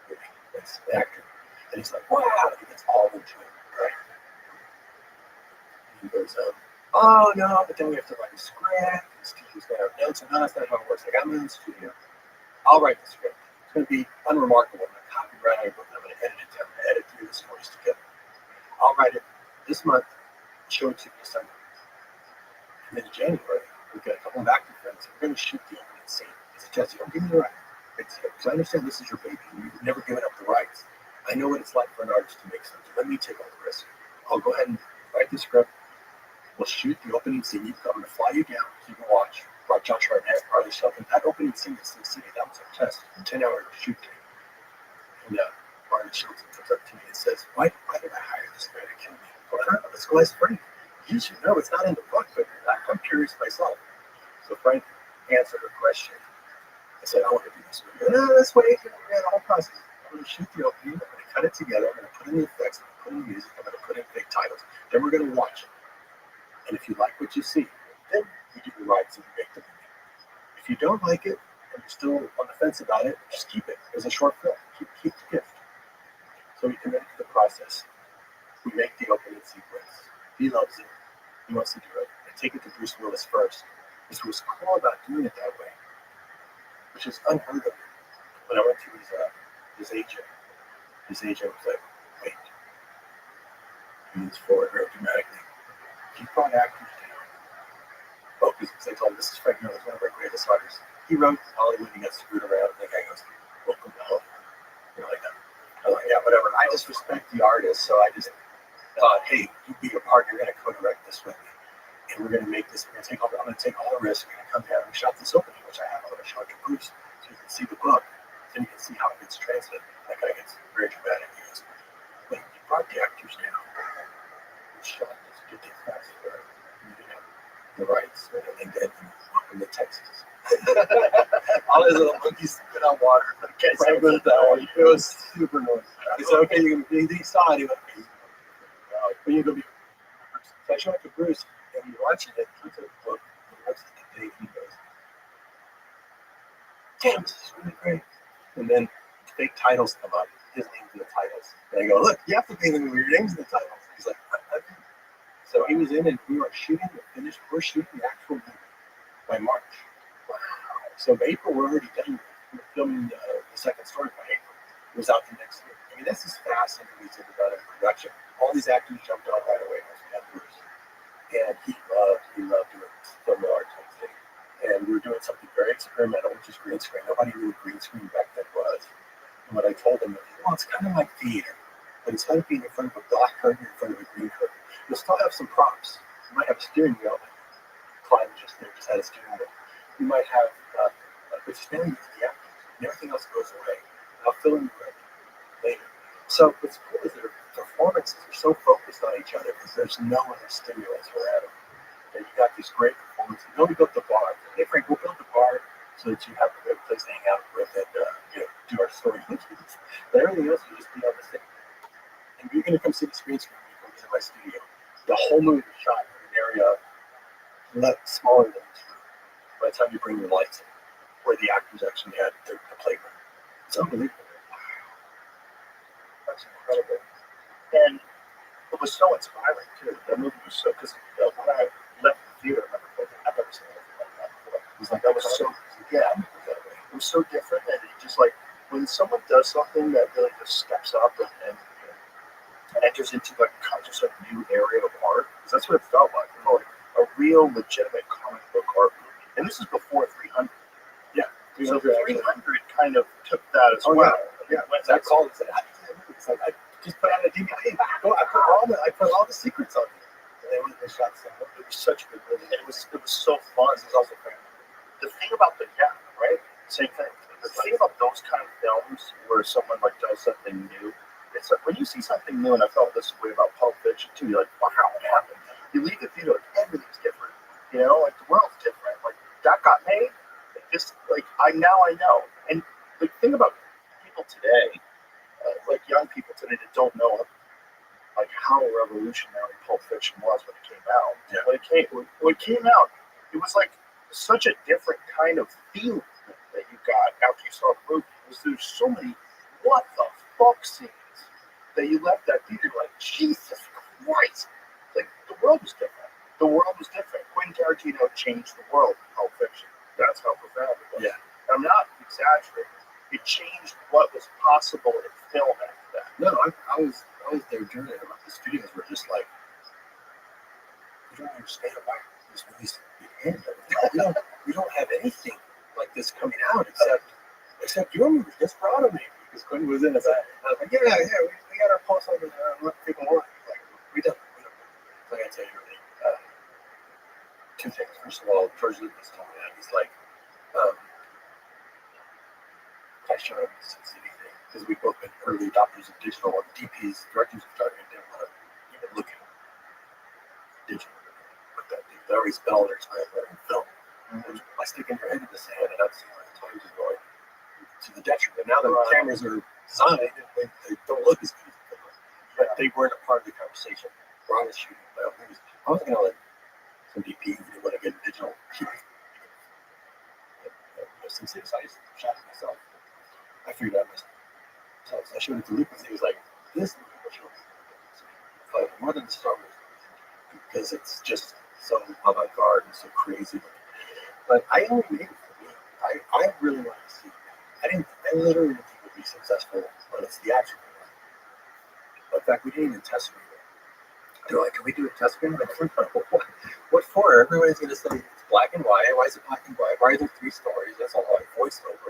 moving. It's the actor. And he's like, wow, he gets all into it, right? And he goes, oh no, but then we have to write a script. The studio's got our notes, and that's not how it works. Like, I'm in the studio. I'll write the script. It's going to be unremarkable. I'm going to copyright it, I'm going to edit it down, edit through the stories together. I'll write it this month, show it to you December. And then in January, we've got a couple of acting friends, and we're going to shoot the opening scene. I said, Jesse, don't give me the right. Because I understand this is your baby, and you've never given up the rights. I know what it's like for an artist to make something. Let me take all the risk. I'll go ahead and write the script. We'll shoot the opening scene. I'm going to fly you down so you can watch. Brought Josh Hartnett, Harley Shelton. That opening scene in Sin City, that was a test. 10-hour shoot day. And Harley Shelton comes up to me and says, why did I hire this guy to kill me? Well, I don't know. This guy's Frank. You should know it's not in the book, but I'm curious myself. So Frank answered her question. I said, I want to do this movie. No, let's wait. We got the whole process. I'm going to shoot the opening. I'm going to cut it together. I'm going to put in the effects. I'm going to put in the music. I'm going to put in fake titles. Then we're going to watch it. And if you like what you see, then you do the rights and you make the movie. If you don't like it and you're still on the fence about it, just keep it as a short film. Keep the gift. So we committed to the process. We make the opening sequence. He loves it. He wants to do it. I take it to Bruce Willis first. This was cool about doing it that way, which is unheard of. When I went to his agent was like, wait. He moves forward very dramatically. He brought actors down. Oh, because I told him, this is Frank Miller, one of our greatest artists. He wrote Hollywood, he got screwed around. The guy goes, welcome to Hollywood. You know, like that. I'm like, yeah, whatever. I just respect the artist, so I just thought, hey, you be a partner, you're going to co-direct this with me. And we're going to make this, I'm going to take all the risks. We're going to come down. We shot this opening, which I have. I'm going to show it to Bruce so you can see the book. Then you can see how it gets translated. That guy gets very dramatic. He goes, wait, you brought the actors down. We shot this. Did they fast for the rights? And then welcome to Texas. All these little monkeys spit on water. Okay, so it was super noisy. He said, okay, he saw it. He went, but you're going to be. So I showed it to Bruce, and we're watching it. He took the book, and he looks at the date, and he goes, damn, this is really great. And then fake titles come up, his name's in the titles. And I go, look, you have to be in the movie, your name's in the titles. He's like, what? So he was in, and we were shooting we're shooting the actual movie by March. Wow. So by April, we're already done. We're filming the second story by April. It was out the next year. I mean, this is fast and easy about it in production. All these actors jumped on right away once we had Bruce. And he loved doing film art type thing. and we were doing something very experimental, which is green screen. Nobody knew what green screen back then was. And what I told them was, well, it's kind of like theater, but instead of being in front of a black curtain, in front of a green curtain, you'll still have some props. You might have a steering wheel. Clyde just had a steering wheel. You might have, but just mainly the actors, and everything else goes away. And I'll fill in the rest later. So what's cool is their performances are so focused on each other because there's no other stimulus around them. And you got these great performances. You know, we built the bar. Hey, Frank, we'll build the bar so that you have a good place to hang out with and do our story. But everything else will just be on the same. And you're going to come see the screen when you come to my studio. The whole movie was shot in an area smaller than this room. By the time you bring your lights in, where the actors actually had the playground. It's unbelievable. That's incredible. And it was so inspiring too. The movie was so, because when I left the theater, I remember thinking, I've never seen anything like that before. It was like, that was so, yeah, it was so different. And it just like, when someone does something that really just steps up and enters into like just a new area of art, because that's what it felt like. You know, like a real legitimate comic book art movie. And this is before 300. Yeah. So 300 kind of took that as well. Yeah. When I called and said, it's like, I just put out a DVD. Hey, I put all the secrets on it. And they shot some. It was such a good movie. it was so fun. This is also family. The thing about right? Same thing. The thing about those kind of films where someone like does something new, it's like when you see something new, and I felt this way about Pulp Fiction too. You're like, wow, what happened? You leave the theater, like everything's different. You know, like the world's different. Like that got made. Like, just like I know. And the thing about people today, like young people today that don't know like how revolutionary Pulp Fiction was when it came out. Yeah. When it came out, it was like such a different kind of feeling that you got after you saw the movie. There's so many what the fuck scenes that you left that theater like, Jesus Christ. Like the world was different. The world was different. Quentin Tarantino changed the world in Pulp Fiction. That's how profound it was. Yeah. I'm not exaggerating. It changed what was possible in film after that. No, I was there during it. The studios were just like, you don't understand why this movie's beginning. We don't have anything like this coming out except your movie, Desperado maybe, because Quentin was in it. I was like, yeah, we got our pulse on what people want. Like, we don't. So I gotta tell you everything. Two things. First of all, George Lucas told me that he's like, I showed him the Sin City thing because we've both been early adopters of digital. And DPs, directors of starting didn't want to even look at digital. But that they always spell their time in film. By sticking your head in the sand and not seeing where the times are going to the detriment. Now the cameras are designed and they don't look as good as they look. But they weren't a part of the conversation. Ron was shooting my own movies. I was going to let some DPs who want to get digital shoot. Some cities I just shot it myself. I figured out myself. So I showed it to Lucas. He was like, this movie will show me. But more than the Star Wars because it's just so avant-garde and so crazy. But I only made it for me. I really wanted to see it. I literally didn't think it would be successful when it's theatrical. In fact, we didn't even test screen it. They're like, can we do a test screen? Like, what for? Everybody's going to say it's black and white. Why is it black and white? Why are there 3 stories? That's all like voiceover.